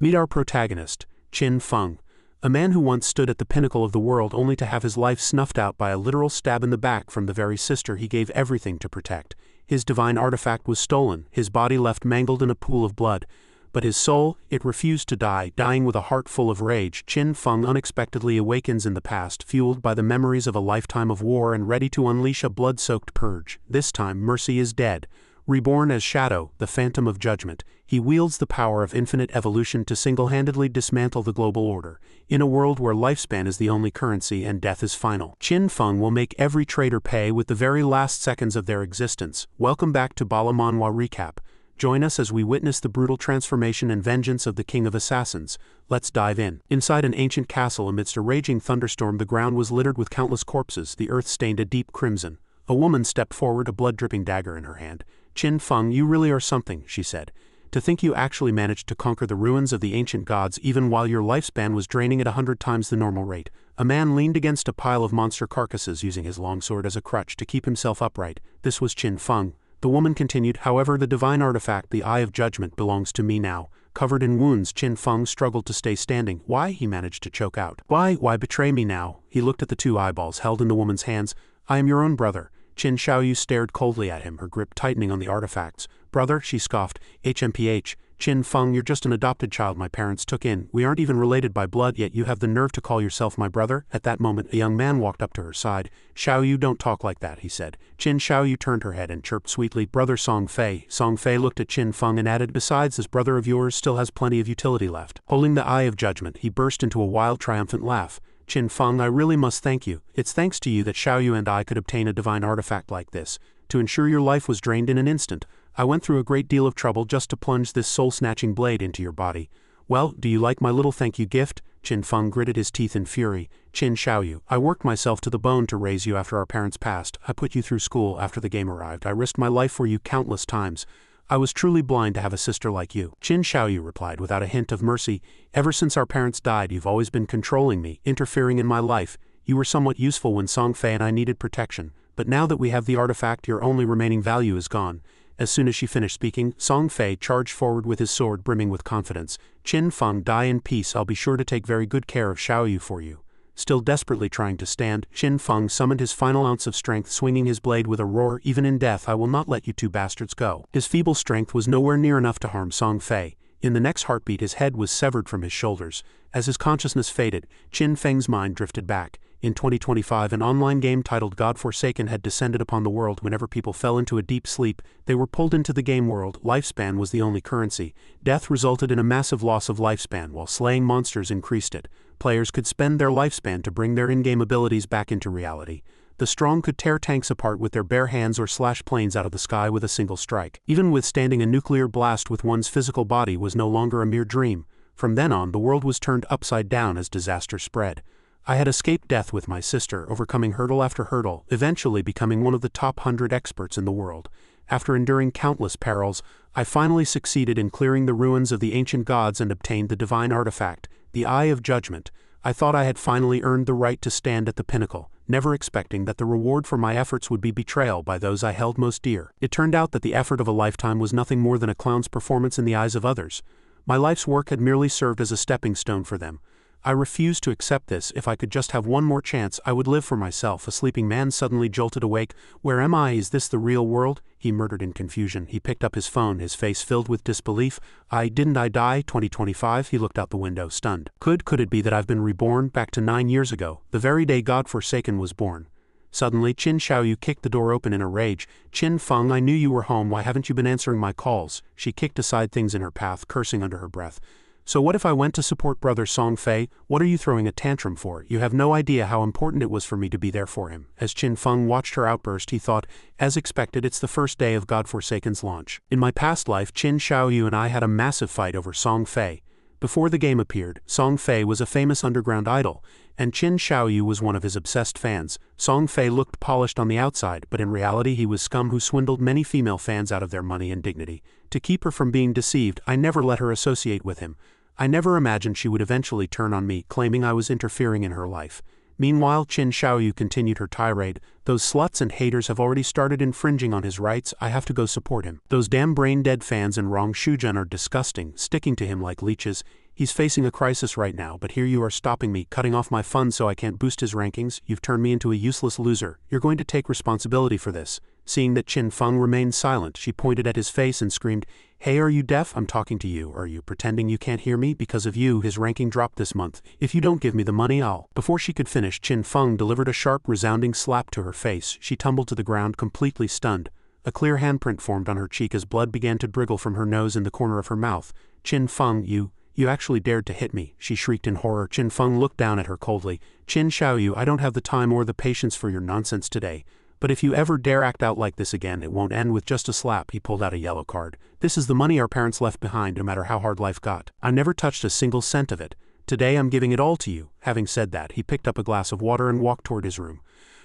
Meet our protagonist, Qin Feng, a man who once stood at the pinnacle of the world only to have his life snuffed out by a literal stab in the back from the very sister he gave everything to protect. His divine artifact was stolen, his body left mangled in a pool of blood. But his soul, it refused to die. Dying with a heart full of rage, Qin Feng unexpectedly awakens in the past, fueled by the memories of a lifetime of war and ready to unleash a blood-soaked purge. This time, Mercy is dead. Reborn as Shadow, the Phantom of Judgment, he wields the power of infinite evolution to single-handedly dismantle the global order. In a world where lifespan is the only currency and death is final, Qin Feng will make every traitor pay with the very last seconds of their existence. Welcome back to BALA Manhua Recap. Join us as we witness the brutal transformation and vengeance of the King of Assassins. Let's dive in. Inside an ancient castle amidst a raging thunderstorm, the ground was littered with countless corpses, the earth stained a deep crimson. A woman stepped forward, a blood-dripping dagger in her hand. "Qin Feng, you really are something," she said. "To think you actually managed to conquer the ruins of the ancient gods even while your lifespan was draining at 100 times the normal rate." A man leaned against a pile of monster carcasses, using his longsword as a crutch to keep himself upright. This was Qin Feng. The woman continued, "However, the divine artifact, the Eye of Judgment, belongs to me now." Covered in wounds, Qin Feng struggled to stay standing. "Why?" he managed to choke out. Why betray me now?" He looked at the two eyeballs held in the woman's hands. "I am your own brother." Qin Xiaoyu stared coldly at him, her grip tightening on the artifacts. "Brother?" she scoffed. "HMPH. Qin Feng, you're just an adopted child my parents took in. We aren't even related by blood, yet you have the nerve to call yourself my brother?" At that moment, a young man walked up to her side. "Xiaoyu, don't talk like that," he said. Qin Xiaoyu turned her head and chirped sweetly, "Brother Song Fei." Song Fei looked at Qin Feng and added, "Besides, this brother of yours still has plenty of utility left." Holding the Eye of Judgment, he burst into a wild, triumphant laugh. "Qin Feng, I really must thank you. It's thanks to you that Xiaoyu and I could obtain a divine artifact like this. To ensure your life was drained in an instant, I went through a great deal of trouble just to plunge this soul-snatching blade into your body. Well, do you like my little thank you gift?" Qin Feng gritted his teeth in fury. "Qin Xiaoyu, I worked myself to the bone to raise you after our parents passed. I put you through school after the game arrived. I risked my life for you countless times. I was truly blind to have a sister like you." Qin Xiaoyu replied without a hint of mercy, "Ever since our parents died, you've always been controlling me, interfering in my life. You were somewhat useful when Song Fei and I needed protection, but now that we have the artifact, your only remaining value is gone." As soon as she finished speaking, Song Fei charged forward with his sword brimming with confidence. "Qin Feng, die in peace. I'll be sure to take very good care of Xiaoyu for you." Still desperately trying to stand, Qin Feng summoned his final ounce of strength, swinging his blade with a roar. "Even in death, I will not let you two bastards go." His feeble strength was nowhere near enough to harm Song Fei. In the next heartbeat, his head was severed from his shoulders. As his consciousness faded, Qin Feng's mind drifted back. In 2025, an online game titled God Forsaken had descended upon the world. Whenever people fell into a deep sleep, they were pulled into the game world. Lifespan was the only currency. Death resulted in a massive loss of lifespan, while slaying monsters increased it. Players could spend their lifespan to bring their in-game abilities back into reality. The strong could tear tanks apart with their bare hands or slash planes out of the sky with a single strike. Even withstanding a nuclear blast with one's physical body was no longer a mere dream. From then on, the world was turned upside down as disaster spread. I had escaped death with my sister, overcoming hurdle after hurdle, eventually becoming one of the top 100 experts in the world. After enduring countless perils, I finally succeeded in clearing the ruins of the ancient gods and obtained the divine artifact, the Eye of Judgment. I thought I had finally earned the right to stand at the pinnacle, never expecting that the reward for my efforts would be betrayal by those I held most dear. It turned out that the effort of a lifetime was nothing more than a clown's performance in the eyes of others. My life's work had merely served as a stepping stone for them. I refused to accept this. If I could just have one more chance, I would live for myself." A sleeping man suddenly jolted awake. "Where am I? Is this the real world?" he murmured in confusion. He picked up his phone, his face filled with disbelief. Didn't I die? 2025? He looked out the window, stunned. Could it be that I've been reborn, back to 9 years ago, the very day God Forsaken was born? Suddenly, Qin Xiaoyu kicked the door open in a rage. "Qin Feng, I knew you were home. Why haven't you been answering my calls?" She kicked aside things in her path, cursing under her breath. "So what if I went to support brother Song Fei? What are you throwing a tantrum for? You have no idea how important it was for me to be there for him." As Qin Feng watched her outburst, he thought, as expected, it's the first day of God Forsaken's launch. In my past life, Qin Xiaoyu and I had a massive fight over Song Fei. Before the game appeared, Song Fei was a famous underground idol, and Qin Xiaoyu was one of his obsessed fans. Song Fei looked polished on the outside, but in reality he was scum who swindled many female fans out of their money and dignity. To keep her from being deceived, I never let her associate with him. I never imagined she would eventually turn on me, claiming I was interfering in her life. Meanwhile, Qin Xiaoyu continued her tirade. "Those sluts and haters have already started infringing on his rights. I have to go support him. Those damn brain-dead fans in Rong Shujun are disgusting, sticking to him like leeches. He's facing a crisis right now, but here you are stopping me, cutting off my funds so I can't boost his rankings. You've turned me into a useless loser. You're going to take responsibility for this." Seeing that Qin Feng remained silent, she pointed at his face and screamed, "Hey, are you deaf? I'm talking to you. Are you pretending you can't hear me? Because of you, his ranking dropped this month. If you don't give me the money, I'll—" Before she could finish, Qin Feng delivered a sharp, resounding slap to her face. She tumbled to the ground, completely stunned. A clear handprint formed on her cheek as blood began to dribble from her nose and the corner of her mouth. "Qin Feng, you actually dared to hit me," she shrieked in horror. Qin Feng looked down at her coldly. "Qin Xiaoyu, I don't have the time or the patience for your nonsense today. But if you ever dare act out like this again, it won't end with just a slap." He pulled out a yellow card. "This is the money our parents left behind, no matter how hard life got. I never touched a single cent of it. Today I'm giving it all to you." Having said that, he picked up a glass of water and walked toward his room.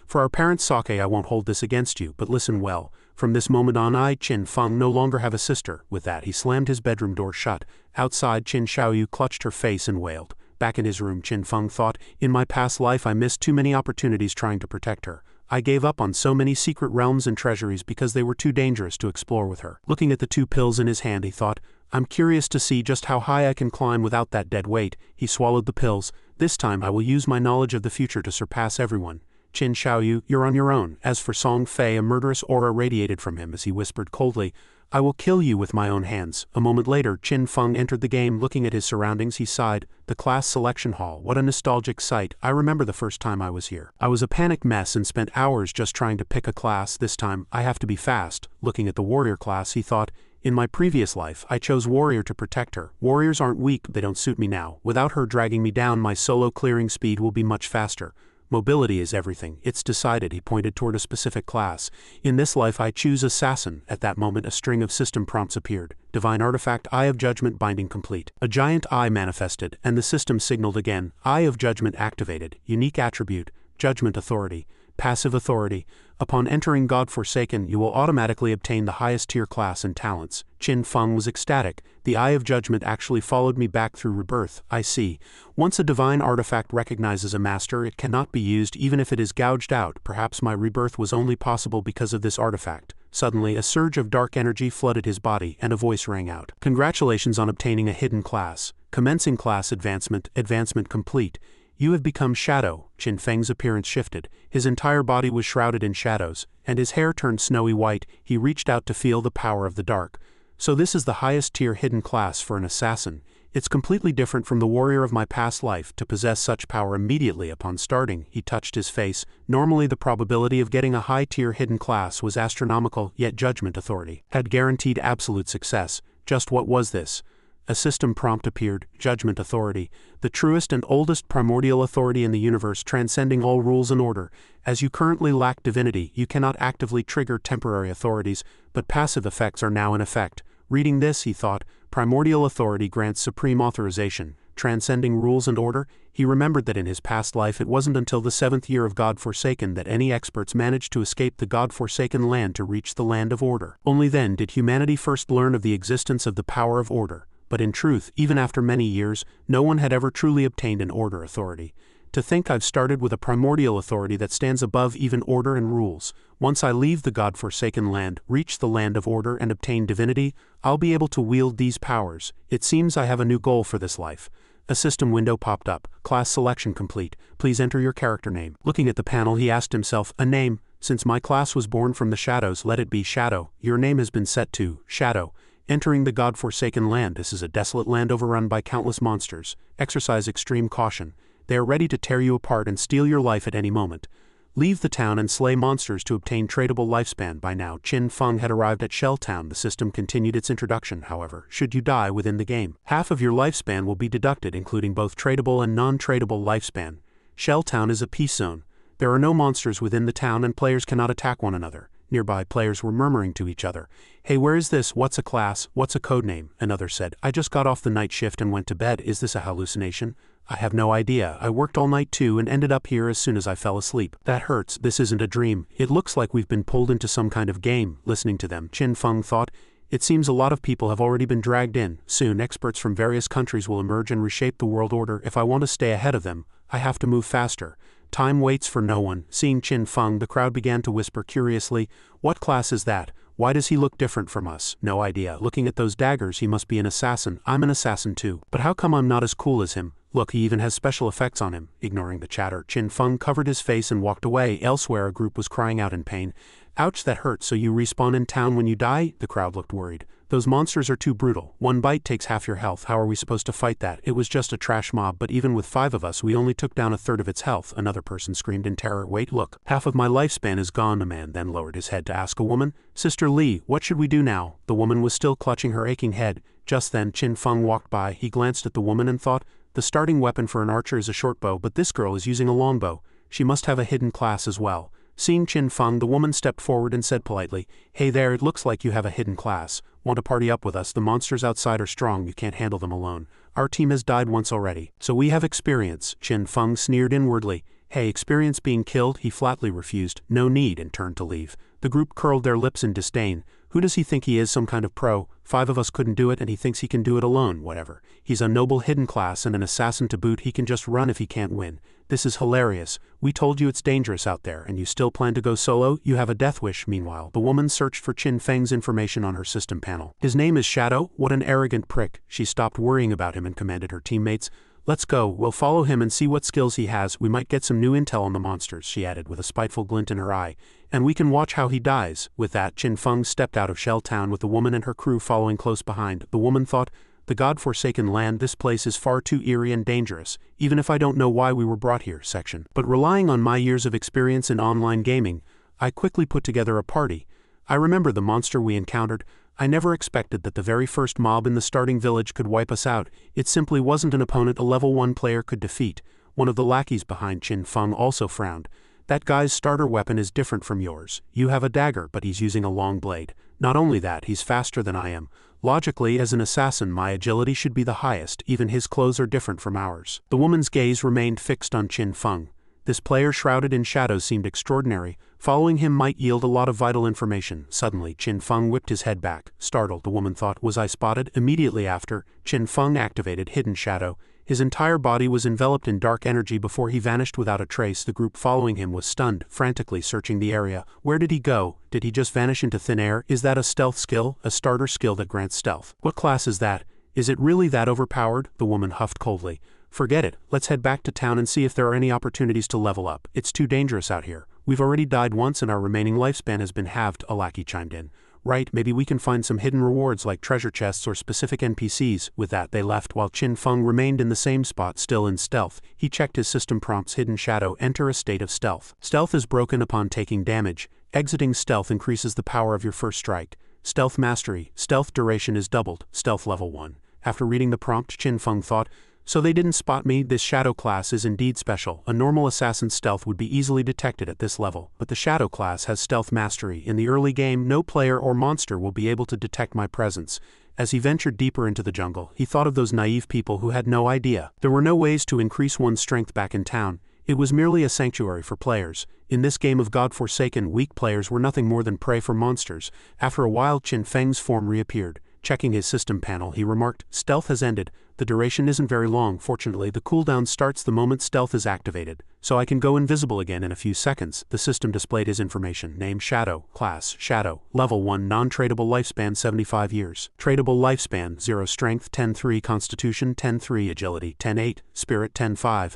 "For our parents' sake, I won't hold this against you, but listen well. From this moment on, I, Qin Feng, no longer have a sister." With that, he slammed his bedroom door shut. Outside, Qin Xiaoyu clutched her face and wailed. Back in his room, Qin Feng thought, "In my past life I missed too many opportunities trying to protect her. I gave up on so many secret realms and treasuries because they were too dangerous to explore with her." Looking at the 2 pills in his hand, he thought, "I'm curious to see just how high I can climb without that dead weight." He swallowed the pills. "This time I will use my knowledge of the future to surpass everyone. Qin Xiaoyu, you're on your own." As for Song Fei, a murderous aura radiated from him as he whispered coldly, "I will kill you with my own hands." A moment later, Qin Feng entered the game. Looking at his surroundings, he sighed. The class selection hall, what a nostalgic sight. I remember the first time I was here. I was a panicked mess and spent hours just trying to pick a class. This time, I have to be fast. Looking at the warrior class, he thought, "In my previous life, I chose warrior to protect her. Warriors aren't weak, they don't suit me now. Without her dragging me down, my solo clearing speed will be much faster. Mobility is everything. It's decided." He pointed toward a specific class. "In this life I choose Assassin." At that moment a string of system prompts appeared. Divine Artifact, Eye of Judgment binding complete. A giant eye manifested, and the system signaled again. Eye of Judgment activated. Unique attribute, Judgment Authority. Passive authority. Upon entering God-Forsaken, you will automatically obtain the highest tier class and talents. Qin Feng was ecstatic. The Eye of Judgment actually followed me back through rebirth. I see. Once a divine artifact recognizes a master, it cannot be used even if it is gouged out. Perhaps my rebirth was only possible because of this artifact. Suddenly, a surge of dark energy flooded his body, and a voice rang out. "Congratulations on obtaining a hidden class. Commencing class advancement. Advancement complete. You have become Shadow." Qin Feng's appearance shifted. His entire body was shrouded in shadows, and his hair turned snowy white. He reached out to feel the power of the dark. "So this is the highest tier hidden class for an assassin. It's completely different from the warrior of my past life to possess such power immediately upon starting." He touched his face. Normally the probability of getting a high tier hidden class was astronomical, yet Judgment Authority had guaranteed absolute success. Just what was this? A system prompt appeared. Judgment Authority, the truest and oldest primordial authority in the universe, transcending all rules and order. As you currently lack divinity, you cannot actively trigger temporary authorities, but passive effects are now in effect. Reading this, he thought, primordial authority grants supreme authorization, transcending rules and order. He remembered that in his past life it wasn't until the 7th year of God-Forsaken that any experts managed to escape the God-Forsaken land to reach the land of order. Only then did humanity first learn of the existence of the power of order. But in truth, even after many years, no one had ever truly obtained an order authority. To think I've started with a primordial authority that stands above even order and rules. Once I leave the God-Forsaken land, reach the land of order and obtain divinity, I'll be able to wield these powers. It seems I have a new goal for this life. A system window popped up. Class selection complete. Please enter your character name. Looking at the panel, he asked himself, a name. Since my class was born from the shadows, let it be Shadow. Your name has been set to Shadow. Entering the God-Forsaken land. This is a desolate land overrun by countless monsters. Exercise extreme caution. They are ready to tear you apart and steal your life at any moment. Leave the town and slay monsters to obtain tradable lifespan. By now, Qin Feng had arrived at Shell Town. The system continued its introduction, however. Should you die within the game, half of your lifespan will be deducted, including both tradable and non-tradable lifespan. Shell Town is a peace zone. There are no monsters within the town and players cannot attack one another. Nearby players were murmuring to each other. Hey, where is this? What's a class? What's a codename? Another said, I just got off the night shift and went to bed. Is this a hallucination? I have no idea. I worked all night too and ended up here as soon as I fell asleep. That hurts. This isn't a dream. It looks like we've been pulled into some kind of game. Listening to them, Qin Feng thought, it seems a lot of people have already been dragged in. Soon, experts from various countries will emerge and reshape the world order. If I want to stay ahead of them, I have to move faster. Time waits for no one. Seeing Qin Feng, the crowd began to whisper curiously, what class is that? Why does he look different from us? No idea. Looking at those daggers, he must be an assassin. I'm an assassin too. But how come I'm not as cool as him? Look, he even has special effects on him. Ignoring the chatter, Qin Feng covered his face and walked away. Elsewhere, a group was crying out in pain. Ouch, that hurts. So you respawn in town when you die? The crowd looked worried. Those monsters are too brutal. One bite takes half your health. How are we supposed to fight that? It was just a trash mob, but even with 5 of us, we only took down 1/3 of its health. Another person screamed in terror. Wait, look. Half of my lifespan is gone. A man then lowered his head to ask a woman, Sister Li, what should we do now? The woman was still clutching her aching head. Just then, Qin Feng walked by. He glanced at the woman and thought, the starting weapon for an archer is a short bow, but this girl is using a longbow. She must have a hidden class as well. Seeing Qin Feng, the woman stepped forward and said politely, Hey there, it looks like you have a hidden class. Want to party up with us? The monsters outside are strong, you can't handle them alone. Our team has died once already, so we have experience. Qin Feng sneered inwardly. Hey, experience being killed? He flatly refused. No need, and turned to leave. The group curled their lips in disdain. Who does he think he is, some kind of pro? 5 of us couldn't do it and he thinks he can do it alone, whatever. He's a noble hidden class and an assassin to boot. He can just run if he can't win. This is hilarious. We told you it's dangerous out there and you still plan to go solo? You have a death wish. Meanwhile, the woman searched for Qin Feng's information on her system panel. His name is Shadow? What an arrogant prick. She stopped worrying about him and commanded her teammates, Let's go, we'll follow him and see what skills he has. We might get some new intel on the monsters, she added with a spiteful glint in her eye. And we can watch how he dies. With that, Qin Feng stepped out of Shell Town with the woman and her crew following close behind. The woman thought, the God-forsaken land, this place is far too eerie and dangerous, even if I don't know why we were brought here, section. But relying on my years of experience in online gaming, I quickly put together a party. I remember the monster we encountered. I never expected that the very first mob in the starting village could wipe us out. It simply wasn't an opponent a level 1 player could defeat. One of the lackeys behind Qin Feng also frowned. That guy's starter weapon is different from yours. You have a dagger, but he's using a long blade. Not only that, he's faster than I am. Logically, as an assassin, my agility should be the highest. Even his clothes are different from ours. The woman's gaze remained fixed on Qin Feng. This player shrouded in shadows seemed extraordinary. Following him might yield a lot of vital information. Suddenly, Qin Feng whipped his head back. Startled, the woman thought, was I spotted? Immediately after, Qin Feng activated Hidden Shadow. His entire body was enveloped in dark energy before he vanished without a trace. The group following him was stunned, frantically searching the area. Where did he go? Did he just vanish into thin air? Is that a stealth skill? A starter skill that grants stealth? What class is that? Is it really that overpowered? The woman huffed coldly. Forget it. Let's head back to town and see if there are any opportunities to level up. It's too dangerous out here. We've already died once and our remaining lifespan has been halved, a lackey chimed in. Right, maybe we can find some hidden rewards like treasure chests or specific NPCs. With that, they left while Qin Feng remained in the same spot, still in stealth. He checked his system prompts. Hidden Shadow. Enter a state of stealth. Stealth is broken upon taking damage. Exiting stealth increases the power of your first strike. Stealth Mastery. Stealth duration is doubled. Stealth level 1. After reading the prompt, Qin Feng thought, so they didn't spot me. This shadow class is indeed special. A normal assassin's stealth would be easily detected at this level, but the shadow class has stealth mastery. In the early game, no player or monster will be able to detect my presence. As he ventured deeper into the jungle, he thought of those naive people who had no idea. There were no ways to increase one's strength back in town. It was merely a sanctuary for players. In this game of God-forsaken, weak players were nothing more than prey for monsters. After a while, Qin Feng's form reappeared. Checking his system panel, he remarked, Stealth has ended. The duration isn't very long. Fortunately, the cooldown starts the moment stealth is activated, so I can go invisible again in a few seconds. The system displayed his information. Name Shadow. Class Shadow. Level 1 non-tradable lifespan 75 years. Tradable lifespan 0 strength 10-3 constitution 10-3 agility 10-8 spirit 10-5.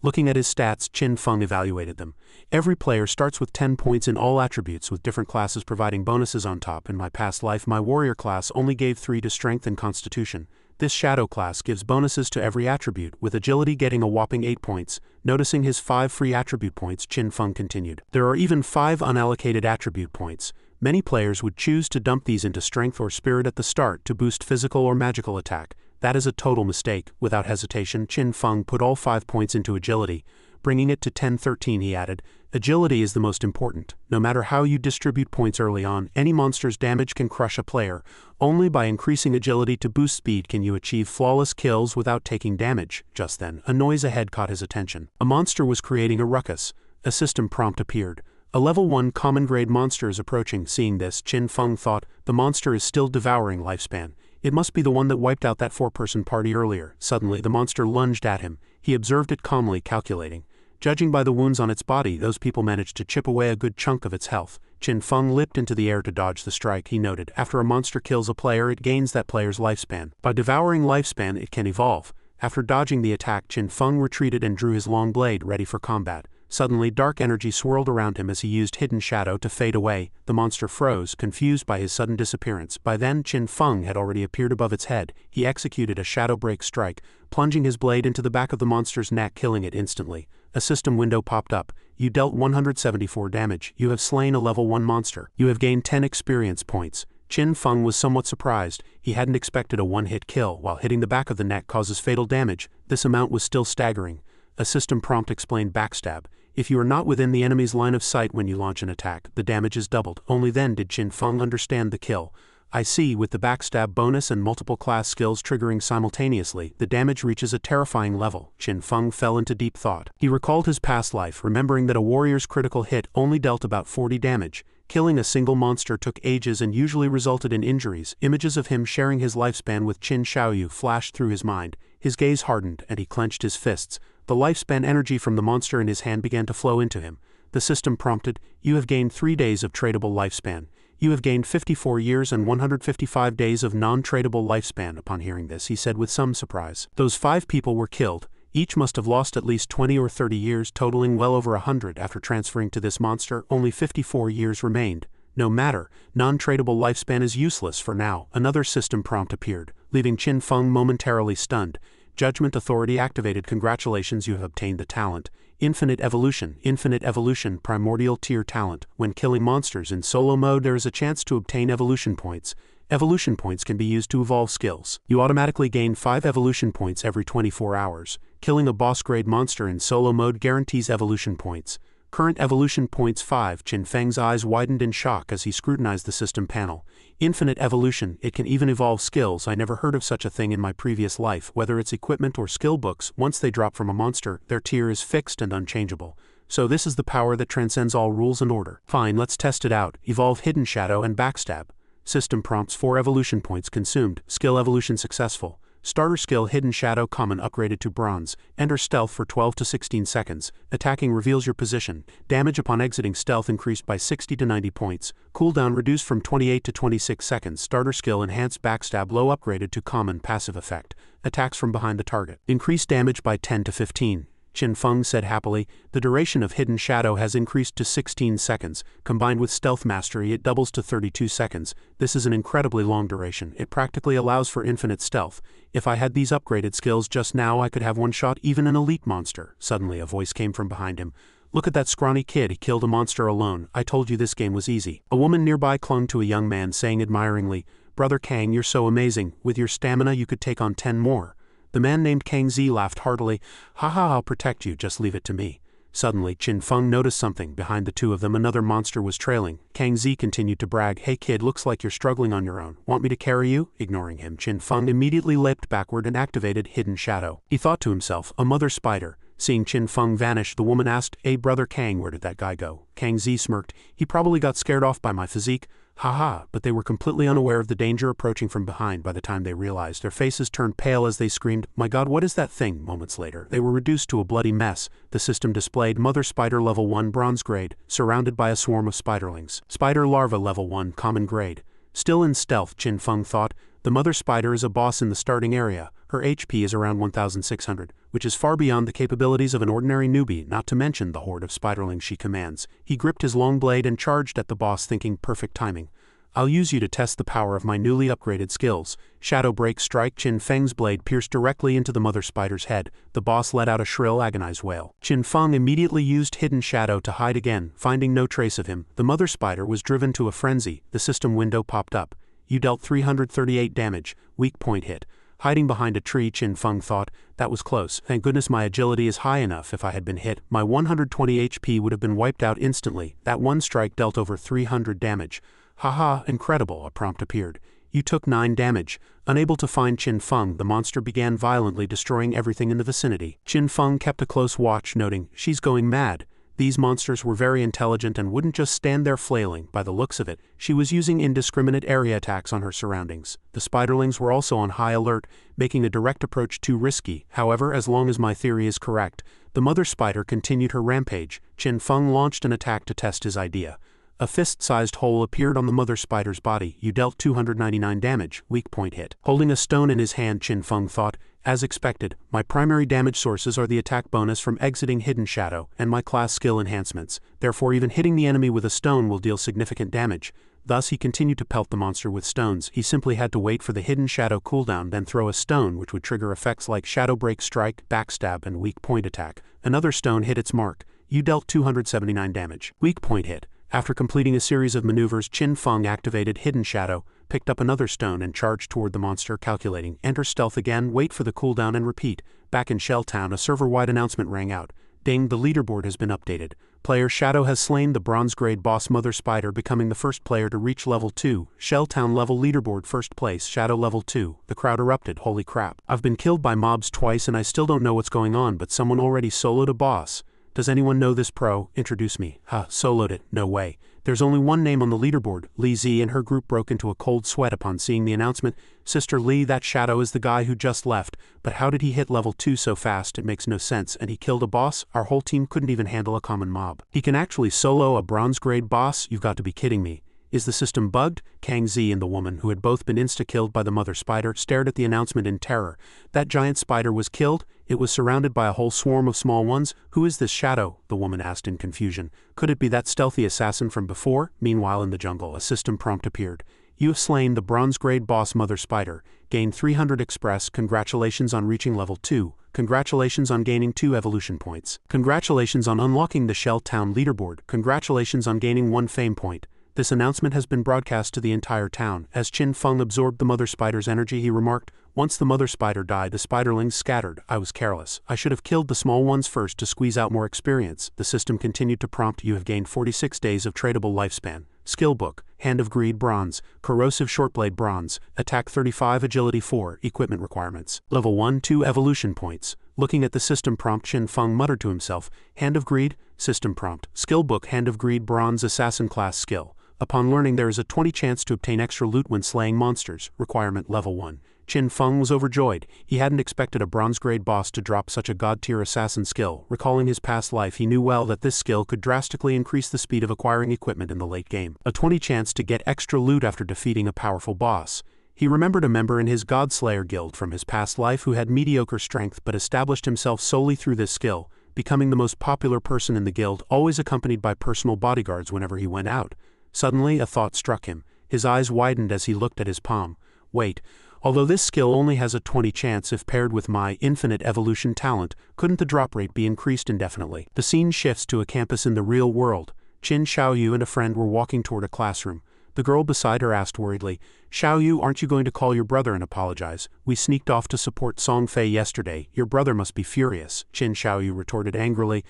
Looking at his stats, Qin Feng evaluated them. Every player starts with 10 points in all attributes, with different classes providing bonuses on top. In my past life, my warrior class only gave 3 to strength and constitution. This shadow class gives bonuses to every attribute, with agility getting a whopping 8 points. Noticing his 5 free attribute points, Qin Feng continued. There are even 5 unallocated attribute points. Many players would choose to dump these into strength or spirit at the start to boost physical or magical attack. That is a total mistake. Without hesitation, Qin Feng put all 5 points into agility. Bringing it to 10-13, he added, agility is the most important. No matter how you distribute points early on, any monster's damage can crush a player. Only by increasing agility to boost speed can you achieve flawless kills without taking damage. Just then, a noise ahead caught his attention. A monster was creating a ruckus. A system prompt appeared. A level 1 common grade monster is approaching. Seeing this, Qin Feng thought, the monster is still devouring lifespan. It must be the one that wiped out that 4-person party earlier. Suddenly, the monster lunged at him. He observed it calmly, calculating. Judging by the wounds on its body, those people managed to chip away a good chunk of its health. Qin Feng leaped into the air to dodge the strike. He noted, after a monster kills a player, it gains that player's lifespan. By devouring lifespan, it can evolve. After dodging the attack, Qin Feng retreated and drew his long blade, ready for combat. Suddenly, dark energy swirled around him as he used hidden shadow to fade away. The monster froze, confused by his sudden disappearance. By then, Qin Feng had already appeared above its head. He executed a shadow break strike, plunging his blade into the back of the monster's neck, killing it instantly. A system window popped up. You dealt 174 damage. You have slain a level 1 monster. You have gained 10 experience points. Qin Feng was somewhat surprised. He hadn't expected a one-hit kill. While hitting the back of the neck causes fatal damage, this amount was still staggering. A system prompt explained backstab. If you are not within the enemy's line of sight when you launch an attack, the damage is doubled. Only then did Qin Feng understand the kill. I see, with the backstab bonus and multiple class skills triggering simultaneously, the damage reaches a terrifying level. Qin Feng fell into deep thought. He recalled his past life, remembering that a warrior's critical hit only dealt about 40 damage. Killing a single monster took ages and usually resulted in injuries. Images of him sharing his lifespan with Qin Xiaoyu flashed through his mind. His gaze hardened, and he clenched his fists. The lifespan energy from the monster in his hand began to flow into him. The system prompted, "You have gained 3 days of tradable lifespan. You have gained 54 years and 155 days of non-tradable lifespan." Upon hearing this, he said with some surprise, "Those 5 people were killed. Each must have lost at least 20 or 30 years, totaling well over 100. After transferring to this monster, only 54 years remained. No matter, non-tradable lifespan is useless for now." Another system prompt appeared, leaving Qin Feng momentarily stunned. Judgment Authority activated. Congratulations, you have obtained the talent. Infinite Evolution, Primordial Tier Talent. When killing monsters in solo mode, there is a chance to obtain evolution points. Evolution points can be used to evolve skills. You automatically gain 5 evolution points every 24 hours. Killing a boss-grade monster in solo mode guarantees evolution points. Current evolution points 5. Qin Feng's eyes widened in shock as he scrutinized the system panel. Infinite Evolution, it can even evolve skills. I never heard of such a thing in my previous life. Whether it's equipment or skill books, once they drop from a monster, their tier is fixed and unchangeable. So this is the power that transcends all rules and order. Fine, let's test it out. Evolve Hidden Shadow and Backstab. System prompts: 4 evolution points consumed. Skill evolution successful. Starter skill Hidden Shadow Common upgraded to Bronze. Enter Stealth for 12 to 16 seconds. Attacking reveals your position. Damage upon exiting Stealth increased by 60 to 90 points. Cooldown reduced from 28 to 26 seconds. Starter skill Enhanced Backstab Low upgraded to Common. Passive effect. Attacks from behind the target. Increased damage by 10 to 15. Qin Feng said happily. The duration of Hidden Shadow has increased to 16 seconds. Combined with Stealth Mastery, it doubles to 32 seconds. This is an incredibly long duration. It practically allows for infinite stealth. If I had these upgraded skills just now, I could have one-shot even an elite monster. Suddenly, a voice came from behind him. Look at that scrawny kid, he killed a monster alone. I told you this game was easy. A woman nearby clung to a young man, saying admiringly, Brother Kang, you're so amazing. With your stamina, you could take on 10 more. The man named Kang Zi laughed heartily. Haha, I'll protect you, just leave it to me. Suddenly, Qin Feng noticed something. Behind the two of them, another monster was trailing. Kang Zi continued to brag. Hey kid, looks like you're struggling on your own. Want me to carry you? Ignoring him, Qin Feng immediately leapt backward and activated Hidden Shadow. He thought to himself, a mother spider. Seeing Qin Feng vanish, the woman asked, Hey brother Kang, where did that guy go? Kang Zi smirked. He probably got scared off by my physique. Haha, but they were completely unaware of the danger approaching from behind by the time they realized. Their faces turned pale as they screamed, My God, what is that thing? Moments later, they were reduced to a bloody mess. The system displayed Mother Spider Level 1 Bronze Grade, surrounded by a swarm of spiderlings. Spider Larva Level 1 Common Grade. Still in stealth, Qin Feng thought. The Mother Spider is a boss in the starting area. Her HP is around 1,600, which is far beyond the capabilities of an ordinary newbie, not to mention the horde of spiderlings she commands. He gripped his long blade and charged at the boss, thinking perfect timing. I'll use you to test the power of my newly upgraded skills. Shadow Break Strike. Qin Feng's blade pierced directly into the Mother Spider's head. The boss let out a shrill, agonized wail. Qin Feng immediately used Hidden Shadow to hide again, finding no trace of him. The Mother Spider was driven to a frenzy. The system window popped up. You dealt 338 damage. Weak point hit. Hiding behind a tree, Qin Feng thought, that was close. Thank goodness my agility is high enough. If I had been hit, my 120 HP would have been wiped out instantly. That one strike dealt over 300 damage. Haha, incredible, a prompt appeared. You took 9 damage. Unable to find Qin Feng, the monster began violently destroying everything in the vicinity. Qin Feng kept a close watch, noting, she's going mad. These monsters were very intelligent and wouldn't just stand there flailing. By the looks of it, she was using indiscriminate area attacks on her surroundings. The spiderlings were also on high alert, making a direct approach too risky. However, as long as my theory is correct, the Mother Spider continued her rampage. Qin Feng launched an attack to test his idea. A fist-sized hole appeared on the mother spider's body. You dealt 299 damage, weak point hit. Holding a stone in his hand, Qin Feng thought, as expected, my primary damage sources are the attack bonus from exiting Hidden Shadow and my class skill enhancements, therefore even hitting the enemy with a stone will deal significant damage. Thus he continued to pelt the monster with stones. He simply had to wait for the Hidden Shadow cooldown, then throw a stone which would trigger effects like Shadow Break Strike, Backstab and Weak Point Attack. Another stone hit its mark. You dealt 279 damage. Weak point hit. After completing a series of maneuvers, Qin Feng activated Hidden Shadow, picked up another stone and charged toward the monster, calculating. Enter stealth again, wait for the cooldown and repeat. Back in Shell Town, a server-wide announcement rang out. Ding, the leaderboard has been updated. Player Shadow has slain the bronze-grade boss Mother Spider, becoming the first player to reach level 2. Shell Town level leaderboard first place, Shadow level 2. The crowd erupted. Holy crap. I've been killed by mobs twice and I still don't know what's going on, but someone already soloed a boss. Does anyone know this pro? Introduce me. Soloed it. No way. There's only one name on the leaderboard. Li Zi and her group broke into a cold sweat upon seeing the announcement. Sister Li, that Shadow is the guy who just left, but how did he hit level 2 so fast? It makes no sense, and he killed a boss? Our whole team couldn't even handle a common mob. He can actually solo a bronze-grade boss? You've got to be kidding me. Is the system bugged? Kang Zi and the woman, who had both been insta-killed by the mother spider, stared at the announcement in terror. That giant spider was killed? It was surrounded by a whole swarm of small ones. Who is this Shadow? The woman asked in confusion. Could it be that stealthy assassin from before? Meanwhile in the jungle, a system prompt appeared. You have slain the bronze-grade boss Mother Spider. Gain 300 Express. Congratulations on reaching level 2. Congratulations on gaining 2 evolution points. Congratulations on unlocking the Shell Town leaderboard. Congratulations on gaining 1 fame point. This announcement has been broadcast to the entire town. As Qin Feng absorbed the mother spider's energy, he remarked, once the mother spider died, the spiderlings scattered. I was careless. I should have killed the small ones first to squeeze out more experience. The system continued to prompt. You have gained 46 days of tradable lifespan. Skill book, Hand of Greed Bronze, Corrosive Shortblade Bronze, Attack 35, Agility 4, Equipment Requirements. Level 1, 2 Evolution Points. Looking at the system prompt, Qin Feng muttered to himself, Hand of Greed, System Prompt, Skill book, Hand of Greed Bronze, Assassin Class Skill. Upon learning there is a 20 chance to obtain extra loot when slaying monsters. Requirement Level 1. Qin Feng was overjoyed. He hadn't expected a bronze-grade boss to drop such a god-tier assassin skill. Recalling his past life, he knew well that this skill could drastically increase the speed of acquiring equipment in the late game. A 20 chance to get extra loot after defeating a powerful boss. He remembered a member in his Godslayer guild from his past life who had mediocre strength but established himself solely through this skill, becoming the most popular person in the guild, always accompanied by personal bodyguards whenever he went out. Suddenly, a thought struck him. His eyes widened as he looked at his palm. Wait, although this skill only has a 20 chance if paired with my infinite evolution talent, couldn't the drop rate be increased indefinitely? The scene shifts to a campus in the real world. Qin Xiaoyu and a friend were walking toward a classroom. The girl beside her asked worriedly, Xiaoyu, aren't you going to call your brother and apologize? We sneaked off to support Song Fei yesterday. Your brother must be furious. Qin Xiaoyu retorted angrily.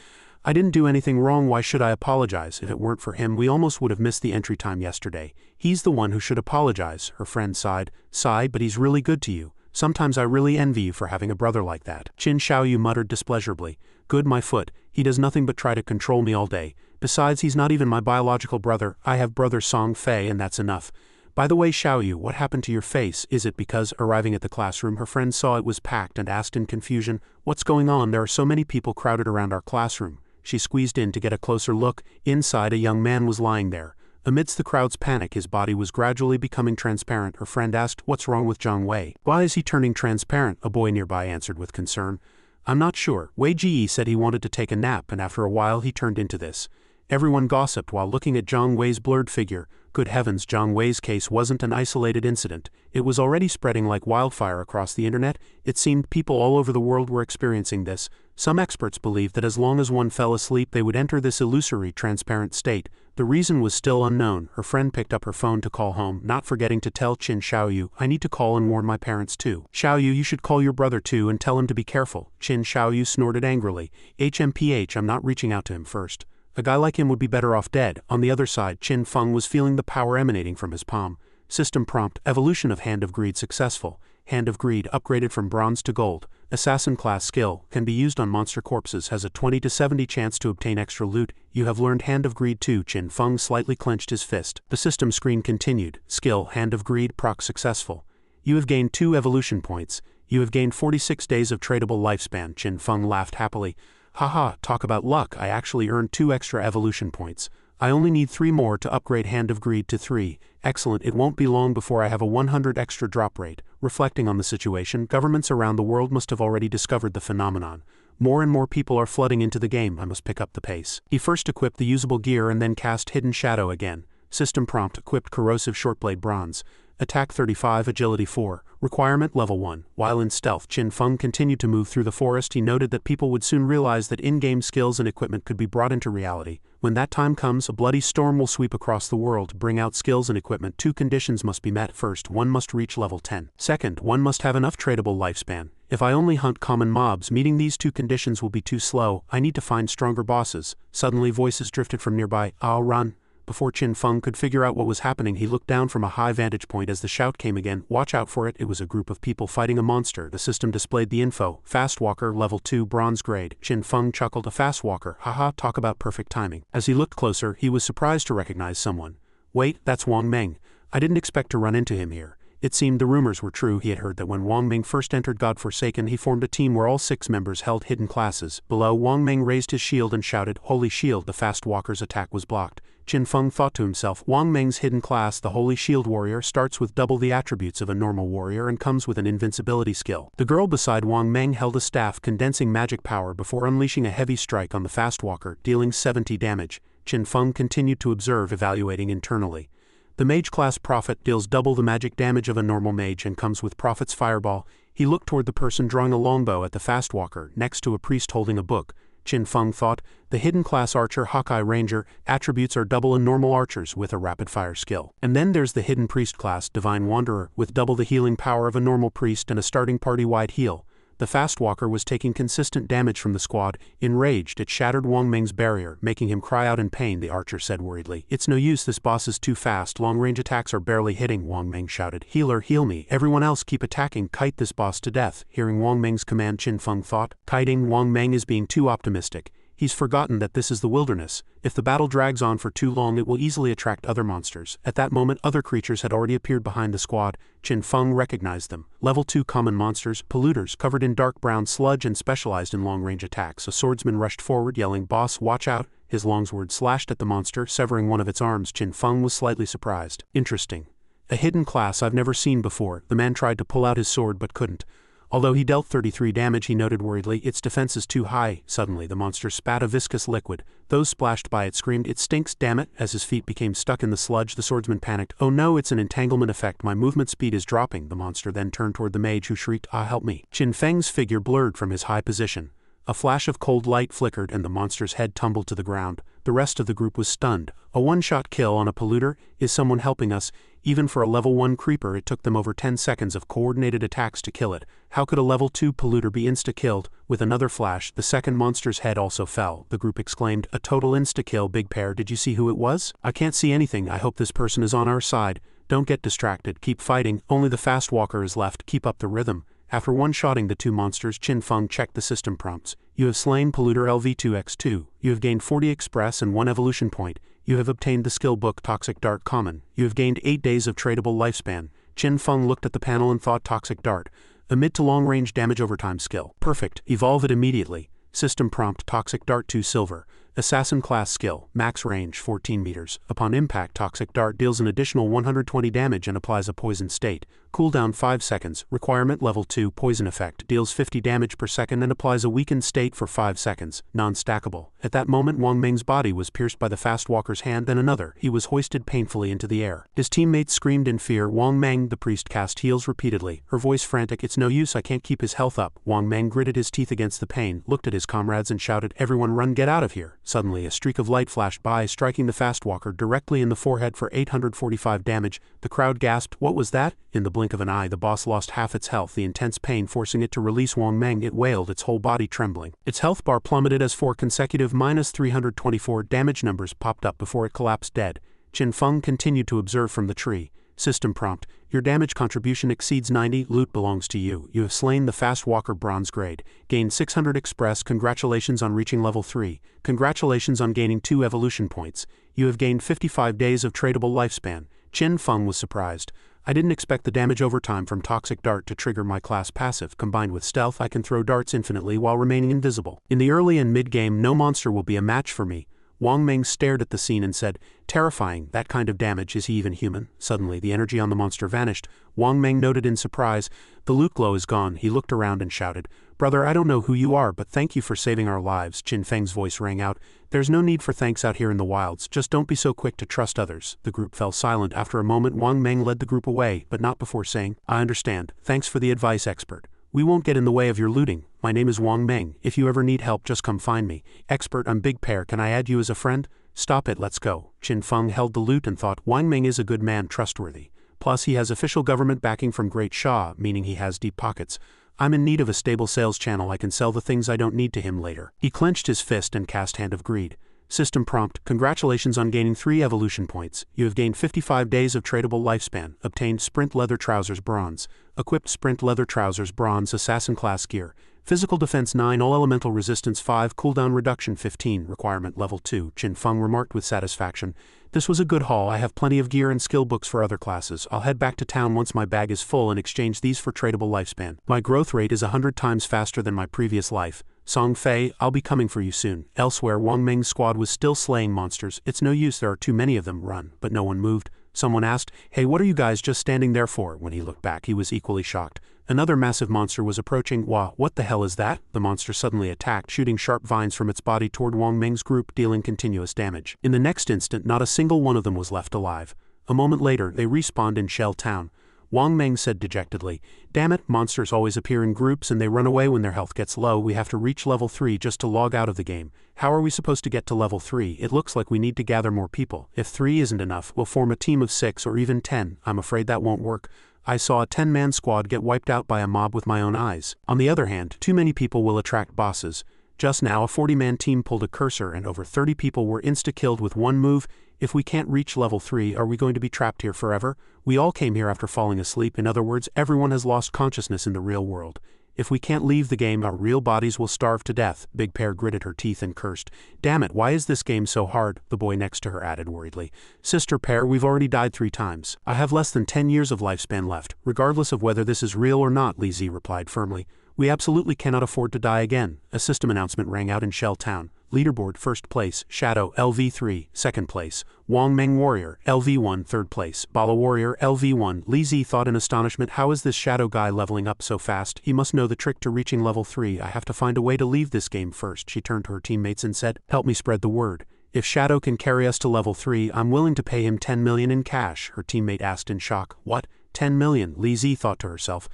I didn't do anything wrong, why should I apologize? If it weren't for him, we almost would have missed the entry time yesterday. He's the one who should apologize, her friend sighed. Sigh, but he's really good to you. Sometimes I really envy you for having a brother like that. Qin Xiaoyu muttered displeasurably. Good my foot, he does nothing but try to control me all day. Besides, he's not even my biological brother. I have brother Song Fei and that's enough. By the way, Xiaoyu, what happened to your face? Is it because, arriving at the classroom, her friend saw it was packed and asked in confusion, what's going on? There are so many people crowded around our classroom. She squeezed in to get a closer look. Inside, a young man was lying there. Amidst the crowd's panic, his body was gradually becoming transparent. Her friend asked, what's wrong with Zhang Wei? Why is he turning transparent? A boy nearby answered with concern. I'm not sure. Wei Ji said he wanted to take a nap, and after a while he turned into this. Everyone gossiped while looking at Zhang Wei's blurred figure. Good heavens, Zhang Wei's case wasn't an isolated incident. It was already spreading like wildfire across the internet. It seemed people all over the world were experiencing this. Some experts believed that as long as one fell asleep they would enter this illusory, transparent state. The reason was still unknown. Her friend picked up her phone to call home, not forgetting to tell Qin Xiaoyu, I need to call and warn my parents too. Xiaoyu, you should call your brother too and tell him to be careful. Qin Xiaoyu snorted angrily. HMPH, I'm not reaching out to him first. A guy like him would be better off dead. On the other side, Qin Feng was feeling the power emanating from his palm. System prompt, evolution of Hand of Greed successful. Hand of Greed upgraded from bronze to gold. Assassin class skill, can be used on monster corpses, has a 20 to 70 chance to obtain extra loot. You have learned Hand of Greed 2. Qin Feng slightly clenched his fist. The system screen continued. Skill, Hand of Greed proc successful. You have gained 2 evolution points. You have gained 46 days of tradable lifespan. Qin Feng laughed happily. Haha, talk about luck, I actually earned 2 extra evolution points. I only need 3 more to upgrade Hand of Greed to 3. Excellent, it won't be long before I have a 100 extra drop rate. Reflecting on the situation, governments around the world must have already discovered the phenomenon. More and more people are flooding into the game, I must pick up the pace. He first equipped the usable gear and then cast Hidden Shadow again. System prompt: equipped Corrosive Shortblade Bronze. Attack 35, Agility 4. Requirement level 1. While in stealth, Qin Feng continued to move through the forest. He noted that people would soon realize that in-game skills and equipment could be brought into reality. When that time comes, a bloody storm will sweep across the world to bring out skills and equipment. 2 conditions must be met. First, one must reach level 10. Second, one must have enough tradable lifespan. If I only hunt common mobs, meeting these 2 conditions will be too slow. I need to find stronger bosses. Suddenly voices drifted from nearby. I'll run. Before Qin Feng could figure out what was happening, he looked down from a high vantage point as the shout came again. Watch out for it. It was a group of people fighting a monster. The system displayed the info. Fast Walker, level 2, bronze grade. Qin Feng chuckled. A fast walker. Haha, talk about perfect timing. As he looked closer, he was surprised to recognize someone. Wait, that's Wang Meng. I didn't expect to run into him here. It seemed the rumors were true. He had heard that when Wang Meng first entered Godforsaken, he formed a team where all 6 members held hidden classes. Below, Wang Meng raised his shield and shouted, Holy Shield. The fast walker's attack was blocked. Qin Feng thought to himself, Wang Meng's hidden class, the Holy Shield Warrior, starts with double the attributes of a normal warrior and comes with an invincibility skill. The girl beside Wang Meng held a staff condensing magic power before unleashing a heavy strike on the fast walker, dealing 70 damage. Qin Feng continued to observe, evaluating internally. The mage class Prophet deals double the magic damage of a normal mage and comes with Prophet's Fireball. He looked toward the person drawing a longbow at the fast walker, next to a priest holding a book. Qin Feng thought, the hidden class Archer, Hawkeye Ranger, attributes are double in normal archers with a rapid-fire skill. And then there's the hidden priest class, Divine Wanderer, with double the healing power of a normal priest and a starting party-wide heal. The fast walker was taking consistent damage from the squad. Enraged, it shattered Wang Meng's barrier, making him cry out in pain, the archer said worriedly. It's no use, this boss is too fast, long-range attacks are barely hitting, Wang Meng shouted. Healer, heal me, everyone else keep attacking, kite this boss to death. Hearing Wang Meng's command, Qin Feng thought, kiting, Wang Meng is being too optimistic. He's forgotten that this is the wilderness. If the battle drags on for too long, it will easily attract other monsters. At that moment, other creatures had already appeared behind the squad. Qin Feng recognized them. Level 2 common monsters, polluters, covered in dark brown sludge and specialized in long-range attacks. A swordsman rushed forward, yelling, Boss, watch out. His longsword slashed at the monster, severing one of its arms. Qin Feng was slightly surprised. Interesting. A hidden class I've never seen before. The man tried to pull out his sword but couldn't. Although he dealt 33 damage, he noted worriedly, its defense is too high. Suddenly, the monster spat a viscous liquid. Those splashed by it screamed, it stinks, damn it. As his feet became stuck in the sludge, the swordsman panicked. Oh no, it's an entanglement effect. My movement speed is dropping. The monster then turned toward the mage, who shrieked, Ah, help me. Qin Feng's figure blurred from his high position. A flash of cold light flickered and the monster's head tumbled to the ground. The rest of the group was stunned. A one-shot kill on a polluter? Is someone helping us? Even for a level 1 creeper, it took them over 10 seconds of coordinated attacks to kill it. How could a level 2 polluter be insta-killed? With another flash, the second monster's head also fell. The group exclaimed, a total insta-kill, Big Pair. Did you see who it was? I can't see anything. I hope this person is on our side. Don't get distracted. Keep fighting. Only the fast walker is left. Keep up the rhythm. After one-shotting the 2 monsters, Qin Feng checked the system prompts. You have slain Polluter LV2X2. You have gained 40 Express and 1 Evolution Point. You have obtained the skill book Toxic Dart Common. You have gained 8 days of tradable lifespan. Qin Feng looked at the panel and thought Toxic Dart. A mid to long range damage overtime skill. Perfect. Evolve it immediately. System prompt Toxic Dart 2 Silver. Assassin class skill, max range 14 meters. Upon impact, Toxic Dart deals an additional 120 damage and applies a poison state. Cooldown 5 seconds. Requirement level 2 poison effect. Deals 50 damage per second and applies a weakened state for 5 seconds. Non-stackable. At that moment, Wang Meng's body was pierced by the fast walker's hand, then another. He was hoisted painfully into the air. His teammates screamed in fear. Wang Meng, the priest, cast heals repeatedly, her voice frantic. It's no use, I can't keep his health up. Wang Meng gritted his teeth against the pain, looked at his comrades and shouted, everyone run, get out of here. Suddenly, a streak of light flashed by, striking the fast walker directly in the forehead for 845 damage. The crowd gasped, what was that? In the blink of an eye, the boss lost half its health, the intense pain forcing it to release Wang Meng. It wailed, its whole body trembling. Its health bar plummeted as 4 consecutive -324 damage numbers popped up before it collapsed dead. Qin Feng continued to observe from the tree. System prompt, your damage contribution exceeds 90, loot belongs to you. You have slain the fast walker bronze grade. Gained 600 express, congratulations on reaching level 3. Congratulations on gaining 2 evolution points. You have gained 55 days of tradable lifespan. Qin Feng was surprised. I didn't expect the damage overtime from Toxic Dart to trigger my class passive. Combined with stealth, I can throw darts infinitely while remaining invisible. In the early and mid-game, no monster will be a match for me. Wang Meng stared at the scene and said, "Terrifying, that kind of damage, is he even human?" Suddenly, the energy on the monster vanished. Wang Meng noted in surprise, "The loot glow is gone." He looked around and shouted, "Brother, I don't know who you are, but thank you for saving our lives." Qin Feng's voice rang out, "There's no need for thanks out here in the wilds, just don't be so quick to trust others." The group fell silent. After a moment, Wang Meng led the group away, but not before saying, "I understand. Thanks for the advice, expert. We won't get in the way of your looting. My name is Wang Meng. If you ever need help, just come find me. Expert, I'm Big Pear. Can I add you as a friend?" "Stop it, let's go." Qin Feng held the loot and thought, Wang Meng is a good man, trustworthy. Plus he has official government backing from Great Shah, meaning he has deep pockets. I'm in need of a stable sales channel. I can sell the things I don't need to him later. He clenched his fist and cast Hand of Greed. System prompt, "Congratulations on gaining 3 evolution points. You have gained 55 days of tradable lifespan. Obtained Sprint Leather Trousers Bronze. Equipped Sprint Leather Trousers Bronze Assassin Class Gear. Physical Defense 9, All Elemental Resistance 5, Cooldown Reduction 15, Requirement Level 2. Qin Feng remarked with satisfaction, "This was a good haul. I have plenty of gear and skill books for other classes. I'll head back to town once my bag is full and exchange these for tradable lifespan. My growth rate is 100 times faster than my previous life. Song Fei, I'll be coming for you soon." Elsewhere, Wang Meng's squad was still slaying monsters. "It's no use, there are too many of them. Run." But no one moved. Someone asked, "Hey, what are you guys just standing there for?" When he looked back, he was equally shocked. Another massive monster was approaching. "Wah, what the hell is that?" The monster suddenly attacked, shooting sharp vines from its body toward Wang Meng's group, dealing continuous damage. In the next instant, not a single one of them was left alive. A moment later, they respawned in Shell Town. Wang Meng said dejectedly, "Damn it, monsters always appear in groups and they run away when their health gets low. We have to reach level 3 just to log out of the game. How are we supposed to get to level 3? It looks like we need to gather more people. If 3 isn't enough, we'll form a team of 6 or even 10. I'm afraid that won't work. I saw a 10-man squad get wiped out by a mob with my own eyes. On the other hand, too many people will attract bosses. Just now a 40-man team pulled a cursor and over 30 people were insta-killed with one move. If we can't reach level 3, are we going to be trapped here forever? We all came here after falling asleep. In other words, everyone has lost consciousness in the real world. If we can't leave the game, our real bodies will starve to death." Big Pear gritted her teeth and cursed. "Damn it, why is this game so hard?" The boy next to her added worriedly. "Sister Pear, we've already died 3 times. I have less than 10 years of lifespan left, regardless of whether this is real or not," Li Zi replied firmly. "We absolutely cannot afford to die again." A system announcement rang out in Shell Town. Leaderboard: first place, Shadow, LV3, second place, Wang Meng Warrior, LV1, third place, Bala Warrior, LV1. Li Zi thought in astonishment, how is this Shadow guy leveling up so fast? He must know the trick to reaching level 3. I have to find a way to leave this game first. She turned to her teammates and said, "Help me spread the word. If Shadow can carry us to level 3, I'm willing to pay him 10 million in cash." Her teammate asked in shock, "What? 10 million? Li Zi thought to herself,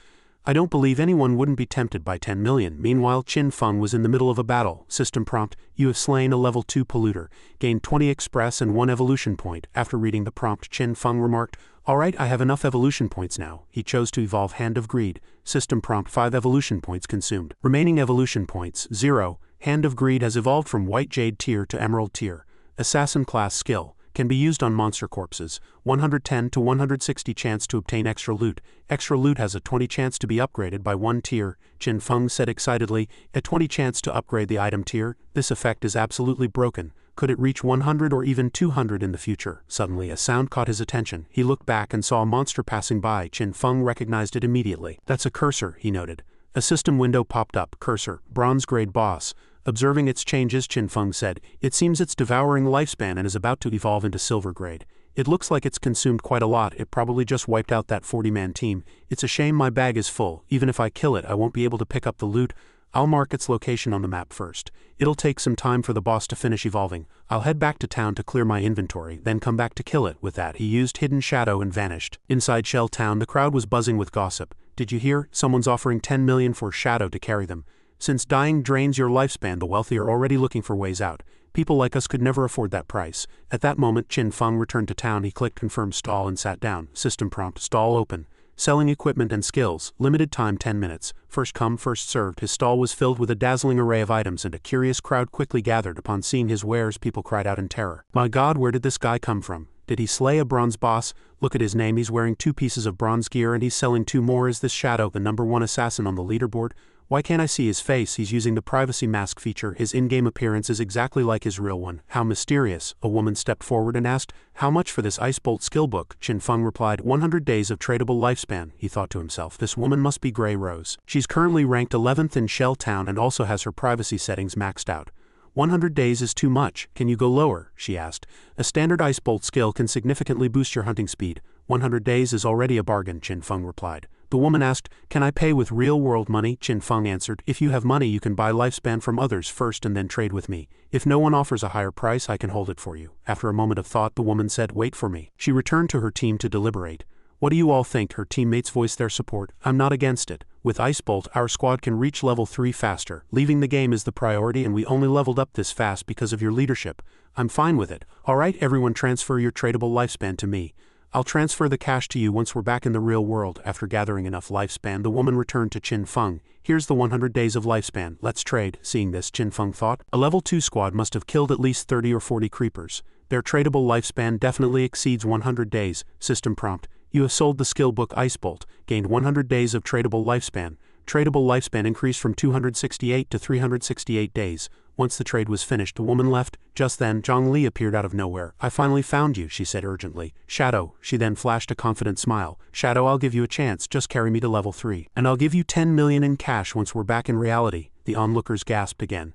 "I don't believe anyone wouldn't be tempted by 10 million. Meanwhile, Qin Feng was in the middle of a battle. System prompt, "You have slain a level 2 polluter. Gained 20 express and 1 evolution point." After reading the prompt, Qin Feng remarked, "Alright, I have enough evolution points now." He chose to evolve Hand of Greed. System prompt, 5 evolution points consumed. Remaining evolution points, 0. Hand of Greed has evolved from White Jade tier to Emerald tier. Assassin class skill. Can be used on monster corpses. 110 to 160 chance to obtain extra loot. Extra loot has a 20 chance to be upgraded by 1 tier. Qin Feng said excitedly, "A 20 chance to upgrade the item tier? This effect is absolutely broken. Could it reach 100 or even 200 in the future?" Suddenly a sound caught his attention. He looked back and saw a monster passing by. Qin Feng recognized it immediately. "That's a cursor," he noted. A system window popped up. Cursor, bronze grade boss. Observing its changes, Qin Feng said, "It seems it's devouring lifespan and is about to evolve into silver grade. It looks like it's consumed quite a lot. It probably just wiped out that 40-man team. It's a shame my bag is full. Even if I kill it, I won't be able to pick up the loot. I'll mark its location on the map first. It'll take some time for the boss to finish evolving. I'll head back to town to clear my inventory, then come back to kill it." With that, he used Hidden Shadow and vanished. Inside Shell Town, the crowd was buzzing with gossip. "Did you hear? Someone's offering 10 million for Shadow to carry them. Since dying drains your lifespan, the wealthy are already looking for ways out. People like us could never afford that price." At that moment, Qin Feng returned to town. He clicked confirm stall and sat down. System prompt, stall open. Selling equipment and skills. Limited time 10 minutes. First come, first served. His stall was filled with a dazzling array of items and a curious crowd quickly gathered. Upon seeing his wares, people cried out in terror. "My God, where did this guy come from? Did he slay a bronze boss? Look at his name, he's wearing 2 pieces of bronze gear and he's selling 2 more. Is this Shadow the #1 assassin on the leaderboard? Why can't I see his face? He's using the privacy mask feature. His in-game appearance is exactly like his real one. How mysterious." A woman stepped forward and asked, "How much for this Ice Bolt skill book?" Qin Feng replied, 100 days of tradable lifespan. He thought to himself, this woman must be Grey Rose. She's currently ranked 11th in Shell Town and also has her privacy settings maxed out. 100 days is too much, can you go lower, she asked. A standard ice bolt skill can significantly boost your hunting speed. 100 days is already a bargain, Qin Feng replied. The woman asked, can I pay with real-world money? Qin Feng answered, if you have money you can buy lifespan from others first and then trade with me. If no one offers a higher price I can hold it for you. After a moment of thought the woman said, wait for me. She returned to her team to deliberate. What do you all think? Her teammates voiced their support. I'm not against it. With Ice Bolt, our squad can reach level 3 faster. Leaving the game is the priority and we only leveled up this fast because of your leadership. I'm fine with it. Alright, everyone transfer your tradable lifespan to me. I'll transfer the cash to you once we're back in the real world. After gathering enough lifespan, the woman returned to Qin Feng. Here's the 100 days of lifespan. Let's trade. Seeing this, Qin Feng thought, a level 2 squad must have killed at least 30 or 40 creepers. Their tradable lifespan definitely exceeds 100 days. System prompt. You have sold the skill book Ice Bolt, gained 100 days of tradable lifespan. Tradable lifespan increased from 268 to 368 days. Once the trade was finished, the woman left. Just then, Zhang Li appeared out of nowhere. I finally found you, she said urgently. Shadow, she then flashed a confident smile. Shadow, I'll give you a chance, just carry me to level 3. And I'll give you 10 million in cash once we're back in reality. The onlookers gasped again.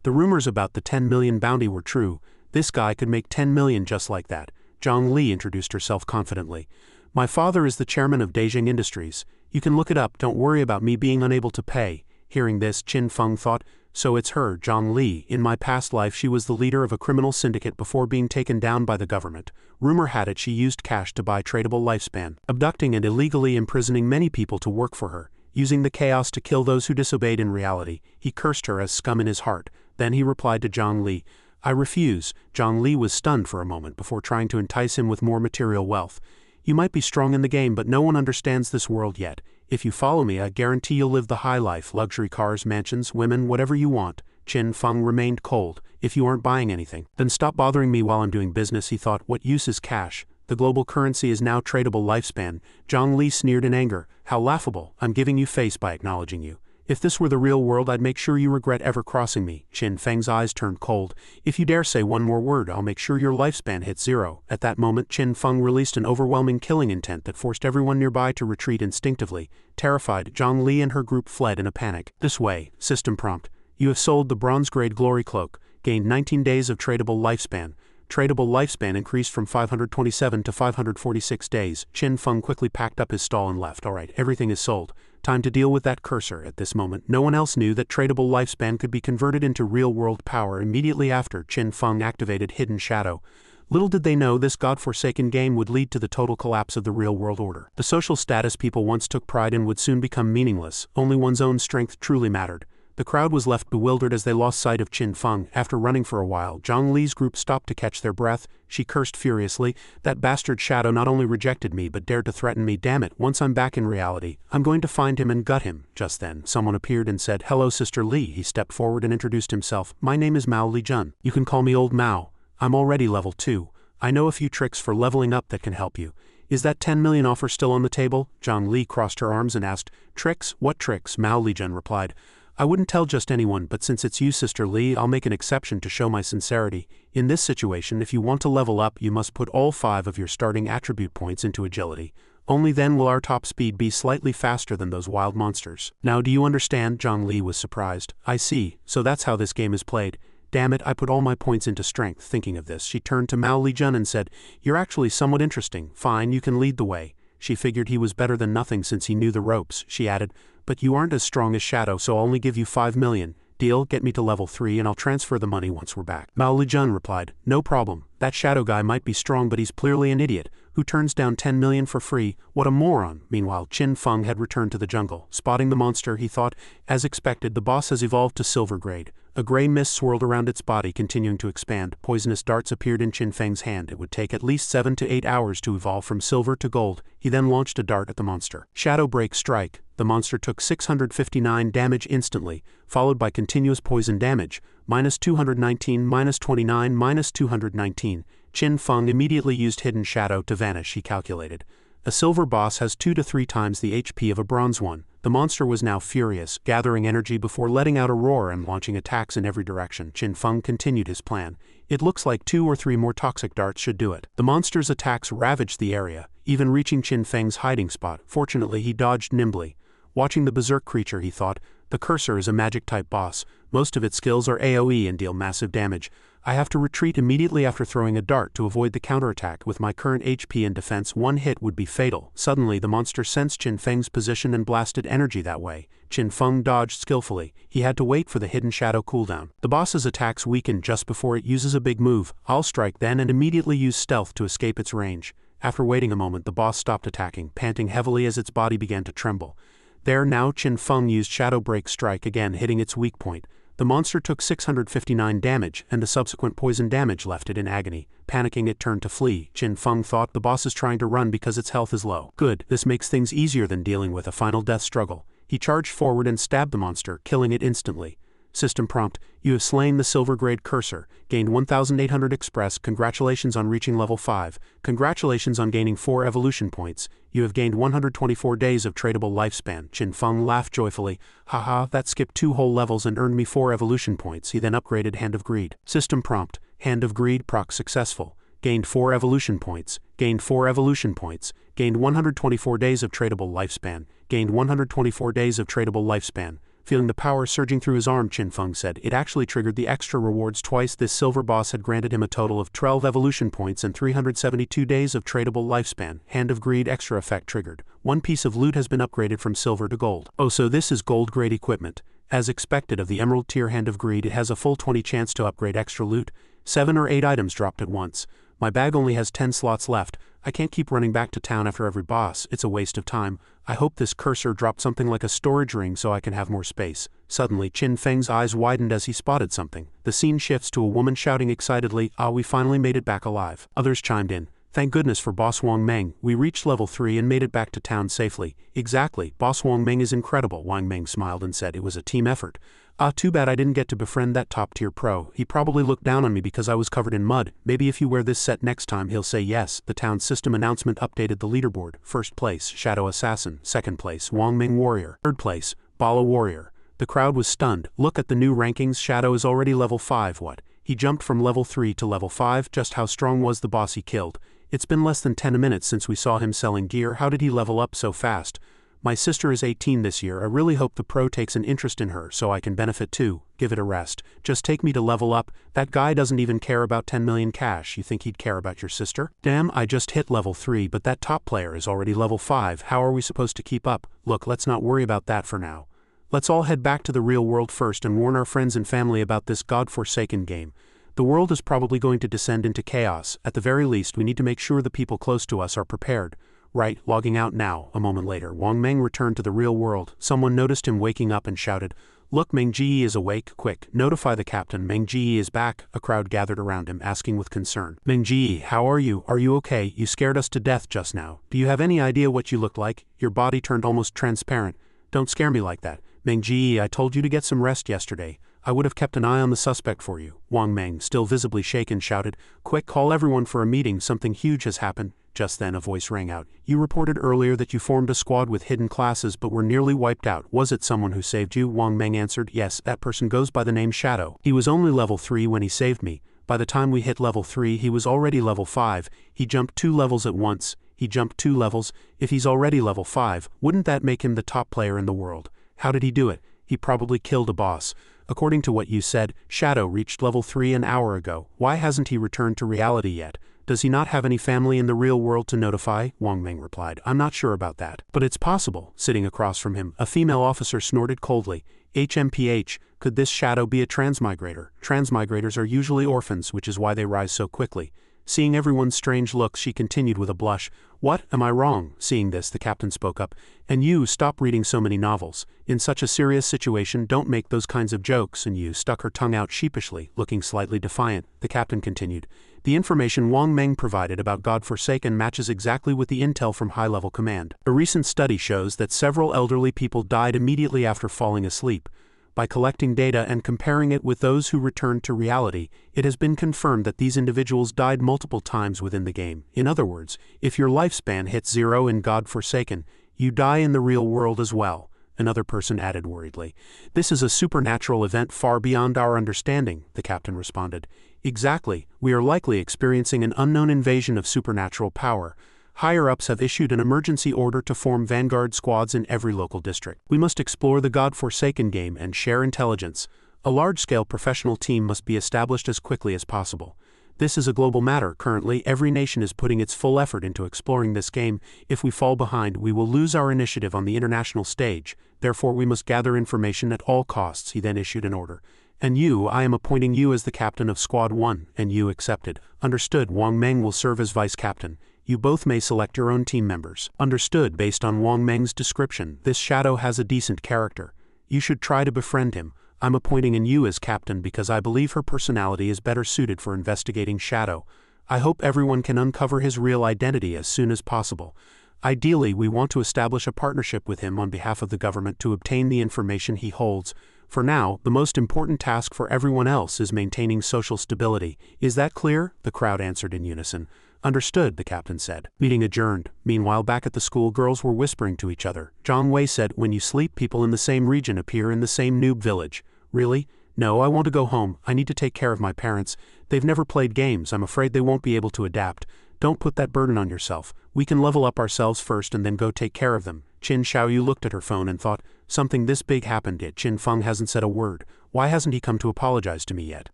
The rumors about the 10 million bounty were true. This guy could make 10 million just like that. Zhang Li introduced herself confidently. My father is the chairman of Beijing Industries. You can look it up, don't worry about me being unable to pay. Hearing this, Qin Feng thought, so it's her, Zhang Li. In my past life she was the leader of a criminal syndicate before being taken down by the government. Rumor had it she used cash to buy tradable lifespan, abducting and illegally imprisoning many people to work for her, using the chaos to kill those who disobeyed in reality. He cursed her as scum in his heart. Then he replied to Zhang Li, I refuse. Zhang Li was stunned for a moment before trying to entice him with more material wealth. You might be strong in the game but no one understands this world yet. If you follow me I guarantee you'll live the high life, luxury cars, mansions, women, whatever you want. Qin Feng remained cold. If you aren't buying anything, then stop bothering me while I'm doing business, he thought. What use is cash? The global currency is now tradable lifespan. Zhang Li sneered in anger. How laughable. I'm giving you face by acknowledging you. If this were the real world I'd make sure you regret ever crossing me. Qin Feng's eyes turned cold. If you dare say one more word I'll make sure your lifespan hits 0. At that moment Qin Feng released an overwhelming killing intent that forced everyone nearby to retreat instinctively. Terrified, Zhang Li and her group fled in a panic. This way. System prompt. You have sold the bronze grade glory cloak. Gained 19 days of tradable lifespan. Tradable lifespan increased from 527 to 546 days. Qin Feng quickly packed up his stall and left. Alright, everything is sold. Time to deal with that cursor. At this moment, no one else knew that tradable lifespan could be converted into real-world power. Immediately after, Qin Feng activated Hidden Shadow. Little did they know this godforsaken game would lead to the total collapse of the real-world order. The social status people once took pride in would soon become meaningless. Only one's own strength truly mattered. The crowd was left bewildered as they lost sight of Qin Feng. After running for a while, Zhang Li's group stopped to catch their breath. She cursed furiously. That bastard Shadow not only rejected me but dared to threaten me. Damn it, once I'm back in reality, I'm going to find him and gut him. Just then, someone appeared and said, hello Sister Li. He stepped forward and introduced himself. My name is Mao Lijun. You can call me Old Mao. I'm already level 2. I know a few tricks for leveling up that can help you. Is that 10 million offer still on the table? Zhang Li crossed her arms and asked, tricks? What tricks? Mao Lijun replied. I wouldn't tell just anyone, but since it's you, Sister Li, I'll make an exception to show my sincerity. In this situation, if you want to level up, you must put all 5 of your starting attribute points into agility. Only then will our top speed be slightly faster than those wild monsters. Now do you understand? Zhang Li was surprised. I see, so that's how this game is played. Damn it, I put all my points into strength. Thinking of this, she turned to Mao Lijun and said, you're actually somewhat interesting. Fine, you can lead the way. She figured he was better than nothing since he knew the ropes. She added, but you aren't as strong as Shadow, so I'll only give you 5 million. Deal, get me to level 3 and I'll transfer the money once we're back. Mao Lijun replied, no problem. That Shadow guy might be strong but he's clearly an idiot. Who turns down 10 million for free? What a moron. Meanwhile, Qin Feng had returned to the jungle. Spotting the monster, he thought, as expected, the boss has evolved to silver grade. A gray mist swirled around its body, continuing to expand. Poisonous darts appeared in Qin Feng's hand. It would take at least 7 to 8 hours to evolve from silver to gold. He then launched a dart at the monster. Shadow Break Strike. The monster took 659 damage instantly, followed by continuous poison damage, minus 219, minus 29, minus 219. Qin Feng immediately used Hidden Shadow to vanish, he calculated. A silver boss has 2 to 3 times the HP of a bronze one. The monster was now furious, gathering energy before letting out a roar and launching attacks in every direction. Qin Feng continued his plan. It looks like 2 or 3 more toxic darts should do it. The monster's attacks ravaged the area, even reaching Qin Feng's hiding spot. Fortunately, he dodged nimbly. Watching the berserk creature, he thought, the cursor is a magic-type boss. Most of its skills are AoE and deal massive damage. I have to retreat immediately after throwing a dart to avoid the counterattack. With my current HP and defense, one hit would be fatal. Suddenly the monster sensed Qin Feng's position and blasted energy that way. Qin Feng dodged skillfully. He had to wait for the hidden shadow cooldown. The boss's attacks weaken just before it uses a big move. I'll strike then and immediately use stealth to escape its range. After waiting a moment, the boss stopped attacking, panting heavily as its body began to tremble. There now Qin Feng used Shadow Break Strike again, hitting its weak point. The monster took 659 damage, and the subsequent poison damage left it in agony. Panicking, it turned to flee. Qin Feng thought the boss is trying to run because its health is low. Good, this makes things easier than dealing with a final death struggle. He charged forward and stabbed the monster, killing it instantly. System prompt: you have slain the silver grade cursor, gained 1800 express. Congratulations on reaching level 5. Congratulations on gaining 4 evolution points. You have gained 124 days of tradable lifespan. Qin Feng laughed joyfully. Haha, that skipped 2 whole levels and earned me 4 evolution points. He then upgraded Hand of Greed. System prompt: Hand of Greed proc successful. Gained 4 evolution points. Gained 4 evolution points. Gained 124 days of tradable lifespan. Gained 124 days of tradable lifespan. Feeling the power surging through his arm, Qin Feng said it actually triggered the extra rewards twice. This silver boss had granted him a total of 12 evolution points and 372 days of tradable lifespan. Hand of Greed extra effect triggered. 1 piece of loot has been upgraded from silver to gold. Oh, so this is gold grade equipment. As expected of the emerald tier Hand of Greed, it has a full 20 chance to upgrade extra loot. 7 or 8 items dropped at once. My bag only has 10 slots left. I can't keep running back to town after every boss, it's a waste of time. I hope this cursor dropped something like a storage ring so I can have more space. Suddenly Qin Feng's eyes widened as he spotted something. The scene shifts to a woman shouting excitedly, "Ah, we finally made it back alive." Others chimed in. "Thank goodness for Boss Wang Meng, we reached level 3 and made it back to town safely." Exactly, Boss Wang Meng is incredible. Wang Meng smiled and said it was a team effort. Ah, too bad I didn't get to befriend that top-tier pro. He probably looked down on me because I was covered in mud. Maybe if you wear this set next time he'll say yes. The town system announcement updated the leaderboard. First place, Shadow Assassin. Second place, Wang Meng Warrior. Third place, BALA Warrior. The crowd was stunned. Look at the new rankings. Shadow is already level 5. What? He jumped from level 3 to level 5. Just how strong was the boss he killed? It's been less than 10 minutes since we saw him selling gear. How did he level up so fast? My sister is 18 this year. I really hope the pro takes an interest in her so I can benefit too. Give it a rest. Just take me to level up. That guy doesn't even care about 10 million cash. You think he'd care about your sister? Damn, I just hit level 3 but that top player is already level 5. How are we supposed to keep up? Look, let's not worry about that for now. Let's all head back to the real world first and warn our friends and family about this godforsaken game. The world is probably going to descend into chaos. At the very least, we need to make sure the people close to us are prepared. Right, logging out now. A moment later, Wang Meng returned to the real world. Someone noticed him waking up and shouted, "Look, Meng Ji is awake. Quick, notify the captain. Meng Ji is back." A crowd gathered around him, asking with concern, "Meng Ji, how are you? Are you okay? You scared us to death just now. Do you have any idea what you looked like? Your body turned almost transparent. Don't scare me like that. Meng Ji, I told you to get some rest yesterday. I would have kept an eye on the suspect for you." Wang Meng, still visibly shaken, shouted, "Quick, call everyone for a meeting. Something huge has happened." Just then a voice rang out. "You reported earlier that you formed a squad with hidden classes but were nearly wiped out. Was it someone who saved you?" Wang Meng answered, "Yes, that person goes by the name Shadow. He was only level 3 when he saved me. By the time we hit level 3 he was already level 5. He jumped 2 levels at once. He jumped 2 levels. If he's already level 5, wouldn't that make him the top player in the world? How did he do it? He probably killed a boss. According to what you said, Shadow reached level 3 an hour ago. Why hasn't he returned to reality yet? Does he not have any family in the real world to notify?" Wang Meng replied, "I'm not sure about that. But it's possible." Sitting across from him, a female officer snorted coldly. "HMPH, could this Shadow be a transmigrator? Transmigrators are usually orphans, which is why they rise so quickly." Seeing everyone's strange looks, she continued with a blush, "What, am I wrong?" Seeing this, the captain spoke up, "And you, stop reading so many novels. In such a serious situation, don't make those kinds of jokes." And you stuck her tongue out sheepishly, looking slightly defiant. The captain continued, "The information Wang Meng provided about Godforsaken matches exactly with the intel from high-level command. A recent study shows that several elderly people died immediately after falling asleep. By collecting data and comparing it with those who returned to reality, it has been confirmed that these individuals died multiple times within the game. In other words, if your lifespan hits 0 in Godforsaken, you die in the real world as well." Another person added worriedly, "This is a supernatural event far beyond our understanding," the captain responded. "Exactly, we are likely experiencing an unknown invasion of supernatural power. Higher-ups have issued an emergency order to form vanguard squads in every local district. We must explore the Godforsaken game and share intelligence." A large-scale professional team must be established as quickly as possible. This is a global matter. Currently, every nation is putting its full effort into exploring this game. If we fall behind, we will lose our initiative on the international stage. Therefore, we must gather information at all costs. He then issued an order. And you, I am appointing you as the captain of Squad 1, and you accepted. Understood. Wang Meng will serve as vice captain. You both may select your own team members. Understood. Based on Wang Meng's description, this shadow has a decent character. You should try to befriend him. I'm appointing in you as captain because I believe her personality is better suited for investigating Shadow. I hope everyone can uncover his real identity as soon as possible. Ideally, we want to establish a partnership with him on behalf of the government to obtain the information he holds. For now, the most important task for everyone else is maintaining social stability. Is that clear? The crowd answered in unison. Understood, the captain said. Meeting adjourned. Meanwhile, back at the school, girls were whispering to each other. Zhang Wei said, when you sleep, people in the same region appear in the same noob village. Really? No, I want to go home. I need to take care of my parents. They've never played games. I'm afraid they won't be able to adapt. Don't put that burden on yourself. We can level up ourselves first and then go take care of them. Qin Xiaoyu looked at her phone and thought, something this big happened yet. Qin Feng hasn't said a word. Why hasn't he come to apologize to me yet?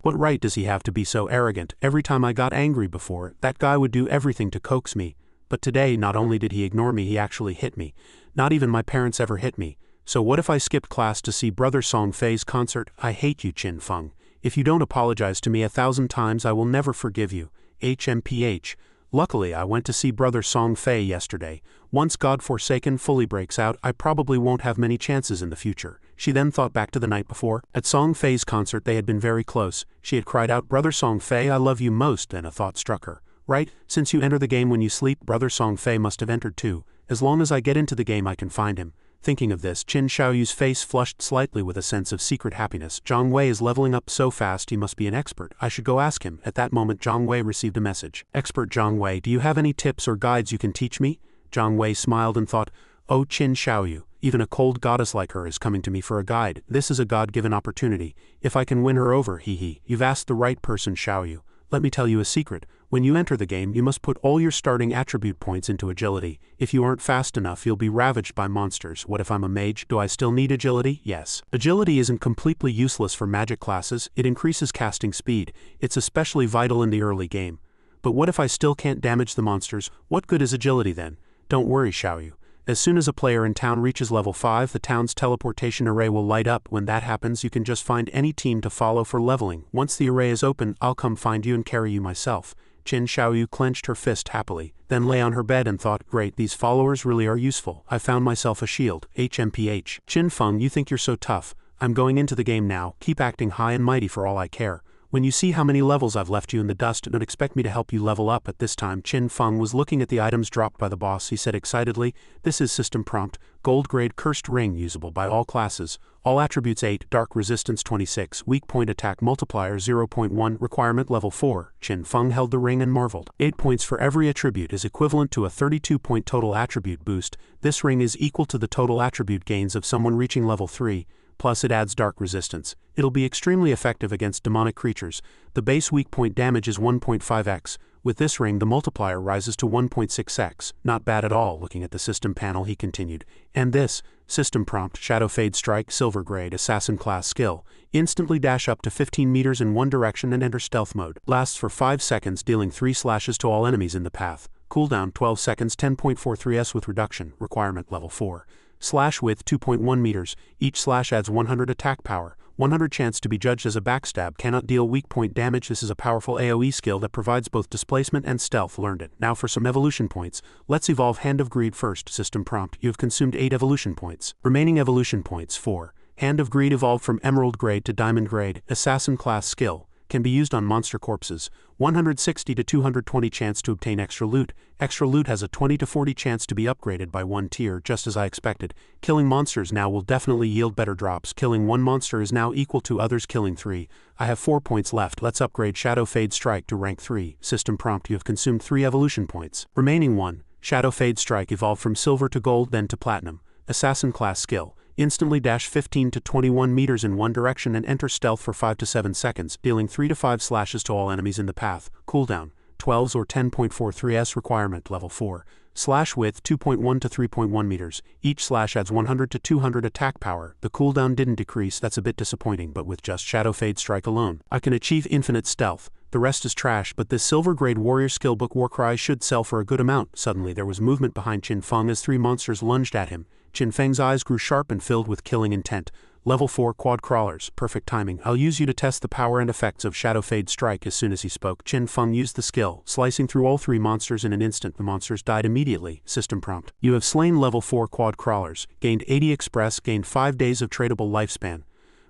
What right does he have to be so arrogant? Every time I got angry before, that guy would do everything to coax me. But today, not only did he ignore me, he actually hit me. Not even my parents ever hit me. So what if I skipped class to see Brother Song Fei's concert? I hate you, Qin Feng. If you don't apologize to me 1,000 times, I will never forgive you. HMPH. Luckily, I went to see Brother Song Fei yesterday. Once God-forsaken fully breaks out, I probably won't have many chances in the future. She then thought back to the night before. At Song Fei's concert, they had been very close. She had cried out, Brother Song Fei, I love you most, and a thought struck her. Right? Since you enter the game when you sleep, Brother Song Fei must have entered too. As long as I get into the game, I can find him. Thinking of this, Qin Xiaoyu's face flushed slightly with a sense of secret happiness. Zhang Wei is leveling up so fast he must be an expert. I should go ask him. At that moment, Zhang Wei received a message. Expert Zhang Wei, do you have any tips or guides you can teach me? Zhang Wei smiled and thought, oh Qin Xiaoyu, even a cold goddess like her is coming to me for a guide. This is a God-given opportunity. If I can win her over, you've asked the right person, Xiaoyu. Let me tell you a secret. When you enter the game, you must put all your starting attribute points into agility. If you aren't fast enough, you'll be ravaged by monsters. What if I'm a mage? Do I still need agility? Yes. Agility isn't completely useless for magic classes. It increases casting speed. It's especially vital in the early game. But what if I still can't damage the monsters? What good is agility then? Don't worry, Xiaoyu. As soon as a player in town reaches level 5, the town's teleportation array will light up. When that happens, you can just find any team to follow for leveling. Once the array is open, I'll come find you and carry you myself. Qin Xiaoyu clenched her fist happily, then lay on her bed and thought, great, these followers really are useful. I found myself a shield. HMPH. Qin Feng, you think you're so tough. I'm going into the game now. Keep acting high and mighty for all I care. When you see how many levels I've left you in the dust, don't expect me to help you level up. At this time, Qin Feng was looking at the items dropped by the boss. He said excitedly, this is system prompt, gold grade cursed ring usable by all classes. All attributes 8, dark resistance 26, weak point attack multiplier 0.1, requirement level 4. Qin Feng held the ring and marveled. 8 points for every attribute is equivalent to a 32-point total attribute boost. This ring is equal to the total attribute gains of someone reaching level 3. Plus it adds dark resistance. It'll be extremely effective against demonic creatures. The base weak point damage is 1.5x. With this ring, the multiplier rises to 1.6x. Not bad at all. Looking at the system panel, he continued. And this, system prompt, Shadow Fade Strike, silver grade, assassin class skill. Instantly dash up to 15 meters in one direction and enter stealth mode. Lasts for 5 seconds, dealing 3 slashes to all enemies in the path. Cooldown 12 seconds, 10.43s with reduction. Requirement level 4. Slash width 2.1 meters, each slash adds 100 attack power, 100 chance to be judged as a backstab, cannot deal weak point damage. This is a powerful AoE skill that provides both displacement and stealth. Learned it. Now for some evolution points. Let's evolve Hand of Greed first. System prompt, you have consumed 8 evolution points. Remaining evolution points 4. Hand of Greed evolved from Emerald grade to Diamond grade, assassin class skill. Can be used on monster corpses. 160 to 220 chance to obtain extra loot. Extra loot has a 20 to 40 chance to be upgraded by 1 tier, just as I expected. Killing monsters now will definitely yield better drops. Killing 1 monster is now equal to others killing 3. I have 4 points left. Let's upgrade Shadow Fade Strike to rank 3. System prompt, you have consumed 3 evolution points. Remaining 1. Shadow Fade Strike evolved from silver to gold, then to platinum. Assassin class skill. Instantly dash 15 to 21 meters in one direction and enter stealth for 5 to 7 seconds, dealing 3 to 5 slashes to all enemies in the path. Cooldown 12s or 10.43s requirement level 4. Slash width 2.1 to 3.1 meters. Each slash adds 100 to 200 attack power. The cooldown didn't decrease, that's a bit disappointing, but with just Shadow Fade Strike alone, I can achieve infinite stealth. The rest is trash, but this silver grade warrior skill book Warcry should sell for a good amount. Suddenly there was movement behind Qin Feng as 3 monsters lunged at him. Qin Feng's eyes grew sharp and filled with killing intent. Level 4 quad crawlers, perfect timing. I'll use you to test the power and effects of Shadow Fade Strike. As soon as he spoke, Qin Feng used the skill, slicing through all 3 monsters in an instant. The monsters died immediately. System prompt. You have slain level 4 quad crawlers, gained 80 express, gained 5 days of tradable lifespan.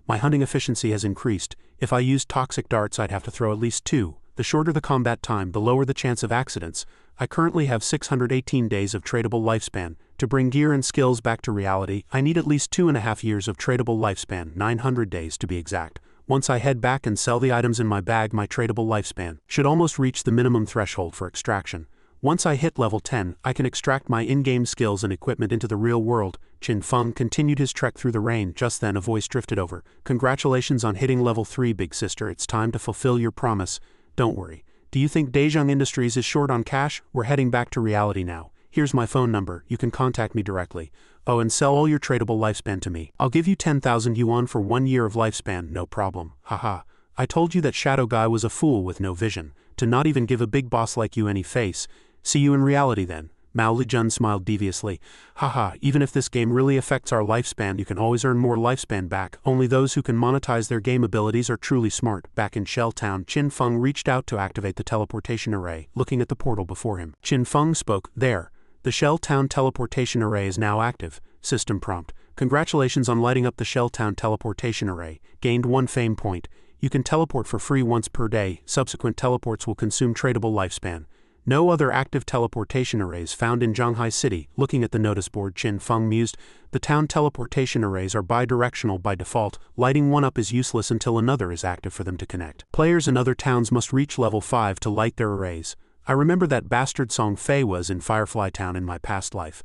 My hunting efficiency has increased. If I used toxic darts, I'd have to throw at least 2. The shorter the combat time, the lower the chance of accidents. I currently have 618 days of tradable lifespan. To bring gear and skills back to reality, I need at least 2.5 years of tradable lifespan, 900 days to be exact. Once I head back and sell the items in my bag, my tradable lifespan should almost reach the minimum threshold for extraction. Once I hit level 10, I can extract my in-game skills and equipment into the real world. Qin Feng continued his trek through the rain. Just then a voice drifted over. Congratulations on hitting level 3, big sister. It's time to fulfill your promise. Don't worry. Do you think Daejeong Industries is short on cash? We're heading back to reality now. Here's my phone number. You can contact me directly. Oh, and sell all your tradable lifespan to me. I'll give you 10,000 yuan for 1 year of lifespan, no problem. Haha. I told you that Shadow Guy was a fool with no vision, to not even give a big boss like you any face. See you in reality then. Mao Lijun smiled deviously. Haha, even if this game really affects our lifespan, you can always earn more lifespan back. Only those who can monetize their game abilities are truly smart. Back in Shell Town, Qin Feng reached out to activate the teleportation array, looking at the portal before him. Qin Feng spoke. There. The Shell Town teleportation array is now active. System prompt. Congratulations on lighting up the Shell Town teleportation array. Gained 1 fame point. You can teleport for free once per day. Subsequent teleports will consume tradable lifespan. No other active teleportation arrays found in Zhanghai City. Looking at the notice board, Qin Feng mused. The town teleportation arrays are bidirectional by default. Lighting one up is useless until another is active for them to connect. Players in other towns must reach level 5 to light their arrays. I remember that bastard Song Fei was in Firefly Town in my past life.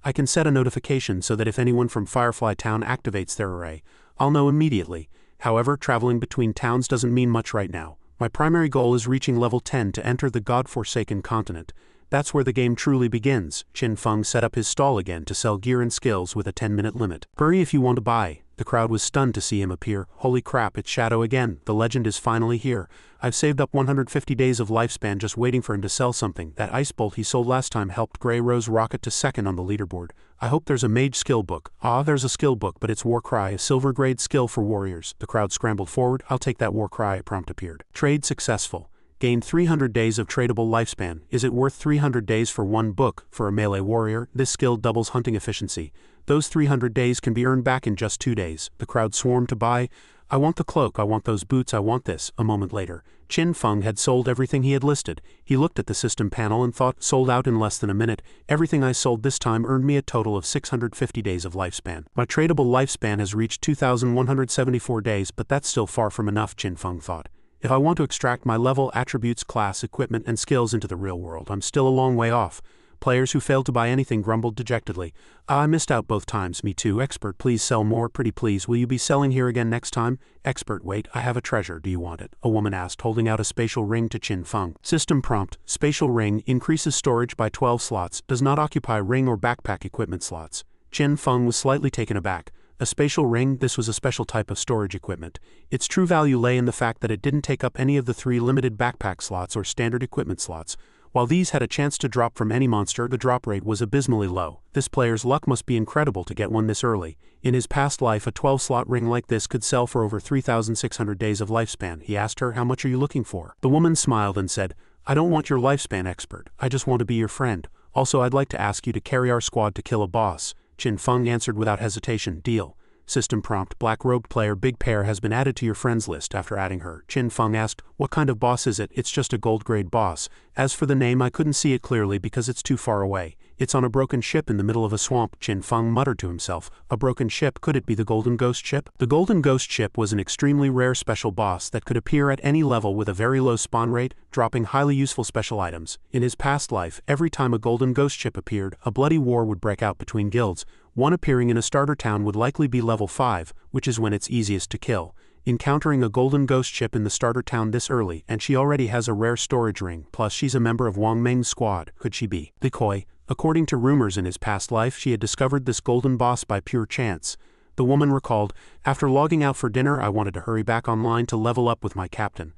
I can set a notification so that if anyone from Firefly Town activates their array, I'll know immediately. However, traveling between towns doesn't mean much right now. My primary goal is reaching level 10 to enter the God-forsaken continent. That's where the game truly begins. Qin Feng set up his stall again to sell gear and skills with a 10-minute limit. Hurry if you want to buy. The crowd was stunned to see him appear. Holy crap, it's Shadow again. The legend is finally here. I've saved up 150 days of lifespan just waiting for him to sell something. That ice bolt he sold last time helped Grey Rose rocket to second on the leaderboard. I hope there's a mage skill book. Ah, there's a skill book, but it's Warcry, a silver grade skill for warriors. The crowd scrambled forward. I'll take that Warcry, prompt appeared. Trade successful. Gained 300 days of tradable lifespan. Is it worth 300 days for 1 book? For a melee warrior, this skill doubles hunting efficiency. Those 300 days can be earned back in just 2 days. The crowd swarmed to buy. I want the cloak, I want those boots, I want this. A moment later, Qin Feng had sold everything he had listed. He looked at the system panel and thought, sold out in less than a minute. Everything I sold this time earned me a total of 650 days of lifespan. My tradable lifespan has reached 2,174 days, but that's still far from enough, Qin Feng thought. If I want to extract my level, attributes, class, equipment, and skills into the real world, I'm still a long way off. Players who failed to buy anything grumbled dejectedly. I missed out both times. Me too. Expert, please sell more. Pretty please, will you be selling here again next time? Expert, wait, I have a treasure. Do you want it? A woman asked, holding out a spatial ring to Qin Feng. System prompt. Spatial ring increases storage by 12 slots. Does not occupy ring or backpack equipment slots. Qin Feng was slightly taken aback. A spatial ring, this was a special type of storage equipment. Its true value lay in the fact that it didn't take up any of the 3 limited backpack slots or standard equipment slots. While these had a chance to drop from any monster, the drop rate was abysmally low. This player's luck must be incredible to get one this early. In his past life, a 12-slot ring like this could sell for over 3,600 days of lifespan. He asked her, how much are you looking for? The woman smiled and said, I don't want your lifespan, expert. I just want to be your friend. Also, I'd like to ask you to carry our squad to kill a boss. Qin Feng answered without hesitation, deal. System prompt. Black-robed player Big Pear has been added to your friends list. After adding her, Qin Feng asked, what kind of boss is it? It's just a gold-grade boss. As for the name, I couldn't see it clearly because it's too far away. It's on a broken ship in the middle of a swamp. Qin Feng muttered to himself. A broken ship? Could it be the Golden Ghost Ship? The Golden Ghost Ship was an extremely rare special boss that could appear at any level with a very low spawn rate, dropping highly useful special items. In his past life, every time a Golden Ghost Ship appeared, a bloody war would break out between guilds. One appearing in a starter town would likely be level 5, which is when it's easiest to kill. encountering a golden ghost ship in the starter town this early, and she already has a rare storage ring, plus she's a member of Wang Meng's squad. Could she be decoy? According to rumors in his past life, she had discovered this golden boss by pure chance. The woman recalled, after logging out for dinner, I wanted to hurry back online to level up with my captain.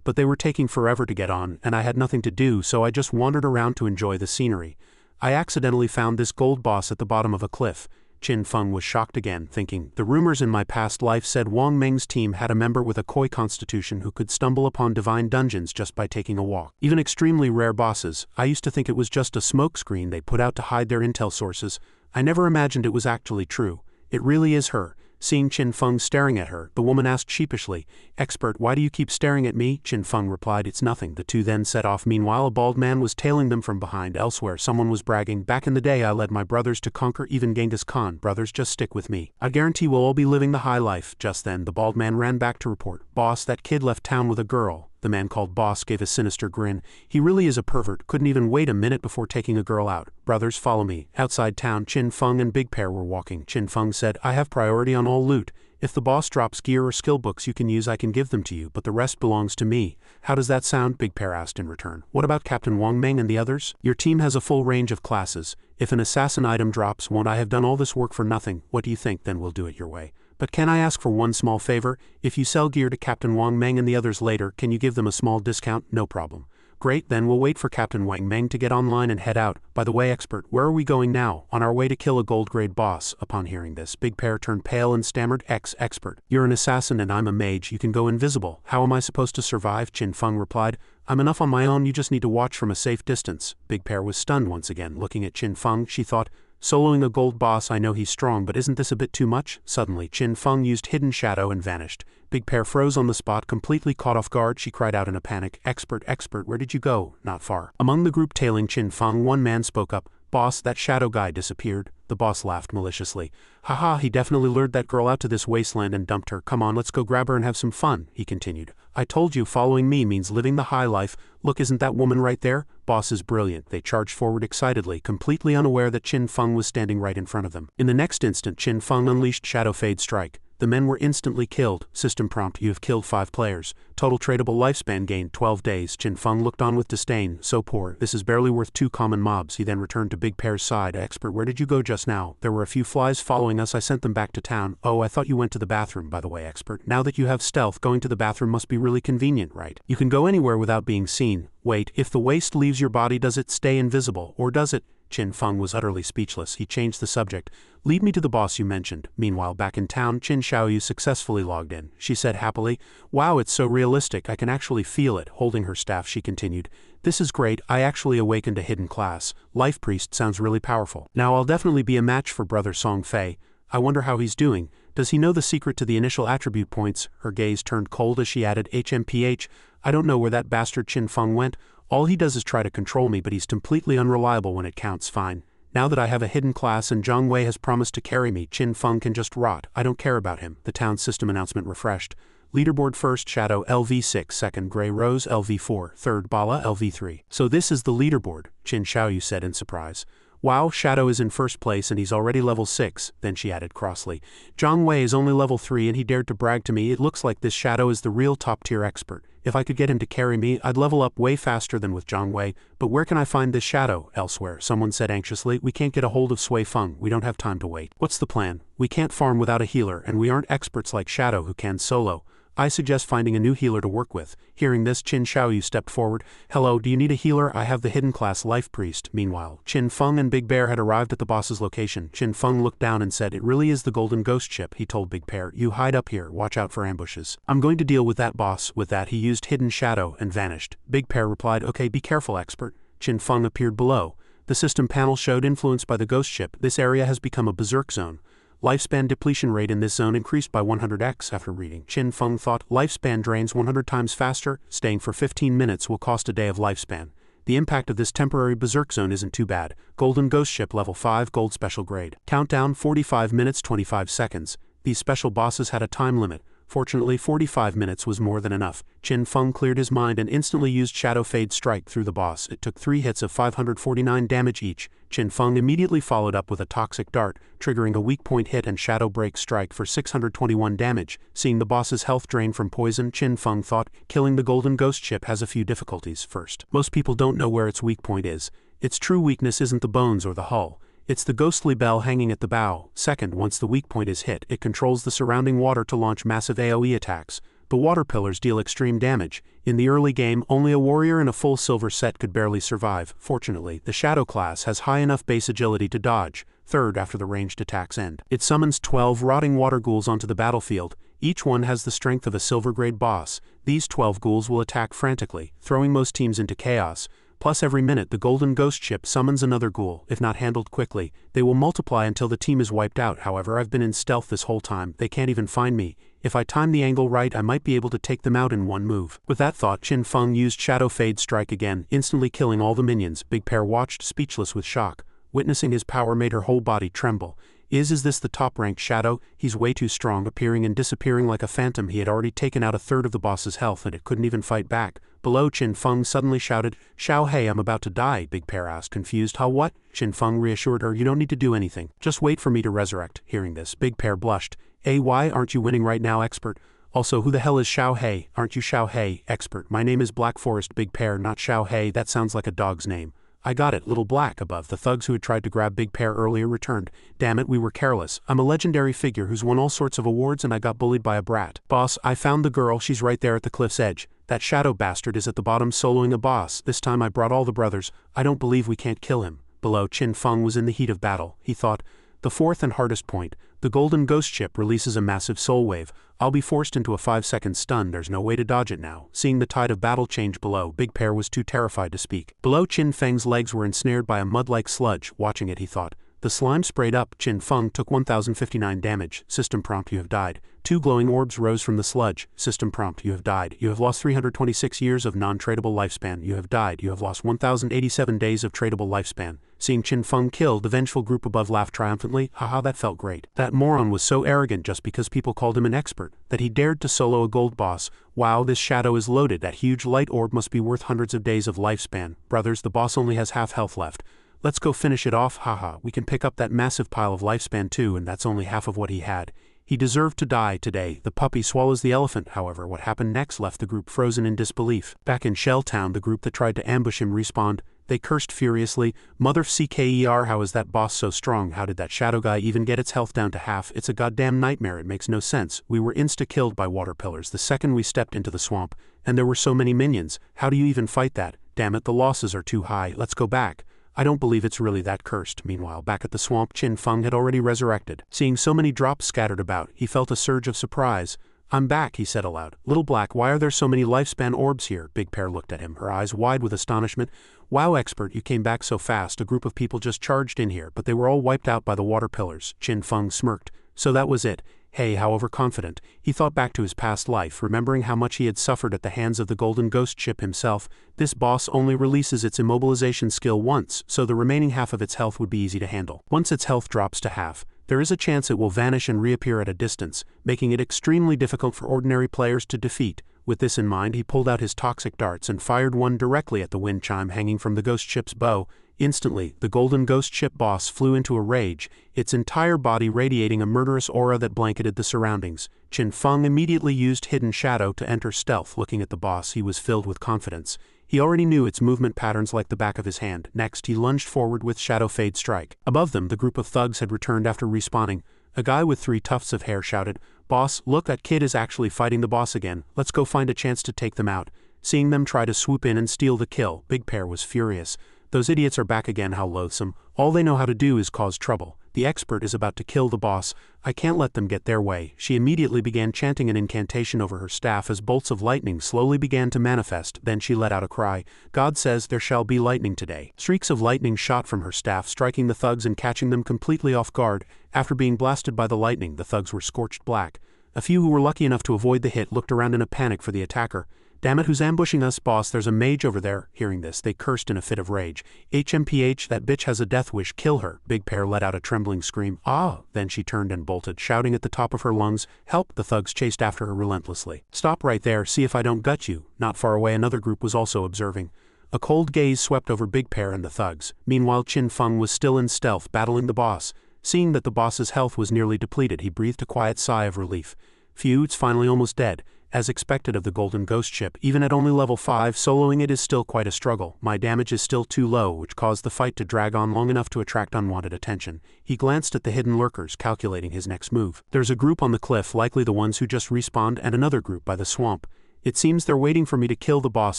But they were taking forever to get on, and I had nothing to do, so I just wandered around to enjoy the scenery. I accidentally found this gold boss at the bottom of a cliff. Qin Feng was shocked again, thinking, the rumors in my past life said Wang Meng's team had a member with a koi constitution who could stumble upon divine dungeons just by taking a walk. Even extremely rare bosses, I used to think it was just a smokescreen they put out to hide their intel sources. I never imagined it was actually true. It really is her. Seeing Qin Feng staring at her, the woman asked sheepishly, "Expert, why do you keep staring at me?" Qin Feng replied, "It's nothing." The two then set off. Meanwhile, a bald man was tailing them from behind. Elsewhere, someone was bragging, "Back in the day I led my brothers to conquer even Genghis Khan. Brothers, just stick with me. I guarantee we'll all be living the high life." Just then, the bald man ran back to report, "Boss, that kid left town with a girl." The man called Boss gave a sinister grin. "He really is a pervert, couldn't even wait a minute before taking a girl out. Brothers, follow me." Outside town, Qin Feng and Big Pear were walking. Qin Feng said, "I have priority on all loot. If the boss drops gear or skill books you can use, I can give them to you, but the rest belongs to me." "How does that sound?" Big Pear asked in return. "What about Captain Wang Meng and the others? Your team has a full range of classes. If an assassin item drops, won't I have done all this work for nothing? What do you think? Then we'll do it your way. But can I ask for one small favor? If you sell gear to Captain Wang Meng and the others later, can you give them a small discount?" "No problem." "Great, then we'll wait for Captain Wang Meng to get online and head out. By the way, Expert, where are we going now?" "On our way to kill a gold-grade boss." Upon hearing this, Big Pear turned pale and stammered, "Expert, you're an assassin and I'm a mage. You can go invisible. How am I supposed to survive?" Qin Feng replied, "I'm enough on my own, you just need to watch from a safe distance." Big Pear was stunned once again. Looking at Qin Feng, she thought, "Soloing a gold boss, I know he's strong, but isn't this a bit too much?" Suddenly, Qin Feng used hidden shadow and vanished. Big Pear froze on the spot, completely caught off guard. She cried out in a panic, Expert, where did you go?" "Not far." Among the group tailing Qin Feng, one man spoke up, "Boss, that shadow guy disappeared." The boss laughed maliciously. "Haha, he definitely lured that girl out to this wasteland and dumped her. Come on, let's go grab her and have some fun," he continued. "I told you, following me means living the high life. Look, isn't that woman right there? Boss is brilliant." They charged forward excitedly, completely unaware that Qin Feng was standing right in front of them. In the next instant, Qin Feng unleashed Shadow Fade Strike. The men were instantly killed. System prompt, you have killed 5 players. Total tradable lifespan gained 12 days. Qin Feng looked on with disdain. "So poor, this is barely worth 2 common mobs." He then returned to Big Pear's side. "Expert, where did you go just now?" "There were a few flies following us. I sent them back to town." "Oh, I thought you went to the bathroom. By the way, Expert, now that you have stealth, going to the bathroom must be really convenient, right? You can go anywhere without being seen. Wait, if the waste leaves your body, does it stay invisible, or does it?" Qin Feng was utterly speechless. He changed the subject. "Lead me to the boss you mentioned." Meanwhile, back in town, Qin Xiaoyu successfully logged in. She said happily, "Wow, it's so realistic, I can actually feel it." Holding her staff, she continued, "This is great, I actually awakened a hidden class. Life Priest sounds really powerful. Now I'll definitely be a match for Brother Song Fei. I wonder how he's doing. Does he know the secret to the initial attribute points?" Her gaze turned cold as she added, "HMPH, I don't know where that bastard Qin Feng went. All he does is try to control me, but he's completely unreliable when it counts. Fine. Now that I have a hidden class and Zhang Wei has promised to carry me, Qin Feng can just rot. I don't care about him." The town system announcement refreshed. Leaderboard first Shadow LV6, second Grey Rose LV4, third BALA LV3. "So this is the leaderboard," Qin Xiaoyu said in surprise. "Wow, Shadow is in first place and he's already level 6, then she added crossly. "Zhang Wei is only level 3 and he dared to brag to me. It looks like this Shadow is the real top-tier expert. If I could get him to carry me, I'd level up way faster than with Zhang Wei. But where can I find this Shadow?" Elsewhere, someone said anxiously, "We can't get a hold of Sui Feng. We don't have time to wait." "What's the plan? We can't farm without a healer, and we aren't experts like Shadow who can solo. I suggest finding a new healer to work with." Hearing this, Qin Xiaoyu stepped forward. "Hello, do you need a healer? I have the hidden class Life Priest." Meanwhile, Qin Feng and Big Bear had arrived at the boss's location. Qin Feng looked down and said, "It really is the golden ghost ship." He told Big Bear, "You hide up here, watch out for ambushes. I'm going to deal with that boss." With that, he used hidden shadow and vanished. Big Bear replied, "Okay, be careful, Expert." Qin Feng appeared below. The system panel showed influenced by the ghost ship. This area has become a berserk zone. Lifespan depletion rate in this zone increased by 100x. After reading, Qin Feng thought, lifespan drains 100 times faster, staying for 15 minutes will cost a day of lifespan. The impact of this temporary berserk zone isn't too bad. Golden Ghost Ship level 5 gold special grade. Countdown 45 minutes 25 seconds. These special bosses had a time limit. Fortunately, 45 minutes was more than enough. Qin Feng cleared his mind and instantly used Shadow Fade Strike through the boss. It took 3 hits of 549 damage each. Qin Feng immediately followed up with a Toxic Dart, triggering a weak point hit and Shadow Break Strike for 621 damage. Seeing the boss's health drain from poison, Qin Feng thought, killing the Golden Ghost Ship has a few difficulties. First, most people don't know where its weak point is. Its true weakness isn't the bones or the hull. It's the ghostly bell hanging at the bow. Second, once the weak point is hit, it controls the surrounding water to launch massive AoE attacks. The water pillars deal extreme damage. In the early game, only a warrior in a full silver set could barely survive. Fortunately, the Shadow class has high enough base agility to dodge. Third, after the ranged attacks end, it summons 12 rotting water ghouls onto the battlefield. Each one has the strength of a silver-grade boss. These 12 ghouls will attack frantically, throwing most teams into chaos. Plus, every minute the Golden Ghost Ship summons another ghoul. If not handled quickly, they will multiply until the team is wiped out. However, I've been in stealth this whole time. They can't even find me. If I time the angle right, I might be able to take them out in one move. With that thought, Qin Feng used Shadow Fade Strike again, instantly killing all the minions. Big Pear watched, speechless with shock. Witnessing his power made her whole body tremble. Is this the top-ranked Shadow? He's way too strong, appearing and disappearing like a phantom. He had already taken out a third of the boss's health and it couldn't even fight back. Below, Qin Feng suddenly shouted, "Xiao Hei, I'm about to die." Big Pear asked, confused. "How what?" Qin Feng reassured her, "You don't need to do anything. Just wait for me to resurrect." Hearing this, Big Pear blushed. Why aren't you winning right now, expert? Also, who the hell is Xiao Hei? Aren't you Xiao Hei, expert? My name is Black Forest Big Pear, not Xiao Hei. That sounds like a dog's name. I got it, Little Black. Above, the thugs who had tried to grab Big Pear earlier returned. Damn it, we were careless. I'm a legendary figure who's won all sorts of awards and I got bullied by a brat. Boss, I found the girl. She's right there at the cliff's edge. That Shadow bastard is at the bottom soloing a boss. This time I brought all the brothers. I don't believe we can't kill him. Below, Qin Feng was in the heat of battle. He thought, the fourth and hardest point. The Golden Ghost Ship releases a massive soul wave. I'll be forced into a 5-second stun. There's no way to dodge it now. Seeing the tide of battle change below, Big Pear was too terrified to speak. Below, Qin Feng's legs were ensnared by a mud-like sludge. Watching it, he thought. The slime sprayed up. Qin Feng took 1059 damage. System prompt, you have died. 2 glowing orbs rose from the sludge. System prompt, you have died. You have lost 326 years of non-tradable lifespan. You have died. You have lost 1087 days of tradable lifespan. Seeing Qin Feng killed, the vengeful group above laughed triumphantly. Haha, that felt great. That moron was so arrogant just because people called him an expert, that he dared to solo a gold boss. Wow, this Shadow is loaded. That huge light orb must be worth hundreds of days of lifespan. Brothers, the boss only has half health left. Let's go finish it off. Haha, we can pick up that massive pile of lifespan too, and that's only half of what he had. He deserved to die today. The puppy swallows the elephant. However, what happened next left the group frozen in disbelief. Back in Shell Town, the group that tried to ambush him respawned. They cursed furiously. Mother CKER, how is that boss so strong? How did that Shadow guy even get its health down to half? It's a goddamn nightmare. It makes no sense. We were insta-killed by water pillars the second we stepped into the swamp. And there were so many minions. How do you even fight that? Damn it, the losses are too high. Let's go back. I don't believe it's really that cursed. Meanwhile, back at the swamp, Qin Feng had already resurrected. Seeing so many drops scattered about, he felt a surge of surprise. I'm back, he said aloud. Little Black, why are there so many lifespan orbs here? Big Pear looked at him, her eyes wide with astonishment. Wow, expert, you came back so fast. A group of people just charged in here, but they were all wiped out by the water pillars. Qin Feng smirked. So that was it. Hey, how overconfident. He thought back to his past life, remembering how much he had suffered at the hands of the Golden Ghost Ship himself. This boss only releases its immobilization skill once, so the remaining half of its health would be easy to handle. Once its health drops to half, there is a chance it will vanish and reappear at a distance, making it extremely difficult for ordinary players to defeat. With this in mind, he pulled out his toxic darts and fired one directly at the wind chime hanging from the ghost ship's bow. Instantly, the Golden Ghost Ship boss flew into a rage, its entire body radiating a murderous aura that blanketed the surroundings. Qin Feng immediately used Hidden Shadow to enter stealth. Looking at the boss, he was filled with confidence. He already knew its movement patterns like the back of his hand. Next, he lunged forward with Shadow Fade Strike. Above them, the group of thugs had returned after respawning. A guy with 3 tufts of hair shouted, "Boss, look, that kid is actually fighting the boss again. Let's go find a chance to take them out." Seeing them try to swoop in and steal the kill, Big Pear was furious. Those idiots are back again, how loathsome. All they know how to do is cause trouble. The expert is about to kill the boss. I can't let them get their way. She immediately began chanting an incantation over her staff as bolts of lightning slowly began to manifest. Then she let out a cry. God says there shall be lightning today. Streaks of lightning shot from her staff, striking the thugs and catching them completely off guard. After being blasted by the lightning, the thugs were scorched black. A few who were lucky enough to avoid the hit looked around in a panic for the attacker. Damn it, who's ambushing us, boss? There's a mage over there. Hearing this, they cursed in a fit of rage. HMPH, that bitch has a death wish, kill her. Big Pear let out a trembling scream. Ah! Then she turned and bolted, shouting at the top of her lungs, help! The thugs chased after her relentlessly. Stop right there, see if I don't gut you. Not far away another group was also observing. A cold gaze swept over Big Pear and the thugs. Meanwhile, Qin Feng was still in stealth, battling the boss. Seeing that the boss's health was nearly depleted, he breathed a quiet sigh of relief. Phew, it's finally almost dead. As expected of the Golden Ghost ship, even at only level 5, soloing it is still quite a struggle. My damage is still too low, which caused the fight to drag on long enough to attract unwanted attention. He glanced at the hidden lurkers, calculating his next move. There's a group on the cliff, likely the ones who just respawned, and another group by the swamp. It seems they're waiting for me to kill the boss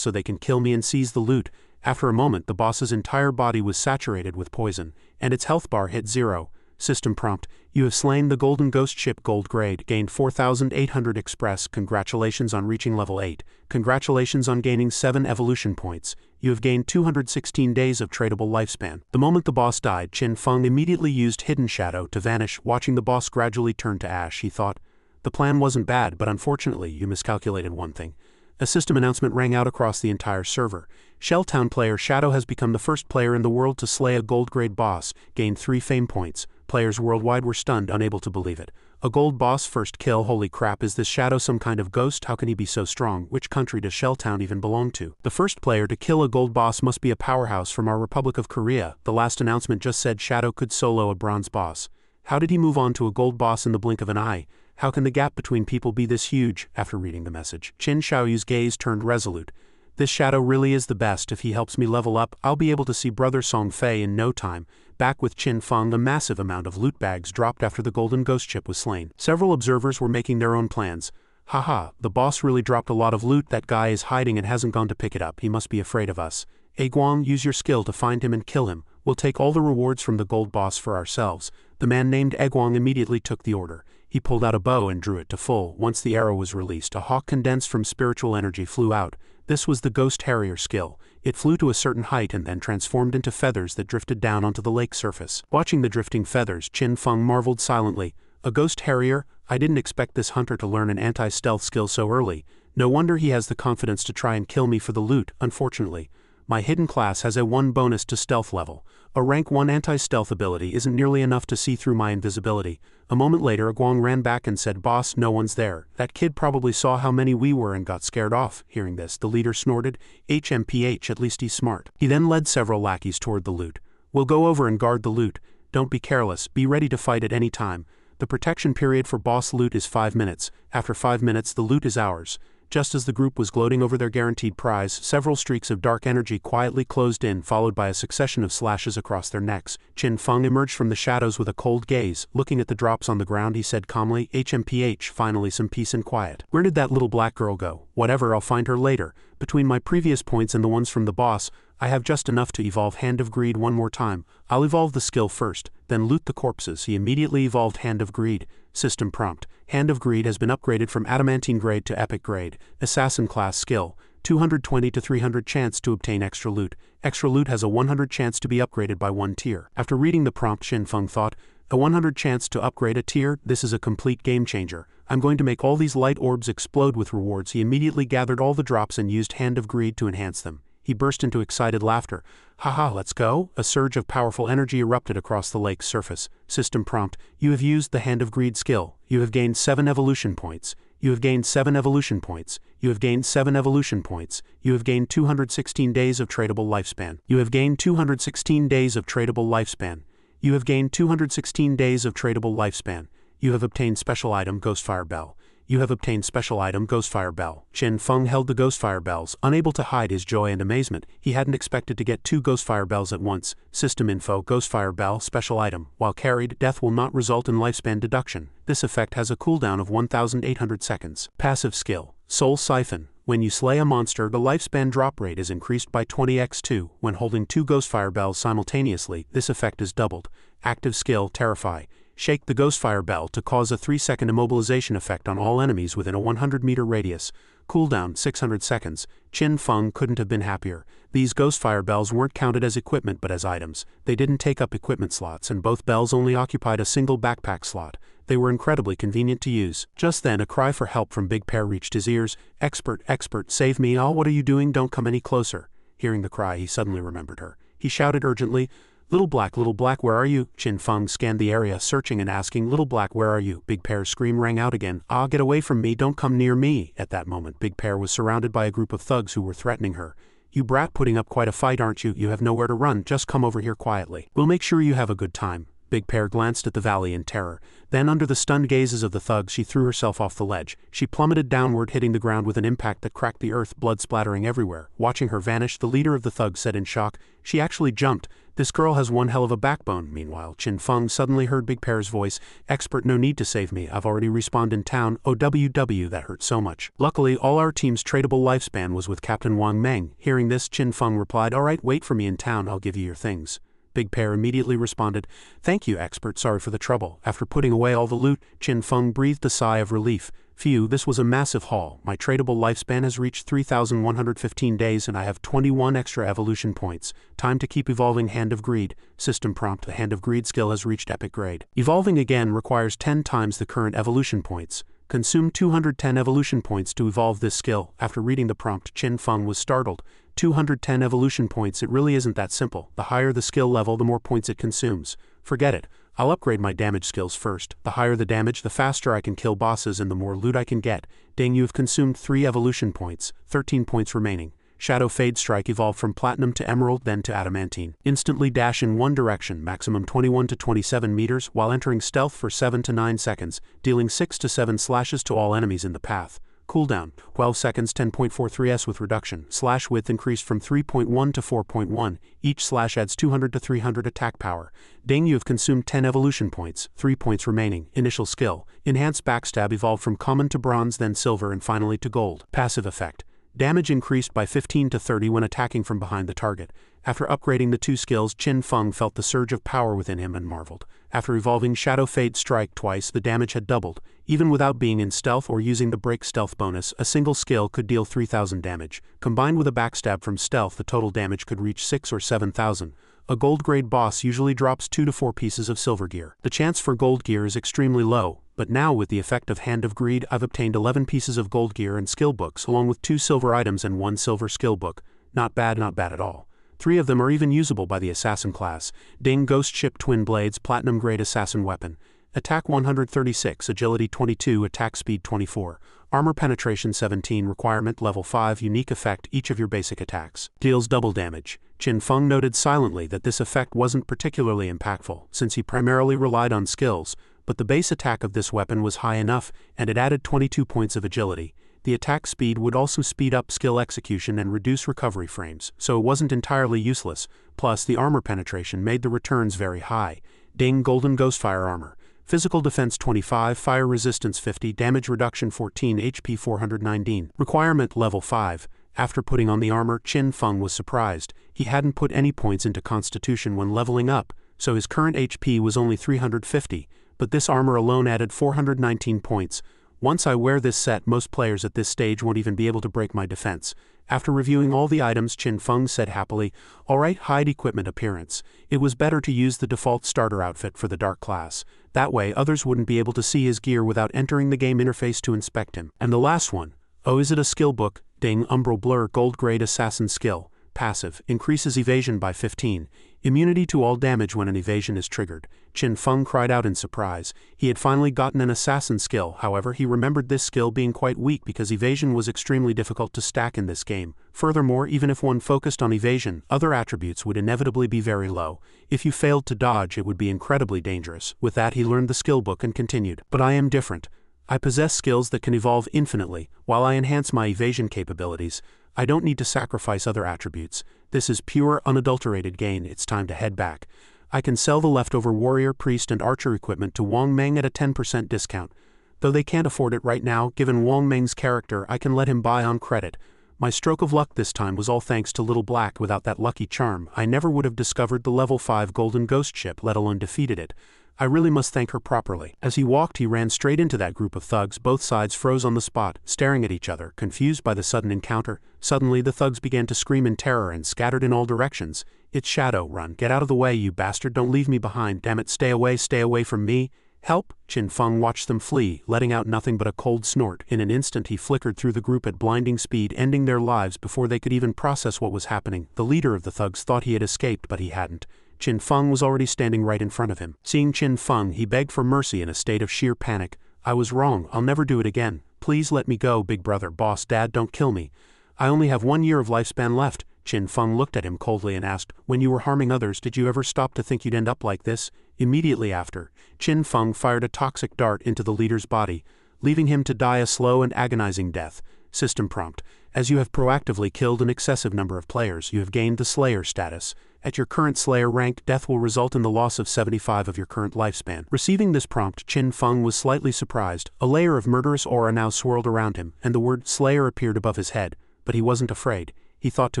so they can kill me and seize the loot. After a moment, the boss's entire body was saturated with poison, and its health bar hit 0. System prompt: you have slain the Golden Ghost ship, gold grade, gained 4,800 express. Congratulations on reaching level 8. Congratulations on gaining 7 evolution points. You have gained 216 days of tradable lifespan. The moment the boss died, Qin Feng immediately used Hidden Shadow to vanish. Watching the boss gradually turn to ash, he thought, the plan wasn't bad, but unfortunately you miscalculated one thing. A system announcement rang out across the entire server. Shelltown player Shadow has become the first player in the world to slay a gold grade boss, gained 3 fame points. Players worldwide were stunned, unable to believe it. A gold boss first kill, holy crap, is this Shadow some kind of ghost? How can he be so strong? Which country does Shelltown even belong to? The first player to kill a gold boss must be a powerhouse from our Republic of Korea. The last announcement just said Shadow could solo a bronze boss. How did he move on to a gold boss in the blink of an eye? How can the gap between people be this huge? After reading the message, Qin Shaoyu's gaze turned resolute. This Shadow really is the best. If he helps me level up, I'll be able to see Brother Song Fei in no time. Back with Qin Feng, a massive amount of loot bags dropped after the Golden Ghost ship was slain. Several observers were making their own plans. Haha, the boss really dropped a lot of loot. That guy is hiding and hasn't gone to pick it up. He must be afraid of us. Guang, use your skill to find him and kill him. We'll take all the rewards from the gold boss for ourselves. The man named Guang immediately took the order. He pulled out a bow and drew it to full. Once the arrow was released, a hawk condensed from spiritual energy flew out. This was the Ghost Harrier skill. It flew to a certain height and then transformed into feathers that drifted down onto the lake surface. Watching the drifting feathers, Qin Feng marveled silently. A Ghost Harrier? I didn't expect this hunter to learn an anti-stealth skill so early. No wonder he has the confidence to try and kill me for the loot. Unfortunately, my hidden class has a 1 bonus to stealth level. A rank 1 anti-stealth ability isn't nearly enough to see through my invisibility. A moment later, Guang ran back and said, "Boss, no one's there. That kid probably saw how many we were and got scared off." Hearing this, the leader snorted, HMPH, at least he's smart. He then led several lackeys toward the loot. "We'll go over and guard the loot. Don't be careless, be ready to fight at any time. The protection period for boss loot is 5 minutes. After 5 minutes, the loot is ours." Just as the group was gloating over their guaranteed prize, several streaks of dark energy quietly closed in, followed by a succession of slashes across their necks. Qin Feng emerged from the shadows with a cold gaze. Looking at the drops on the ground, he said calmly, HMPH, finally some peace and quiet. Where did that little black girl go? Whatever, I'll find her later. Between my previous points and the ones from the boss, I have just enough to evolve Hand of Greed one more time. I'll evolve the skill first, then loot the corpses. He immediately evolved Hand of Greed. System prompt: Hand of Greed has been upgraded from Adamantine grade to Epic grade. Assassin class skill: 220 to 300 chance to obtain extra loot. Extra loot has a 100 chance to be upgraded by 1 tier. After reading the prompt, Qin Feng thought, a 100 chance to upgrade a tier? This is a complete game changer. I'm going to make all these light orbs explode with rewards. He immediately gathered all the drops and used Hand of Greed to enhance them. He burst into excited laughter. Haha, let's go! A surge of powerful energy erupted across the lake's surface. System prompt: you have used the Hand of Greed skill. You have gained 7 evolution points. You have gained 7 evolution points. You have gained 7 evolution points. You have gained 216 days of tradable lifespan. You have gained 216 days of tradable lifespan. You have gained 216 days of tradable lifespan. You have obtained special item Ghostfire Bell. You have obtained special item Ghostfire Bell. Qin Feng held the Ghostfire Bells, unable to hide his joy and amazement. He hadn't expected to get 2 Ghostfire Bells at once. System info: Ghostfire Bell, special item. While carried, death will not result in lifespan deduction. This effect has a cooldown of 1,800 seconds. Passive skill: Soul Siphon. When you slay a monster, the lifespan drop rate is increased by 20x2. When holding 2 Ghostfire Bells simultaneously, this effect is doubled. Active skill: Terrify. Shake the Ghostfire Bell to cause a 3-second immobilization effect on all enemies within a 100-meter radius. Cooldown 600 seconds. Qin Feng couldn't have been happier. These Ghostfire bells weren't counted as equipment but as items. They didn't take up equipment slots, and both bells only occupied a single backpack slot. They were incredibly convenient to use. Just then a cry for help from Big Pear reached his ears. Expert, expert, save me. Oh, what are you doing? Don't come any closer. Hearing the cry, he suddenly remembered her. He shouted urgently, Little Black, where are you? Qin Feng scanned the area, searching and asking, Little Black, where are you? Big Pear's scream rang out again. Ah, get away from me, don't come near me. At that moment, Big Pear was surrounded by a group of thugs who were threatening her. You brat, putting up quite a fight, aren't you? You have nowhere to run, just come over here quietly. We'll make sure you have a good time. Big Pear glanced at the valley in terror. Then, under the stunned gazes of the thugs, she threw herself off the ledge. She plummeted downward, hitting the ground with an impact that cracked the earth, blood splattering everywhere. Watching her vanish, the leader of the thugs said in shock, She actually jumped. This girl has one hell of a backbone. Meanwhile, Qin Feng suddenly heard Big Pear's voice. Expert, no need to save me. I've already respawned in town. OWW, that hurt so much. Luckily, all our team's tradable lifespan was with Captain Wang Meng. Hearing this, Qin Feng replied, Alright, wait for me in town. I'll give you your things. Big Pear immediately responded, Thank you, expert, sorry for the trouble. After putting away all the loot, Qin Feng breathed a sigh of relief. Phew, this was a massive haul. My tradable lifespan has reached 3,115 days and I have 21 extra evolution points. Time to keep evolving Hand of Greed. System prompt, the Hand of Greed skill has reached epic grade. Evolving again requires 10 times the current evolution points. Consume 210 evolution points to evolve this skill. After reading the prompt, Qin Feng was startled. 210 evolution points, it really isn't that simple. The higher the skill level, the more points it consumes. Forget it. I'll upgrade my damage skills first. The higher the damage, the faster I can kill bosses and the more loot I can get. Dang, you have consumed 3 evolution points, 13 points remaining. Shadow Fade Strike evolved from Platinum to Emerald, then to Adamantine. Instantly dash in one direction, maximum 21 to 27 meters, while entering stealth for 7 to 9 seconds, dealing 6 to 7 slashes to all enemies in the path. Cooldown, 12 seconds, 10.43s with reduction. Slash width increased from 3.1 to 4.1. Each slash adds 200 to 300 attack power. Dang, you have consumed 10 evolution points, 3 points remaining. Initial skill, Enhanced Backstab evolved from Common to Bronze, then Silver and finally to Gold. Passive effect. Damage increased by 15 to 30 when attacking from behind the target. After upgrading the 2 skills, Qin Feng felt the surge of power within him and marveled. After evolving Shadow Fade Strike twice, the damage had doubled. Even without being in stealth or using the break stealth bonus, a single skill could deal 3,000 damage. Combined with a backstab from stealth, the total damage could reach 6 or 7,000. A gold grade boss usually drops 2 to 4 pieces of silver gear. The chance for gold gear is extremely low, but now with the effect of Hand of Greed, I've obtained 11 pieces of gold gear and skill books, along with 2 silver items and 1 silver skill book. Not bad at all. 3 of them are even usable by the assassin class. Ding, Ghost Ship Twin Blades, Platinum Grade Assassin Weapon. Attack 136, Agility 22, Attack Speed 24. Armor Penetration 17, Requirement Level 5, Unique Effect, each of your basic attacks deals double damage. Qin Feng noted silently that this effect wasn't particularly impactful, since he primarily relied on skills, but the base attack of this weapon was high enough, and it added 22 points of agility. The attack speed would also speed up skill execution and reduce recovery frames, so it wasn't entirely useless. Plus, the armor penetration made the returns very high. Ding, Golden Ghostfire Armor. Physical Defense 25, Fire Resistance 50, Damage Reduction 14, HP 419. Requirement Level 5. After putting on the armor, Qin Feng was surprised. He hadn't put any points into Constitution when leveling up, so his current HP was only 350, but this armor alone added 419 points. Once I wear this set, most players at this stage won't even be able to break my defense. After reviewing all the items, Qin Feng said happily, Alright, hide equipment appearance. It was better to use the default starter outfit for the dark class. That way, others wouldn't be able to see his gear without entering the game interface to inspect him. And the last one. Oh, is it a skill book? Ding, Umbral Blur Gold Grade Assassin Skill. Passive, increases evasion by 15. Immunity to all damage when an evasion is triggered. Qin Feng cried out in surprise. He had finally gotten an assassin skill, however he remembered this skill being quite weak because evasion was extremely difficult to stack in this game. Furthermore, even if one focused on evasion, other attributes would inevitably be very low. If you failed to dodge, it would be incredibly dangerous. With that, he learned the skill book and continued. But I am different. I possess skills that can evolve infinitely, while I enhance my evasion capabilities. I don't need to sacrifice other attributes. This is pure, unadulterated gain. It's time to head back. I can sell the leftover warrior, priest, and archer equipment to Wang Meng at a 10% discount. Though they can't afford it right now, given Wang Meng's character, I can let him buy on credit. My stroke of luck this time was all thanks to Little Black. Without that lucky charm, I never would have discovered the level 5 golden ghost ship, let alone defeated it. I really must thank her properly. As he walked, he ran straight into that group of thugs. Both sides froze on the spot, staring at each other, confused by the sudden encounter. Suddenly, the thugs began to scream in terror and scattered in all directions. It's Shadow, run. Get out of the way, you bastard. Don't leave me behind. Damn it, stay away from me. Help! Qin Feng watched them flee, letting out nothing but a cold snort. In an instant he flickered through the group at blinding speed, ending their lives before they could even process what was happening. The leader of the thugs thought he had escaped, but he hadn't. Qin Feng was already standing right in front of him. Seeing Qin Feng, he begged for mercy in a state of sheer panic. I was wrong. I'll never do it again. Please let me go, big brother, boss, dad, don't kill me. I only have 1 year of lifespan left. Qin Feng looked at him coldly and asked, when you were harming others, did you ever stop to think you'd end up like this? Immediately after, Qin Feng fired a toxic dart into the leader's body, leaving him to die a slow and agonizing death. System prompt. As you have proactively killed an excessive number of players, you have gained the Slayer status. At your current Slayer rank, death will result in the loss of 75 of your current lifespan. Receiving this prompt, Qin Feng was slightly surprised. A layer of murderous aura now swirled around him, and the word Slayer appeared above his head. But he wasn't afraid. He thought to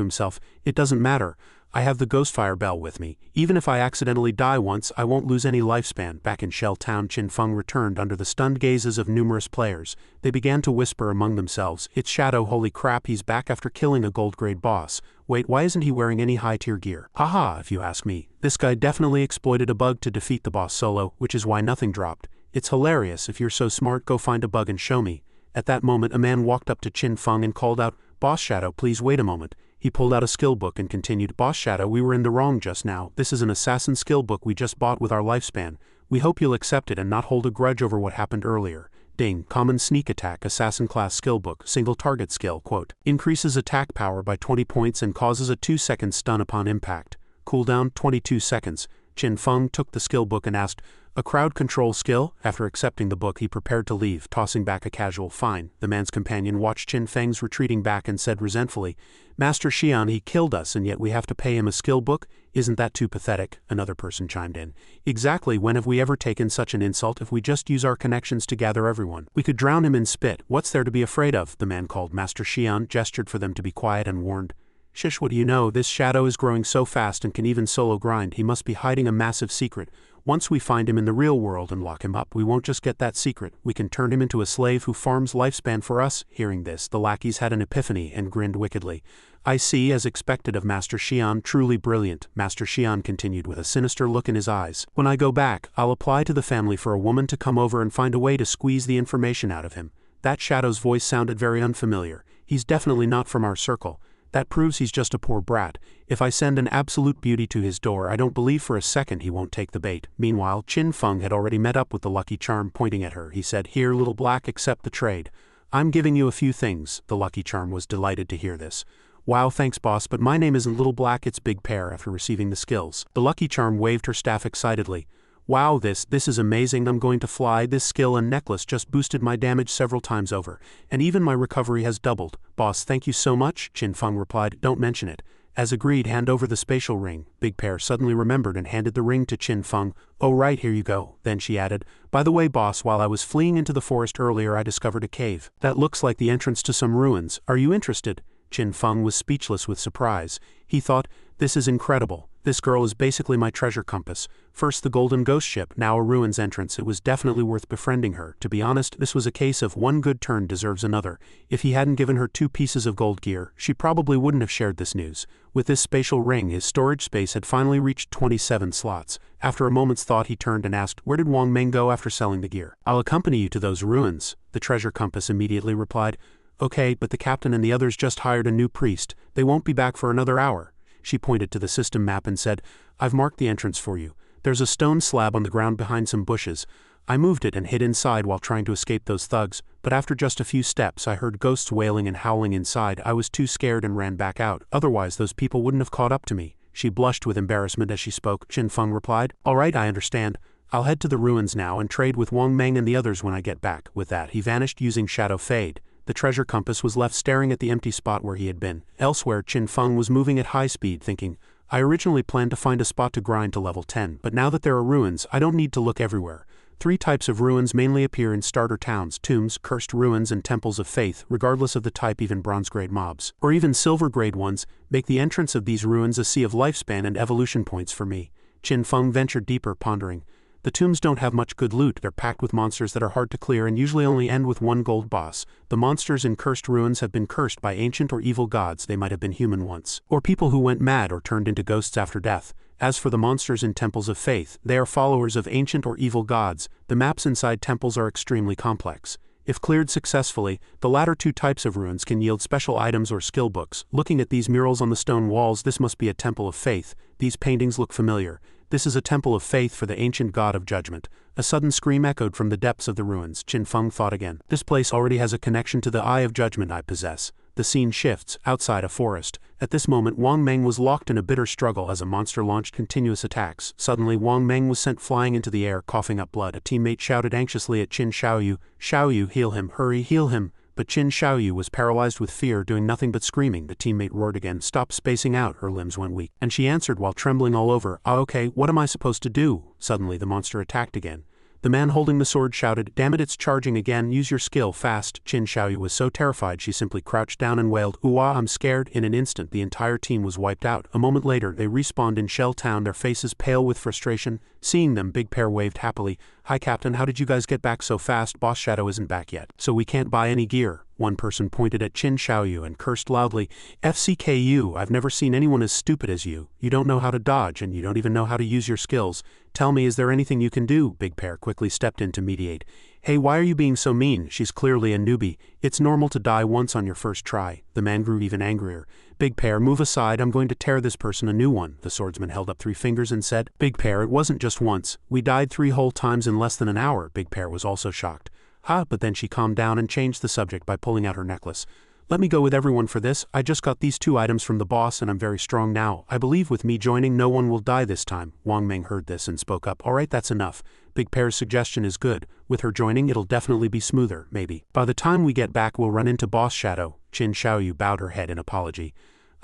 himself, it doesn't matter. I have the Ghostfire Bell with me. Even if I accidentally die once, I won't lose any lifespan. Back in Shell Town, Qin Feng returned under the stunned gazes of numerous players. They began to whisper among themselves, it's Shadow, holy crap, he's back after killing a gold-grade boss. Wait, why isn't he wearing any high-tier gear? Haha, if you ask me. This guy definitely exploited a bug to defeat the boss solo, which is why nothing dropped. It's hilarious. If you're so smart, go find a bug and show me. At that moment, a man walked up to Qin Feng and called out, Boss Shadow, please wait a moment. He pulled out a skill book and continued, Boss Shadow, we were in the wrong just now. This is an assassin skill book we just bought with our lifespan. We hope you'll accept it and not hold a grudge over what happened earlier. Ding, common sneak attack, assassin class skill book, single target skill, quote. Increases attack power by 20 points and causes a 2-second stun upon impact. Cooldown, 22 seconds. Qin Feng took the skill book and asked, a crowd control skill? After accepting the book, he prepared to leave, tossing back a casual fine. The man's companion watched Qin Feng's retreating back and said resentfully, Master Xian, he killed us and yet we have to pay him a skill book? Isn't that too pathetic? Another person chimed in. Exactly, when have we ever taken such an insult? If we just use our connections to gather everyone, we could drown him in spit. What's there to be afraid of? The man called Master Xian gestured for them to be quiet and warned, Shish, what do you know? This Shadow is growing so fast and can even solo grind. He must be hiding a massive secret. Once we find him in the real world and lock him up, we won't just get that secret. We can turn him into a slave who farms lifespan for us. Hearing this, the lackeys had an epiphany and grinned wickedly. I see, as expected of Master Xian, truly brilliant. Master Xian continued with a sinister look in his eyes. When I go back, I'll apply to the family for a woman to come over and find a way to squeeze the information out of him. That Shadow's voice sounded very unfamiliar. He's definitely not from our circle. That proves he's just a poor brat. If I send an absolute beauty to his door, I don't believe for a second he won't take the bait. Meanwhile, Qin Feng had already met up with the Lucky Charm. Pointing at her, he said, Here, little black, accept the trade. I'm giving you a few things. The Lucky Charm was delighted to hear this. Wow, thanks boss, but my name isn't Little Black, it's Big Pear. After receiving the skills, the Lucky Charm waved her staff excitedly. Wow, this is amazing. I'm going to fly. This skill and necklace just boosted my damage several times over, and even my recovery has doubled. Boss, thank you so much, Qin Feng replied. Don't mention it. As agreed, hand over the spatial ring. Big Pear suddenly remembered and handed the ring to Qin Feng. Oh right, here you go. Then she added, by the way boss, while I was fleeing into the forest earlier I discovered a cave. That looks like the entrance to some ruins. Are you interested? Qin Feng was speechless with surprise. He thought, this is incredible. This girl is basically my treasure compass. First the golden ghost ship, now a ruins entrance. It was definitely worth befriending her. To be honest, this was a case of one good turn deserves another. If he hadn't given her 2 pieces of gold gear, she probably wouldn't have shared this news. With this spatial ring, his storage space had finally reached 27 slots. After a moment's thought, he turned and asked, where did Wang Meng go after selling the gear? I'll accompany you to those ruins. The treasure compass immediately replied, okay, but the captain and the others just hired a new priest. They won't be back for another hour. She pointed to the system map and said, I've marked the entrance for you. There's a stone slab on the ground behind some bushes. I moved it and hid inside while trying to escape those thugs, but after just a few steps I heard ghosts wailing and howling inside. I was too scared and ran back out. Otherwise those people wouldn't have caught up to me. She blushed with embarrassment as she spoke. Qin Feng replied, all right, I understand. I'll head to the ruins now and trade with Wang Meng and the others when I get back. With that, he vanished using Shadow Fade. The treasure compass was left staring at the empty spot where he had been. Elsewhere, Qin Feng was moving at high speed, thinking, I originally planned to find a spot to grind to level 10, but now that there are ruins, I don't need to look everywhere. 3 types of ruins mainly appear in starter towns: tombs, cursed ruins, and temples of faith. Regardless of the type, even bronze-grade mobs, or even silver-grade ones, make the entrance of these ruins a sea of lifespan and evolution points for me. Qin Feng ventured deeper, pondering, The tombs don't have much good loot, they're packed with monsters that are hard to clear and usually only end with one gold boss. The monsters in cursed ruins have been cursed by ancient or evil gods. They might have been human once, or people who went mad or turned into ghosts after death. As for the monsters in temples of faith, they are followers of ancient or evil gods. The maps inside temples are extremely complex. If cleared successfully, the latter two types of ruins can yield special items or skill books. Looking at these murals on the stone walls, this must be a temple of faith. These paintings look familiar. This is a temple of faith for the ancient god of judgment. A sudden scream echoed from the depths of the ruins. Qin Feng thought again. This place already has a connection to the Eye of Judgment I possess. The scene shifts, outside a forest. At this moment Wang Meng was locked in a bitter struggle as a monster launched continuous attacks. Suddenly Wang Meng was sent flying into the air, coughing up blood. A teammate shouted anxiously at Qin Xiaoyu, "Xiaoyu, heal him, hurry, heal him." But Qin Xiaoyu was paralyzed with fear, doing nothing but screaming. The teammate roared again, "Stop spacing out," her limbs went weak. And she answered while trembling all over, "Okay, what am I supposed to do?" Suddenly the monster attacked again. The man holding the sword shouted, "Damn it, it's charging again, use your skill, fast." Qin Xiaoyu was so terrified she simply crouched down and wailed, "Ooh, I'm scared." In an instant the entire team was wiped out. A moment later they respawned in Shell Town, their faces pale with frustration. Seeing them, Big Pear waved happily. "Hi Captain, how did you guys get back so fast? Boss Shadow isn't back yet, so we can't buy any gear." One person pointed at Qin Xiaoyu and cursed loudly, "FCKU, I've never seen anyone as stupid as you. You don't know how to dodge and you don't even know how to use your skills. Tell me, is there anything you can do?" Big Pear quickly stepped in to mediate. "Hey, why are you being so mean? She's clearly a newbie. It's normal to die once on your first try." The man grew even angrier. "Big Pear, move aside, I'm going to tear this person a new one." The swordsman held up 3 fingers and said, "Big Pear, it wasn't just once. We died 3 whole times in less than an hour." Big Pear was also shocked. But then she calmed down and changed the subject by pulling out her necklace. "Let me go with everyone for this. I just got these 2 items from the boss and I'm very strong now. I believe with me joining no one will die this time." Wang Meng heard this and spoke up, "Alright, that's enough. Big Pear's suggestion is good. With her joining it'll definitely be smoother, maybe. By the time we get back we'll run into Boss Shadow." Qin Xiaoyu bowed her head in apology.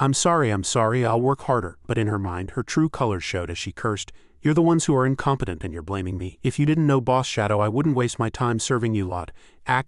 I'm sorry, I'll work harder." But in her mind, her true colors showed as she cursed, "You're the ones who are incompetent and you're blaming me. If you didn't know Boss Shadow, I wouldn't waste my time serving you lot.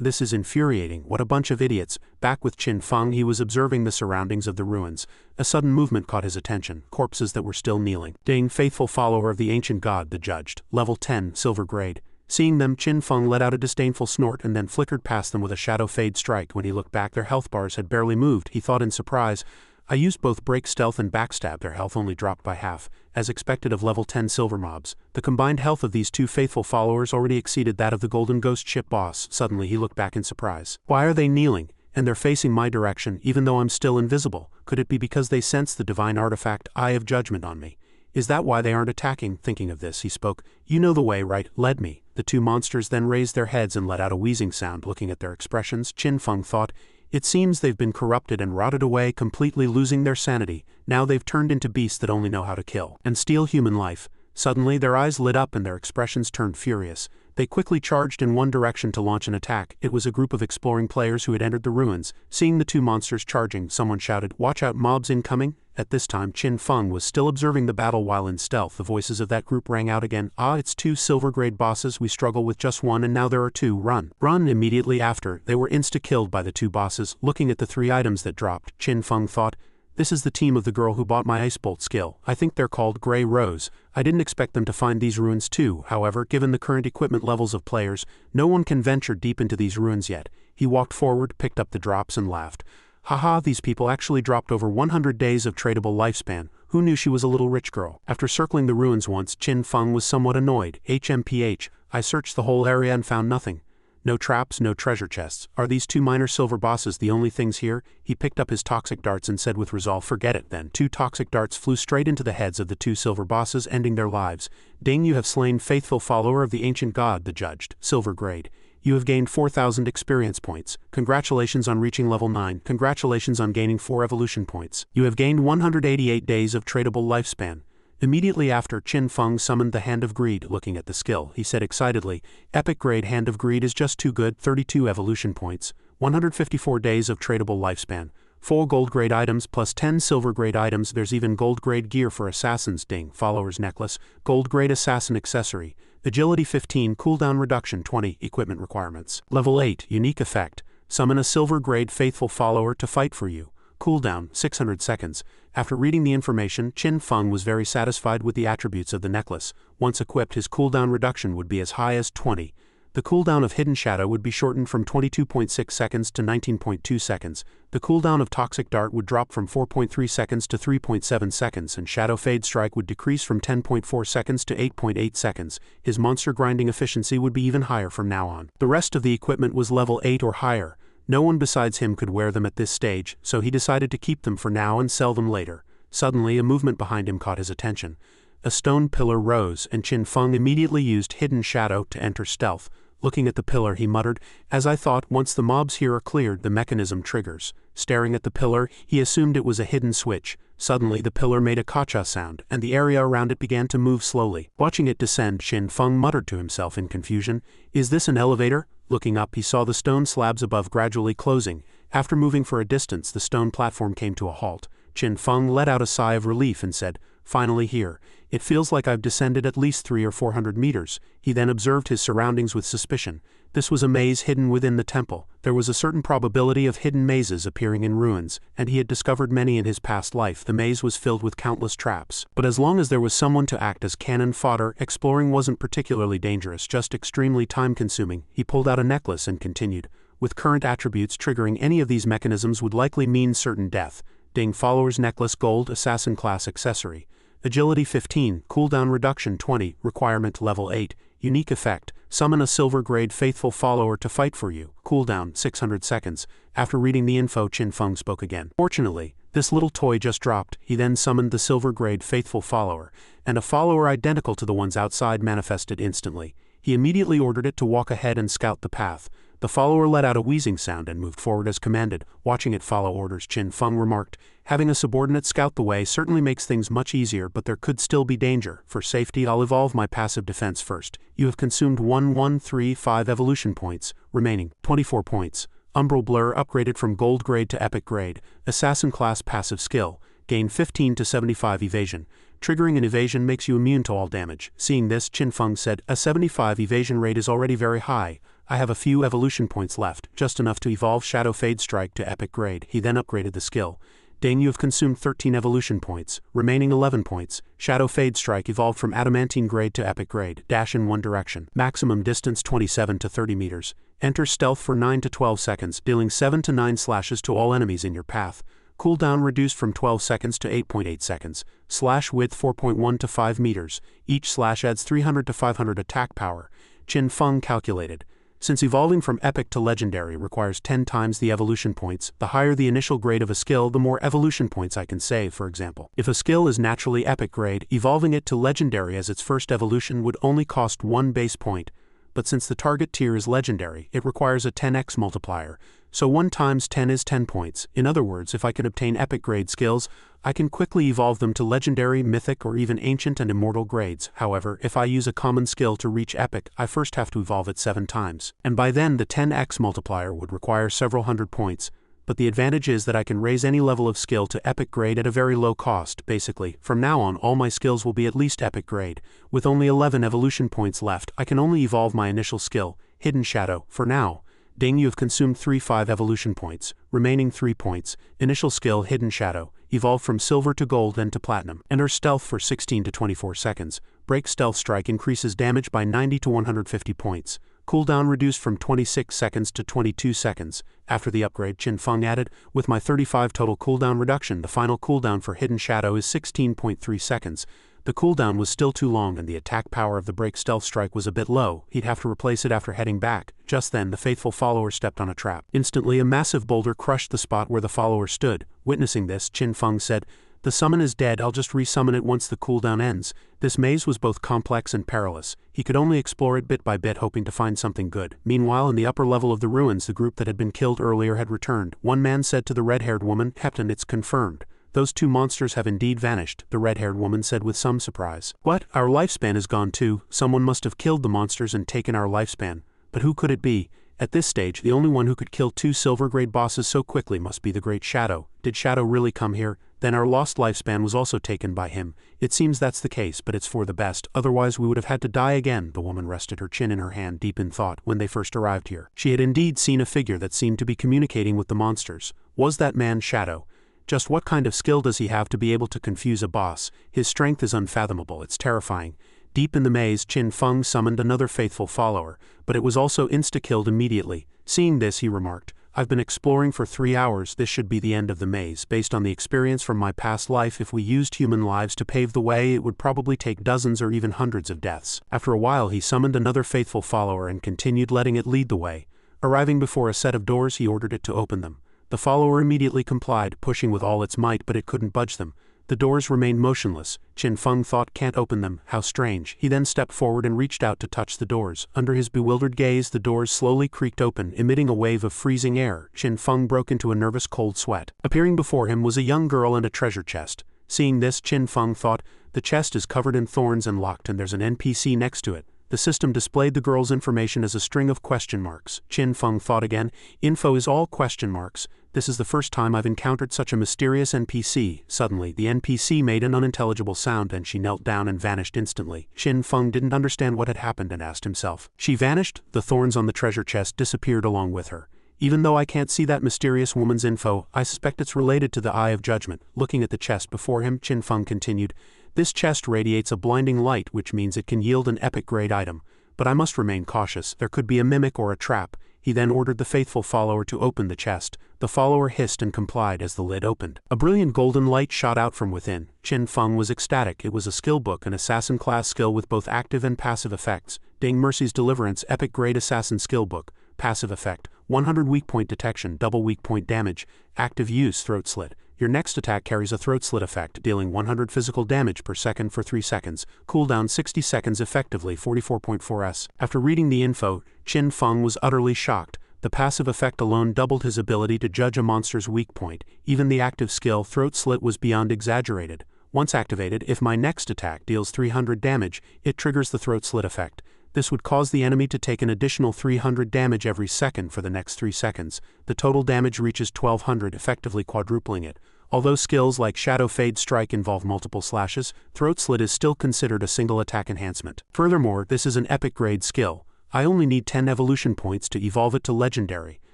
This is infuriating. What a bunch of idiots." Back with Qin Feng, he was observing the surroundings of the ruins. A sudden movement caught his attention, corpses that were still kneeling. Ding, faithful follower of the ancient god, the judged. Level 10, silver grade. Seeing them, Qin Feng let out a disdainful snort and then flickered past them with a shadow fade strike. When he looked back, their health bars had barely moved. He thought in surprise, "I used both break stealth and backstab, their health only dropped by half." As expected of level 10 silver mobs, the combined health of these 2 faithful followers already exceeded that of the golden ghost ship boss. Suddenly he looked back in surprise. "Why are they kneeling? And they're facing my direction, even though I'm still invisible. Could it be because they sense the divine artifact, Eye of Judgment, on me? Is that why they aren't attacking?" Thinking of this, he spoke, "You know the way, right? Lead me." The 2 monsters then raised their heads and let out a wheezing sound. Looking at their expressions, Qin Feng thought, "It seems they've been corrupted and rotted away, completely losing their sanity. Now they've turned into beasts that only know how to kill and steal human life." Suddenly their eyes lit up and their expressions turned furious. They quickly charged in one direction to launch an attack. It was a group of exploring players who had entered the ruins. Seeing the 2 monsters charging, someone shouted, "Watch out, mobs incoming." At this time Qin Feng was still observing the battle while in stealth. The voices of that group rang out again. It's 2 silver grade bosses. We struggle with just one and now there are 2. Run. Run." Immediately after, they were insta-killed by the 2 bosses. Looking at the 3 items that dropped, Qin Feng thought, "This is the team of the girl who bought my Ice Bolt skill. I think they're called Grey Rose. I didn't expect them to find these ruins too. However, given the current equipment levels of players, no one can venture deep into these ruins yet." He walked forward, picked up the drops and laughed. "Haha, these people actually dropped over 100 days of tradable lifespan. Who knew she was a little rich girl?" After circling the ruins once, Qin Feng was somewhat annoyed. "HMPH, I searched the whole area and found nothing. No traps, no treasure chests. Are these 2 minor silver bosses the only things here?" He picked up his toxic darts and said with resolve, "Forget it then." 2 toxic darts flew straight into the heads of the 2 silver bosses, ending their lives. "Ding, you have slain faithful follower of the ancient god, the judged. Silver grade. You have gained 4,000 experience points. Congratulations on reaching level 9. Congratulations on gaining 4 evolution points. You have gained 188 days of tradable lifespan." Immediately after, Qin Feng summoned the Hand of Greed. Looking at the skill, he said excitedly, "Epic grade Hand of Greed is just too good. 32 evolution points, 154 days of tradable lifespan, 4 gold grade items plus 10 silver grade items. There's even gold grade gear for assassins. Ding, follower's necklace, gold grade assassin accessory, agility 15, cooldown reduction 20, equipment requirements. Level 8, unique effect, summon a silver grade faithful follower to fight for you. Cooldown, 600 seconds. After reading the information, Qin Feng was very satisfied with the attributes of the necklace. Once equipped, his cooldown reduction would be as high as 20. The cooldown of Hidden Shadow would be shortened from 22.6 seconds to 19.2 seconds. The cooldown of Toxic Dart would drop from 4.3 seconds to 3.7 seconds, and Shadow Fade Strike would decrease from 10.4 seconds to 8.8 seconds. His monster grinding efficiency would be even higher from now on. The rest of the equipment was level 8 or higher. No one besides him could wear them at this stage, so he decided to keep them for now and sell them later. Suddenly, a movement behind him caught his attention. A stone pillar rose, and Qin Feng immediately used Hidden Shadow to enter stealth. Looking at the pillar, he muttered, "As I thought, once the mobs here are cleared, the mechanism triggers." Staring at the pillar, he assumed it was a hidden switch. Suddenly, the pillar made a kacha sound, and the area around it began to move slowly. Watching it descend, Qin Feng muttered to himself in confusion, "Is this an elevator?" Looking up, he saw the stone slabs above gradually closing. After moving for a distance, the stone platform came to a halt. Qin Feng let out a sigh of relief and said, "Finally here. It feels like I've descended at least 300 or 400 meters. He then observed his surroundings with suspicion. This was a maze hidden within the temple. There was a certain probability of hidden mazes appearing in ruins, and he had discovered many in his past life. The maze was filled with countless traps. But as long as there was someone to act as cannon fodder, exploring wasn't particularly dangerous, just extremely time-consuming. He pulled out a necklace and continued. With current attributes, triggering any of these mechanisms would likely mean certain death. Ding Follower's Necklace Gold Assassin Class Accessory. Agility 15, Cooldown Reduction 20, Requirement Level 8, Unique Effect, Summon a Silver Grade Faithful Follower to fight for you, Cooldown 600 seconds. After reading the info, Qin Feng spoke again. Fortunately, this little toy just dropped. He then summoned the Silver Grade Faithful Follower, and a follower identical to the ones outside manifested instantly. He immediately ordered it to walk ahead and scout the path. The follower let out a wheezing sound and moved forward as commanded. Watching it follow orders, Qin Feng remarked, "Having a subordinate scout the way certainly makes things much easier, but there could still be danger. For safety, I'll evolve my passive defense first. You have consumed 1135 evolution points, remaining 24 points. Umbral Blur upgraded from Gold Grade to Epic Grade. Assassin Class Passive Skill. Gain 15 to 75 evasion. Triggering an evasion makes you immune to all damage." Seeing this, Qin Feng said, "A 75 evasion rate is already very high. I have a few evolution points left, just enough to evolve Shadow Fade Strike to Epic Grade." He then upgraded the skill. "Ding, you have consumed 13 evolution points, remaining 11 points. Shadow Fade Strike evolved from Adamantine Grade to Epic Grade. Dash in one direction. Maximum distance 27 to 30 meters. Enter stealth for 9 to 12 seconds, dealing 7 to 9 slashes to all enemies in your path. Cooldown reduced from 12 seconds to 8.8 seconds. Slash width 4.1 to 5 meters. Each slash adds 300 to 500 attack power." Qin Feng calculated. Since evolving from Epic to Legendary requires 10 times the evolution points, the higher the initial grade of a skill, the more evolution points I can save, for example. If a skill is naturally Epic Grade, evolving it to Legendary as its first evolution would only cost 1 base point. But since the target tier is Legendary, it requires a 10x multiplier, so 1 times 10 is 10 points. In other words, if I can obtain Epic Grade skills, I can quickly evolve them to Legendary, Mythic, or even Ancient and Immortal grades. However, if I use a common skill to reach Epic, I first have to evolve it 7 times. And by then the 10x multiplier would require several hundred points. But the advantage is that I can raise any level of skill to Epic Grade at a very low cost. Basically, from now on all my skills will be at least Epic Grade. With only 11 evolution points left, I can only evolve my initial skill, Hidden Shadow, for now. Ding, you have consumed 35 evolution points, remaining 3 points. Initial skill Hidden Shadow, evolve from Silver to Gold then to Platinum. Enter Stealth for 16 to 24 seconds. Break Stealth Strike increases damage by 90 to 150 points. Cooldown reduced from 26 seconds to 22 seconds. After the upgrade, Qin Feng added, "With my 35 total cooldown reduction, the final cooldown for Hidden Shadow is 16.3 seconds. The cooldown was still too long and the attack power of the Break Stealth Strike was a bit low. He'd have to replace it after heading back." Just then, the faithful follower stepped on a trap. Instantly, a massive boulder crushed the spot where the follower stood. Witnessing this, Qin Feng said, "The summon is dead, I'll just resummon it once the cooldown ends." This maze was both complex and perilous. He could only explore it bit by bit, hoping to find something good. Meanwhile, in the upper level of the ruins, the group that had been killed earlier had returned. One man said to the red-haired woman, "Captain, it's confirmed. Those 2 monsters have indeed vanished," the red-haired woman said with some surprise. "What? Our lifespan is gone too? Someone must have killed the monsters and taken our lifespan. But who could it be? At this stage, the only one who could kill 2 silver-grade bosses so quickly must be the Great Shadow. Did Shadow really come here? Then our lost lifespan was also taken by him. It seems that's the case, but it's for the best, otherwise we would have had to die again." The woman rested her chin in her hand, deep in thought. When they first arrived here, she had indeed seen a figure that seemed to be communicating with the monsters. Was that man Shadow? Just what kind of skill does he have to be able to confuse a boss? His strength is unfathomable, it's terrifying. Deep in the maze, Qin Feng summoned another faithful follower, but it was also insta-killed immediately. Seeing this, he remarked, "I've been exploring for 3 hours, this should be the end of the maze. Based on the experience from my past life, if we used human lives to pave the way, it would probably take dozens or even hundreds of deaths." After a while, he summoned another faithful follower and continued letting it lead the way. Arriving before a set of doors, he ordered it to open them. The follower immediately complied, pushing with all its might, but it couldn't budge them. The doors remained motionless. Qin Feng thought, "Can't open them, how strange." He then stepped forward and reached out to touch the doors. Under his bewildered gaze, the doors slowly creaked open, emitting a wave of freezing air. Qin Feng broke into a nervous cold sweat. Appearing before him was a young girl and a treasure chest. Seeing this, Qin Feng thought, "The chest is covered in thorns and locked, and there's an NPC next to it." The system displayed the girl's information as a string of question marks. Qin Feng thought again, "Info is all question marks. This is the first time I've encountered such a mysterious NPC." Suddenly, the NPC made an unintelligible sound and she knelt down and vanished instantly. Qin Feng didn't understand what had happened and asked himself. She vanished? The thorns on the treasure chest disappeared along with her. Even though I can't see that mysterious woman's info, I suspect it's related to the Eye of Judgment. Looking at the chest before him, Qin Feng continued, "This chest radiates a blinding light, which means it can yield an epic-grade item. But I must remain cautious, there could be a mimic or a trap." He then ordered the faithful follower to open the chest. The follower hissed and complied as the lid opened. A brilliant golden light shot out from within. Qin Feng was ecstatic. It was a skill book, an assassin-class skill with both active and passive effects. Ding Mercy's Deliverance Epic-Grade Assassin Skill Book. Passive effect, 100 weak point detection, double weak point damage. Active use, throat slit. Your next attack carries a throat slit effect, dealing 100 physical damage per second for 3 seconds. Cooldown 60 seconds, effectively 44.4s. After reading the info, Qin Feng was utterly shocked. The passive effect alone doubled his ability to judge a monster's weak point. Even the active skill, throat slit, was beyond exaggerated. Once activated, if my next attack deals 300 damage, it triggers the throat slit effect. This would cause the enemy to take an additional 300 damage every second for the next 3 seconds. The total damage reaches 1200, effectively quadrupling it. Although skills like Shadow Fade Strike involve multiple slashes, Throat Slit is still considered a single attack enhancement. Furthermore, this is an epic grade skill. I only need 10 evolution points to evolve it to legendary.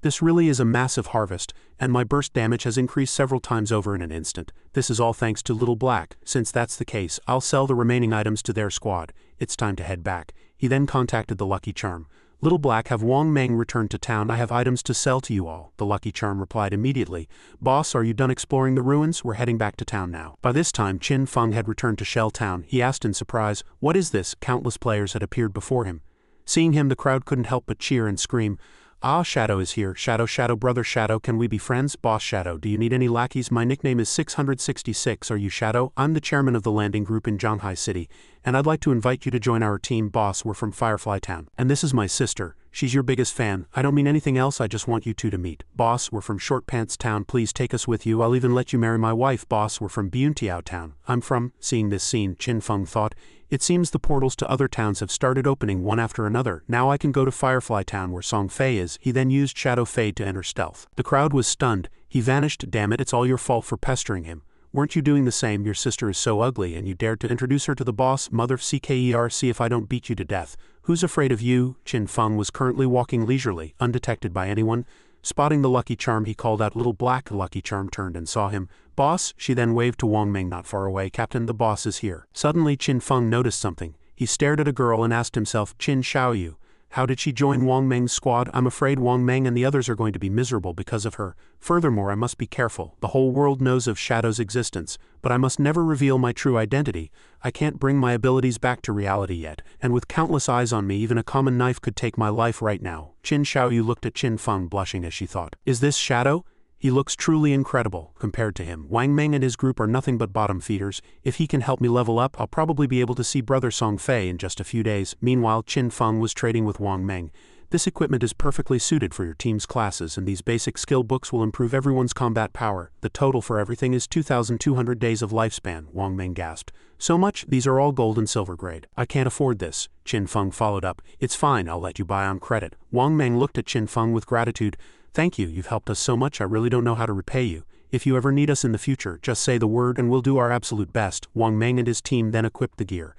This really is a massive harvest, and my burst damage has increased several times over in an instant. This is all thanks to Little Black. Since that's the case, I'll sell the remaining items to their squad. It's time to head back. He then contacted the Lucky Charm. Little Black, have Wang Meng returned to town. I have items to sell to you all. The Lucky Charm replied immediately. Boss, are you done exploring the ruins? We're heading back to town now. By this time, Qin Feng had returned to Shell Town. He asked in surprise, "What is this?" Countless players had appeared before him. Seeing him, the crowd couldn't help but cheer and scream. "Ah, Shadow is here. Shadow, brother Shadow, can we be friends? Boss Shadow, do you need any lackeys? My nickname is 666. Are you Shadow? I'm the chairman of the landing group in Shanghai City, and I'd like to invite you to join our team. Boss, we're from Firefly Town. And this is my sister. She's your biggest fan. I don't mean anything else, I just want you two to meet. Boss, we're from Short Pants Town. Please take us with you. I'll even let you marry my wife. Boss, we're from Beuntiao Town. I'm from..." Seeing this scene, Qin Feng thought, "It seems the portals to other towns have started opening one after another. Now I can go to Firefly Town where Song Fei is." He then used Shadow Fade to enter stealth. The crowd was stunned. He vanished. "Damn it, it's all your fault for pestering him. Weren't you doing the same? Your sister is so ugly and you dared to introduce her to the boss. Mother CKER, see if I don't beat you to death. Who's afraid of you?" Qin Feng was currently walking leisurely, undetected by anyone. Spotting the Lucky Charm, he called out, "Little Black." The Lucky Charm turned and saw him. "Boss?" She then waved to Wang Meng not far away. "Captain, the boss is here." Suddenly, Qin Feng noticed something. He stared at a girl and asked himself, "Qin Xiaoyu. How did she join Wang Meng's squad? I'm afraid Wang Meng and the others are going to be miserable because of her. Furthermore, I must be careful. The whole world knows of Shadow's existence, but I must never reveal my true identity. I can't bring my abilities back to reality yet, and with countless eyes on me, even a common knife could take my life right now." Qin Xiaoyu looked at Qin Feng, blushing as she thought, "Is this Shadow? He looks truly incredible." Compared to him, Wang Meng and his group are nothing but bottom feeders. If he can help me level up, I'll probably be able to see brother Song Fei in just a few days. Meanwhile, Qin Feng was trading with Wang Meng. "This equipment is perfectly suited for your team's classes, and these basic skill books will improve everyone's combat power. The total for everything is 2,200 days of lifespan," Wang Meng gasped. "So much? These are all gold and silver grade. I can't afford this." Qin Feng followed up, "It's fine, I'll let you buy on credit." Wang Meng looked at Qin Feng with gratitude. "Thank you, you've helped us so much, I really don't know how to repay you. If you ever need us in the future, just say the word and we'll do our absolute best." Wang Meng and his team then equipped the gear.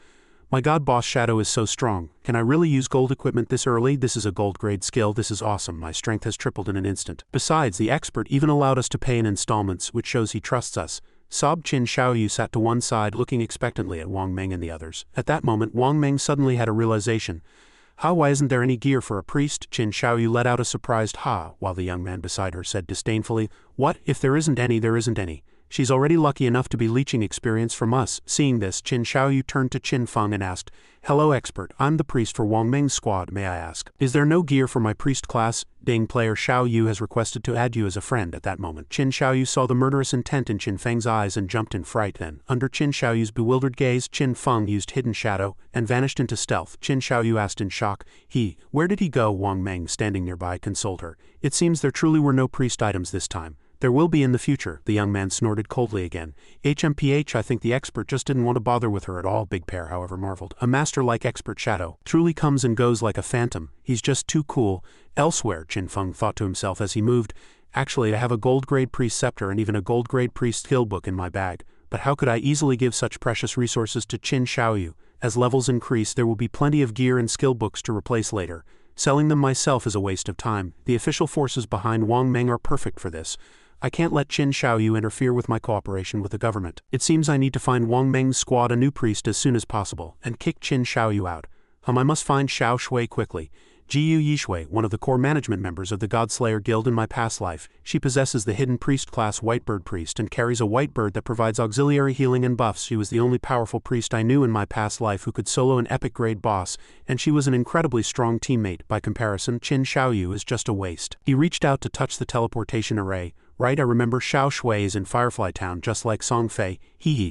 My god, boss Shadow is so strong. Can I really use gold equipment this early? This is a gold grade skill, this is awesome, my strength has tripled in an instant. Besides, the expert even allowed us to pay in installments, which shows he trusts us. Sobbed Qin Xiaoyu sat to one side looking expectantly at Wang Meng and the others. At that moment Wang Meng suddenly had a realization. Why isn't there any gear for a priest? Qin Xiaoyu let out a surprised ha, while the young man beside her said disdainfully, what, if there isn't any, there isn't any. She's already lucky enough to be leeching experience from us. Seeing this, Qin Xiaoyu turned to Qin Feng and asked, hello expert, I'm the priest for Wang Meng's squad, may I ask? Is there no gear for my priest class? Ding, player Xiaoyu has requested to add you as a friend. At that moment, Qin Xiaoyu saw the murderous intent in Qin Feng's eyes and jumped in fright. Then, under Qin Xiaoyu's bewildered gaze, Qin Feng used hidden shadow and vanished into stealth. Qin Xiaoyu asked in shock, where did he go? Wang Meng, standing nearby, consoled her. It seems there truly were no priest items this time. There will be in the future, the young man snorted coldly again. HMPH, I think the expert just didn't want to bother with her at all. Big Pair, however, marveled. A master like expert Shadow truly comes and goes like a phantom. He's just too cool. Elsewhere, Qin Feng thought to himself as he moved. Actually, I have a gold grade priest scepter and even a gold grade priest skill book in my bag. But how could I easily give such precious resources to Qin Xiaoyu? As levels increase, there will be plenty of gear and skill books to replace later. Selling them myself is a waste of time. The official forces behind Wang Meng are perfect for this. I can't let Qin Xiaoyu interfere with my cooperation with the government. It seems I need to find Wang Meng's squad a new priest as soon as possible, and kick Qin Xiaoyu out. I must find Xiao Shui quickly. Jiyu Yishui, one of the core management members of the Godslayer Guild in my past life. She possesses the hidden priest class Whitebird Priest and carries a white bird that provides auxiliary healing and buffs. She was the only powerful priest I knew in my past life who could solo an epic grade boss, and she was an incredibly strong teammate. By comparison, Qin Xiaoyu is just a waste. He reached out to touch the teleportation array. Right, I remember Xiao Shui is in Firefly Town just like Song Fei.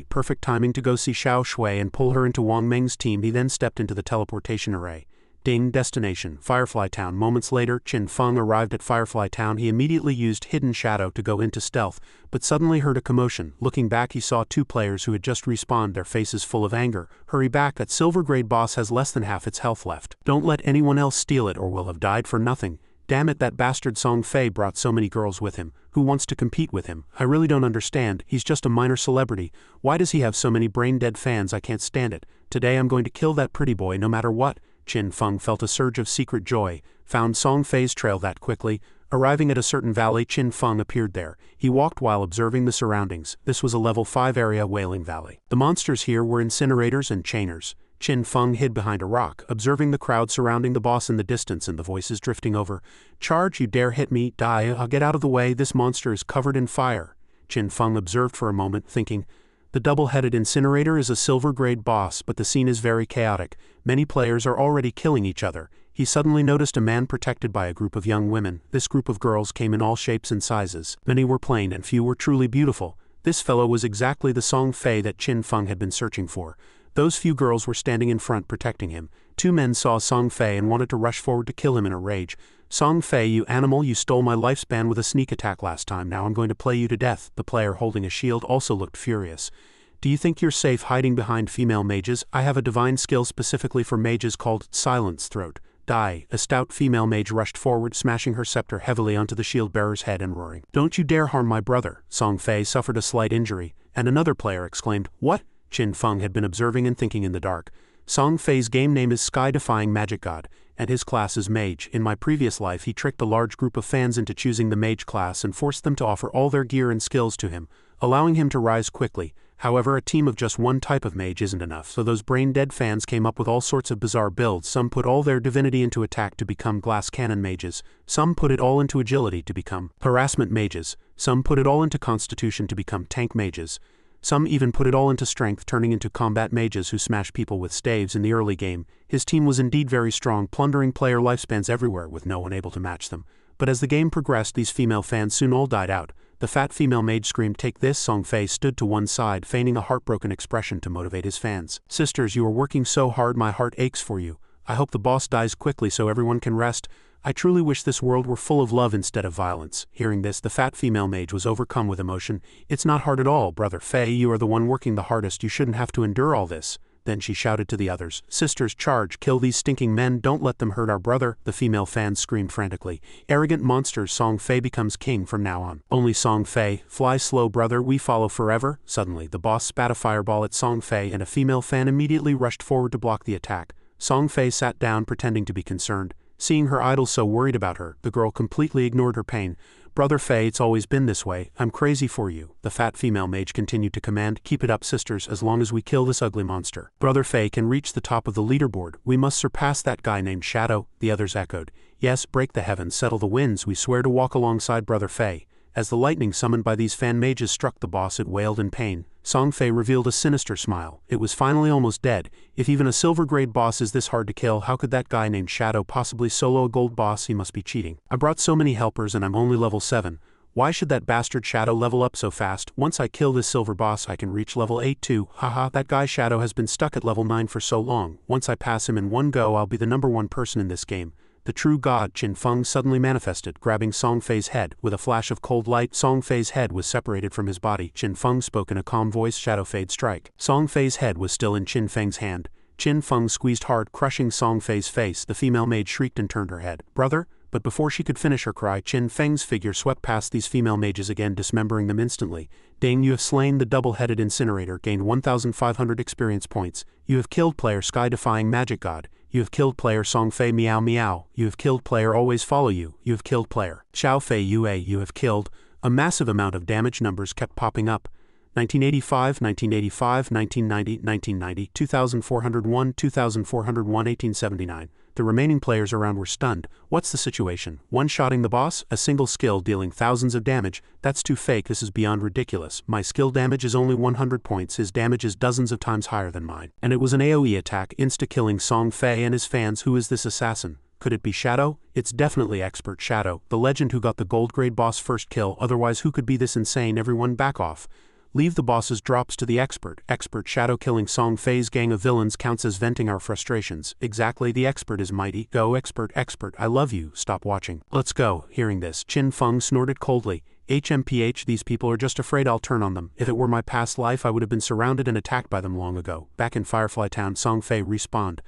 Perfect timing to go see Xiao Shui and pull her into Wang Meng's team. He then stepped into the teleportation array. Ding, destination, Firefly Town. Moments later, Qin Feng arrived at Firefly Town. He immediately used hidden shadow to go into stealth, but suddenly heard a commotion. Looking back, he saw two players who had just respawned, their faces full of anger. Hurry back, that silver grade boss has less than half its health left. Don't let anyone else steal it or we'll have died for nothing. Damn it, that bastard Song Fei brought so many girls with him. Who wants to compete with him? I really don't understand. He's just a minor celebrity. Why does he have so many brain-dead fans? I can't stand it. Today I'm going to kill that pretty boy no matter what. Qin Feng felt a surge of secret joy. Found Song Fei's trail that quickly. Arriving at a certain valley, Qin Feng appeared there. He walked while observing the surroundings. This was a level 5 area, Wailing Valley. The monsters here were incinerators and chainers. Qin Feng hid behind a rock, observing the crowd surrounding the boss in the distance and the voices drifting over. Charge, you dare hit me, die, I'll get out of the way, this monster is covered in fire. Qin Feng observed for a moment, thinking, the double-headed incinerator is a silver-grade boss, but the scene is very chaotic. Many players are already killing each other. He suddenly noticed a man protected by a group of young women. This group of girls came in all shapes and sizes. Many were plain and few were truly beautiful. This fellow was exactly the Song Fei that Qin Feng had been searching for. Those few girls were standing in front protecting him. Two men saw Song Fei and wanted to rush forward to kill him in a rage. Song Fei, you animal, you stole my lifespan with a sneak attack last time, now I'm going to play you to death. The player holding a shield also looked furious. Do you think you're safe hiding behind female mages? I have a divine skill specifically for mages called Silence Throat. Die. A stout female mage rushed forward, smashing her scepter heavily onto the shield bearer's head and roaring. Don't you dare harm my brother. Song Fei suffered a slight injury, and another player exclaimed, what? Qin Feng had been observing and thinking in the dark. Song Fei's game name is Sky-Defying Magic God, and his class is Mage. In my previous life he tricked a large group of fans into choosing the Mage class and forced them to offer all their gear and skills to him, allowing him to rise quickly. However, a team of just one type of mage isn't enough, so those brain-dead fans came up with all sorts of bizarre builds. Some put all their divinity into attack to become glass cannon mages, some put it all into agility to become harassment mages, some put it all into constitution to become tank mages. Some even put it all into strength, turning into combat mages who smash people with staves in the early game. His team was indeed very strong, plundering player lifespans everywhere with no one able to match them. But as the game progressed, these female fans soon all died out. The fat female mage screamed, "Take this!" Song Fei stood to one side, feigning a heartbroken expression to motivate his fans. Sisters, you are working so hard, my heart aches for you. I hope the boss dies quickly so everyone can rest. I truly wish this world were full of love instead of violence. Hearing this, the fat female mage was overcome with emotion. It's not hard at all, brother Fei, you are the one working the hardest, you shouldn't have to endure all this. Then she shouted to the others, "Sisters, charge, kill these stinking men, don't let them hurt our brother." The female fans screamed frantically, "Arrogant monsters, Song Fei becomes king from now on. Only Song Fei, fly slow brother, we follow forever." Suddenly, the boss spat a fireball at Song Fei and a female fan immediately rushed forward to block the attack. Song Fei sat down pretending to be concerned. Seeing her idol so worried about her, the girl completely ignored her pain. "Brother Fei, it's always been this way, I'm crazy for you." The fat female mage continued to command, "Keep it up, sisters, as long as we kill this ugly monster. Brother Fei can reach the top of the leaderboard, we must surpass that guy named Shadow." The others echoed, "Yes, break the heavens, settle the winds, we swear to walk alongside Brother Fei." As the lightning summoned by these fan mages struck the boss, it wailed in pain. Song Fei revealed a sinister smile. It was finally almost dead. If even a silver-grade boss is this hard to kill, how could that guy named Shadow possibly solo a gold boss? He must be cheating. "I brought so many helpers and I'm only level 7. Why should that bastard Shadow level up so fast? Once I kill this silver boss I can reach level 8 too. Haha, that guy Shadow has been stuck at level 9 for so long. Once I pass him in one go I'll be the #1 person in this game." The true god Qin Feng suddenly manifested, grabbing Song Fei's head. With a flash of cold light, Song Fei's head was separated from his body. Qin Feng spoke in a calm voice, "Shadow Fade strike." Song Fei's head was still in Qin Feng's hand. Qin Feng squeezed hard, crushing Song Fei's face. The female maid shrieked and turned her head. "Brother?" But before she could finish her cry, Qin Feng's figure swept past these female mages again, dismembering them instantly. "Dang, you have slain the double-headed incinerator, gained 1,500 experience points. You have killed player Sky-defying magic god. You have killed player Song Fei Meow Meow. You have killed player Always Follow You. You have killed player Xiao Fei Yue. You have killed." A massive amount of damage numbers kept popping up. 1985, 1985, 1990, 1990, 2401, 2401, 1879. The remaining players around were stunned. What's the situation? One-shotting the boss? A single skill dealing thousands of damage? That's too fake, this is beyond ridiculous. My skill damage is only 100 points, his damage is dozens of times higher than mine. And it was an AoE attack, insta-killing Song Fei and his fans. Who is this assassin? Could it be Shadow? It's definitely Expert Shadow, the legend who got the gold-grade boss first kill, otherwise who could be this insane? Everyone back off. Leave the boss's drops to the expert. Expert Shadow killing Song Fei's gang of villains counts as venting our frustrations. Exactly, the expert is mighty. Go expert, expert, I love you, stop watching. Let's go. Hearing this, Qin Feng snorted coldly. HMPH, these people are just afraid I'll turn on them. If it were my past life I would have been surrounded and attacked by them long ago. Back in Firefly Town, Song Fei respawned.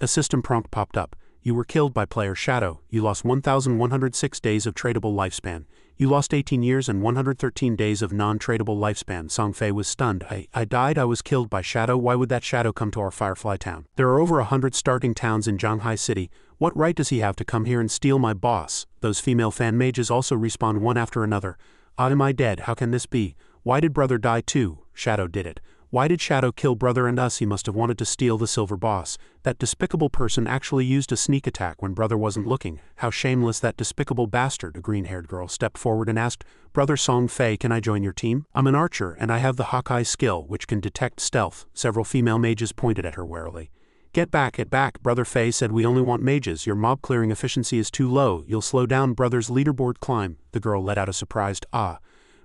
A system prompt popped up. You were killed by player Shadow. You lost 1,106 days of tradable lifespan. You lost 18 years and 113 days of non-tradable lifespan. Song Fei was stunned. I died. I was killed by Shadow. Why would that Shadow come to our Firefly Town? There are over 100 starting towns in Zhanghai City. What right does he have to come here and steal my boss? Those female fan mages also respawned one after another. Am I dead? How can this be? Why did brother die too? Shadow did it. Why did Shadow kill brother and us? He must have wanted to steal the silver boss. That despicable person actually used a sneak attack when brother wasn't looking. How shameless, that despicable bastard. A green-haired girl stepped forward and asked, "Brother Song Fei, can I join your team? I'm an archer and I have the Hawkeye skill, which can detect stealth." Several female mages pointed at her warily. Get back, Brother Fei said we only want mages. Your mob clearing efficiency is too low. You'll slow down brother's leaderboard climb." The girl let out a surprised "Ah."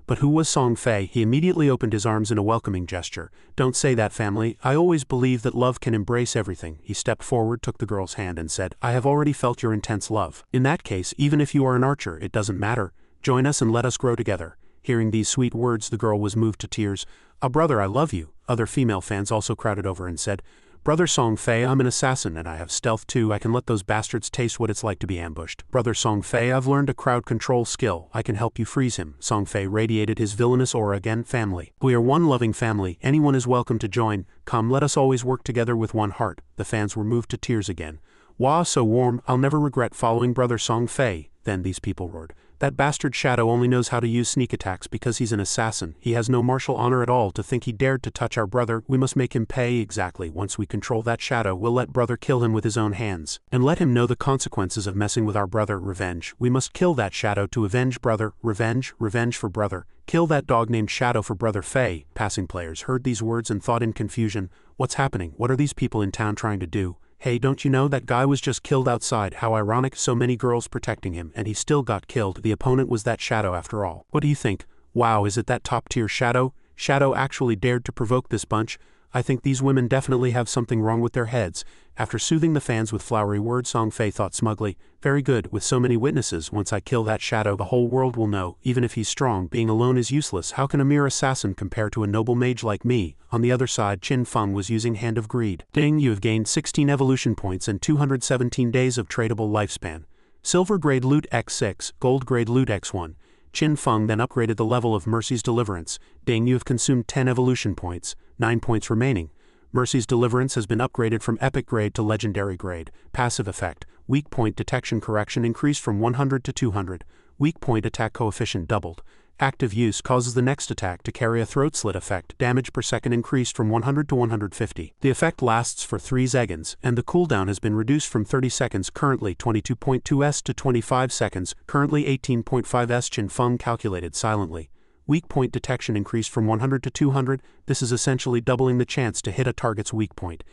But who was Song Fei? He immediately opened his arms in a welcoming gesture. "Don't say that, family. I always believe that love can embrace everything." He stepped forward, took the girl's hand and said, "I have already felt your intense love. In that case, even if you are an archer, it doesn't matter. Join us and let us grow together." Hearing these sweet words, the girl was moved to tears. "Ah, brother, I love you." Other female fans also crowded over and said, "Brother Song Fei, I'm an assassin and I have stealth too. I can let those bastards taste what it's like to be ambushed." "Brother Song Fei, I've learned a crowd control skill. I can help you freeze him." Song Fei radiated his villainous aura again. "Family. We are one loving family. Anyone is welcome to join. Come, let us always work together with one heart." The fans were moved to tears again. "Wow, so warm. I'll never regret following brother Song Fei." Then these people roared, "That bastard Shadow only knows how to use sneak attacks because he's an assassin. He has no martial honor at all. To think he dared to touch our brother. We must make him pay." "Exactly. Once we control that Shadow, we'll let brother kill him with his own hands. And let him know the consequences of messing with our brother." "Revenge. We must kill that Shadow to avenge brother." "Revenge. Revenge for brother. Kill that dog named Shadow for brother Fei." Passing players heard these words and thought in confusion, what's happening? What are these people in town trying to do? Hey, don't you know that guy was just killed outside? How ironic, so many girls protecting him, and he still got killed. The opponent was that Shadow after all. What do you think? Wow, is it that top-tier Shadow? Shadow actually dared to provoke this bunch? I think these women definitely have something wrong with their heads. After soothing the fans with flowery words, Song Fei thought smugly, "Very good, with so many witnesses, once I kill that Shadow the whole world will know. Even if he's strong, being alone is useless. How can a mere assassin compare to a noble mage like me? On the other side, Qin Feng was using Hand of Greed. Ding, you have gained 16 evolution points and 217 days of tradable lifespan. Silver grade loot x6, gold grade loot x1. Qin Feng then upgraded the level of Mercy's Deliverance. Ding, you have consumed 10 evolution points, 9 points remaining. Mercy's Deliverance has been upgraded from epic grade to legendary grade. Passive effect, weak point detection correction increased from 100 to 200. Weak point attack coefficient doubled. Active use causes the next attack to carry a throat slit effect. Damage per second increased from 100 to 150. The effect lasts for 3 seconds, and the cooldown has been reduced from 30 seconds, currently 22.2s, to 25 seconds, currently 18.5s. Qin Feng calculated silently. Weak point detection increased from 100 to 200. This is essentially doubling the chance to hit a target's weak point.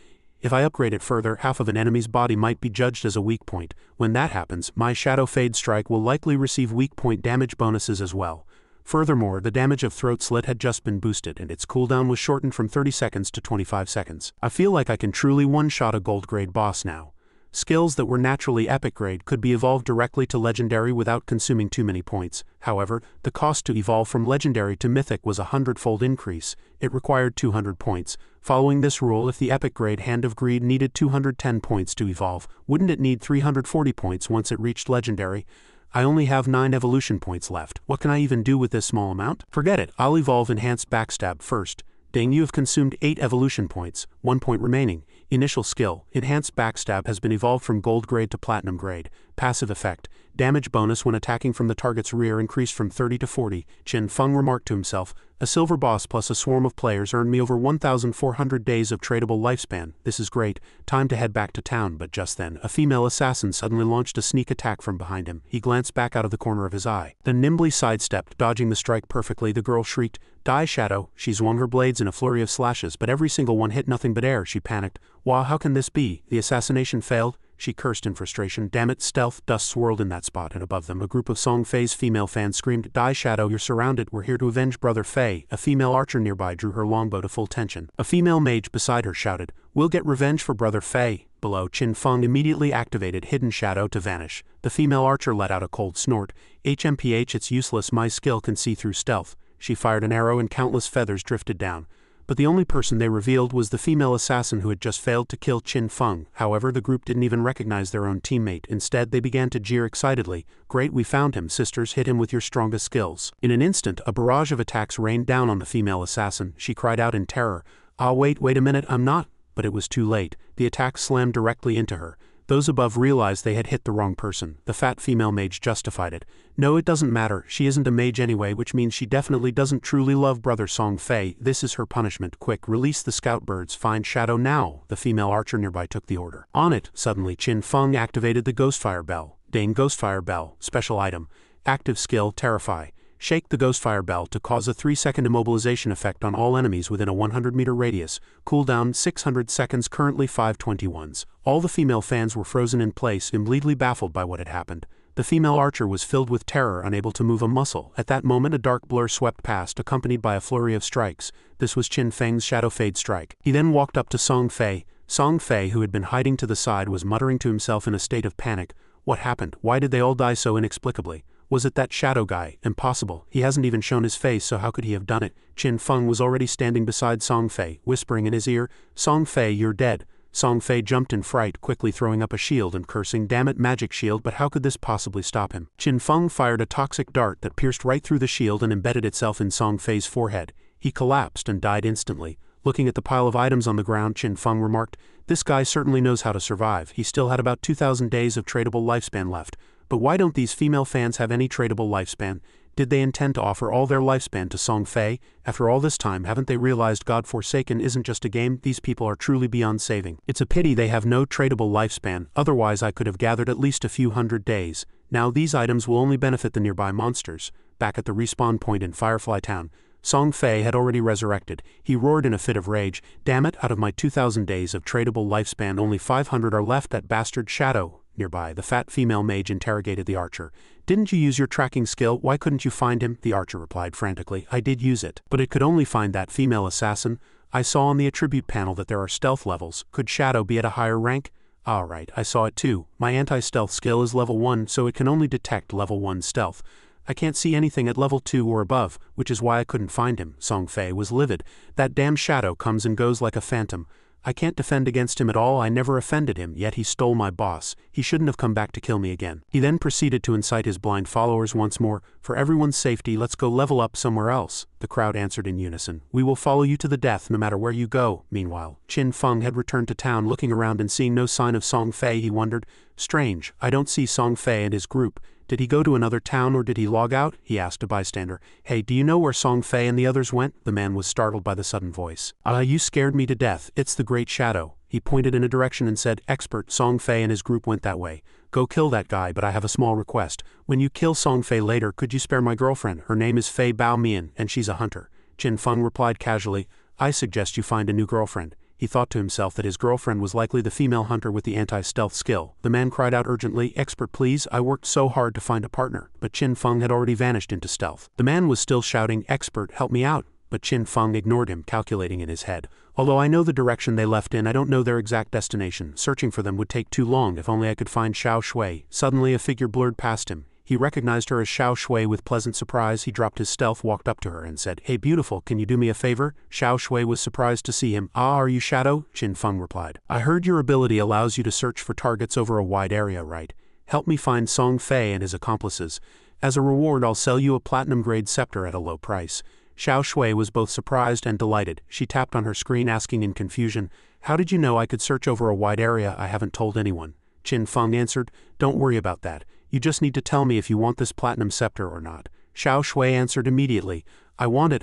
If I upgrade it further, half of an enemy's body might be judged as a weak point. When that happens, my Shadow Fade Strike will likely receive weak point damage bonuses as well. Furthermore, the damage of Throat Slit had just been boosted and its cooldown was shortened from 30 seconds to 25 seconds. I feel like I can truly one-shot a gold grade boss now. Skills that were naturally epic grade could be evolved directly to legendary without consuming too many points. However, the cost to evolve from legendary to mythic was a 100-fold increase. It required 200 points. Following this rule, if the epic grade Hand of Greed needed 210 points to evolve, wouldn't it need 340 points once it reached legendary? I only have 9 evolution points left. What can I even do with this small amount? Forget it, I'll evolve Enhanced Backstab first. Ding, you have consumed 8 evolution points, 1 point remaining. Initial skill, Enhanced Backstab has been evolved from gold grade to platinum grade. Passive effect, damage bonus when attacking from the target's rear increased from 30 to 40. Qin Feng remarked to himself, a silver boss plus a swarm of players earned me over 1,400 days of tradable lifespan. This is great. Time to head back to town, but just then, a female assassin suddenly launched a sneak attack from behind him. He glanced back out of the corner of his eye, then nimbly sidestepped, dodging the strike perfectly. The girl shrieked, "Die, Shadow!" She swung her blades in a flurry of slashes, but every single one hit nothing but air. She panicked. Wow, how can this be? The assassination failed? She cursed in frustration. Damn it, stealth! Dust swirled in that spot, and above them, a group of Song Fei's female fans screamed, "Die, Shadow, you're surrounded. We're here to avenge Brother Fei." A female archer nearby drew her longbow to full tension. A female mage beside her shouted, "We'll get revenge for Brother Fei." Below, Qin Feng immediately activated Hidden Shadow to vanish. The female archer let out a cold snort. HMPH, it's useless. My skill can see through stealth. She fired an arrow and countless feathers drifted down. But the only person they revealed was the female assassin who had just failed to kill Qin Feng. However, the group didn't even recognize their own teammate. Instead, they began to jeer excitedly. "Great, we found him, sisters. Hit him with your strongest skills." In an instant, a barrage of attacks rained down on the female assassin. She cried out in terror, "Ah, wait a minute, I'm not." But it was too late. The attack slammed directly into her. Those above realized they had hit the wrong person. The fat female mage justified it. "No, it doesn't matter. She isn't a mage anyway, which means she definitely doesn't truly love Brother Song Fei. This is her punishment. Quick, release the scout birds. Find Shadow now." The female archer nearby took the order. On it, suddenly Qin Feng activated the Ghostfire Bell. Dane Ghostfire Bell, special item. Active skill, Terrify. Shake the Ghostfire Bell to cause a 3-second immobilization effect on all enemies within a 100-meter radius. Cooldown 600 seconds, currently 521s. All the female fans were frozen in place, completely baffled by what had happened. The female archer was filled with terror, unable to move a muscle. At that moment, a dark blur swept past, accompanied by a flurry of strikes. This was Qin Feng's Shadow Fade Strike. He then walked up to Song Fei. Song Fei, who had been hiding to the side, was muttering to himself in a state of panic. What happened? Why did they all die so inexplicably? Was it that Shadow guy? Impossible. He hasn't even shown his face, so how could he have done it? Qin Feng was already standing beside Song Fei, whispering in his ear, "Song Fei, you're dead." Song Fei jumped in fright, quickly throwing up a shield and cursing, "Damn it, magic shield, but how could this possibly stop him?" Qin Feng fired a toxic dart that pierced right through the shield and embedded itself in Song Fei's forehead. He collapsed and died instantly. Looking at the pile of items on the ground, Qin Feng remarked, "This guy certainly knows how to survive." He still had about 2,000 days of tradable lifespan left. But why don't these female fans have any tradable lifespan? Did they intend to offer all their lifespan to Song Fei? After all this time, haven't they realized God Forsaken isn't just a game? These people are truly beyond saving. It's a pity they have no tradable lifespan, otherwise I could have gathered at least a few hundred days. Now these items will only benefit the nearby monsters. Back at the respawn point in Firefly Town, Song Fei had already resurrected. He roared in a fit of rage, "Damn it, out of my 2,000 days of tradable lifespan, only 500 are left. That bastard Shadow." Nearby, the fat female mage interrogated the archer. "Didn't you use your tracking skill? Why couldn't you find him?" The archer replied frantically, "I did use it, but it could only find that female assassin. I saw on the attribute panel that there are stealth levels. Could Shadow be at a higher rank?" "Alright, I saw it too. My anti-stealth skill is level 1, so it can only detect level 1 stealth. I can't see anything at level 2 or above, which is why I couldn't find him. Song Fei was livid. That damn shadow comes and goes like a phantom. I can't defend against him at all. I never offended him, yet he stole my boss. He shouldn't have come back to kill me again. He then proceeded to incite his blind followers once more. For everyone's safety, let's go level up somewhere else. The crowd answered in unison. We will follow you to the death no matter where you go. Meanwhile, Qin Feng had returned to town. Looking around and seeing no sign of Song Fei, he wondered, strange, I don't see Song Fei and his group. Did he go to another town or did he log out? He asked a bystander. Hey, do you know where Song Fei and the others went? The man was startled by the sudden voice. You scared me to death. It's the Great Shadow. He pointed in a direction and said, Expert, Song Fei and his group went that way. Go kill that guy, but I have a small request. When you kill Song Fei later, could you spare my girlfriend? Her name is Fei Bao Mian, and she's a hunter. Qin Feng replied casually, I suggest you find a new girlfriend. He thought to himself that his girlfriend was likely the female hunter with the anti-stealth skill. The man cried out urgently, Expert please, I worked so hard to find a partner. But Qin Feng had already vanished into stealth. The man was still shouting, Expert, help me out. But Qin Feng ignored him, calculating in his head. Although I know the direction they left in, I don't know their exact destination. Searching for them would take too long. If only I could find Xiao Shui. Suddenly a figure blurred past him. He recognized her as Xiao Shui with pleasant surprise. He dropped his stealth, walked up to her, and said, Hey beautiful, can you do me a favor? Xiao Shui was surprised to see him. Are you Shadow? Qin Feng replied. I heard your ability allows you to search for targets over a wide area, right? Help me find Song Fei and his accomplices. As a reward, I'll sell you a platinum-grade scepter at a low price. Xiao Shui was both surprised and delighted. She tapped on her screen asking in confusion, How did you know I could search over a wide area? I haven't told anyone. Qin Feng answered, Don't worry about that. You just need to tell me if you want this platinum scepter or not. Xiao Shui answered immediately, I want it,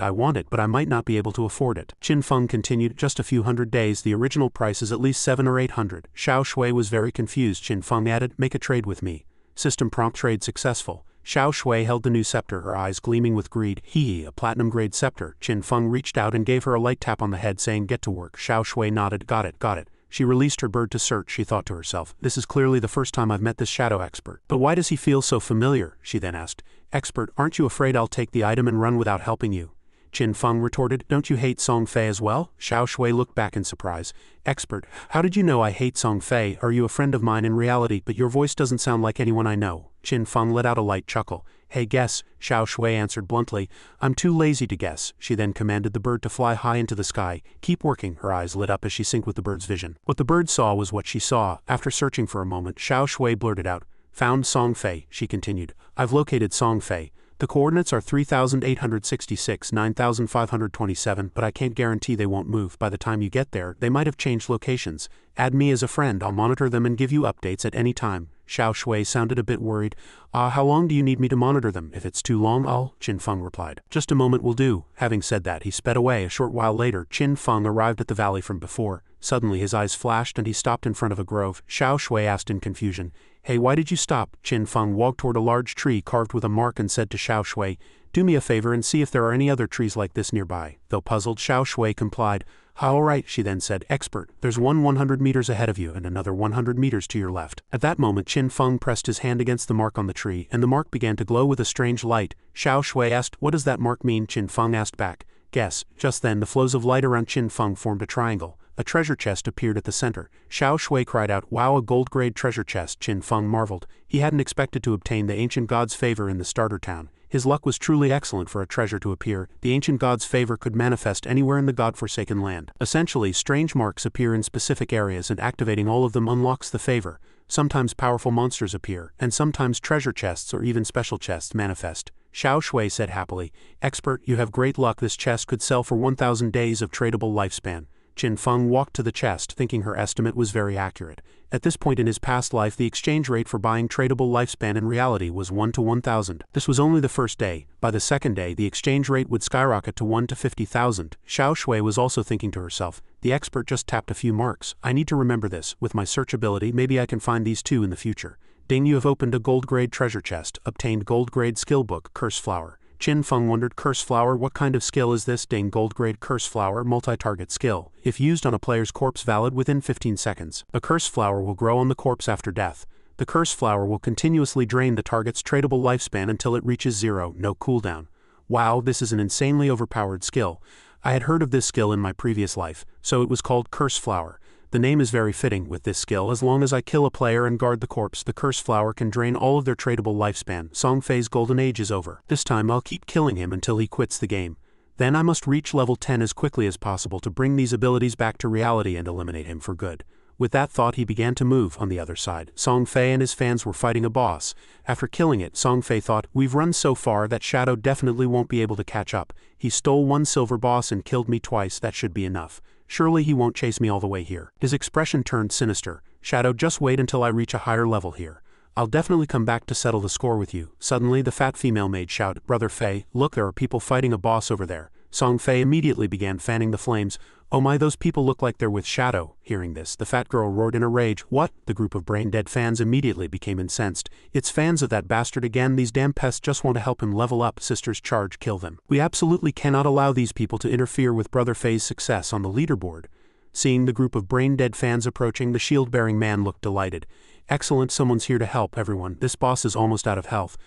but I might not be able to afford it. Qin Feng continued, Just a few hundred days, the original price is at least 700 or 800. Xiao Shui was very confused. Qin Feng added, Make a trade with me. System prompt trade successful. Xiao Shui held the new scepter, her eyes gleaming with greed. A platinum-grade scepter. Qin Feng reached out and gave her a light tap on the head, saying, Get to work. Xiao Shui nodded, Got it. She released her bird to search. She thought to herself, This is clearly the first time I've met this shadow expert. But why does he feel so familiar? She then asked, Expert, aren't you afraid I'll take the item and run without helping you? Qin Feng retorted, Don't you hate Song Fei as well? Xiao Shui looked back in surprise. Expert, how did you know I hate Song Fei? Are you a friend of mine in reality? But your voice doesn't sound like anyone I know. Qin Feng let out a light chuckle. Hey, guess, Xiao Shui answered bluntly. I'm too lazy to guess. She then commanded the bird to fly high into the sky. Keep working. Her eyes lit up as she synced with the bird's vision. What the bird saw was what she saw. After searching for a moment, Xiao Shui blurted out, Found Song Fei, she continued. I've located Song Fei. The coordinates are 3,866, 9,527, but I can't guarantee they won't move. By the time you get there, they might have changed locations. Add me as a friend. I'll monitor them and give you updates at any time. Xiao Shui sounded a bit worried. How long do you need me to monitor them? If it's too long, Qin Feng replied. Just a moment will do. Having said that, he sped away. A short while later, Qin Feng arrived at the valley from before. Suddenly his eyes flashed and he stopped in front of a grove. Xiao Shui asked in confusion, Hey, why did you stop? Qin Feng walked toward a large tree carved with a mark and said to Xiao Shui, Do me a favor and see if there are any other trees like this nearby. Though puzzled, Xiao Shui complied. All right, she then said, Expert, there's one 100 meters ahead of you and another 100 meters to your left. At that moment, Qin Feng pressed his hand against the mark on the tree, and the mark began to glow with a strange light. Xiao Shui asked, What does that mark mean? Qin Feng asked back. Guess. Just then, the flows of light around Qin Feng formed a triangle. A treasure chest appeared at the center. Xiao Shui cried out, Wow, a gold-grade treasure chest. Qin Feng marveled. He hadn't expected to obtain the ancient god's favor in the starter town. His luck was truly excellent for a treasure to appear. The ancient god's favor could manifest anywhere in the god-forsaken land. Essentially, strange marks appear in specific areas and activating all of them unlocks the favor. Sometimes powerful monsters appear, and sometimes treasure chests or even special chests manifest. Xiao Shui said happily, Expert, you have great luck. This chest could sell for 1,000 days of tradable lifespan. Qin Feng walked to the chest, thinking her estimate was very accurate. At this point in his past life, the exchange rate for buying tradable lifespan in reality was 1 to 1,000. This was only the first day. By the second day, the exchange rate would skyrocket to 1 to 50,000. Xiao Shui was also thinking to herself, The expert just tapped a few marks. I need to remember this. With my search ability, maybe I can find these too in the future. Ding, you have opened a gold-grade treasure chest. Obtained gold-grade skill book, Curse Flower. Qin Feng wondered, Curse Flower, what kind of skill is this? Ding, gold-grade Curse Flower, multi-target skill. If used on a player's corpse, valid within 15 seconds. A Curse Flower will grow on the corpse after death. The Curse Flower will continuously drain the target's tradable lifespan until it reaches 0, no cooldown. Wow, this is an insanely overpowered skill. I had heard of this skill in my previous life, so it was called Curse Flower. The name is very fitting. With this skill, as long as I kill a player and guard the corpse, the cursed flower can drain all of their tradable lifespan. Song Fei's golden age is over. This time I'll keep killing him until he quits the game. Then I must reach level 10 as quickly as possible to bring these abilities back to reality and eliminate him for good. With that thought, he began to move. On the other side, Song Fei and his fans were fighting a boss. After killing it, Song Fei thought, we've run so far that Shadow definitely won't be able to catch up. He stole one silver boss and killed me twice. That should be enough. Surely he won't chase me all the way here. His expression turned sinister. Shadow, just wait until I reach a higher level here. I'll definitely come back to settle the score with you. Suddenly, the fat female maid shouted, Brother Fei, look, there are people fighting a boss over there. Song Fei immediately began fanning the flames. Oh my, those people look like they're with Shadow. Hearing this, the fat girl roared in a rage. What? The group of brain-dead fans immediately became incensed. It's fans of that bastard again. These damn pests just want to help him level up. Sisters, charge, kill them. We absolutely cannot allow these people to interfere with Brother Fei's success on the leaderboard. Seeing the group of brain-dead fans approaching, the shield-bearing man looked delighted. Excellent, someone's here to help everyone. This boss is almost out of health.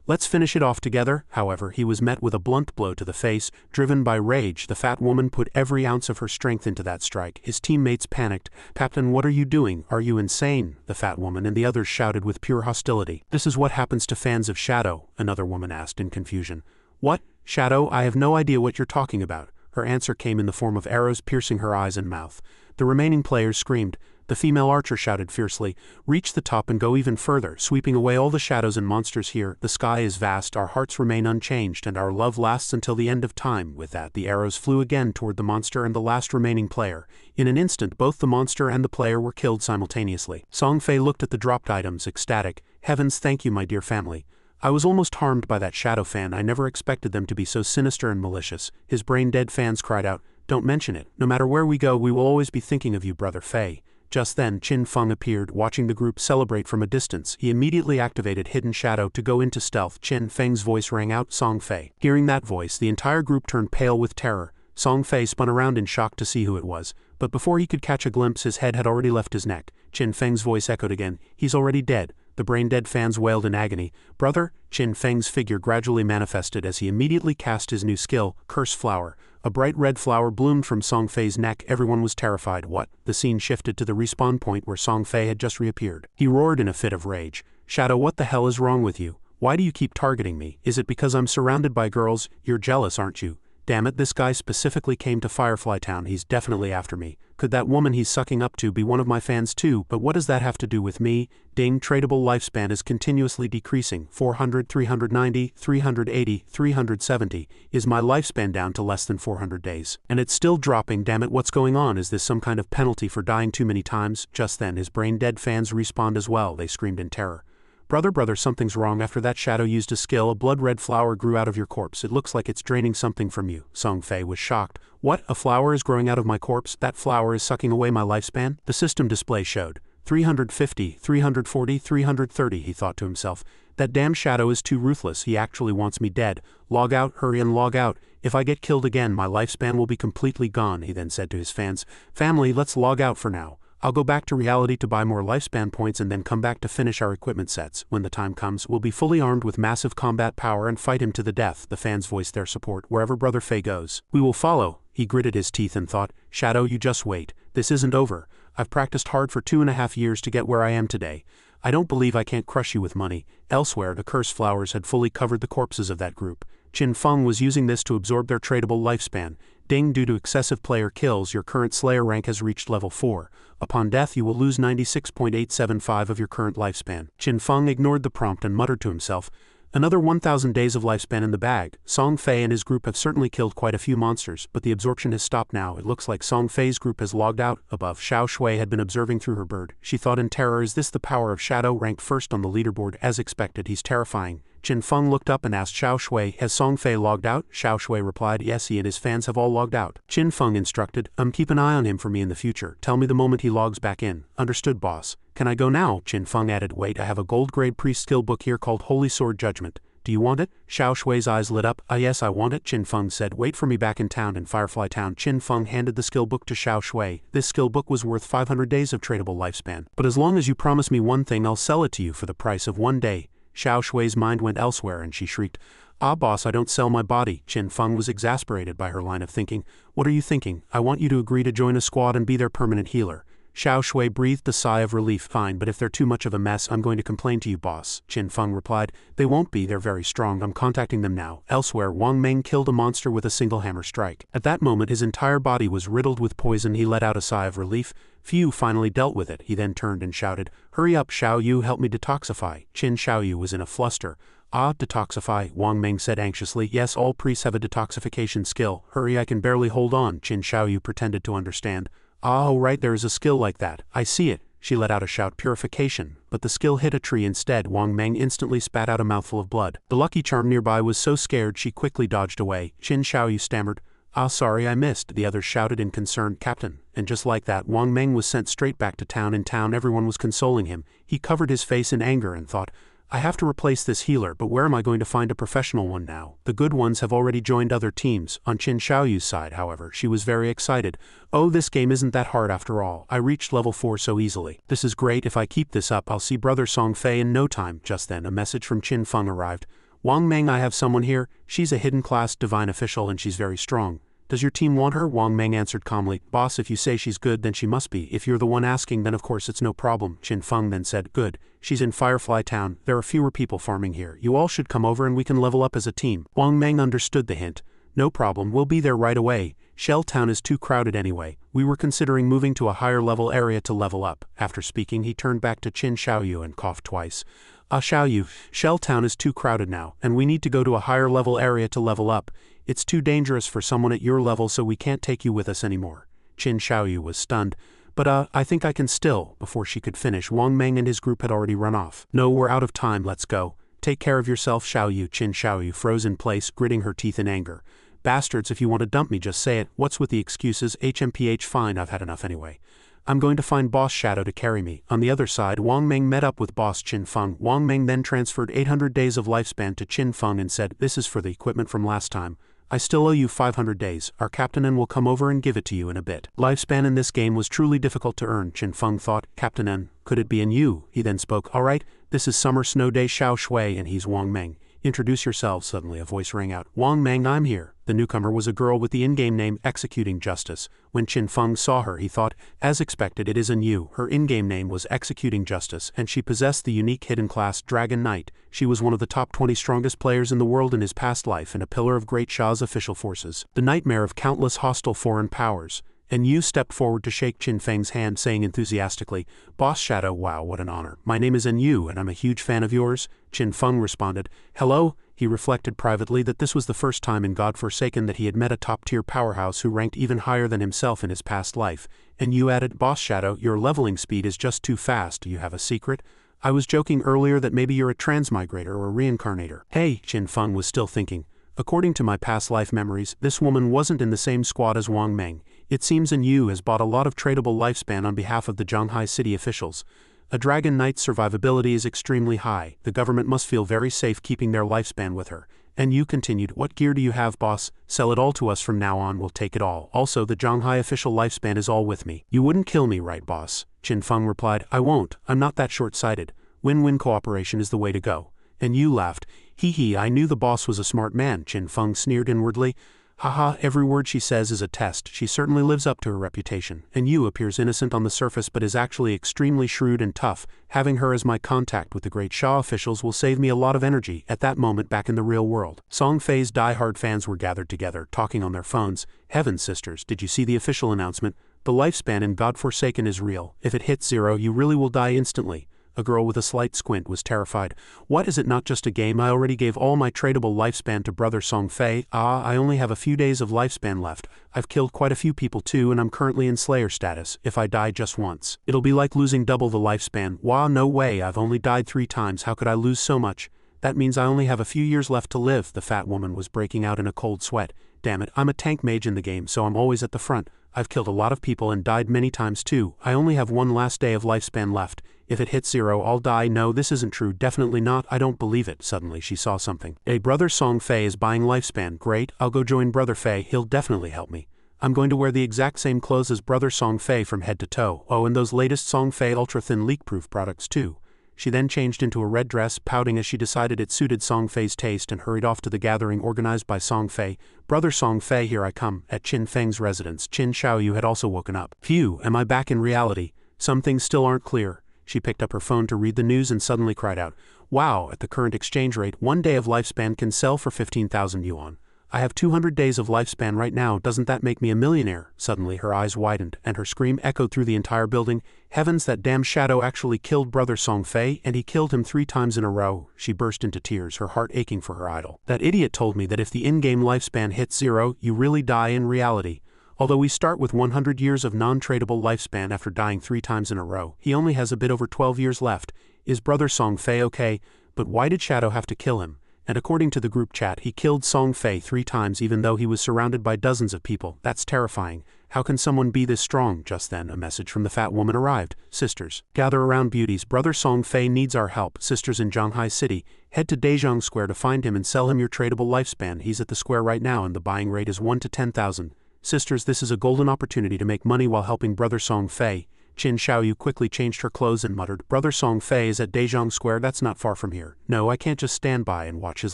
Let's finish it off together. However, he was met with a blunt blow to the face. Driven by rage, the fat woman put every ounce of her strength into that strike. His teammates panicked. Captain, what are you doing? Are you insane? The fat woman and the others shouted with pure hostility. This is what happens to fans of Shadow, another woman asked in confusion. What? Shadow? I have no idea what you're talking about. Her answer came in the form of arrows piercing her eyes and mouth. The remaining players screamed. The female archer shouted fiercely, reach the top and go even further, sweeping away all the shadows and monsters here. The sky is vast, our hearts remain unchanged, and our love lasts until the end of time. With that, the arrows flew again toward the monster and the last remaining player. In an instant, both the monster and the player were killed simultaneously. Song Fei looked at the dropped items, ecstatic. Heavens, thank you, my dear family. I was almost harmed by that Shadow fan. I never expected them to be so sinister and malicious. His brain-dead fans cried out, don't mention it. No matter where we go, we will always be thinking of you, Brother Fei. Just then, Qin Feng appeared, watching the group celebrate from a distance. He immediately activated Hidden Shadow to go into stealth. Qin Feng's voice rang out, Song Fei. Hearing that voice, the entire group turned pale with terror. Song Fei spun around in shock to see who it was, but before he could catch a glimpse, his head had already left his neck. Qin Feng's voice echoed again, he's already dead. The brain-dead fans wailed in agony. Brother? Qin Feng's figure gradually manifested as he immediately cast his new skill, Curse Flower. A bright red flower bloomed from Song Fei's neck. Everyone was terrified. What? The scene shifted to the respawn point where Song Fei had just reappeared. He roared in a fit of rage. Shadow, what the hell is wrong with you? Why do you keep targeting me? Is it because I'm surrounded by girls? You're jealous, aren't you? Damn it, this guy specifically came to Firefly Town. He's definitely after me. Could that woman he's sucking up to be one of my fans too? But what does that have to do with me? Ding, tradable lifespan is continuously decreasing. 400, 390, 380, 370. Is my lifespan down to less than 400 days? And it's still dropping. Damn it, what's going on? Is this some kind of penalty for dying too many times? Just then, his brain-dead fans respawned as well. They screamed in terror. Brother, something's wrong. After that Shadow used a skill, a blood-red flower grew out of your corpse. It looks like it's draining something from you. Song Fei was shocked. What? A flower is growing out of my corpse? That flower is sucking away my lifespan? The system display showed 350, 340, 330, he thought to himself. That damn Shadow is too ruthless. He actually wants me dead. Log out, hurry and log out. If I get killed again, my lifespan will be completely gone, he then said to his fans. Family, let's log out for now. I'll go back to reality to buy more lifespan points and then come back to finish our equipment sets. When the time comes, we'll be fully armed with massive combat power and fight him to the death. The fans voiced their support. Wherever Brother Fei goes, we will follow. He gritted his teeth and thought, Shadow, you just wait. This isn't over. I've practiced hard for 2.5 years to get where I am today. I don't believe I can't crush you with money. Elsewhere, the cursed flowers had fully covered the corpses of that group. Qin Feng was using this to absorb their tradable lifespan. Ding, due to excessive player kills, your current Slayer rank has reached level 4. Upon death, you will lose 96.875 of your current lifespan. Qin Feng ignored the prompt and muttered to himself, another 1,000 days of lifespan in the bag. Song Fei and his group have certainly killed quite a few monsters, but the absorption has stopped now. It looks like Song Fei's group has logged out. Above, Xiao Shui had been observing through her bird. She thought in terror, is this the power of Shadow? Ranked first on the leaderboard. As expected, he's terrifying. Qin Feng looked up and asked Xiao Shui, has Song Fei logged out? Xiao Shui replied, yes, he and his fans have all logged out. Qin Feng instructed, keep an eye on him for me in the future. Tell me the moment he logs back in. Understood, boss. Can I go now? Qin Feng added, wait, I have a gold grade priest skill book here called Holy Sword Judgment. Do you want it? Xiao Shui's eyes lit up. Yes, I want it. Qin Feng said, wait for me back in town in Firefly Town. Qin Feng handed the skill book to Xiao Shui. This skill book was worth 500 days of tradable lifespan. But as long as you promise me one thing, I'll sell it to you for the price of 1 day. Xiao Shui's mind went elsewhere and she shrieked, ah boss, I don't sell my body. Qin Feng was exasperated by her line of thinking. What are you thinking? I want you to agree to join a squad and be their permanent healer. Xiao Shui breathed a sigh of relief. Fine, but if they're too much of a mess, I'm going to complain to you, boss, Qin Feng replied. They won't be, they're very strong. I'm contacting them now. Elsewhere, Wang Meng killed a monster with a single hammer strike. At that moment his entire body was riddled with poison. He let out a sigh of relief. Phew, finally dealt with it. He then turned and shouted, "Hurry up, Xiao Yu, help me detoxify." Qin Xiao Yu was in a fluster. "Ah, detoxify," Wang Meng said anxiously. "Yes, all priests have a detoxification skill. Hurry, I can barely hold on." Qin Xiao Yu pretended to understand. "Ah, oh right, there is a skill like that. I see it." She let out a shout, "Purification," but the skill hit a tree instead. Wang Meng instantly spat out a mouthful of blood. The Lucky Charm nearby was so scared she quickly dodged away. Qin Xiao Yu stammered, "Ah, sorry, I missed," the others shouted in concern. "Captain." And just like that, Wang Meng was sent straight back to town. In town everyone was consoling him. He covered his face in anger and thought, "I have to replace this healer, but where am I going to find a professional one now? The good ones have already joined other teams." On Qin Xiaoyu's side, however, she was very excited. "Oh, this game isn't that hard after all. I reached level 4 so easily. This is great. If I keep this up, I'll see Brother Song Fei in no time." Just then, a message from Qin Feng arrived. "Wang Meng, I have someone here. She's a hidden class divine official and she's very strong. Does your team want her?" Wang Meng answered calmly. "Boss, if you say she's good, then she must be. If you're the one asking, then of course it's no problem." Qin Feng then said, "Good. She's in Firefly Town. There are fewer people farming here. You all should come over and we can level up as a team." Wang Meng understood the hint. "No problem, we'll be there right away. Shell Town is too crowded anyway. We were considering moving to a higher level area to level up." After speaking, he turned back to Qin Xiaoyu and coughed twice. "Ah, Xiaoyu, Shell Town is too crowded now, and we need to go to a higher level area to level up. It's too dangerous for someone at your level, so we can't take you with us anymore." Qin Xiaoyu was stunned. But I think I can still." Before she could finish, Wang Meng and his group had already run off. "No, we're out of time, let's go. Take care of yourself, Xiaoyu." Qin Xiaoyu froze in place, gritting her teeth in anger. "Bastards, if you want to dump me, just say it. What's with the excuses? HMPH, fine, I've had enough anyway. I'm going to find Boss Shadow to carry me." On the other side, Wang Meng met up with Boss Qin Feng. Wang Meng then transferred 800 days of lifespan to Qin Feng and said, "This is for the equipment from last time. I still owe you 500 days. Our Captain N will come over and give it to you in a bit." Lifespan in this game was truly difficult to earn. Qin Feng thought, "Captain N, could it be in you?" He then spoke, "All right, this is Summer Snow Day Xiao Shui and he's Wang Meng. Introduce yourselves." Suddenly a voice rang out. "Wang Meng, I'm here." The newcomer was a girl with the in-game name Executing Justice. When Qin Feng saw her, he thought, as expected, it is a new. Her in-game name was Executing Justice, and she possessed the unique hidden class Dragon Knight. She was one of the top 20 strongest players in the world in his past life and a pillar of Great Shah's official forces, the nightmare of countless hostile foreign powers. And Yu stepped forward to shake Qin Feng's hand, saying enthusiastically, "Boss Shadow, wow, what an honor. My name is Yu, and I'm a huge fan of yours." Qin Feng responded, "Hello." He reflected privately that this was the first time in God-Forsaken that he had met a top-tier powerhouse who ranked even higher than himself in his past life. And Yu added, "Boss Shadow, your leveling speed is just too fast. Do you have a secret? I was joking earlier that maybe you're a transmigrator or a reincarnator." "Hey," Qin Feng was still thinking. "According to my past life memories, this woman wasn't in the same squad as Wang Meng. It seems Yu has bought a lot of tradable lifespan on behalf of the Zhanghai city officials. A Dragon Knight's survivability is extremely high. The government must feel very safe keeping their lifespan with her." And Yu continued, "What gear do you have, boss? Sell it all to us from now on, we'll take it all. Also, the Zhanghai official lifespan is all with me." "You wouldn't kill me, right, boss?" Qin Feng replied, "I won't. I'm not that short-sighted. Win-win cooperation is the way to go." And Yu laughed. "Hee, I knew the boss was a smart man," Qin Feng sneered inwardly. "Haha, every word she says is a test. She certainly lives up to her reputation." And Yu appears innocent on the surface but is actually extremely shrewd and tough. Having her as my contact with the Great Shah officials will save me a lot of energy at that moment back in the real world. Song Fei's die-hard fans were gathered together, talking on their phones. "Heavens, sisters, did you see the official announcement? The lifespan in God-Forsaken is real. If it hits 0, you really will die instantly." A girl with a slight squint was terrified. "What, is it not just a game? I already gave all my tradable lifespan to Brother Song Fei. I only have a few days of lifespan left. I've killed quite a few people too, and I'm currently in Slayer status. If I die just once, it'll be like losing double the lifespan." "Wah, no way, I've only died 3 times. How could I lose so much? That means I only have a few years left to live." The fat woman was breaking out in a cold sweat. "Damn it, I'm a tank mage in the game, so I'm always at the front. I've killed a lot of people and died many times too. I only have one last day of lifespan left. If it hits 0, I'll die." "No, this isn't true. Definitely not. I don't believe it." Suddenly she saw something. "Hey, Brother Song Fei is buying lifespan. Great, I'll go join Brother Fei. He'll definitely help me. I'm going to wear the exact same clothes as Brother Song Fei from head to toe. Oh, and those latest Song Fei ultra-thin leak-proof products too." She then changed into a red dress, pouting as she decided it suited Song Fei's taste, and hurried off to the gathering organized by Song Fei. "Brother Song Fei, here I come." At Qin Feng's residence, Qin Xiaoyu had also woken up. "Phew, am I back in reality? Some things still aren't clear. She picked up her phone to read the news and suddenly cried out, "Wow, at the current exchange rate, 1 day of lifespan can sell for 15,000 yuan. I have 200 days of lifespan right now, doesn't that make me a millionaire?" Suddenly her eyes widened, and her scream echoed through the entire building. "Heavens, that damn shadow actually killed Brother Song Fei, and he killed him 3 times in a row." She burst into tears, her heart aching for her idol. "That idiot told me that if the in-game lifespan hits 0, you really die in reality. Although we start with 100 years of non-tradable lifespan after dying 3 times in a row, he only has a bit over 12 years left. Is Brother Song Fei okay? But why did Shadow have to kill him? And according to the group chat, he killed Song Fei 3 times even though he was surrounded by dozens of people. That's terrifying. How can someone be this strong?" Just then, a message from the fat woman arrived. "Sisters, gather around beauties. Brother Song Fei needs our help. Sisters in Zhanghai City, head to Daejeong Square to find him and sell him your tradable lifespan. He's at the square right now and the buying rate is 1 to 10,000. Sisters, this is a golden opportunity to make money while helping Brother Song Fei." Qin Xiaoyu quickly changed her clothes and muttered, "Brother Song Fei is at Daejeong Square, that's not far from here. No, I can't just stand by and watch his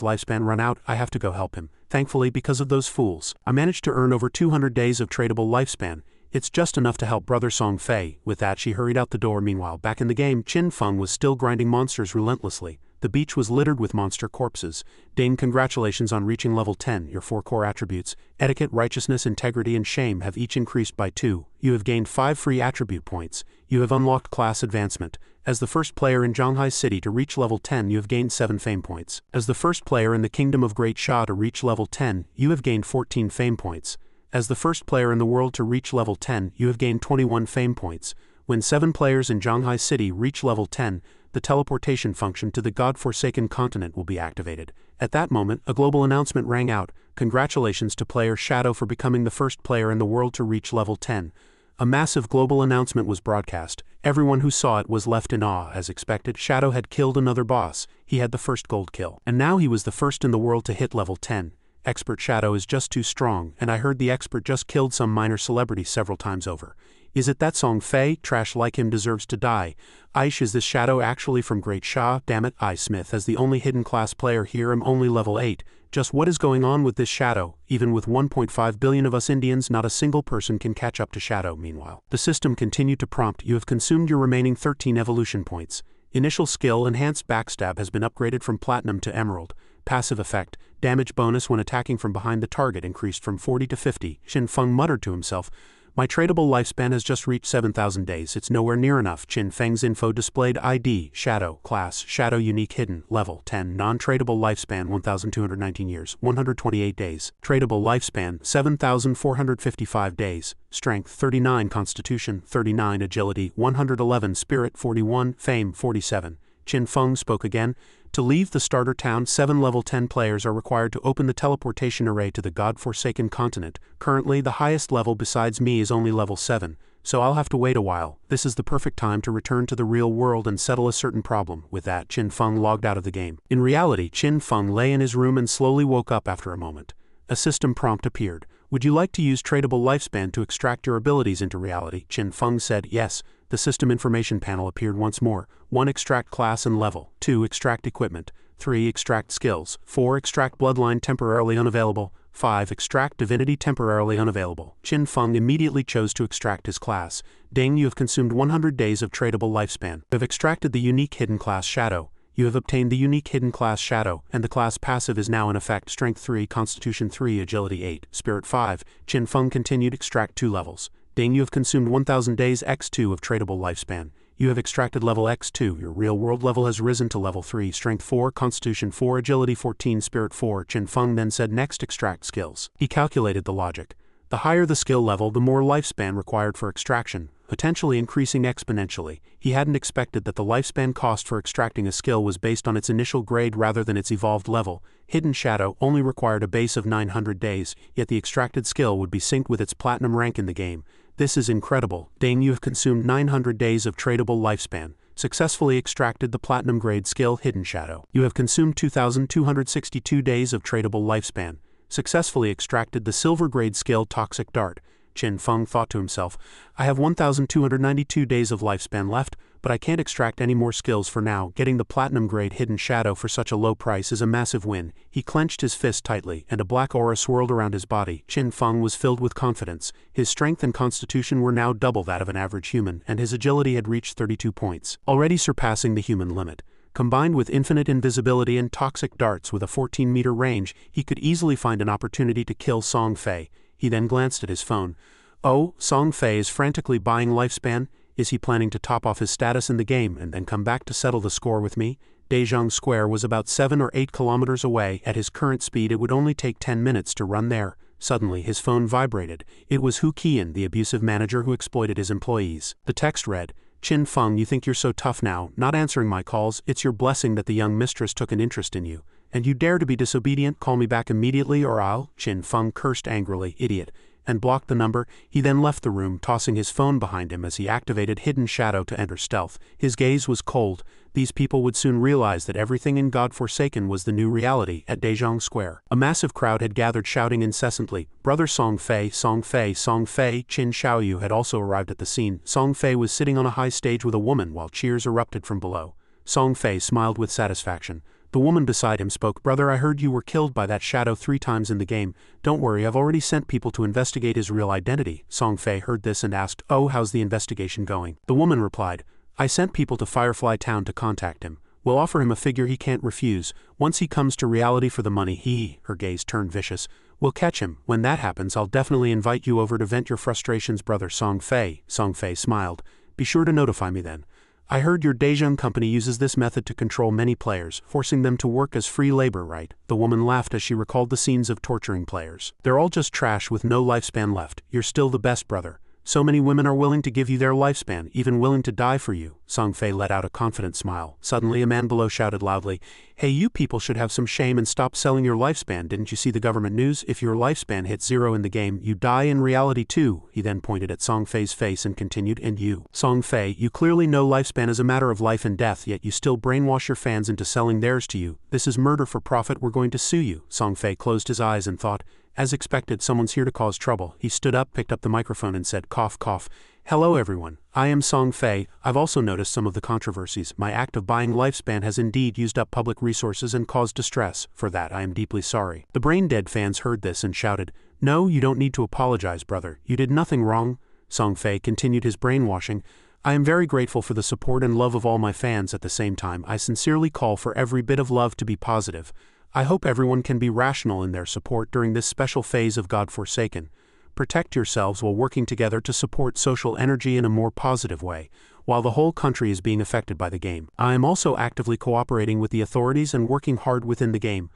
lifespan run out, I have to go help him. Thankfully, because of those fools, I managed to earn over 200 days of tradable lifespan. It's just enough to help Brother Song Fei." With that, she hurried out the door. Meanwhile, back in the game, Qin Feng was still grinding monsters relentlessly. The beach was littered with monster corpses. "Dane, congratulations on reaching level 10. Your 4 core attributes, etiquette, righteousness, integrity, and shame, have each increased by 2. You have gained 5 free attribute points. You have unlocked class advancement. As the first player in Zhanghai City to reach level 10, you have gained 7 fame points. As the first player in the Kingdom of Great Sha to reach level 10, you have gained 14 fame points. As the first player in the world to reach level 10, you have gained 21 fame points. When 7 players in Zhanghai City reach level 10, the teleportation function to the God-forsaken continent will be activated. At that moment, a global announcement rang out. "Congratulations to player Shadow for becoming the first player in the world to reach level 10. A massive global announcement was broadcast. Everyone who saw it was left in awe. As expected, Shadow had killed another boss. He had the first gold kill. And now he was the first in the world to hit level 10. Expert Shadow is just too strong, and I heard the expert just killed some minor celebrity several times over. Is it that Song Fei? Trash like him deserves to die. Aish, is this Shadow actually from Great Sha? Damn it, I, Smith, as the only hidden class player here, am only level 8. Just what is going on with this Shadow? Even with 1.5 billion of us Indians, not a single person can catch up to Shadow." Meanwhile, the system continued to prompt, "You have consumed your remaining 13 evolution points. Initial skill, Enhanced Backstab, has been upgraded from Platinum to Emerald. Passive effect, damage bonus when attacking from behind the target increased from 40 to 50. Qin Feng muttered to himself, "My tradable lifespan has just reached 7,000 days. It's nowhere near enough." Qin Feng's info displayed: ID, Shadow, Class, Shadow Unique Hidden, Level 10, Non-Tradable Lifespan 1,219 years, 128 days, Tradable Lifespan 7,455 days, Strength 39, Constitution 39, Agility 111, Spirit 41, Fame 47. Qin Feng spoke again. "To leave the starter town, 7 level 10 players are required to open the teleportation array to the God-forsaken continent. Currently, the highest level besides me is only level 7, so I'll have to wait a while. This is the perfect time to return to the real world and settle a certain problem." With that, Qin Feng logged out of the game. In reality, Qin Feng lay in his room and slowly woke up after a moment. A system prompt appeared. "Would you like to use tradable lifespan to extract your abilities into reality?" Qin Feng said yes. The system information panel appeared once more. 1. Extract class and level. 2. Extract equipment. 3. Extract skills. 4. Extract bloodline temporarily unavailable. 5. Extract divinity temporarily unavailable. Qin Feng immediately chose to extract his class. "Ding, you have consumed 100 days of tradable lifespan. You have extracted the unique hidden class Shadow. You have obtained the unique hidden class Shadow, and the class passive is now in effect. Strength 3, Constitution 3, Agility 8, Spirit 5. Qin Feng continued. Extract 2 levels. Ding, you have consumed 1,000 days x2 of tradable lifespan. You have extracted level x2. Your real-world level has risen to level 3, Strength 4, Constitution 4, Agility 14, Spirit 4. Qin Feng then said, "Next, extract skills." He calculated the logic. The higher the skill level, the more lifespan required for extraction, potentially increasing exponentially. He hadn't expected that the lifespan cost for extracting a skill was based on its initial grade rather than its evolved level. Hidden Shadow only required a base of 900 days, yet the extracted skill would be synced with its platinum rank in the game. This is incredible. Dang, you have consumed 900 days of tradable lifespan. Successfully extracted the platinum grade skill Hidden Shadow. You have consumed 2,262 days of tradable lifespan. Successfully extracted the silver grade skill Toxic Dart. Qin Feng thought to himself, "I have 1,292 days of lifespan left. but I can't extract any more skills for now. Getting the platinum-grade hidden shadow for such a low price is a massive win." He clenched his fist tightly, and a black aura swirled around his body. Qin Feng was filled with confidence. His strength and constitution were now double that of an average human, and his agility had reached 32 points, already surpassing the human limit. Combined with infinite invisibility and toxic darts with a 14-meter range, he could easily find an opportunity to kill Song Fei. He then glanced at his phone. Oh, Song Fei is frantically buying lifespan? Is he planning to top off his status in the game and then come back to settle the score with me? Dezhong Square was about 7 or 8 kilometers away. At his current speed it would only take 10 minutes to run there. Suddenly his phone vibrated. It was Hu Qian, the abusive manager who exploited his employees. The text read, "Qin Feng, you think you're so tough now, not answering my calls. It's your blessing that the young mistress took an interest in you. And you dare to be disobedient? Call me back immediately or I'll—" Qin Feng cursed angrily, "Idiot," and blocked the number. He then left the room, tossing his phone behind him as he activated Hidden Shadow to enter stealth. His gaze was cold. These people would soon realize that everything in God-Forsaken was the new reality. At Dezhong Square, a massive crowd had gathered, shouting incessantly, "Brother Song Fei, Song Fei, Song Fei!" Qin Xiaoyu had also arrived at the scene. Song Fei was sitting on a high stage with a woman while cheers erupted from below. Song Fei smiled with satisfaction. The woman beside him spoke. "Brother, I heard you were killed by that shadow 3 times in the game. Don't worry, I've already sent people to investigate his real identity." Song Fei heard this and asked, "Oh, how's the investigation going?" The woman replied, "I sent people to Firefly Town to contact him. We'll offer him a figure he can't refuse. Once he comes to reality for the money, her gaze turned vicious, we'll catch him. When that happens, I'll definitely invite you over to vent your frustrations, brother Song Fei." Song Fei smiled. "Be sure to notify me then. I heard your Dezhong company uses this method to control many players, forcing them to work as free labor, right?" The woman laughed as she recalled the scenes of torturing players. "They're all just trash with no lifespan left. You're still the best, brother. So many women are willing to give you their lifespan, even willing to die for you." Song Fei let out a confident smile. Suddenly a man below shouted loudly, "Hey, you people should have some shame and stop selling your lifespan. Didn't you see the government news? If your lifespan hits 0 in the game, you die in reality too." He then pointed at Song Fei's face and continued, "And you, Song Fei, you clearly know lifespan is a matter of life and death, yet you still brainwash your fans into selling theirs to you. This is murder for profit. We're going to sue you." Song Fei closed his eyes and thought, as expected, someone's here to cause trouble. He stood up, picked up the microphone and said, "Cough, cough. Hello everyone, I am Song Fei. I've also noticed some of the controversies. My act of buying lifespan has indeed used up public resources and caused distress. For that I am deeply sorry." The brain-dead fans heard this and shouted, "No, you don't need to apologize, brother. You did nothing wrong." Song Fei continued his brainwashing. "I am very grateful for the support and love of all my fans. At the same time, I sincerely call for every bit of love to be positive. I hope everyone can be rational in their support during this special phase of God-Forsaken. Protect yourselves while working together to support social energy in a more positive way, while the whole country is being affected by the game. I am also actively cooperating with the authorities and working hard within the game.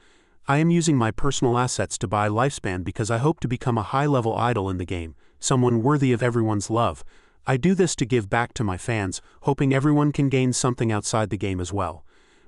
I am using my personal assets to buy lifespan because I hope to become a high-level idol in the game, someone worthy of everyone's love. I do this to give back to my fans, hoping everyone can gain something outside the game as well.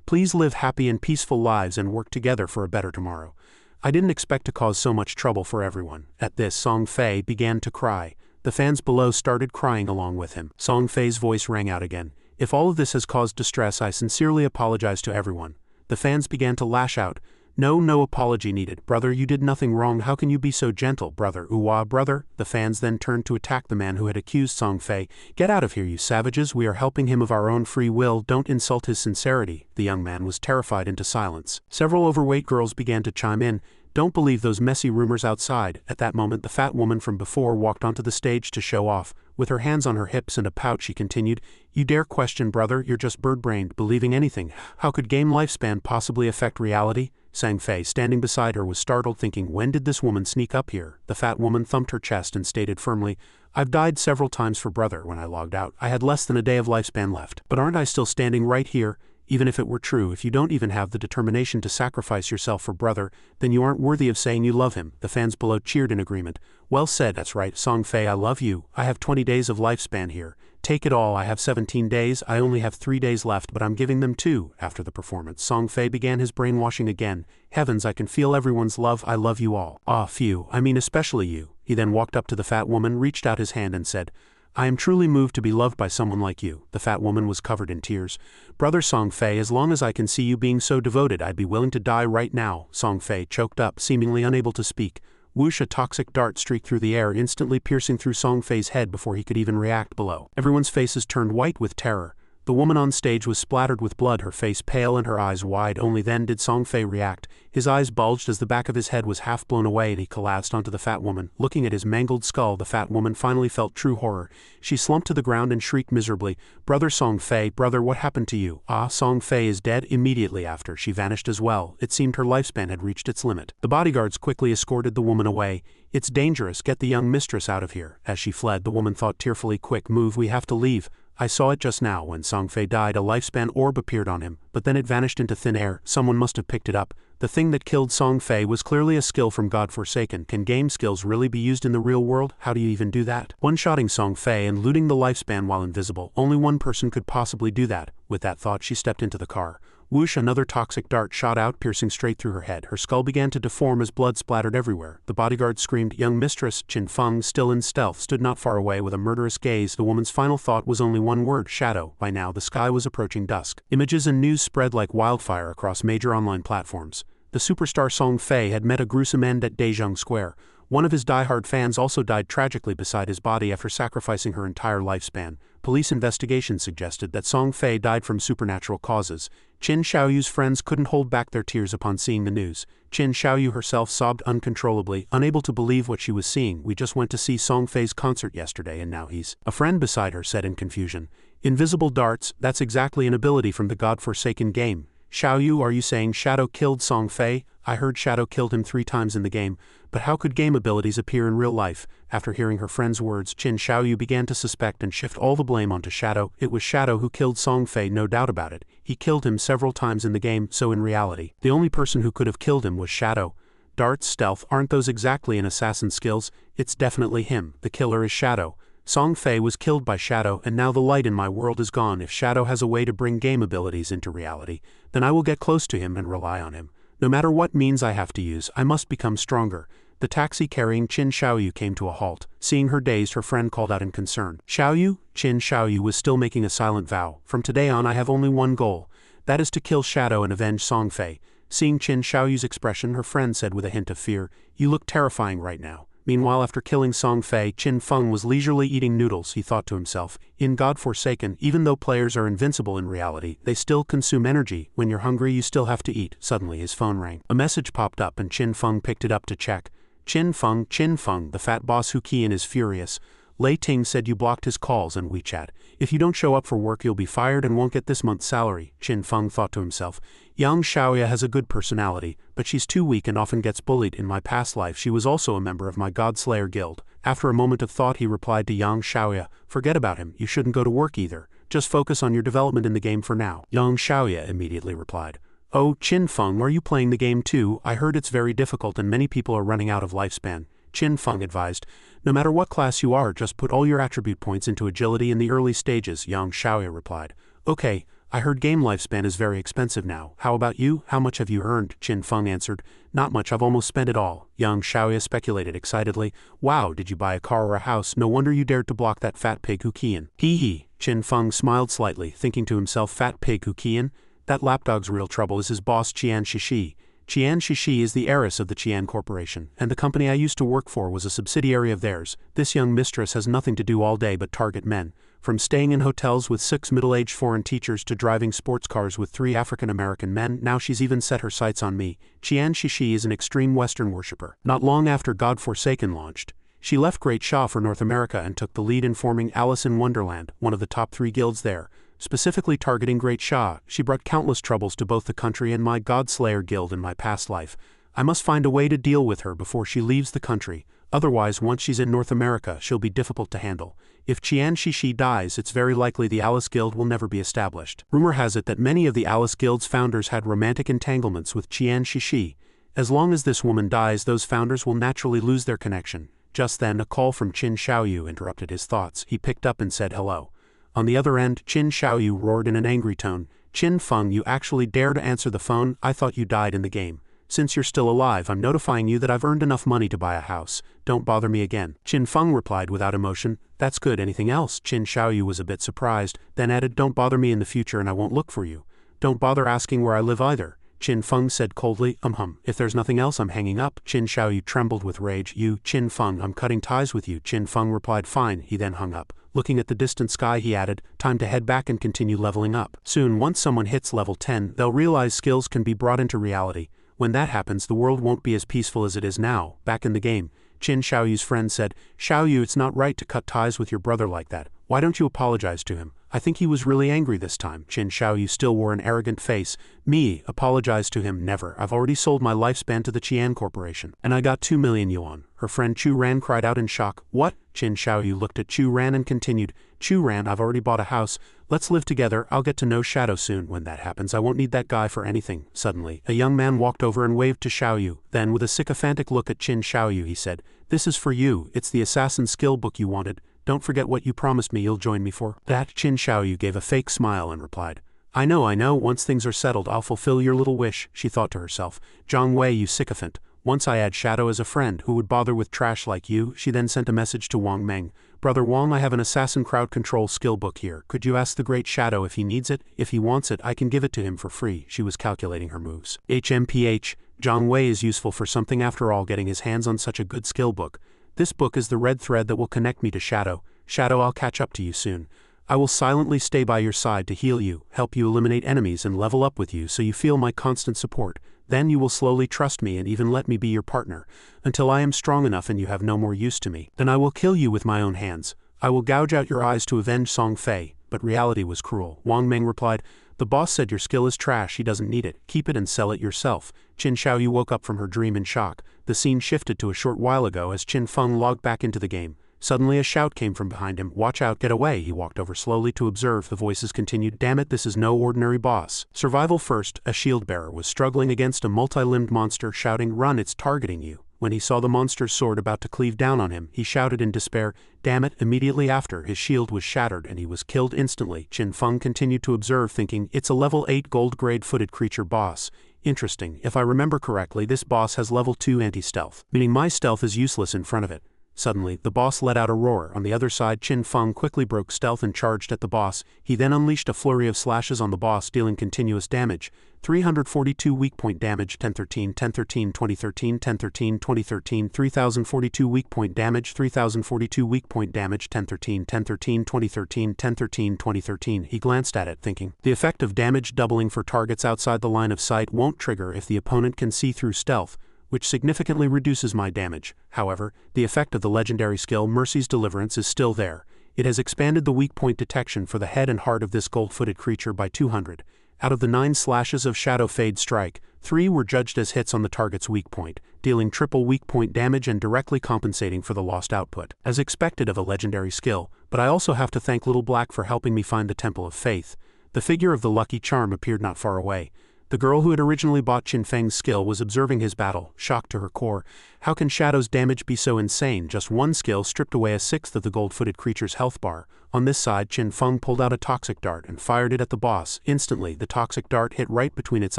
Please live happy and peaceful lives and work together for a better tomorrow. I didn't expect to cause so much trouble for everyone." At this, Song Fei began to cry. The fans below started crying along with him. Song Fei's voice rang out again. "If all of this has caused distress, I sincerely apologize to everyone." The fans began to lash out. No apology needed. "Brother, you did nothing wrong. How can you be so gentle, brother? Uwa, brother." The fans then turned to attack the man who had accused Song Fei. "Get out of here, you savages. We are helping him of our own free will. Don't insult his sincerity." The young man was terrified into silence. Several overweight girls began to chime in. "Don't believe those messy rumors outside." At that moment, the fat woman from before walked onto the stage to show off. With her hands on her hips and a pout, she continued, "You dare question, brother? You're just bird-brained, believing anything. How could game lifespan possibly affect reality?" Sang Fei, standing beside her, was startled, thinking, when did this woman sneak up here? The fat woman thumped her chest and stated firmly, "I've died several times for brother. When I logged out, I had less than a day of lifespan left. But aren't I still standing right here? Even if it were true, if you don't even have the determination to sacrifice yourself for brother, then you aren't worthy of saying you love him." The fans below cheered in agreement. "Well said, that's right, Song Fei, I love you. I have 20 days of lifespan here. Take it all. I have 17 days, I only have 3 days left, but I'm giving them 2. After the performance, Song Fei began his brainwashing again. "Heavens, I can feel everyone's love. I love you all. Ah, phew, I mean especially you." He then walked up to the fat woman, reached out his hand and said, "I am truly moved to be loved by someone like you." The fat woman was covered in tears. "Brother Song Fei, as long as I can see you being so devoted, I'd be willing to die right now." Song Fei choked up, seemingly unable to speak. Whoosh, a toxic dart streaked through the air, instantly piercing through Song Fei's head before he could even react below. Everyone's faces turned white with terror. The woman on stage was splattered with blood, her face pale and her eyes wide. Only then did Song Fei react. His eyes bulged as the back of his head was half blown away and he collapsed onto the fat woman. Looking at his mangled skull, the fat woman finally felt true horror. She slumped to the ground and shrieked miserably, "Brother Song Fei, brother, what happened to you?" "Ah, Song Fei is dead." Immediately after, she vanished as well. It seemed her lifespan had reached its limit. The bodyguards quickly escorted the woman away. "It's dangerous, get the young mistress out of here." As she fled, the woman thought tearfully, "Quick, move, we have to leave. I saw it just now. When Song Fei died, a lifespan orb appeared on him, but then it vanished into thin air. Someone must have picked it up. The thing that killed Song Fei was clearly a skill from God-forsaken. Can game skills really be used in the real world? How do you even do that? One-shotting Song Fei and looting the lifespan while invisible. Only one person could possibly do that. With that thought, she stepped into the car. Whoosh, another toxic dart shot out, piercing straight through her head. Her skull began to deform as blood splattered everywhere. The bodyguard screamed. Young mistress, Qin Feng, still in stealth, stood not far away with a murderous gaze. The woman's final thought was only one word: shadow. By now, the sky was approaching dusk. Images and news spread like wildfire across major online platforms. The superstar Song Fei had met a gruesome end at Dezhong Square. One of his die-hard fans also died tragically beside his body after sacrificing her entire lifespan. Police investigation suggested that Song Fei died from supernatural causes. Qin Xiaoyu's friends couldn't hold back their tears upon seeing the news. Qin Xiaoyu herself sobbed uncontrollably, unable to believe what she was seeing. "We just went to see Song Fei's concert yesterday and now he's..." A friend beside her said in confusion. "Invisible darts, that's exactly an ability from the God-forsaken game. Xiaoyu, are you saying Shadow killed Song Fei?" "I heard Shadow killed him 3 times in the game, but how could game abilities appear in real life?" After hearing her friend's words, Qin Xiaoyu began to suspect and shift all the blame onto Shadow. It was Shadow who killed Song Fei, no doubt about it. He killed him several times in the game, so in reality, the only person who could have killed him was Shadow. Darts, stealth, aren't those exactly an assassin's skills? It's definitely him. The killer is Shadow. Song Fei was killed by Shadow, and now the light in my world is gone. If Shadow has a way to bring game abilities into reality, then I will get close to him and rely on him. No matter what means I have to use, I must become stronger. The taxi carrying Qin Xiaoyu came to a halt. Seeing her dazed, her friend called out in concern. "Xiaoyu?" Qin Xiaoyu was still making a silent vow. "From today on, I have only one goal. That is to kill Shadow and avenge Song Fei." Seeing Qin Xiaoyu's expression, her friend said with a hint of fear, "You look terrifying right now." Meanwhile, after killing Song Fei, Qin Feng was leisurely eating noodles. He thought to himself, in God-forsaken, even though players are invincible in reality, they still consume energy. When you're hungry, you still have to eat. Suddenly his phone rang. A message popped up and Qin Feng picked it up to check. Qin Feng, the fat boss Hu Qian is furious. Lei Ting said you blocked his calls on WeChat. If you don't show up for work, you'll be fired and won't get this month's salary. Qin Feng thought to himself. Yang Xiaoya has a good personality, but she's too weak and often gets bullied. In my past life, she was also a member of my Godslayer guild. After a moment of thought, he replied to Yang Xiaoya, "Forget about him. You shouldn't go to work either. Just focus on your development in the game for now." Yang Xiaoya immediately replied. "Oh, Qin Feng, are you playing the game too? I heard it's very difficult and many people are running out of lifespan." Qin Feng advised, "No matter what class you are, just put all your attribute points into agility in the early stages." Yang Xiaoya replied, "Okay, I heard game lifespan is very expensive now. How about you? How much have you earned?" Qin Feng answered, "Not much, I've almost spent it all." Yang Xiaoya speculated excitedly, "Wow, did you buy a car or a house? No wonder you dared to block that fat pig Hu Qian." Hee hee. Qin Feng smiled slightly, thinking to himself, fat pig Hu Qian? That lapdog's real trouble is his boss Qian Shishi. Qian Shishi is the heiress of the Qian Corporation, and the company I used to work for was a subsidiary of theirs. This young mistress has nothing to do all day but target men. From staying in hotels with 6 middle-aged foreign teachers to driving sports cars with 3 African-American men, now she's even set her sights on me. Qian Shishi is an extreme Western worshipper. Not long after God-Forsaken launched, she left Great Sha for North America and took the lead in forming Alice in Wonderland, one of the top 3 guilds there. Specifically targeting Great Sha, she brought countless troubles to both the country and my Godslayer guild in my past life. I must find a way to deal with her before she leaves the country. Otherwise, once she's in North America, she'll be difficult to handle. If Qian Shishi dies, it's very likely the Alice Guild will never be established. Rumor has it that many of the Alice Guild's founders had romantic entanglements with Qian Shishi. As long as this woman dies, those founders will naturally lose their connection. Just then, a call from Qin Xiaoyu interrupted his thoughts. He picked up and said hello. On the other end, Qin Xiaoyu roared in an angry tone, "Qin Feng, you actually dare to answer the phone? I thought you died in the game. Since you're still alive, I'm notifying you that I've earned enough money to buy a house. Don't bother me again." Qin Feng replied without emotion, "That's good. Anything else?" Qin Xiaoyu was a bit surprised, then added, "Don't bother me in the future and I won't look for you. Don't bother asking where I live either." Qin Feng said coldly, If there's nothing else, I'm hanging up." Qin Xiaoyu trembled with rage. "You, Qin Feng, I'm cutting ties with you." Qin Feng replied, "Fine." He then hung up. Looking at the distant sky, he added, time to head back and continue leveling up. Soon, once someone hits level 10, they'll realize skills can be brought into reality. When that happens, the world won't be as peaceful as it is now. Back in the game, Qin Xiaoyu's friend said, Xiaoyu, it's not right to cut ties with your brother like that. Why don't you apologize to him? I think he was really angry this time. Qin Xiaoyu still wore an arrogant face. Me, apologize to him? Never. I've already sold my lifespan to the Qian Corporation. And I got 2 million yuan. Her friend Chu Ran cried out in shock. What? Qin Xiaoyu looked at Chu Ran and continued, Chu Ran, I've already bought a house. Let's live together. I'll get to know Shadow soon. When that happens, I won't need that guy for anything. Suddenly, a young man walked over and waved to Xiaoyu. Then, with a sycophantic look at Qin Xiaoyu, he said, this is for you. It's the assassin skill book you wanted. Don't forget what you promised me you'll join me for. That Qin Xiaoyu gave a fake smile and replied, I know, once things are settled I'll fulfill your little wish, she thought to herself. Zhang Wei, you sycophant. Once I had Shadow as a friend, who would bother with trash like you? She then sent a message to Wang Meng. Brother Wang, I have an assassin crowd control skill book here. Could you ask the great Shadow if he needs it? If he wants it, I can give it to him for free. She was calculating her moves. HMPH, Zhang Wei is useful for something after all, getting his hands on such a good skill book. This book is the red thread that will connect me to Shadow. Shadow, I'll catch up to you soon. I will silently stay by your side to heal you, help you eliminate enemies and level up with you so you feel my constant support. Then you will slowly trust me and even let me be your partner, until I am strong enough and you have no more use to me. Then I will kill you with my own hands. I will gouge out your eyes to avenge Song Fei. But reality was cruel. Wang Meng replied, the boss said your skill is trash, he doesn't need it. Keep it and sell it yourself. Qin Xiaoyu woke up from her dream in shock. The scene shifted to a short while ago as Qin Feng logged back into the game. Suddenly a shout came from behind him. Watch out, get away. He walked over slowly to observe. The voices continued. Damn it, this is no ordinary boss. Survival first, a shield bearer was struggling against a multi-limbed monster, shouting, run, it's targeting you. When he saw the monster's sword about to cleave down on him, he shouted in despair, damn it. Immediately after, his shield was shattered and he was killed instantly. Qin Feng continued to observe, thinking, it's a level 8 gold grade footed creature boss. Interesting. If I remember correctly, this boss has level 2 anti-stealth, meaning my stealth is useless in front of it. Suddenly, the boss let out a roar. On the other side, Qin Feng quickly broke stealth and charged at the boss. He then unleashed a flurry of slashes on the boss, dealing continuous damage. 342 weak point damage, 1013, 1013, 2013, 1013, 2013, 3042 weak point damage, 3042 weak point damage, 1013, 1013, 2013, 1013, 2013. He glanced at it, thinking, the effect of damage doubling for targets outside the line of sight won't trigger if the opponent can see through stealth, which significantly reduces my damage. However, the effect of the legendary skill Mercy's Deliverance is still there. It has expanded the weak point detection for the head and heart of this gold-footed creature by 200. Out of the 9 slashes of Shadow Fade Strike, 3 were judged as hits on the target's weak point, dealing triple weak point damage and directly compensating for the lost output. As expected of a legendary skill, but I also have to thank Little Black for helping me find the Temple of Faith. The figure of the lucky charm appeared not far away. The girl who had originally bought Qin Feng's skill was observing his battle, shocked to her core. How can Shadow's damage be so insane? Just one skill stripped away a sixth of the gold-footed creature's health bar. On this side, Qin Feng pulled out a toxic dart and fired it at the boss. Instantly, the toxic dart hit right between its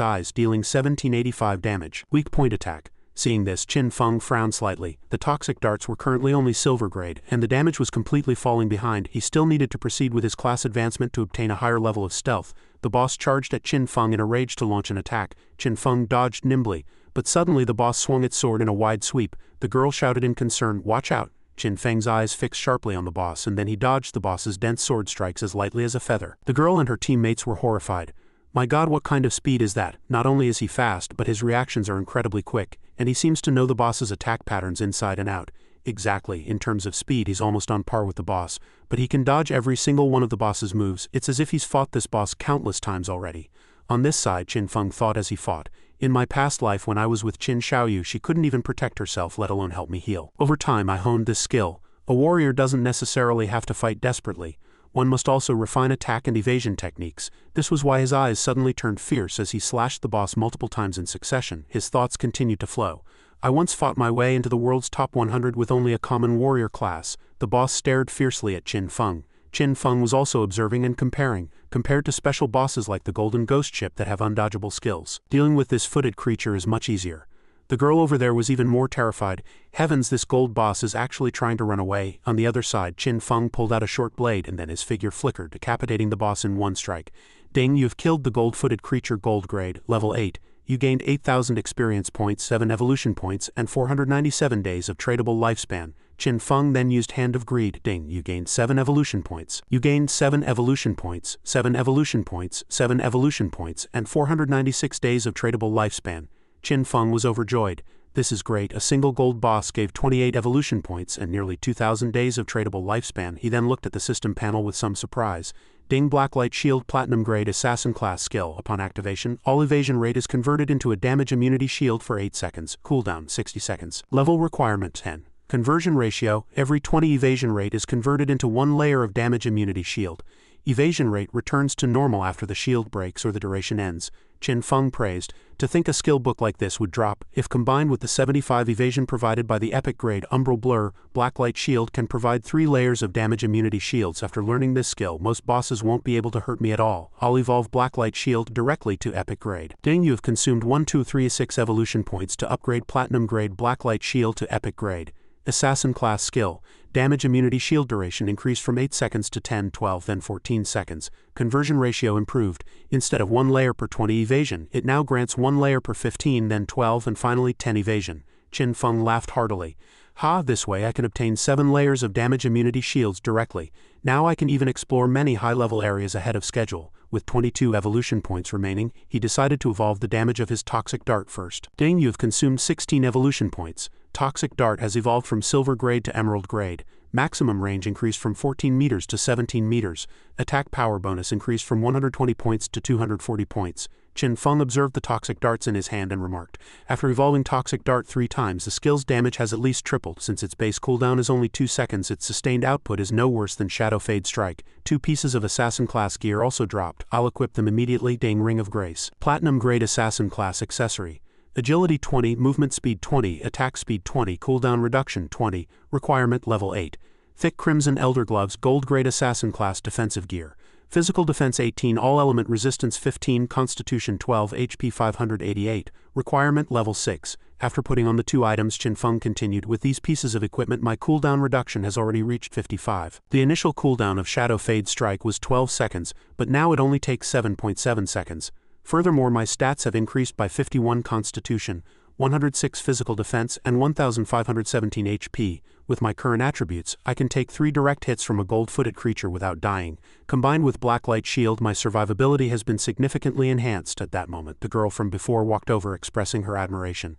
eyes, dealing 1785 damage. Weak point attack. Seeing this, Qin Feng frowned slightly. The toxic darts were currently only silver grade, and the damage was completely falling behind. He still needed to proceed with his class advancement to obtain a higher level of stealth. The boss charged at Qin Feng in a rage to launch an attack. Qin Feng dodged nimbly, but suddenly the boss swung its sword in a wide sweep. The girl shouted in concern, watch out. Qin Feng's eyes fixed sharply on the boss, and then he dodged the boss's dense sword strikes as lightly as a feather. The girl and her teammates were horrified. My god, what kind of speed is that? Not only is he fast, but his reactions are incredibly quick, and he seems to know the boss's attack patterns inside and out. Exactly, in terms of speed he's almost on par with the boss, but he can dodge every single one of the boss's moves. It's as if he's fought this boss countless times already. On this side, Qin Feng thought as he fought. In my past life when I was with Qin Xiaoyu, she couldn't even protect herself, let alone help me heal. Over time I honed this skill. A warrior doesn't necessarily have to fight desperately. One must also refine attack and evasion techniques. This was why his eyes suddenly turned fierce as he slashed the boss multiple times in succession. His thoughts continued to flow. I once fought my way into the world's top 100 with only a common warrior class. The boss stared fiercely at Qin Feng. Qin Feng was also observing and comparing, compared to special bosses like the Golden Ghost Ship that have undodgeable skills. Dealing with this footed creature is much easier. The girl over there was even more terrified. Heavens, this gold boss is actually trying to run away. On the other side, Qin Feng pulled out a short blade and then his figure flickered, decapitating the boss in one strike. Ding, you've killed the gold-footed creature gold grade, level 8. You gained 8,000 experience points, 7 evolution points, and 497 days of tradable lifespan. Qin Feng then used Hand of Greed. Ding, you gained 7 evolution points. You gained 7 evolution points, 7 evolution points, 7 evolution points, and 496 days of tradable lifespan. Qin Feng was overjoyed. This is great. A single gold boss gave 28 evolution points and nearly 2,000 days of tradable lifespan. He then looked at the system panel with some surprise. Ding, Blacklight Shield Platinum Grade Assassin Class Skill. Upon activation, all evasion rate is converted into a damage immunity shield for 8 seconds. Cooldown 60 seconds. Level requirement 10. Conversion ratio, every 20 evasion rate is converted into 1 layer of damage immunity shield. Evasion rate returns to normal after the shield breaks or the duration ends. Qin Feng praised. To think a skill book like this would drop. If combined with the 75 evasion provided by the epic grade Umbral Blur, Blacklight Shield can provide 3 layers of damage immunity shields. After learning this skill, most bosses won't be able to hurt me at all. I'll evolve Blacklight Shield directly to epic grade. Ding, you have consumed 1, 2, 3, 6 evolution points to upgrade Platinum Grade Blacklight Shield to epic grade. Assassin Class Skill. Damage immunity shield duration increased from 8 seconds to 10, 12, then 14 seconds. Conversion ratio improved. Instead of 1 layer per 20 evasion, it now grants 1 layer per 15, then 12, and finally 10 evasion. Qin Feng laughed heartily. Ha, this way I can obtain 7 layers of damage immunity shields directly. Now I can even explore many high-level areas ahead of schedule. With 22 evolution points remaining, he decided to evolve the damage of his Toxic Dart first. Ding, you have consumed 16 evolution points. Toxic Dart has evolved from Silver Grade to Emerald Grade. Maximum range increased from 14 meters to 17 meters. Attack power bonus increased from 120 points to 240 points. Qin Feng observed the Toxic Darts in his hand and remarked, after evolving Toxic Dart 3 times, the skill's damage has at least tripled. Since its base cooldown is only 2 seconds, its sustained output is no worse than Shadow Fade Strike. 2 pieces of Assassin Class gear also dropped. I'll equip them immediately. Ding, Ring of Grace. Platinum Grade Assassin Class Accessory. Agility 20, Movement Speed 20, Attack Speed 20, Cooldown Reduction 20, Requirement Level 8. Thick Crimson Elder Gloves Gold Grade Assassin Class Defensive Gear. Physical Defense 18, All Element Resistance 15, Constitution 12, HP 588, Requirement Level 6. After putting on the 2 items, Qin Feng continued, with these pieces of equipment my cooldown reduction has already reached 55. The initial cooldown of Shadow Fade Strike was 12 seconds, but now it only takes 7.7 seconds. Furthermore, my stats have increased by 51 Constitution, 106 Physical Defense, and 1,517 HP. With my current attributes, I can take 3 direct hits from a gold-footed creature without dying. Combined with Blacklight Shield, my survivability has been significantly enhanced. At that moment, the girl from before walked over, expressing her admiration.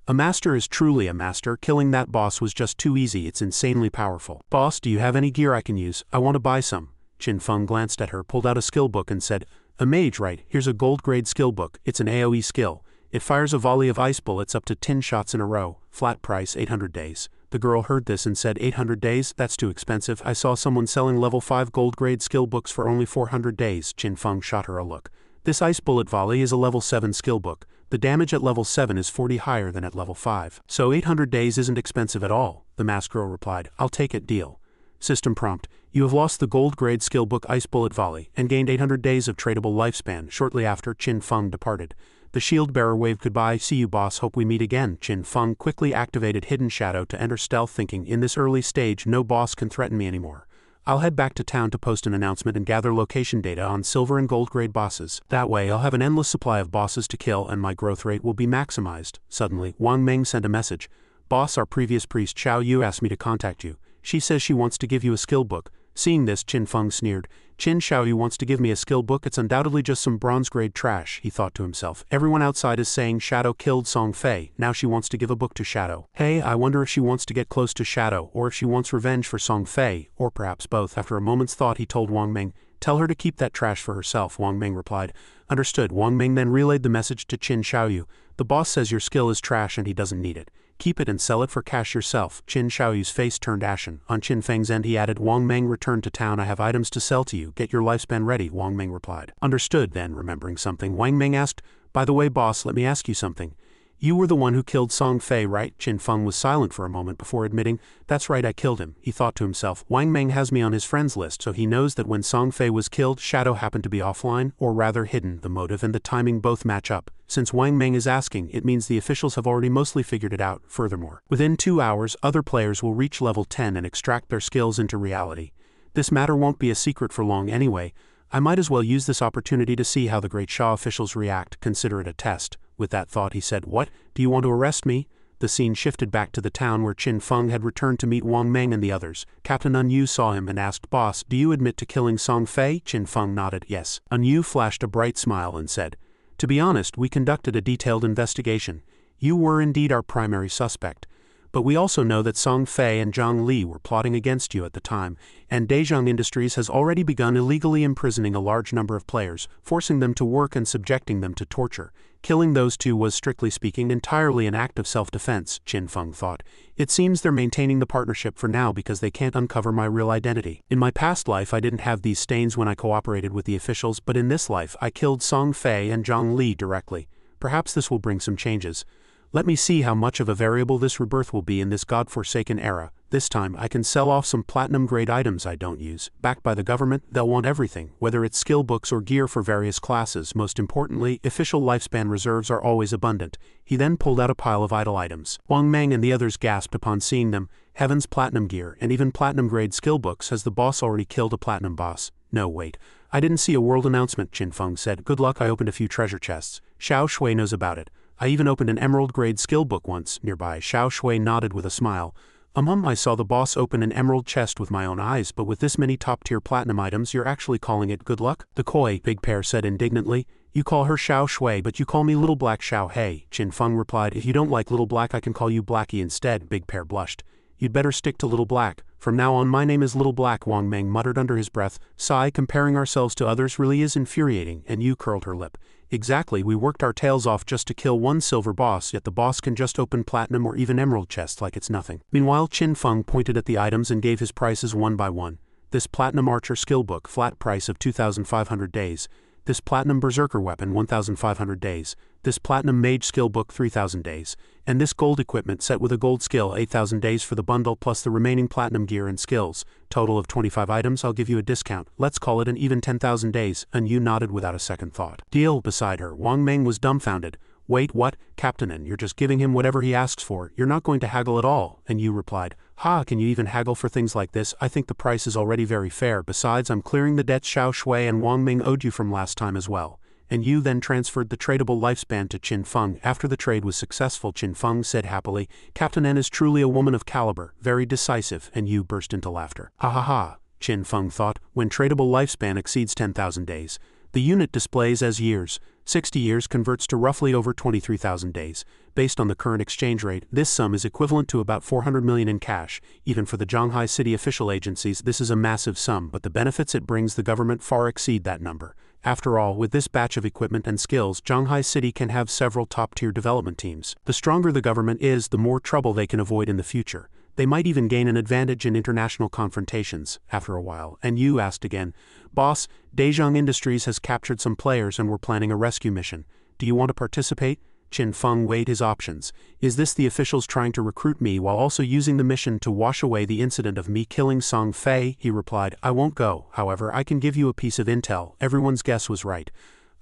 A master is truly a master. Killing that boss was just too easy. It's insanely powerful. Boss, do you have any gear I can use? I want to buy some. Qin Feng glanced at her, pulled out a skill book, and said, A mage, right? Here's a gold grade skill book. It's an AoE skill. It fires a volley of ice bullets up to 10 shots in a row. Flat price, 800 days. The girl heard this and said, 800 days? That's too expensive. I saw someone selling level 5 gold grade skill books for only 400 days. Qin Feng shot her a look. This ice bullet volley is a level 7 skill book. The damage at level 7 is 40 higher than at level 5. So 800 days isn't expensive at all, the masked girl replied. I'll take it, deal. System prompt. You have lost the gold grade skill book Ice Bullet Volley and gained 800 days of tradable lifespan. Shortly after, Qin Feng departed. The shield bearer waved goodbye. See you, boss. Hope we meet again. Qin Feng quickly activated Hidden Shadow to enter stealth, thinking, in this early stage, no boss can threaten me anymore. I'll head back to town to post an announcement and gather location data on silver and gold grade bosses. That way I'll have an endless supply of bosses to kill and my growth rate will be maximized. Suddenly, Wang Meng sent a message. Boss, our previous priest Xiao Yu asked me to contact you. She says she wants to give you a skill book. Seeing this, Qin Feng sneered. Qin Xiaoyu wants to give me a skill book? It's undoubtedly just some bronze-grade trash, he thought to himself. Everyone outside is saying Shadow killed Song Fei. Now she wants to give a book to Shadow. Hey, I wonder if she wants to get close to Shadow, or if she wants revenge for Song Fei, or perhaps both. After a moment's thought, he told Wang Meng, tell her to keep that trash for herself. Wang Meng replied. Understood. Wang Meng then relayed the message to Qin Xiaoyu. The boss says your skill is trash and he doesn't need it. Keep it and sell it for cash yourself. Qin Xiaoyu's face turned ashen. On Qin Feng's end he added, Wang Meng returned to town. I have items to sell to you. Get your lifespan ready, Wang Meng replied. Understood. Then, remembering something, Wang Meng asked, by the way, boss, let me ask you something. You were the one who killed Song Fei, right? Qin Feng was silent for a moment before admitting, that's right, I killed him. He thought to himself, Wang Meng has me on his friends list, so he knows that when Song Fei was killed, Shadow happened to be offline, or rather hidden. The motive and the timing both match up. Since Wang Meng is asking, it means the officials have already mostly figured it out. Furthermore, within 2 hours, other players will reach level 10 and extract their skills into reality. This matter won't be a secret for long anyway. I might as well use this opportunity to see how the Great Sha officials react. Consider it a test. With that thought he said, what? Do you want to arrest me? The scene shifted back to the town where Qin Feng had returned to meet Wang Meng and the others. Captain Un Yu saw him and asked, "Boss, do you admit to killing Song Fei?" Qin Feng nodded, yes. Un Yu flashed a bright smile and said, "To be honest, we conducted a detailed investigation. You were indeed our primary suspect. But we also know that Song Fei and Zhang Li were plotting against you at the time, and Daejeong Industries has already begun illegally imprisoning a large number of players, forcing them to work and subjecting them to torture. Killing those two was, strictly speaking, entirely an act of self-defense," Qin Feng thought. "It seems they're maintaining the partnership for now because they can't uncover my real identity. In my past life I didn't have these stains when I cooperated with the officials, but in this life I killed Song Fei and Zhang Li directly. Perhaps this will bring some changes. Let me see how much of a variable this rebirth will be in this godforsaken era. This time I can sell off some platinum-grade items I don't use. Backed by the government, they'll want everything, whether it's skill books or gear for various classes. Most importantly, official lifespan reserves are always abundant." He then pulled out a pile of idle items. Wang Meng and the others gasped upon seeing them. Heaven's platinum gear, and even platinum-grade skill books. Has the boss already killed a platinum boss? No, wait. I didn't see a world announcement, Qin Feng said. Good luck, I opened a few treasure chests. Xiao Shui knows about it. I even opened an emerald-grade skill book once, nearby. Xiao Shui nodded with a smile. I saw the boss open an emerald chest with my own eyes, but with this many top-tier platinum items, you're actually calling it good luck? The koi, Big Pear said indignantly. You call her Xiao Shui, but you call me Little Black Xiao Hei. Qin Feng replied, if you don't like Little Black, I can call you Blackie instead. Big Pear blushed. You'd better stick to Little Black. From now on my name is Little Black, Wang Meng muttered under his breath. Sigh, comparing ourselves to others really is infuriating, and you curled her lip. Exactly, we worked our tails off just to kill one silver boss, yet the boss can just open platinum or even emerald chests like it's nothing. Meanwhile, Qin Feng pointed at the items and gave his prices one by one. This platinum archer skill book, flat price of 2,500 days. This platinum berserker weapon, 1,500 days. This platinum mage skill book, 3,000 days. And this gold equipment set with a gold skill, 8,000 days for the bundle plus the remaining platinum gear and skills. Total of 25 items, I'll give you a discount. Let's call it an even 10,000 days. And you nodded without a second thought. Deal. Beside her, Wang Meng was dumbfounded. Wait, what? Captain, and you're just giving him whatever he asks for. You're not going to haggle at all. And you replied, ha, can you even haggle for things like this? I think the price is already very fair. Besides, I'm clearing the debts Xiao Shui and Wang Meng owed you from last time as well. And you then transferred the tradable lifespan to Qin Feng. After the trade was successful, Qin Feng said happily, Captain N is truly a woman of caliber, very decisive, and you burst into laughter. Ha ha ha, Qin Feng thought, when tradable lifespan exceeds 10,000 days. The unit displays as years. 60 years converts to roughly over 23,000 days. Based on the current exchange rate, this sum is equivalent to about 400 million in cash. Even for the Zhanghai City official agencies, this is a massive sum, but the benefits it brings the government far exceed that number. After all, with this batch of equipment and skills, Zhanghai City can have several top-tier development teams. The stronger the government is, the more trouble they can avoid in the future. They might even gain an advantage in international confrontations, after a while. And you asked again, Boss, Daejeong Industries has captured some players and we're planning a rescue mission. Do you want to participate? Qin Feng weighed his options. Is this the officials trying to recruit me while also using the mission to wash away the incident of me killing Song Fei? He replied, I won't go. However, I can give you a piece of intel. Everyone's guess was right.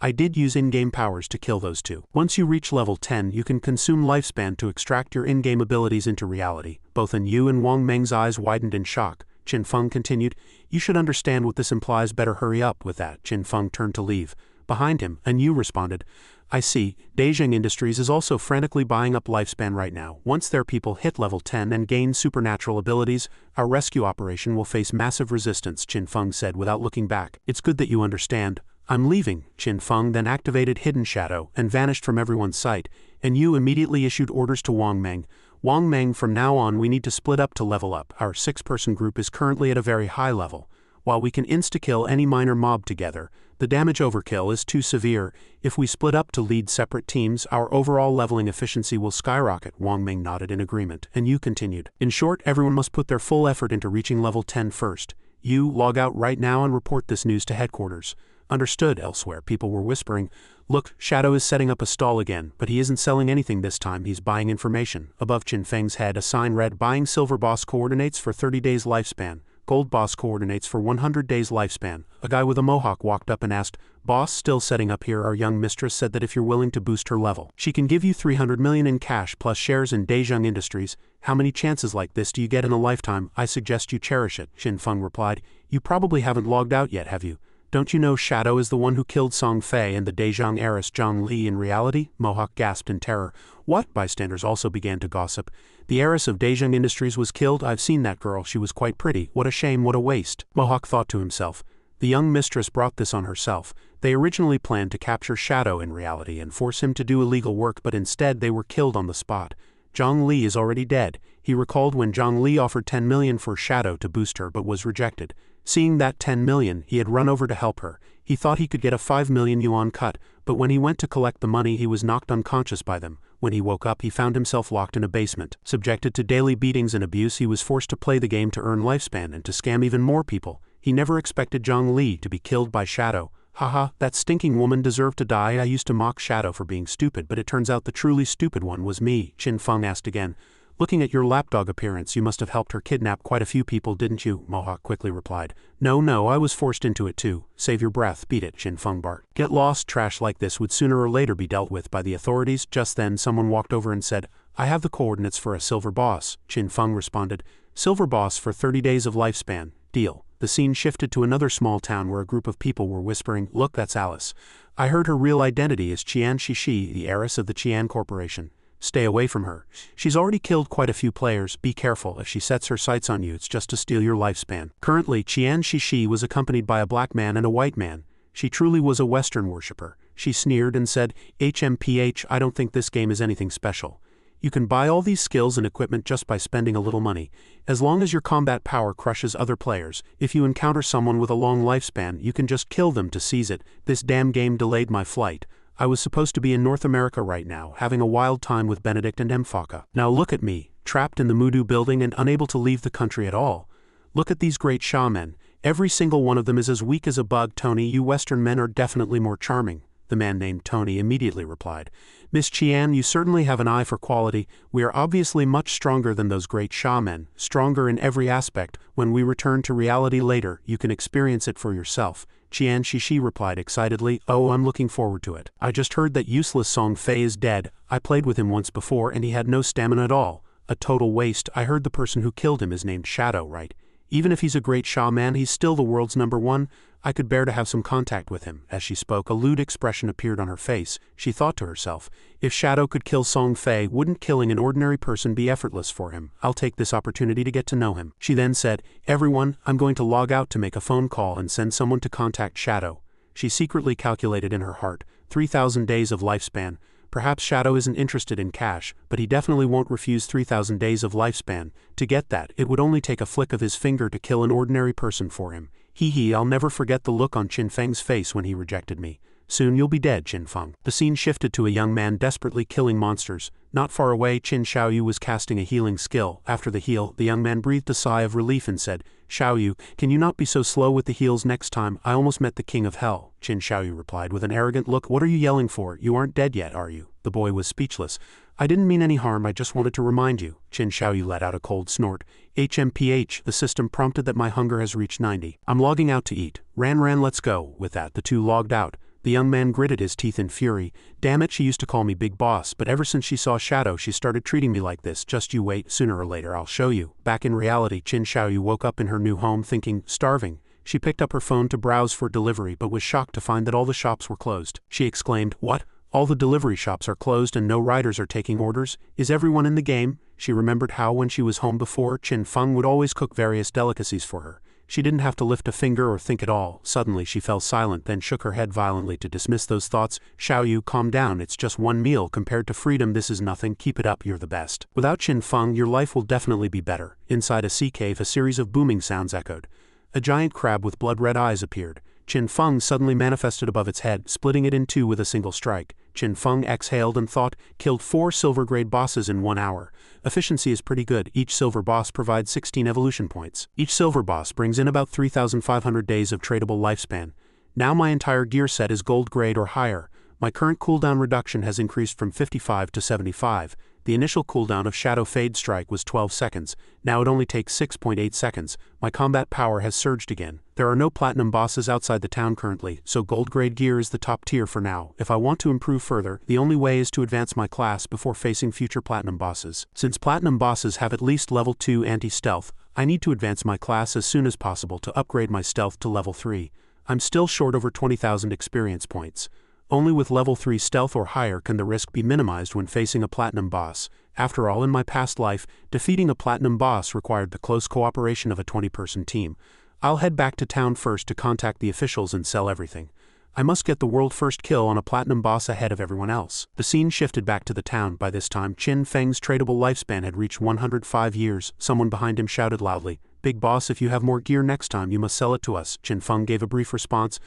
I did use in-game powers to kill those two. Once you reach level 10, you can consume lifespan to extract your in-game abilities into reality. Both in Yu and Wang Meng's eyes widened in shock. Qin Feng continued, you should understand what this implies, better hurry up with that. Qin Feng turned to leave. Behind him, and Yu responded, I see, Daejeong Industries is also frantically buying up lifespan right now. Once their people hit level 10 and gain supernatural abilities, our rescue operation will face massive resistance, Qin Feng said without looking back. It's good that you understand. I'm leaving. Qin Feng then activated Hidden Shadow and vanished from everyone's sight, and Yu immediately issued orders to Wang Meng. Wang Meng, from now on we need to split up to level up. Our 6-person group is currently at a very high level. While we can insta-kill any minor mob together, the damage overkill is too severe. If we split up to lead separate teams, our overall leveling efficiency will skyrocket. Wang Meng nodded in agreement, and Yu continued. In short, everyone must put their full effort into reaching level 10 first. Yu, log out right now and report this news to headquarters. Understood. Elsewhere, people were whispering, look, Shadow is setting up a stall again, but he isn't selling anything this time, he's buying information. Above Qin Feng's head, a sign read, buying silver boss coordinates for 30 days lifespan, gold boss coordinates for 100 days lifespan. A guy with a mohawk walked up and asked, Boss, still setting up here? Our young mistress said that if you're willing to boost her level, she can give you 300 million in cash plus shares in Daejeong Industries. How many chances like this do you get in a lifetime? I suggest you cherish it, Qin Feng replied. You probably haven't logged out yet, have you? Don't you know Shadow is the one who killed Song Fei and the Dajiang heiress Zhang Li in reality? Mohawk gasped in terror. What? Bystanders also began to gossip. The heiress of Dajiang Industries was killed. I've seen that girl. She was quite pretty. What a shame, what a waste. Mohawk thought to himself. The young mistress brought this on herself. They originally planned to capture Shadow in reality and force him to do illegal work, but instead they were killed on the spot. Zhang Li is already dead. He recalled when Zhang Li offered 10 million for Shadow to boost her but was rejected. Seeing that 10 million, he had run over to help her. He thought he could get a 5 million yuan cut, but when he went to collect the money he was knocked unconscious by them. When he woke up he found himself locked in a basement. Subjected to daily beatings and abuse, he was forced to play the game to earn lifespan and to scam even more people. He never expected Zhang Li to be killed by Shadow. Haha, that stinking woman deserved to die. I used to mock Shadow for being stupid, but it turns out the truly stupid one was me. Qin Feng asked again. Looking at your lapdog appearance, you must have helped her kidnap quite a few people, didn't you? Mohawk quickly replied. No, I was forced into it too. Save your breath, beat it, Qin Feng barked. Get lost. Trash like this would sooner or later be dealt with by the authorities. Just then someone walked over and said, I have the coordinates for a silver boss. Qin Feng responded, Silver boss for 30 days of lifespan. Deal. The scene shifted to another small town where a group of people were whispering, Look, that's Alice. I heard her real identity is Qian Shishi, the heiress of the Qian Corporation. Stay away from her. She's already killed quite a few players. Be careful. If she sets her sights on you, it's just to steal your lifespan. Currently, Qian Shishi was accompanied by a black man and a white man. She truly was a Western worshipper. She sneered and said, HMPH, I don't think this game is anything special. You can buy all these skills and equipment just by spending a little money. As long as your combat power crushes other players, if you encounter someone with a long lifespan, you can just kill them to seize it. This damn game delayed my flight. I was supposed to be in North America right now, having a wild time with Benedict and Mfaka. Now look at me, trapped in the Mudu building and unable to leave the country at all. Look at these great shaman. Every single one of them is as weak as a bug. Tony, you Western men are definitely more charming. The man named Tony immediately replied. Miss Qian, you certainly have an eye for quality. We are obviously much stronger than those great shaman, stronger in every aspect. When we return to reality later, you can experience it for yourself. Qian Shishi replied excitedly, Oh, I'm looking forward to it. I just heard that useless Song Fei is dead. I played with him once before and he had no stamina at all. A total waste. I heard the person who killed him is named Shadow, right? Even if he's a great shaman, he's still the world's #1. I could bear to have some contact with him. As she spoke, a lewd expression appeared on her face. She thought to herself, if Shadow could kill Song Fei, wouldn't killing an ordinary person be effortless for him? I'll take this opportunity to get to know him. She then said, Everyone, I'm going to log out to make a phone call and send someone to contact Shadow. She secretly calculated in her heart, 3,000 days of lifespan. Perhaps Shadow isn't interested in cash, but he definitely won't refuse 3,000 days of lifespan. To get that, it would only take a flick of his finger to kill an ordinary person for him. I'll never forget the look on Qin Feng's face when he rejected me. Soon you'll be dead, Qin Feng. The scene shifted to a young man desperately killing monsters. Not far away, Qin Xiaoyu was casting a healing skill. After the heal, the young man breathed a sigh of relief and said, Xiaoyu, can you not be so slow with the heals next time? I almost met the king of hell. Qin Xiaoyu replied with an arrogant look. What are you yelling for? You aren't dead yet, are you? The boy was speechless. I didn't mean any harm, I just wanted to remind you. Qin Xiaoyu let out a cold snort. HMPH, the system prompted that my hunger has reached 90. I'm logging out to eat. Ran, let's go. With that, the two logged out. The young man gritted his teeth in fury. Damn it, she used to call me Big Boss, but ever since she saw Shadow she started treating me like this. Just you wait, sooner or later I'll show you. Back in reality, Qin Xiaoyu woke up in her new home thinking, starving. She picked up her phone to browse for delivery but was shocked to find that all the shops were closed. She exclaimed, What? All the delivery shops are closed and no riders are taking orders? Is everyone in the game? She remembered how when she was home before, Qin Feng would always cook various delicacies for her. She didn't have to lift a finger or think at all. Suddenly she fell silent, then shook her head violently to dismiss those thoughts. Xiaoyu, calm down, it's just one meal compared to freedom. This is nothing, keep it up, you're the best. Without Qin Feng, your life will definitely be better. Inside a sea cave, a series of booming sounds echoed. A giant crab with blood-red eyes appeared. Qin Feng suddenly manifested above its head, splitting it in two with a single strike. Qin Feng exhaled and thought, killed 4 silver-grade bosses in 1 hour. Efficiency is pretty good. Each silver boss provides 16 evolution points. Each silver boss brings in about 3,500 days of tradable lifespan. Now my entire gear set is gold grade or higher. My current cooldown reduction has increased from 55 to 75. The initial cooldown of Shadow Fade Strike was 12 seconds. Now it only takes 6.8 seconds. My combat power has surged again. There are no platinum bosses outside the town currently, so gold grade gear is the top tier for now. If I want to improve further, the only way is to advance my class before facing future platinum bosses. Since platinum bosses have at least level 2 anti-stealth, I need to advance my class as soon as possible to upgrade my stealth to level 3. I'm still short over 20,000 experience points. Only with level 3 stealth or higher can the risk be minimized when facing a platinum boss. After all, in my past life, defeating a platinum boss required the close cooperation of a 20-person team. I'll head back to town first to contact the officials and sell everything. I must get the world first kill on a platinum boss ahead of everyone else. The scene shifted back to the town. By this time, Qin Feng's tradable lifespan had reached 105 years. Someone behind him shouted loudly, "Big boss, if you have more gear next time, you must sell it to us." Qin Feng gave a brief response.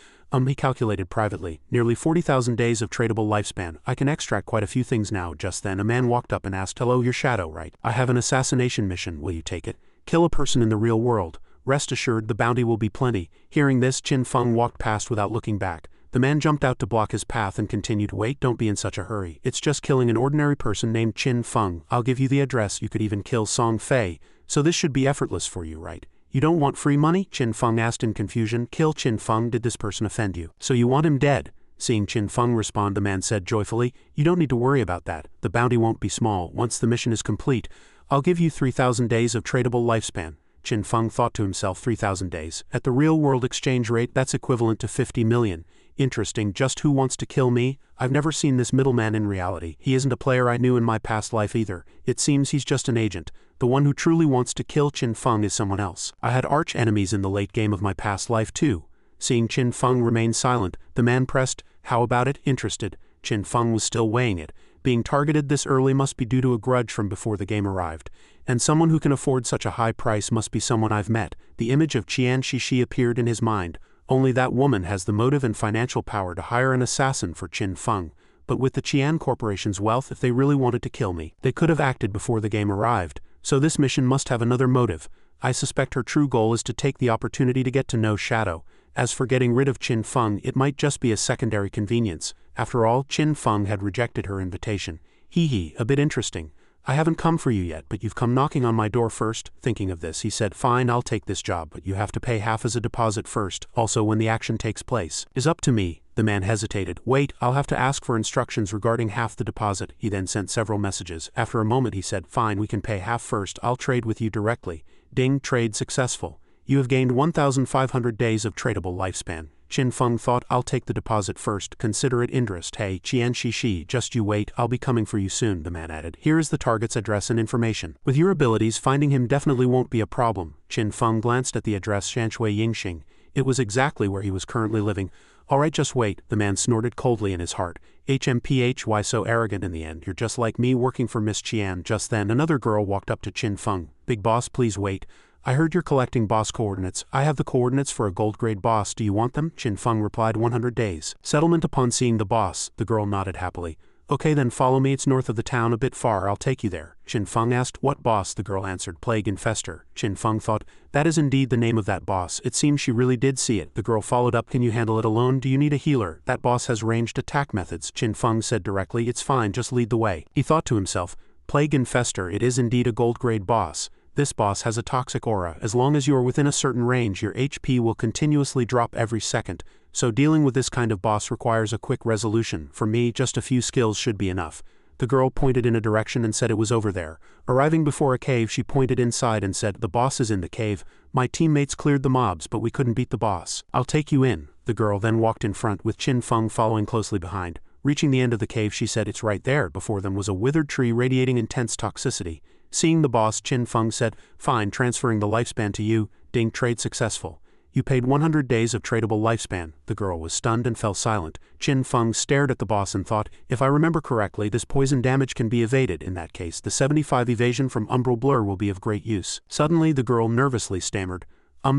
He calculated privately. Nearly 40,000 days of tradable lifespan. I can extract quite a few things now. Just then, a man walked up and asked, "Hello, your shadow, right? I have an assassination mission. Will you take it? Kill a person in the real world. Rest assured, the bounty will be plenty." Hearing this, Qin Feng walked past without looking back. The man jumped out to block his path and continued, "Wait, don't be in such a hurry. It's just killing an ordinary person named Qin Feng. I'll give you the address. You could even kill Song Fei. So this should be effortless for you, right? You don't want free money?" Qin Feng asked in confusion. "Kill Qin Feng? Did this person offend you? So you want him dead?" Seeing Qin Feng respond, the man said joyfully, "You don't need to worry about that. The bounty won't be small. Once the mission is complete, I'll give you 3,000 days of tradable lifespan." Qin Feng thought to himself, 3,000 days. At the real-world exchange rate, that's equivalent to 50 million. Interesting, just who wants to kill me? I've never seen this middleman in reality. He isn't a player I knew in my past life either. It seems he's just an agent. The one who truly wants to kill Qin Feng is someone else. I had arch-enemies in the late game of my past life too. Seeing Qin Feng remain silent, the man pressed, "How about it?" Interested. Qin Feng was still weighing it. Being targeted this early must be due to a grudge from before the game arrived. And someone who can afford such a high price must be someone I've met. The image of Qian Shishi appeared in his mind. Only that woman has the motive and financial power to hire an assassin for Qin Feng. But with the Qian Corporation's wealth, if they really wanted to kill me, they could have acted before the game arrived. So this mission must have another motive. I suspect her true goal is to take the opportunity to get to know Shadow. As for getting rid of Qin Feng, it might just be a secondary convenience. After all, Qin Feng had rejected her invitation. Hee, a bit interesting. I haven't come for you yet, but you've come knocking on my door first. Thinking of this, he said, "Fine, I'll take this job, but you have to pay half as a deposit first. Also, when the action takes place, is up to me." The man hesitated. "Wait, I'll have to ask for instructions regarding half the deposit." He then sent several messages. After a moment he said, "Fine, we can pay half first. I'll trade with you directly." Ding, trade successful. You have gained 1,500 days of tradable lifespan. Qin Feng thought, "I'll take the deposit first. Consider it interest." "Hey, Qian Shishi, just you wait. I'll be coming for you soon," the man added. "Here is the target's address and information. With your abilities, finding him definitely won't be a problem." Qin Feng glanced at the address, Shanshui Yingxing. It was exactly where he was currently living. "All right, just wait," the man snorted coldly in his heart. "HMPH, why so arrogant in the end? You're just like me working for Miss Qian." Just then, another girl walked up to Qin Feng. "Big boss, please wait. I heard you're collecting boss coordinates. I have the coordinates for a gold-grade boss. Do you want them?" Qin Feng replied, 100 days. Settlement upon seeing the boss. The girl nodded happily. "Okay, then follow me. It's north of the town, a bit far. I'll take you there." Qin Feng asked, "What boss?" The girl answered, "Plague Infester." Qin Feng thought, that is indeed the name of that boss. It seems she really did see it. The girl followed up, "Can you handle it alone? Do you need a healer? That boss has ranged attack methods." Qin Feng said directly, "It's fine, just lead the way." He thought to himself, Plague Infester, it is indeed a gold-grade boss. This boss has a toxic aura. As long as you are within a certain range, your HP will continuously drop every second. So dealing with this kind of boss requires a quick resolution. For me, just a few skills should be enough. The girl pointed in a direction and said it was over there. Arriving before a cave, she pointed inside and said, "The boss is in the cave. My teammates cleared the mobs, but we couldn't beat the boss. I'll take you in." The girl then walked in front, with Qin Feng following closely behind. Reaching the end of the cave, she said, "It's right there." Before them was a withered tree radiating intense toxicity. Seeing the boss, Qin Feng said, "Fine, transferring the lifespan to you." Ding, trade successful. You paid 100 days of tradable lifespan. The girl was stunned and fell silent. Qin Feng stared at the boss and thought, if I remember correctly, this poison damage can be evaded. In that case, the 75 evasion from Umbral Blur will be of great use. Suddenly, the girl nervously stammered,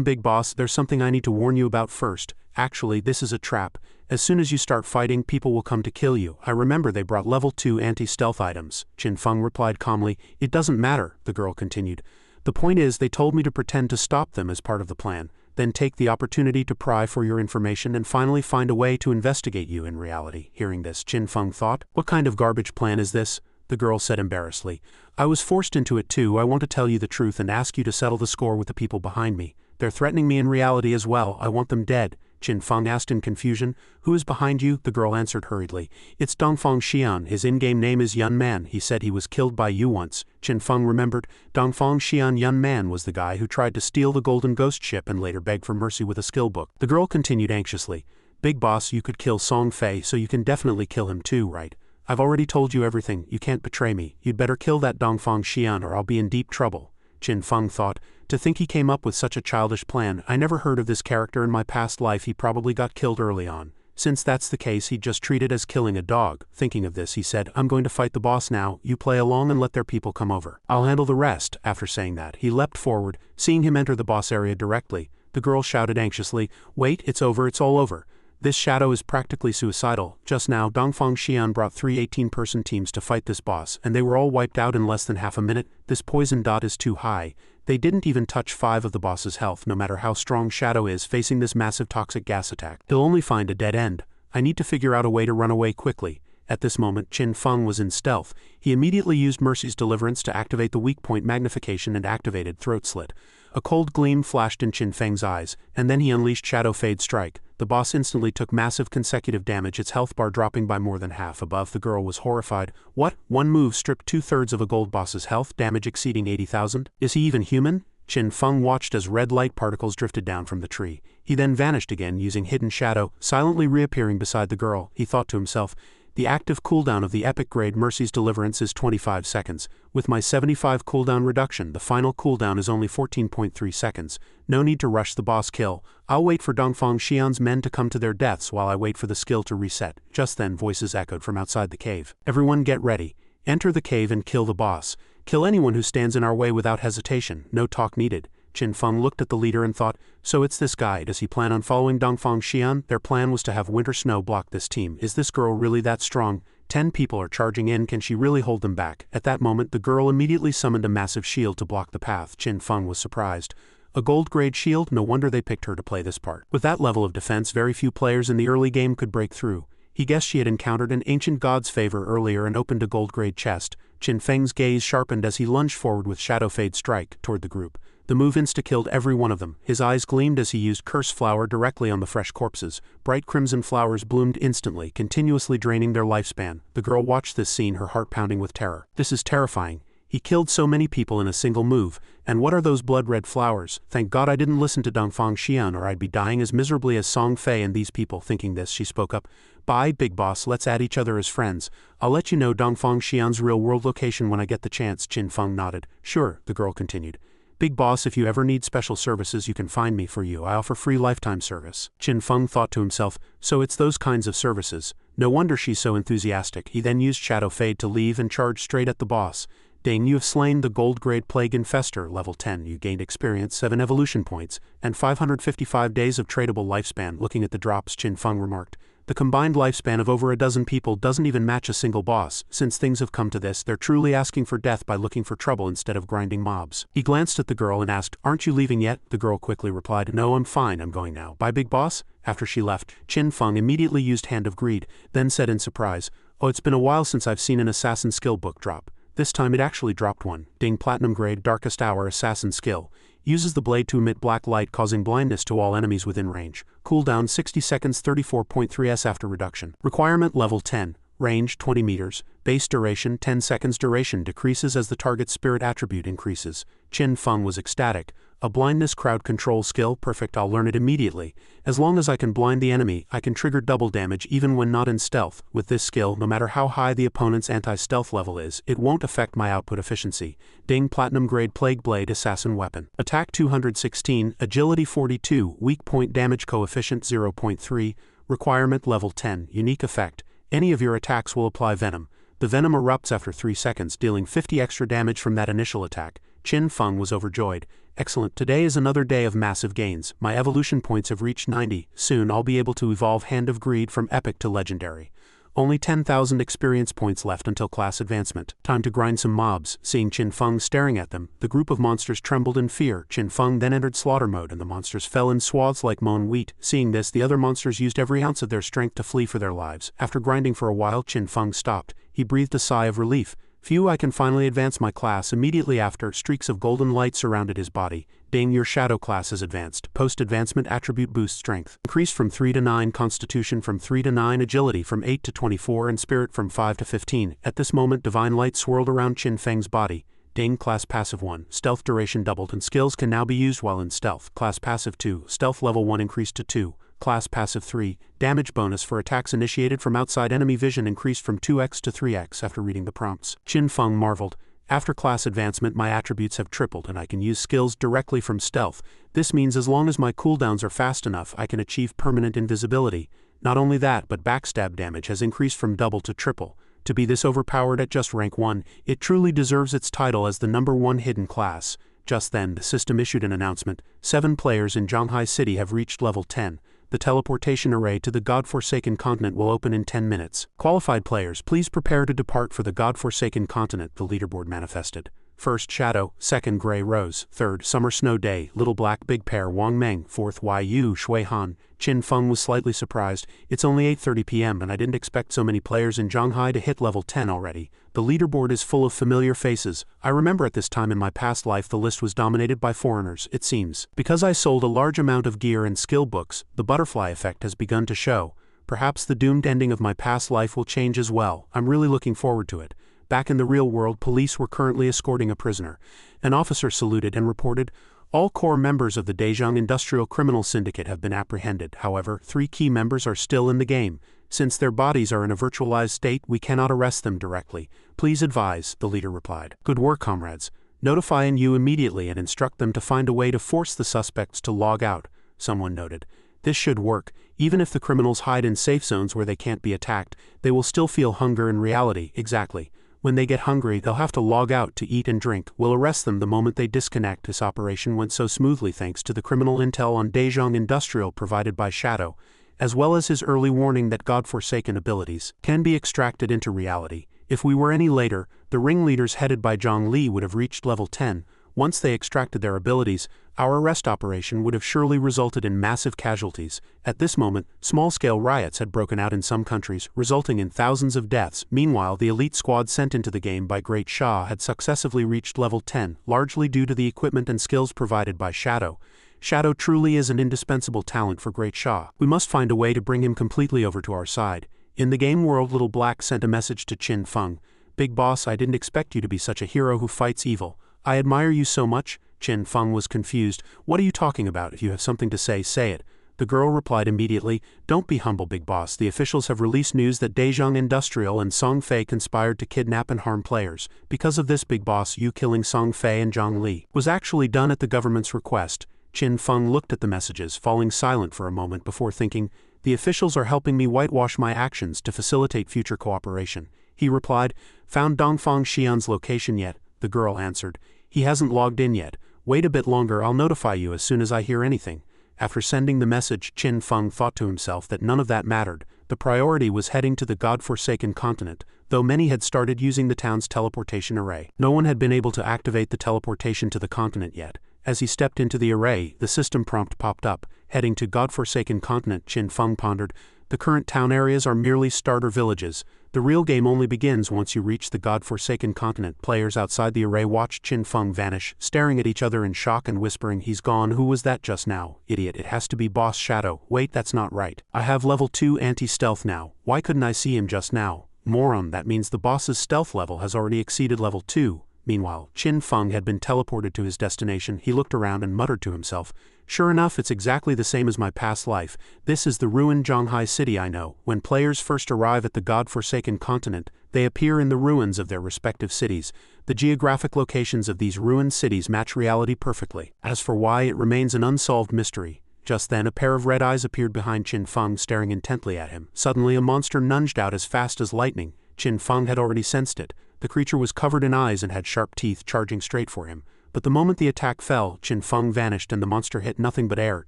Big boss, there's something I need to warn you about first. Actually, this is a trap. As soon as you start fighting, people will come to kill you. I remember they brought level 2 anti-stealth items." Qin Feng replied calmly. "It doesn't matter," the girl continued. "The point is, they told me to pretend to stop them as part of the plan, then take the opportunity to pry for your information and finally find a way to investigate you in reality." Hearing this, Qin Feng thought, "What kind of garbage plan is this?" The girl said embarrassedly, "I was forced into it too. I want to tell you the truth and ask you to settle the score with the people behind me. They're threatening me in reality as well. I want them dead." Qin Feng asked in confusion. Who is behind you? The girl answered hurriedly. It's Dongfang Xian. His in-game name is Yun Man. He said he was killed by you once. Qin Feng remembered. Dongfang Xian. Yun Man was the guy who tried to steal the golden ghost ship and later begged for mercy with a skill book. The girl continued anxiously. Big boss, you could kill Song Fei, so you can definitely kill him too, right? I've already told you everything. You can't betray me. You'd better kill that Dongfang Xian or I'll be in deep trouble. Qin Feng thought. To think he came up with such a childish plan. I never heard of this character in my past life. He probably got killed early on. Since that's the case, he'd just treat it as killing a dog. Thinking of this, he said, I'm going to fight the boss now. You play along and let their people come over. I'll handle the rest. After saying that, he leapt forward. Seeing him enter the boss area directly, the girl shouted anxiously, Wait, it's over, it's all over. This shadow is practically suicidal. Just now, Dongfang Xian brought 3 18-person teams to fight this boss, and they were all wiped out in less than half a minute. This poison dot is too high. They didn't even touch 5 of the boss's health. No matter how strong Shadow is facing this massive toxic gas attack, he'll only find a dead end. I need to figure out a way to run away quickly. At this moment, Qin Feng was in stealth. He immediately used Mercy's Deliverance to activate the weak point magnification and activated Throat Slit. A cold gleam flashed in Qin Feng's eyes, and then he unleashed Shadow Fade Strike. The boss instantly took massive consecutive damage, its health bar dropping by more than half. Above, the girl was horrified. What? One move stripped 2/3 of a gold boss's health, damage exceeding 80,000? Is he even human? Qin Feng watched as red light particles drifted down from the tree. He then vanished again using Hidden Shadow, silently reappearing beside the girl. He thought to himself, the active cooldown of the epic grade Mercy's Deliverance is 25 seconds. With my 75 cooldown reduction, the final cooldown is only 14.3 seconds. No need to rush the boss kill. I'll wait for Dongfang Xian's men to come to their deaths while I wait for the skill to reset. Just then, voices echoed from outside the cave. Everyone get ready. Enter the cave and kill the boss. Kill anyone who stands in our way without hesitation. No talk needed. Qin Feng looked at the leader and thought, so it's this guy. Does he plan on following Dongfang Xian? Their plan was to have winter snow block this team. Is this girl really that strong? 10 people are charging in. Can she really hold them back? At that moment, the girl immediately summoned a massive shield to block the path. Qin Feng was surprised. A gold-grade shield? No wonder they picked her to play this part. With that level of defense, very few players in the early game could break through. He guessed she had encountered an ancient god's favor earlier and opened a gold-grade chest. Qin Feng's gaze sharpened as he lunged forward with Shadow Fade Strike toward the group. The move insta-killed every one of them. His eyes gleamed as he used Curse Flower directly on the fresh corpses. Bright crimson flowers bloomed instantly, continuously draining their lifespan. The girl watched this scene, her heart pounding with terror. This is terrifying. He killed so many people in a single move. And what are those blood-red flowers? Thank God I didn't listen to Dongfang Xian or I'd be dying as miserably as Song Fei and these people. Thinking this, she spoke up. Bye, big boss, let's add each other as friends. I'll let you know Dongfang Xian's real-world location when I get the chance. Qin Feng nodded. Sure, the girl continued. Big boss, if you ever need special services, you can find me for you. I offer free lifetime service. Qin Feng thought to himself, so it's those kinds of services. No wonder she's so enthusiastic. He then used Shadow Fade to leave and charged straight at the boss. Ding, you have slain the gold-grade Plague Infester, level 10. You gained experience, 7 evolution points, and 555 days of tradable lifespan. Looking at the drops, Qin Feng remarked. The combined lifespan of over a dozen people doesn't even match a single boss. Since things have come to this, they're truly asking for death by looking for trouble instead of grinding mobs. He glanced at the girl and asked, aren't you leaving yet? The girl quickly replied, no, I'm fine, I'm going now. Bye, big boss? After she left, Qin Feng immediately used Hand of Greed, then said in surprise, oh, it's been a while since I've seen an assassin skill book drop. This time it actually dropped one. Ding, Platinum Grade Darkest Hour Assassin Skill. Uses the blade to emit black light causing blindness to all enemies within range. Cooldown 60 seconds 34.3 s after reduction. Requirement level 10. Range 20 meters. Base duration 10 seconds. Duration decreases as the target's spirit attribute increases. Qin Feng was ecstatic. A blindness crowd control skill, perfect, I'll learn it immediately. As long as I can blind the enemy, I can trigger double damage even when not in stealth. With this skill, no matter how high the opponent's anti-stealth level is, it won't affect my output efficiency. Ding, Platinum Grade Plague Blade Assassin Weapon. Attack 216, Agility 42, Weak Point Damage Coefficient 0.3, Requirement Level 10, Unique Effect. Any of your attacks will apply Venom. The Venom erupts after 3 seconds, dealing 50 extra damage from that initial attack. Qin Feng was overjoyed. Excellent, today is another day of massive gains. My evolution points have reached 90. Soon I'll be able to evolve Hand of Greed from Epic to Legendary. Only 10,000 experience points left until class advancement. Time to grind some mobs. Seeing Qin Feng staring at them, the group of monsters trembled in fear. Qin Feng then entered slaughter mode and the monsters fell in swaths like mown wheat. Seeing this, the other monsters used every ounce of their strength to flee for their lives. After grinding for a while, Qin Feng stopped. He breathed a sigh of relief. Phew, I can finally advance my class. Immediately after, streaks of golden light surrounded his body. Ding, your shadow class is advanced. Post-advancement attribute boost strength. Increased from 3 to 9, constitution from 3 to 9, agility from 8 to 24, and spirit from 5 to 15. At this moment, divine light swirled around Qin Feng's body. Ding, class passive 1. Stealth duration doubled and skills can now be used while in stealth. Class passive 2. Stealth level 1 increased to 2. Class passive 3. Damage bonus for attacks initiated from outside enemy vision increased from 2x to 3x after reading the prompts. Qin Feng marveled. After class advancement, my attributes have tripled and I can use skills directly from stealth. This means as long as my cooldowns are fast enough, I can achieve permanent invisibility. Not only that, but backstab damage has increased from double to triple. To be this overpowered at just rank 1, it truly deserves its title as the #1 hidden class. Just then, the system issued an announcement. 7 players in Zhanghai City have reached level 10. The teleportation array to the God-forsaken continent will open in 10 minutes. Qualified players, please prepare to depart for the God-forsaken continent, the leaderboard manifested. First, Shadow. Second, Gray Rose. Third, Summer Snow Day, Little Black Big Pear, Wang Meng. Fourth, Yu Shui Han. Qin Feng was slightly surprised. It's only 8:30 p.m. and I didn't expect so many players in Zhanghai to hit level 10 already. The leaderboard is full of familiar faces. I remember at this time in my past life the list was dominated by foreigners, it seems. Because I sold a large amount of gear and skill books, the butterfly effect has begun to show. Perhaps the doomed ending of my past life will change as well. I'm really looking forward to it. Back in the real world, police were currently escorting a prisoner. An officer saluted and reported, "All core members of the Daejeon Industrial Criminal Syndicate have been apprehended. However, 3 key members are still in the game. Since their bodies are in a virtualized state, we cannot arrest them directly. Please advise," the leader replied. "Good work, comrades. Notify NU immediately and instruct them to find a way to force the suspects to log out," someone noted. "This should work. Even if the criminals hide in safe zones where they can't be attacked, they will still feel hunger in reality." Exactly. When they get hungry, they'll have to log out to eat and drink. We'll arrest them the moment they disconnect. This operation went so smoothly thanks to the criminal intel on Daejeon Industrial provided by Shadow, as well as his early warning that God-forsaken abilities can be extracted into reality. If we were any later, the ringleaders headed by Zhang Li would have reached level 10. Once they extracted their abilities, our arrest operation would have surely resulted in massive casualties. At this moment, small-scale riots had broken out in some countries, resulting in thousands of deaths. Meanwhile, the elite squad sent into the game by Great Shah had successively reached level 10, largely due to the equipment and skills provided by Shadow. Shadow truly is an indispensable talent for Great Shah. We must find a way to bring him completely over to our side. In the game world, Little Black sent a message to Qin Feng. "Big boss, I didn't expect you to be such a hero who fights evil. I admire you so much." Qin Feng was confused. "What are you talking about? If you have something to say, say it." The girl replied immediately, "Don't be humble, big boss. The officials have released news that Daejeon Industrial and Song Fei conspired to kidnap and harm players. Because of this, big boss, you killing Song Fei and Zhang Li was actually done at the government's request." Qin Feng looked at the messages, falling silent for a moment before thinking, "The officials are helping me whitewash my actions to facilitate future cooperation." He replied, "Found Dongfang Xian's location yet?" The girl answered, "He hasn't logged in yet. Wait a bit longer, I'll notify you as soon as I hear anything." After sending the message, Qin Feng thought to himself that none of that mattered. The priority was heading to the God-forsaken continent, though many had started using the town's teleportation array. No one had been able to activate the teleportation to the continent yet. As he stepped into the array, the system prompt popped up. Heading to God-forsaken continent, Qin Feng pondered. The current town areas are merely starter villages. The real game only begins once you reach the God-forsaken continent. Players outside the array watched Qin Feng vanish, staring at each other in shock and whispering, "He's gone. Who was that just now? Idiot, it has to be Boss Shadow. Wait, that's not right. I have level 2 anti-stealth now. Why couldn't I see him just now? Moron, that means the boss's stealth level has already exceeded level 2. Meanwhile, Qin Feng had been teleported to his destination. He looked around and muttered to himself, "Sure enough, it's exactly the same as my past life. This is the ruined Zhanghai City I know." When players first arrive at the God-forsaken continent, they appear in the ruins of their respective cities. The geographic locations of these ruined cities match reality perfectly. As for why, it remains an unsolved mystery. Just then, a pair of red eyes appeared behind Qin Feng, staring intently at him. Suddenly, a monster lunged out as fast as lightning. Qin Feng had already sensed it. The creature was covered in eyes and had sharp teeth, charging straight for him. But the moment the attack fell, Qin Feng vanished and the monster hit nothing but air.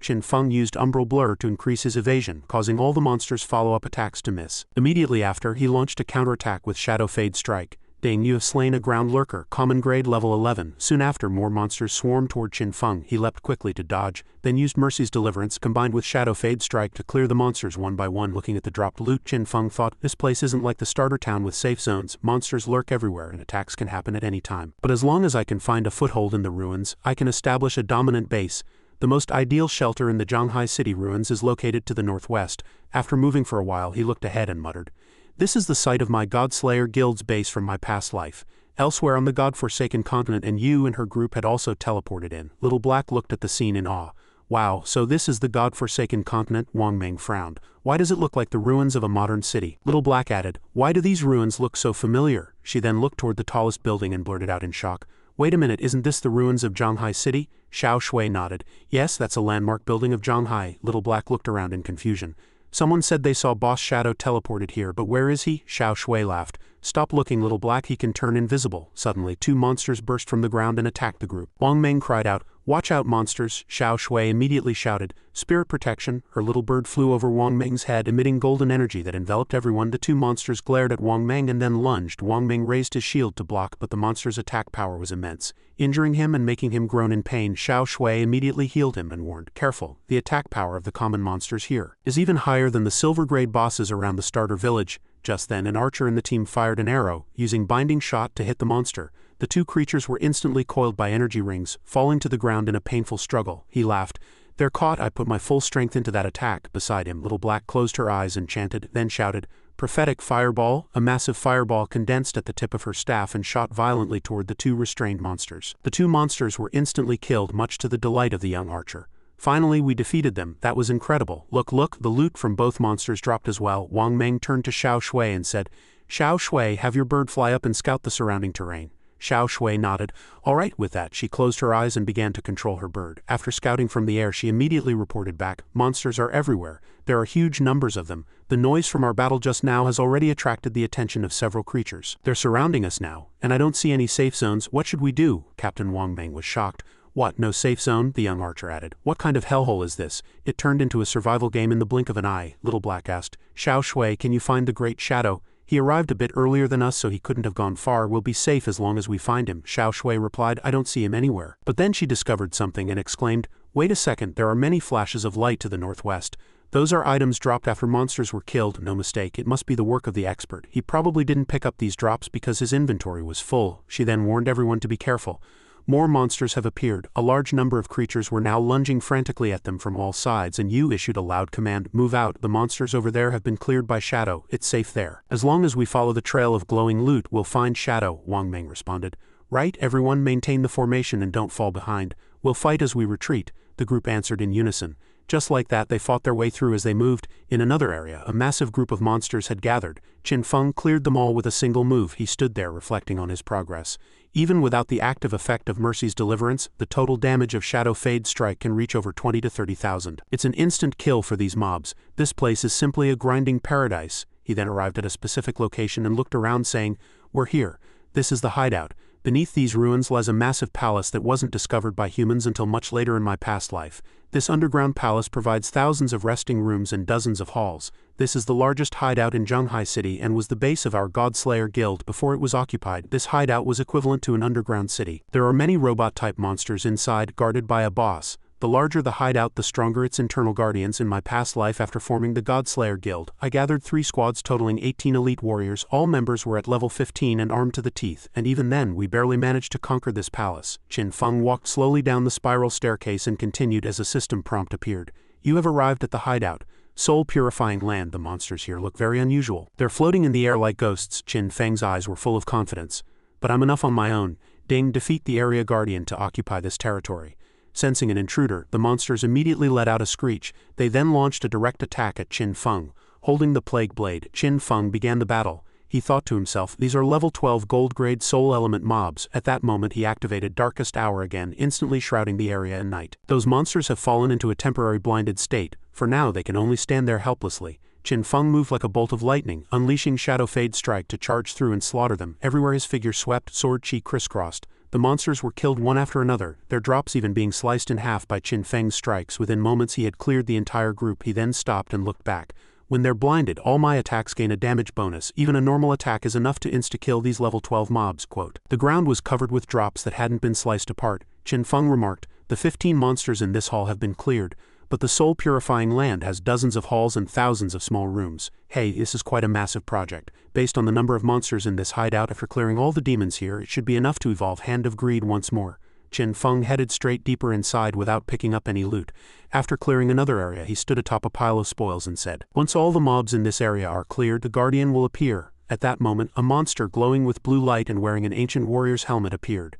Qin Feng used Umbral Blur to increase his evasion, causing all the monster's follow-up attacks to miss. Immediately after, he launched a counterattack with Shadow Fade Strike. Ding, you have slain a ground lurker, common grade level 11. Soon after, more monsters swarmed toward Qin Feng. He leapt quickly to dodge, then used Mercy's Deliverance combined with Shadow Fade Strike to clear the monsters one by one. Looking at the dropped loot, Qin Feng thought, this place isn't like the starter town with safe zones. Monsters lurk everywhere and attacks can happen at any time. But as long as I can find a foothold in the ruins, I can establish a dominant base. The most ideal shelter in the Zhanghai City ruins is located to the northwest. After moving for a while, he looked ahead and muttered, this is the site of my Godslayer Guild's base from my past life. Elsewhere on the God-forsaken continent, and you and her group had also teleported in. Little Black looked at the scene in awe. Wow, so this is the God-forsaken continent? Wang Meng frowned. Why does it look like the ruins of a modern city? Little Black added, why do these ruins look so familiar? She then looked toward the tallest building and blurted out in shock, wait a minute, isn't this the ruins of Zhanghai City? Xiao Shui nodded. Yes, that's a landmark building of Zhanghai. Little Black looked around in confusion. Someone said they saw Boss Shadow teleported here, but where is he? Xiao Shui laughed. Stop looking, Little Black, he can turn invisible. Suddenly, two monsters burst from the ground and attacked the group. Wang Meng cried out, watch out, monsters. Xiao Shui immediately shouted, spirit protection. Her little bird flew over Wang Meng's head, emitting golden energy that enveloped everyone. The two monsters glared at Wang Meng and then lunged. Wang Meng raised his shield to block, but the monster's attack power was immense. Injuring him and making him groan in pain, Xiao Shui immediately healed him and warned, careful, the attack power of the common monsters here is even higher than the silver-grade bosses around the starter village. Just then, an archer in the team fired an arrow, using binding shot to hit the monster. The two creatures were instantly coiled by energy rings, falling to the ground in a painful struggle. He laughed. They're caught. I put my full strength into that attack. Beside him, Little Black closed her eyes and chanted, then shouted, prophetic fireball. A massive fireball condensed at the tip of her staff and shot violently toward the two restrained monsters. The two monsters were instantly killed, much to the delight of the young archer. Finally, we defeated them. That was incredible. Look, the loot from both monsters dropped as well. Wang Meng turned to Xiao Shui and said, Xiao Shui, have your bird fly up and scout the surrounding terrain. Xiao Shui nodded. All right. With that, she closed her eyes and began to control her bird. After scouting from the air, she immediately reported back, monsters are everywhere. There are huge numbers of them. The noise from our battle just now has already attracted the attention of several creatures. They're surrounding us now, and I don't see any safe zones. What should we do? Captain Wang Meng was shocked. What, no safe zone? The young archer added. What kind of hellhole is this? It turned into a survival game in the blink of an eye. Little Black asked, Xiao Shui, can you find the Great Shadow? He arrived a bit earlier than us, so he couldn't have gone far. We'll be safe as long as we find him. Xiao Shui replied, I don't see him anywhere. But then she discovered something and exclaimed, wait a second, there are many flashes of light to the northwest. Those are items dropped after monsters were killed. No mistake, it must be the work of the expert. He probably didn't pick up these drops because his inventory was full. She then warned everyone to be careful. More monsters have appeared. A large number of creatures were now lunging frantically at them from all sides, and you issued a loud command, move out. The monsters over there have been cleared by Shadow. It's safe there. As long as we follow the trail of glowing loot, we'll find Shadow, Wang Meng responded. Right, everyone, maintain the formation and don't fall behind. We'll fight as we retreat, the group answered in unison. Just like that, they fought their way through as they moved. In another area, a massive group of monsters had gathered. Qin Feng cleared them all with a single move. He stood there reflecting on his progress. Even without the active effect of Mercy's Deliverance, the total damage of Shadow Fade Strike can reach over 20 to 30,000. It's an instant kill for these mobs. This place is simply a grinding paradise. He then arrived at a specific location and looked around saying, we're here. This is the hideout. Beneath these ruins lies a massive palace that wasn't discovered by humans until much later in my past life. This underground palace provides thousands of resting rooms and dozens of halls. This is the largest hideout in Zhanghai City and was the base of our Godslayer Guild before it was occupied. This hideout was equivalent to an underground city. There are many robot-type monsters inside, guarded by a boss. The larger the hideout, the stronger its internal guardians. In my past life, after forming the Godslayer Guild, I gathered 3 squads totaling 18 elite warriors. All members were at level 15 and armed to the teeth, and even then we barely managed to conquer this palace. Qin Feng walked slowly down the spiral staircase and continued as a system prompt appeared. You have arrived at the hideout. Soul-purifying land. The monsters here look very unusual. They're floating in the air like ghosts. Qin Feng's eyes were full of confidence. But I'm enough on my own. Ding, defeat the area guardian to occupy this territory. Sensing an intruder, the monsters immediately let out a screech. They then launched a direct attack at Qin Feng. Holding the Plague Blade, Qin Feng began the battle. He thought to himself, these are level 12 gold-grade soul element mobs. At that moment he activated Darkest Hour again, instantly shrouding the area in night. Those monsters have fallen into a temporary blinded state. For now they can only stand there helplessly. Qin Feng moved like a bolt of lightning, unleashing Shadow Fade Strike to charge through and slaughter them. Everywhere his figure swept, sword chi crisscrossed. The monsters were killed one after another, their drops even being sliced in half by Qin Feng's strikes. Within moments he had cleared the entire group. He then stopped and looked back. When they're blinded, all my attacks gain a damage bonus. Even a normal attack is enough to insta-kill these level 12 mobs. Quote. The ground was covered with drops that hadn't been sliced apart. Qin Feng remarked, the 15 monsters in this hall have been cleared, but the soul-purifying land has dozens of halls and thousands of small rooms. Hey, this is quite a massive project. Based on the number of monsters in this hideout, after clearing all the demons here, it should be enough to evolve Hand of Greed once more. Qin Feng headed straight deeper inside without picking up any loot. After clearing another area, he stood atop a pile of spoils and said, once all the mobs in this area are cleared, the Guardian will appear. At that moment, a monster glowing with blue light and wearing an ancient warrior's helmet appeared.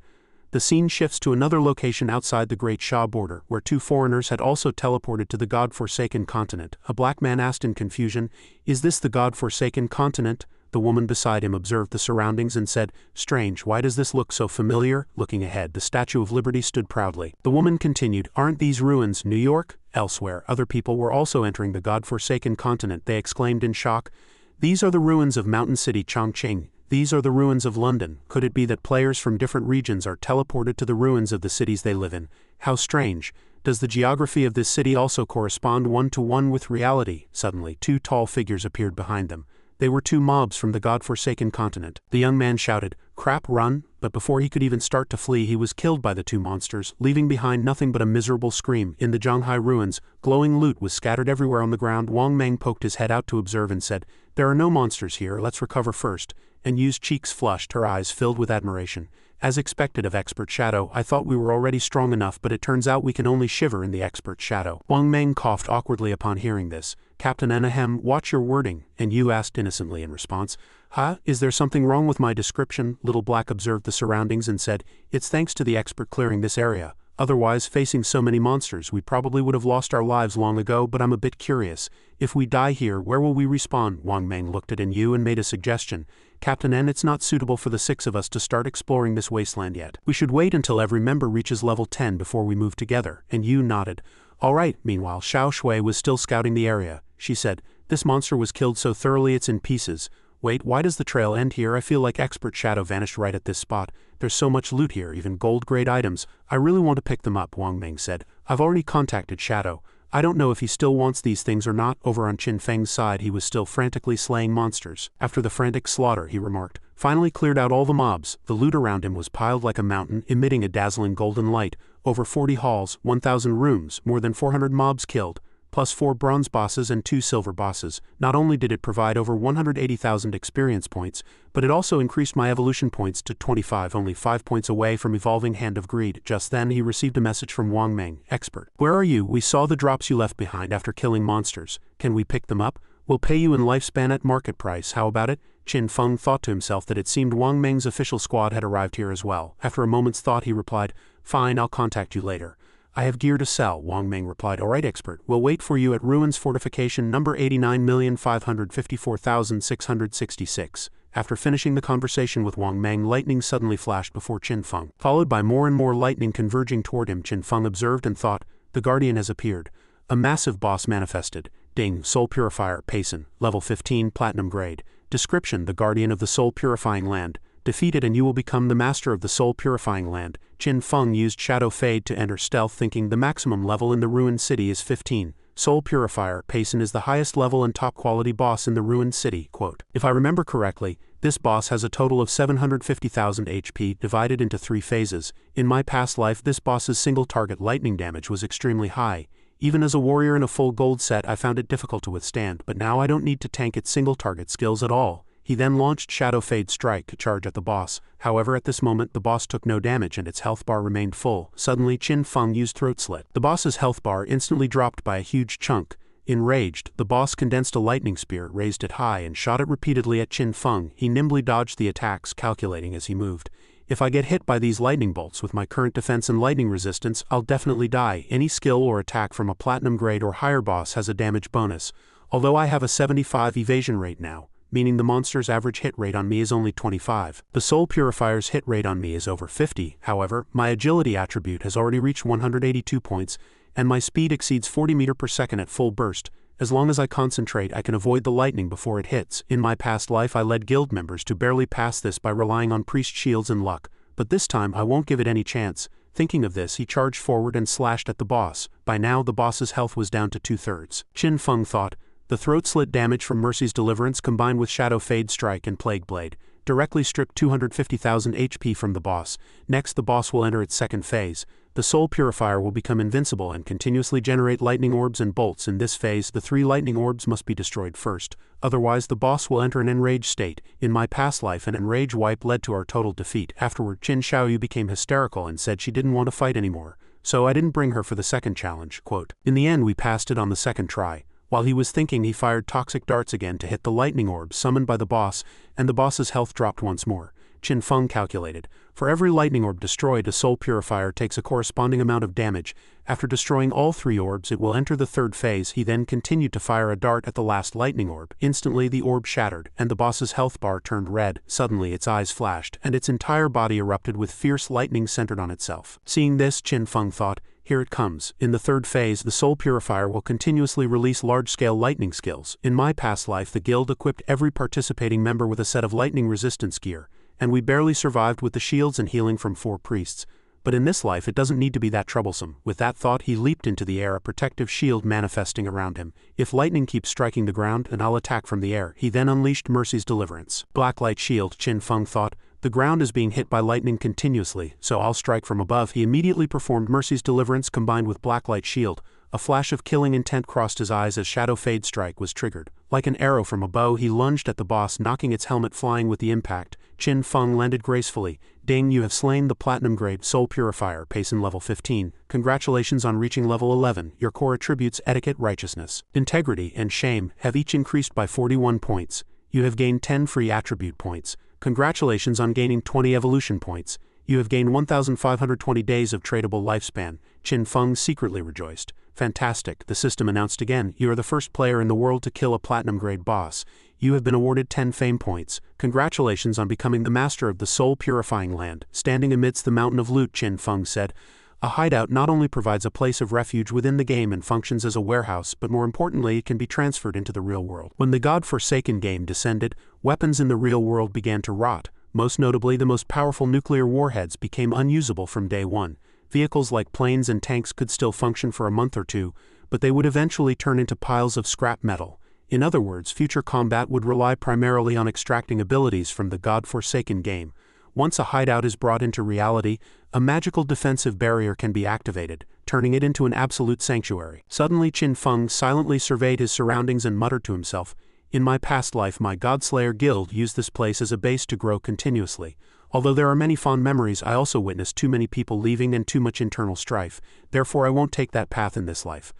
The scene shifts to another location outside the Great Sha border, where two foreigners had also teleported to the God-forsaken continent. A black man asked in confusion, is this the God-forsaken continent? The woman beside him observed the surroundings and said, strange, why does this look so familiar? Looking ahead, the Statue of Liberty stood proudly. The woman continued, aren't these ruins New York? Elsewhere, other people were also entering the God-forsaken continent. They exclaimed in shock, these are the ruins of Mountain City Chongqing. These are the ruins of London. Could it be that players from different regions are teleported to the ruins of the cities they live in? How strange. Does the geography of this city also correspond one-to-one with reality? Suddenly, two tall figures appeared behind them. They were two mobs from the God-forsaken continent. The young man shouted, crap, run, but before he could even start to flee, he was killed by the two monsters, leaving behind nothing but a miserable scream. In the Zhonghai ruins, glowing loot was scattered everywhere on the ground. Wang Meng poked his head out to observe and said, there are no monsters here, let's recover first. And Yu's cheeks flushed, her eyes filled with admiration. As expected of Expert Shadow, I thought we were already strong enough, but it turns out we can only shiver in the Expert Shadow. Wang Meng coughed awkwardly upon hearing this. Captain Anahem, watch your wording, and Yu asked innocently in response. Huh? Is there something wrong with my description? Little Black observed the surroundings and said, it's thanks to the expert clearing this area. Otherwise, facing so many monsters, we probably would have lost our lives long ago, but I'm a bit curious. If we die here, where will we respawn? Wang Meng looked at Yu and made a suggestion. Captain N, it's not suitable for the 6 of us to start exploring this wasteland yet. We should wait until every member reaches level 10 before we move together, and Yu nodded. Alright. Meanwhile, Xiao Shui was still scouting the area. She said, this monster was killed so thoroughly it's in pieces. Wait, why does the trail end here? I feel like Expert Shadow vanished right at this spot. There's so much loot here, even gold-grade items. I really want to pick them up, Wang Meng said. I've already contacted Shadow. I don't know if he still wants these things or not. Over on Qin Feng's side, he was still frantically slaying monsters. After the frantic slaughter, he remarked, finally cleared out all the mobs. The loot around him was piled like a mountain, emitting a dazzling golden light. Over 40 halls, 1,000 rooms, more than 400 mobs killed, plus 4 bronze bosses and 2 silver bosses. Not only did it provide over 180,000 experience points, but it also increased my evolution points to 25, only 5 points away from evolving Hand of Greed. Just then he received a message from Wang Meng, expert. Where are you? We saw the drops you left behind after killing monsters. Can we pick them up? We'll pay you in lifespan at market price. How about it? Qin Feng thought to himself that it seemed Wang Meng's official squad had arrived here as well. After a moment's thought he replied, fine, I'll contact you later. I have gear to sell, Wang Meng replied. Alright, expert, we'll wait for you at Ruins Fortification number 89,554,666. After finishing the conversation with Wang Meng, lightning suddenly flashed before Qin Feng. Followed by more and more lightning converging toward him, Qin Feng observed and thought, the Guardian has appeared. A massive boss manifested. Ding, Soul Purifier, Payson, level 15, Platinum grade. Description, the Guardian of the Soul Purifying Land. Defeat it and you will become the master of the Soul Purifying Land. Qin Feng used Shadow Fade to enter stealth, thinking the maximum level in the ruined city is 15. Soul Purifier, Payson is the highest level and top quality boss in the ruined city. Quote, if I remember correctly, this boss has a total of 750,000 HP divided into 3 phases. In my past life, this boss's single target lightning damage was extremely high. Even as a warrior in a full gold set, I found it difficult to withstand, but now I don't need to tank its single target skills at all. He then launched Shadow Fade Strike to charge at the boss. However, at this moment the boss took no damage and its health bar remained full. Suddenly Qin Feng used Throat Slit. The boss's health bar instantly dropped by a huge chunk. Enraged, the boss condensed a lightning spear, raised it high and shot it repeatedly at Qin Feng. He nimbly dodged the attacks, calculating as he moved. If I get hit by these lightning bolts with my current defense and lightning resistance, I'll definitely die. Any skill or attack from a platinum grade or higher boss has a damage bonus. Although I have a 75 evasion rate now, meaning the monster's average hit rate on me is only 25. The Soul Purifier's hit rate on me is over 50, however, my agility attribute has already reached 182 points, and my speed exceeds 40 meters per second at full burst. As long as I concentrate, I can avoid the lightning before it hits. In my past life I led guild members to barely pass this by relying on priest shields and luck, but this time I won't give it any chance. Thinking of this, he charged forward and slashed at the boss. By now the boss's health was down to 2/3. Qin Feng thought, The throat slit damage from Mercy's Deliverance combined with Shadow Fade Strike and Plague Blade directly stripped 250,000 HP from the boss. Next, the boss will enter its second phase. The Soul Purifier will become invincible and continuously generate lightning orbs and bolts. In this phase, the 3 lightning orbs must be destroyed first, otherwise the boss will enter an enraged state. In my past life, an enrage wipe led to our total defeat. Afterward, Qin Xiaoyu became hysterical and said she didn't want to fight anymore, so I didn't bring her for the second challenge. Quote, in the end we passed it on the second try. While he was thinking, he fired toxic darts again to hit the lightning orbs summoned by the boss, and the boss's health dropped once more. Qin Feng calculated. For every lightning orb destroyed, a Soul Purifier takes a corresponding amount of damage. After destroying all 3 orbs, it will enter the third phase. He then continued to fire a dart at the last lightning orb. Instantly the orb shattered, and the boss's health bar turned red. Suddenly its eyes flashed, and its entire body erupted with fierce lightning centered on itself. Seeing this, Qin Feng thought, here it comes. In the third phase, the Soul Purifier will continuously release large-scale lightning skills. In my past life, the guild equipped every participating member with a set of lightning resistance gear, and we barely survived with the shields and healing from 4 priests. But in this life, it doesn't need to be that troublesome. With that thought, he leaped into the air, a protective shield manifesting around him. If lightning keeps striking the ground, then I'll attack from the air. He then unleashed Mercy's Deliverance. Blacklight Shield, Qin Feng thought. The ground is being hit by lightning continuously, so I'll strike from above. He immediately performed Mercy's Deliverance combined with Blacklight Shield. A flash of killing intent crossed his eyes as Shadow Fade Strike was triggered. Like an arrow from a bow, he lunged at the boss, knocking its helmet flying with the impact. Qin Feng landed gracefully. Ding, you have slain the Platinum Grade Soul Purifier, Payson level 15. Congratulations on reaching level 11. Your core attributes Etiquette, Righteousness, Integrity, and Shame have each increased by 41 points. You have gained 10 free attribute points. Congratulations on gaining 20 evolution points. You have gained 1,520 days of tradable lifespan. Qin Feng secretly rejoiced. Fantastic, the system announced again. You are the first player in the world to kill a platinum grade boss. You have been awarded 10 fame points. Congratulations on becoming the master of the soul purifying land. Standing amidst the mountain of loot, Qin Feng said. A hideout not only provides a place of refuge within the game and functions as a warehouse, but more importantly, it can be transferred into the real world. When the God-forsaken game descended, weapons in the real world began to rot. Most notably, the most powerful nuclear warheads became unusable from day one. Vehicles like planes and tanks could still function for a month or 2, but they would eventually turn into piles of scrap metal. In other words, future combat would rely primarily on extracting abilities from the God-forsaken game. Once a hideout is brought into reality, a magical defensive barrier can be activated, turning it into an absolute sanctuary. Suddenly, Qin Feng silently surveyed his surroundings and muttered to himself, "In my past life, my Godslayer guild used this place as a base to grow continuously. Although there are many fond memories, I also witnessed too many people leaving and too much internal strife. Therefore, I won't take that path in this life.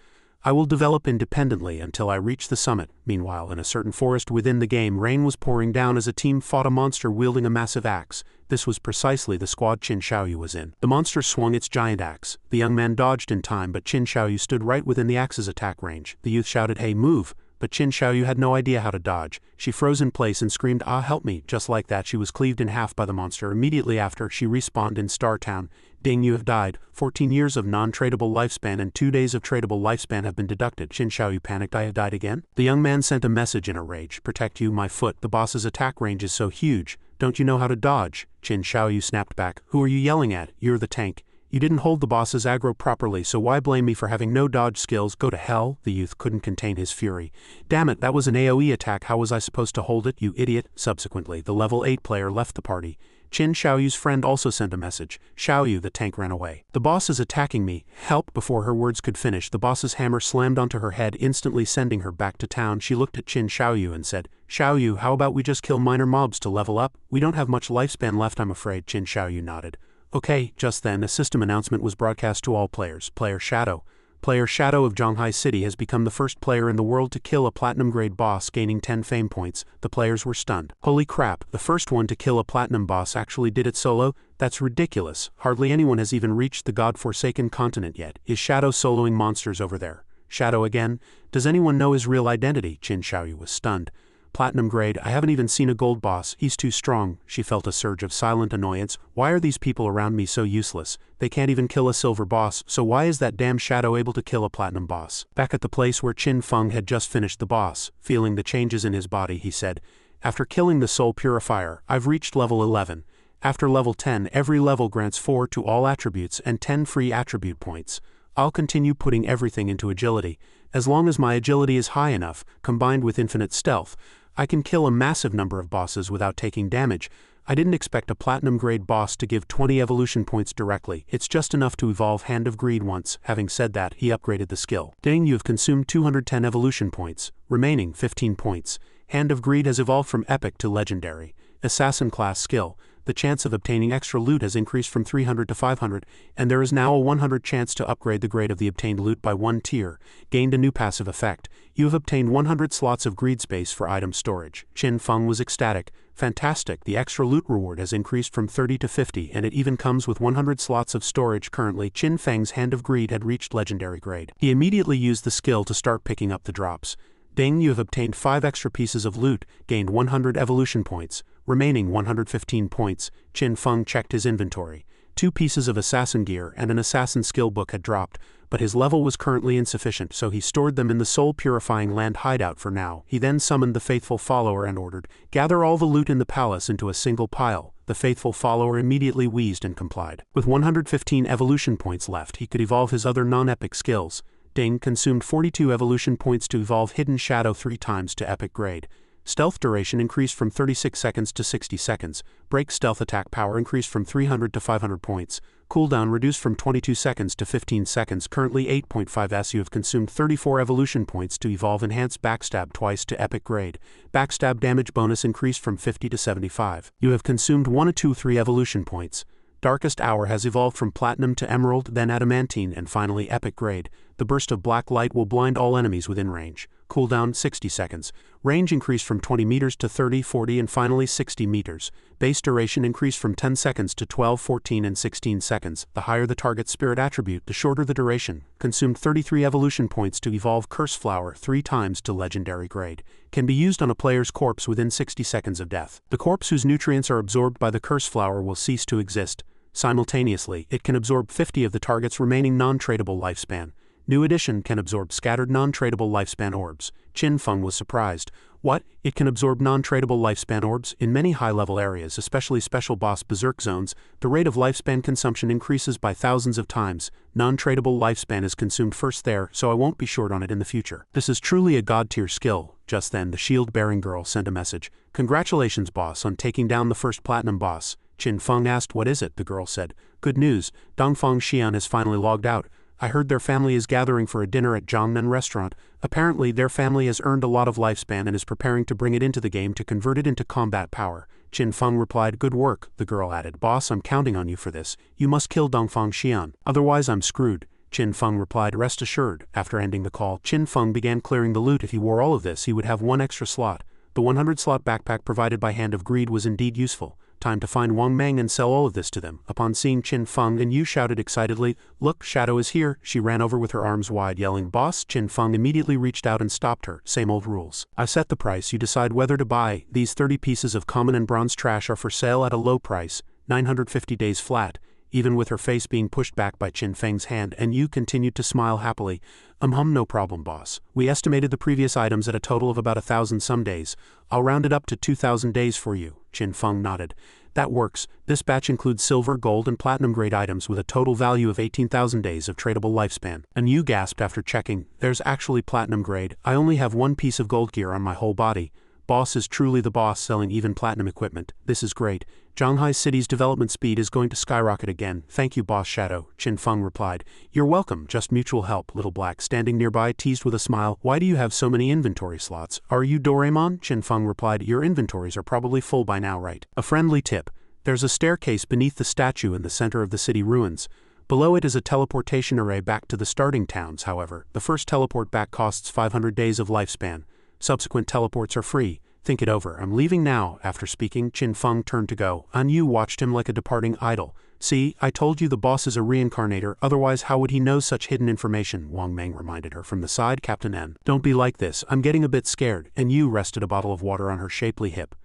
I will develop independently until I reach the summit." Meanwhile, in a certain forest within the game, rain was pouring down as a team fought a monster wielding a massive axe. This was precisely the squad Qin Xiaoyu was in. The monster swung its giant axe. The young man dodged in time, but Qin Xiaoyu stood right within the axe's attack range. The youth shouted, "Hey, move!" But Qin Xiaoyu had no idea how to dodge. She froze in place and screamed, "Ah, help me!" Just like that, she was cleaved in half by the monster. Immediately after, she respawned in Star Town. "Ding, you have died. 14 years of non-tradable lifespan and 2 days of tradable lifespan have been deducted." Qin Xiaoyu panicked. "I have died again?" The young man sent a message in a rage. "Protect you, my foot. The boss's attack range is so huge. Don't you know how to dodge?" Qin Xiaoyu snapped back. "Who are you yelling at? You're the tank. You didn't hold the boss's aggro properly, so why blame me for having no dodge skills? Go to hell." The youth couldn't contain his fury. "Damn it, that was an AoE attack. How was I supposed to hold it, you idiot?" Subsequently, the level 8 player left the party. Qin Xiaoyu's friend also sent a message. "Xiaoyu, the tank ran away. The boss is attacking me. Help!" Before her words could finish, the boss's hammer slammed onto her head, instantly sending her back to town. She looked at Qin Xiaoyu and said, "Xiaoyu, how about we just kill minor mobs to level up? We don't have much lifespan left, I'm afraid." Qin Xiaoyu nodded. Okay, just then a system announcement was broadcast to all players. Player Shadow. Player Shadow of Zhanghai City has become the first player in the world to kill a platinum grade boss, gaining 10 fame points. The players were stunned. Holy crap, the first one to kill a platinum boss actually did it solo? That's ridiculous. Hardly anyone has even reached the God-forsaken continent yet. Is Shadow soloing monsters over there? Shadow again? Does anyone know his real identity? Qin Xiaoyu was stunned. Platinum grade, I haven't even seen a gold boss, he's too strong. She felt a surge of silent annoyance. Why are these people around me so useless? They can't even kill a silver boss, so why is that damn Shadow able to kill a platinum boss? Back at the place where Qin Feng had just finished the boss, feeling the changes in his body, he said, "After killing the soul purifier, I've reached level 11. After level 10, every level grants 4 to all attributes and 10 free attribute points. I'll continue putting everything into agility, As long as my agility is high enough, combined with infinite stealth, I can kill a massive number of bosses without taking damage. I didn't expect a platinum grade boss to give 20 evolution points directly. It's just enough to evolve Hand of Greed once. Having said that, he upgraded the skill. Dang, you have consumed 210 evolution points, remaining 15 points. Hand of Greed has evolved from epic to legendary. Assassin class skill. The chance of obtaining extra loot has increased from 300 to 500, and there is now a 100 chance to upgrade the grade of the obtained loot by 1 tier. Gained a new passive effect. You have obtained 100 slots of greed space for item storage. Qin Feng was ecstatic. Fantastic, the extra loot reward has increased from 30 to 50, and it even comes with 100 slots of storage. Currently, Qin Feng's Hand of Greed had reached legendary grade. He immediately used the skill to start picking up the drops. Ding, you have obtained 5 extra pieces of loot, gained 100 evolution points, remaining 115 points. Qin Feng checked his inventory. 2 pieces of assassin gear and an assassin skill book had dropped, but his level was currently insufficient, so he stored them in the soul purifying land hideout for now. He then summoned the faithful follower and ordered, "Gather all the loot in the palace into a single pile." The faithful follower immediately wheezed and complied. With 115 evolution points left, he could evolve his other non-epic skills. Ding consumed 42 evolution points to evolve Hidden Shadow 3 times to epic grade. Stealth duration increased from 36 seconds to 60 seconds. Break stealth attack power increased from 300 to 500 points. Cooldown reduced from 22 seconds to 15 seconds. Currently 8.5s. You have consumed 34 evolution points to evolve Enhanced Backstab twice to epic grade. Backstab damage bonus increased from 50 to 75. You have consumed 1-2-3 evolution points. Darkest Hour has evolved from Platinum to Emerald, then Adamantine, and finally Epic Grade. The burst of black light will blind all enemies within range. Cooldown 60 seconds. Range increased from 20 meters to 30, 40, and finally 60 meters. Base duration increased from 10 seconds to 12, 14, and 16 seconds. The higher the target's spirit attribute, the shorter the duration. Consumed 33 evolution points to evolve Curse Flower 3 times to legendary grade. Can be used on a player's corpse within 60 seconds of death. The corpse whose nutrients are absorbed by the Curse Flower will cease to exist. Simultaneously, it can absorb 50 of the target's remaining non-tradable lifespan. New Edition can absorb scattered non-tradable lifespan orbs. Qin Feng was surprised. What? It can absorb non-tradable lifespan orbs? In many high-level areas, especially special boss berserk zones, the rate of lifespan consumption increases by thousands of times. Non-tradable lifespan is consumed first there, so I won't be short on it in the future. This is truly a god-tier skill. Just then, the shield-bearing girl sent a message. "Congratulations, boss, on taking down the first platinum boss." Qin Feng asked, "What is it?" The girl said. "Good news, Dongfang Xian has finally logged out. I heard their family is gathering for a dinner at Zhongnan restaurant. Apparently their family has earned a lot of lifespan and is preparing to bring it into the game to convert it into combat power." Qin Feng replied, "Good work." The girl added, "Boss, I'm counting on you for this. You must kill Dongfang Xian, otherwise I'm screwed." Qin Feng replied, "Rest assured." After ending the call, Qin Feng began clearing the loot. If he wore all of this, he would have 1 extra slot. The 100-slot backpack provided by Hand of Greed was indeed useful. Time to find Wang Meng and sell all of this to them. Upon seeing Qin Feng, and Yu shouted excitedly, "Look, Shadow is here." She ran over with her arms wide, yelling, "Boss!" Qin Feng immediately reached out and stopped her. "Same old rules. I set the price, you decide whether to buy. These 30 pieces of common and bronze trash are for sale at a low price, 950 days flat." Even with her face being pushed back by Qin Feng's hand, and Yu continued to smile happily. No problem, boss. We estimated the previous items at a total of about 1,000 some days. I'll round it up to 2,000 days for you." Qin Feng nodded. "That works. This batch includes silver, gold, and platinum grade items with a total value of 18,000 days of tradable lifespan." And Yu gasped after checking. "There's actually platinum grade. I only have 1 piece of gold gear on my whole body. Boss is truly the boss, selling even platinum equipment. This is great. Shanghai City's development speed is going to skyrocket again. Thank you, Boss Shadow." Qin Feng replied. "You're welcome, just mutual help." Little Black, standing nearby, teased with a smile, "Why do you have so many inventory slots? Are you Doraemon?" Qin Feng replied, "Your inventories are probably full by now, right?" A friendly tip. There's a staircase beneath the statue in the center of the city ruins. Below it is a teleportation array back to the starting towns. However, the first teleport back costs 500 days of lifespan. Subsequent teleports are free. Think it over. I'm leaving now." After speaking, Qin Feng turned to go. An Yu watched him like a departing idol. "See, I told you the boss is a reincarnator, otherwise how would he know such hidden information?" Wang Meng reminded her from the side. "Captain N. Don't be like this, I'm getting a bit scared." And Yu rested a bottle of water on her shapely hip.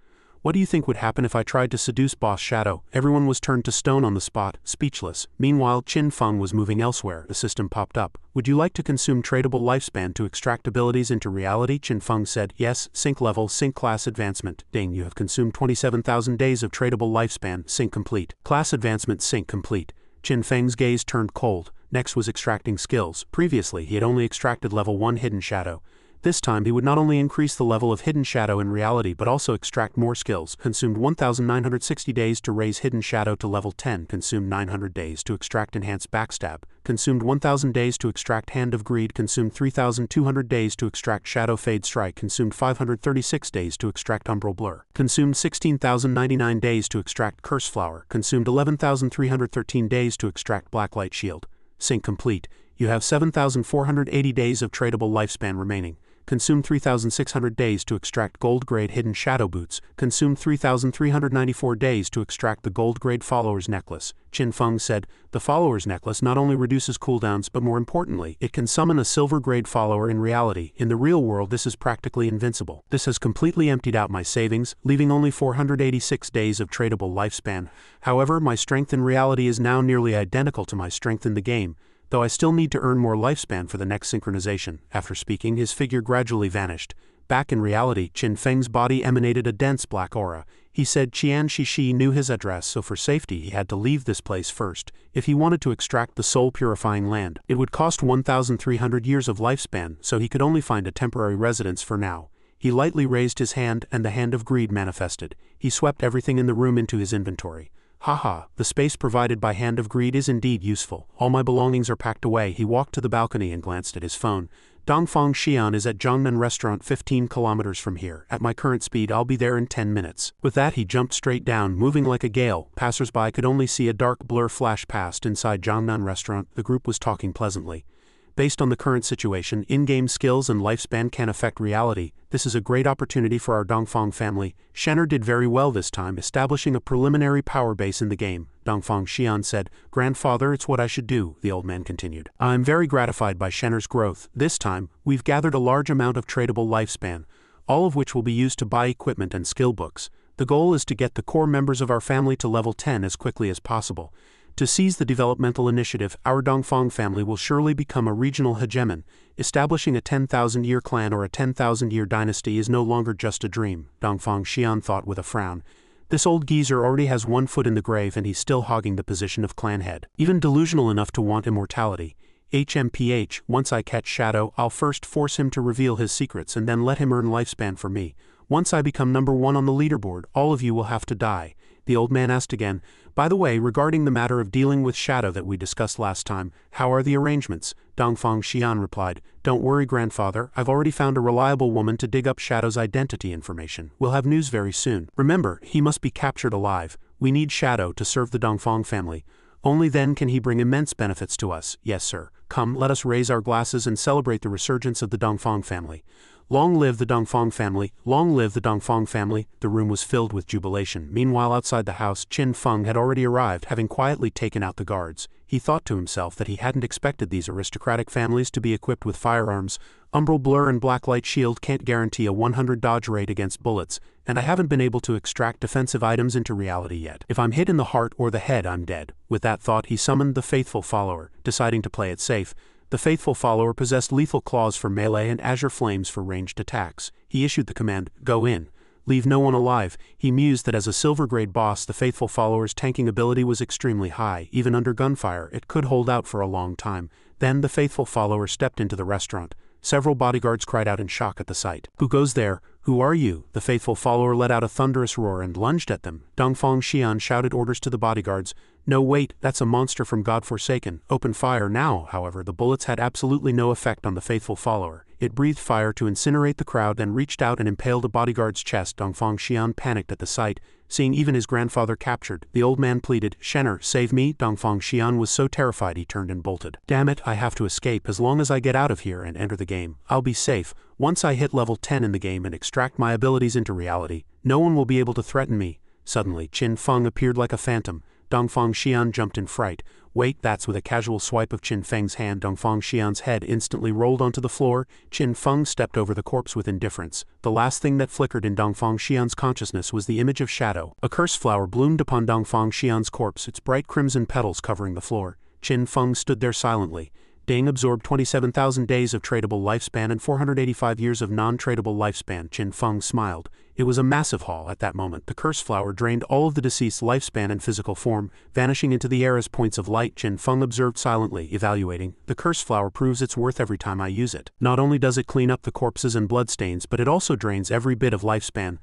"What do you think would happen if I tried to seduce Boss Shadow?" Everyone was turned to stone on the spot, speechless. Meanwhile, Qin Feng was moving elsewhere. The system popped up. "Would you like to consume tradable lifespan to extract abilities into reality?" Qin Feng said. "Yes, sync level, sync class advancement." Ding, you have consumed 27,000 days of tradable lifespan, sync complete. Class advancement sync complete. Qin Feng's gaze turned cold. Next was extracting skills. Previously, he had only extracted level 1 Hidden Shadow. This time he would not only increase the level of Hidden Shadow in reality but also extract more skills. Consumed 1960 days to raise Hidden Shadow to level 10. Consumed 900 days to extract Enhanced Backstab. Consumed 1000 days to extract Hand of Greed. Consumed 3200 days to extract Shadow Fade Strike. Consumed 536 days to extract Umbral Blur. Consumed 16,099 days to extract Curse Flower. Consumed 11,313 days to extract Blacklight Shield. Sync complete. You have 7,480 days of tradable lifespan remaining. Consumed 3,600 days to extract Gold Grade Hidden Shadow Boots. Consumed 3,394 days to extract the Gold Grade Follower's Necklace. Qin Feng said, the Follower's Necklace not only reduces cooldowns but more importantly, it can summon a Silver Grade Follower in reality. In the real world this is practically invincible. This has completely emptied out my savings, leaving only 486 days of tradable lifespan. However, my strength in reality is now nearly identical to my strength in the game, though I still need to earn more lifespan for the next synchronization. After speaking, his figure gradually vanished. Back in reality, Qin Feng's body emanated a dense black aura. He said Qian Shishi knew his address, so for safety he had to leave this place first. If he wanted to extract the soul-purifying land, it would cost 1,300 years of lifespan, so he could only find a temporary residence for now. He lightly raised his hand and the Hand of Greed manifested. He swept everything in the room into his inventory. Haha, the space provided by Hand of Greed is indeed useful. All my belongings are packed away. He walked to the balcony and glanced at his phone. Dongfang Xian is at Zhongnan Restaurant 15 kilometers from here. At my current speed I'll be there in 10 minutes. With that he jumped straight down, moving like a gale. Passers-by could only see a dark blur flash past inside Zhongnan Restaurant. The group was talking pleasantly. Based on the current situation, in-game skills and lifespan can affect reality. This is a great opportunity for our Dongfang family. Shenner did very well this time, establishing a preliminary power base in the game. Dongfang Xian said, "Grandfather, it's what I should do," the old man continued. "I'm very gratified by Shenner's growth. This time, we've gathered a large amount of tradable lifespan, all of which will be used to buy equipment and skill books. The goal is to get the core members of our family to level 10 as quickly as possible. To seize the developmental initiative, our Dongfang family will surely become a regional hegemon. Establishing a 10,000-year clan or a 10,000-year dynasty is no longer just a dream," Dongfang Xian thought with a frown. This old geezer already has one foot in the grave and he's still hogging the position of clan head. Even delusional enough to want immortality. HMPH, once I catch Shadow, I'll first force him to reveal his secrets and then let him earn lifespan for me. Once I become number 1 on the leaderboard, all of you will have to die. The old man asked again, "By the way, regarding the matter of dealing with Shadow that we discussed last time, how are the arrangements?" Dongfang Xian replied, "Don't worry, grandfather, I've already found a reliable woman to dig up Shadow's identity information. We'll have news very soon. Remember, he must be captured alive. We need Shadow to serve the Dongfang family. Only then can he bring immense benefits to us. Yes, sir. Come, let us raise our glasses and celebrate the resurgence of the Dongfang family. Long live the Dongfang family, long live the Dongfang family." The room was filled with jubilation. Meanwhile, outside the house, Qin Feng had already arrived, having quietly taken out the guards. He thought to himself that he hadn't expected these aristocratic families to be equipped with firearms. Umbral Blur and Blacklight Shield can't guarantee a 100 dodge rate against bullets, and I haven't been able to extract defensive items into reality yet. If I'm hit in the heart or the head, I'm dead. With that thought, he summoned the Faithful Follower, deciding to play it safe. The Faithful Follower possessed lethal claws for melee and azure flames for ranged attacks. He issued the command, "Go in. Leave no one alive." He mused that as a silver-grade boss, the Faithful Follower's tanking ability was extremely high. Even under gunfire, it could hold out for a long time. Then the Faithful Follower stepped into the restaurant. Several bodyguards cried out in shock at the sight. "Who goes there? Who are you?" The Faithful Follower let out a thunderous roar and lunged at them. Dongfang Xian shouted orders to the bodyguards. "No, wait, that's a monster from Godforsaken. Open fire now." However, the bullets had absolutely no effect on the Faithful Follower. It breathed fire to incinerate the crowd, then reached out and impaled a bodyguard's chest. Dongfang Xian panicked at the sight. Seeing even his grandfather captured, the old man pleaded, "Shenner, save me." Dongfang Xian was so terrified he turned and bolted. "Damn it, I have to escape. As long as I get out of here and enter the game, I'll be safe. Once I hit level 10 in the game and extract my abilities into reality, no one will be able to threaten me." Suddenly, Qin Feng appeared like a phantom. Dongfang Xian jumped in fright. "Wait, that's." With a casual swipe of Qin Feng's hand, Dongfang Xian's head instantly rolled onto the floor. Qin Feng stepped over the corpse with indifference. The last thing that flickered in Dongfang Xian's consciousness was the image of Shadow. A curse flower bloomed upon Dongfang Xian's corpse, its bright crimson petals covering the floor. Qin Feng stood there silently. Ding absorbed 27,000 days of tradable lifespan and 485 years of non-tradable lifespan. Qin Feng smiled. It was a massive haul at that moment. The curse flower drained all of the deceased's lifespan and physical form, vanishing into the air as points of light. Qin Feng observed silently, evaluating. The curse flower proves its worth every time I use it. Not only does it clean up the corpses and bloodstains, but it also drains every bit of lifespan.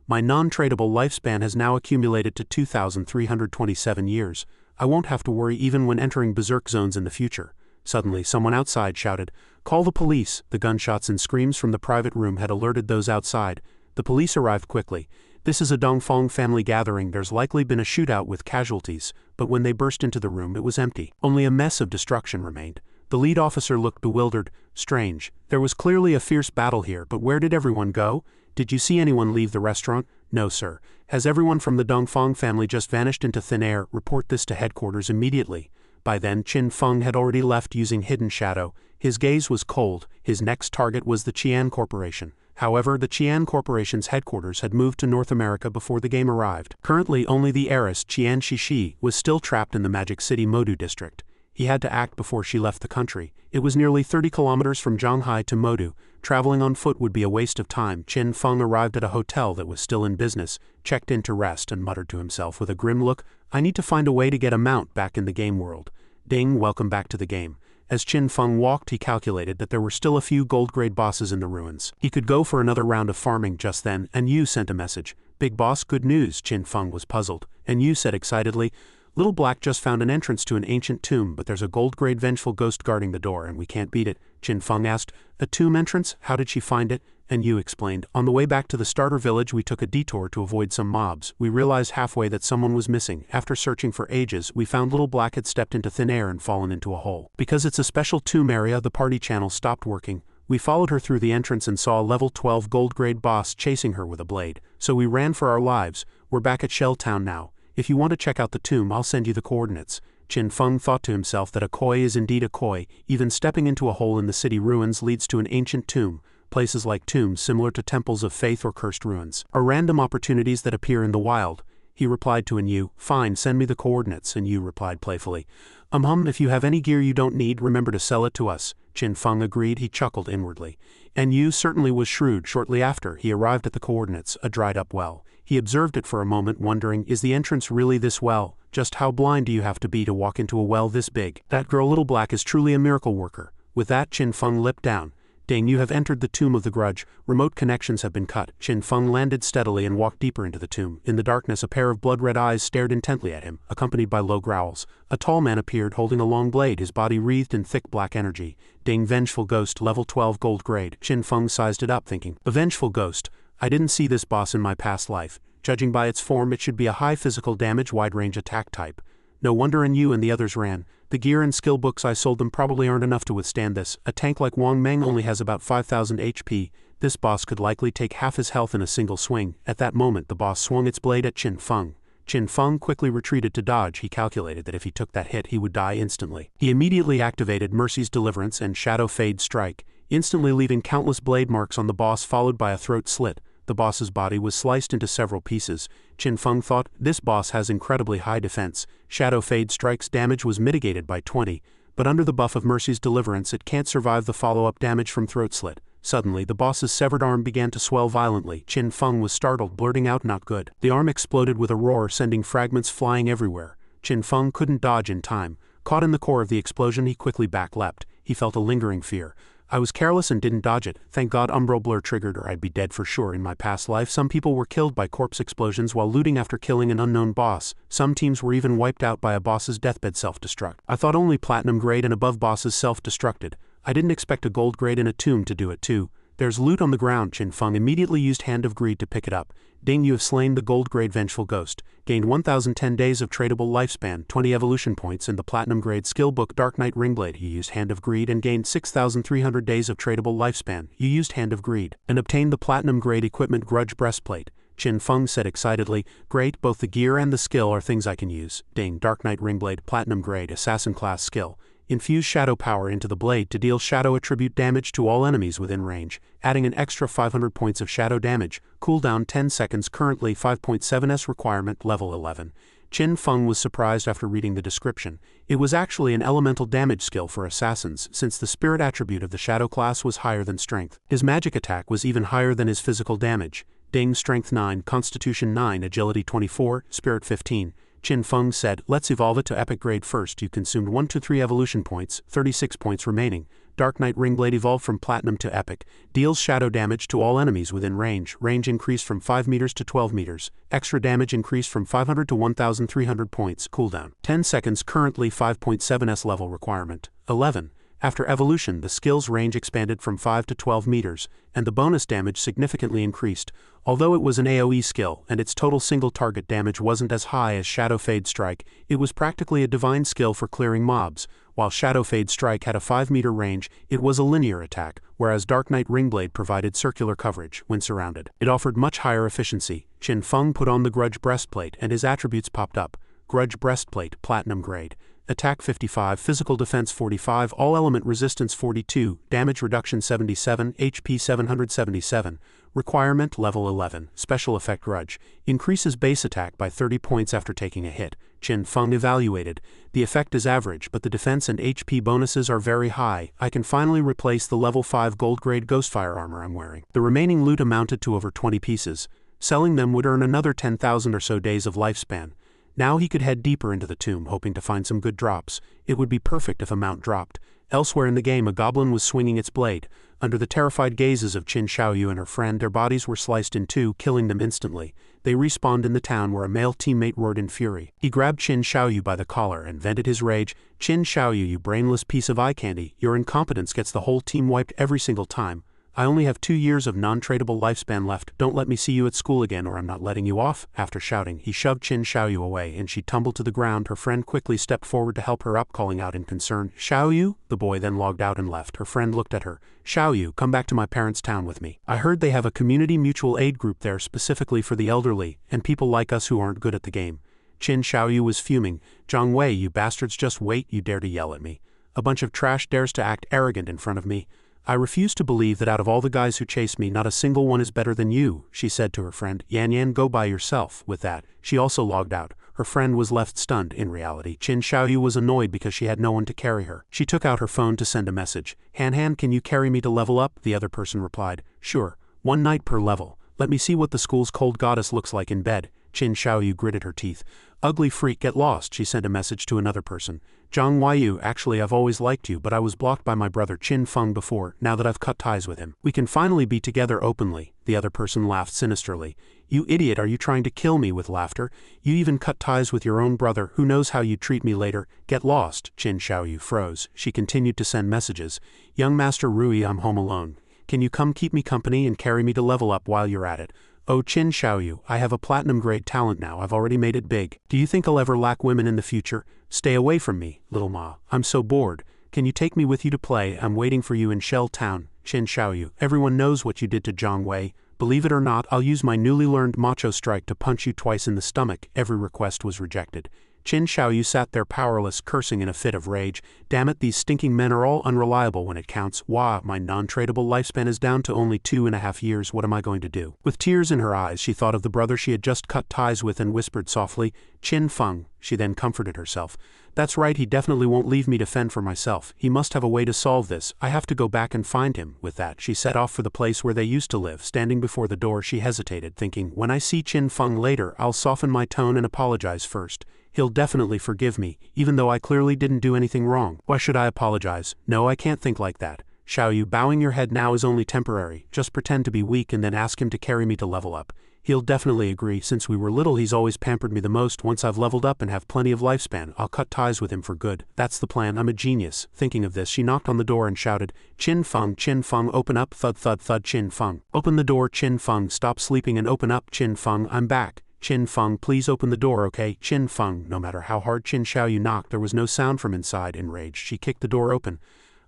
My non-tradable lifespan has now accumulated to 2,327 years. I won't have to worry even when entering berserk zones in the future. Suddenly, someone outside shouted, "Call the police!" The gunshots and screams from the private room had alerted those outside. The police arrived quickly. "This is a Dongfang family gathering. There's likely been a shootout with casualties," but when they burst into the room, it was empty. Only a mess of destruction remained. The lead officer looked bewildered. Strange. There was clearly a fierce battle here, but where did everyone go? Did you see anyone leave the restaurant? No, sir. Has everyone from the Dongfang family just vanished into thin air? Report this to headquarters immediately. By then, Qin Feng had already left using Hidden Shadow. His gaze was cold. His next target was the Qian Corporation. However, the Qian Corporation's headquarters had moved to North America before the game arrived. Currently, only the heiress, Qian Shishi, was still trapped in the Magic City Modu district. He had to act before she left the country. It was nearly 30 kilometers from Zhanghai to Modu. Traveling on foot would be a waste of time. Qin Feng arrived at a hotel that was still in business, checked in to rest, and muttered to himself with a grim look, "I need to find a way to get a mount back in the game world." Ding, welcome back to the game. As Qin Feng walked, he calculated that there were still a few gold-grade bosses in the ruins. He could go for another round of farming just then, and Yu sent a message. "Big boss, good news." Qin Feng was puzzled, and Yu said excitedly, "Little Black just found an entrance to an ancient tomb, but there's a gold-grade vengeful ghost guarding the door, and we can't beat it." Qin Feng asked, "A tomb entrance? How did she find it?" And Yu explained, "On the way back to the starter village, we took a detour to avoid some mobs. We realized halfway that someone was missing. After searching for ages, we found Little Black had stepped into thin air and fallen into a hole. Because it's a special tomb area, the party channel stopped working. We followed her through the entrance and saw a level 12 gold-grade boss chasing her with a blade. So we ran for our lives. We're back at Shell Town now. If you want to check out the tomb, I'll send you the coordinates." Qin Feng thought to himself that a koi is indeed a koi. Even stepping into a hole in the city ruins leads to an ancient tomb. Places like tombs, similar to temples of faith or cursed ruins, are random opportunities that appear in the wild. He replied to Yu, "Fine, send me the coordinates," and Yu replied playfully, If you have any gear you don't need, remember to sell it to us." Qin Feng agreed. He chuckled inwardly. And Yu certainly was shrewd. Shortly after, he arrived at the coordinates, a dried-up well. He observed it for a moment, wondering, is the entrance really this well? Just how blind do you have to be to walk into a well this big? That girl Little Black is truly a miracle worker. With that, Qin Feng leapt down. "Ding, you have entered the Tomb of the Grudge. Remote connections have been cut." Qin Feng landed steadily and walked deeper into the tomb. In the darkness, a pair of blood-red eyes stared intently at him, accompanied by low growls. A tall man appeared, holding a long blade, his body wreathed in thick black energy. "Ding, Vengeful Ghost, level 12 gold grade." Qin Feng sized it up, thinking, "A Vengeful Ghost. I didn't see this boss in my past life. Judging by its form, it should be a high physical damage, wide-range attack type. No wonder Yu and the others ran. The gear and skill books I sold them probably aren't enough to withstand this. A tank like Wang Meng only has about 5,000 HP. This boss could likely take half his health in a single swing." At that moment, the boss swung its blade at Qin Feng. Qin Feng quickly retreated to dodge. He calculated that if he took that hit, he would die instantly. He immediately activated Mercy's Deliverance and Shadow Fade Strike, instantly leaving countless blade marks on the boss, followed by a throat slit. The boss's body was sliced into several pieces. Qin Feng thought, this boss has incredibly high defense. Shadow Fade Strike's damage was mitigated by 20, but under the buff of Mercy's Deliverance it can't survive the follow-up damage from throat slit. Suddenly, the boss's severed arm began to swell violently. Qin Feng was startled, blurting out, "Not good." The arm exploded with a roar, sending fragments flying everywhere. Qin Feng couldn't dodge in time. Caught in the core of the explosion, he quickly back-leapt. He felt a lingering fear. "I was careless and didn't dodge it. Thank God Umbral Blur triggered, or I'd be dead for sure. In my past life, some people were killed by corpse explosions while looting after killing an unknown boss. Some teams were even wiped out by a boss's deathbed self-destruct. I thought only platinum grade and above bosses self-destructed. I didn't expect a gold grade in a tomb to do it too. There's loot on the ground." Qin Feng immediately used Hand of Greed to pick it up. "Ding, you have slain the gold grade Vengeful Ghost. Gained 1,010 days of tradable lifespan, 20 evolution points in the platinum grade skill book Dark Knight Ringblade." He used Hand of Greed and gained 6,300 days of tradable lifespan. You used Hand of Greed and obtained the platinum grade equipment Grudge Breastplate. Qin Feng said excitedly, "Great, both the gear and the skill are things I can use." Ding, Dark Knight Ringblade, platinum grade, assassin class skill. Infuse shadow power into the blade to deal shadow attribute damage to all enemies within range, adding an extra 500 points of shadow damage. Cooldown 10 seconds, currently 5.7s requirement, level 11. Qin Feng was surprised after reading the description. It was actually an elemental damage skill for assassins, since the spirit attribute of the shadow class was higher than strength. His magic attack was even higher than his physical damage. Ding, Strength 9, Constitution 9, Agility 24, Spirit 15. Qin Feng said, let's evolve it to epic grade first. You consumed 1-3 evolution points, 36 points remaining. Dark Knight Ringblade evolved from Platinum to Epic. Deals shadow damage to all enemies within range. Range increased from 5 meters to 12 meters. Extra damage increased from 500 to 1,300 points. Cooldown 10 seconds. Currently 5.7s level requirement. 11. After evolution, the skill's range expanded from 5 to 12 meters, and the bonus damage significantly increased. Although it was an AoE skill, and its total single target damage wasn't as high as Shadow Fade Strike, it was practically a divine skill for clearing mobs. While Shadow Fade Strike had a 5-meter range, it was a linear attack, whereas Dark Knight Ringblade provided circular coverage when surrounded. It offered much higher efficiency. Qin Feng put on the Grudge Breastplate, and his attributes popped up. Grudge Breastplate, Platinum Grade. Attack 55, Physical Defense 45, All Element Resistance 42, Damage Reduction 77, HP 777. Requirement Level 11, Special Effect Grudge. Increases base attack by 30 points after taking a hit. Qin Feng evaluated. The effect is average, but the defense and HP bonuses are very high. I can finally replace the level 5 gold grade Ghostfire armor I'm wearing. The remaining loot amounted to over 20 pieces. Selling them would earn another 10,000 or so days of lifespan. Now he could head deeper into the tomb, hoping to find some good drops. It would be perfect if a mount dropped. Elsewhere in the game, a goblin was swinging its blade. Under the terrified gazes of Qin Xiaoyu and her friend, their bodies were sliced in two, killing them instantly. They respawned in the town where a male teammate roared in fury. He grabbed Qin Xiaoyu by the collar and vented his rage. Qin Xiaoyu, you brainless piece of eye candy, your incompetence gets the whole team wiped every single time. I only have 2 years of non-tradable lifespan left. Don't let me see you at school again or I'm not letting you off. After shouting, he shoved Qin Xiaoyu away and she tumbled to the ground. Her friend quickly stepped forward to help her up, calling out in concern, Xiaoyu? The boy then logged out and left. Her friend looked at her. Xiaoyu, come back to my parents' town with me. I heard they have a community mutual aid group there specifically for the elderly and people like us who aren't good at the game. Qin Xiaoyu was fuming. Zhang Wei, you bastards, just wait, you dare to yell at me. A bunch of trash dares to act arrogant in front of me. I refuse to believe that out of all the guys who chase me, not a single one is better than you, she said to her friend. Yan Yan, go by yourself. With that, she also logged out. Her friend was left stunned. In reality, Qin Xiaoyu was annoyed because she had no one to carry her. She took out her phone to send a message. Han Han, can you carry me to level up? The other person replied. Sure, 1 night per level. Let me see what the school's cold goddess looks like in bed. Qin Xiaoyu gritted her teeth. Ugly freak, get lost, she sent a message to another person. Zhang Weiyu, actually I've always liked you, but I was blocked by my brother Qin Feng before. Now that I've cut ties with him, we can finally be together openly. The other person laughed sinisterly. You idiot, are you trying to kill me? With laughter. You even cut ties with your own brother. Who knows how you'd treat me later? Get lost. Qin Xiaoyu froze. She continued to send messages. Young Master Rui, I'm home alone. Can you come keep me company and carry me to level up while you're at it? Oh Qin Xiaoyu, I have a platinum grade talent now. I've already made it big. Do you think I'll ever lack women in the future? Stay away from me, little ma. I'm so bored. Can you take me with you to play? I'm waiting for you in Shell Town. Qin Xiaoyu, everyone knows what you did to Zhang Wei. Believe it or not, I'll use my newly learned macho strike to punch you twice in the stomach. Every request was rejected. Qin Xiaoyu sat there powerless, cursing in a fit of rage. Damn it, these stinking men are all unreliable when it counts. Wah, my non-tradable lifespan is down to only 2.5 years. What am I going to do? With tears in her eyes, she thought of the brother she had just cut ties with and whispered softly, Qin Feng. She then comforted herself. That's right, he definitely won't leave me to fend for myself. He must have a way to solve this. I have to go back and find him. With that, she set off for the place where they used to live. Standing before the door, she hesitated, thinking, when I see Qin Feng later, I'll soften my tone and apologize first. He'll definitely forgive me, even though I clearly didn't do anything wrong. Why should I apologize? No, I can't think like that. Xiaoyu, bowing your head now is only temporary. Just pretend to be weak and then ask him to carry me to level up. He'll definitely agree. Since we were little, he's always pampered me the most. Once I've leveled up and have plenty of lifespan, I'll cut ties with him for good. That's the plan. I'm a genius. Thinking of this, she knocked on the door and shouted, Qin Feng, open up. Thud, thud, thud. Qin Feng. Open the door, Qin Feng. Stop sleeping and open up. Qin Feng, I'm back. Qin Feng, please open the door, okay? Qin Feng. No matter how hard Qin Xiaoyu knocked, there was no sound from inside. Enraged, she kicked the door open.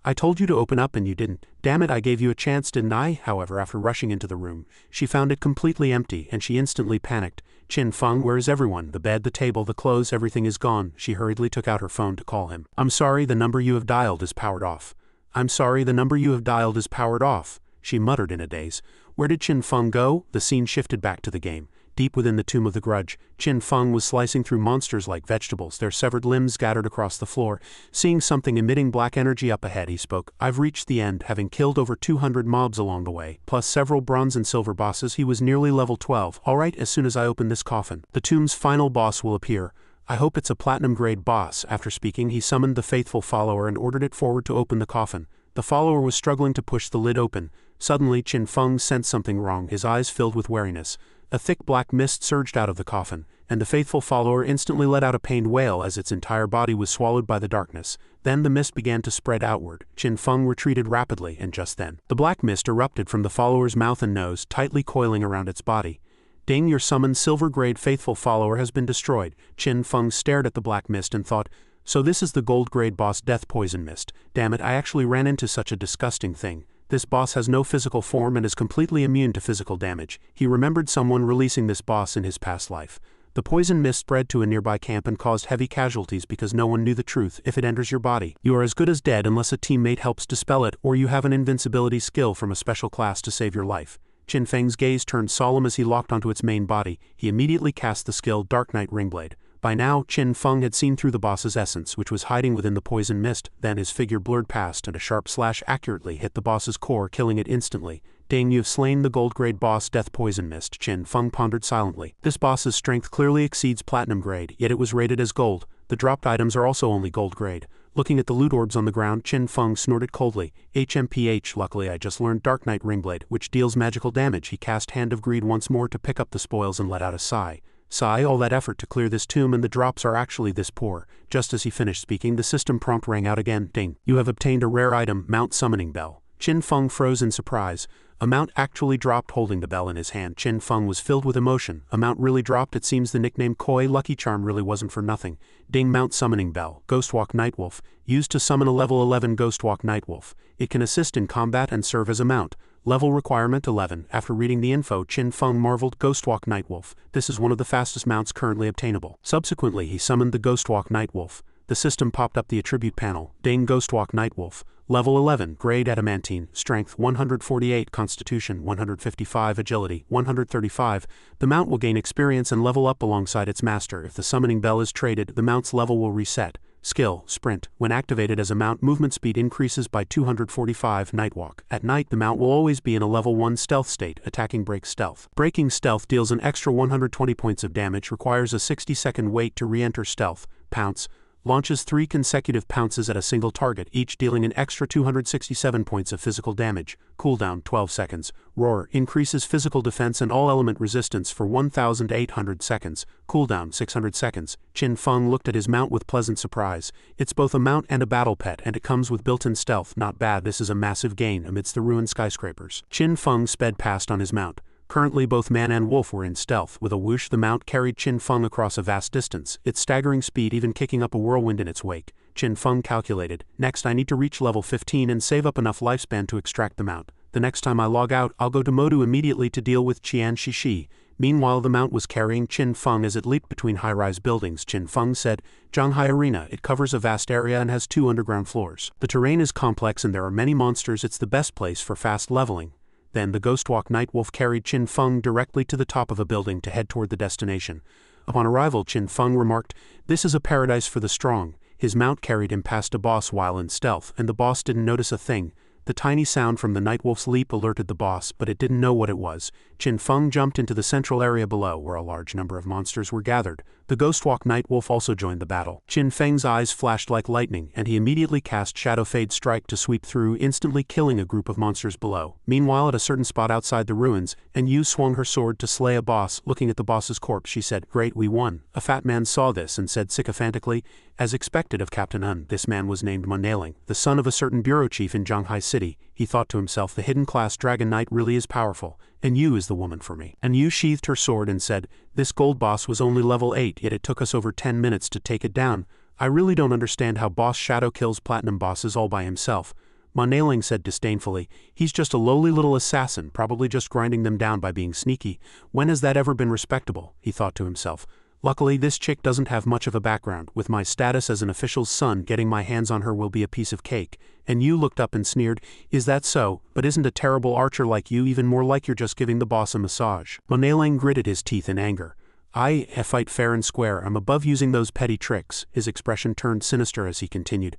I told you to open up and you didn't. Damn it, I gave you a chance, didn't I? However, after rushing into the room, she found it completely empty and she instantly panicked. Qin Feng, where is everyone? The bed, the table, the clothes, everything is gone. She hurriedly took out her phone to call him. I'm sorry, the number you have dialed is powered off. I'm sorry, the number you have dialed is powered off, she muttered in a daze. Where did Qin Feng go? The scene shifted back to the game. Deep within the tomb of the grudge, Qin Feng was slicing through monsters like vegetables, their severed limbs scattered across the floor. Seeing something emitting black energy up ahead, he spoke. I've reached the end, having killed over 200 mobs along the way, plus several bronze and silver bosses. He was nearly level 12. Alright, as soon as I open this coffin, the tomb's final boss will appear. I hope it's a platinum-grade boss. After speaking, he summoned the faithful follower and ordered it forward to open the coffin. The follower was struggling to push the lid open. Suddenly, Qin Feng sensed something wrong, his eyes filled with wariness. A thick black mist surged out of the coffin, and the faithful follower instantly let out a pained wail as its entire body was swallowed by the darkness. Then the mist began to spread outward. Qin Feng retreated rapidly, and just then, the black mist erupted from the follower's mouth and nose, tightly coiling around its body. Ding, your summoned silver-grade faithful follower has been destroyed. Qin Feng stared at the black mist and thought, so this is the gold-grade boss Death Poison Mist. Damn it, I actually ran into such a disgusting thing. This boss has no physical form and is completely immune to physical damage. He remembered someone releasing this boss in his past life. The poison mist spread to a nearby camp and caused heavy casualties because no one knew the truth. If it enters your body, you are as good as dead unless a teammate helps dispel it or you have an invincibility skill from a special class to save your life. Qin Feng's gaze turned solemn as he locked onto its main body. He immediately cast the skill Dark Knight Ringblade. By now, Qin Feng had seen through the boss's essence, which was hiding within the poison mist. Then his figure blurred past and a sharp slash accurately hit the boss's core, killing it instantly. Dang, you've slain the gold-grade boss Death Poison Mist, Qin Feng pondered silently. This boss's strength clearly exceeds platinum grade, yet it was rated as gold. The dropped items are also only gold grade. Looking at the loot orbs on the ground, Qin Feng snorted coldly. HMPH, luckily I just learned Dark Knight Ringblade, which deals magical damage. He cast Hand of Greed once more to pick up the spoils and let out a sigh. Sigh, all that effort to clear this tomb and the drops are actually this poor. Just as he finished speaking, the system prompt rang out again. Ding. You have obtained a rare item, Mount Summoning Bell. Qin Feng froze in surprise. A mount actually dropped. Holding the bell in his hand, Qin Feng was filled with emotion. A mount really dropped. It seems the nickname Koi Lucky Charm really wasn't for nothing. Ding. Mount Summoning Bell. Ghostwalk Nightwolf. Used to summon a level 11 Ghostwalk Nightwolf. It can assist in combat and serve as a mount. Level requirement 11. After reading the info, Qin Feng marveled. Ghostwalk Nightwolf. This is one of the fastest mounts currently obtainable. Subsequently, he summoned the Ghostwalk Nightwolf. The system popped up the attribute panel. Ding. Ghostwalk Nightwolf. Level 11, Grade Adamantine, Strength 148, Constitution 155, Agility 135. The mount will gain experience and level up alongside its master. If the summoning bell is traded, the mount's level will reset. Skill, Sprint. When activated as a mount, movement speed increases by 245. Nightwalk. At night, the mount will always be in a level 1 stealth state. Attacking breaks stealth. Breaking stealth deals an extra 120 points of damage, requires a 60-second wait to re-enter stealth. Pounce. Launches 3 consecutive pounces at a single target, each dealing an extra 267 points of physical damage. Cooldown 12 seconds. Roar. Increases physical defense and all-element resistance for 1,800 seconds. Cooldown 600 seconds. Qin Feng looked at his mount with pleasant surprise. It's both a mount and a battle pet, and it comes with built-in stealth. Not bad. This is a massive gain amidst the ruined skyscrapers. Qin Feng sped past on his mount. Currently both man and wolf were in stealth. With a whoosh, the mount carried Qin Feng across a vast distance, its staggering speed even kicking up a whirlwind in its wake. Qin Feng calculated, next I need to reach level 15 and save up enough lifespan to extract the mount. The next time I log out, I'll go to Modu immediately to deal with Qian Shishi. Meanwhile, the mount was carrying Qin Feng as it leaped between high-rise buildings. Qin Feng said, Zhanghai Arena. It covers a vast area and has 2 underground floors. The terrain is complex and there are many monsters. It's the best place for fast leveling. Then the Ghostwalk Nightwolf carried Qin Feng directly to the top of a building to head toward the destination. Upon arrival, Qin Feng remarked, this is a paradise for the strong. His mount carried him past a boss while in stealth, and the boss didn't notice a thing. The tiny sound from the Nightwolf's leap alerted the boss, but it didn't know what it was. Qin Feng jumped into the central area below, where a large number of monsters were gathered. The Ghostwalk Nightwolf also joined the battle. Qin Feng's eyes flashed like lightning, and he immediately cast Shadow Fade Strike to sweep through, instantly killing a group of monsters below. Meanwhile, at a certain spot outside the ruins, Yu swung her sword to slay a boss. Looking at the boss's corpse, she said, Great, we won. A fat man saw this and said sycophantically, as expected of Captain Un, this man was named Munailing, the son of a certain bureau chief in Zhanghai City. He thought to himself, the hidden class Dragon Knight really is powerful, and Yu is the woman for me. And Yu sheathed her sword and said, this gold boss was only level 8, yet it took us over 10 minutes to take it down. I really don't understand how Boss Shadow kills platinum bosses all by himself. Munailing said disdainfully, he's just a lowly little assassin, probably just grinding them down by being sneaky. When has that ever been respectable? He thought to himself. Luckily, this chick doesn't have much of a background. With my status as an official's son, getting my hands on her will be a piece of cake. And you looked up and sneered, is that so? But isn't a terrible archer like you even more like you're just giving the boss a massage? Manhua gritted his teeth in anger. I fight fair and square. I'm above using those petty tricks. His expression turned sinister as he continued.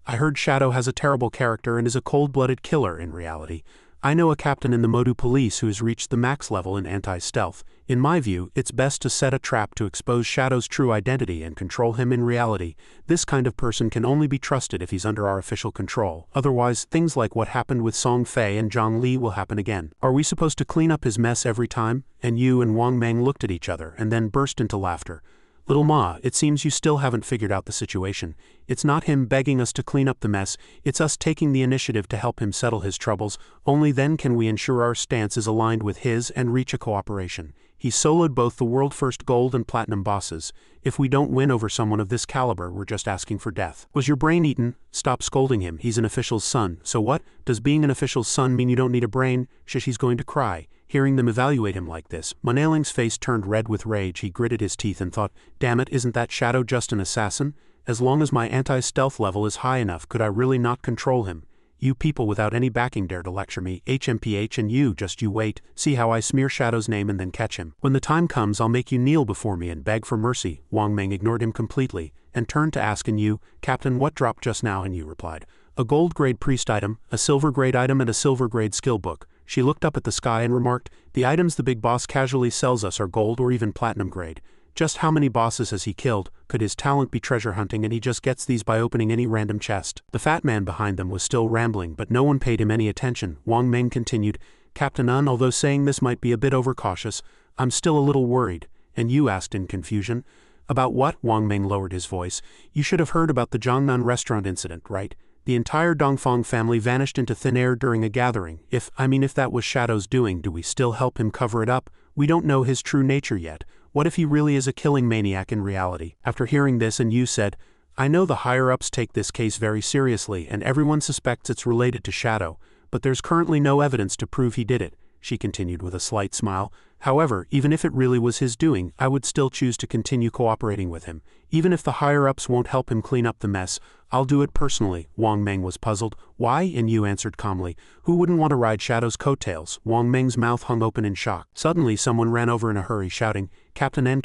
I heard Shadow has a terrible character and is a cold-blooded killer in reality. I know a captain in the Modu police who has reached the max level in anti-stealth. In my view, it's best to set a trap to expose Shadow's true identity and control him in reality. This kind of person can only be trusted if he's under our official control. Otherwise, things like what happened with Song Fei and Zhang Li will happen again. Are we supposed to clean up his mess every time? And you and Wang Meng looked at each other and then burst into laughter. Little Ma, it seems you still haven't figured out the situation. It's not him begging us to clean up the mess, it's us taking the initiative to help him settle his troubles. Only then can we ensure our stance is aligned with his and reach a cooperation. He soloed both the world-first gold and platinum bosses. If we don't win over someone of this caliber, we're just asking for death. Was your brain eaten? Stop scolding him, he's an official's son. So what? Does being an official's son mean you don't need a brain? Shush, he's going to cry. Hearing them evaluate him like this, Manhawa's face turned red with rage. He gritted his teeth and thought, damn it, isn't that Shadow just an assassin? As long as my anti-stealth level is high enough, could I really not control him? You people without any backing dare to lecture me, HMPH, and you wait, see how I smear Shadow's name and then catch him. When the time comes, I'll make you kneel before me and beg for mercy. Wang Meng ignored him completely, and turned to ask Yu, Captain, what dropped just now? And Yu replied, a gold-grade priest item, a silver-grade item, and a silver-grade skill book. She looked up at the sky and remarked, the items the big boss casually sells us are gold or even platinum grade. Just how many bosses has he killed? Could his talent be treasure hunting and he just gets these by opening any random chest? The fat man behind them was still rambling, but no one paid him any attention. Wang Meng continued, Captain Un, although saying this might be a bit overcautious, I'm still a little worried. And Yu asked in confusion, about what? Wang Meng lowered his voice. You should have heard about the Jiangnan restaurant incident, right? The entire Dongfang family vanished into thin air during a gathering. If that was Shadow's doing, do we still help him cover it up? We don't know his true nature yet. What if he really is a killing maniac in reality? After hearing this, and Yu said, I know the higher-ups take this case very seriously and everyone suspects it's related to Shadow, but there's currently no evidence to prove he did it, she continued with a slight smile. However, even if it really was his doing, I would still choose to continue cooperating with him. Even if the higher-ups won't help him clean up the mess, I'll do it personally. Wang Meng was puzzled. Why? And Yu answered calmly, who wouldn't want to ride Shadow's coattails? Wang Meng's mouth hung open in shock. Suddenly someone ran over in a hurry shouting, Captain N,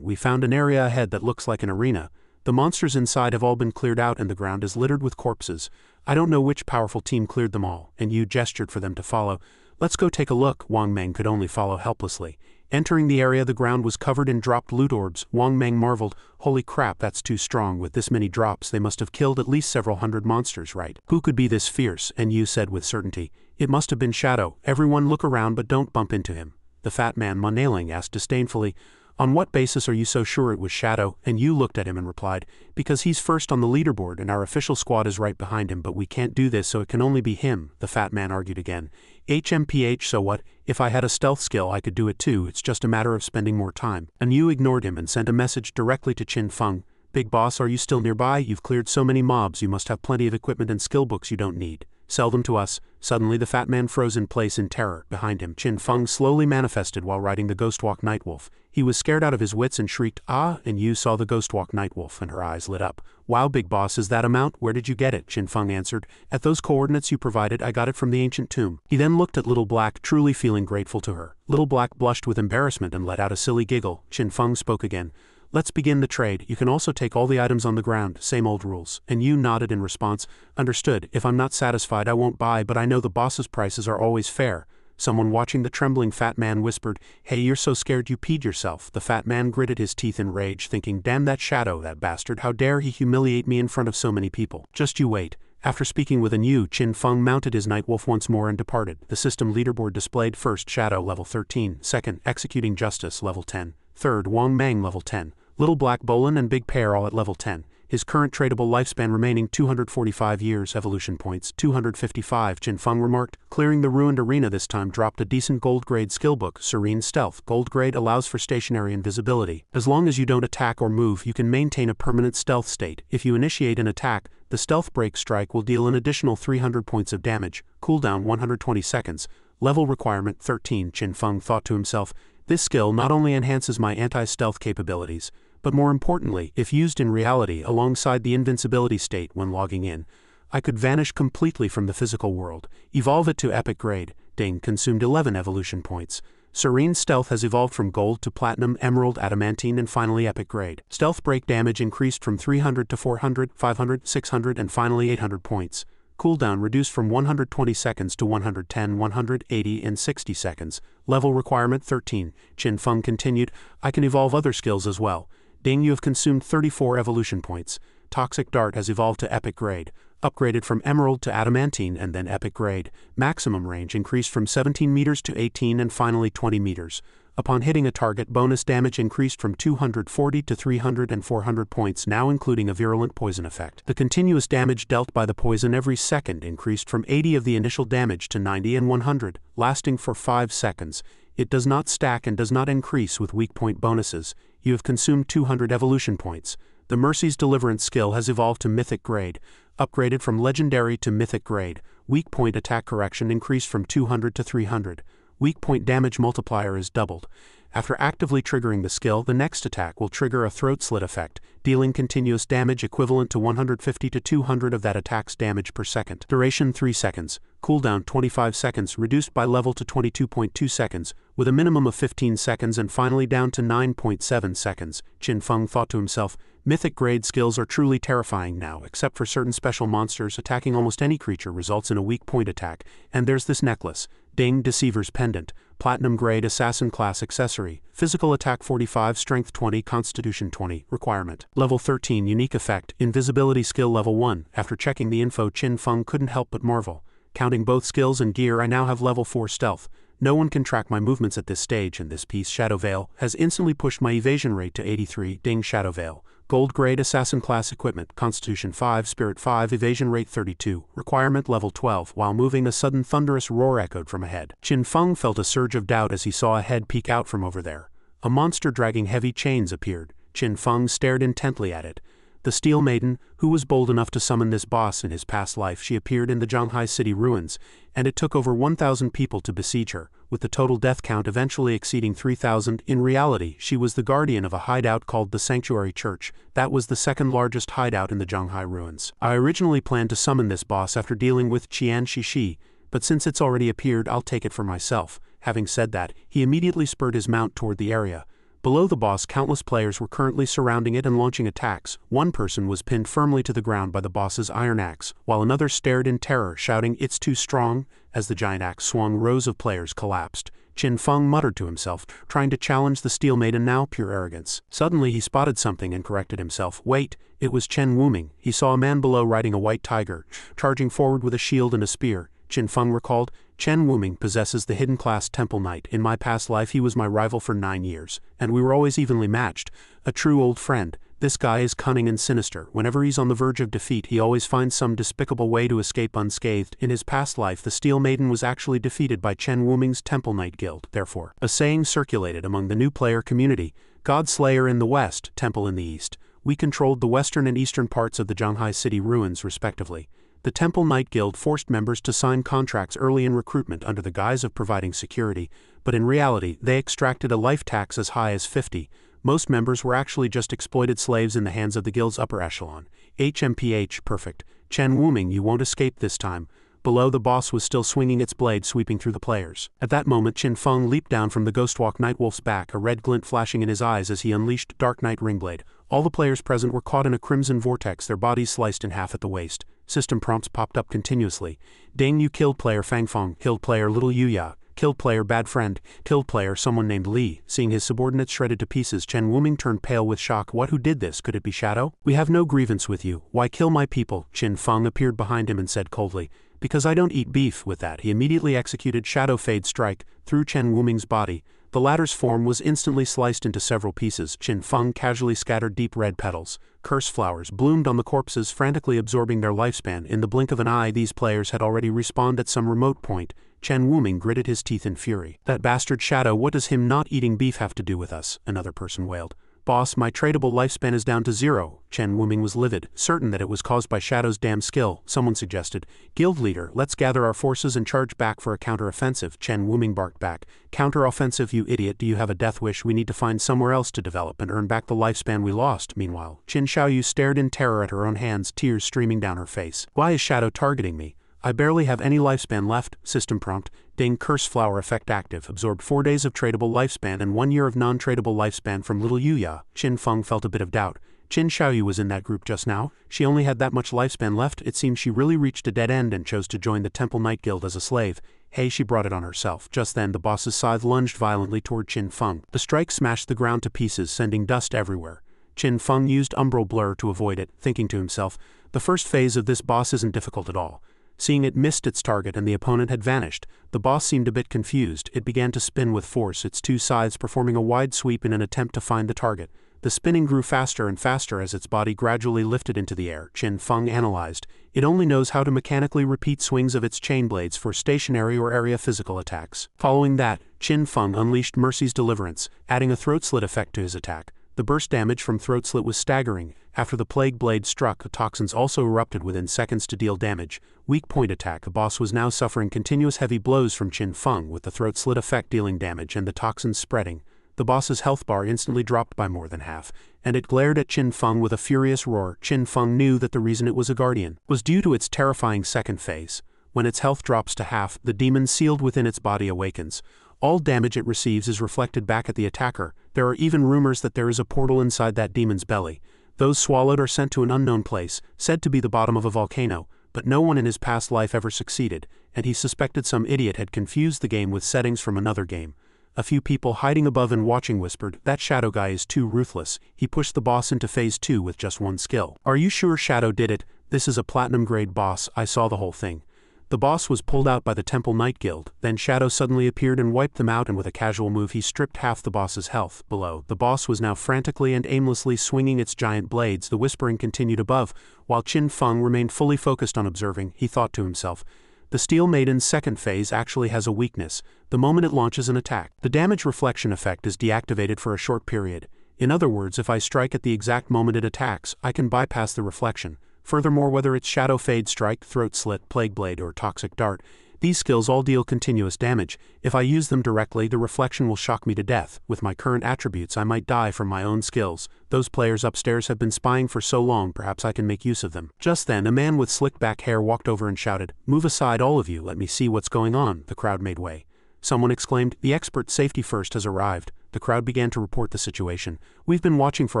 we found an area ahead that looks like an arena. The monsters inside have all been cleared out and the ground is littered with corpses. I don't know which powerful team cleared them all. And Yu gestured for them to follow. Let's go take a look. Wang Meng could only follow helplessly. Entering the area, the ground was covered in dropped loot orbs. Wang Meng marveled, holy crap, that's too strong. With this many drops, they must have killed at least several hundred monsters, right? Who could be this fierce? And Yu said with certainty, it must have been Shadow. Everyone look around but don't bump into him. The fat man Manhua asked disdainfully, on what basis are you so sure it was Shadow? And Yu looked at him and replied, because he's first on the leaderboard and our official squad is right behind him, but we can't do this so it can only be him. The fat man argued again. HMPH, so what? If I had a stealth skill I could do it too, it's just a matter of spending more time. And Yu ignored him and sent a message directly to Qin Feng. Big boss, are you still nearby? You've cleared so many mobs, you must have plenty of equipment and skill books you don't need. Sell them to us. Suddenly the fat man froze in place in terror. Behind him, Qin Feng slowly manifested while riding the Ghostwalk Nightwolf. He was scared out of his wits and shrieked, ah, and Yu saw the Ghostwalk Nightwolf and her eyes lit up. Wow, big boss, is that amount? Where did you get it? Qin Feng answered, at those coordinates you provided, I got it from the ancient tomb. He then looked at Little Black, truly feeling grateful to her. Little Black blushed with embarrassment and let out a silly giggle. Qin Feng spoke again. Let's begin the trade. You can also take all the items on the ground, same old rules. And Yu nodded in response. Understood. If I'm not satisfied I won't buy, but I know the boss's prices are always fair. Someone watching the trembling fat man whispered, hey, you're so scared you peed yourself. The fat man gritted his teeth in rage, thinking, damn that Shadow, that bastard, how dare he humiliate me in front of so many people. Just you wait. After speaking with Yu, Qin Feng mounted his Nightwolf once more and departed. The system leaderboard displayed first Shadow level 13, second Executing Justice level 10, third Wang Meng level 10, Little Black Bolin and Big Pear all at level 10. His current tradable lifespan remaining 245 years, evolution points 255. Qin Feng remarked, clearing the ruined arena this time dropped a decent gold grade skill book, Serene Stealth. Gold grade allows for stationary invisibility. As long as you don't attack or move, you can maintain a permanent stealth state. If you initiate an attack, the stealth break strike will deal an additional 300 points of damage, cooldown 120 seconds. Level requirement 13. Qin Feng thought to himself, This skill not only enhances my anti-stealth capabilities, but more importantly, if used in reality alongside the invincibility state when logging in, I could vanish completely from the physical world. Evolve it to epic grade. Ding, consumed 11 evolution points. Serene Stealth has evolved from gold to platinum, emerald, adamantine, and finally epic grade. Stealth break damage increased from 300 to 400, 500, 600, and finally 800 points. Cooldown reduced from 120 seconds to 110, 180, and 60 seconds. Level requirement 13. Qin Feng continued, I can evolve other skills as well. Ding, you have consumed 34 evolution points. Toxic Dart has evolved to epic grade. Upgraded from emerald to adamantine and then epic grade. Maximum range increased from 17 meters to 18 and finally 20 meters. Upon hitting a target, bonus damage increased from 240 to 300 and 400 points, now including a virulent poison effect. The continuous damage dealt by the poison every second increased from 80 of the initial damage to 90 and 100, lasting for 5 seconds. It does not stack and does not increase with weak point bonuses. You have consumed 200 evolution points. The Mercy's Deliverance skill has evolved to mythic grade. Upgraded from legendary to mythic grade. Weak point attack correction increased from 200 to 300. Weak point damage multiplier is doubled. After actively triggering the skill, the next attack will trigger a throat slit effect, dealing continuous damage equivalent to 150 to 200 of that attack's damage per second. Duration 3 seconds. Cooldown 25 seconds, reduced by level to 22.2 seconds, with a minimum of 15 seconds and finally down to 9.7 seconds. Qin Feng thought to himself, mythic grade skills are truly terrifying now, except for certain special monsters. Attacking almost any creature results in a weak point attack, and there's this necklace. Ding, Deceiver's Pendant. Platinum grade assassin class accessory. Physical attack 45, strength 20, constitution 20. Requirement. Level 13 unique effect. Invisibility skill level 1. After checking the info, Qin Feng couldn't help but marvel. Counting both skills and gear, I now have level 4 stealth. No one can track my movements at this stage, and this piece, Shadow Veil, has instantly pushed my evasion rate to 83. Ding, Shadow Veil. Gold grade assassin class equipment, constitution 5, spirit 5, evasion rate 32, requirement level 12. While moving, a sudden thunderous roar echoed from ahead. Qin Feng felt a surge of doubt as he saw a head peek out from over there. A monster dragging heavy chains appeared. Qin Feng stared intently at it. The Steel Maiden, who was bold enough to summon this boss in his past life, she appeared in the Zhanghai city ruins, and it took over 1,000 people to besiege her, with the total death count eventually exceeding 3,000. In reality, she was the guardian of a hideout called the Sanctuary Church. That was the second largest hideout in the Zhanghai ruins. I originally planned to summon this boss after dealing with Qian Shishi, but since it's already appeared, I'll take it for myself. Having said that, he immediately spurred his mount toward the area. Below the boss, countless players were currently surrounding it and launching attacks. One person was pinned firmly to the ground by the boss's iron axe, while another stared in terror, shouting, "It's too strong." As the giant axe swung, rows of players collapsed. Qin Feng muttered to himself, trying to challenge the Steel Maiden, now pure arrogance. Suddenly he spotted something and corrected himself. Wait, it was Chen Wuming. He saw a man below riding a white tiger, charging forward with a shield and a spear. Qin Feng recalled, Chen Wuming possesses the hidden class Temple Knight. In my past life he was my rival for 9 years, and we were always evenly matched. A true old friend. This guy is cunning and sinister. Whenever he's on the verge of defeat, he always finds some despicable way to escape unscathed. In his past life, the Steel Maiden was actually defeated by Chen Wuming's Temple Knight Guild. Therefore, a saying circulated among the new player community, God Slayer in the west, Temple in the east. We controlled the western and eastern parts of the Zhanghai city ruins, respectively. The Temple Knight Guild forced members to sign contracts early in recruitment under the guise of providing security, but in reality, they extracted a life tax as high as 50. Most members were actually just exploited slaves in the hands of the guild's upper echelon. HMPH, perfect. Chen Wuming, you won't escape this time. Below, the boss was still swinging its blade, sweeping through the players. At that moment, Qin Feng leaped down from the Ghostwalk Nightwolf's back, a red glint flashing in his eyes as he unleashed Dark Knight Ringblade. All the players present were caught in a crimson vortex, their bodies sliced in half at the waist. System prompts popped up continuously. Ding, you killed player Fangfeng, killed player Little Yuya, killed player Bad Friend, killed player someone named Li. Seeing his subordinates shredded to pieces, Chen Wuming turned pale with shock. What, who did this? Could it be Shadow? We have no grievance with you. Why kill my people? Qin Feng appeared behind him and said coldly, because I don't eat beef. With that, he immediately executed Shadow Fade Strike through Chen Wuming's body. The latter's form was instantly sliced into several pieces. Qin Feng casually scattered deep red petals. Curse flowers bloomed on the corpses, frantically absorbing their lifespan. In the blink of an eye, these players had already respawned at some remote point. Chen Wuming gritted his teeth in fury. That bastard Shadow, what does him not eating beef have to do with us? Another person wailed. Boss, my tradable lifespan is down to 0. Chen Wuming was livid, certain that it was caused by Shadow's damn skill. Someone suggested, Guild leader, let's gather our forces and charge back for a counter-offensive. Chen Wuming barked back, counter-offensive, you idiot, do you have a death wish? We need to find somewhere else to develop and earn back the lifespan we lost. Meanwhile, Qin Xiaoyu stared in terror at her own hands, tears streaming down her face. Why is Shadow targeting me? I barely have any lifespan left. System prompt, ding, curse flower effect active, absorbed 4 days of tradable lifespan and 1 year of non-tradable lifespan from little Yuya. Qin Feng felt a bit of doubt. Qin Xiaoyu was in that group just now. She only had that much lifespan left. It seems she really reached a dead end and chose to join the Temple Knight Guild as a slave. Hey, she brought it on herself. Just then the boss's scythe lunged violently toward Qin Feng. The strike smashed the ground to pieces, sending dust everywhere. Qin Feng used umbral blur to avoid it, thinking to himself, the first phase of this boss isn't difficult at all. Seeing it missed its target and the opponent had vanished, the boss seemed a bit confused. It began to spin with force, its 2 sides performing a wide sweep in an attempt to find the target. The spinning grew faster and faster as its body gradually lifted into the air. Qin Feng analyzed. It only knows how to mechanically repeat swings of its chain blades for stationary or area physical attacks. Following that, Qin Feng unleashed Mercy's Deliverance, adding a throat slit effect to his attack. The burst damage from throat slit was staggering. After the plague blade struck, the toxins also erupted within seconds to deal damage. Weak point attack. The boss was now suffering continuous heavy blows from Qin Feng, with the throat slit effect dealing damage and the toxins spreading. The boss's health bar instantly dropped by more than half, and it glared at Qin Feng with a furious roar. Qin Feng knew that the reason it was a guardian was due to its terrifying second phase. When its health drops to half, the demon sealed within its body awakens. All damage it receives is reflected back at the attacker. There are even rumors that there is a portal inside that demon's belly. Those swallowed are sent to an unknown place, said to be the bottom of a volcano, but no one in his past life ever succeeded, and he suspected some idiot had confused the game with settings from another game. A few people hiding above and watching whispered, that Shadow guy is too ruthless. He pushed the boss into phase 2 with just 1 skill. Are you sure Shadow did it? This is a platinum grade boss, I saw the whole thing. The boss was pulled out by the Temple Knight Guild, then Shadow suddenly appeared and wiped them out, and with a casual move he stripped half the boss's health. Below, the boss was now frantically and aimlessly swinging its giant blades. The whispering continued above, while Qin Feng remained fully focused on observing. He thought to himself, the Steel Maiden's second phase actually has a weakness. The moment it launches an attack, the damage reflection effect is deactivated for a short period. In other words, if I strike at the exact moment it attacks, I can bypass the reflection. Furthermore, whether it's Shadow Fade Strike, Throat Slit, Plague Blade, or Toxic Dart, these skills all deal continuous damage. If I use them directly, the reflection will shock me to death. With my current attributes, I might die from my own skills. Those players upstairs have been spying for so long, perhaps I can make use of them. Just then, a man with slick back hair walked over and shouted, move aside all of you, let me see what's going on. The crowd made way. Someone exclaimed, the expert safety first has arrived. The crowd began to report the situation. We've been watching for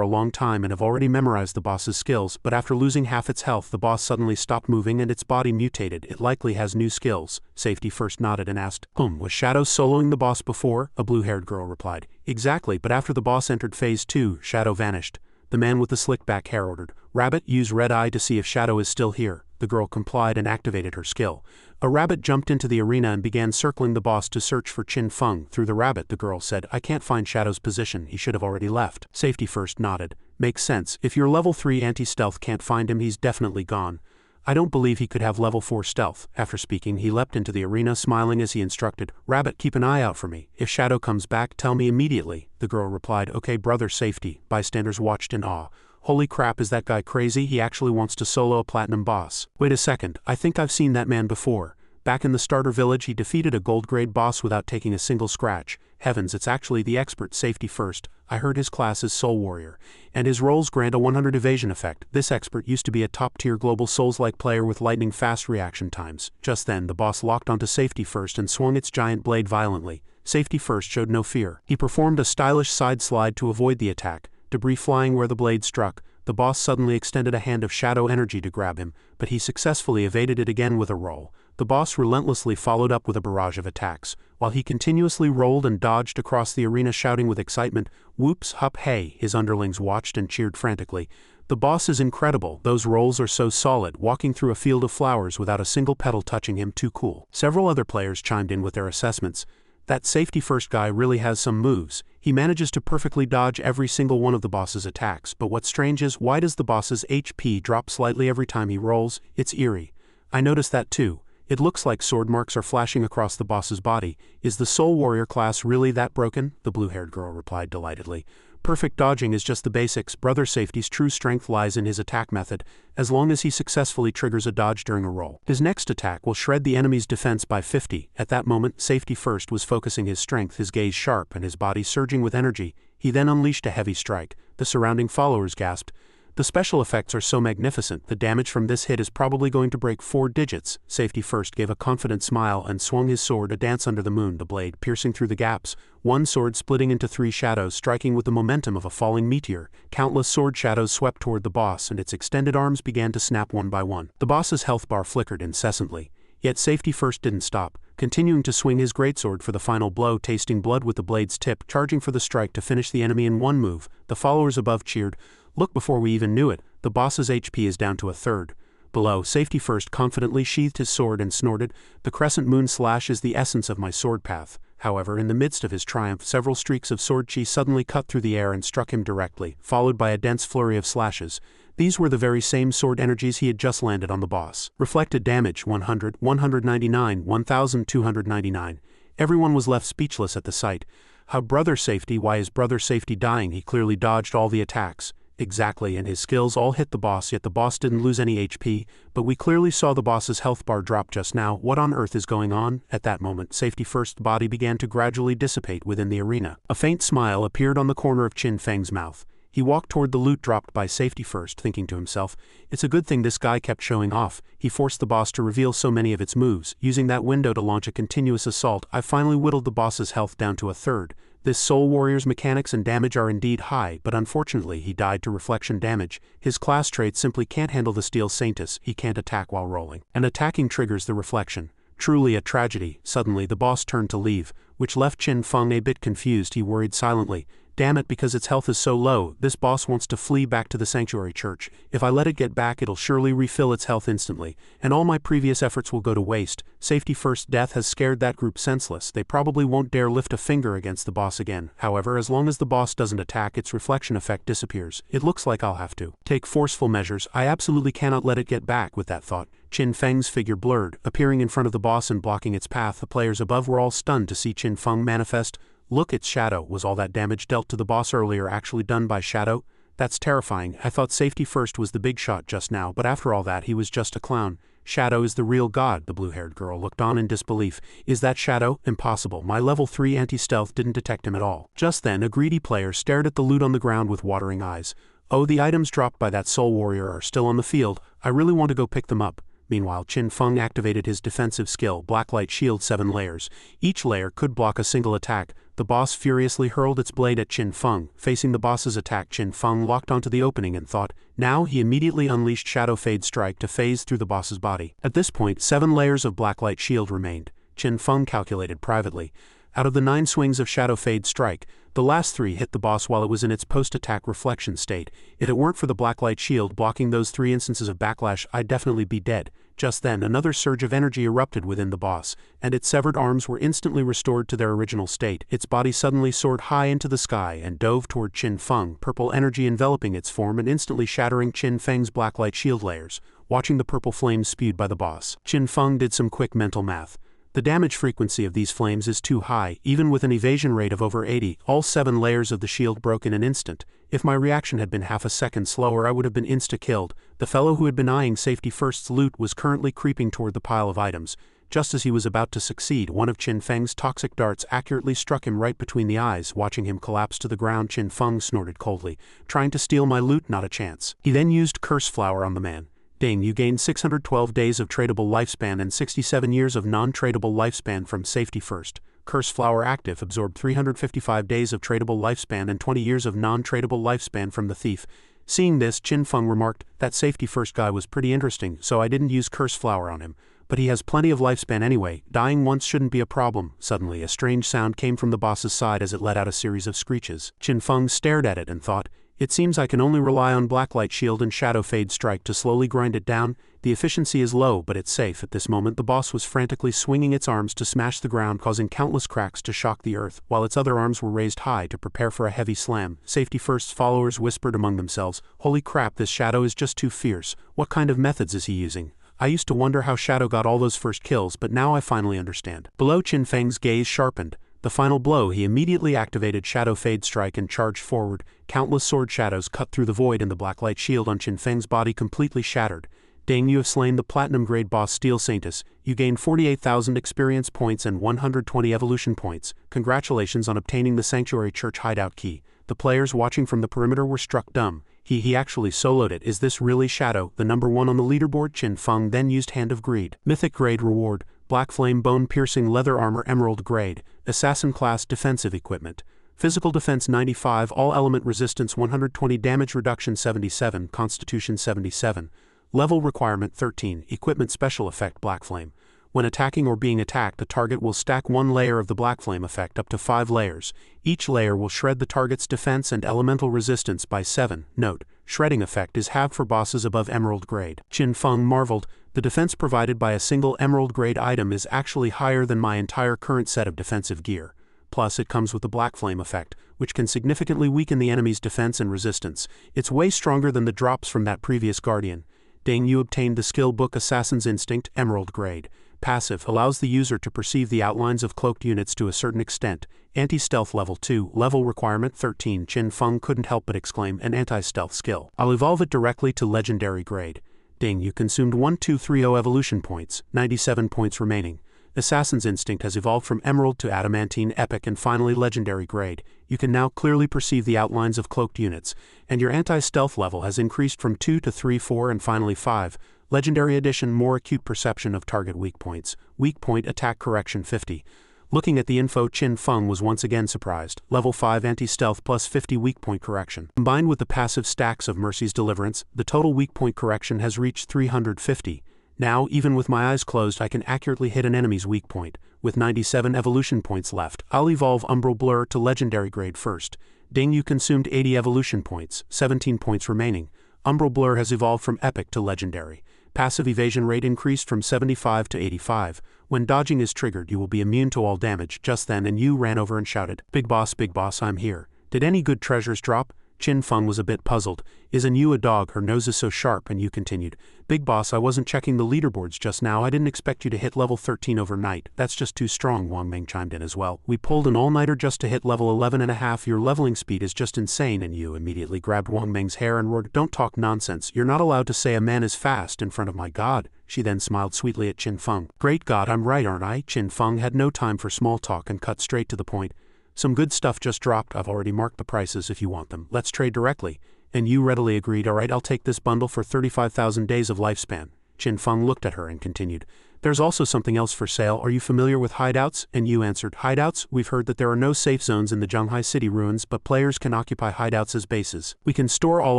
a long time and have already memorized the boss's skills, but after losing half its health the boss suddenly stopped moving and its body mutated. It likely has new skills. Safety first nodded and asked, was Shadow soloing the boss before? A blue-haired girl replied, exactly, but after the boss entered phase 2, Shadow vanished. The man with the slick back hair ordered, Rabbit, use red eye to see if Shadow is still here. The girl complied and activated her skill. A rabbit jumped into the arena and began circling the boss to search for Qin Feng. Through the rabbit, the girl said, I can't find Shadow's position, he should have already left. Safety first nodded. Makes sense, if your level 3 anti-stealth can't find him, he's definitely gone. I don't believe he could have level 4 stealth. After speaking, he leapt into the arena, smiling as he instructed, Rabbit, keep an eye out for me. If Shadow comes back, tell me immediately. The girl replied, okay brother. Safety. Bystanders watched in awe. Holy crap, is that guy crazy? He actually wants to solo a platinum boss. Wait a second, I think I've seen that man before. Back in the starter village he defeated a gold grade boss without taking a single scratch. Heavens, it's actually the expert Safety first. I heard his class is Soul Warrior, and his rolls grant a 100 evasion effect. This expert used to be a top-tier global Souls-like player with lightning-fast reaction times. Just then, the boss locked onto Safety first and swung its giant blade violently. Safety first showed no fear. He performed a stylish side slide to avoid the attack, debris flying where the blade struck. The boss suddenly extended a hand of shadow energy to grab him, but he successfully evaded it again with a roll. The boss relentlessly followed up with a barrage of attacks, while he continuously rolled and dodged across the arena shouting with excitement, whoops, hup, hey. His underlings watched and cheered frantically. The boss is incredible, those rolls are so solid, walking through a field of flowers without a single petal touching him, too cool. Several other players chimed in with their assessments. That Safety first guy really has some moves. He manages to perfectly dodge every single one of the boss's attacks, but what's strange is, why does the boss's HP drop slightly every time he rolls? It's eerie. I noticed that too. It looks like sword marks are flashing across the boss's body. Is the Soul Warrior class really that broken? The blue-haired girl replied delightedly. Perfect dodging is just the basics. Brother Safety's true strength lies in his attack method, as long as he successfully triggers a dodge during a roll. His next attack will shred the enemy's defense by 50. At that moment, Safety First was focusing his strength, his gaze sharp and his body surging with energy. He then unleashed a heavy strike. The surrounding followers gasped. The special effects are so magnificent, the damage from this hit is probably going to break 4 digits. Safety First gave a confident smile and swung his sword, a dance under the moon, the blade piercing through the gaps, one sword splitting into 3 shadows, striking with the momentum of a falling meteor. Countless sword shadows swept toward the boss, and its extended arms began to snap one by one. The boss's health bar flickered incessantly. Yet Safety First didn't stop, continuing to swing his greatsword for the final blow, tasting blood with the blade's tip, charging for the strike to finish the enemy in one move. The followers above cheered. Look, before we even knew it, the boss's HP is down to a third. Below, Safety First confidently sheathed his sword and snorted, "The crescent moon slash is the essence of my sword path." However, in the midst of his triumph, several streaks of sword chi suddenly cut through the air and struck him directly, followed by a dense flurry of slashes. These were the very same sword energies he had just landed on the boss. Reflected damage 100, 199, 1299. Everyone was left speechless at the sight. How Brother Safety? Why is Brother Safety dying? He clearly dodged all the attacks. Exactly, and his skills all hit the boss, yet the boss didn't lose any HP, but we clearly saw the boss's health bar drop just now. What on earth is going on? At that moment, Safety First's body began to gradually dissipate within the arena. A faint smile appeared on the corner of Qin Feng's mouth. He walked toward the loot dropped by Safety First, thinking to himself, it's a good thing this guy kept showing off. He forced the boss to reveal so many of its moves, using that window to launch a continuous assault. I finally whittled the boss's health down to a third. This Soul Warrior's mechanics and damage are indeed high, but unfortunately he died to reflection damage. His class trait simply can't handle the Steel Saintus. He can't attack while rolling, and attacking triggers the reflection. Truly a tragedy. Suddenly the boss turned to leave, which left Qin Feng a bit confused. He worried silently. Damn it, because its health is so low, this boss wants to flee back to the Sanctuary Church. If I let it get back, it'll surely refill its health instantly, and all my previous efforts will go to waste. Safety First death has scared that group senseless. They probably won't dare lift a finger against the boss again. However, as long as the boss doesn't attack, its reflection effect disappears. It looks like I'll have to take forceful measures. I absolutely cannot let it get back. With that thought, Qin Feng's figure blurred, appearing in front of the boss and blocking its path. The players above were all stunned to see Qin Feng manifest. Look, its shadow. Was all that damage dealt to the boss earlier actually done by shadow? That's terrifying. I thought Safety First was the big shot just now, but after all that, he was just a clown. Shadow is the real god. The blue-haired girl looked on in disbelief. Is that Shadow? Impossible. My level 3 anti-stealth didn't detect him at all. Just then, a greedy player stared at the loot on the ground with watering eyes. Oh, the items dropped by that Soul Warrior are still on the field. I really want to go pick them up. Meanwhile, Qin Feng activated his defensive skill, Blacklight Shield 7 layers. Each layer could block a single attack. The boss furiously hurled its blade at Qin Feng. Facing the boss's attack, Qin Feng locked onto the opening and thought. Now he immediately unleashed Shadow Fade Strike to phase through the boss's body. At this point, 7 layers of Blacklight Shield remained. Qin Feng calculated privately. Out of the 9 swings of Shadow Fade Strike, the last 3 hit the boss while it was in its post-attack reflection state. If it weren't for the Blacklight Shield blocking those 3 instances of backlash, I'd definitely be dead. Just then, another surge of energy erupted within the boss, and its severed arms were instantly restored to their original state. Its body suddenly soared high into the sky and dove toward Qin Feng, purple energy enveloping its form and instantly shattering Qin Feng's Blacklight Shield layers. Watching the purple flames spewed by the boss, Qin Feng did some quick mental math. The damage frequency of these flames is too high. Even with an evasion rate of over 80, all 7 layers of the shield broke in an instant. If my reaction had been half a second slower, I would have been insta-killed. The fellow who had been eyeing Safety First's loot was currently creeping toward the pile of items. Just as he was about to succeed, one of Qin Feng's toxic darts accurately struck him right between the eyes. Watching him collapse to the ground, Qin Feng snorted coldly. Trying to steal my loot? Not a chance. He then used Curse Flower on the man. Ding, you gained 612 days of tradable lifespan and 67 years of non-tradable lifespan from Safety First. Curse Flower active absorbed 355 days of tradable lifespan and 20 years of non-tradable lifespan from the thief. Seeing this, Qin Feng remarked, that Safety First guy was pretty interesting, so I didn't use Curse Flower on him. But he has plenty of lifespan anyway. Dying once shouldn't be a problem. Suddenly, a strange sound came from the boss's side as it let out a series of screeches. Qin Feng stared at it and thought, it seems I can only rely on Blacklight Shield and Shadow Fade Strike to slowly grind it down. The efficiency is low, but it's safe. At this moment, the boss was frantically swinging its arms to smash the ground, causing countless cracks to shock the earth, while its other arms were raised high to prepare for a heavy slam. Safety First's followers whispered among themselves, holy crap, this Shadow is just too fierce. What kind of methods is he using? I used to wonder how Shadow got all those first kills, but now I finally understand. Below, Qin Feng's gaze sharpened. The final blow, he immediately activated Shadow Fade Strike and charged forward. Countless sword shadows cut through the void and the blacklight shield on Qin Feng's body completely shattered. Dang, you have slain the platinum-grade boss Steel Saintus. You gained 48,000 experience points and 120 evolution points. Congratulations on obtaining the Sanctuary Church hideout key. The players watching from the perimeter were struck dumb. He actually soloed it. Is this really Shadow, the number one on the leaderboard? Qin Feng then used Hand of Greed. Mythic grade reward. Black Flame Bone-Piercing Leather Armor Emerald grade. Assassin class defensive equipment. Physical defense 95, all element resistance 120, damage reduction 77, constitution 77. Level requirement 13, equipment special effect Black Flame. When attacking or being attacked, the target will stack one layer of the Black Flame effect up to 5 layers. Each layer will shred the target's defense and elemental resistance by 7. Note, shredding effect is halved for bosses above Emerald grade. Qin Feng marveled. The defense provided by a single Emerald grade item is actually higher than my entire current set of defensive gear. Plus, it comes with the Black Flame effect, which can significantly weaken the enemy's defense and resistance. It's way stronger than the drops from that previous Guardian. Dang, you obtained the skill book Assassin's Instinct, Emerald grade. Passive allows the user to perceive the outlines of cloaked units to a certain extent. Anti-stealth level 2, level requirement 13. Qin Feng couldn't help but exclaim, an anti-stealth skill. I'll evolve it directly to legendary grade. Ding, you consumed 1230 evolution points, 97 points remaining. Assassin's Instinct has evolved from Emerald to Adamantine, Epic, and finally Legendary grade. You can now clearly perceive the outlines of cloaked units, and your anti-stealth level has increased from 2 to 3, 4, and finally 5. Legendary Edition, more acute perception of target weak points. Weak point attack correction 50. Looking at the info, Qin Feng was once again surprised. Level 5 anti-stealth plus 50 weak point correction. Combined with the passive stacks of Mercy's Deliverance, the total weak point correction has reached 350. Now, even with my eyes closed, I can accurately hit an enemy's weak point. With 97 evolution points left, I'll evolve Umbral Blur to Legendary grade first. Ding, you consumed 80 evolution points, 17 points remaining. Umbral Blur has evolved from Epic to Legendary. Passive evasion rate increased from 75 to 85. When dodging is triggered, you will be immune to all damage. Just then, and you ran over and shouted, Big boss, I'm here. Did any good treasures drop? Qin Feng was a bit puzzled. Isn't you a dog? Her nose is so sharp. And you continued, Big boss, I wasn't checking the leaderboards just now. I didn't expect you to hit level 13 overnight. That's just too strong. Wang Meng chimed in as well. We pulled an all-nighter just to hit level 11.5. Your leveling speed is just insane. And you immediately grabbed Wang Meng's hair and roared, Don't talk nonsense. You're not allowed to say a man is fast in front of my god. She then smiled sweetly at Qin Feng. Great God, I'm right, aren't I? Qin Feng had no time for small talk and cut straight to the point. Some good stuff just dropped. I've already marked the prices if you want them. Let's trade directly. And you readily agreed. Alright, I'll take this bundle for 35,000 days of lifespan. Qin Feng looked at her and continued. There's also something else for sale. Are you familiar with hideouts? And you answered, Hideouts? We've heard that there are no safe zones in the Zhanghai City ruins, but players can occupy hideouts as bases. We can store all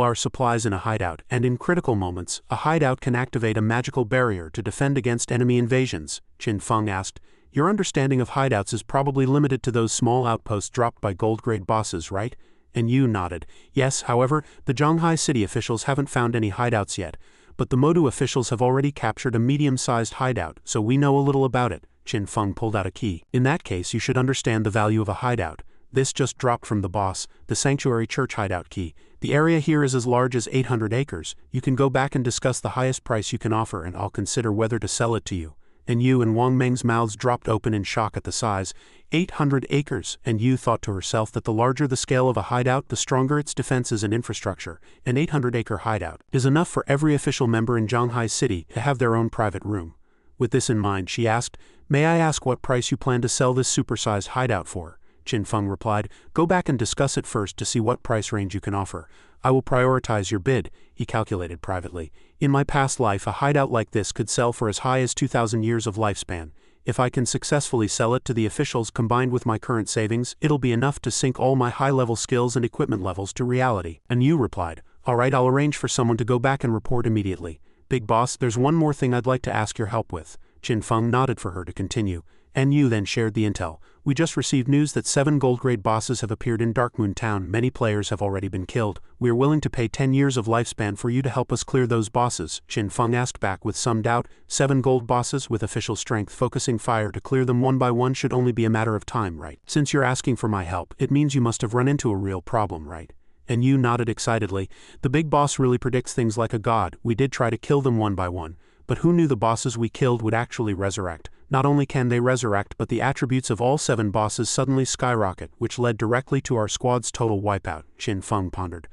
our supplies in a hideout, and in critical moments, a hideout can activate a magical barrier to defend against enemy invasions. Qin Feng asked, Your understanding of hideouts is probably limited to those small outposts dropped by gold-grade bosses, right? And you nodded. Yes, however, the Zhanghai City officials haven't found any hideouts yet, but the Modu officials have already captured a medium-sized hideout, so we know a little about it. Qin Feng pulled out a key. In that case, you should understand the value of a hideout. This just dropped from the boss, the Sanctuary Church hideout key. The area here is as large as 800 acres. You can go back and discuss the highest price you can offer, and I'll consider whether to sell it to you. And you and Wang Meng's mouths dropped open in shock at the size. 800 acres, and you thought to herself that the larger the scale of a hideout, the stronger its defenses and infrastructure. An 800-acre hideout is enough for every official member in Zhanghai City to have their own private room. With this in mind, she asked, May I ask what price you plan to sell this supersized hideout for? Qin Feng replied, Go back and discuss it first to see what price range you can offer. I will prioritize your bid, he calculated privately. In my past life, a hideout like this could sell for as high as 2,000 years of lifespan. If I can successfully sell it to the officials combined with my current savings, it'll be enough to sync all my high-level skills and equipment levels to reality. And you replied, Alright, I'll arrange for someone to go back and report immediately. Big boss, there's one more thing I'd like to ask your help with. Qin Feng nodded for her to continue. And you then shared the intel. We just received news that 7 gold-grade bosses have appeared in Darkmoon Town. Many players have already been killed. We are willing to pay 10 years of lifespan for you to help us clear those bosses. Qin Feng asked back with some doubt. 7 gold bosses with official strength focusing fire to clear them one by one should only be a matter of time, right? Since you're asking for my help, it means you must have run into a real problem, right? And you nodded excitedly. The big boss really predicts things like a god. We did try to kill them one by one, But who knew the bosses we killed would actually resurrect? Not only can they resurrect, but the attributes of all 7 bosses suddenly skyrocket, which led directly to our squad's total wipeout, Qin Feng pondered.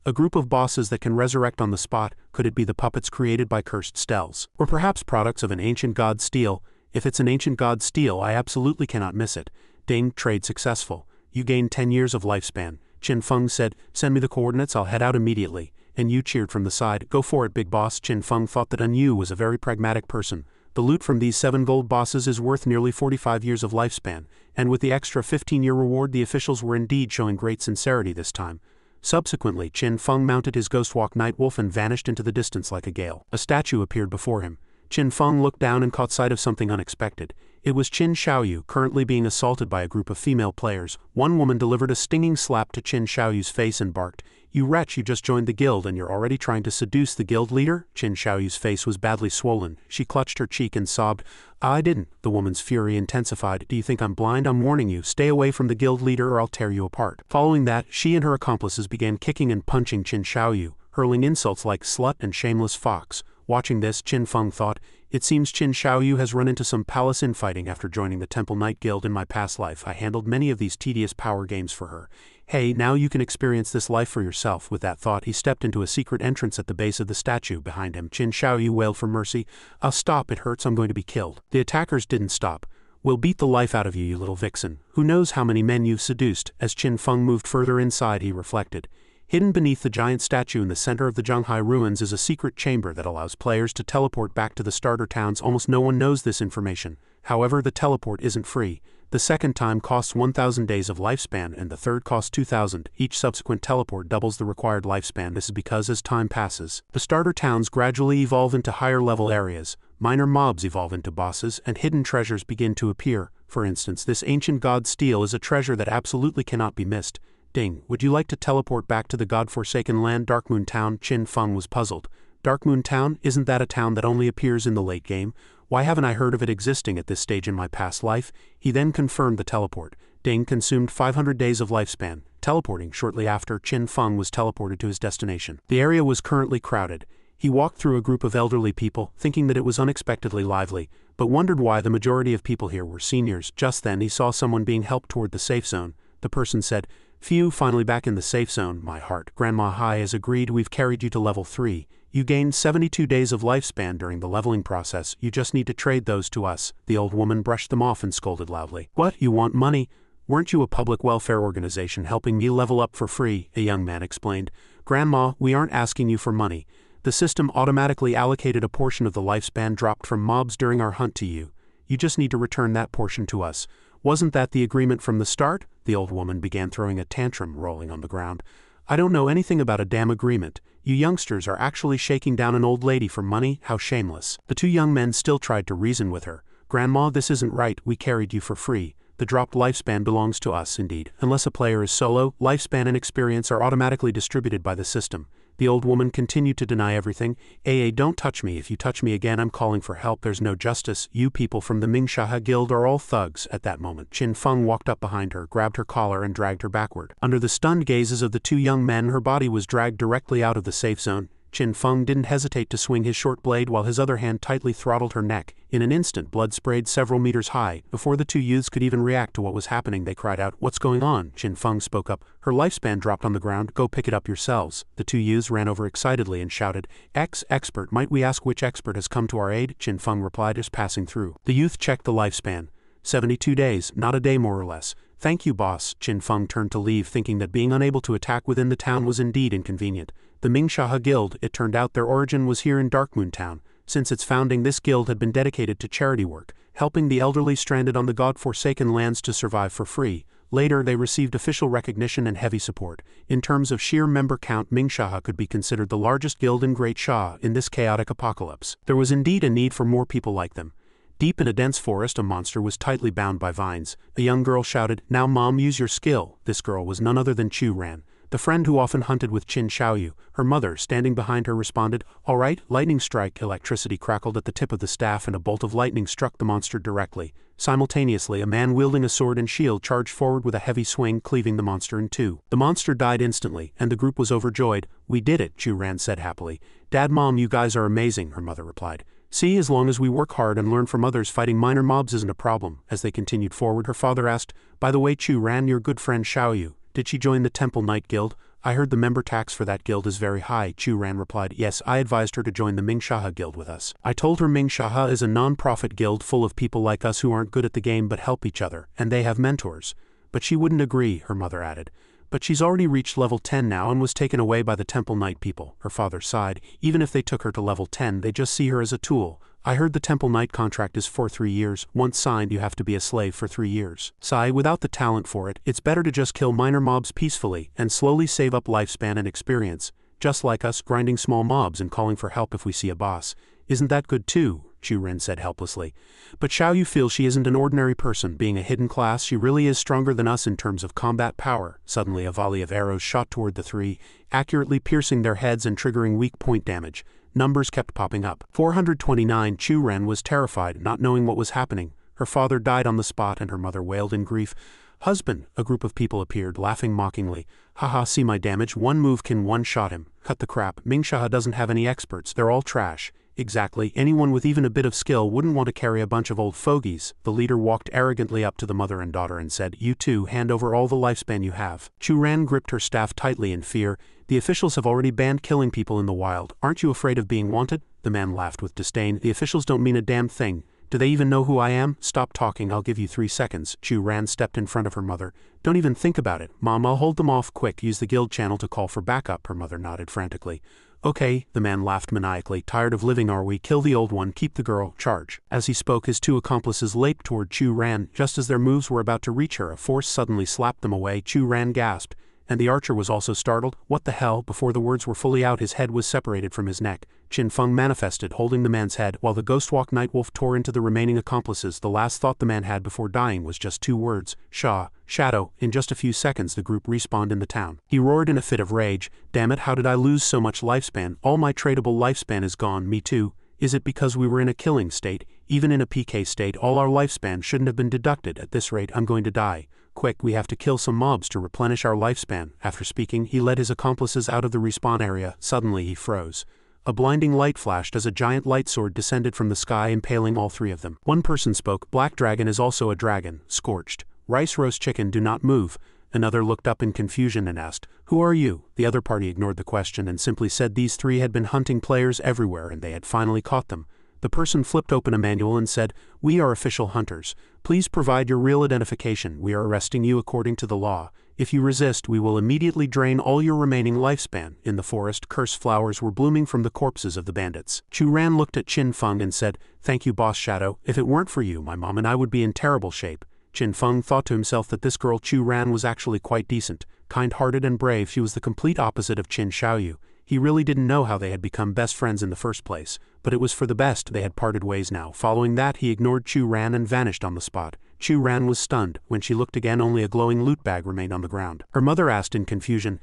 A group of bosses that can resurrect on the spot, could it be the puppets created by cursed Stells? Or perhaps products of an ancient god steel? If it's an ancient god steel, I absolutely cannot miss it. Ding, trade successful. You gain 10 years of lifespan. Qin Feng said, send me the coordinates, I'll head out immediately. And Yu cheered from the side, go for it, big boss. Qin Feng thought that Yu was a very pragmatic person. The loot from these 7 gold bosses is worth nearly 45 years of lifespan, and with the extra 15-year reward the officials were indeed showing great sincerity this time. Subsequently, Qin Feng mounted his Ghostwalk Nightwolf and vanished into the distance like a gale. A statue appeared before him. Qin Feng looked down and caught sight of something unexpected. It was Qin Xiaoyu, currently being assaulted by a group of female players. One woman delivered a stinging slap to Qin Xiaoyu's face and barked, "You wretch, you just joined the guild and you're already trying to seduce the guild leader?" Qin Xiaoyu's face was badly swollen. She clutched her cheek and sobbed, "I didn't." The woman's fury intensified. "Do you think I'm blind? I'm warning you. Stay away from the guild leader or I'll tear you apart." Following that, she and her accomplices began kicking and punching Qin Xiaoyu, hurling insults like slut and shameless fox. Watching this, Qin Feng thought, it seems Qin Xiaoyu has run into some palace infighting after joining the Temple Knight Guild in my past life. I handled many of these tedious power games for her. Hey, now you can experience this life for yourself. With that thought, he stepped into a secret entrance at the base of the statue behind him. Qin Xiaoyu wailed for mercy. "I'll stop, it hurts, I'm going to be killed." The attackers didn't stop. "We'll beat the life out of you, you little vixen. Who knows how many men you've seduced?" As Qin Feng moved further inside, he reflected. Hidden beneath the giant statue in the center of the Zhonghai ruins is a secret chamber that allows players to teleport back to the starter towns. Almost no one knows this information. However, the teleport isn't free. The second time costs 1,000 days of lifespan and the third costs 2,000. Each subsequent teleport doubles the required lifespan. This is because as time passes, the starter towns gradually evolve into higher level areas, minor mobs evolve into bosses, and hidden treasures begin to appear. For instance, this ancient god steel is a treasure that absolutely cannot be missed. Ding, would you like to teleport back to the god-forsaken land Darkmoon Town? Qin Feng was puzzled. Darkmoon Town? Isn't that a town that only appears in the late game? Why haven't I heard of it existing at this stage in my past life? He then confirmed the teleport. Ding consumed 500 days of lifespan. Teleporting shortly after, Qin Feng was teleported to his destination. The area was currently crowded. He walked through a group of elderly people, thinking that it was unexpectedly lively, but wondered why the majority of people here were seniors. Just then he saw someone being helped toward the safe zone. The person said, "Phew, finally back in the safe zone, my heart. Grandma Hai has agreed, we've carried you to level 3. You gained 72 days of lifespan during the leveling process. You just need to trade those to us." The old woman brushed them off and scolded loudly. "What, you want money? Weren't you a public welfare organization helping me level up for free?" A young man explained. "Grandma, we aren't asking you for money. The system automatically allocated a portion of the lifespan dropped from mobs during our hunt to you. You just need to return that portion to us. Wasn't that the agreement from the start?" The old woman began throwing a tantrum, rolling on the ground. "I don't know anything about a damn agreement. You youngsters are actually shaking down an old lady for money? How shameless." The two young men still tried to reason with her. "Grandma, this isn't right. We carried you for free. The dropped lifespan belongs to us indeed. Unless a player is solo, lifespan and experience are automatically distributed by the system." The old woman continued to deny everything. Don't touch me. If you touch me again, I'm calling for help. There's no justice. You people from the Mingshaha Guild are all thugs." At that moment, Qin Feng walked up behind her, grabbed her collar and dragged her backward. Under the stunned gazes of the two young men, her body was dragged directly out of the safe zone. Qin Feng didn't hesitate to swing his short blade while his other hand tightly throttled her neck. In an instant, blood sprayed several meters high. Before the two youths could even react to what was happening, they cried out, "What's going on?" Qin Feng spoke up. "Her lifespan dropped on the ground. Go pick it up yourselves." The two youths ran over excitedly and shouted, "Expert, might we ask which expert has come to our aid?" Qin Feng replied as passing through. The youth checked the lifespan. 72 days, not a day more or less. "Thank you, boss." Qin Feng turned to leave, thinking that being unable to attack within the town was indeed inconvenient. The Mingshaha Guild, it turned out their origin was here in Darkmoon Town. Since its founding, this guild had been dedicated to charity work, helping the elderly stranded on the god-forsaken lands to survive for free. Later, they received official recognition and heavy support. In terms of sheer member count, Mingshaha could be considered the largest guild in Great Sha in this chaotic apocalypse. There was indeed a need for more people like them. Deep in a dense forest, a monster was tightly bound by vines. A young girl shouted, "Now Mom, use your skill." This girl was none other than Chu Ran, the friend who often hunted with Qin Xiaoyu. Her mother, standing behind her, responded, "All right, lightning strike." Electricity crackled at the tip of the staff and a bolt of lightning struck the monster directly. Simultaneously, a man wielding a sword and shield charged forward with a heavy swing, cleaving the monster in two. The monster died instantly, and the group was overjoyed. "We did it," Chu Ran said happily. "Dad, Mom, you guys are amazing," her mother replied. See, as long as we work hard and learn from others, fighting minor mobs isn't a problem. As they continued forward, her father asked, by the way, Chu Ran, your good friend Xiaoyu, did she join the Temple Knight Guild? I heard the member tax for that guild is very high. Chu Ran replied, yes, I advised her to join the Mingshaha Guild with us. I told her Mingshaha is a non-profit guild full of people like us who aren't good at the game but help each other, and they have mentors. But she wouldn't agree, her mother added. But she's already reached level 10 now and was taken away by the Temple Knight people. Her father sighed. Even if they took her to level 10, they just see her as a tool. I heard the Temple Knight contract is for 3 years. Once signed, you have to be a slave for 3 years. Sigh, without the talent for it, it's better to just kill minor mobs peacefully and slowly save up lifespan and experience. Just like us, grinding small mobs and calling for help if we see a boss. Isn't that good too? Chu Ren said helplessly. But Xiaoyu feels she isn't an ordinary person. Being a hidden class, she really is stronger than us in terms of combat power. Suddenly a volley of arrows shot toward the three, accurately piercing their heads and triggering weak point damage. Numbers kept popping up. 429. Chu Ren was terrified, not knowing what was happening. Her father died on the spot and her mother wailed in grief. Husband, a group of people appeared, laughing mockingly. Haha, see my damage, one move can one-shot him. Cut the crap, Mingshaha doesn't have any experts, they're all trash. Exactly, anyone with even a bit of skill wouldn't want to carry a bunch of old fogies. The leader walked arrogantly up to the mother and daughter and said, you two, hand over all the lifespan you have. Chu Ran gripped her staff tightly in fear. The officials have already banned killing people in the wild. Aren't you afraid of being wanted? The man laughed with disdain. The officials don't mean a damn thing. Do they even know who I am? Stop talking, I'll give you 3 seconds. Chu Ran stepped in front of her mother. Don't even think about it. Mom, I'll hold them off. Quick, use the guild channel to call for backup. Her mother nodded frantically. Okay, the man laughed maniacally. Tired of living are we? Kill the old one, keep the girl, charge. As he spoke, his 2 accomplices leaped toward Chu Ran. Just as their moves were about to reach her, a force suddenly slapped them away. Chu Ran gasped, and the archer was also startled. What the hell? Before the words were fully out, his head was separated from his neck. Qin Feng manifested, holding the man's head, while the Ghostwalk Nightwolf tore into the remaining accomplices. The last thought the man had before dying was just 2 words, Shadow. In just a few seconds the group respawned in the town. He roared in a fit of rage, damn it, how did I lose so much lifespan? All my tradable lifespan is gone, me too. Is it because we were in a killing state? Even in a PK state, all our lifespan shouldn't have been deducted. At this rate, I'm going to die. Quick, we have to kill some mobs to replenish our lifespan. After speaking, he led his accomplices out of the respawn area. Suddenly he froze. A blinding light flashed as a giant light sword descended from the sky, impaling all 3 of them. One person spoke, Black Dragon is also a dragon, scorched. Rice roast chicken, do not move. Another looked up in confusion and asked, who are you? The other party ignored the question and simply said these 3 had been hunting players everywhere and they had finally caught them. The person flipped open a manual and said, we are official hunters. Please provide your real identification. We are arresting you according to the law. If you resist, we will immediately drain all your remaining lifespan. In the forest, curse flowers were blooming from the corpses of the bandits. Chu Ran looked at Qin Feng and said, thank you, Boss Shadow. If it weren't for you, my mom and I would be in terrible shape. Qin Feng thought to himself that this girl Chu Ran was actually quite decent, kind-hearted and brave. She was the complete opposite of Qin Xiaoyu. He really didn't know how they had become best friends in the first place, but it was for the best. They had parted ways now. Following that, he ignored Chu Ran and vanished on the spot. Chu Ran was stunned. When she looked again, only a glowing loot bag remained on the ground. Her mother asked in confusion,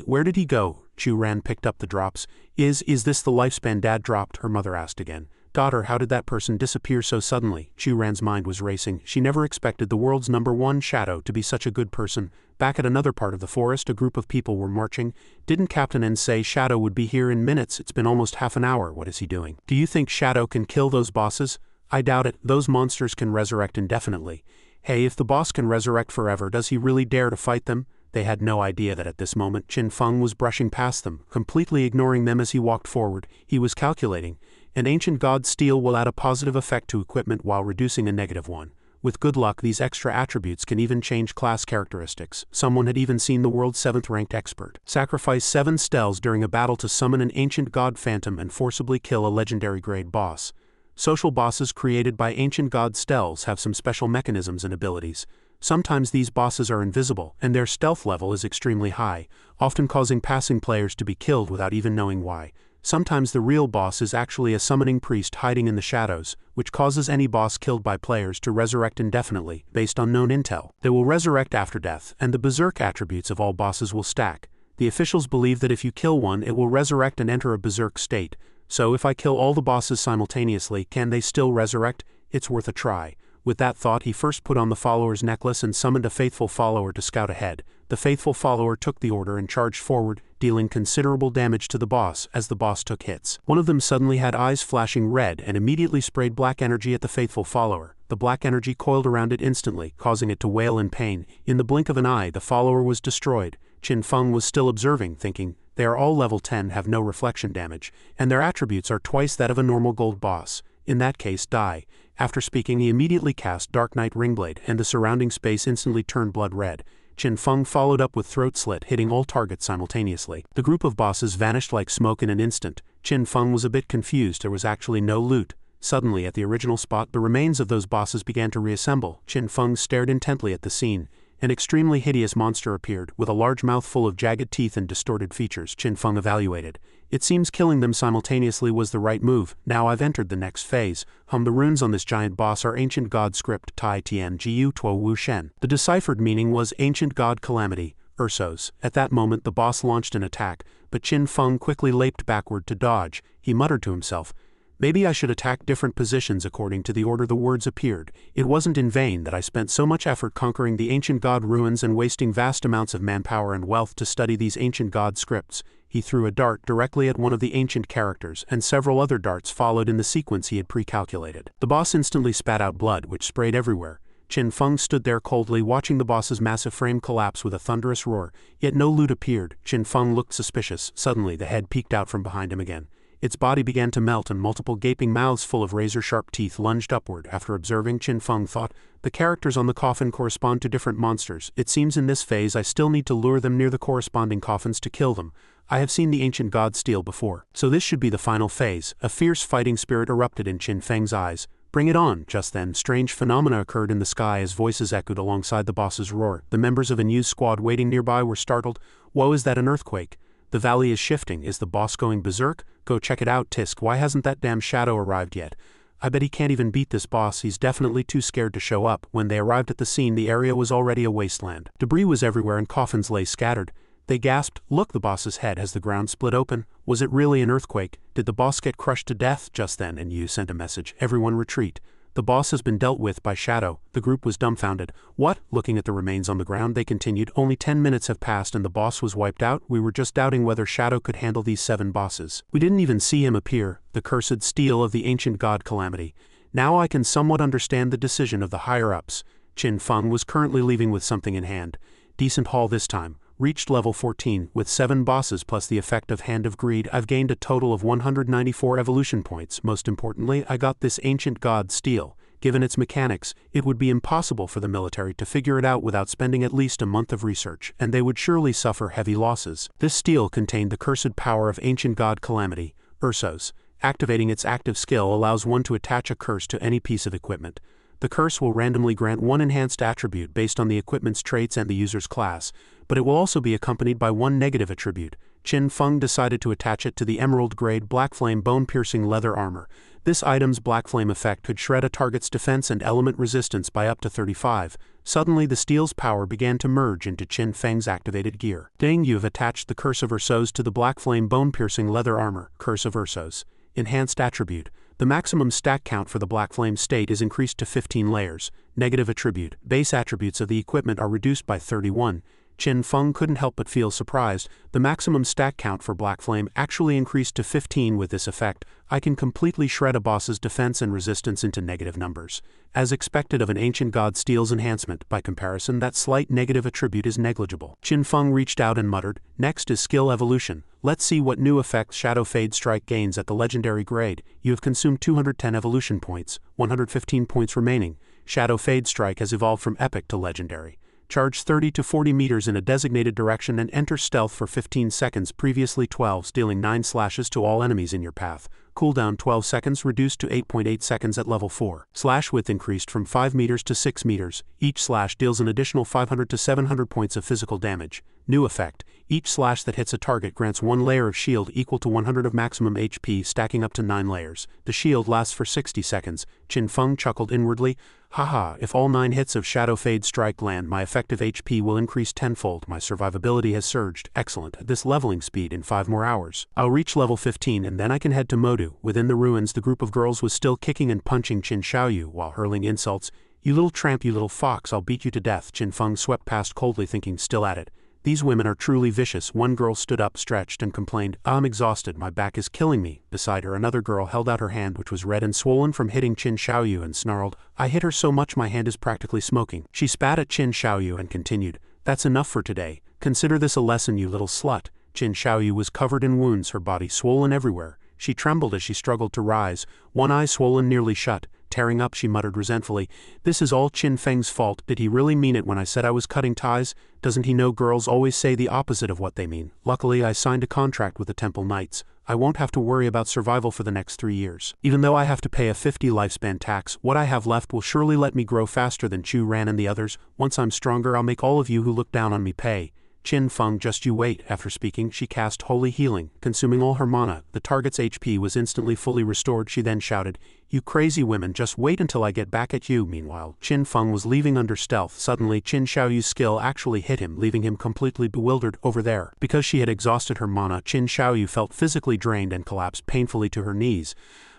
where did he go? Chu Ran picked up the drops. Is this the lifespan Dad dropped? Her mother asked again. Daughter, how did that person disappear so suddenly? Chu Ran's mind was racing. She never expected the world's #1 shadow to be such a good person. Back at another part of the forest, a group of people were marching. Didn't Captain N say Shadow would be here in minutes? It's been almost half an hour. What is he doing? Do you think Shadow can kill those bosses? I doubt it. Those monsters can resurrect indefinitely. Hey, if the boss can resurrect forever, does he really dare to fight them? They had no idea that at this moment Qin Feng was brushing past them, completely ignoring them as he walked forward. He was calculating. An ancient god steel will add a positive effect to equipment while reducing a negative one. With good luck, these extra attributes can even change class characteristics. Someone had even seen the world's 7th ranked expert sacrifice 7 stels during a battle to summon an ancient god phantom and forcibly kill a legendary grade boss. Social bosses created by ancient god stels have some special mechanisms and abilities. Sometimes these bosses are invisible, and their stealth level is extremely high, often causing passing players to be killed without even knowing why. Sometimes the real boss is actually a summoning priest hiding in the shadows, which causes any boss killed by players to resurrect indefinitely, based on known intel. They will resurrect after death, and the berserk attributes of all bosses will stack. The officials believe that if you kill one, it will resurrect and enter a berserk state. So if I kill all the bosses simultaneously, can they still resurrect? It's worth a try. With that thought, he first put on the follower's necklace and summoned a faithful follower to scout ahead. The faithful follower took the order and charged forward, dealing considerable damage to the boss as the boss took hits. One of them suddenly had eyes flashing red and immediately sprayed black energy at the faithful follower. The black energy coiled around it instantly, causing it to wail in pain. In the blink of an eye, the follower was destroyed. Qin Feng was still observing, thinking, they are all level 10, have no reflection damage, and their attributes are twice that of a normal gold boss. In that case, die. After speaking, he immediately cast Dark Knight Ringblade, and the surrounding space instantly turned blood red. Qin Feng followed up with Throat Slit, hitting all targets simultaneously. The group of bosses vanished like smoke in an instant. Qin Feng was a bit confused, there was actually no loot. Suddenly, at the original spot, the remains of those bosses began to reassemble. Qin Feng stared intently at the scene. An extremely hideous monster appeared, with a large mouth full of jagged teeth and distorted features. Qin Feng evaluated. It seems killing them simultaneously was the right move. Now I've entered the next phase. The runes on this giant boss are Ancient God Script Tai Tian Jiu Tuo Wu Shen. The deciphered meaning was Ancient God Calamity, Ursos. At that moment the boss launched an attack, but Qin Feng quickly leaped backward to dodge. He muttered to himself, maybe I should attack different positions according to the order the words appeared. It wasn't in vain that I spent so much effort conquering the ancient god ruins and wasting vast amounts of manpower and wealth to study these ancient god scripts. He threw a dart directly at one of the ancient characters, and several other darts followed in the sequence he had pre-calculated. The boss instantly spat out blood, which sprayed everywhere. Qin Feng stood there coldly watching the boss's massive frame collapse with a thunderous roar, yet no loot appeared. Qin Feng looked suspicious. Suddenly the head peeked out from behind him again. Its body began to melt and multiple gaping mouths full of razor-sharp teeth lunged upward. After observing, Qin Feng thought, the characters on the coffin correspond to different monsters. It seems in this phase I still need to lure them near the corresponding coffins to kill them. I have seen the ancient god steal before. So this should be the final phase. A fierce fighting spirit erupted in Qin Feng's eyes. Bring it on! Just then, strange phenomena occurred in the sky as voices echoed alongside the boss's roar. The members of a news squad waiting nearby were startled. Whoa, is that an earthquake? The valley is shifting. Is the boss going berserk? Go check it out, Tisk. Why hasn't that damn shadow arrived yet? I bet he can't even beat this boss. He's definitely too scared to show up. When they arrived at the scene, the area was already a wasteland. Debris was everywhere and coffins lay scattered. They gasped, look, the boss's head has the ground split open. Was it really an earthquake? Did the boss get crushed to death? Just then, and Yu sent a message. Everyone retreat. The boss has been dealt with by Shadow. The group was dumbfounded. What? Looking at the remains on the ground, they continued. Only 10 minutes have passed and the boss was wiped out. We were just doubting whether Shadow could handle these 7 bosses. We didn't even see him appear, the cursed steel of the ancient god Calamity. Now I can somewhat understand the decision of the higher-ups. Qin Feng was currently leaving with something in hand. Decent haul this time. Reached level 14, with 7 bosses plus the effect of Hand of Greed. I've gained a total of 194 evolution points. Most importantly, I got this ancient god steel. Given its mechanics, it would be impossible for the military to figure it out without spending at least a month of research, and they would surely suffer heavy losses. This steel contained the cursed power of ancient god Calamity, Ursos. Activating its active skill allows one to attach a curse to any piece of equipment. The curse will randomly grant one enhanced attribute based on the equipment's traits and the user's class, but it will also be accompanied by one negative attribute. Qin Feng decided to attach it to the emerald-grade Black Flame bone-piercing leather armor. This item's Black Flame effect could shred a target's defense and element resistance by up to 35. Suddenly the steel's power began to merge into Qin Feng's activated gear. Dang, you've attached the Curse of Ursos to the Black Flame bone-piercing leather armor. Curse of Ursos. Enhanced attribute. The maximum stack count for the Black Flame state is increased to 15 layers. Negative attribute. Base attributes of the equipment are reduced by 31. Qin Feng couldn't help but feel surprised. The maximum stack count for Black Flame actually increased to 15 with this effect. I can completely shred a boss's defense and resistance into negative numbers. As expected of an ancient god steel's enhancement, by comparison that slight negative attribute is negligible. Qin Feng reached out and muttered, next is skill evolution. Let's see what new effects Shadow Fade Strike gains at the legendary grade. You have consumed 210 evolution points, 115 points remaining. Shadow Fade Strike has evolved from epic to legendary. Charge 30 to 40 meters in a designated direction and enter stealth for 15 seconds, previously 12, dealing 9 slashes to all enemies in your path. Cooldown 12 seconds reduced to 8.8 seconds at level 4. Slash width increased from 5 meters to 6 meters. Each slash deals an additional 500 to 700 points of physical damage. New effect. Each slash that hits a target grants 1 layer of shield equal to 100 of maximum HP, stacking up to 9 layers. The shield lasts for 60 seconds. Qin Feng chuckled inwardly. Haha, if all 9 hits of Shadow Fade Strike land, my effective HP will increase tenfold. My survivability has surged. Excellent. At this leveling speed in 5 more hours. I'll reach level 15 and then I can head to Modu. Within the ruins, the group of girls was still kicking and punching Qin Xiaoyu while hurling insults. You little tramp, you little fox, I'll beat you to death. Qin Feng swept past coldly, thinking, still at it. These women are truly vicious. One girl stood up, stretched, and complained, I'm exhausted, my back is killing me. Beside her another girl held out her hand, which was red and swollen from hitting Qin Xiaoyu, and snarled, I hit her so much my hand is practically smoking. She spat at Qin Xiaoyu and continued, that's enough for today. Consider this a lesson, you little slut. Qin Xiaoyu was covered in wounds, her body swollen everywhere. She trembled as she struggled to rise, one eye swollen nearly shut. Tearing up, she muttered resentfully, this is all Qin Feng's fault. Did he really mean it when I said I was cutting ties? Doesn't he know girls always say the opposite of what they mean? Luckily, I signed a contract with the Temple Knights. I won't have to worry about survival for the next 3 years. Even though I have to pay a 50 lifespan tax, what I have left will surely let me grow faster than Chu Ran and the others. Once I'm stronger, I'll make all of you who look down on me pay. Qin Feng, just you wait. After speaking, she cast Holy Healing, consuming all her mana. The target's HP was instantly fully restored. She then shouted, you crazy women, just wait until I get back at you. Meanwhile, Qin Feng was leaving under stealth. Suddenly, Qin Xiaoyu's skill actually hit him, leaving him completely bewildered. Over there, because she had exhausted her mana, Qin Xiaoyu felt physically drained and collapsed painfully to her knees.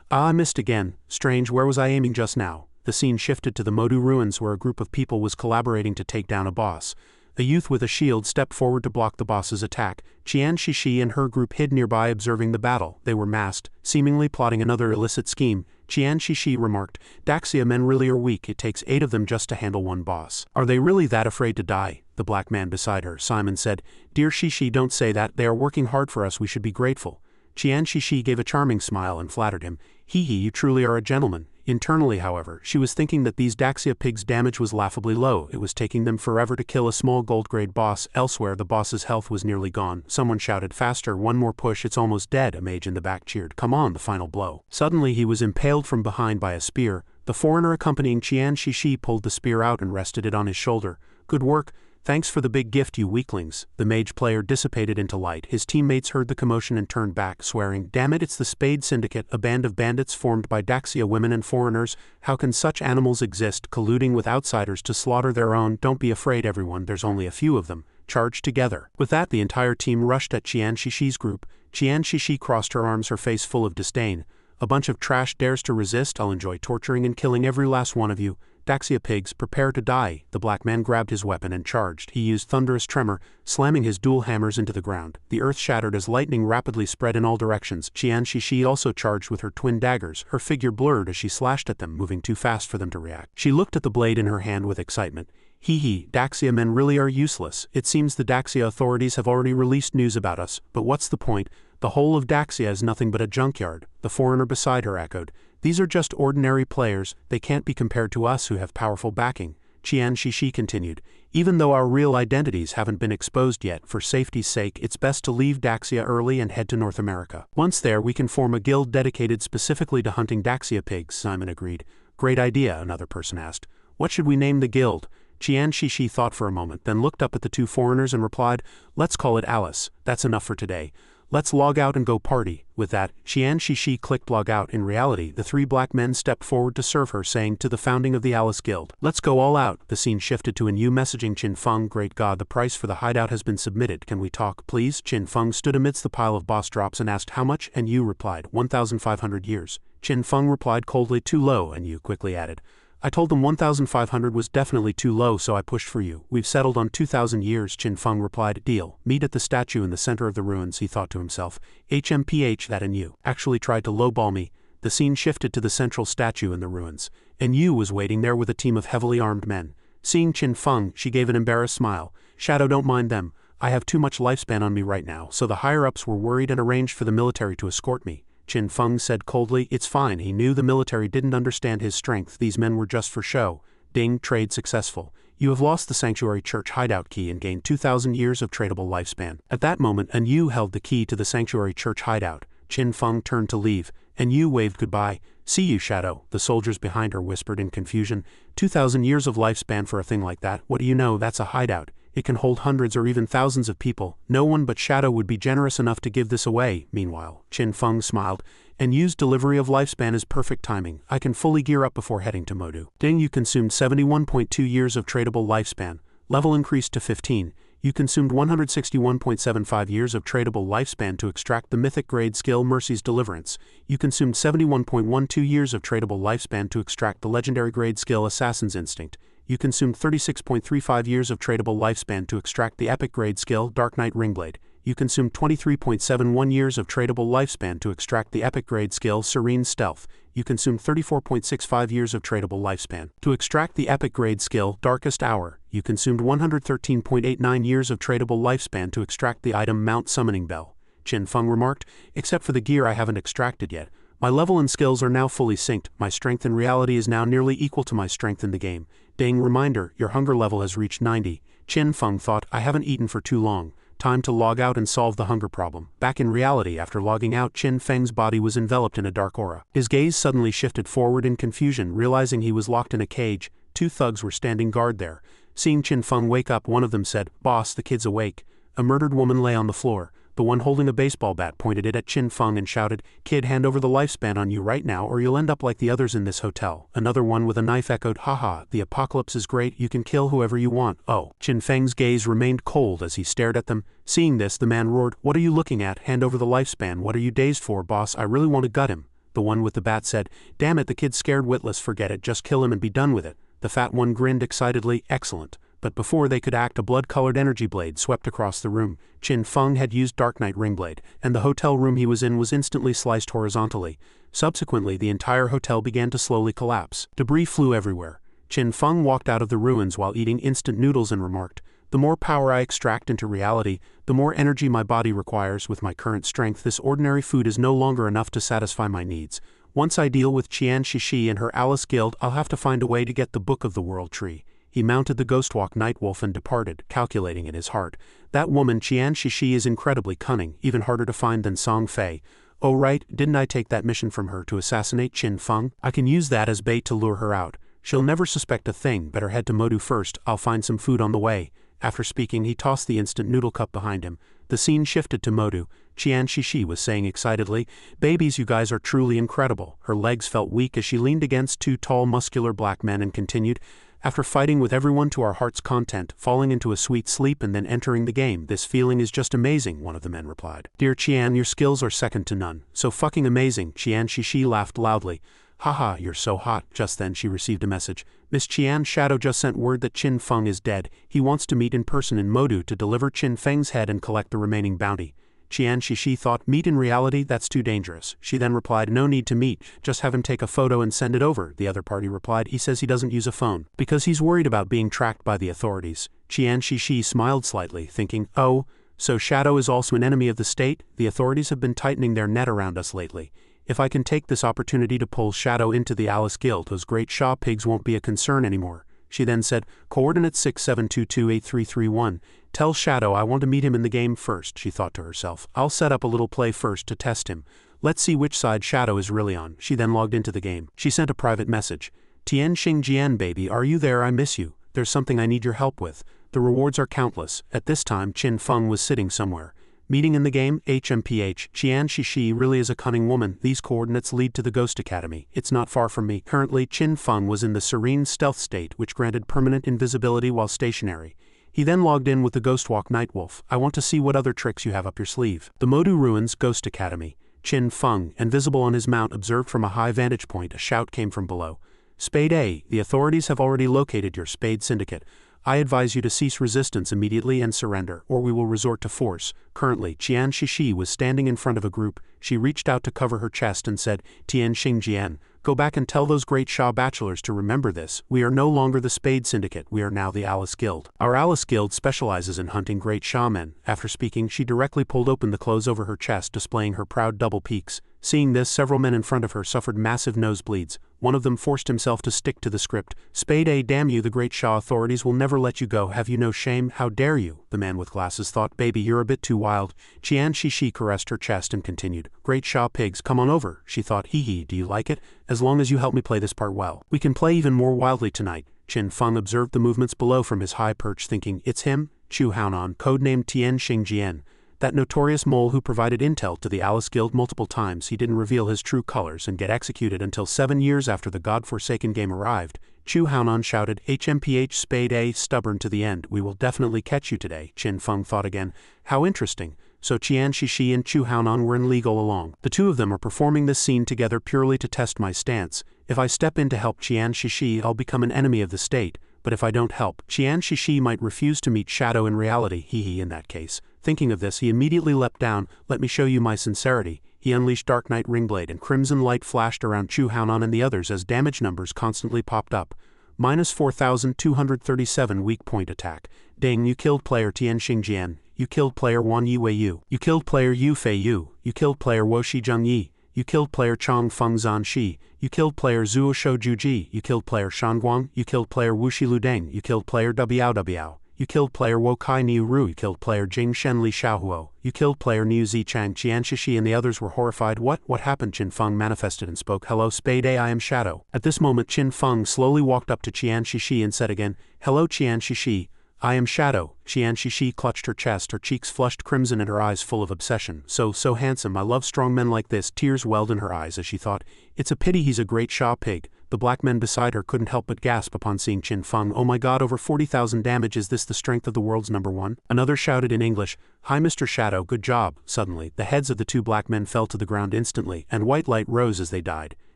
Ah, I missed again. Strange, where was I aiming just now? The scene shifted to the Modu ruins, where a group of people was collaborating to take down a boss. A youth with a shield stepped forward to block the boss's attack. Qian Shishi and her group hid nearby, observing the battle. They were masked, seemingly plotting another illicit scheme. Qian Shishi remarked, Daxia men really are weak. It takes 8 of them just to handle one boss. Are they really that afraid to die? The black man beside her, Simon, said, Dear Shishi, don't say that. They are working hard for us. We should be grateful. Qian Shishi gave a charming smile and flattered him. Hee hee, you truly are a gentleman. Internally, however, she was thinking that these Daxia pigs' damage was laughably low. It was taking them forever to kill a small gold-grade boss. Elsewhere, the boss's health was nearly gone. Someone shouted, faster, one more push, it's almost dead. A mage in the back cheered, come on, the final blow. Suddenly he was impaled from behind by a spear. The foreigner accompanying Qian Shishi pulled the spear out and rested it on his shoulder. Good work. Thanks for the big gift, you weaklings. The mage player dissipated into light. His teammates heard the commotion and turned back, swearing, damn it, it's the Spade Syndicate, a band of bandits formed by Daxia women and foreigners. How can such animals exist, colluding with outsiders to slaughter their own? Don't be afraid, everyone, there's only a few of them. Charge together. With that, the entire team rushed at Qian Shishi's group. Qian Shishi crossed her arms, her face full of disdain. A bunch of trash dares to resist? I'll enjoy torturing and killing every last one of you. Daxia pigs, prepare to die. The black man grabbed his weapon and charged. He used thunderous tremor, slamming his dual hammers into the ground. The earth shattered as lightning rapidly spread in all directions. Qian Shishi also charged with her twin daggers. Her figure blurred as she slashed at them, moving too fast for them to react. She looked at the blade in her hand with excitement. Hee hee, Daxia men really are useless. It seems the Daxia authorities have already released news about us, but what's the point? The whole of Daxia is nothing but a junkyard. The foreigner beside her echoed. These are just ordinary players, they can't be compared to us who have powerful backing. Qian Shishi continued, even though our real identities haven't been exposed yet, for safety's sake it's best to leave Daxia early and head to North America. Once there we can form a guild dedicated specifically to hunting Daxia pigs, Simon agreed. Great idea, another person asked. What should we name the guild? Qian Shishi thought for a moment, then looked up at the two foreigners and replied, let's call it Alice. That's enough for today. Let's log out and go party. With that, Qian Shishi clicked log out. In reality, the 3 black men stepped forward to serve her, saying, to the founding of the Alice Guild. Let's go all out. The scene shifted to a new messaging. Qin Feng, great God, the price for the hideout has been submitted. Can we talk, please? Qin Feng stood amidst the pile of boss drops and asked how much, and Yu replied, 1,500 years. Qin Feng replied coldly, too low, and Yu quickly added, I told them 1,500 was definitely too low, so I pushed for you. We've settled on 2,000 years, Qin Feng replied. Deal. Meet at the statue in the center of the ruins, he thought to himself. HMPH, that and Yu actually tried to lowball me. The scene shifted to the central statue in the ruins. And Yu was waiting there with a team of heavily armed men. Seeing Qin Feng, she gave an embarrassed smile. Shadow, don't mind them. I have too much lifespan on me right now, so the higher-ups were worried and arranged for the military to escort me. Qin Feng said coldly, it's fine. He knew the military didn't understand his strength. These men were just for show. Ding, trade successful. You have lost the Sanctuary Church hideout key and gained 2,000 years of tradable lifespan. At that moment, An Yu held the key to the Sanctuary Church hideout. Qin Feng turned to leave, and Yu waved goodbye. See you, Shadow, the soldiers behind her whispered in confusion. 2,000 years of lifespan for a thing like that. What do you know? That's a hideout. It can hold hundreds or even thousands of people. No one but Shadow would be generous enough to give this away. Meanwhile, Qin Feng smiled, and Yu's delivery of lifespan is perfect timing. I can fully gear up before heading to Modu. Ding, you consumed 71.2 years of tradable lifespan. Level increased to 15. You consumed 161.75 years of tradable lifespan to extract the mythic grade skill Mercy's Deliverance. You consumed 71.12 years of tradable lifespan to extract the legendary grade skill Assassin's Instinct. You consumed 36.35 years of tradable lifespan to extract the epic grade skill Dark Knight Ringblade. You consumed 23.71 years of tradable lifespan to extract the epic grade skill Serene Stealth. You consumed 34.65 years of tradable lifespan to extract the epic grade skill Darkest Hour. You consumed 113.89 years of tradable lifespan to extract the item Mount Summoning Bell. Qin Feng remarked, except for the gear I haven't extracted yet. My level and skills are now fully synced. My strength in reality is now nearly equal to my strength in the game. Ding reminder, your hunger level has reached 90. Qin Feng thought, I haven't eaten for too long. Time to log out and solve the hunger problem. Back in reality, after logging out, Qin Feng's body was enveloped in a dark aura. His gaze suddenly shifted forward in confusion, realizing he was locked in a cage. Two thugs were standing guard there. Seeing Qin Feng wake up, one of them said, Boss, the kid's awake. A murdered woman lay on the floor. The one holding a baseball bat pointed it at Qin Feng and shouted, Kid, hand over the lifespan on you right now or you'll end up like the others in this hotel. Another one with a knife echoed, Haha, the apocalypse is great, you can kill whoever you want. Oh. Qin Feng's gaze remained cold as he stared at them. Seeing this, the man roared, What are you looking at? Hand over the lifespan. What are you dazed for, boss? I really want to gut him. The one with the bat said, Damn it, the kid's scared witless, forget it, just kill him and be done with it. The fat one grinned excitedly, Excellent. But before they could act, a blood-colored energy blade swept across the room. Qin Feng had used Dark Knight Ringblade, and the hotel room he was in was instantly sliced horizontally. Subsequently, the entire hotel began to slowly collapse. Debris flew everywhere. Qin Feng walked out of the ruins while eating instant noodles and remarked, The more power I extract into reality, the more energy my body requires. With my current strength, this ordinary food is no longer enough to satisfy my needs. Once I deal with Qian Shishi and her Alice Guild, I'll have to find a way to get the Book of the World Tree. He mounted the Ghostwalk Nightwolf and departed, calculating in his heart. That woman Qian Shishi is incredibly cunning, even harder to find than Song Fei. Oh right, didn't I take that mission from her to assassinate Qin Feng? I can use that as bait to lure her out. She'll never suspect a thing, better head to Modu first, I'll find some food on the way. After speaking, he tossed the instant noodle cup behind him. The scene shifted to Modu. Qian Shishi was saying excitedly, Babies, you guys are truly incredible. Her legs felt weak as she leaned against two tall muscular black men and continued, After fighting with everyone to our heart's content, falling into a sweet sleep and then entering the game, this feeling is just amazing, one of the men replied. Dear Qian, your skills are second to none. So fucking amazing. Qian Shishi laughed loudly. Haha, you're so hot. Just then she received a message. Miss Qian, Shadow just sent word that Qin Feng is dead. He wants to meet in person in Modu to deliver Qin Feng's head and collect the remaining bounty. Qian Shishi thought, meet in reality, that's too dangerous. She then replied, no need to meet, just have him take a photo and send it over. The other party replied, he says he doesn't use a phone, because he's worried about being tracked by the authorities. Qian Shishi smiled slightly, thinking, oh, so Shadow is also an enemy of the state? The authorities have been tightening their net around us lately. If I can take this opportunity to pull Shadow into the Alice Guild, those great Shaw pigs won't be a concern anymore. She then said, coordinates 67228331. Tell Shadow I want to meet him in the game first, she thought to herself. I'll set up a little play first to test him. Let's see which side Shadow is really on. She then logged into the game. She sent a private message. Tian Xingjian baby, are you there? I miss you. There's something I need your help with. The rewards are countless. At this time, Qin Feng was sitting somewhere. Meeting in the game, HMPH, Qian Shishi really is a cunning woman. These coordinates lead to the Ghost Academy. It's not far from me. Currently, Qin Feng was in the Serene Stealth state, which granted permanent invisibility while stationary. He then logged in with the Ghostwalk Nightwolf. I want to see what other tricks you have up your sleeve. The Modu Ruins, Ghost Academy. Qin Feng, invisible on his mount, observed from a high vantage point. A shout came from below. Spade A, the authorities have already located your Spade Syndicate. I advise you to cease resistance immediately and surrender, or we will resort to force. Currently, Qian Shishi was standing in front of a group. She reached out to cover her chest and said, Tian Xingjian, go back and tell those great Sha bachelors to remember this. We are no longer the Spade Syndicate, we are now the Alice Guild. Our Alice Guild specializes in hunting great Sha men. After speaking, she directly pulled open the clothes over her chest, displaying her proud double peaks. Seeing this, several men in front of her suffered massive nosebleeds. One of them forced himself to stick to the script. Spade A, damn you, the great Sha authorities will never let you go. Have you no shame? How dare you? The man with glasses thought, baby, you're a bit too wild. Qian Shishi caressed her chest and continued, great Sha pigs, come on over. She thought, hee hee, do you like it? As long as you help me play this part well. We can play even more wildly tonight. Qin Feng observed the movements below from his high perch, thinking, it's him? Chu Haonan, codenamed Tian Xingjian. That notorious mole who provided intel to the Alice Guild multiple times. He didn't reveal his true colors and get executed until 7 years after the godforsaken game arrived. Chu Haonan shouted, HMPH Spade A, stubborn to the end. We will definitely catch you today. Qin Feng thought again. How interesting. So Qian Shishi and Chu Haonan were in league all along. The two of them are performing this scene together purely to test my stance. If I step in to help Qian Shishi, I'll become an enemy of the state. but if I don't help, Qian Shishi might refuse to meet Shadow in reality, hee in that case. Thinking of this, he immediately leapt down. Let me show you my sincerity. He unleashed Dark Knight Ringblade, and crimson light flashed around Chu Haonan and the others as damage numbers constantly popped up. Minus 4,237 weak point attack. Ding, you killed player Tian Xingjian. You killed player Wan Yi Wei Yu. You killed player Yu Fei Yu. You killed player Wo Shi Zheng Yi. You killed player Chong Feng Zan Shi. You killed player Zuo Shou Ju Ji. You killed player Shan Guang. You killed player Wu Shi Lu Deng. You killed player Wiao Wiao. You killed player Wo Kai Niu Ru. You killed player Jing Shen Li Xiaohuo. You killed player Niu Zi Chang. Qian Shishi and the others were horrified. What happened? Qin Feng manifested and spoke. Hello, Spade A, I am Shadow. At this moment, Qin Feng slowly walked up to Qian Shishi and said again, Hello, Qian Shishi. I am Shadow. Qian Shishi clutched her chest, her cheeks flushed crimson and her eyes full of obsession. So handsome, I love strong men like this. Tears welled in her eyes as she thought, it's a pity he's a great Sha pig. The black men beside her couldn't help but gasp upon seeing Qin Feng. Oh my god, over 40,000 damage, is this the strength of the world's #1? Another shouted in English, Hi Mr. Shadow, good job. Suddenly, the heads of the two black men fell to the ground instantly, and white light rose as they died.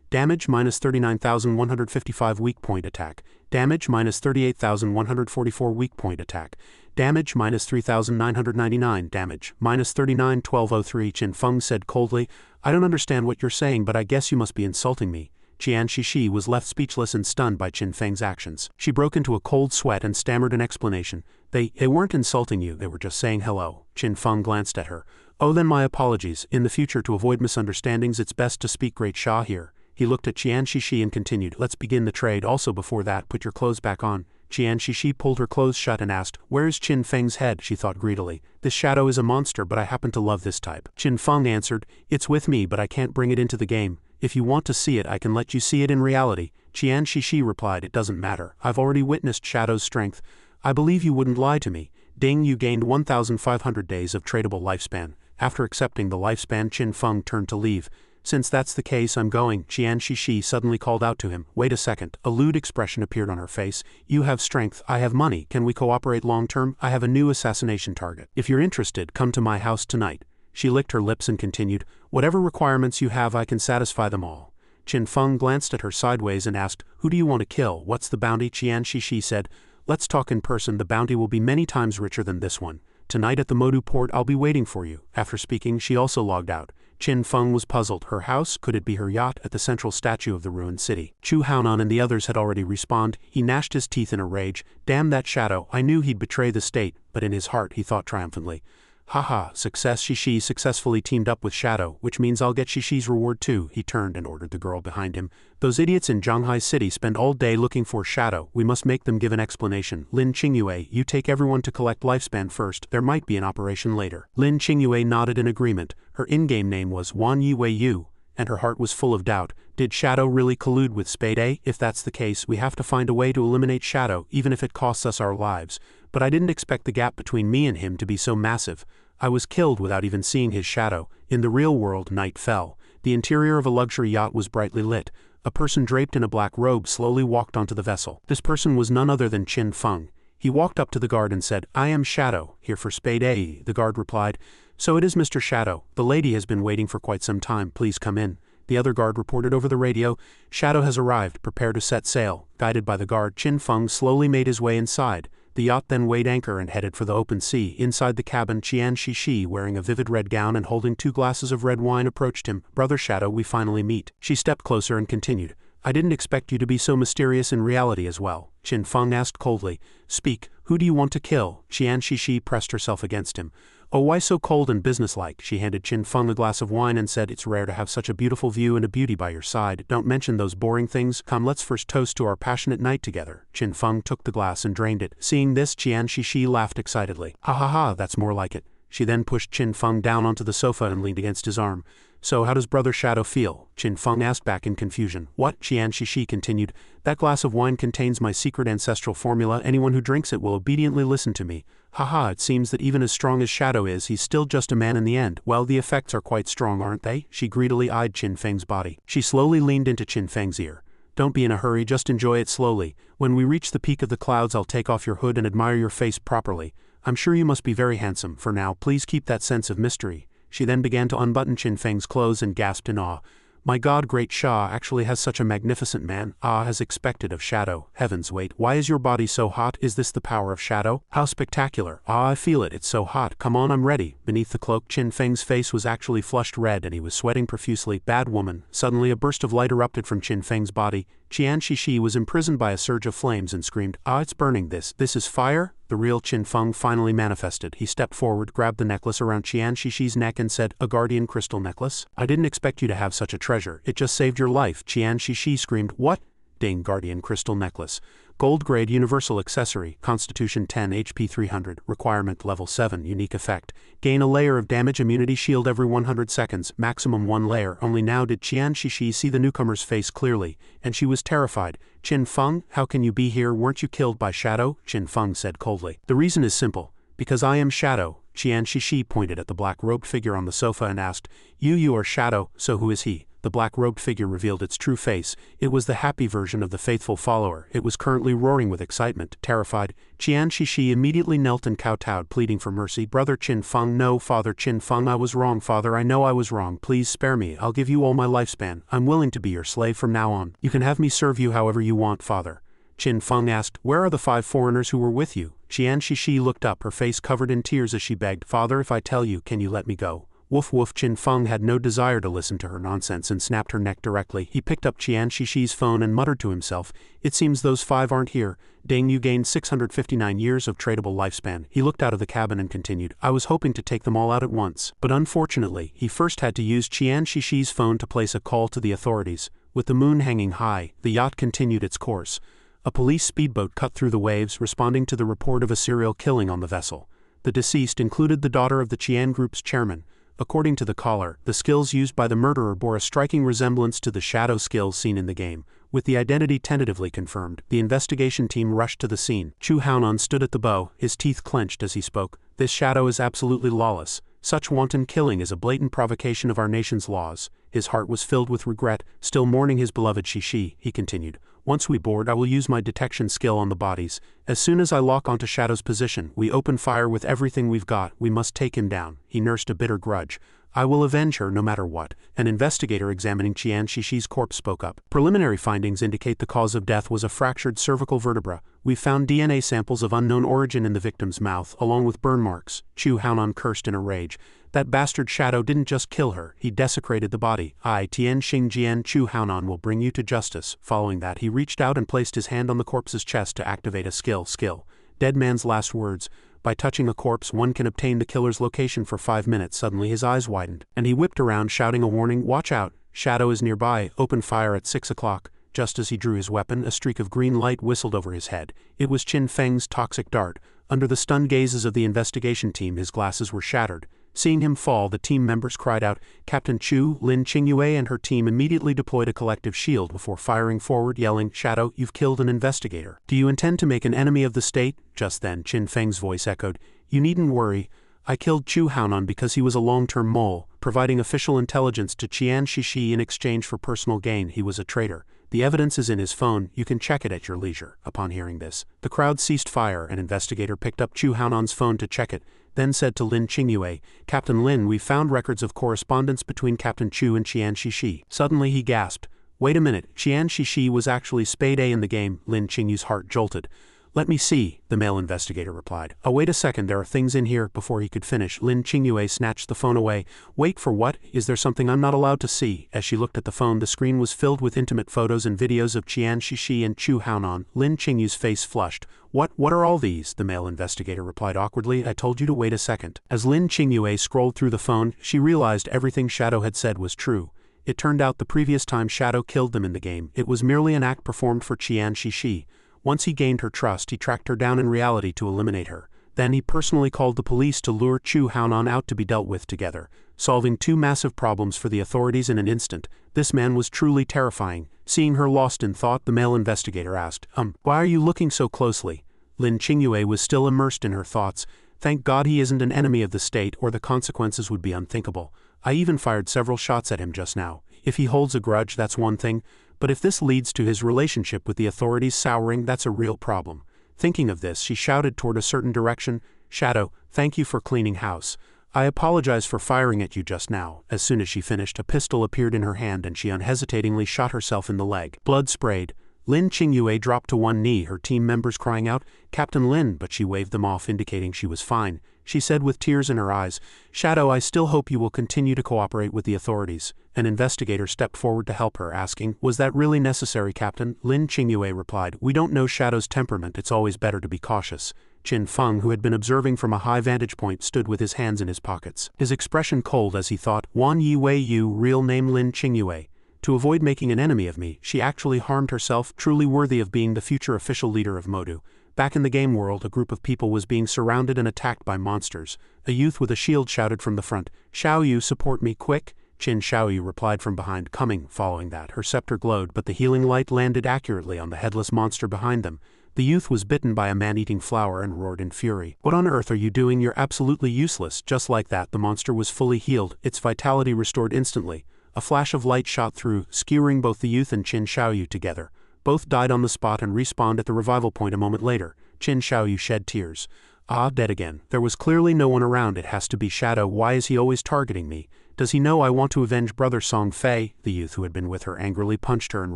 Damage minus 39,155 weak point attack. Damage minus 38,144 weak point attack. Damage minus 3,999 damage. Minus 39,1203. Qin Feng said coldly, I don't understand what you're saying, but I guess you must be insulting me. Qian Shishi was left speechless and stunned by Qin Feng's actions. She broke into a cold sweat and stammered an explanation. They weren't insulting you, they were just saying hello. Qin Feng glanced at her. Oh, then my apologies. In the future, to avoid misunderstandings, it's best to speak Great Sha here. He looked at Qian Shishi and continued, Let's begin the trade. Also before that, put your clothes back on. Qian Shishi pulled her clothes shut and asked, Where is Qin Feng's head? She thought greedily. This Shadow is a monster, but I happen to love this type. Qin Feng answered, It's with me, but I can't bring it into the game. If you want to see it, I can let you see it in reality. Qian Shishi replied, It doesn't matter. I've already witnessed Shadow's strength. I believe you wouldn't lie to me. Ding, you gained 1,500 days of tradable lifespan. After accepting the lifespan, Qin Feng turned to leave. Since that's the case, I'm going. Qian Shishi suddenly called out to him. Wait a second. A lewd expression appeared on her face. You have strength, I have money. Can we cooperate long term? I have a new assassination target. If you're interested, come to my house tonight. She licked her lips and continued, Whatever requirements you have, I can satisfy them all. Qin Feng glanced at her sideways and asked, Who do you want to kill? What's the bounty? Qian Shishi said, Let's talk in person. The bounty will be many times richer than this one. Tonight at the Modu port, I'll be waiting for you. After speaking, she also logged out. Qin Feng was puzzled. Her house? Could it be her yacht at the central statue of the ruined city? Chu Haonan and the others had already respawned. He gnashed his teeth in a rage. Damn that Shadow. I knew he'd betray the state, but in his heart he thought triumphantly. Haha, success. Shishi successfully teamed up with Shadow, which means I'll get Shishi's reward too. He turned and ordered the girl behind him. Those idiots in Zhanghai City spend all day looking for Shadow. We must make them give an explanation. Lin Qingyue, you take everyone to collect lifespan first. There might be an operation later. Lin Qingyue nodded in agreement. Her in-game name was Wan Yi Wei Yu, and her heart was full of doubt. Did Shadow really collude with Spade A? If that's the case, we have to find a way to eliminate Shadow, even if it costs us our lives. But I didn't expect the gap between me and him to be so massive. I was killed without even seeing his shadow. In the real world, night fell. The interior of a luxury yacht was brightly lit. A person draped in a black robe slowly walked onto the vessel. This person was none other than Qin Feng. He walked up to the guard and said, I am Shadow, here for Spade A. The guard replied, So it is Mr. Shadow. The lady has been waiting for quite some time. Please come in. The other guard reported over the radio, Shadow has arrived. Prepare to set sail. Guided by the guard, Qin Feng slowly made his way inside. The yacht then weighed anchor and headed for the open sea. Inside the cabin, Qian Shishi, wearing a vivid red gown and holding 2 glasses of red wine, approached him. Brother Shadow, we finally meet. She stepped closer and continued, I didn't expect you to be so mysterious in reality as well. Qin Feng asked coldly, Speak, who do you want to kill? Qian Shishi pressed herself against him. Oh, why so cold and businesslike? She handed Qin Feng a glass of wine and said, It's rare to have such a beautiful view and a beauty by your side. Don't mention those boring things. Come, let's first toast to our passionate night together. Qin Feng took the glass and drained it. Seeing this, Qian Shishi laughed excitedly. Ha ha ha, that's more like it. She then pushed Qin Feng down onto the sofa and leaned against his arm. So how does Brother Shadow feel? Qin Feng asked back in confusion. What? Qian Shishi continued. That glass of wine contains my secret ancestral formula. Anyone who drinks it will obediently listen to me. Haha, it seems that even as strong as Shadow is, he's still just a man in the end. Well, the effects are quite strong, aren't they? She greedily eyed Qin Feng's body. She slowly leaned into Qin Feng's ear. Don't be in a hurry, just enjoy it slowly. When we reach the peak of the clouds, I'll take off your hood and admire your face properly. I'm sure you must be very handsome. For now, please keep that sense of mystery. She then began to unbutton Qin Feng's clothes and gasped in awe. My god, great Shah actually has such a magnificent man. Ah, as expected of Shadow. Heavens, wait, why is your body so hot? Is this the power of Shadow? How spectacular. Ah, I feel it, it's so hot. Come on, I'm ready. Beneath the cloak, Qin Feng's face was actually flushed red and he was sweating profusely. Bad woman. Suddenly a burst of light erupted from Qin Feng's body. Qian Shishi was imprisoned by a surge of flames and screamed, "Ah, it's burning. This is fire?" The real Qin Feng finally manifested. He stepped forward, grabbed the necklace around Qian Shishi's neck and said, "A guardian crystal necklace? I didn't expect you to have such a treasure. It just saved your life." Qian Shishi screamed, "What?" Ding, guardian crystal necklace. Gold grade universal accessory, Constitution 10 HP 300, requirement level 7, unique effect. Gain a layer of damage immunity shield every 100 seconds, maximum 1 layer. Only now did Qian Shishi see the newcomer's face clearly, and she was terrified. "Qin Feng, how can you be here? Weren't you killed by Shadow?" Qin Feng said coldly. "The reason is simple. Because I am Shadow." Qian Shishi pointed at the black-robed figure on the sofa and asked, You are Shadow, so who is he?" The black-robed figure revealed its true face. It was the happy version of the faithful follower. It was currently roaring with excitement. Terrified, Qian Shishi immediately knelt and kowtowed, pleading for mercy. "Brother Qin Feng, no, Father Qin Feng, I was wrong, Father, I know I was wrong. Please spare me. I'll give you all my lifespan. I'm willing to be your slave from now on. You can have me serve you however you want, Father." Qin Feng asked, "Where are the 5 foreigners who were with you?" Qian Shishi looked up, her face covered in tears as she begged, "Father, if I tell you, can you let me go?" Woof woof. Qin Feng had no desire to listen to her nonsense and snapped her neck directly. He picked up Qian Shishi's phone and muttered to himself, "It seems those 5 aren't here. Dang, you gained 659 years of tradable lifespan." He looked out of the cabin and continued, "I was hoping to take them all out at once. But unfortunately, he first had to use Qian Shishi's phone to place a call to the authorities." With the moon hanging high, the yacht continued its course. A police speedboat cut through the waves, responding to the report of a serial killing on the vessel. The deceased included the daughter of the Qian Group's chairman. According to the caller, the skills used by the murderer bore a striking resemblance to the Shadow skills seen in the game. With the identity tentatively confirmed, the investigation team rushed to the scene. Chu Haonan stood at the bow, his teeth clenched as he spoke. "This Shadow is absolutely lawless. Such wanton killing is a blatant provocation of our nation's laws." His heart was filled with regret, still mourning his beloved Shishi. He continued, "Once we board, I will use my detection skill on the bodies. As soon as I lock onto Shadow's position, we open fire with everything we've got. We must take him down." He nursed a bitter grudge. "I will avenge her no matter what." An investigator examining Qian Shishi's corpse spoke up. "Preliminary findings indicate the cause of death was a fractured cervical vertebra. We found DNA samples of unknown origin in the victim's mouth, along with burn marks." Chu Haonan cursed in a rage. "That bastard Shadow didn't just kill her, he desecrated the body. I, Tian Xingjian Chu Haonan, will bring you to justice." Following that, he reached out and placed his hand on the corpse's chest to activate a skill. Dead man's last words. By touching a corpse, one can obtain the killer's location for 5 minutes. Suddenly his eyes widened, and he whipped around, shouting a warning, "Watch out, Shadow is nearby, open fire at 6 o'clock. Just as he drew his weapon, a streak of green light whistled over his head. It was Qin Feng's toxic dart. Under the stunned gazes of the investigation team, his glasses were shattered. Seeing him fall, the team members cried out. Captain Chu, Lin Qingyue and her team immediately deployed a collective shield before firing forward, yelling, "Shadow, you've killed an investigator. Do you intend to make an enemy of the state?" Just then, Qin Feng's voice echoed, "You needn't worry. I killed Chu Haonan because he was a long-term mole, providing official intelligence to Qian Shishi in exchange for personal gain. He was a traitor. The evidence is in his phone, you can check it at your leisure." Upon hearing this, the crowd ceased fire. An investigator picked up Chu Haonan's phone to check it, then said to Lin Qingyue, "Captain Lin, we found records of correspondence between Captain Chu and Qian Shishi." Suddenly he gasped, "Wait a minute, Qian Shishi was actually Spade A in the game." Lin Qingyue's heart jolted. "Let me see," the male investigator replied. "Oh, wait a second, there are things in here." Before he could finish, Lin Qingyue snatched the phone away. "Wait for what? Is there something I'm not allowed to see?" As she looked at the phone, the screen was filled with intimate photos and videos of Qian Shishi and Chu Haonan. Lin Qingyue's face flushed. What are all these?" the male investigator replied awkwardly. "I told you to wait a second." As Lin Qingyue scrolled through the phone, she realized everything Shadow had said was true. It turned out the previous time Shadow killed them in the game, it was merely an act performed for Qian Shishi. Once he gained her trust, he tracked her down in reality to eliminate her. Then he personally called the police to lure Chu Haonan out to be dealt with together, solving 2 massive problems for the authorities in an instant. This man was truly terrifying. Seeing her lost in thought, the male investigator asked, "Why are you looking so closely?" Lin Qingyue was still immersed in her thoughts. "Thank God he isn't an enemy of the state, or the consequences would be unthinkable. I even fired several shots at him just now. If he holds a grudge, that's one thing. But if this leads to his relationship with the authorities souring, that's a real problem." Thinking of this, she shouted toward a certain direction, "Shadow, thank you for cleaning house. I apologize for firing at you just now. As soon as she finished, a pistol appeared in her hand and she unhesitatingly shot herself in the leg. Blood sprayed. Lin Qingyue dropped to one knee, her team members crying out, "Captain Lin," but she waved them off, indicating she was fine. She said with tears in her eyes, "Shadow, I still hope you will continue to cooperate with the authorities." An investigator stepped forward to help her, asking, "Was that really necessary, Captain?" Lin Qingyue replied, "We don't know Shadow's temperament, it's always better to be cautious." Qin Feng, who had been observing from a high vantage point, stood with his hands in his pockets, his expression cold as he thought, "Wan Yi Wei Yu, real name Lin Qingyue. To avoid making an enemy of me, she actually harmed herself, truly worthy of being the future official leader of Modu." Back in the game world, a group of people was being surrounded and attacked by monsters. A youth with a shield shouted from the front, "Xiaoyu, support me, quick!" Qin Xiaoyu replied from behind, "Coming." Following that, her scepter glowed, but the healing light landed accurately on the headless monster behind them. The youth was bitten by a man-eating flower and roared in fury. "What on earth are you doing? You're absolutely useless." Just like that, the monster was fully healed, its vitality restored instantly. A flash of light shot through, skewering both the youth and Qin Xiaoyu together. Both died on the spot and respawned at the revival point a moment later. Qin Xiaoyu shed tears. "Ah, dead again. There was clearly no one around. It has to be Shadow. Why is he always targeting me? Does he know I want to avenge brother Song Fei?" The youth who had been with her angrily punched her and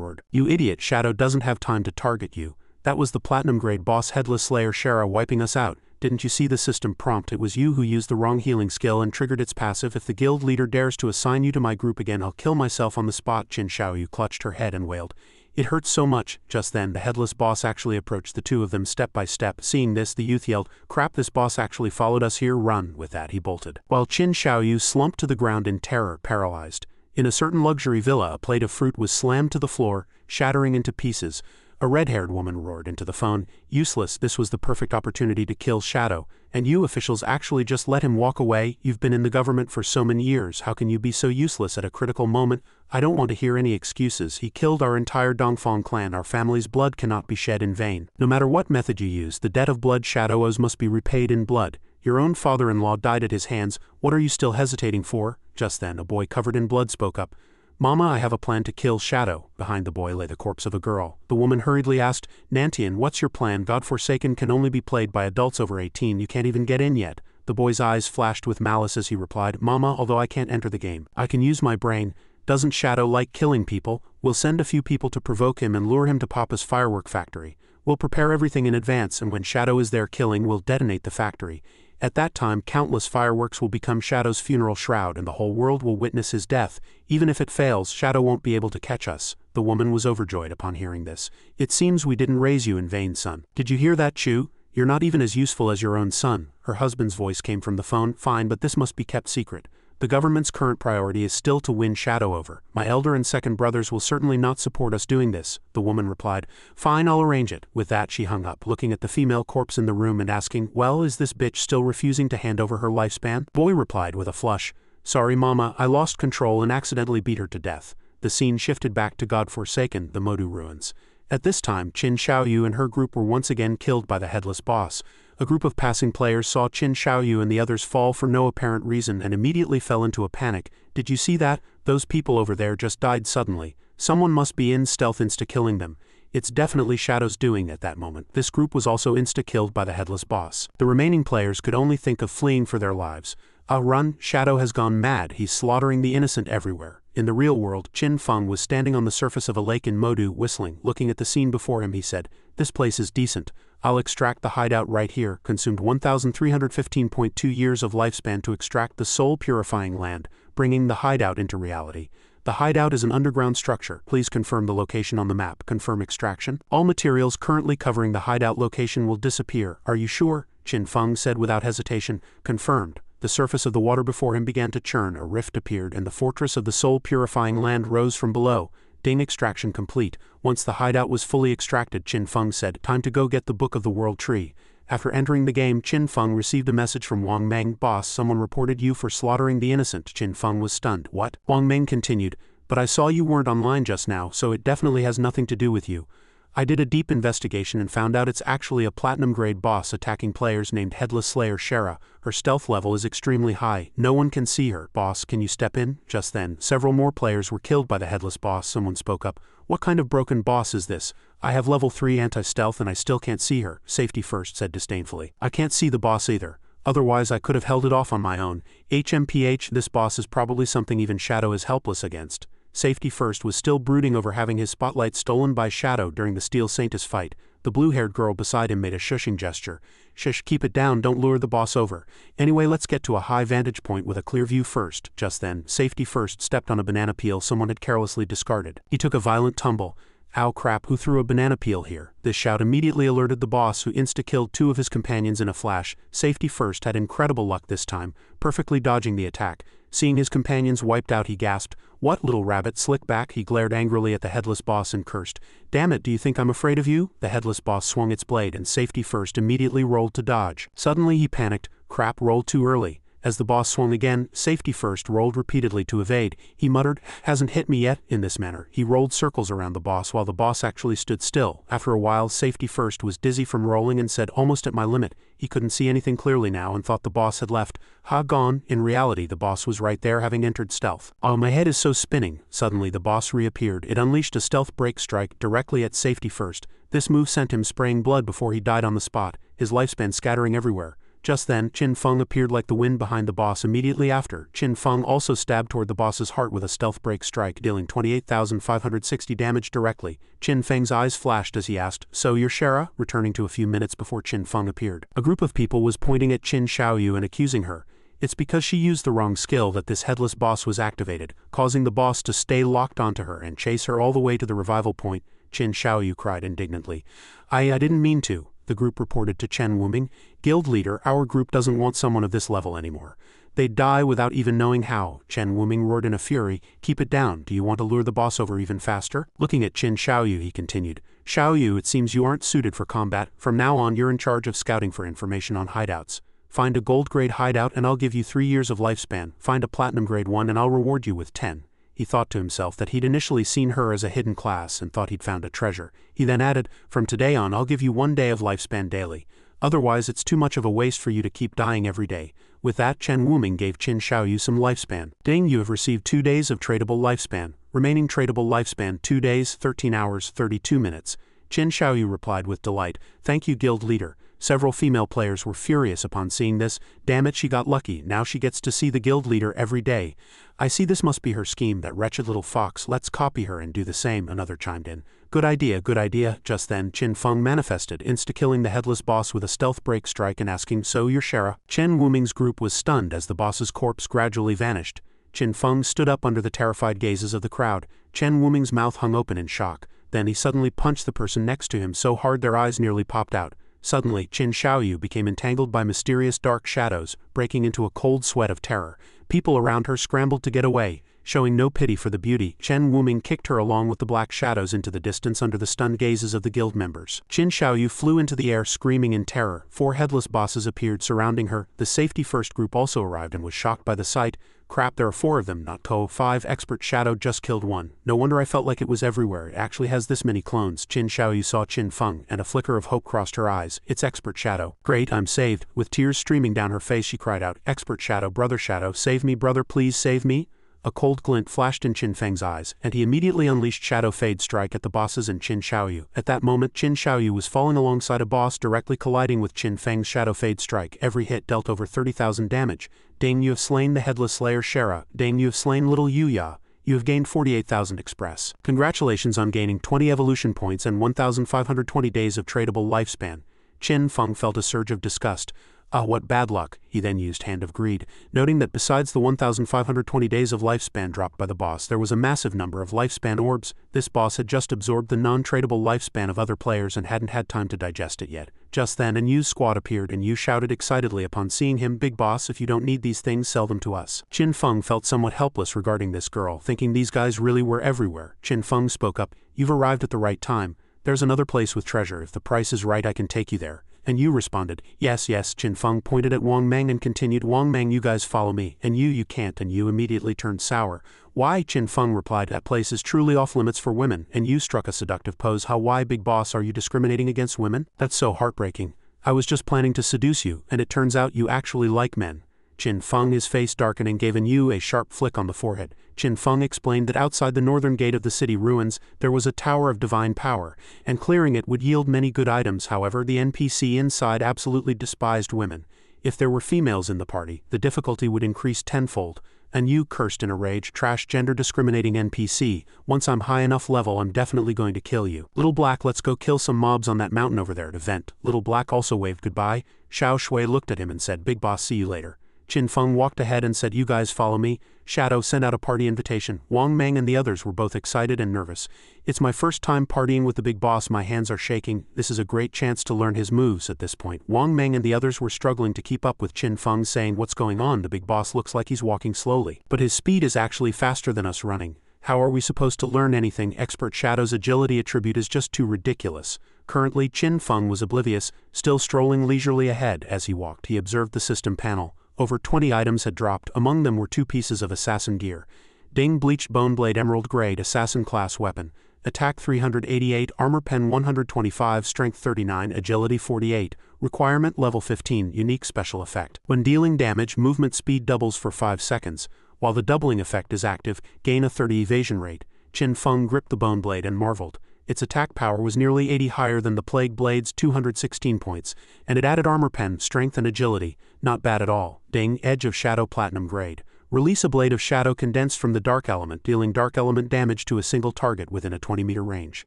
roared, "You idiot, Shadow doesn't have time to target you. That was the platinum-grade boss Headless Slayer Shara wiping us out. Didn't you see the system prompt? It was you who used the wrong healing skill and triggered its passive. If the guild leader dares to assign you to my group again, I'll kill myself on the spot." Qin Xiaoyu clutched her head and wailed, "It hurts so much." Just then, the headless boss actually approached the two of them step by step. Seeing this, the youth yelled, "Crap, this boss actually followed us here, run." With that, he bolted, while Qin Xiaoyu slumped to the ground in terror, paralyzed. In a certain luxury villa, a plate of fruit was slammed to the floor, shattering into pieces. A red-haired woman roared into the phone, "Useless, this was the perfect opportunity to kill Shadow. And you officials actually just let him walk away? You've been in the government for so many years, how can you be so useless at a critical moment? I don't want to hear any excuses. He killed our entire Dongfang clan. Our family's blood cannot be shed in vain. No matter what method you use, the debt of blood Shadow owes must be repaid in blood. Your own father-in-law died at his hands. What are you still hesitating for?" Just then, a boy covered in blood spoke up. "Mama, I have a plan to kill Shadow." Behind the boy lay the corpse of a girl. The woman hurriedly asked, "Nantian, what's your plan? Godforsaken can only be played by adults over 18. You can't even get in yet." The boy's eyes flashed with malice as he replied, "Mama, although I can't enter the game, I can use my brain. Doesn't Shadow like killing people? We'll send a few people to provoke him and lure him to Papa's firework factory. We'll prepare everything in advance, and when Shadow is there killing, we'll detonate the factory. At that time, countless fireworks will become Shadow's funeral shroud and the whole world will witness his death. Even if it fails, Shadow won't be able to catch us." The woman was overjoyed upon hearing this. "It seems we didn't raise you in vain, son. Did you hear that, Chu? You're not even as useful as your own son." Her husband's voice came from the phone. "Fine, but this must be kept secret. The government's current priority is still to win Shadow over. My elder and second brothers will certainly not support us doing this." The woman replied, "Fine, I'll arrange it." With that, she hung up, looking at the female corpse in the room and asking, "Well, is this bitch still refusing to hand over her lifespan?" Boy replied with a flush, "Sorry, Mama, I lost control and accidentally beat her to death." The scene shifted back to Godforsaken, the Modu ruins. At this time, Qin Xiaoyu and her group were once again killed by the headless boss. A group of passing players saw Qin Xiaoyu and the others fall for no apparent reason and immediately fell into a panic. "Did you see that? Those people over there just died suddenly. Someone must be in stealth insta-killing them. It's definitely Shadow's doing." At that moment, this group was also insta-killed by the headless boss. The remaining players could only think of fleeing for their lives. Run, Shadow has gone mad. He's slaughtering the innocent everywhere." In the real world, Qin Feng was standing on the surface of a lake in Modu, whistling. Looking at the scene before him, he said, "This place is decent. I'll extract the hideout right here." Consumed 1,315.2 years of lifespan to extract the soul-purifying land, bringing the hideout into reality. The hideout is an underground structure. Please confirm the location on the map. Confirm extraction. All materials currently covering the hideout location will disappear. Are you sure? Qin Feng said without hesitation. Confirmed. The surface of the water before him began to churn, a rift appeared, and the fortress of the soul-purifying land rose from below. Ding, extraction complete. Once the hideout was fully extracted, Qin Feng said, "Time to go get the Book of the World Tree." After entering the game, Qin Feng received a message from Wang Meng. "Boss, someone reported you for slaughtering the innocent." Qin Feng was stunned. "What?" Wang Meng continued, "But I saw you weren't online just now, so it definitely has nothing to do with you. I did a deep investigation and found out it's actually a platinum-grade boss attacking players named Headless Slayer Shara. Her stealth level is extremely high. No one can see her. Boss, can you step in?" Just then, several more players were killed by the Headless boss. Someone spoke up. "What kind of broken boss is this? I have level 3 anti-stealth and I still can't see her." "Safety first," said disdainfully. "I can't see the boss either. Otherwise I could have held it off on my own. HMPH, this boss is probably something even Shadow is helpless against. Safety First was still brooding over having his spotlight stolen by Shadow during the Steel Saintess fight. The blue-haired girl beside him made a shushing gesture. Shush, keep it down, don't lure the boss over. Anyway, let's get to a high vantage point with a clear view first. Just then, Safety First stepped on a banana peel someone had carelessly discarded. He took a violent tumble. Ow crap, who threw a banana peel here? This shout immediately alerted the boss, who insta-killed 2 of his companions in a flash. Safety First had incredible luck this time, perfectly dodging the attack. Seeing his companions wiped out, he gasped, "What, little rabbit, slick back?" He glared angrily at the headless boss and cursed. "Damn it, do you think I'm afraid of you?" The headless boss swung its blade and Safety First immediately rolled to dodge. Suddenly he panicked. Crap, rolled too early. As the boss swung again, Safety First rolled repeatedly to evade. He muttered, "Hasn't hit me yet." In this manner, he rolled circles around the boss while the boss actually stood still. After a while, Safety First was dizzy from rolling and said, "Almost at my limit." He couldn't see anything clearly now and thought the boss had left. Gone. In reality, the boss was right there, having entered stealth. "Oh, my head is so spinning." Suddenly, the boss reappeared. It unleashed a stealth break strike directly at Safety First. This move sent him spraying blood before he died on the spot, his lifespan scattering everywhere. Just then, Qin Feng appeared like the wind behind the boss immediately after. Qin Feng also stabbed toward the boss's heart with a stealth break strike, dealing 28,560 damage directly. Qin Feng's eyes flashed as he asked, "So you're Shara?" returning to a few minutes before Qin Feng appeared. A group of people was pointing at Qin Xiaoyu and accusing her. It's because she used the wrong skill that this headless boss was activated, causing the boss to stay locked onto her and chase her all the way to the revival point. Qin Xiaoyu cried indignantly. I didn't mean to," the group reported to Chen Wuming. "Guild leader, our group doesn't want someone of this level anymore. They'd die without even knowing how." Chen Wuming roared in a fury. "Keep it down. Do you want to lure the boss over even faster?" Looking at Qin Xiaoyu, he continued. "Xiaoyu, it seems you aren't suited for combat. From now on, you're in charge of scouting for information on hideouts. Find a gold grade hideout and I'll give you 3 years of lifespan. Find a platinum grade one and I'll reward you with 10. He thought to himself that he'd initially seen her as a hidden class and thought he'd found a treasure. He then added, "From today on, I'll give you 1 day of lifespan daily. Otherwise, it's too much of a waste for you to keep dying every day." With that, Chen Wuming gave Qin Xiaoyu some lifespan. "Ding, you have received 2 days of tradable lifespan. Remaining tradable lifespan 2 days, 13 hours, 32 minutes. Qin Xiaoyu replied with delight, "Thank you, guild leader." Several female players were furious upon seeing this. Damn it, she got lucky. Now she gets to see the guild leader every day. "I see this must be her scheme, that wretched little fox. Let's copy her and do the same," another chimed in. Good idea, good idea." Just then, Qin Feng manifested, insta-killing the headless boss with a stealth break strike and asking, "So you're Shara?" Chen Wuming's group was stunned as the boss's corpse gradually vanished. Qin Feng stood up under the terrified gazes of the crowd. Chen Wuming's mouth hung open in shock. Then he suddenly punched the person next to him so hard their eyes nearly popped out. Suddenly, Qin Xiaoyu became entangled by mysterious dark shadows, breaking into a cold sweat of terror. People around her scrambled to get away. Showing no pity for the beauty, Chen Wuming kicked her along with the black shadows into the distance under the stunned gazes of the guild members. Qin Xiaoyu flew into the air screaming in terror. 4 headless bosses appeared surrounding her. The Safety First group also arrived and was shocked by the sight. Crap, there are 4 of them, not 5. Expert Shadow just killed 1. No wonder I felt like it was everywhere. It actually has this many clones. Qin Xiaoyu saw Qin Feng, and a flicker of hope crossed her eyes. It's Expert Shadow. Great, I'm saved. With tears streaming down her face, she cried out, "Expert Shadow, brother Shadow, save me, brother, please save me." A cold glint flashed in Qin Feng's eyes, and he immediately unleashed Shadow Fade Strike at the bosses and Qin Xiaoyu. At that moment, Qin Xiaoyu was falling alongside a boss, directly colliding with Qin Feng's Shadow Fade Strike. Every hit dealt over 30,000 damage. "Ding, you have slain the headless slayer Shara. Ding, you have slain little Yuya. You have gained 48,000 express. Congratulations on gaining 20 evolution points and 1,520 days of tradable lifespan." Qin Feng felt a surge of disgust. "Ah, what bad luck." He then used Hand of Greed, noting that besides the 1,520 days of lifespan dropped by the boss, there was a massive number of lifespan orbs. This boss had just absorbed the non-tradable lifespan of other players and hadn't had time to digest it yet. Just then, a Yu's squad appeared and Yu shouted excitedly upon seeing him, "Big boss, if you don't need these things, sell them to us." Qin Feng felt somewhat helpless regarding this girl, thinking these guys really were everywhere. Qin Feng spoke up, "You've arrived at the right time. There's another place with treasure. If the price is right, I can take you there." And Yu responded, "Yes, yes." Qin Feng pointed at Wang Meng and continued, "Wang Meng, you guys follow me." And you can't. And Yu immediately turned sour. "Why?" Qin Feng replied, "That place is truly off limits for women." And Yu struck a seductive pose. "How, why, big boss, are you discriminating against women? That's so heartbreaking. I was just planning to seduce you, and it turns out you actually like men." Qin Feng, his face darkening, gave Yu a sharp flick on the forehead. Qin Feng explained that outside the northern gate of the city ruins, there was a tower of divine power, and clearing it would yield many good items. However, the NPC inside absolutely despised women. If there were females in the party, the difficulty would increase tenfold. And you, cursed in a rage, trash gender-discriminating NPC, once I'm high enough level I'm definitely going to kill you. Little Black, let's go kill some mobs on that mountain over there to vent. Little Black also waved goodbye. Xiao Shui looked at him and said, Big Boss, see you later. Qin Feng walked ahead and said, you guys follow me. Shadow sent out a party invitation. Wang Meng and the others were both excited and nervous. It's my first time partying with the big boss, my hands are shaking. This is a great chance to learn his moves at this point. Wang Meng and the others were struggling to keep up with Qin Feng, saying, what's going on? The big boss looks like he's walking slowly. But his speed is actually faster than us running. How are we supposed to learn anything? Expert Shadow's agility attribute is just too ridiculous. Currently, Qin Feng was oblivious, still strolling leisurely ahead. As he walked, he observed the system panel. Over 20 items had dropped, among them were 2 pieces of assassin gear. Ding, bleached bone blade, emerald grade, assassin class weapon. Attack 388, armor pen 125, strength 39, agility 48, requirement level 15, unique special effect. When dealing damage, movement speed doubles for 5 seconds. While the doubling effect is active, gain a 30 evasion rate. Qin Feng gripped the bone blade and marveled. Its attack power was nearly 80 higher than the Plague Blade's 216 points, and it added armor pen, strength and agility. Not bad at all. Ding, Edge of Shadow platinum grade. Release a blade of shadow condensed from the dark element, dealing dark element damage to a single target within a 20-meter range.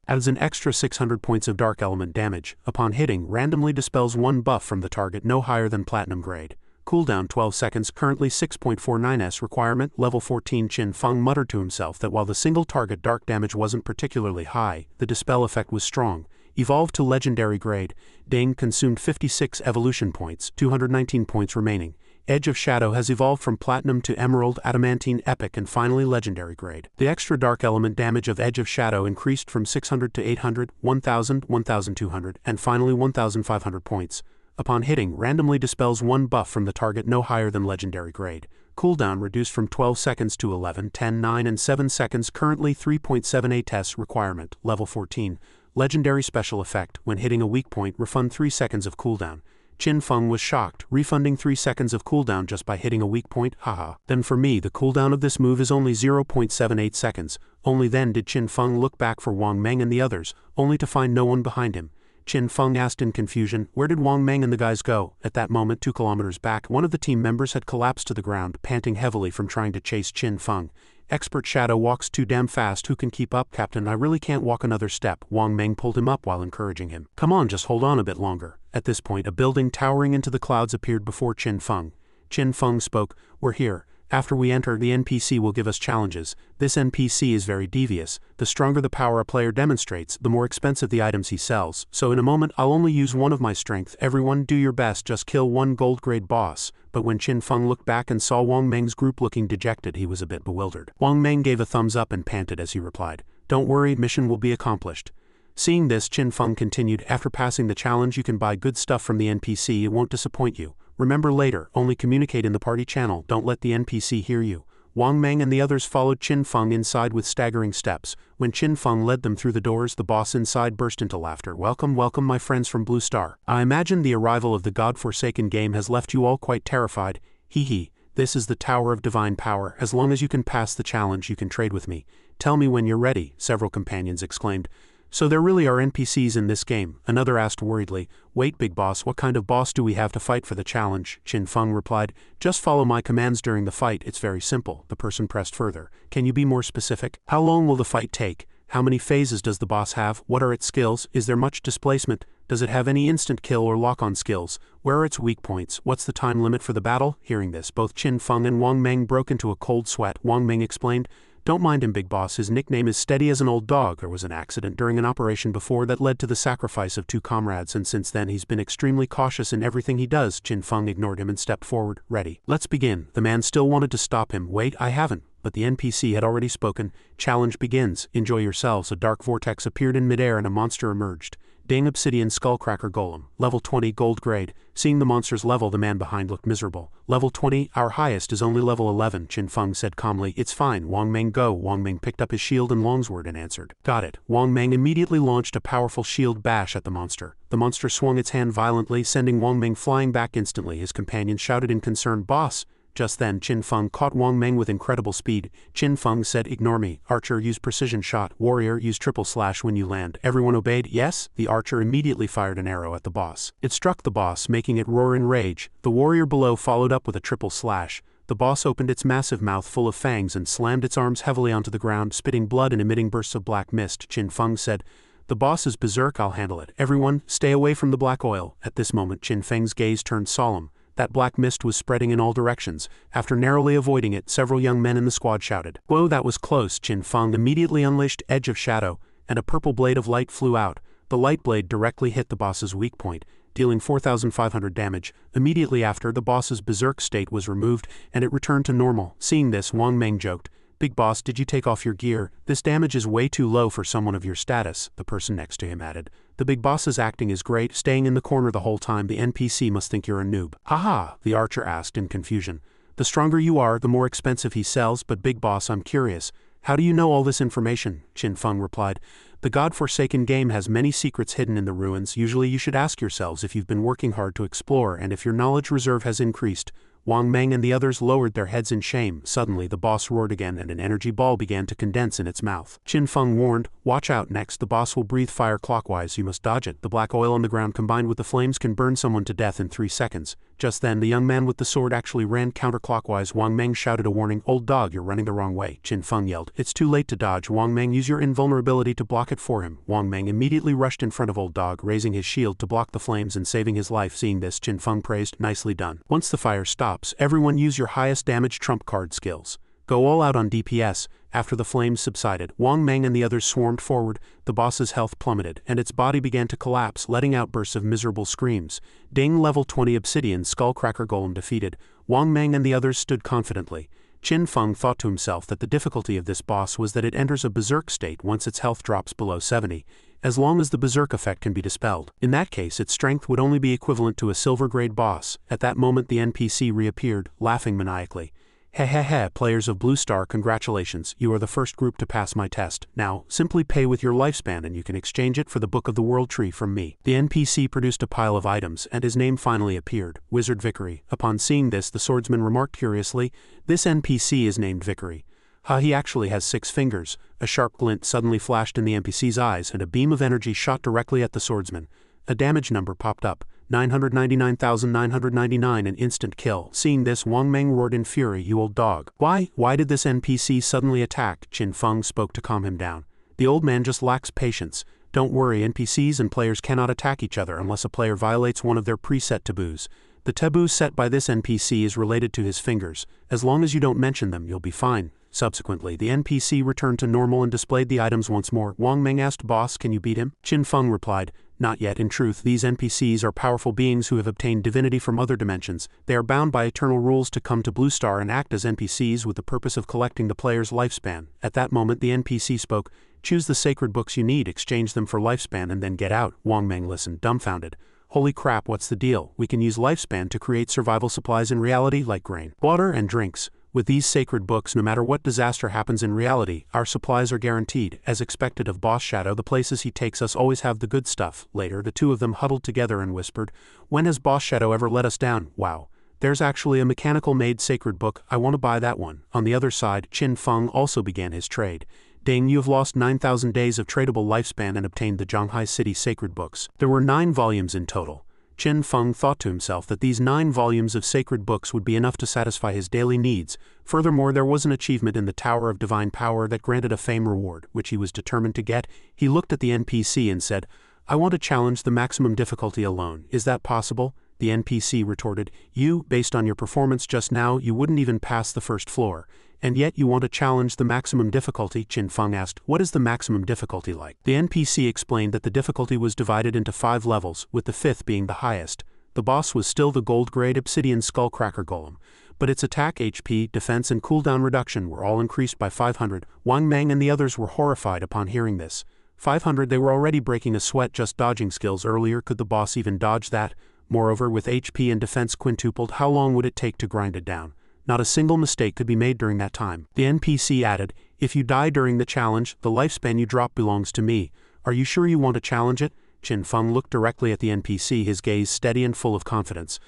Adds an extra 600 points of dark element damage. Upon hitting, randomly dispels 1 buff from the target no higher than platinum grade. Cooldown 12 seconds, currently 6.49s, requirement level 14. Qin Feng muttered to himself that while the single target dark damage wasn't particularly high, the dispel effect was strong. Evolved to legendary grade. Ding, consumed 56 evolution points, 219 points remaining. Edge of Shadow has evolved from Platinum to Emerald, Adamantine, Epic, and finally Legendary grade. The extra Dark Element damage of Edge of Shadow increased from 600 to 800, 1000, 1200, and finally 1500 points. Upon hitting, randomly dispels 1 buff from the target no higher than Legendary grade. Cooldown reduced from 12 seconds to 11, 10, 9, and 7 seconds, currently 3.78 tests, requirement, level 14. Legendary special effect, when hitting a weak point, refund 3 seconds of cooldown. Qin Feng was shocked, refunding 3 seconds of cooldown just by hitting a weak point, haha. Then for me the cooldown of this move is only 0.78 seconds. Only then did Qin Feng look back for Wang Meng and the others, only to find no one behind him. Qin Feng asked in confusion, where did Wang Meng and the guys go? At that moment, 2 kilometers back, one of the team members had collapsed to the ground, panting heavily from trying to chase Qin Feng. Expert Shadow walks too damn fast. Who can keep up, Captain? I really can't walk another step. Wang Meng pulled him up while encouraging him. Come on, just hold on a bit longer. At this point, a building towering into the clouds appeared before Qin Feng. Qin Feng spoke, we're here. After we enter, the NPC will give us challenges. This NPC is very devious. The stronger the power a player demonstrates, the more expensive the items he sells. So in a moment, I'll only use 1 of my strength. Everyone do your best, just kill 1 gold grade boss. But when Qin Feng looked back and saw Wang Meng's group looking dejected, he was a bit bewildered. Wang Meng gave a thumbs up and panted as he replied, don't worry, mission will be accomplished. Seeing this, Qin Feng continued, after passing the challenge you can buy good stuff from the NPC, it won't disappoint you. Remember later, only communicate in the party channel, don't let the NPC hear you. Wang Meng and the others followed Qin Feng inside with staggering steps. When Qin Feng led them through the doors, the boss inside burst into laughter. Welcome, welcome my friends from Blue Star. I imagine the arrival of the God-forsaken game has left you all quite terrified. Hee hee, this is the Tower of Divine Power. As long as you can pass the challenge, you can trade with me. Tell me when you're ready, several companions exclaimed. So there really are NPCs in this game? Another asked worriedly. Wait, big boss, what kind of boss do we have to fight for the challenge? Qin Feng replied, just follow my commands during the fight, it's very simple. The person pressed further. Can you be more specific? How long will the fight take? How many phases does the boss have? What are its skills? Is there much displacement? Does it have any instant kill or lock-on skills? Where are its weak points? What's the time limit for the battle? Hearing this, both Qin Feng and Wang Meng broke into a cold sweat. Wang Meng explained, don't mind him, big boss, his nickname is Steady as an Old Dog. There was an accident during an operation before that led to the sacrifice of 2 comrades, and since then he's been extremely cautious in everything he does. Qin Feng ignored him and stepped forward. Ready. Let's begin. The man still wanted to stop him. Wait, I haven't. But the NPC had already spoken. Challenge begins. Enjoy yourselves. A dark vortex appeared in midair and a monster emerged. Ding, Obsidian Skullcracker Golem. Level 20, gold grade. Seeing the monster's level, the man behind looked miserable. Level 20, our highest is only level 11, Qin Feng said calmly. It's fine, Wang Meng, go. Wang Meng picked up his shield and longsword and answered. Got it. Wang Meng immediately launched a powerful shield bash at the monster. The monster swung its hand violently, sending Wang Meng flying back instantly. His companions shouted in concern, Boss, Just then Qin Feng caught Wang Meng with incredible speed. Qin Feng said, "Ignore me. Archer, use precision shot. Warrior, use triple slash when you land." Everyone obeyed. Yes, the archer immediately fired an arrow at the boss. It struck the boss, making it roar in rage. The warrior below followed up with a triple slash. The boss opened its massive mouth full of fangs and slammed its arms heavily onto the ground, spitting blood and emitting bursts of black mist. Qin Feng said, "The boss is berserk, I'll handle it. Everyone, stay away from the black oil." At this moment Qin Feng's gaze turned solemn. That black mist was spreading in all directions. After narrowly avoiding it, several young men in the squad shouted, "Whoa, that was close." Qin Feng immediately unleashed Edge of Shadow, and a purple blade of light flew out. The light blade directly hit the boss's weak point, dealing 4,500 damage. Immediately after, the boss's berserk state was removed, and it returned to normal. Seeing this, Wang Meng joked, "Big boss, did you take off your gear? This damage is way too low for someone of your status." The person next to him added, "The big boss's acting is great, staying in the corner the whole time. The NPC must think you're a noob." "Haha," the archer asked in confusion. "The stronger you are, the more expensive he sells, but big boss, I'm curious. How do you know all this information?" Qin Feng replied, "The God-forsaken game has many secrets hidden in the ruins. Usually you should ask yourselves if you've been working hard to explore and if your knowledge reserve has increased." Wang Meng and the others lowered their heads in shame. Suddenly the boss roared again and an energy ball began to condense in its mouth. Qin Feng warned, "Watch out, next the boss will breathe fire clockwise, you must dodge it. The black oil on the ground combined with the flames can burn someone to death in 3 seconds. Just then the young man with the sword actually ran counterclockwise. Wang Meng shouted a warning, "Old dog, you're running the wrong way." Qin Feng yelled, "It's too late to dodge. Wang Meng, use your invulnerability to block it for him." Wang Meng immediately rushed in front of old dog, raising his shield to block the flames and saving his life. Seeing this, Qin Feng praised, "Nicely done. Once the fire stops, everyone use your highest damage trump card skills. Go all out on DPS." After the flames subsided, Wang Meng and the others swarmed forward. The boss's health plummeted, and its body began to collapse, letting out bursts of miserable screams. Ding, level 20 Obsidian Skullcracker Golem defeated. Wang Meng and the others stood confidently. Qin Feng thought to himself that the difficulty of this boss was that it enters a berserk state once its health drops below 70, as long as the berserk effect can be dispelled. In that case, its strength would only be equivalent to a silver-grade boss. At that moment the NPC reappeared, laughing maniacally. "Hehehe, players of Blue Star, congratulations, you are the first group to pass my test. Now, simply pay with your lifespan and you can exchange it for the Book of the World Tree from me." The NPC produced a pile of items, and his name finally appeared, Wizard Vickery. Upon seeing this, the swordsman remarked curiously, "This NPC is named Vickery. Ha, he actually has 6 fingers." A sharp glint suddenly flashed in the NPC's eyes, and a beam of energy shot directly at the swordsman. A damage number popped up, 999,999, an instant kill. Seeing this, Wang Meng roared in fury, "You old dog. Why did this NPC suddenly attack?" Qin Feng spoke to calm him down. "The old man just lacks patience. Don't worry, NPCs and players cannot attack each other unless a player violates one of their preset taboos. The taboo set by this NPC is related to his fingers. As long as you don't mention them, you'll be fine." Subsequently, the NPC returned to normal and displayed the items once more. Wang Meng asked, "Boss, can you beat him?" Qin Feng replied, "Not yet. In truth, these NPCs are powerful beings who have obtained divinity from other dimensions. They are bound by eternal rules to come to Blue Star and act as NPCs with the purpose of collecting the player's lifespan." At that moment the NPC spoke, "Choose the sacred books you need, exchange them for lifespan, and then get out." Wang Meng listened, dumbfounded. "Holy crap, what's the deal? We can use lifespan to create survival supplies in reality like grain, water, and drinks. With these sacred books, no matter what disaster happens in reality, our supplies are guaranteed. As expected of Boss Shadow, the places he takes us always have the good stuff." Later, the two of them huddled together and whispered, "When has Boss Shadow ever let us down? Wow. There's actually a mechanical-made sacred book. I want to buy that one." On the other side, Qin Feng also began his trade. "Ding, you have lost 9,000 days of tradable lifespan and obtained the Zhanghai City sacred books." There were 9 volumes in total. Qin Feng thought to himself that these 9 volumes of sacred books would be enough to satisfy his daily needs. Furthermore, there was an achievement in the Tower of Divine Power that granted a fame reward, which he was determined to get. He looked at the NPC and said, "I want to challenge the maximum difficulty alone. Is that possible?" The NPC retorted, "You, based on your performance just now, you wouldn't even pass the first floor. And yet you want to challenge the maximum difficulty?" Qin Feng asked, "What is the maximum difficulty like?" The NPC explained that the difficulty was divided into 5 levels, with the 5th being the highest. The boss was still the gold-grade Obsidian Skullcracker Golem, but its attack, HP, defense, and cooldown reduction were all increased by 500. Wang Meng and the others were horrified upon hearing this. 500, they were already breaking a sweat just dodging skills earlier. Could the boss even dodge that? Moreover, with HP and defense quintupled, how long would it take to grind it down? Not a single mistake could be made during that time. The NPC added, "If you die during the challenge, the lifespan you drop belongs to me. Are you sure you want to challenge it?" Qin Feng looked directly at the NPC, his gaze steady and full of confidence.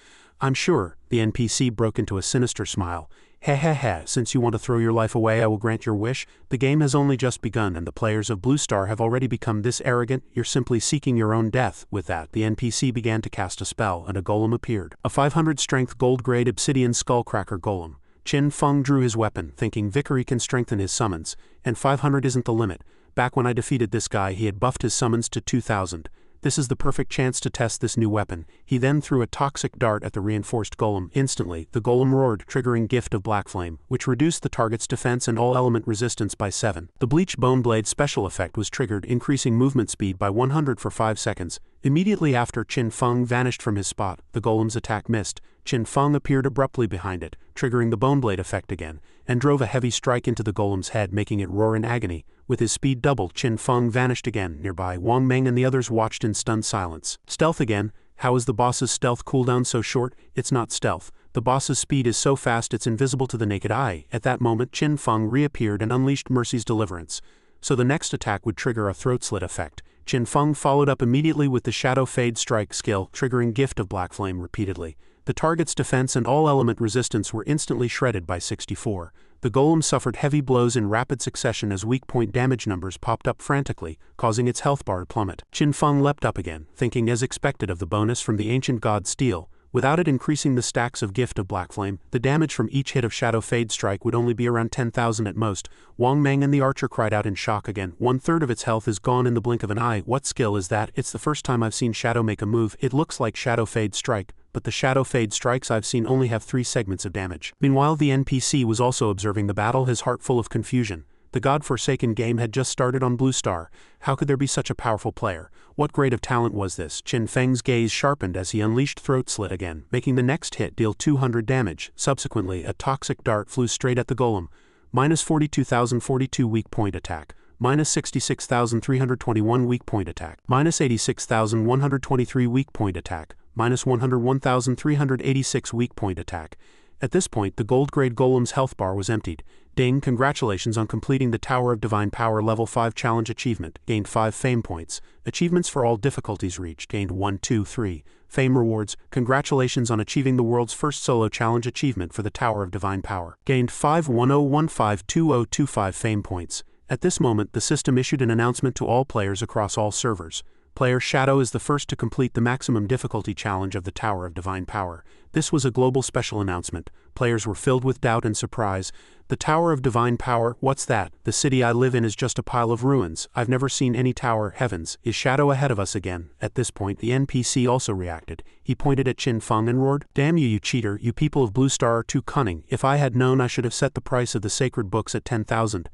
I'm sure. The NPC broke into a sinister smile. Heh, since you want to throw your life away, I will grant your wish. The game has only just begun and the players of Blue Star have already become this arrogant, you're simply seeking your own death. With that, the NPC began to cast a spell and a golem appeared. A 500 strength gold-grade obsidian skullcracker golem. Qin Feng drew his weapon, thinking Vickery can strengthen his summons, and 500 isn't the limit. Back when I defeated this guy, he had buffed his summons to 2000. This is the perfect chance to test this new weapon. He then threw a toxic dart at the reinforced golem. Instantly, the golem roared, triggering Gift of Black Flame, which reduced the target's defense and all element resistance by 7. The Bleach Bone Blade special effect was triggered, increasing movement speed by 100 for 5 seconds. Immediately after Qin Feng vanished from his spot, the golem's attack missed. Qin Feng appeared abruptly behind it, triggering the Bone Blade effect again, and drove a heavy strike into the golem's head, making it roar in agony. With his speed doubled, Qin Feng vanished again. Nearby, Wang Meng and the others watched in stunned silence. Stealth again? How is the boss's stealth cooldown so short? It's not stealth. The boss's speed is so fast it's invisible to the naked eye. At that moment, Qin Feng reappeared and unleashed Mercy's Deliverance. So the next attack would trigger a throat slit effect. Qin Feng followed up immediately with the Shadow Fade Strike skill, triggering Gift of Black Flame repeatedly. The target's defense and all element resistance were instantly shredded by 64. The golem suffered heavy blows in rapid succession as weak point damage numbers popped up frantically, causing its health bar to plummet. Qin Feng leapt up again, thinking as expected of the bonus from the ancient god Steel. Without it increasing the stacks of Gift of Black Flame, the damage from each hit of Shadow Fade Strike would only be around 10,000 at most. Wang Meng and the archer cried out in shock again. 1/3 of its health is gone in the blink of an eye. What skill is that? It's the first time I've seen Shadow make a move. It looks like Shadow Fade Strike, but the Shadow Fade Strikes I've seen only have 3 segments of damage. Meanwhile, the NPC was also observing the battle, his heart full of confusion. The God-forsaken game had just started on Blue Star. How could there be such a powerful player? What grade of talent was this? Qin Feng's gaze sharpened as he unleashed Throat Slit again, making the next hit deal 200 damage. Subsequently, a toxic dart flew straight at the golem. Minus 42,042 weak point attack. Minus 66,321 weak point attack. Minus 86,123 weak point attack. Minus 101,386 weak point attack. At this point, the gold-grade golem's health bar was emptied. Ding, congratulations on completing the Tower of Divine Power Level 5 Challenge Achievement. Gained 5 Fame Points. Achievements for all difficulties reached. Gained 1, 2, 3. Fame Rewards. Congratulations on achieving the world's first solo challenge achievement for the Tower of Divine Power. Gained 510152025 Fame Points. At this moment, the system issued an announcement to all players across all servers. Player Shadow is the first to complete the maximum difficulty challenge of the Tower of Divine Power. This was a global special announcement. Players were filled with doubt and surprise. The Tower of Divine Power? What's that? The city I live in is just a pile of ruins. I've never seen any tower. Heavens, is Shadow ahead of us again? At this point, the NPC also reacted. He pointed at Qin Feng and roared, "Damn you, you cheater! You people of Blue Star are too cunning. If I had known, I should have set the price of the sacred books at 10,000.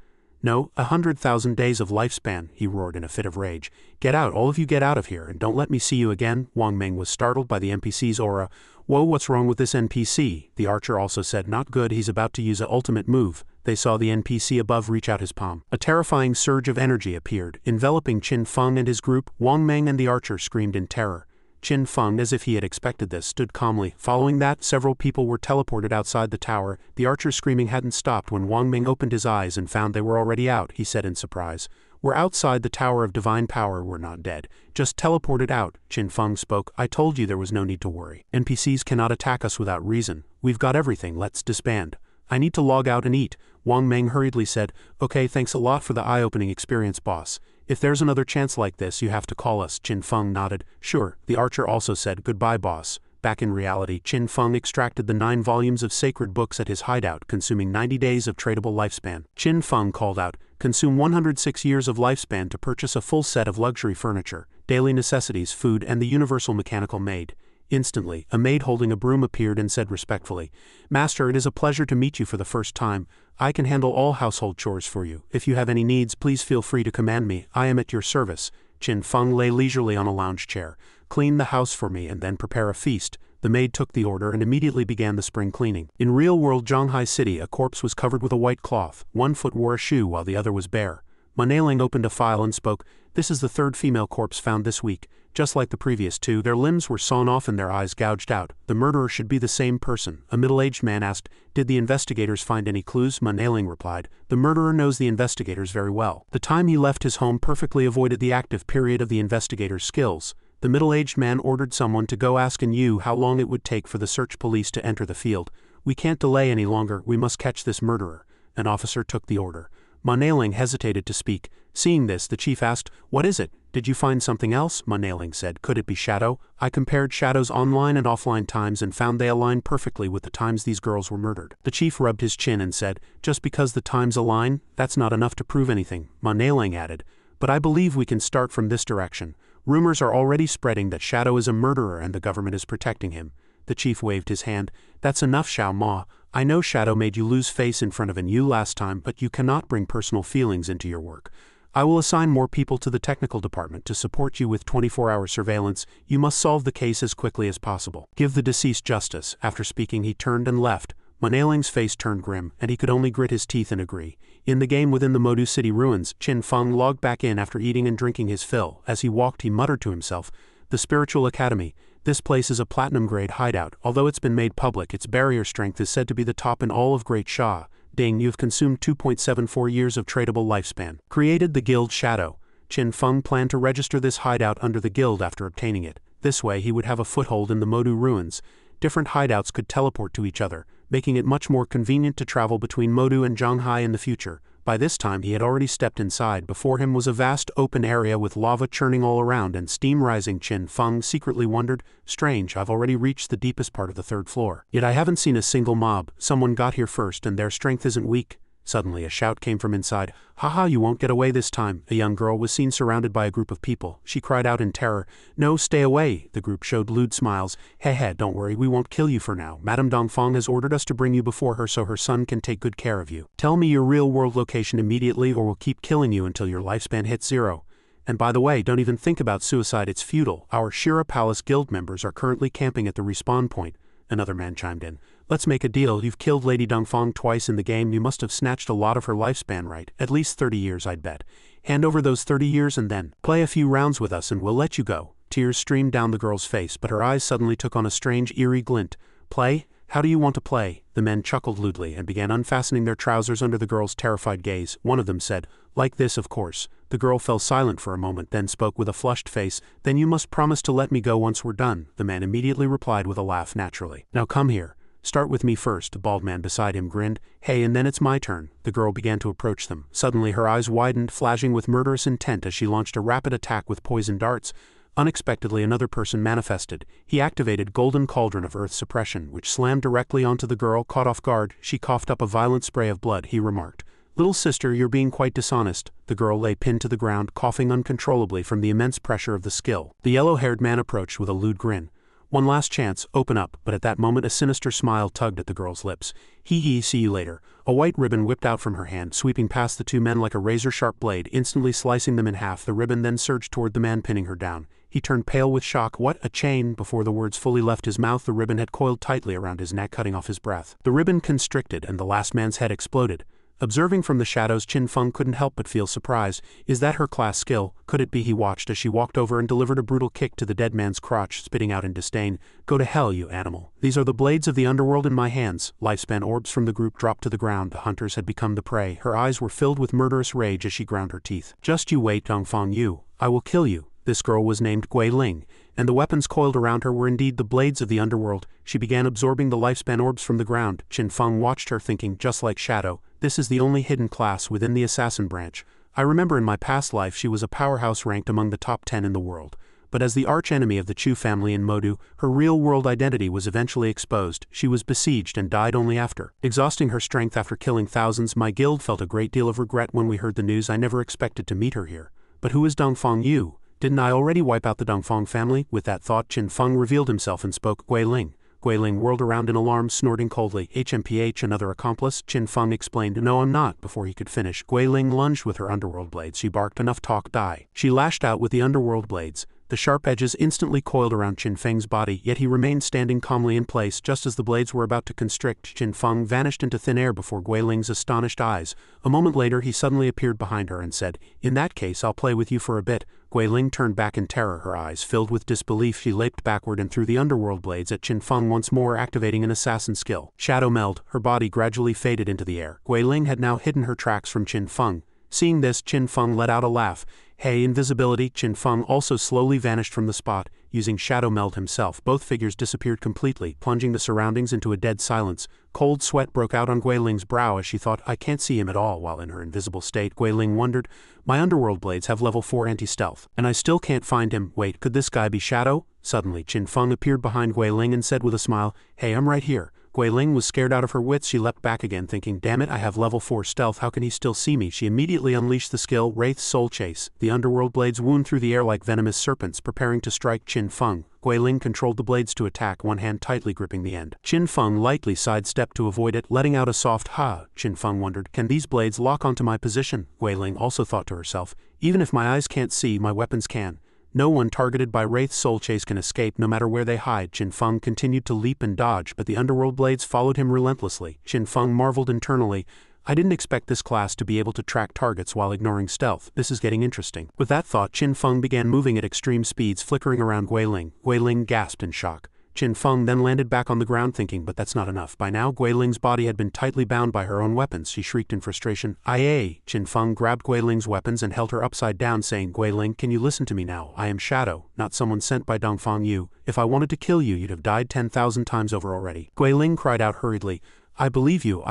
No, 100,000 days of lifespan," he roared in a fit of rage. "Get out, all of you, get out of here, and don't let me see you again." Wang Meng was startled by the NPC's aura. "Whoa, what's wrong with this NPC?" The archer also said, "Not good, he's about to use a ultimate move." They saw the NPC above reach out his palm. A terrifying surge of energy appeared, enveloping Qin Feng and his group. Wang Meng and the archer screamed in terror. Qin Feng, as if he had expected this, stood calmly. Following that, several people were teleported outside the tower. The archer's screaming hadn't stopped when Wang Meng opened his eyes and found they were already out. He said in surprise, "We're outside the Tower of Divine Power. We're not dead. Just teleported out." Qin Feng spoke. "I told you there was no need to worry. NPCs cannot attack us without reason. We've got everything. Let's disband. I need to log out and eat." Wang Meng hurriedly said, "Okay, thanks a lot for the eye-opening experience, boss. If there's another chance like this, you have to call us." Qin Feng nodded. "Sure." The archer also said, "Goodbye, boss." Back in reality, Qin Feng extracted the 9 volumes of sacred books at his hideout, consuming 90 days of tradable lifespan. Qin Feng called out, "Consume 106 years of lifespan to purchase a full set of luxury furniture, daily necessities, food, and the universal mechanical maid." Instantly, a maid holding a broom appeared and said respectfully, "Master, it is a pleasure to meet you for the first time. I can handle all household chores for you. If you have any needs, please feel free to command me. I am at your service." Qin Feng lay leisurely on a lounge chair. "Clean the house for me and then prepare a feast." The maid took the order and immediately began the spring cleaning. In real-world Zhanghai City, a corpse was covered with a white cloth. One foot wore a shoe while the other was bare. Manhua Name opened a file and spoke, "This is the 3rd female corpse found this week. Just like the previous 2, their limbs were sawn off and their eyes gouged out. The murderer should be the same person." A middle-aged man asked, "Did the investigators find any clues?" Manhua Name replied, "The murderer knows the investigators very well. The time he left his home perfectly avoided the active period of the investigator's skills. The middle-aged man ordered someone to go ask Yu how long it would take for the search police to enter the field. We can't delay any longer, we must catch this murderer. An officer took the order. Manhua hesitated to speak. Seeing this, the chief asked, "What is it? Did you find something else?" Manhua said, "Could it be Shadow? I compared Shadow's online and offline times and found they aligned perfectly with the times these girls were murdered." The chief rubbed his chin and said, "Just because the times align, that's not enough to prove anything," Manhua added. "But I believe we can start from this direction. Rumors are already spreading that Shadow is a murderer and the government is protecting him." The chief waved his hand. "That's enough, Xiao Ma. I know Shadow made you lose face in front of Yu last time, but you cannot bring personal feelings into your work. I will assign more people to the technical department to support you with 24-hour surveillance. You must solve the case as quickly as possible. Give the deceased justice." After speaking, he turned and left. Manhua's face turned grim, and he could only grit his teeth and agree. In the game within the Modu City ruins, Qin Feng logged back in after eating and drinking his fill. As he walked, he muttered to himself, "The Spiritual Academy. This place is a platinum-grade hideout. Although it's been made public, its barrier strength is said to be the top in all of Great Sha. Ding, you've consumed 2.74 years of tradable lifespan." Created the guild Shadow. Qin Feng planned to register this hideout under the guild after obtaining it. This way he would have a foothold in the Modu ruins. Different hideouts could teleport to each other, making it much more convenient to travel between Modu and Zhanghai in the future. By this time he had already stepped inside. Before him was a vast open area with lava churning all around and steam rising. Qin Feng secretly wondered, "Strange, I've already reached the deepest part of the 3rd floor. Yet I haven't seen a single mob. Someone got here first and their strength isn't weak." Suddenly a shout came from inside. "Haha, you won't get away this time." A young girl was seen surrounded by a group of people. She cried out in terror, "No, stay away." The group showed lewd smiles. "Hey, don't worry, we won't kill you for now. Madame Dongfang has ordered us to bring you before her so her son can take good care of you. Tell me your real-world location immediately or we'll keep killing you until your lifespan hits 0. And by the way, don't even think about suicide, it's futile. Our Shira Palace guild members are currently camping at the respawn point." Another man chimed in. "Let's make a deal. You've killed Lady Dongfang twice in the game. You must have snatched a lot of her lifespan, right? At least 30 years, I'd bet. Hand over those 30 years and then play a few rounds with us and we'll let you go." Tears streamed down the girl's face, but her eyes suddenly took on a strange, eerie glint. "Play? How do you want to play?" The men chuckled lewdly and began unfastening their trousers under the girl's terrified gaze. One of them said, "Like this, of course." The girl fell silent for a moment, then spoke with a flushed face. "Then you must promise to let me go once we're done." The man immediately replied with a laugh naturally. "Now come here. Start with me first." The bald man beside him grinned. "Hey, and then it's my turn." The girl began to approach them. Suddenly her eyes widened, flashing with murderous intent as she launched a rapid attack with poison darts. Unexpectedly another person manifested. He activated Golden Cauldron of Earth Suppression, which slammed directly onto the girl. Caught off guard, she coughed up a violent spray of blood. He remarked, "Little sister, you're being quite dishonest." The girl lay pinned to the ground, coughing uncontrollably from the immense pressure of the skill. The yellow-haired man approached with a lewd grin. "One last chance, open up." But at that moment a sinister smile tugged at the girl's lips. "Hee, see you later." A white ribbon whipped out from her hand, sweeping past the two men like a razor-sharp blade, instantly slicing them in half. The ribbon then surged toward the man, pinning her down. He turned pale with shock. "What, a chain?" Before the words fully left his mouth, the ribbon had coiled tightly around his neck, cutting off his breath. The ribbon constricted, and the last man's head exploded. Observing from the shadows, Qin Feng couldn't help but feel surprise. Is that her class skill? Could it be? He watched as she walked over and delivered a brutal kick to the dead man's crotch, spitting out in disdain, "Go to hell, you animal. These are the blades of the underworld in my hands." Lifespan orbs from the group dropped to the ground. The hunters had become the prey. Her eyes were filled with murderous rage as she ground her teeth. "Just you wait, Dongfang Yu. I will kill you." This girl was named Guiling, and the weapons coiled around her were indeed the blades of the underworld. She began absorbing the lifespan orbs from the ground. Qin Feng watched her, thinking, just like Shadow, this is the only hidden class within the assassin branch. I remember in my past life she was a powerhouse ranked among the top 10 in the world. But as the arch-enemy of the Chu family in Modu, her real-world identity was eventually exposed. She was besieged and died only after exhausting her strength after killing thousands. My guild felt a great deal of regret when we heard the news. I never expected to meet her here. But who is Dongfang Yu? Didn't I already wipe out the Dongfang family? With that thought, Qin Feng revealed himself and spoke. Guiling. Guiling whirled around in alarm, snorting coldly. HMPH, another accomplice? Qin Feng explained. No, I'm not. Before he could finish, Guiling lunged with her underworld blades. She barked, enough talk, die. She lashed out with the underworld blades. The sharp edges instantly coiled around Qin Feng's body, yet he remained standing calmly in place. Just as the blades were about to constrict, Qin Feng vanished into thin air before Guiling's astonished eyes. A moment later he suddenly appeared behind her and said, "In that case I'll play with you for a bit." Guiling turned back in terror, her eyes filled with disbelief. She leaped backward and threw the underworld blades at Qin Feng, once more activating an assassin skill. Shadow meld, her body gradually faded into the air. Guiling had now hidden her tracks from Qin Feng. Seeing this, Qin Feng let out a laugh. Hey, invisibility. Qin Feng also slowly vanished from the spot, using shadow meld himself. Both figures disappeared completely, plunging the surroundings into a dead silence. Cold sweat broke out on Guiling's brow as she thought, I can't see him at all, while in her invisible state. Guiling wondered, my underworld blades have level 4 anti-stealth, and I still can't find him. Wait, could this guy be Shadow? Suddenly, Qin Feng appeared behind Guiling and said with a smile, hey, I'm right here. Guiling was scared out of her wits. She leapt back again, thinking, damn it, I have level 4 stealth, how can he still see me? She immediately unleashed the skill, Wraith's Soul Chase. The underworld blades wound through the air like venomous serpents, preparing to strike Qin Feng. Guiling controlled the blades to attack, one hand tightly gripping the end. Qin Feng lightly sidestepped to avoid it, letting out a soft ha. Qin Feng wondered, can these blades lock onto my position? Guiling also thought to herself, even if my eyes can't see, my weapons can. No one targeted by Wraith's Soul Chase can escape, no matter where they hide. Qin Feng continued to leap and dodge, but the underworld blades followed him relentlessly. Qin Feng marveled internally, I didn't expect this class to be able to track targets while ignoring stealth. This is getting interesting. With that thought, Qin Feng began moving at extreme speeds, flickering around Guiling. Guiling gasped in shock. Qin Feng then landed back on the ground, thinking, but that's not enough. By now, Guiling's body had been tightly bound by her own weapons. She shrieked in frustration, Aye! Qin Feng grabbed Guiling's weapons and held her upside down, saying, Guiling, can you listen to me now? I am Shadow, not someone sent by Dongfang Yu. If I wanted to kill you, you'd have died 10,000 times over already. Guiling cried out hurriedly, I believe you,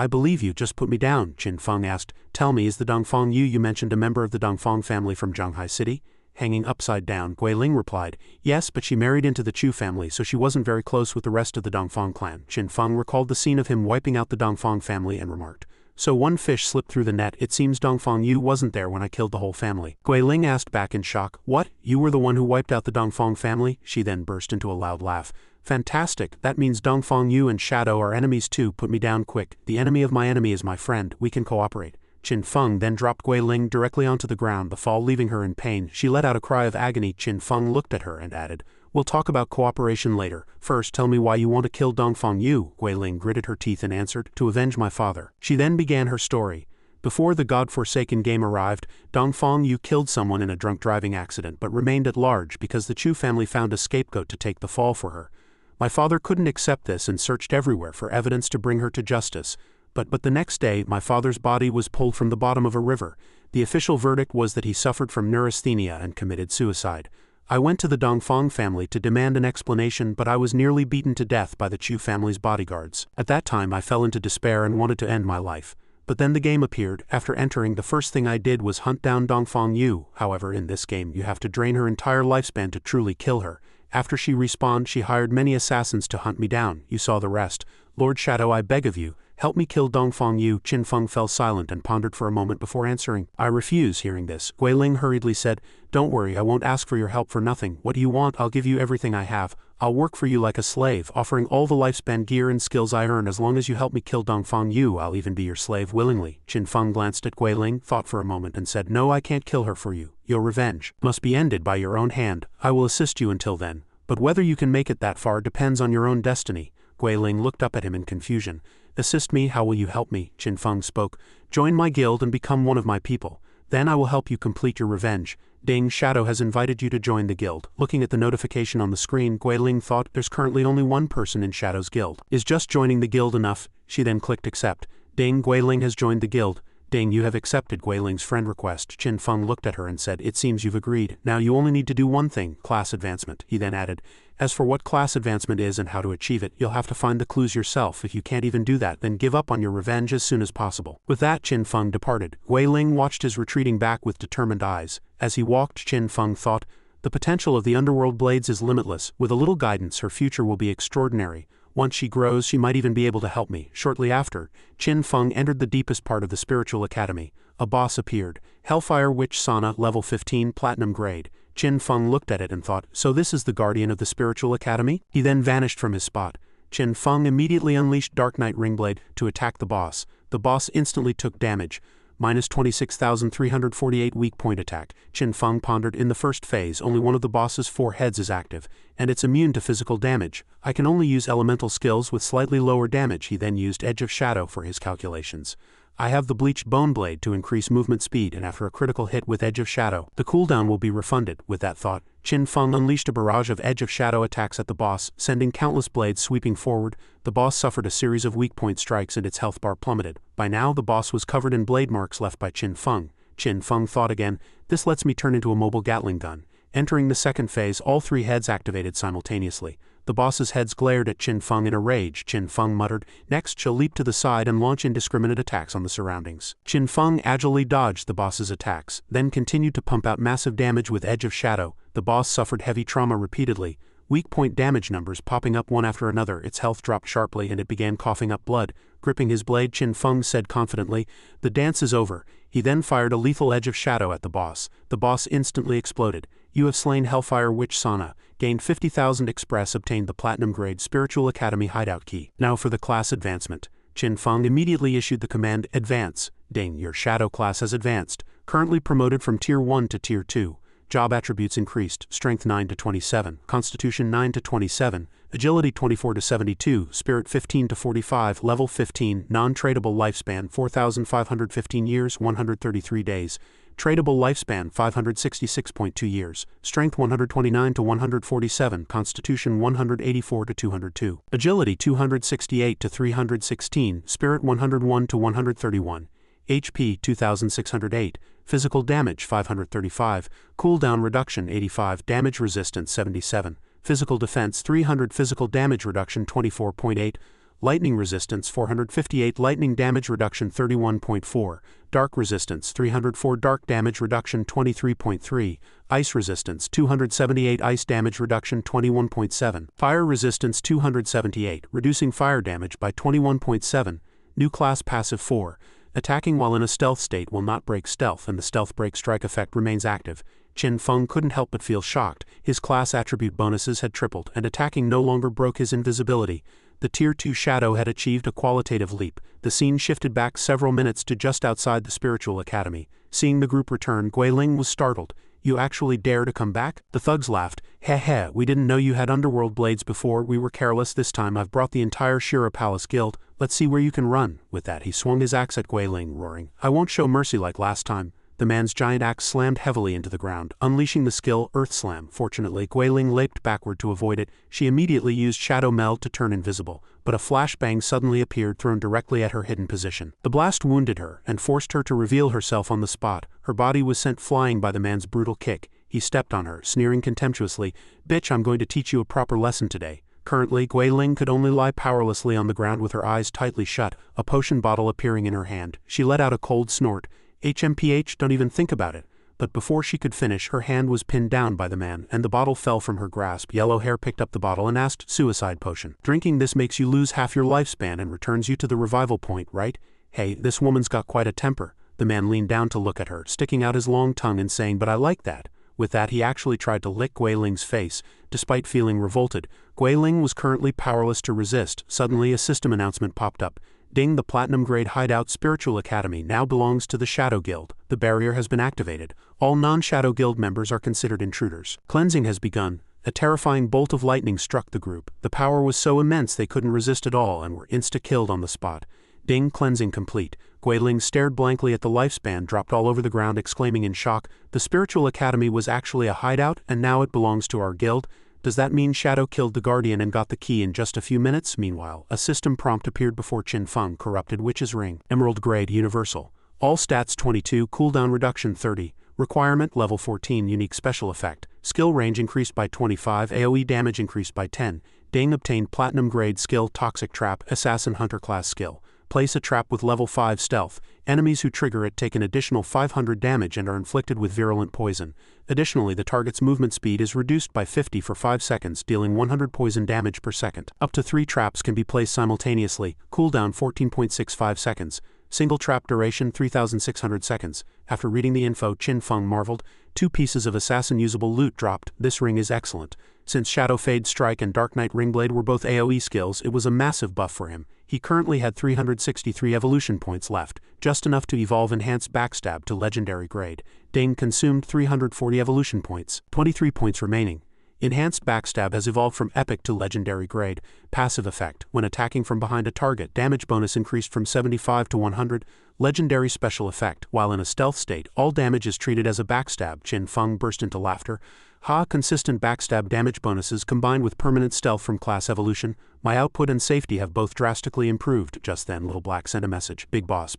just put me down. Qin Feng asked, tell me, is the Dongfang Yu you mentioned a member of the Dongfang family from Zhanghai City? Hanging upside down, Guiling replied, yes, but she married into the Chu family, so she wasn't very close with the rest of the Dongfang clan. Qin Feng recalled the scene of him wiping out the Dongfang family and remarked, so one fish slipped through the net. It seems Dongfang Yu wasn't there when I killed the whole family. Guiling asked back in shock, what? You were the one who wiped out the Dongfang family? She then burst into a loud laugh. Fantastic, that means Dongfang Yu and Shadow are enemies too. Put me down quick. The enemy of my enemy is my friend. We can cooperate. Qin Feng then dropped Guiling directly onto the ground, the fall leaving her in pain. She let out a cry of agony. Qin Feng looked at her and added, we'll talk about cooperation later. First, tell me why you want to kill Dongfang Yu. Guiling gritted her teeth and answered, to avenge my father. She then began her story. Before the God-forsaken game arrived, Dongfang Yu killed someone in a drunk driving accident but remained at large because the Chu family found a scapegoat to take the fall for her. My father couldn't accept this and searched everywhere for evidence to bring her to justice. But the next day, my father's body was pulled from the bottom of a river. The official verdict was that he suffered from neurasthenia and committed suicide. I went to the Dongfang family to demand an explanation, but I was nearly beaten to death by the Chu family's bodyguards. At that time, I fell into despair and wanted to end my life. But then the game appeared. After entering, the first thing I did was hunt down Dongfang Yu. However, in this game, you have to drain her entire lifespan to truly kill her. After she respawned, she hired many assassins to hunt me down. You saw the rest. Lord Shadow, I beg of you, help me kill Dongfang Yu. Qin Feng fell silent and pondered for a moment before answering. I refuse. Hearing this, Guiling hurriedly said, don't worry, I won't ask for your help for nothing. What do you want? I'll give you everything I have. I'll work for you like a slave, offering all the lifespan gear and skills I earn as long as you help me kill Dongfang Yu. I'll even be your slave willingly. Qin Feng glanced at Guiling, thought for a moment and said, no, I can't kill her for you. Your revenge must be ended by your own hand. I will assist you until then. But whether you can make it that far depends on your own destiny. Guiling looked up at him in confusion. Assist me? How will you help me? Qin Feng spoke. Join my guild and become one of my people. Then I will help you complete your revenge. Ding, Shadow has invited you to join the guild. Looking at the notification on the screen, Guiling thought there's currently only one person in Shadow's guild. Is just joining the guild enough? She then clicked accept. Ding, Guiling has joined the guild. Ding, you have accepted Guiling's friend request. Qin Feng looked at her and said, it seems you've agreed. Now you only need to do one thing, class advancement. He then added, as for what class advancement is and how to achieve it, you'll have to find the clues yourself. If you can't even do that, then give up on your revenge as soon as possible. With that, Qin Feng departed. Guiling watched his retreating back with determined eyes. As he walked, Qin Feng thought, the potential of the underworld blades is limitless. With a little guidance, her future will be extraordinary. Once she grows, she might even be able to help me. Shortly after, Qin Feng entered the deepest part of the spiritual academy. A boss appeared. Hellfire Witch Sana, level 15, platinum grade. Qin Feng looked at it and thought, so this is the guardian of the spiritual academy? He then vanished from his spot. Qin Feng immediately unleashed Dark Knight Ringblade to attack the boss. The boss instantly took damage. Minus 26,348 weak point attack. Qin Feng pondered, in the first phase, only one of the boss's 4 heads is active, and it's immune to physical damage. I can only use elemental skills with slightly lower damage. He then used Edge of Shadow for his calculations. I have the bleached bone blade to increase movement speed, and after a critical hit with Edge of Shadow, the cooldown will be refunded. With that thought, Qin Feng unleashed a barrage of Edge of Shadow attacks at the boss, sending countless blades sweeping forward. The boss suffered a series of weak point strikes and its health bar plummeted. By now the boss was covered in blade marks left by Qin Feng. Qin Feng thought again. This lets me turn into a mobile Gatling gun. Entering the second phase, all three heads activated simultaneously. The boss's heads glared at Qin Feng in a rage. Qin Feng muttered, "Next she'll leap to the side and launch indiscriminate attacks on the surroundings." Qin Feng agilely dodged the boss's attacks, then continued to pump out massive damage with Edge of Shadow. The boss suffered heavy trauma repeatedly, weak point damage numbers popping up one after another. Its health dropped sharply and it began coughing up blood. Gripping his blade, Qin Feng said confidently, "The dance is over." He then fired a lethal Edge of Shadow at the boss. The boss instantly exploded. "You have slain Hellfire Witch Sana, gained 50,000 Express, obtained the Platinum Grade Spiritual Academy Hideout Key. Now for the class advancement." Qin Feng immediately issued the command, "Advance." Ding, your Shadow class has advanced. Currently promoted from Tier 1 to Tier 2. Job attributes increased, Strength 9 to 27, Constitution 9 to 27, Agility 24 to 72, Spirit 15 to 45, Level 15, Non-tradable lifespan 4,515 years, 133 days, Tradable lifespan 566.2 years, Strength 129 to 147, Constitution 184 to 202, Agility 268 to 316, Spirit 101 to 131, HP 2608, Physical damage 535, Cooldown reduction 85, Damage resistance 77, Physical defense 300, Physical damage reduction 24.8, Lightning resistance 458, Lightning damage reduction 31.4, Dark resistance 304, Dark damage reduction 23.3, Ice resistance 278, Ice damage reduction 21.7, Fire resistance 278, reducing fire damage by 21.7, New class passive 4, Attacking while in a stealth state will not break stealth and the stealth break strike effect remains active. Qin Feng couldn't help but feel shocked. His class attribute bonuses had tripled and attacking no longer broke his invisibility. The Tier 2 Shadow had achieved a qualitative leap. The scene shifted back several minutes to just outside the Spiritual Academy. Seeing the group return, Guiling was startled. "You actually dare to come back?" The thugs laughed. "Heh, we didn't know you had underworld blades before. We were careless this time. I've brought the entire Shira Palace Guild. Let's see where you can run." With that he swung his axe at Guiling, roaring, "I won't show mercy like last time." The man's giant axe slammed heavily into the ground, unleashing the skill Earth Slam. Fortunately, Guiling leaped backward to avoid it. She immediately used Shadow Meld to turn invisible, but a flashbang suddenly appeared, thrown directly at her hidden position. The blast wounded her and forced her to reveal herself on the spot. Her body was sent flying by the man's brutal kick. He stepped on her, sneering contemptuously, "Bitch, I'm going to teach you a proper lesson today." Currently, Guiling could only lie powerlessly on the ground with her eyes tightly shut, a potion bottle appearing in her hand. She let out a cold snort. "HMPH, don't even think about it." But before she could finish, her hand was pinned down by the man, and the bottle fell from her grasp. Yellow Hair picked up the bottle and asked, "Suicide potion. Drinking this makes you lose half your lifespan and returns you to the revival point, right? Hey, this woman's got quite a temper." The man leaned down to look at her, sticking out his long tongue and saying, "But I like that." With that he actually tried to lick Guiling's face. Despite feeling revolted, Guiling was currently powerless to resist. Suddenly a system announcement popped up. "Ding, the Platinum Grade Hideout Spiritual Academy now belongs to the Shadow Guild. The barrier has been activated. All non-Shadow Guild members are considered intruders. Cleansing has begun." A terrifying bolt of lightning struck the group. The power was so immense they couldn't resist at all and were insta-killed on the spot. Ding, cleansing complete. Guiling stared blankly at the lifespan dropped all over the ground, exclaiming in shock, "The Spiritual Academy was actually a hideout and now it belongs to our guild? Does that mean Shadow killed the Guardian and got the key in just a few minutes?" Meanwhile, a system prompt appeared before Qin Feng. Corrupted Witch's Ring. Emerald Grade Universal. All stats 22, cooldown reduction 30. Requirement level 14, unique special effect. Skill range increased by 25, AoE damage increased by 10. Ding, obtained Platinum Grade skill Toxic Trap, Assassin Hunter class skill. Place a trap with level 5 stealth. Enemies who trigger it take an additional 500 damage and are inflicted with virulent poison. Additionally, the target's movement speed is reduced by 50 for 5 seconds, dealing 100 poison damage per second. Up to 3 traps can be placed simultaneously. Cooldown 14.65 seconds. Single trap duration 3,600 seconds. After reading the info, Qin Feng marveled. 2 pieces of assassin-usable loot dropped. This ring is excellent. Since Shadow Fade Strike and Dark Knight Ringblade were both AoE skills, it was a massive buff for him. He currently had 363 evolution points left, just enough to evolve Enhanced Backstab to Legendary Grade. Ding, consumed 340 evolution points, 23 points remaining. Enhanced Backstab has evolved from Epic to Legendary Grade. Passive effect, when attacking from behind a target, damage bonus increased from 75 to 100. Legendary special effect, while in a stealth state, all damage is treated as a backstab. Qin Feng burst into laughter. "Ha, consistent backstab damage bonuses combined with permanent stealth from class evolution. My output and safety have both drastically improved." Just then Little Black sent a message. Big boss,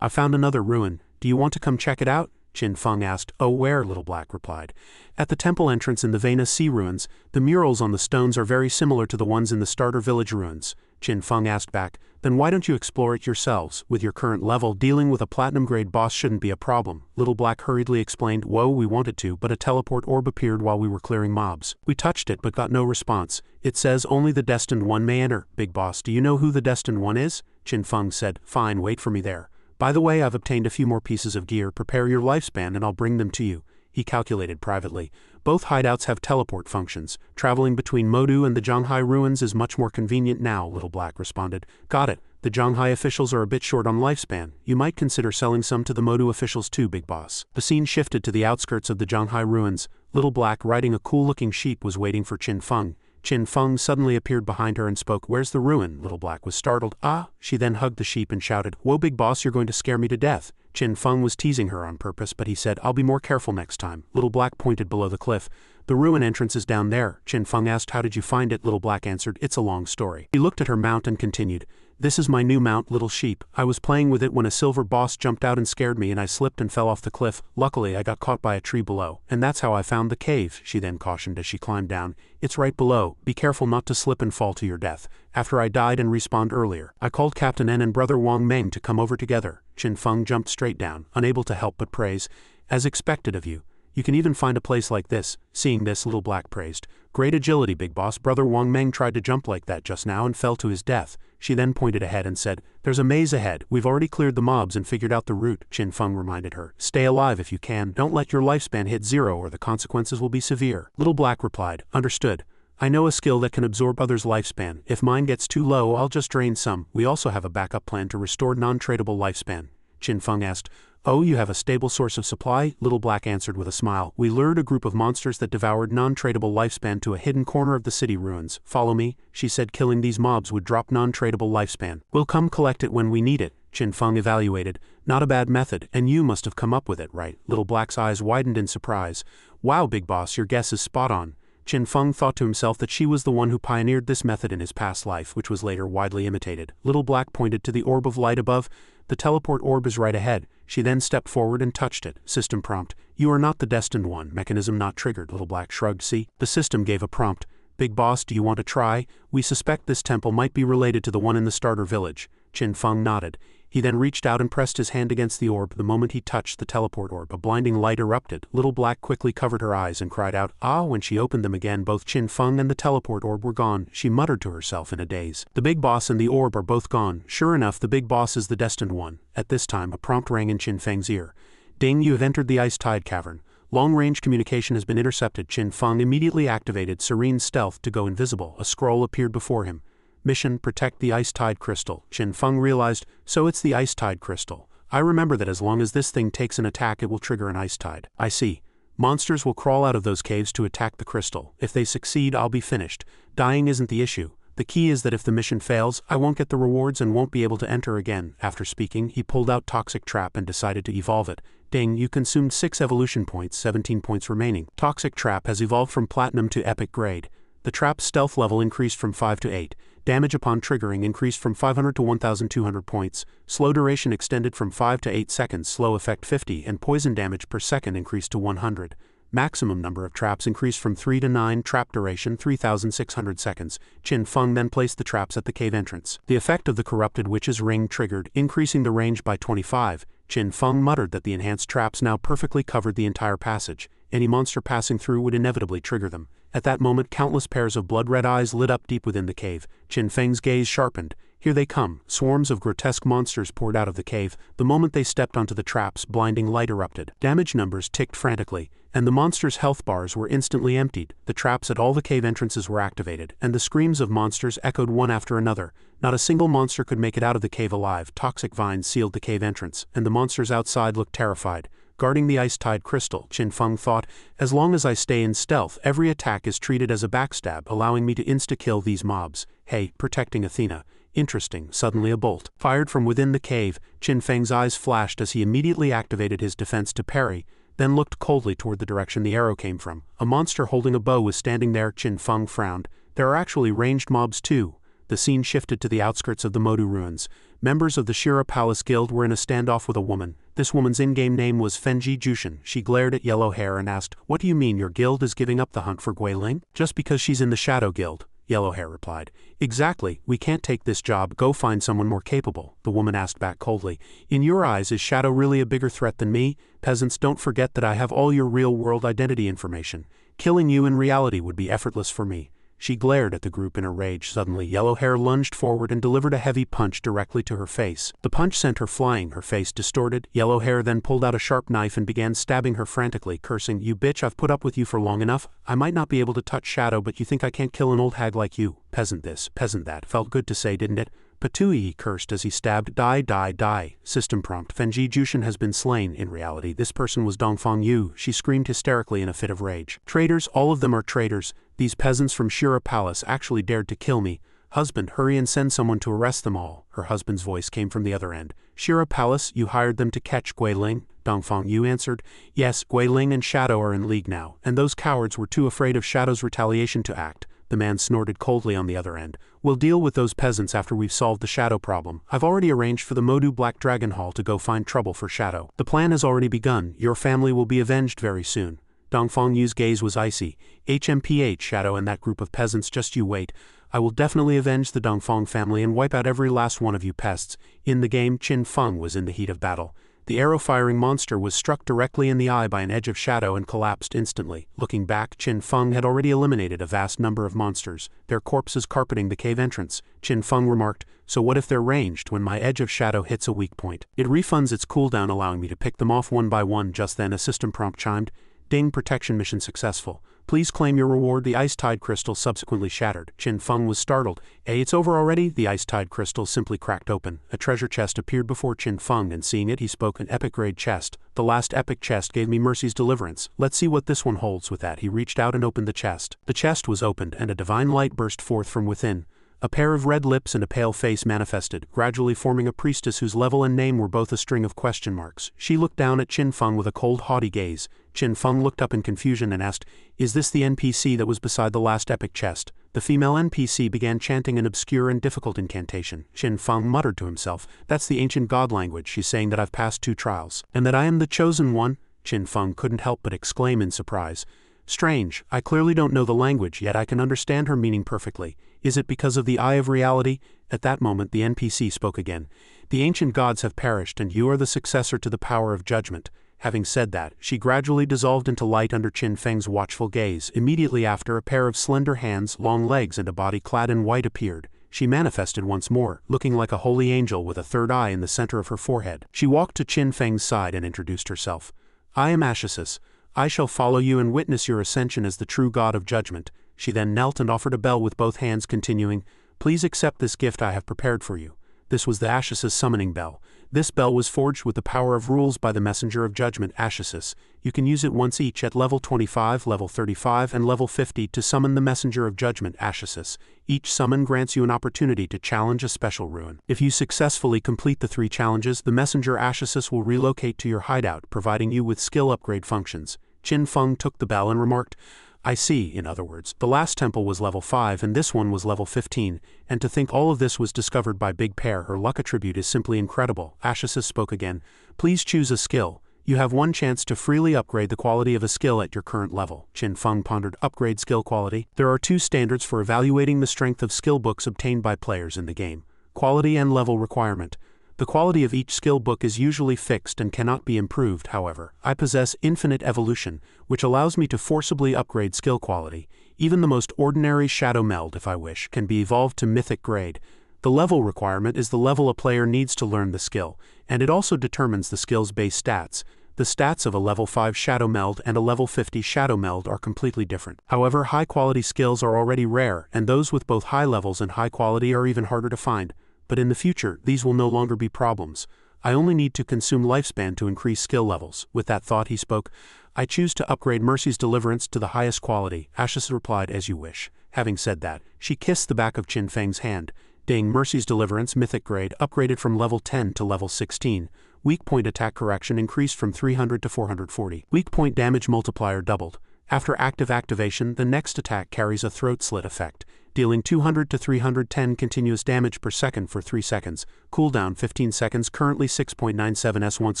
I found another ruin. Do you want to come check it out? Qin Feng asked. Oh, where? Little Black replied. At the temple entrance in the Vena Sea ruins. The murals on the stones are very similar to the ones in the starter village ruins. Qin Feng asked back. Then why don't you explore it yourselves? With your current level, dealing with a platinum-grade boss shouldn't be a problem. Little Black hurriedly explained. Whoa, we wanted to, but a teleport orb appeared while we were clearing mobs. We touched it but got no response. It says only the Destined One may enter. Big boss, do you know who the Destined One is? Qin Feng said. Fine, wait for me there. By the way, I've obtained a few more pieces of gear. Prepare your lifespan and I'll bring them to you. He calculated privately. Both hideouts have teleport functions. Traveling between Modu and the Zhanghai ruins is much more convenient now, Little Black responded. Got it. The Zhanghai officials are a bit short on lifespan. You might consider selling some to the Modu officials too, Big Boss. The scene shifted to the outskirts of the Zhanghai ruins. Little Black, riding a cool-looking sheep, was waiting for Qin Feng. Qin Feng suddenly appeared behind her and spoke. Where's the ruin? Little Black was startled. Ah! She then hugged the sheep and shouted, Whoa, Big Boss, you're going to scare me to death. Qin Feng was teasing her on purpose, but he said, I'll be more careful next time. Little Black pointed below the cliff. The ruin entrance is down there. Qin Feng asked, How did you find it? Little Black answered, It's a long story. He looked at her mount and continued, This is my new mount, Little Sheep. I was playing with it when a silver boss jumped out and scared me and I slipped and fell off the cliff. Luckily, I got caught by a tree below. And that's how I found the cave, she then cautioned as she climbed down. It's right below. Be careful not to slip and fall to your death. After I died and respawned earlier, I called Captain N and Brother Wang Meng to come over together. Qin Feng jumped straight down, unable to help but praise. As expected of you. You can even find a place like this. Seeing this, Little Black praised. Great agility, Big Boss. Brother Wang Meng tried to jump like that just now and fell to his death. She then pointed ahead and said, There's a maze ahead. We've already cleared the mobs and figured out the route. Qin Feng reminded her. Stay alive if you can. Don't let your lifespan hit 0 or the consequences will be severe. Little Black replied. Understood. I know a skill that can absorb others' lifespan. If mine gets too low, I'll just drain some. We also have a backup plan to restore non-tradable lifespan. Qin Feng asked, Oh, you have a stable source of supply? Little Black answered with a smile. We lured a group of monsters that devoured non-tradable lifespan to a hidden corner of the city ruins. Follow me, she said. Killing these mobs would drop non-tradable lifespan. We'll come collect it when we need it. Qin Feng evaluated. Not a bad method, and you must have come up with it, right? Little Black's eyes widened in surprise. Wow, Big Boss, your guess is spot on. Qin Feng thought to himself that she was the one who pioneered this method in his past life, which was later widely imitated. Little Black pointed to the orb of light above. The teleport orb is right ahead. She then stepped forward and touched it. System prompt. You are not the Destined One. Mechanism not triggered. Little Black shrugged. See? The system gave a prompt. Big Boss, do you want to try? We suspect this temple might be related to the one in the starter village. Qin Feng nodded. He then reached out and pressed his hand against the orb. The moment he touched the teleport orb, a blinding light erupted. Little Black quickly covered her eyes and cried out, Ah! When she opened them again, both Qin Feng and the teleport orb were gone. She muttered to herself in a daze. The Big Boss and the orb are both gone. Sure enough, the Big Boss is the Destined One. At this time, a prompt rang in Qin Feng's ear. Ding, you have entered the Ice Tide Cavern. Long-range communication has been intercepted. Qin Feng immediately activated Serene Stealth to go invisible. A scroll appeared before him. Mission, protect the Ice Tide Crystal. Qin Feng realized, so it's the Ice Tide Crystal. I remember that as long as this thing takes an attack it will trigger an Ice Tide. I see. Monsters will crawl out of those caves to attack the crystal. If they succeed, I'll be finished. Dying isn't the issue. The key is that if the mission fails, I won't get the rewards and won't be able to enter again. After speaking, he pulled out Toxic Trap and decided to evolve it. Ding, you consumed 6 evolution points, 17 points remaining. Toxic Trap has evolved from Platinum to Epic Grade. The trap's stealth level increased from 5 to 8. Damage upon triggering increased from 500 to 1,200 points. Slow duration extended from 5 to 8 seconds. Slow effect 50 and poison damage per second increased to 100. Maximum number of traps increased from 3 to 9. Trap duration 3,600 seconds. Qin Feng then placed the traps at the cave entrance. The effect of the Corrupted Witch's Ring triggered, increasing the range by 25. Qin Feng muttered that the enhanced traps now perfectly covered the entire passage. Any monster passing through would inevitably trigger them. At that moment, countless pairs of blood-red eyes lit up deep within the cave. Qin Feng's gaze sharpened. Here they come. Swarms of grotesque monsters poured out of the cave. The moment they stepped onto the traps, blinding light erupted. Damage numbers ticked frantically, and the monsters' health bars were instantly emptied. The traps at all the cave entrances were activated, and the screams of monsters echoed one after another. Not a single monster could make it out of the cave alive. Toxic vines sealed the cave entrance, and the monsters outside looked terrified. Guarding the Ice Tide Crystal, Qin Feng thought, as long as I stay in stealth, every attack is treated as a backstab, allowing me to insta-kill these mobs. Hey, protecting Athena. Interesting. Suddenly a bolt fired from within the cave. Qin Feng's eyes flashed as he immediately activated his defense to parry, then looked coldly toward the direction the arrow came from. A monster holding a bow was standing there. Qin Feng frowned. There are actually ranged mobs too. The scene shifted to the outskirts of the Modu ruins. Members of the Shira Palace Guild were in a standoff with a woman. This woman's in-game name was Fenji Jushin. She glared at Yellow Hair and asked, "What do you mean your guild is giving up the hunt for Guiling?" "Just because she's in the Shadow Guild," Yellow Hair replied. "Exactly, we can't take this job, go find someone more capable," the woman asked back coldly. "In your eyes, is Shadow really a bigger threat than me? Peasants, don't forget that I have all your real-world identity information. Killing you in reality would be effortless for me." She glared at the group in a rage. Suddenly, Yellow Hair lunged forward and delivered a heavy punch directly to her face. The punch sent her flying, her face distorted. Yellow Hair then pulled out a sharp knife and began stabbing her frantically, cursing, "You bitch, I've put up with you for long enough. I might not be able to touch Shadow, but you think I can't kill an old hag like you? Peasant this, peasant that. Felt good to say, didn't it? Patui," he cursed as he stabbed. "Die, die, die." System prompt. Fenji Jushin has been slain. In reality, this person was Dongfang Yu. She screamed hysterically in a fit of rage. "Traitors, all of them are traitors. These peasants from Shira Palace actually dared to kill me. Husband, hurry and send someone to arrest them all." Her husband's voice came from the other end. "Shira Palace, you hired them to catch Guiling?" Dongfang Yu answered. "Yes, Guiling and Shadow are in league now, and those cowards were too afraid of Shadow's retaliation to act." The man snorted coldly on the other end. "We'll deal with those peasants after we've solved the Shadow problem. I've already arranged for the Modu Black Dragon Hall to go find trouble for Shadow. The plan has already begun. Your family will be avenged very soon." Dongfang Yu's gaze was icy. "HMPH, Shadow and that group of peasants, just you wait. I will definitely avenge the Dongfang family and wipe out every last one of you pests." In the game, Qin Feng was in the heat of battle. The arrow-firing monster was struck directly in the eye by an edge of shadow and collapsed instantly. Looking back, Qin Feng had already eliminated a vast number of monsters, their corpses carpeting the cave entrance. Qin Feng remarked, "So what if they're ranged when my edge of shadow hits a weak point? It refunds its cooldown, allowing me to pick them off one by one." Just then a system prompt chimed. "Ding, protection mission successful. Please claim your reward." The ice-tide crystal subsequently shattered. Qin Feng was startled. It's over already?" The ice-tide crystal simply cracked open. A treasure chest appeared before Qin Feng, and seeing it, he spoke. "An epic-grade chest. The last epic chest gave me Mercy's deliverance. Let's see what this one holds." With that, he reached out and opened the chest. The chest was opened, and a divine light burst forth from within. A pair of red lips and a pale face manifested, gradually forming a priestess whose level and name were both a string of question marks. She looked down at Qin Feng with a cold, haughty gaze. Qin Feng looked up in confusion and asked, "Is this the NPC that was beside the last epic chest?" The female NPC began chanting an obscure and difficult incantation. Qin Feng muttered to himself, "That's the ancient god language. She's saying that I've passed 2 trials. And that I am the chosen one?" Qin Feng couldn't help but exclaim in surprise. "Strange, I clearly don't know the language, yet I can understand her meaning perfectly. Is it because of the Eye of Reality?" At that moment the NPC spoke again. "The ancient gods have perished, and you are the successor to the power of judgment." Having said that, she gradually dissolved into light under Qin Feng's watchful gaze. Immediately after, a pair of slender hands, long legs and a body clad in white appeared. She manifested once more, looking like a holy angel with a third eye in the center of her forehead. She walked to Qin Feng's side and introduced herself. "I am SSS. I shall follow you and witness your ascension as the true god of judgment." She then knelt and offered a bell with both hands, continuing, "Please accept this gift I have prepared for you." This was the SSS summoning bell. This bell was forged with the power of rules by the messenger of judgment, SSS. You can use it once each at level 25, level 35, and level 50 to summon the messenger of judgment, SSS. Each summon grants you an opportunity to challenge a special ruin. If you successfully complete the 3 challenges, the messenger SSS will relocate to your hideout, providing you with skill upgrade functions. Qin Feng took the bell and remarked, "I see," in other words, the last temple was level 5 and this one was level 15, and to think all of this was discovered by Big Pear. Her luck attribute is simply incredible. SSS spoke again. "Please choose a skill. You have 1 chance to freely upgrade the quality of a skill at your current level." Qin Feng pondered. Upgrade skill quality. There are 2 standards for evaluating the strength of skill books obtained by players in the game: quality and level requirement. The quality of each skill book is usually fixed and cannot be improved. However, I possess infinite evolution, which allows me to forcibly upgrade skill quality. Even the most ordinary shadow meld, if I wish, can be evolved to mythic grade. The level requirement is the level a player needs to learn the skill, and it also determines the skill's base stats. The stats of a level 5 shadow meld and a level 50 shadow meld are completely different. However, high-quality skills are already rare, and those with both high levels and high quality are even harder to find. But in the future, these will no longer be problems. I only need to consume lifespan to increase skill levels. With that thought, he spoke. "I choose to upgrade Mercy's deliverance to the highest quality." SSS replied, "As you wish." Having said that, she kissed the back of Qin Feng's hand. Ding, Mercy's deliverance, mythic grade, upgraded from level 10 to level 16. Weak point attack correction increased from 300 to 440. Weak point damage multiplier doubled. After active activation, the next attack carries a throat slit effect. dealing 200 to 310 continuous damage per second for 3 seconds. Cooldown 15 seconds, currently 6.97s. Once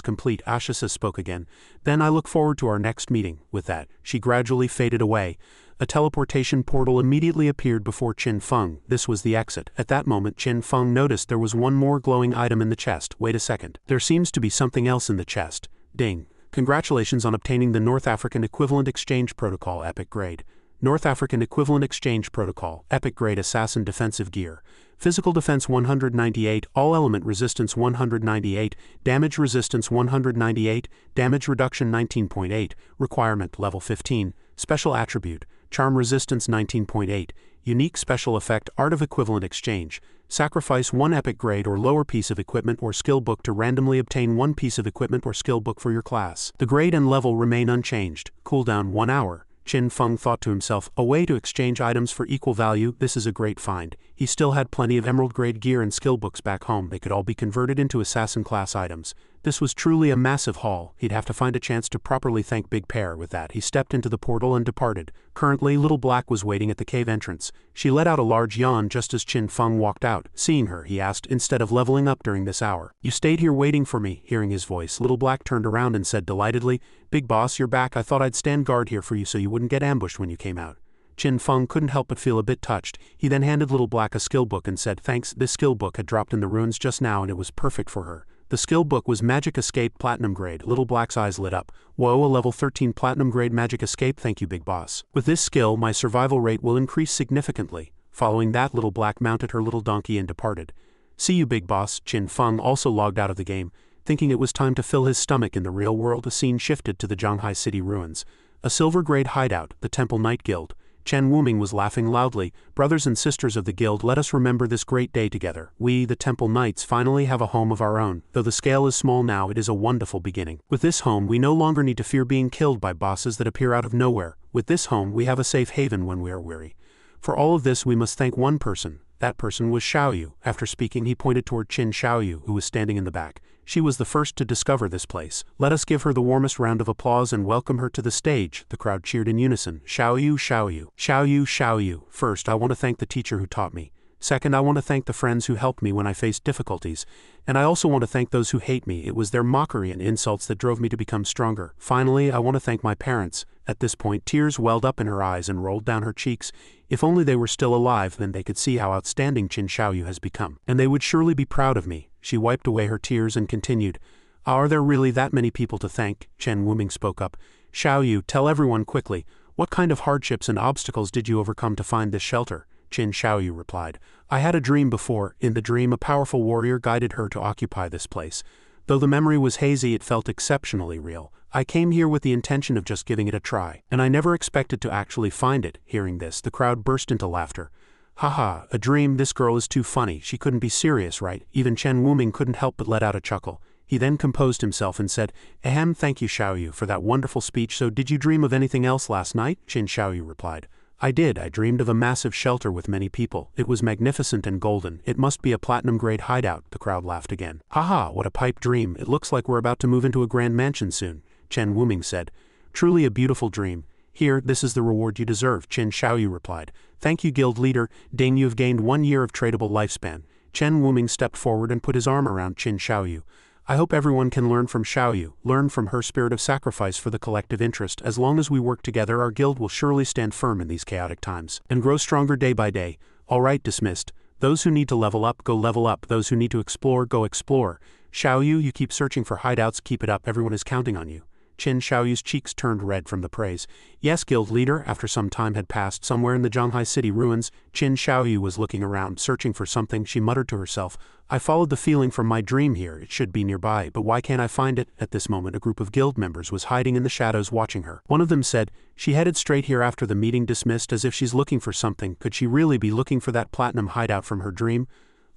complete, SSS spoke again. Then I look forward to our next meeting. With that, she gradually faded away. A teleportation portal immediately appeared before Qin Feng. This was the exit. At that moment, Qin Feng noticed there was one more glowing item in the chest. Wait a second. There seems to be something else in the chest. Ding. Congratulations on obtaining the North African Equivalent Exchange Protocol Epic Grade. North African Equivalent Exchange Protocol, Epic Grade Assassin Defensive Gear. Physical Defense 198, All Element Resistance 198, Damage Resistance 198, Damage Reduction 19.8, Requirement Level 15, Special Attribute, Charm Resistance 19.8, Unique Special Effect Art of Equivalent Exchange. Sacrifice one epic grade or lower piece of equipment or skill book to randomly obtain one piece of equipment or skill book for your class. The grade and level remain unchanged. Cooldown 1 hour. Qin Feng thought to himself, a way to exchange items for equal value. This is a great find. He still had plenty of emerald grade gear and skill books back home. They could all be converted into assassin class items. This was truly a massive haul. He'd have to find a chance to properly thank Big Pear. With that, he stepped into the portal and departed. Currently, Little Black was waiting at the cave entrance. She let out a large yawn just as Qin Feng walked out. Seeing her, he asked, instead of leveling up during this hour. You stayed here waiting for me. Hearing his voice, Little Black turned around and said delightedly, Big Boss, you're back. I thought I'd stand guard here for you so you wouldn't get ambushed when you came out. Qin Feng couldn't help but feel a bit touched. He then handed Little Black a skill book and said thanks. This skill book had dropped in the ruins just now and it was perfect for her. The skill book was Magic Escape Platinum Grade. Little Black's eyes lit up. Whoa, a level 13 Platinum Grade Magic Escape, thank you Big Boss. With this skill, my survival rate will increase significantly. Following that, Little Black mounted her little donkey and departed. See you Big Boss. Qin Feng also logged out of the game. Thinking it was time to fill his stomach in the real world, the scene shifted to the Zhanghai City ruins. A silver grade hideout, the Temple Knight Guild. Chen Wuming was laughing loudly. Brothers and sisters of the guild, let us remember this great day together. We, the Temple Knights, finally have a home of our own. Though the scale is small now, it is a wonderful beginning. With this home, we no longer need to fear being killed by bosses that appear out of nowhere. With this home, we have a safe haven when we are weary. For all of this, we must thank one person. That person was Xiaoyu. After speaking, he pointed toward Qin Xiaoyu, who was standing in the back. She was the first to discover this place. Let us give her the warmest round of applause and welcome her to the stage. The crowd cheered in unison. Xiaoyu, Xiaoyu, Xiaoyu, Xiaoyu. First, I want to thank the teacher who taught me. Second, I want to thank the friends who helped me when I faced difficulties. And I also want to thank those who hate me. It was their mockery and insults that drove me to become stronger. Finally, I want to thank my parents. At this point, tears welled up in her eyes and rolled down her cheeks. If only they were still alive, then they could see how outstanding Qin Xiaoyu has become. And they would surely be proud of me. She wiped away her tears and continued. Are there really that many people to thank? Chen Wuming spoke up. Xiaoyu, tell everyone quickly. What kind of hardships and obstacles did you overcome to find this shelter? Qin Xiaoyu replied. I had a dream before. In the dream, a powerful warrior guided her to occupy this place. Though the memory was hazy, it felt exceptionally real. I came here with the intention of just giving it a try, and I never expected to actually find it. Hearing this, the crowd burst into laughter. Haha, a dream, this girl is too funny, she couldn't be serious, right? Even Chen Wuming couldn't help but let out a chuckle. He then composed himself and said, Ahem, thank you Xiaoyu for that wonderful speech. So did you dream of anything else last night? Qin Xiaoyu replied. I did. I dreamed of a massive shelter with many people. It was magnificent and golden. It must be a platinum-grade hideout. The crowd laughed again. Haha, what a pipe dream. It looks like we're about to move into a grand mansion soon, Chen Wuming said. Truly a beautiful dream. Here, this is the reward you deserve, Qin Xiaoyu replied. Thank you, guild leader. Ding, you have gained 1 year of tradable lifespan. Chen Wuming stepped forward and put his arm around Qin Xiaoyu. I hope everyone can learn from Xiaoyu, learn from her spirit of sacrifice for the collective interest. As long as we work together, our guild will surely stand firm in these chaotic times, and grow stronger day by day. Alright, dismissed. Those who need to level up, go level up. Those who need to explore, go explore. Xiaoyu, you keep searching for hideouts, keep it up, everyone is counting on you. Qin Xiaoyu's cheeks turned red from the praise. Yes, guild leader. After some time had passed, somewhere in the Zhanghai City ruins, Qin Xiaoyu was looking around, searching for something. She muttered to herself, I followed the feeling from my dream here. It should be nearby, but why can't I find it? At this moment, a group of guild members was hiding in the shadows watching her. One of them said, she headed straight here after the meeting, dismissed, as if she's looking for something. Could she really be looking for that platinum hideout from her dream?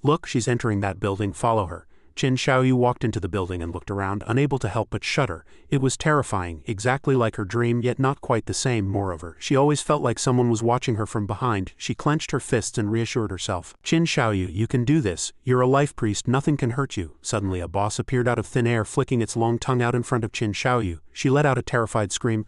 Look, she's entering that building, follow her. Qin Xiaoyu walked into the building and looked around, unable to help but shudder. It was terrifying, exactly like her dream, yet not quite the same. Moreover, she always felt like someone was watching her from behind. She clenched her fists and reassured herself. Qin Xiaoyu, you can do this. You're a life priest, nothing can hurt you. Suddenly a boss appeared out of thin air, flicking its long tongue out in front of Qin Xiaoyu. She let out a terrified scream.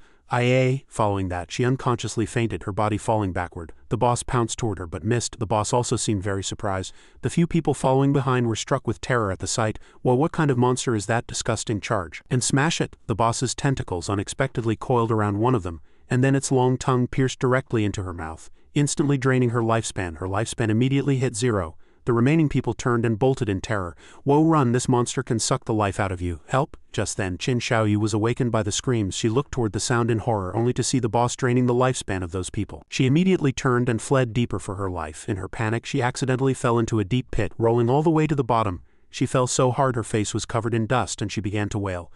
Following that, she unconsciously fainted, her body falling backward. The boss pounced toward her but missed. The boss also seemed very surprised. The few people following behind were struck with terror at the sight. Well, what kind of monster is that? Disgusting. Charge and smash it. The boss's tentacles unexpectedly coiled around one of them, and then its long tongue pierced directly into her mouth, instantly draining her lifespan. Her lifespan immediately hit 0. The remaining people turned and bolted in terror. Whoa, run, this monster can suck the life out of you. Help! Just then, Qin Xiaoyu was awakened by the screams. She looked toward the sound in horror, only to see the boss draining the lifespan of those people. She immediately turned and fled deeper for her life. In her panic, she accidentally fell into a deep pit, rolling all the way to the bottom. She fell so hard her face was covered in dust and she began to wail.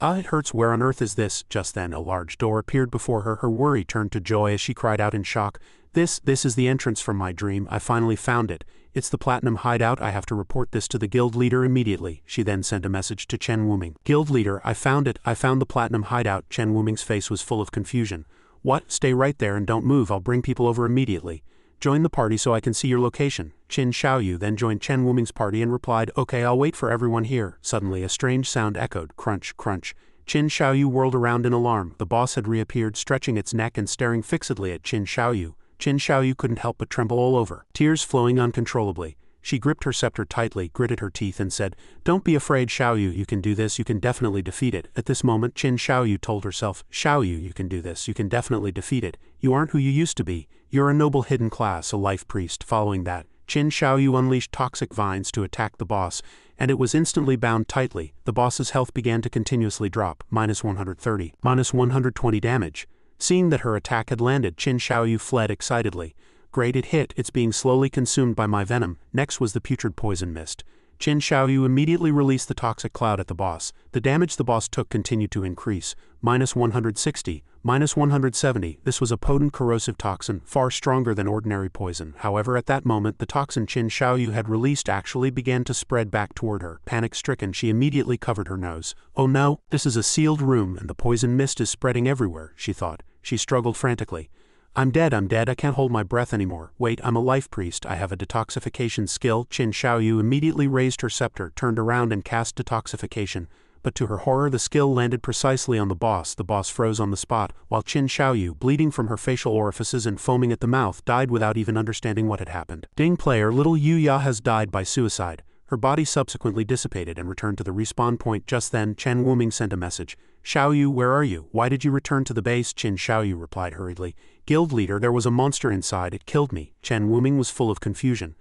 It hurts. Where on earth is this? Just then, a large door appeared before her. Her worry turned to joy as she cried out in shock. This is the entrance from my dream. I finally found it. It's the Platinum Hideout. I have to report this to the guild leader immediately. She then sent a message to Chen Wuming. Guild leader, I found it. I found the Platinum Hideout. Chen Wuming's face was full of confusion. What? Stay right there and don't move. I'll bring people over immediately. Join the party so I can see your location. Qin Xiaoyu then joined Chen Wuming's party and replied, Okay, I'll wait for everyone here. Suddenly a strange sound echoed. Crunch, crunch. Qin Xiaoyu whirled around in alarm. The boss had reappeared, stretching its neck and staring fixedly at Qin Xiaoyu. Qin Xiaoyu couldn't help but tremble all over, tears flowing uncontrollably. She gripped her scepter tightly, gritted her teeth and said, Don't be afraid, Xiaoyu, you can do this, you can definitely defeat it. At this moment, Qin Xiaoyu told herself, Xiaoyu, you can do this, you can definitely defeat it. You aren't who you used to be. You're a noble hidden class, a life priest. Following that, Qin Xiaoyu unleashed toxic vines to attack the boss, and it was instantly bound tightly. The boss's health began to continuously drop, -130, -120 damage. Seeing that her attack had landed, Qin Xiaoyu fled excitedly. Great, it hit. It's being slowly consumed by my venom. Next was the putrid poison mist. Qin Xiaoyu immediately released the toxic cloud at the boss. The damage the boss took continued to increase. -160, -170. This was a potent corrosive toxin, far stronger than ordinary poison. However, at that moment, the toxin Qin Xiaoyu had released actually began to spread back toward her. Panic-stricken, she immediately covered her nose. Oh no, this is a sealed room and the poison mist is spreading everywhere, she thought. She struggled frantically. I'm dead, I can't hold my breath anymore. Wait, I'm a life priest, I have a detoxification skill. Qin Xiaoyu immediately raised her scepter, turned around and cast detoxification. But to her horror, the skill landed precisely on the boss. The boss froze on the spot, while Qin Xiaoyu, bleeding from her facial orifices and foaming at the mouth, died without even understanding what had happened. Ding player, little Yu Ya has died by suicide. Her body subsequently dissipated and returned to the respawn point. Just then, Chen Wuming sent a message. Xiaoyu, where are you? Why did you return to the base? Qin Xiaoyu replied hurriedly. Guild leader, there was a monster inside. It killed me. Chen Wuming was full of confusion.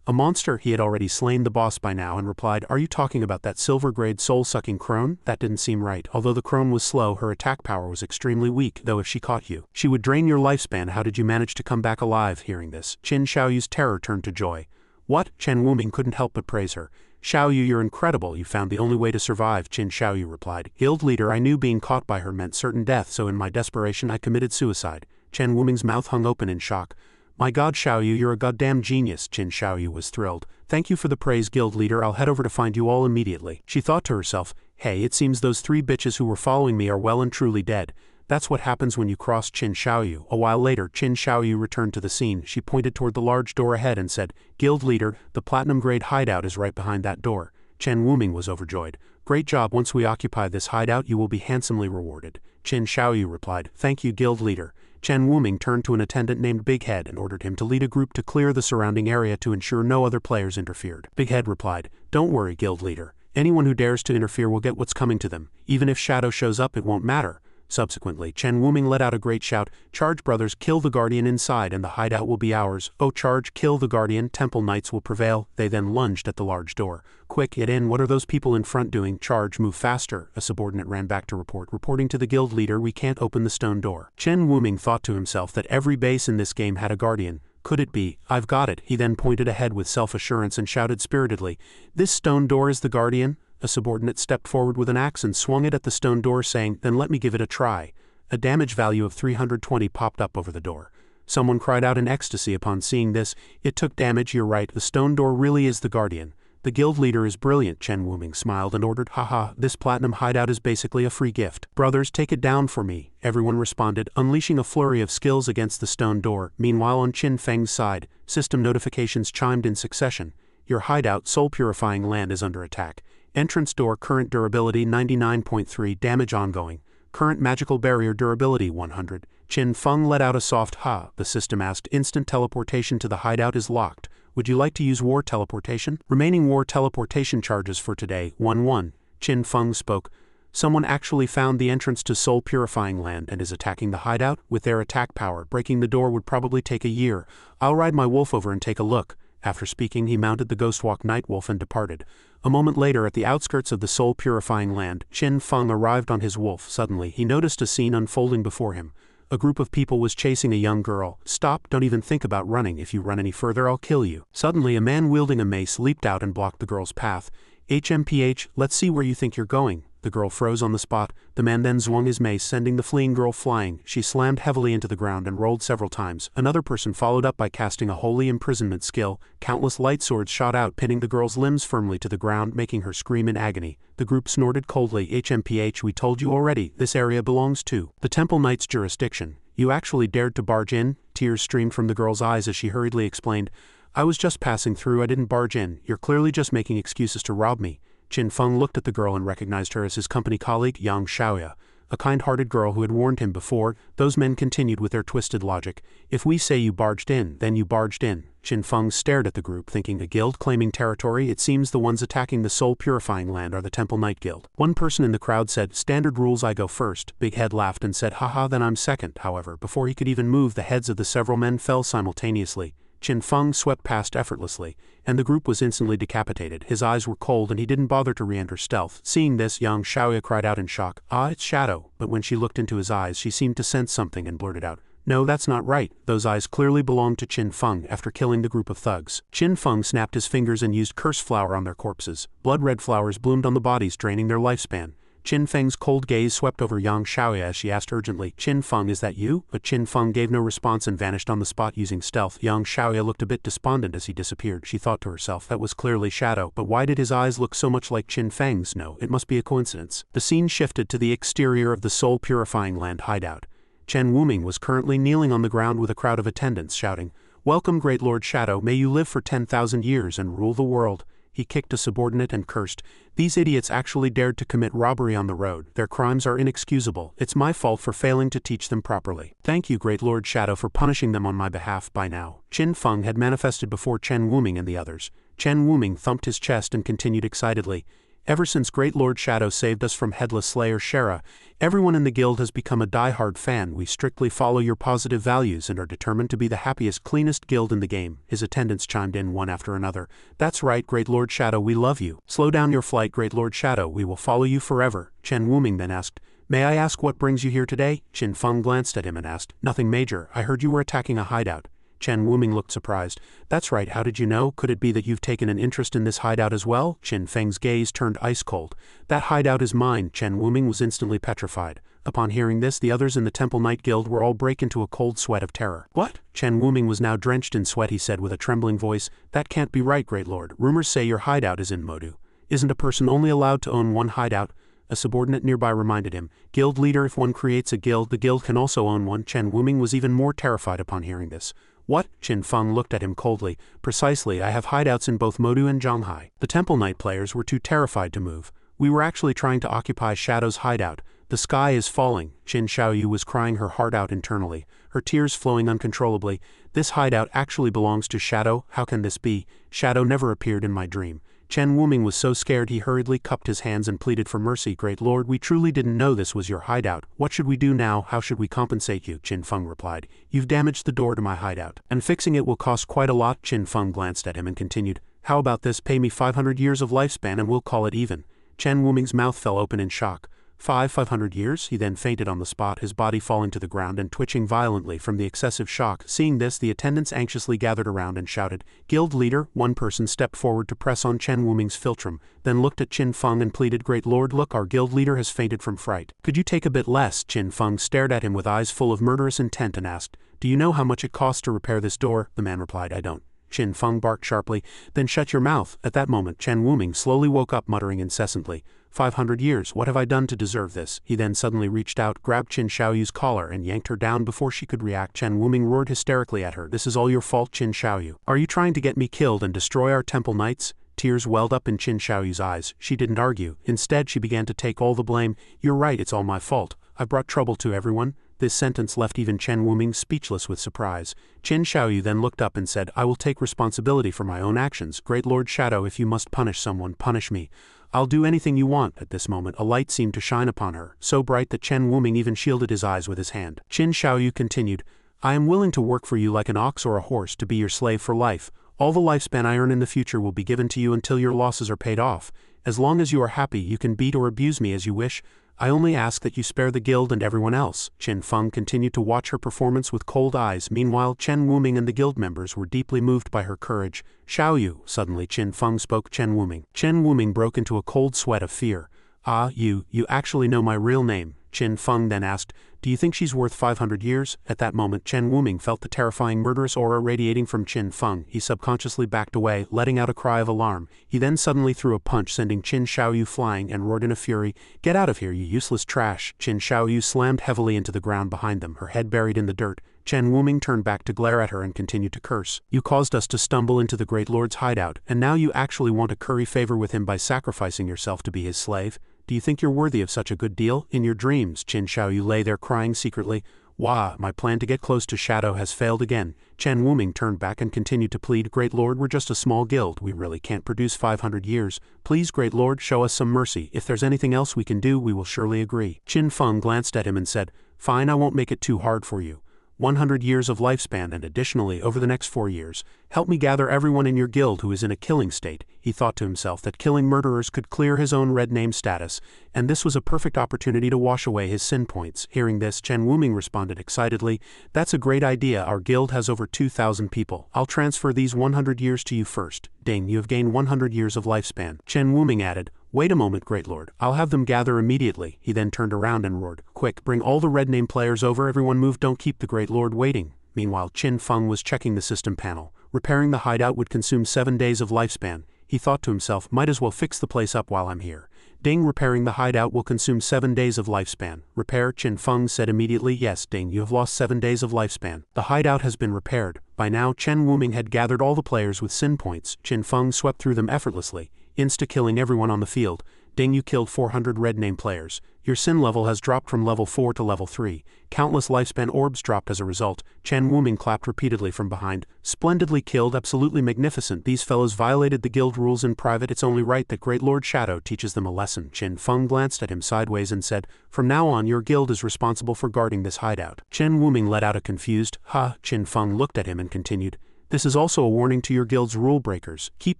A monster? He had already slain the boss by now and replied, Are you talking about that silver-grade soul-sucking crone? That didn't seem right. Although the crone was slow, her attack power was extremely weak, though if she caught you, she would drain your lifespan. How did you manage to come back alive? Hearing this, Qin Xiaoyu's terror turned to joy. What? Chen Wuming couldn't help but praise her. Xiaoyu, you're incredible. You found the only way to survive. Qin Xiaoyu replied. Guild leader, I knew being caught by her meant certain death, so in my desperation I committed suicide. Chen Wuming's mouth hung open in shock. My god, Xiaoyu, you're a goddamn genius. Qin Xiaoyu was thrilled. Thank you for the praise, guild leader. I'll head over to find you all immediately. She thought to herself, Hey, it seems those 3 bitches who were following me are well and truly dead. That's what happens when you cross Qin Xiaoyu. A while later, Qin Xiaoyu returned to the scene. She pointed toward the large door ahead and said, Guild leader, the platinum-grade hideout is right behind that door. Chen Wuming was overjoyed. Great job. Once we occupy this hideout, you will be handsomely rewarded. Qin Xiaoyu replied, Thank you, guild leader. Chen Wuming turned to an attendant named Big Head and ordered him to lead a group to clear the surrounding area to ensure no other players interfered. Big Head replied, Don't worry, guild leader. Anyone who dares to interfere will get what's coming to them. Even if Shadow shows up, it won't matter. Subsequently, Chen Wuming let out a great shout, Charge brothers, kill the guardian inside and the hideout will be ours. Oh charge, kill the guardian, temple knights will prevail. They then lunged at the large door. Quick, get in, what are those people in front doing? Charge, move faster. A subordinate ran back to report, reporting to the guild leader, we can't open the stone door. Chen Wuming thought to himself that every base in this game had a guardian. Could it be? I've got it. He then pointed ahead with self-assurance and shouted spiritedly, This stone door is the guardian? A subordinate stepped forward with an axe and swung it at the stone door, saying, Then let me give it a try. A damage value of 320 popped up over the door. Someone cried out in ecstasy upon seeing this. It took damage, you're right, the stone door really is the guardian. The guild leader is brilliant. Chen Wuming smiled and ordered, Haha, this platinum hideout is basically a free gift. Brothers, take it down for me. Everyone responded, unleashing a flurry of skills against the stone door. Meanwhile, on Qin Feng's side, system notifications chimed in succession. Your hideout, soul-purifying land, is under attack. Entrance door, current durability 99.3, damage ongoing. Current magical barrier durability 100. Qin Feng let out a soft ha. The system asked, instant teleportation to the hideout is locked. Would you like to use war teleportation? Remaining war teleportation charges for today 1-1. Qin Feng spoke. Someone actually found the entrance to Soul Purifying Land and is attacking the hideout. With their attack power, breaking the door would probably take a year. I'll ride my wolf over and take a look. After speaking, he mounted the Ghostwalk Night Wolf and departed. A moment later, at the outskirts of the Soul Purifying Land, Qin Feng arrived on his wolf. Suddenly, he noticed a scene unfolding before him. A group of people was chasing a young girl. Stop, don't even think about running. If you run any further, I'll kill you. Suddenly, a man wielding a mace leaped out and blocked the girl's path. HMPH, let's see where you think you're going. The girl froze on the spot. The man then swung his mace, sending the fleeing girl flying. She slammed heavily into the ground and rolled several times. Another person followed up by casting a holy imprisonment skill. Countless light swords shot out, pinning the girl's limbs firmly to the ground, making her scream in agony. The group snorted coldly. HMPH, we told you already, this area belongs to the Temple Knight's jurisdiction. You actually dared to barge in? Tears streamed from the girl's eyes as she hurriedly explained. I was just passing through, I didn't barge in. You're clearly just making excuses to rob me. Qin Feng looked at the girl and recognized her as his company colleague, Yang Xiaoya, a kind-hearted girl who had warned him before. Those men continued with their twisted logic. If we say you barged in, then you barged in. Qin Feng stared at the group, thinking a guild claiming territory. It seems the ones attacking the Soul Purifying Land are the Temple Knight Guild. One person in the crowd said, standard rules, I go first. Big Head laughed and said, haha, then I'm second. However, before he could even move, the heads of the several men fell simultaneously. Qin Feng swept past effortlessly, and the group was instantly decapitated. His eyes were cold and he didn't bother to re-enter stealth. Seeing this, Yang Xiaoya cried out in shock, ah, it's Shadow. But when she looked into his eyes, she seemed to sense something and blurted out, no, that's not right. Those eyes clearly belonged to Qin Feng after killing the group of thugs. Qin Feng snapped his fingers and used curse flower on their corpses. Blood-red flowers bloomed on the bodies, draining their lifespan. Qin Feng's cold gaze swept over Yang Xiaoya as she asked urgently, Qin Feng, is that you? But Qin Feng gave no response and vanished on the spot using stealth. Yang Xiaoya looked a bit despondent as he disappeared. She thought to herself, that was clearly Shadow, but why did his eyes look so much like Qin Feng's? No, it must be a coincidence. The scene shifted to the exterior of the Soul Purifying Land hideout. Chen Wuming was currently kneeling on the ground with a crowd of attendants shouting, welcome great Lord Shadow, may you live for 10,000 years and rule the world. He kicked a subordinate and cursed, these idiots actually dared to commit robbery on the road. Their crimes are inexcusable. It's my fault for failing to teach them properly. Thank you, great Lord Shadow, for punishing them on my behalf. By now, Qin Feng had manifested before Chen Wuming and the others. Chen Wuming thumped his chest and continued excitedly, ever since Great Lord Shadow saved us from Headless Slayer Shera, everyone in the guild has become a die-hard fan. We strictly follow your positive values and are determined to be the happiest, cleanest guild in the game. His attendants chimed in one after another. That's right, Great Lord Shadow, we love you. Slow down your flight, Great Lord Shadow, we will follow you forever. Chen Wuming then asked, may I ask what brings you here today? Qin Feng glanced at him and asked, nothing major, I heard you were attacking a hideout. Chen Wuming looked surprised. That's right, how did you know? Could it be that you've taken an interest in this hideout as well? Qin Feng's gaze turned ice cold. That hideout is mine. Chen Wuming was instantly petrified. Upon hearing this, the others in the Temple Knight Guild were all break into a cold sweat of terror. What? Chen Wuming was now drenched in sweat. He said with a trembling voice, that can't be right, Great Lord. Rumors say your hideout is in Modu. Isn't a person only allowed to own one hideout? A subordinate nearby reminded him, guild leader, if one creates a guild, the guild can also own one. Chen Wuming was even more terrified upon hearing this. What? Qin Feng looked at him coldly. Precisely, I have hideouts in both Modu and Zhanghai. The Temple Knight players were too terrified to move. We were actually trying to occupy Shadow's hideout. The sky is falling. Qin Xiaoyu was crying her heart out internally, her tears flowing uncontrollably. This hideout actually belongs to Shadow. How can this be? Shadow never appeared in my dream. Chen Wuming was so scared he hurriedly cupped his hands and pleaded for mercy. Great Lord, we truly didn't know this was your hideout. What should we do now? How should we compensate you? Qin Feng replied. You've damaged the door to my hideout, and fixing it will cost quite a lot. Qin Feng glanced at him and continued, how about this? Pay me 500 years of lifespan and we'll call it even. Chen Wuming's mouth fell open in shock. 500 years? He then fainted on the spot, his body falling to the ground and twitching violently from the excessive shock. Seeing this, the attendants anxiously gathered around and shouted, guild leader. One person stepped forward to press on Chen Wuming's philtrum, then looked at Qin Feng and pleaded, great Lord, look, our guild leader has fainted from fright. Could you take a bit less? Qin Feng stared at him with eyes full of murderous intent and asked, do you know how much it costs to repair this door? The man replied, I don't. Qin Feng barked sharply, then shut your mouth. At that moment, Chen Wuming slowly woke up, muttering incessantly, 500 years, what have I done to deserve this? He then suddenly reached out, grabbed Qin Xiaoyu's collar and yanked her down before she could react. Chen Wuming roared hysterically at her, this is all your fault, Qin Xiaoyu. Are you trying to get me killed and destroy our temple knights? Tears welled up in Qin Xiaoyu's eyes. She didn't argue. Instead, she began to take all the blame. You're right, it's all my fault. I brought trouble to everyone. This sentence left even Chen Wuming speechless with surprise. Qin Xiaoyu then looked up and said, I will take responsibility for my own actions. Great Lord Shadow, if you must punish someone, punish me. I'll do anything you want. At this moment a light seemed to shine upon her, so bright that Chen Wuming even shielded his eyes with his hand. Qin Xiaoyu continued, I am willing to work for you like an ox or a horse, to be your slave for life. All the lifespan I earn in the future will be given to you until your losses are paid off. As long as you are happy, you can beat or abuse me as you wish. I only ask that you spare the guild and everyone else. Qin Feng continued to watch her performance with cold eyes. Meanwhile, Chen Wuming and the guild members were deeply moved by her courage. Xiaoyu, suddenly Qin Feng spoke. Chen Wuming. Chen Wuming broke into a cold sweat of fear. Ah, you actually know my real name. Qin Feng then asked, do you think she's worth 500 years? At that moment Chen Wuming felt the terrifying murderous aura radiating from Qin Feng. He subconsciously backed away, letting out a cry of alarm. He then suddenly threw a punch, sending Qin Xiaoyu flying, and roared in a fury, Get out of here, you useless trash. Qin Xiaoyu slammed heavily into the ground behind them, her head buried in the dirt. Chen Wuming turned back to glare at her and continued to curse. You caused us to stumble into the Great Lord's hideout, and now you actually want to curry favor with him by sacrificing yourself to be his slave? Do you think you're worthy of such a good deal? In your dreams, Qin Xiaoyu lay there crying secretly. Wah, my plan to get close to Shadow has failed again. Chen Wuming turned back and continued to plead, Great Lord, we're just a small guild. We really can't produce 500 years. Please, Great Lord, show us some mercy. If there's anything else we can do, we will surely agree. Qin Feng glanced at him and said, Fine, I won't make it too hard for you. 100 years of lifespan, and additionally over the next 4 years, help me gather everyone in your guild who is in a killing state. He thought to himself that killing murderers could clear his own red name status, and this was a perfect opportunity to wash away his sin points. Hearing this, Chen Wuming responded excitedly, That's a great idea. Our guild has over 2,000 people. I'll transfer these 100 years to you first. Ding, you have gained 100 years of lifespan. Chen Wuming added, Wait a moment, Great Lord. I'll have them gather immediately. He then turned around and roared, Quick, bring all the red name players over. Everyone move, don't keep the Great Lord waiting. Meanwhile, Qin Feng was checking the system panel. Repairing the hideout would consume 7 days of lifespan. He thought to himself, might as well fix the place up while I'm here. Ding, repairing the hideout will consume 7 days of lifespan. Repair, Qin Feng said immediately. Yes, Ding, you have lost 7 days of lifespan. The hideout has been repaired. By now, Chen Wuming had gathered all the players with sin points. Qin Feng swept through them effortlessly, insta-killing everyone on the field. Ding, you killed 400 red name players. Your sin level has dropped from level 4 to level 3. Countless lifespan orbs dropped as a result. Chen Wuming clapped repeatedly from behind. Splendidly killed, absolutely magnificent. These fellows violated the guild rules in private. It's only right that Great Lord Shadow teaches them a lesson. Qin Feng glanced at him sideways and said, From now on, your guild is responsible for guarding this hideout. Chen Wuming let out a confused, Ha. Qin Feng looked at him and continued, This is also a warning to your guild's rule breakers. Keep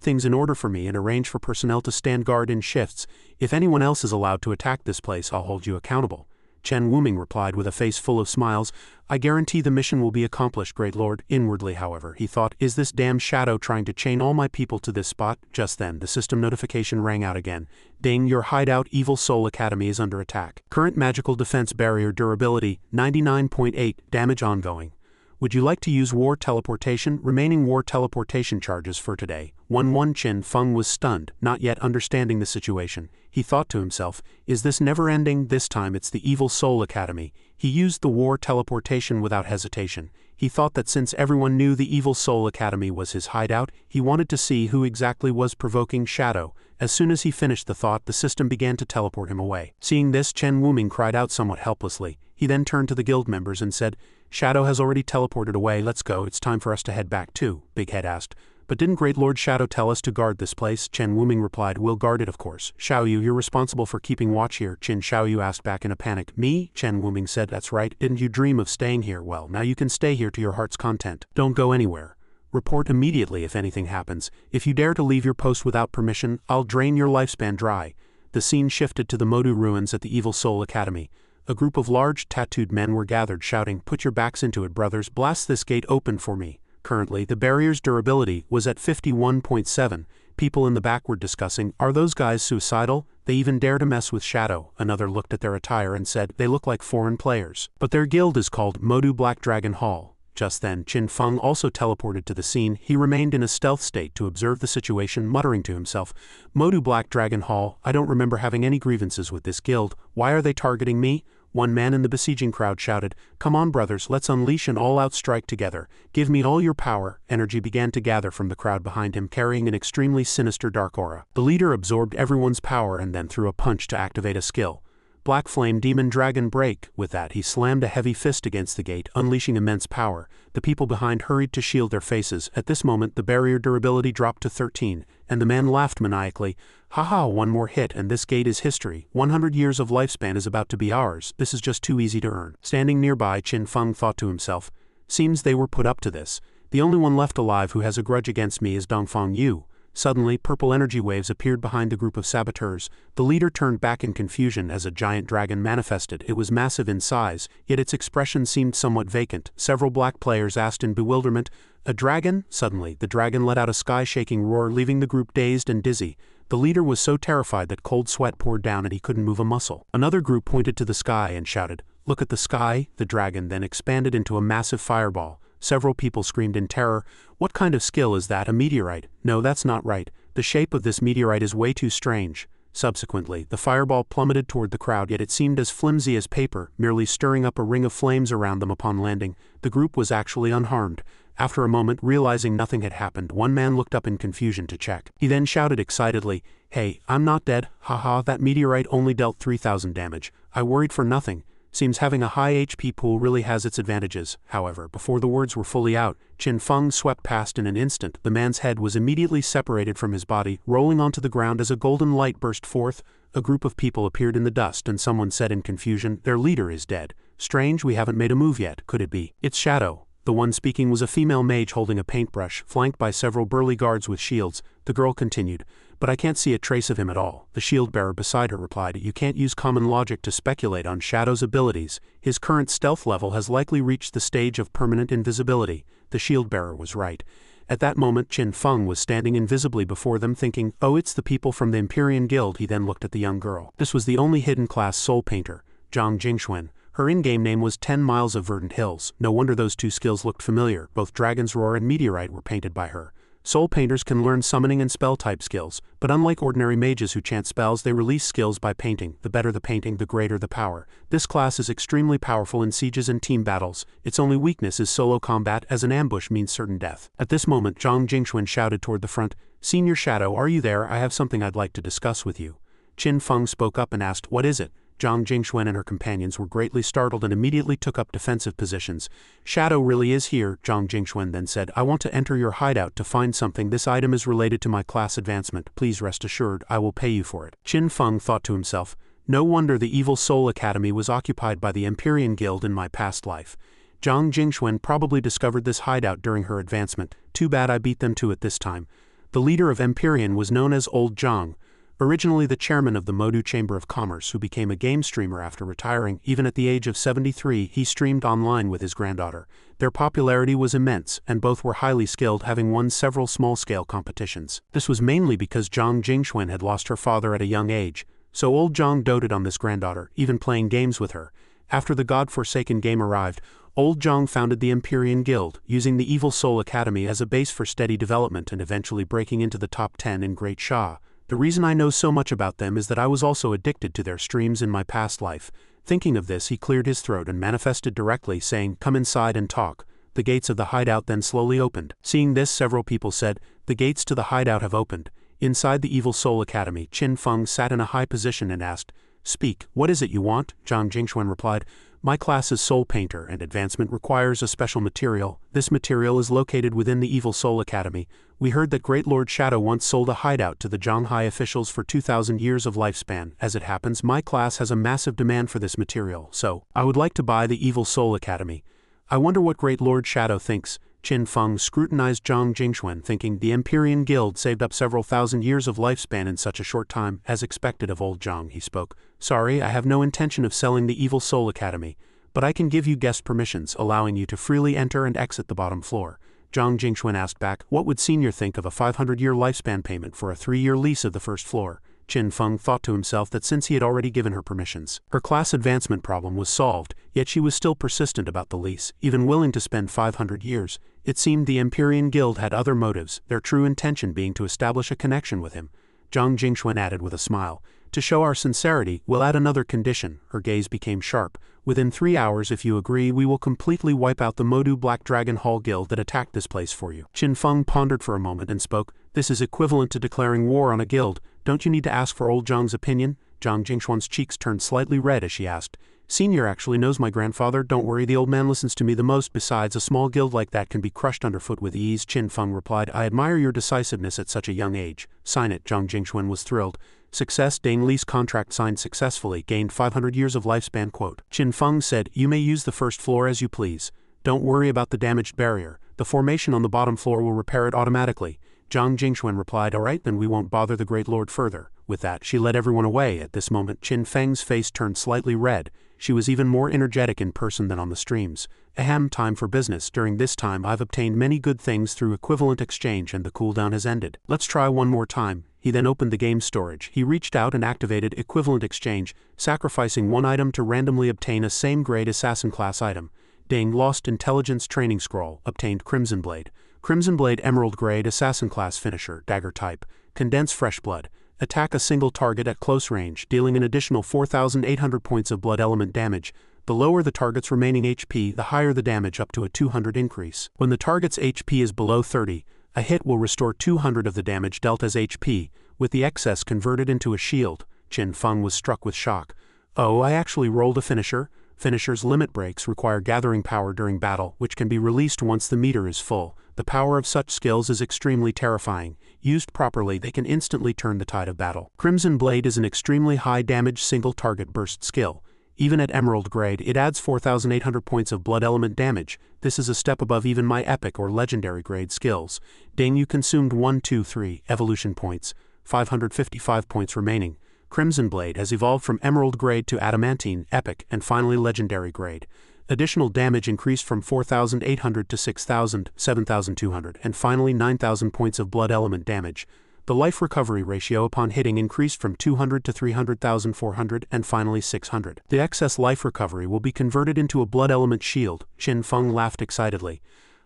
things in order for me and arrange for personnel to stand guard in shifts. If anyone else is allowed to attack this place, I'll hold you accountable. Chen Wuming replied with a face full of smiles, I guarantee the mission will be accomplished, Great Lord. Inwardly, however, he thought, Is this damn Shadow trying to chain all my people to this spot? Just then, the system notification rang out again. Ding, your hideout Evil Soul Academy is under attack. Current magical defense barrier durability, 99.8, damage ongoing. Would you like to use war teleportation? Remaining war teleportation charges for today. 1-1. Qin Feng was stunned, not yet understanding the situation. He thought to himself, Is this never ending? This time it's the Evil Soul Academy. He used the war teleportation without hesitation. He thought that since everyone knew the Evil Soul Academy was his hideout, he wanted to see who exactly was provoking Shadow. As soon as he finished the thought, the system began to teleport him away. Seeing this, Chen Wuming cried out somewhat helplessly. He then turned to the guild members and said, Shadow has already teleported away. Let's go. It's time for us to head back too. Big Head asked. But didn't Great Lord Shadow tell us to guard this place? Chen Wuming replied, We'll guard it, of course. Xiaoyu, you're responsible for keeping watch here. Qin Xiaoyu asked back in a panic. Me? Chen Wuming said, That's right. Didn't you dream of staying here? Well, now you can stay here to your heart's content. Don't go anywhere. Report immediately if anything happens. If you dare to leave your post without permission, I'll drain your lifespan dry. The scene shifted to the Modu ruins at the Evil Soul Academy. A group of large, tattooed men were gathered, shouting, Put your backs into it, brothers. Blast this gate open for me. Currently, the barrier's durability was at 51.7. People in the back were discussing, Are those guys suicidal? They even dare to mess with Shadow. Another looked at their attire and said, They look like foreign players. But their guild is called Modu Black Dragon Hall. Just then, Qin Feng also teleported to the scene. He remained in a stealth state to observe the situation, muttering to himself, Modu Black Dragon Hall, I don't remember having any grievances with this guild. Why are they targeting me? One man in the besieging crowd shouted, Come on, brothers, let's unleash an all-out strike together. Give me all your power. Energy began to gather from the crowd behind him, carrying an extremely sinister dark aura. The leader absorbed everyone's power and then threw a punch to activate a skill. Black Flame Demon Dragon break. With that, he slammed a heavy fist against the gate, unleashing immense power. The people behind hurried to shield their faces. At this moment, the barrier durability dropped to 13, and the man laughed maniacally. Haha, one more hit and this gate is history. 100 years of lifespan is about to be ours. This is just too easy to earn. Standing nearby, Qin Feng thought to himself, seems they were put up to this. The only one left alive who has a grudge against me is Dongfang Yu. Suddenly, purple energy waves appeared behind the group of saboteurs. The leader turned back in confusion as a giant dragon manifested. It was massive in size, yet its expression seemed somewhat vacant. Several black players asked in bewilderment, "A dragon?" Suddenly, the dragon let out a sky-shaking roar, leaving the group dazed and dizzy. The leader was so terrified that cold sweat poured down and he couldn't move a muscle. Another group pointed to the sky and shouted, "Look at the sky!" The dragon then expanded into a massive fireball. Several people screamed in terror, "What kind of skill is that? A meteorite? No, that's not right. The shape of this meteorite is way too strange." Subsequently, the fireball plummeted toward the crowd, yet it seemed as flimsy as paper, merely stirring up a ring of flames around them upon landing. The group was actually unharmed. After a moment, realizing nothing had happened, one man looked up in confusion to check. He then shouted excitedly, "Hey, I'm not dead. Haha, that meteorite only dealt 3,000 damage. I worried for nothing. Seems having a high HP pool really has its advantages." However, before the words were fully out, Qin Feng swept past in an instant. The man's head was immediately separated from his body, rolling onto the ground as a golden light burst forth. A group of people appeared in the dust and someone said in confusion, "Their leader is dead. Strange, we haven't made a move yet. Could it be? It's Shadow." The one speaking was a female mage holding a paintbrush, flanked by several burly guards with shields. The girl continued, "But I can't see a trace of him at all." The shield bearer beside her replied, "You can't use common logic to speculate on Shadow's abilities. His current stealth level has likely reached the stage of permanent invisibility." The shield bearer was right. At that moment, Qin Feng was standing invisibly before them thinking, "Oh, it's the people from the Empyrean Guild." He then looked at the young girl. This was the only hidden class soul painter, Zhang Jingxuan. Her in-game name was 10 Miles of Verdant Hills. No wonder those two skills looked familiar. Both Dragon's Roar and Meteorite were painted by her. Soul painters can learn summoning and spell-type skills, but unlike ordinary mages who chant spells, they release skills by painting. The better the painting, the greater the power. This class is extremely powerful in sieges and team battles. Its only weakness is solo combat, as an ambush means certain death. At this moment, Zhang Jingxuan shouted toward the front, "Senior Shadow, are you there? I have something I'd like to discuss with you." Qin Feng spoke up and asked, "What is it?" Zhang Jingxuan and her companions were greatly startled and immediately took up defensive positions. "Shadow really is here," Zhang Jingxuan then said. "I want to enter your hideout to find something. This item is related to my class advancement. Please rest assured, I will pay you for it." Qin Feng thought to himself, "No wonder the Evil Soul Academy was occupied by the Empyrean Guild in my past life. Zhang Jingxuan probably discovered this hideout during her advancement. Too bad I beat them to it this time." The leader of Empyrean was known as Old Zhang, originally the chairman of the Modu Chamber of Commerce, who became a game streamer after retiring. Even at the age of 73, he streamed online with his granddaughter. Their popularity was immense, and both were highly skilled, having won several small-scale competitions. This was mainly because Zhang Jingxuan had lost her father at a young age, so Old Zhang doted on this granddaughter, even playing games with her. After the God-forsaken game arrived, Old Zhang founded the Empyrean Guild, using the Evil Soul Academy as a base for steady development and eventually breaking into the top 10 in Great Sha. The reason I know so much about them is that I was also addicted to their streams in my past life. Thinking of this, he cleared his throat and manifested directly, saying, "Come inside and talk." The gates of the hideout then slowly opened. Seeing this, several people said, "The gates to the hideout have opened." Inside the Evil Soul Academy, Qin Feng sat in a high position and asked, "Speak, what is it you want?" Zhang Jingxuan replied, "My class is Soul Painter, and advancement requires a special material. This material is located within the Evil Soul Academy. We heard that Great Lord Shadow once sold a hideout to the Zhanghai officials for 2,000 years of lifespan. As it happens, my class has a massive demand for this material, so I would like to buy the Evil Soul Academy. I wonder what Great Lord Shadow thinks." Qin Feng scrutinized Zhang Jingxuan, thinking the Empyrean Guild saved up several thousand years of lifespan in such a short time. As expected of Old Zhang, he spoke, "Sorry, I have no intention of selling the Evil Soul Academy, but I can give you guest permissions, allowing you to freely enter and exit the bottom floor." Zhang Jingxuan asked back, "What would Senior think of a 500-year lifespan payment for a 3-year lease of the first floor?" Qin Feng thought to himself that since he had already given her permissions, her class advancement problem was solved, yet she was still persistent about the lease, even willing to spend 500 years. It seemed the Empyrean Guild had other motives, their true intention being to establish a connection with him. Zhang Jingxuan added with a smile, "To show our sincerity, we'll add another condition." Her gaze became sharp. "Within 3 hours, if you agree, we will completely wipe out the Modu Black Dragon Hall Guild that attacked this place for you." Qin Feng pondered for a moment and spoke, "This is equivalent to declaring war on a guild. Don't you need to ask for Old Zhang's opinion?" Zhang Jingxuan's cheeks turned slightly red as she asked, "Senior actually knows my grandfather. Don't worry, the old man listens to me the most. Besides, a small guild like that can be crushed underfoot with ease." Qin Feng replied, "I admire your decisiveness at such a young age." "Sign it." Zhang Jingxuan was thrilled. Success. Dane lease contract signed successfully. Gained 500 years of lifespan. Quote. Qin Feng said, "You may use the first floor as you please. Don't worry about the damaged barrier. The formation on the bottom floor will repair it automatically." Zhang Jingxuan replied, "All right, then we won't bother the Great Lord further." With that, she led everyone away. At this moment, Qin Feng's face turned slightly red. She was even more energetic in person than on the streams. Ahem, time for business. During this time I've obtained many good things through equivalent exchange and the cooldown has ended. Let's try one more time. He then opened the game storage. He reached out and activated equivalent exchange, sacrificing one item to randomly obtain a same grade assassin class item. Ding. Lost intelligence training scroll. Obtained Crimson Blade. Crimson Blade Emerald grade assassin class finisher, dagger type. Condense fresh blood. Attack a single target at close range, dealing an additional 4,800 points of blood element damage. The lower the target's remaining HP, the higher the damage, up to a 200 increase. When the target's HP is below 30, a hit will restore 200 of the damage dealt as HP, with the excess converted into a shield. Qin Feng was struck with shock. "Oh, I actually rolled a finisher." Finishers' limit breaks require gathering power during battle, which can be released once the meter is full. The power of such skills is extremely terrifying. Used properly, they can instantly turn the tide of battle. Crimson Blade is an extremely high damage single target burst skill. Even at Emerald grade, it adds 4,800 points of blood element damage. This is a step above even my epic or legendary grade skills. Ding, you consumed 1, 2, 3 evolution points, 555 points remaining. Crimson Blade has evolved from Emerald grade to Adamantine, Epic, and finally Legendary grade. Additional damage increased from 4,800 to 6,000, 7,200, and finally 9,000 points of blood element damage. The life recovery ratio upon hitting increased from 200 to 300,400, and finally 600. The excess life recovery will be converted into a blood element shield. Qin Feng laughed excitedly.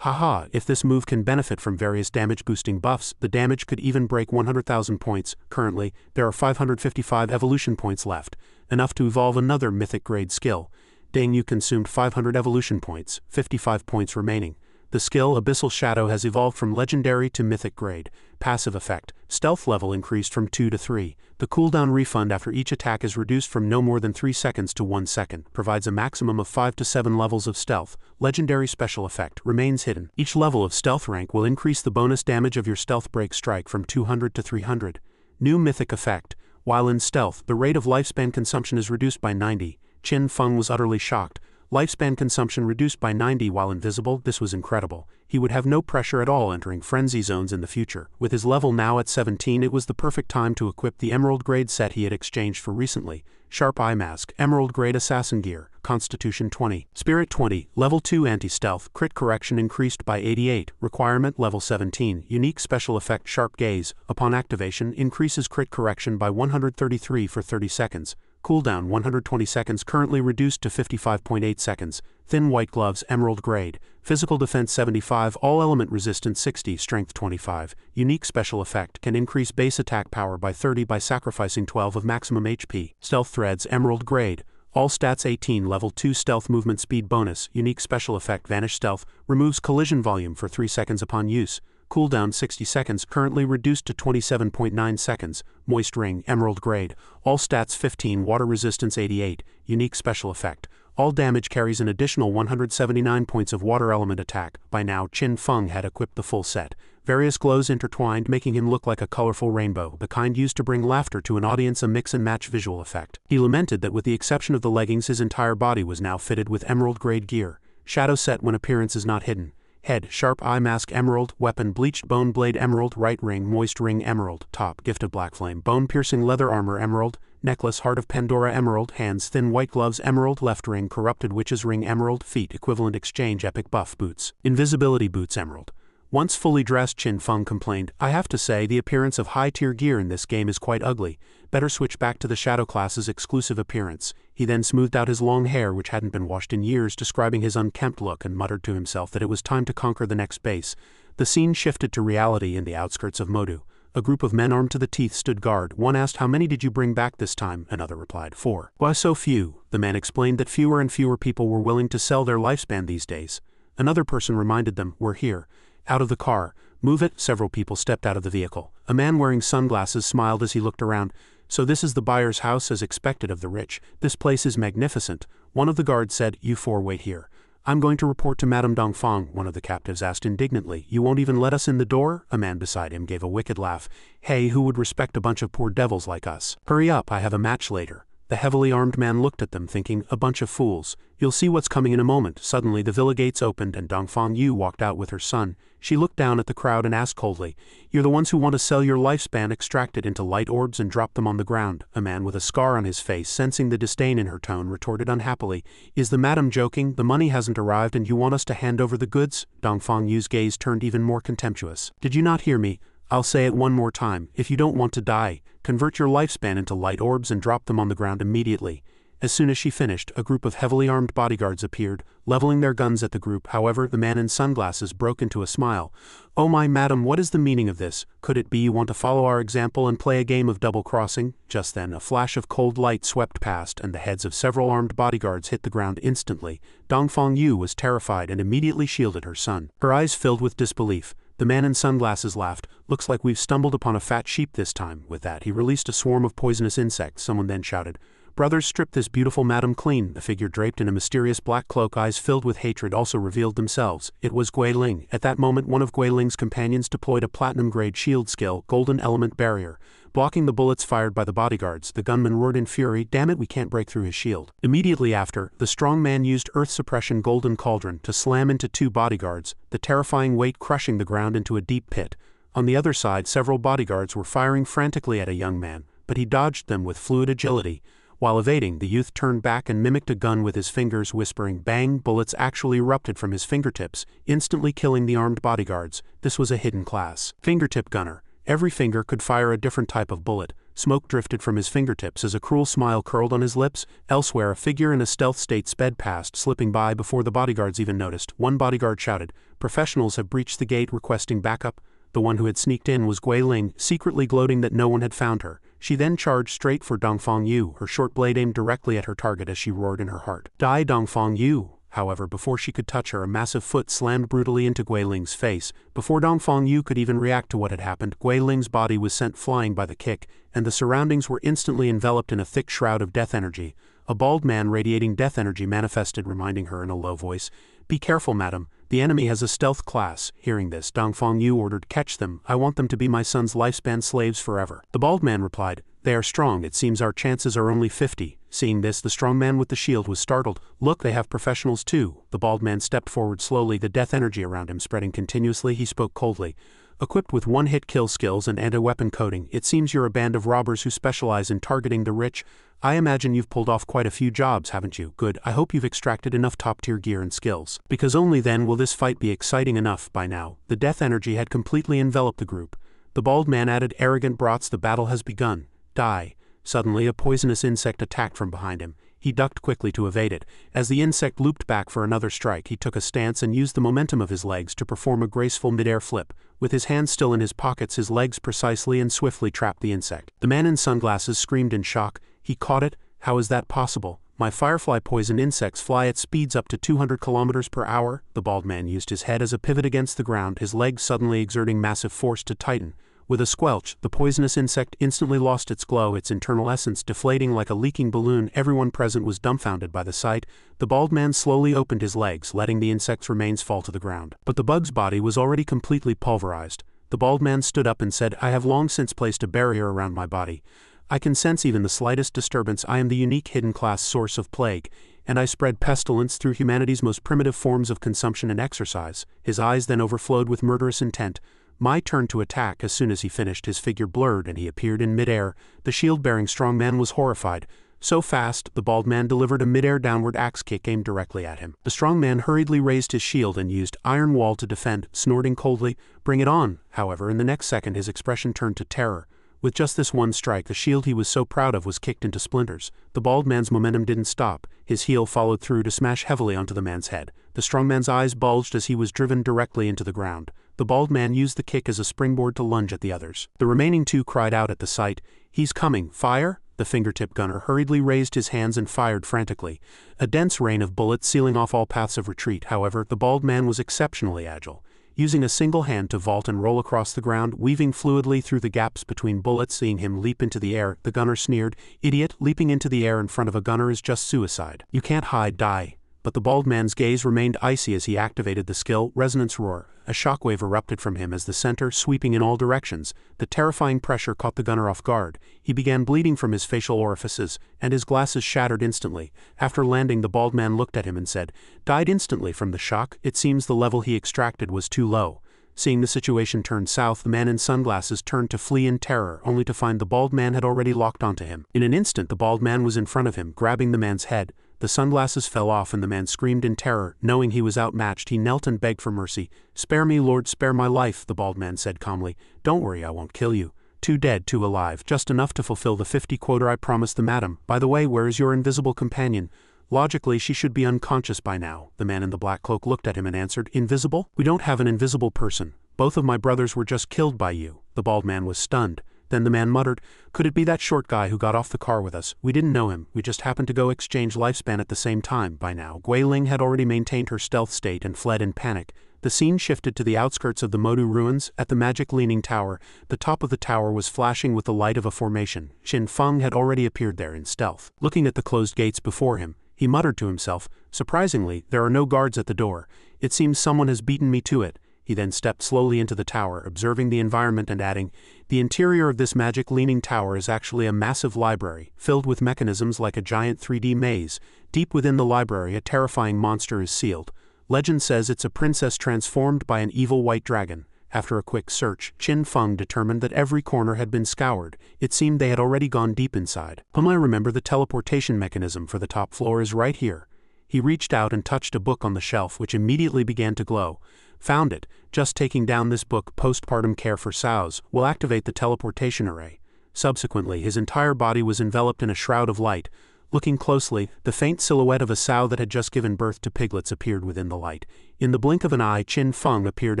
Haha, if this move can benefit from various damage boosting buffs, the damage could even break 100,000 points. Currently, there are 555 evolution points left, enough to evolve another mythic grade skill. Ding, you consumed 500 evolution points, 55 points remaining. The skill Abyssal Shadow has evolved from legendary to mythic grade. Passive effect, stealth level increased from 2 to 3. The cooldown refund after each attack is reduced from no more than 3 seconds to 1 second, provides a maximum of 5 to 7 levels of stealth. Legendary special effect, remains hidden. Each level of stealth rank will increase the bonus damage of your stealth break strike from 200 to 300. New mythic effect, while in stealth, the rate of lifespan consumption is reduced by 90. Qin Feng was utterly shocked. Lifespan consumption reduced by 90 while invisible, this was incredible. He would have no pressure at all entering frenzy zones in the future. With his level now at 17, it was the perfect time to equip the Emerald grade set he had exchanged for recently. Sharp Eye Mask, Emerald grade Assassin Gear, Constitution 20, Spirit 20, Level 2 Anti-Stealth, Crit Correction increased by 88, Requirement Level 17, Unique Special Effect Sharp Gaze, upon activation increases Crit Correction by 133 for 30 seconds. Cooldown 120 seconds, currently reduced to 55.8 seconds. Thin White Gloves, Emerald grade. Physical Defense 75, All Element Resistance 60, Strength 25. Unique Special Effect, can increase base attack power by 30 by sacrificing 12 of maximum HP. Stealth Threads, Emerald grade. All Stats 18, Level 2 Stealth Movement Speed Bonus. Unique Special Effect, Vanish Stealth, removes collision volume for 3 seconds upon use. Cooldown 60 seconds, currently reduced to 27.9 seconds. Moist Ring, Emerald grade. All Stats 15, Water Resistance 88, Unique Special Effect. All damage carries an additional 179 points of water element attack. By now, Qin Feng had equipped the full set. Various glows intertwined, making him look like a colorful rainbow, the kind used to bring laughter to an audience, a mix-and-match visual effect. He lamented that with the exception of the leggings, his entire body was now fitted with Emerald grade gear. Shadow set when appearance is not hidden. Head, Sharp Eye Mask Emerald, Weapon, Bleached Bone Blade Emerald, Right Ring, Moist Ring Emerald, Top, Gift of Black Flame, Bone Piercing Leather Armor Emerald, Necklace, Heart of Pandora Emerald, Hands, Thin White Gloves Emerald, Left Ring, Corrupted Witch's Ring Emerald, Feet, Equivalent Exchange Epic Buff Boots, Invisibility Boots Emerald. Once fully dressed, Qin Feng complained, "I have to say, the appearance of high-tier gear in this game is quite ugly. Better switch back to the Shadow class's exclusive appearance." He then smoothed out his long hair, which hadn't been washed in years, describing his unkempt look, and muttered to himself that it was time to conquer the next base. The scene shifted to reality in the outskirts of Modu. A group of men armed to the teeth stood guard. One asked, "How many did you bring back this time?" Another replied, 4. "Why so few?" The man explained that fewer and fewer people were willing to sell their lifespan these days. Another person reminded them, "We're here." Out of the car. "Move it." Several people stepped out of the vehicle. A man wearing sunglasses smiled as he looked around. "So this is the buyer's house as expected of the rich. This place is magnificent." One of the guards said. "You four wait here. I'm going to report to Madame Dongfang," one of the captives asked indignantly. "You won't even let us in the door?" A man beside him gave a wicked laugh. "Hey, who would respect a bunch of poor devils like us? Hurry up, I have a match later." The heavily armed man looked at them thinking, a bunch of fools. "You'll see what's coming in a moment." Suddenly the villa gates opened and Dongfang Yu walked out with her son. She looked down at the crowd and asked coldly, "You're the ones who want to sell your lifespan extracted into light orbs and drop them on the ground?" A man with a scar on his face, sensing the disdain in her tone, retorted unhappily, "Is the madam joking? The money hasn't arrived and you want us to hand over the goods?" Dongfang Yu's gaze turned even more contemptuous. "Did you not hear me? I'll say it one more time. If you don't want to die, convert your lifespan into light orbs and drop them on the ground immediately." As soon as she finished, a group of heavily armed bodyguards appeared, leveling their guns at the group. However, the man in sunglasses broke into a smile. "Oh my madam, what is the meaning of this? Could it be you want to follow our example and play a game of double-crossing?" Just then, a flash of cold light swept past and the heads of several armed bodyguards hit the ground instantly. Dongfang Yu was terrified and immediately shielded her son. Her eyes filled with disbelief. The man in sunglasses laughed. "Looks like we've stumbled upon a fat sheep this time." With that, he released a swarm of poisonous insects. Someone then shouted, "Brothers, strip this beautiful madam clean." The figure draped in a mysterious black cloak, eyes filled with hatred, also revealed themselves. It was Gui Ling. At that moment, one of Gui Ling's companions deployed a platinum-grade shield skill, Golden Element Barrier. Blocking the bullets fired by the bodyguards, the gunman roared in fury, "Damn it, we can't break through his shield." Immediately after, the strong man used Earth Suppression Golden Cauldron to slam into two bodyguards, the terrifying weight crushing the ground into a deep pit. On the other side, several bodyguards were firing frantically at a young man, but he dodged them with fluid agility. While evading, the youth turned back and mimicked a gun with his fingers, whispering, "Bang!" Bullets actually erupted from his fingertips, instantly killing the armed bodyguards. This was a hidden class. Fingertip Gunner. Every finger could fire a different type of bullet. Smoke drifted from his fingertips as a cruel smile curled on his lips. Elsewhere, a figure in a stealth state sped past, slipping by before the bodyguards even noticed. One bodyguard shouted, "Professionals have breached the gate requesting backup." The one who had sneaked in was Gui Ling, secretly gloating that no one had found her. She then charged straight for Dongfang Yu, her short blade aimed directly at her target as she roared in her heart, "Die, Dongfang Yu!" However, before she could touch her, a massive foot slammed brutally into Gui Ling's face. Before Dongfang Yu could even react to what had happened, Gui Ling's body was sent flying by the kick, and the surroundings were instantly enveloped in a thick shroud of death energy. A bald man radiating death energy manifested, reminding her in a low voice, "Be careful, madam. The enemy has a stealth class." Hearing this, Dongfang Yu ordered, "Catch them. I want them to be my son's lifespan slaves forever." The bald man replied, "They are strong. It seems our chances are only 50. Seeing this, the strong man with the shield was startled. "Look, they have professionals too." The bald man stepped forward slowly, the death energy around him spreading continuously. He spoke coldly. "Equipped with one-hit kill skills and anti-weapon coating, it seems you're a band of robbers who specialize in targeting the rich. I imagine you've pulled off quite a few jobs, haven't you? Good, I hope you've extracted enough top-tier gear and skills. Because only then will this fight be exciting enough." By now, the death energy had completely enveloped the group. The bald man added, "Arrogant brats, the battle has begun. Die." Suddenly, a poisonous insect attacked from behind him. He ducked quickly to evade it. As the insect looped back for another strike, he took a stance and used the momentum of his legs to perform a graceful mid-air flip. With his hands still in his pockets, his legs precisely and swiftly trapped the insect. The man in sunglasses screamed in shock. "He caught it? How is that possible? My firefly poison insects fly at speeds up to 200 kilometers per hour." The bald man used his head as a pivot against the ground, his legs suddenly exerting massive force to tighten. With a squelch, the poisonous insect instantly lost its glow, its internal essence deflating like a leaking balloon. Everyone present was dumbfounded by the sight. The bald man slowly opened his legs, letting the insect's remains fall to the ground. But the bug's body was already completely pulverized. The bald man stood up and said, "I have long since placed a barrier around my body. I can sense even the slightest disturbance. I am the unique hidden class source of plague, and I spread pestilence through humanity's most primitive forms of consumption and exercise." His eyes then overflowed with murderous intent. "My turn to attack." As soon as he finished, his figure blurred and he appeared in midair. The shield-bearing strong man was horrified. So fast, the bald man delivered a midair downward axe kick aimed directly at him. The strong man hurriedly raised his shield and used Iron Wall to defend, snorting coldly, "Bring it on." However, in the next second his expression turned to terror. With just this one strike, the shield he was so proud of was kicked into splinters. The bald man's momentum didn't stop. His heel followed through to smash heavily onto the man's head. The strong man's eyes bulged as he was driven directly into the ground. The bald man used the kick as a springboard to lunge at the others. The remaining two cried out at the sight, "He's coming! Fire!" The fingertip gunner hurriedly raised his hands and fired frantically. A dense rain of bullets sealing off all paths of retreat. However, the bald man was exceptionally agile. using a single hand to vault and roll across the ground, weaving fluidly through the gaps between bullets. Seeing him leap into the air, the gunner sneered, "Idiot, leaping into the air in front of a gunner is just suicide. You can't hide, die." But the bald man's gaze remained icy as he activated the skill, Resonance Roar. A shockwave erupted from him as the center, sweeping in all directions. The terrifying pressure caught the gunner off guard. He began bleeding from his facial orifices, and his glasses shattered instantly. After landing, the bald man looked at him and said, "Died instantly from the shock? It seems the level he extracted was too low." Seeing the situation turn south, the man in sunglasses turned to flee in terror, only to find the bald man had already locked onto him. In an instant, the bald man was in front of him, grabbing the man's head. The sunglasses fell off and the man screamed in terror. Knowing he was outmatched, he knelt and begged for mercy. "Spare me, Lord, spare my life," the bald man said calmly. "Don't worry, I won't kill you. 2 dead, 2 alive, just enough to fulfill the 50 quota I promised the madam. By the way, where is your invisible companion? Logically, she should be unconscious by now." The man in the black cloak looked at him and answered, "Invisible? We don't have an invisible person. Both of my brothers were just killed by you." The bald man was stunned. Then the man muttered, "Could it be that short guy who got off the car with us? We didn't know him, we just happened to go exchange lifespan at the same time." By now, Gui Ling had already maintained her stealth state and fled in panic. The scene shifted to the outskirts of the Modu ruins. At the magic leaning tower, the top of the tower was flashing with the light of a formation. Qin Feng had already appeared there in stealth. Looking at the closed gates before him, he muttered to himself, "Surprisingly, there are no guards at the door. It seems someone has beaten me to it." He then stepped slowly into the tower, observing the environment and adding, "The interior of this magic leaning tower is actually a massive library, filled with mechanisms like a giant 3D maze. Deep within the library, a terrifying monster is sealed. Legend says it's a princess transformed by an evil white dragon." After a quick search, Qin Feng determined that every corner had been scoured. It seemed they had already gone deep inside. "I remember the teleportation mechanism for the top floor is right here." He reached out and touched a book on the shelf, which immediately began to glow. "Found it. Just taking down this book, Postpartum Care for Sows, will activate the teleportation array." Subsequently, his entire body was enveloped in a shroud of light. Looking closely, the faint silhouette of a sow that had just given birth to piglets appeared within the light. In the blink of an eye, Qin Feng appeared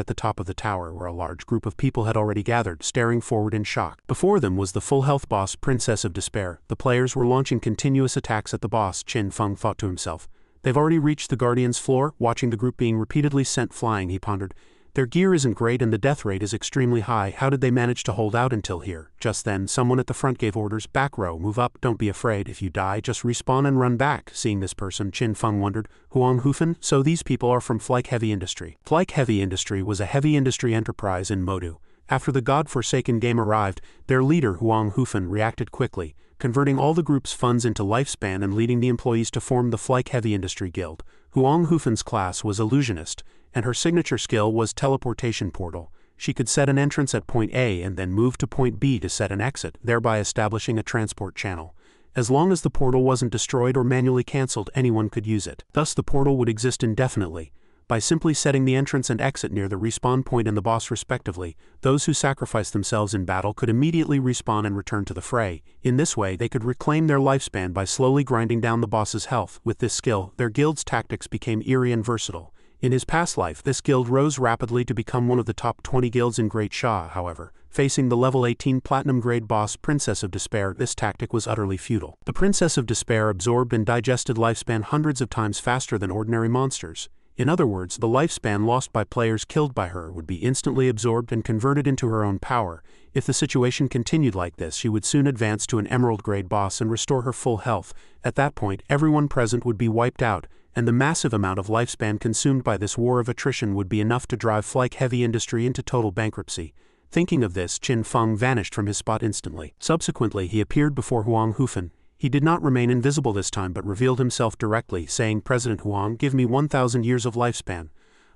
at the top of the tower, where a large group of people had already gathered, staring forward in shock. Before them was the full health boss, Princess of Despair. The players were launching continuous attacks at the boss. Qin Feng thought to himself, "They've already reached the Guardian's floor." Watching the group being repeatedly sent flying, he pondered, "Their gear isn't great and the death rate is extremely high. How did they manage to hold out until here?" Just then, someone at the front gave orders, "Back row, move up, don't be afraid. If you die, just respawn and run back." Seeing this person, Qin Feng wondered, "Huang Hufan? So these people are from Flyke Heavy Industry." Flyke Heavy Industry was a heavy industry enterprise in Modu. After the God-forsaken game arrived, their leader, Huang Hufan, reacted quickly, converting all the group's funds into lifespan and leading the employees to form the Flyke Heavy Industry Guild. Huang Hufan's class was Illusionist, and her signature skill was Teleportation Portal. She could set an entrance at point A and then move to point B to set an exit, thereby establishing a transport channel. As long as the portal wasn't destroyed or manually cancelled, anyone could use it. Thus the portal would exist indefinitely. By simply setting the entrance and exit near the respawn point and the boss respectively, those who sacrificed themselves in battle could immediately respawn and return to the fray. In this way, they could reclaim their lifespan by slowly grinding down the boss's health. With this skill, their guild's tactics became eerie and versatile. In his past life, this guild rose rapidly to become one of the top 20 guilds in Great Sha. However, facing the level 18 platinum grade boss Princess of Despair, this tactic was utterly futile. The Princess of Despair absorbed and digested lifespan hundreds of times faster than ordinary monsters. In other words, the lifespan lost by players killed by her would be instantly absorbed and converted into her own power. If the situation continued like this, she would soon advance to an emerald grade boss and restore her full health. At that point, everyone present would be wiped out, and the massive amount of lifespan consumed by this war of attrition would be enough to drive Flyke Heavy Industry into total bankruptcy. Thinking of this, Qin Feng vanished from his spot instantly. Subsequently, he appeared before Huang Hufan. He did not remain invisible this time but revealed himself directly, saying, "President Huang, give me 1,000 years of lifespan.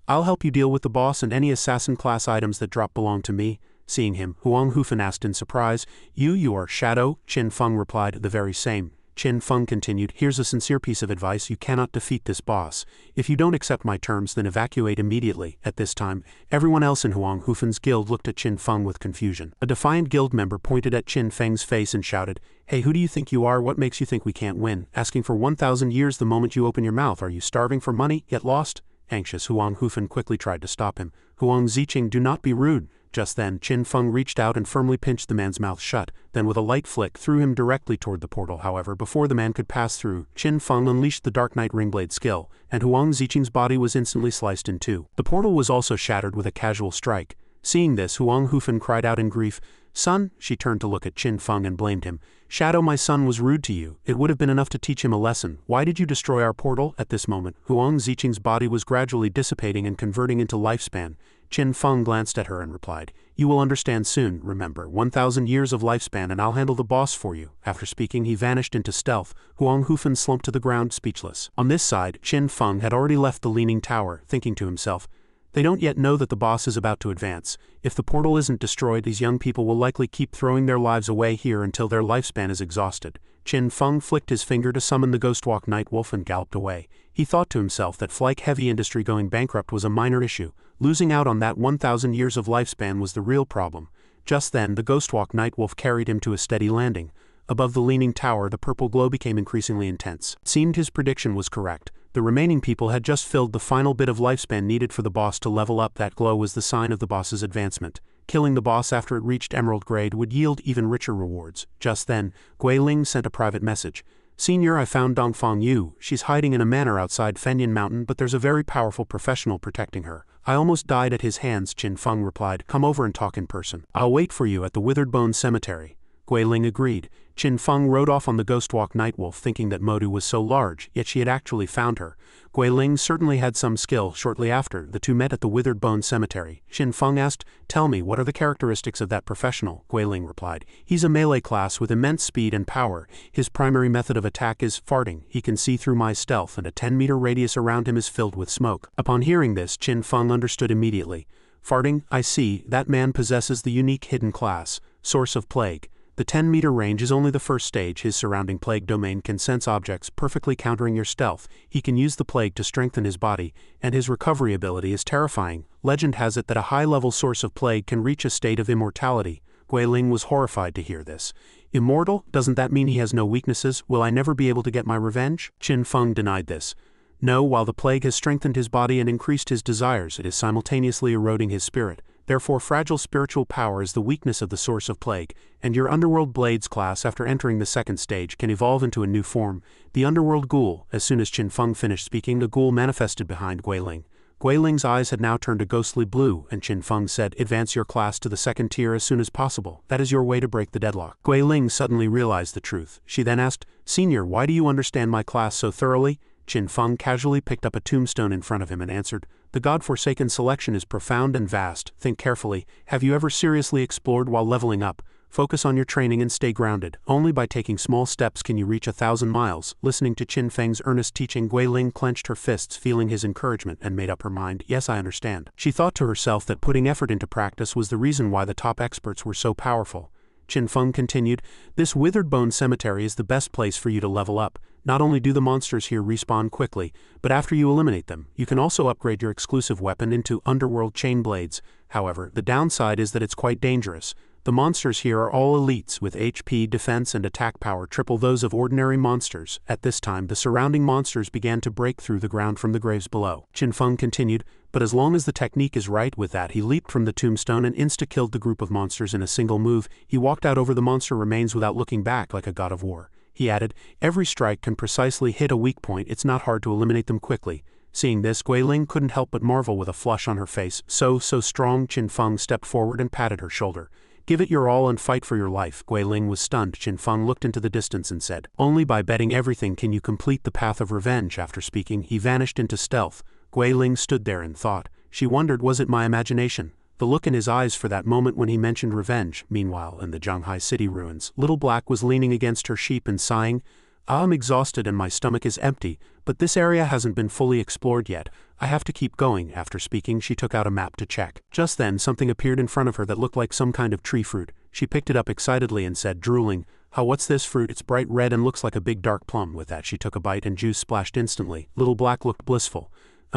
I'll help you deal with the boss and any assassin-class items that drop belong to me." Seeing him, Huang Hufan asked in surprise, You are Shadow?" Qin Feng replied, "The very same." Qin Feng continued, "Here's a sincere piece of advice. You cannot defeat this boss. If you don't accept my terms, then evacuate immediately." At this time, everyone else in Huang Hufan's guild looked at Qin Feng with confusion. A defiant guild member pointed at Qin Feng's face and shouted, "Hey, who do you think you are? What makes you think we can't win? Asking for 1,000 years the moment you open your mouth. Are you starving for money? Get lost?" Anxious, Huang Hufan quickly tried to stop him. "Huang Ziqing, do not be rude. Just then, Qin Feng reached out and firmly pinched the man's mouth shut, then with a light flick threw him directly toward the portal. However, before the man could pass through, Qin Feng unleashed the Dark Knight Ringblade skill, and Huang Ziqing's body was instantly sliced in two. The portal was also shattered with a casual strike. Seeing this, Huang Hufen cried out in grief, "Son," she turned to look at Qin Feng and blamed him. "Shadow, my son was rude to you. It would have been enough to teach him a lesson. Why did you destroy our portal?" At this moment, Huang Ziqing's body was gradually dissipating and converting into lifespan. Qin Feng glanced at her and replied, "You will understand soon. Remember, 1,000 years of lifespan and I'll handle the boss for you." After speaking, he vanished into stealth. Huang Hufen slumped to the ground, speechless. On this side, Qin Feng had already left the Leaning Tower, thinking to himself, "They don't yet know that the boss is about to advance. If the portal isn't destroyed, these young people will likely keep throwing their lives away here until their lifespan is exhausted." Qin Feng flicked his finger to summon the Ghostwalk Nightwolf and galloped away. He thought to himself that Flyke Heavy Industry going bankrupt was a minor issue. Losing out on that 1,000 years of lifespan was the real problem. Just then, the Ghostwalk Nightwolf carried him to a steady landing. Above the Leaning Tower, the purple glow became increasingly intense. It seemed his prediction was correct. The remaining people had just filled the final bit of lifespan needed for the boss to level up. That glow was the sign of the boss's advancement. Killing the boss after it reached Emerald grade would yield even richer rewards. Just then, Gui Ling sent a private message. "Senior, I found Dongfang Yu. She's hiding in a manor outside Fenyan Mountain, but there's a very powerful professional protecting her. I almost died at his hands," Qin Feng replied. "Come over and talk in person. I'll wait for you at the Withered Bone Cemetery." Gui Ling agreed. Qin Feng rode off on the Ghostwalk Nightwolf thinking that Modu was so large, yet she had actually found her. Gui Ling certainly had some skill. Shortly after, the two met at the Withered Bone Cemetery. Qin Feng asked, "Tell me, what are the characteristics of that professional?" Gui Ling replied, "He's a melee class with immense speed and power. His primary method of attack is farting. He can see through my stealth, and a 10-meter radius around him is filled with smoke." Upon hearing this, Qin Feng understood immediately. "Farting, I see, that man possesses the unique hidden class, Source of Plague. The 10-meter range is only the first stage. His surrounding plague domain can sense objects, perfectly countering your stealth. He can use the plague to strengthen his body, and his recovery ability is terrifying. Legend has it that a high-level source of plague can reach a state of immortality." Gui Ling was horrified to hear this. "Immortal? Doesn't that mean he has no weaknesses? Will I never be able to get my revenge?" Qin Feng denied this. "No, while the plague has strengthened his body and increased his desires, it is simultaneously eroding his spirit. Therefore, fragile spiritual power is the weakness of the Source of Plague, and your Underworld Blades class after entering the second stage can evolve into a new form, the Underworld Ghoul." As soon as Qin Feng finished speaking, the ghoul manifested behind Gui Ling. Gui Ling's eyes had now turned a ghostly blue, and Qin Feng said, "Advance your class to the second tier as soon as possible. That is your way to break the deadlock." Gui Ling suddenly realized the truth. She then asked, "Senior, why do you understand my class so thoroughly?" Qin Feng casually picked up a tombstone in front of him and answered, "The God-forsaken selection is profound and vast. Think carefully. Have you ever seriously explored while leveling up? Focus on your training and stay grounded. Only by taking small steps can you reach 1,000 miles. Listening to Qin Feng's earnest teaching, Gui Ling clenched her fists, feeling his encouragement, and made up her mind. Yes, I understand. She thought to herself that putting effort into practice was the reason why the top experts were so powerful. Qin Feng continued, "This Withered Bone Cemetery is the best place for you to level up. Not only do the monsters here respawn quickly, but after you eliminate them, you can also upgrade your exclusive weapon into Underworld Chain Blades. However, the downside is that it's quite dangerous. The monsters here are all elites with HP, defense, and attack power triple those of ordinary monsters." At this time, the surrounding monsters began to break through the ground from the graves below. Qin Feng continued, "But as long as the technique is right," with that, he leaped from the tombstone and insta-killed the group of monsters in a single move. He walked out over the monster remains without looking back like a god of war. He added, "Every strike can precisely hit a weak point. It's not hard to eliminate them quickly." Seeing this, Gui Ling couldn't help but marvel with a flush on her face. So strong." Qin Feng stepped forward and patted her shoulder. "Give it your all and fight for your life." Gui Ling was stunned. Qin Feng looked into the distance and said, "Only by betting everything can you complete the path of revenge." After speaking, he vanished into stealth. Gui Ling stood there in thought. She wondered, was it my imagination? The look in his eyes for that moment when he mentioned revenge. Meanwhile, in the Zhanghai city ruins, Little Black was leaning against her sheep and sighing, "I'm exhausted and my stomach is empty, but this area hasn't been fully explored yet. I have to keep going." After speaking, she took out a map to check. Just then, something appeared in front of her that looked like some kind of tree fruit. She picked it up excitedly and said, drooling, What's this fruit? It's bright red and looks like a big dark plum." With that, she took a bite and juice splashed instantly. Little Black looked blissful.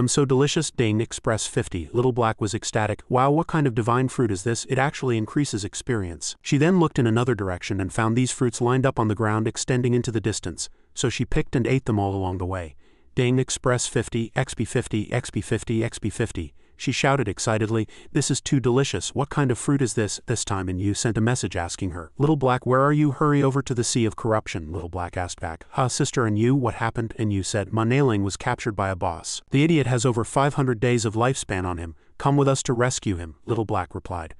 So delicious." Ding Express 50. Little Black was ecstatic. "Wow, what kind of divine fruit is this? It actually increases experience." She then looked in another direction and found these fruits lined up on the ground extending into the distance, so she picked and ate them all along the way. Ding Express 50, XP 50, XP 50, XP 50. she shouted excitedly. This is too delicious. What kind of fruit is this? This time and you sent a message asking her. Little Black, where are you? Hurry over to the Sea of Corruption, Little Black asked back. Sister, and you, what happened? And you said, Manhua was captured by a boss. The idiot has over 500 days of lifespan on him. Come with us to rescue him, Little Black replied.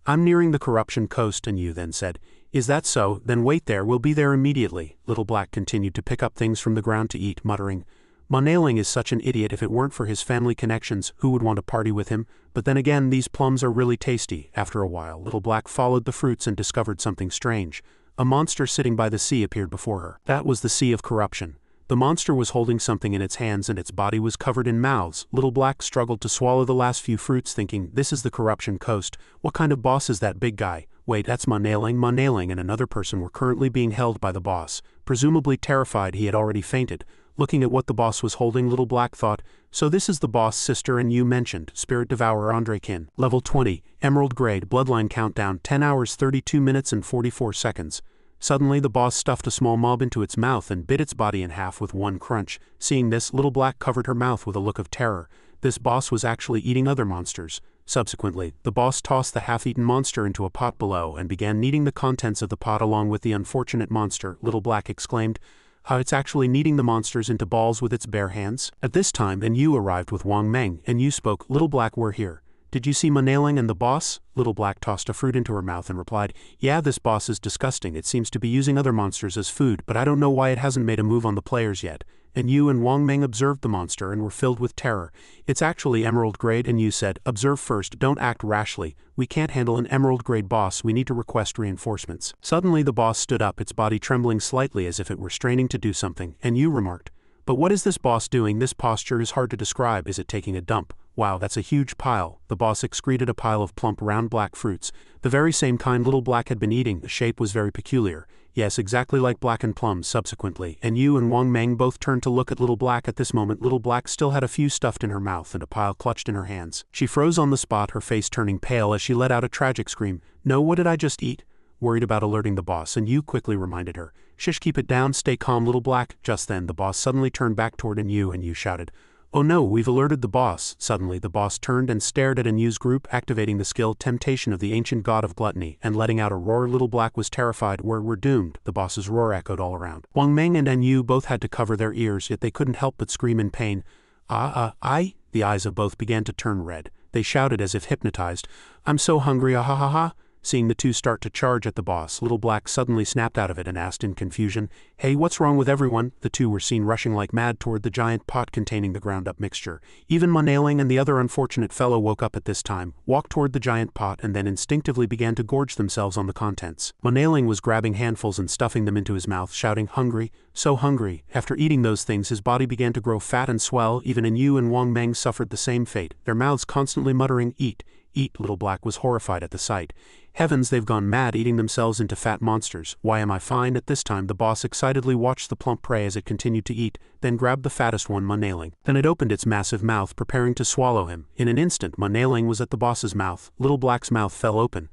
I'm nearing the Corruption coast, and you then said, is that so? Then wait there, we'll be there immediately. Little Black continued to pick up things from the ground to eat, muttering, Manhua is such an idiot. If it weren't for his family connections, who would want to party with him? But then again, these plums are really tasty. After a while, Little Black followed the fruits and discovered something strange. A monster sitting by the sea appeared before her. That was the Sea of Corruption. The monster was holding something in its hands and its body was covered in mouths. Little Black struggled to swallow the last few fruits, thinking, this is the Corruption coast. What kind of boss is that big guy? Wait, that's Manhua. Manhua and another person were currently being held by the boss. Presumably terrified, he had already fainted. Looking at what the boss was holding, Little Black thought, so this is the boss sister and you mentioned, Spirit Devourer Qin. Level 20, Emerald Grade, Bloodline countdown, 10 hours 32 minutes and 44 seconds. Suddenly the boss stuffed a small mob into its mouth and bit its body in half with one crunch. Seeing this, Little Black covered her mouth with a look of terror. This boss was actually eating other monsters. Subsequently, the boss tossed the half-eaten monster into a pot below and began kneading the contents of the pot along with the unfortunate monster. Little Black exclaimed, how it's actually kneading the monsters into balls with its bare hands. At this time, and you arrived with Wang Meng, and you spoke, Little Black, we're here. Did you see Manhua and the boss? Little Black tossed a fruit into her mouth and replied, yeah, this boss is disgusting. It seems to be using other monsters as food, but I don't know why it hasn't made a move on the players yet. And you and Wang Meng observed the monster and were filled with terror. It's actually Emerald Grade, and you said, observe first, don't act rashly. We can't handle an Emerald Grade boss, we need to request reinforcements. Suddenly the boss stood up, its body trembling slightly as if it were straining to do something, and you remarked, but what is this boss doing? This posture is hard to describe. Is it taking a dump? Wow, that's a huge pile. The boss excreted a pile of plump round black fruits, the very same kind Little Black had been eating. The shape was very peculiar. Yes, exactly like blackened plums. Subsequently, and you and Wang Meng both turned to look at Little Black. At this moment, Little Black still had a few stuffed in her mouth and a pile clutched in her hands. She froze on the spot, her face turning pale as she let out a tragic scream. No, what did I just eat? Worried about alerting the boss, and you quickly reminded her. Shish, keep it down, stay calm, Little Black. Just then, the boss suddenly turned back toward Anu, and you shouted, oh no, we've alerted the boss. Suddenly, the boss turned and stared at Anu's group, activating the skill Temptation of the Ancient God of Gluttony, and letting out a roar. Little Black was terrified. We're doomed. The boss's roar echoed all around. Wang Meng and Anu both had to cover their ears, yet they couldn't help but scream in pain. I? The eyes of both began to turn red. They shouted as if hypnotized, I'm so hungry, ah ha ha ha. Seeing the two start to charge at the boss, Little Black suddenly snapped out of it and asked in confusion, hey, what's wrong with everyone? The two were seen rushing like mad toward the giant pot containing the ground-up mixture. Even Manhua and the other unfortunate fellow woke up at this time, walked toward the giant pot, and then instinctively began to gorge themselves on the contents. Manhua was grabbing handfuls and stuffing them into his mouth, shouting, hungry, so hungry. After eating those things, his body began to grow fat and swell. Even Anu and Wang Meng suffered the same fate, their mouths constantly muttering, eat, eat. Little Black was horrified at the sight. Heavens, they've gone mad, eating themselves into fat monsters. Why am I fine? At this time, the boss excitedly watched the plump prey as it continued to eat, then grabbed the fattest one, Manhua. Then it opened its massive mouth, preparing to swallow him. In an instant, Manhua was at the boss's mouth. Little Black's mouth fell open.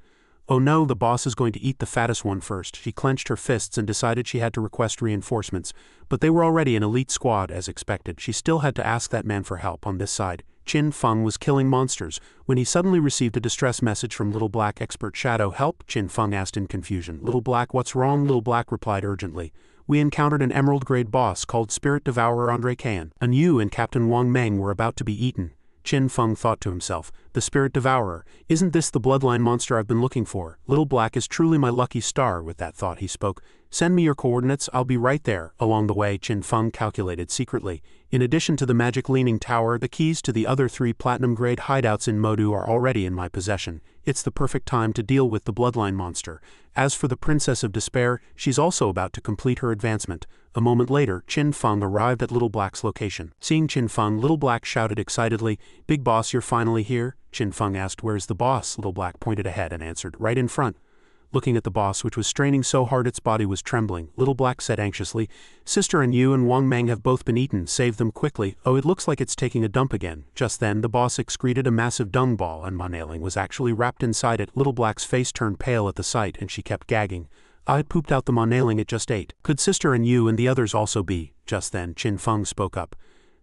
Oh no, the boss is going to eat the fattest one first. She clenched her fists and decided she had to request reinforcements, but they were already an elite squad as expected. She still had to ask that man for help. On this side, Qin Feng was killing monsters when he suddenly received a distress message from Little Black. Expert Shadow, help? Qin Feng asked in confusion. Little Black, what's wrong? Little Black replied urgently. We encountered an Emerald Grade boss called Spirit Devourer Qin. And you and Captain Wang Meng were about to be eaten. Qin Feng thought to himself, the Spirit Devourer, isn't this the Bloodline monster I've been looking for? Little Black is truly my lucky star. With that thought he spoke, send me your coordinates, I'll be right there. Along the way, Qin Feng calculated secretly. In addition to the magic leaning tower, the keys to the other 3 platinum grade hideouts in Modu are already in my possession. It's the perfect time to deal with the Bloodline monster. As for the Princess of Despair, she's also about to complete her advancement. A moment later, Qin Feng arrived at Little Black's location. Seeing Qin Feng, Little Black shouted excitedly, Big boss, you're finally here? Qin Feng asked, where's the boss? Little Black pointed ahead and answered, right in front. Looking at the boss, which was straining so hard its body was trembling, Little Black said anxiously, Sister, and you and Wang Meng have both been eaten. Save them quickly. Oh, it looks like it's taking a dump again. Just then, the boss excreted a massive dung ball, and Manhua was actually wrapped inside it. Little Black's face turned pale at the sight, and she kept gagging. I pooped out the Manhua it just ate. Could Sister and you and the others also be? Just then, Qin Feng spoke up.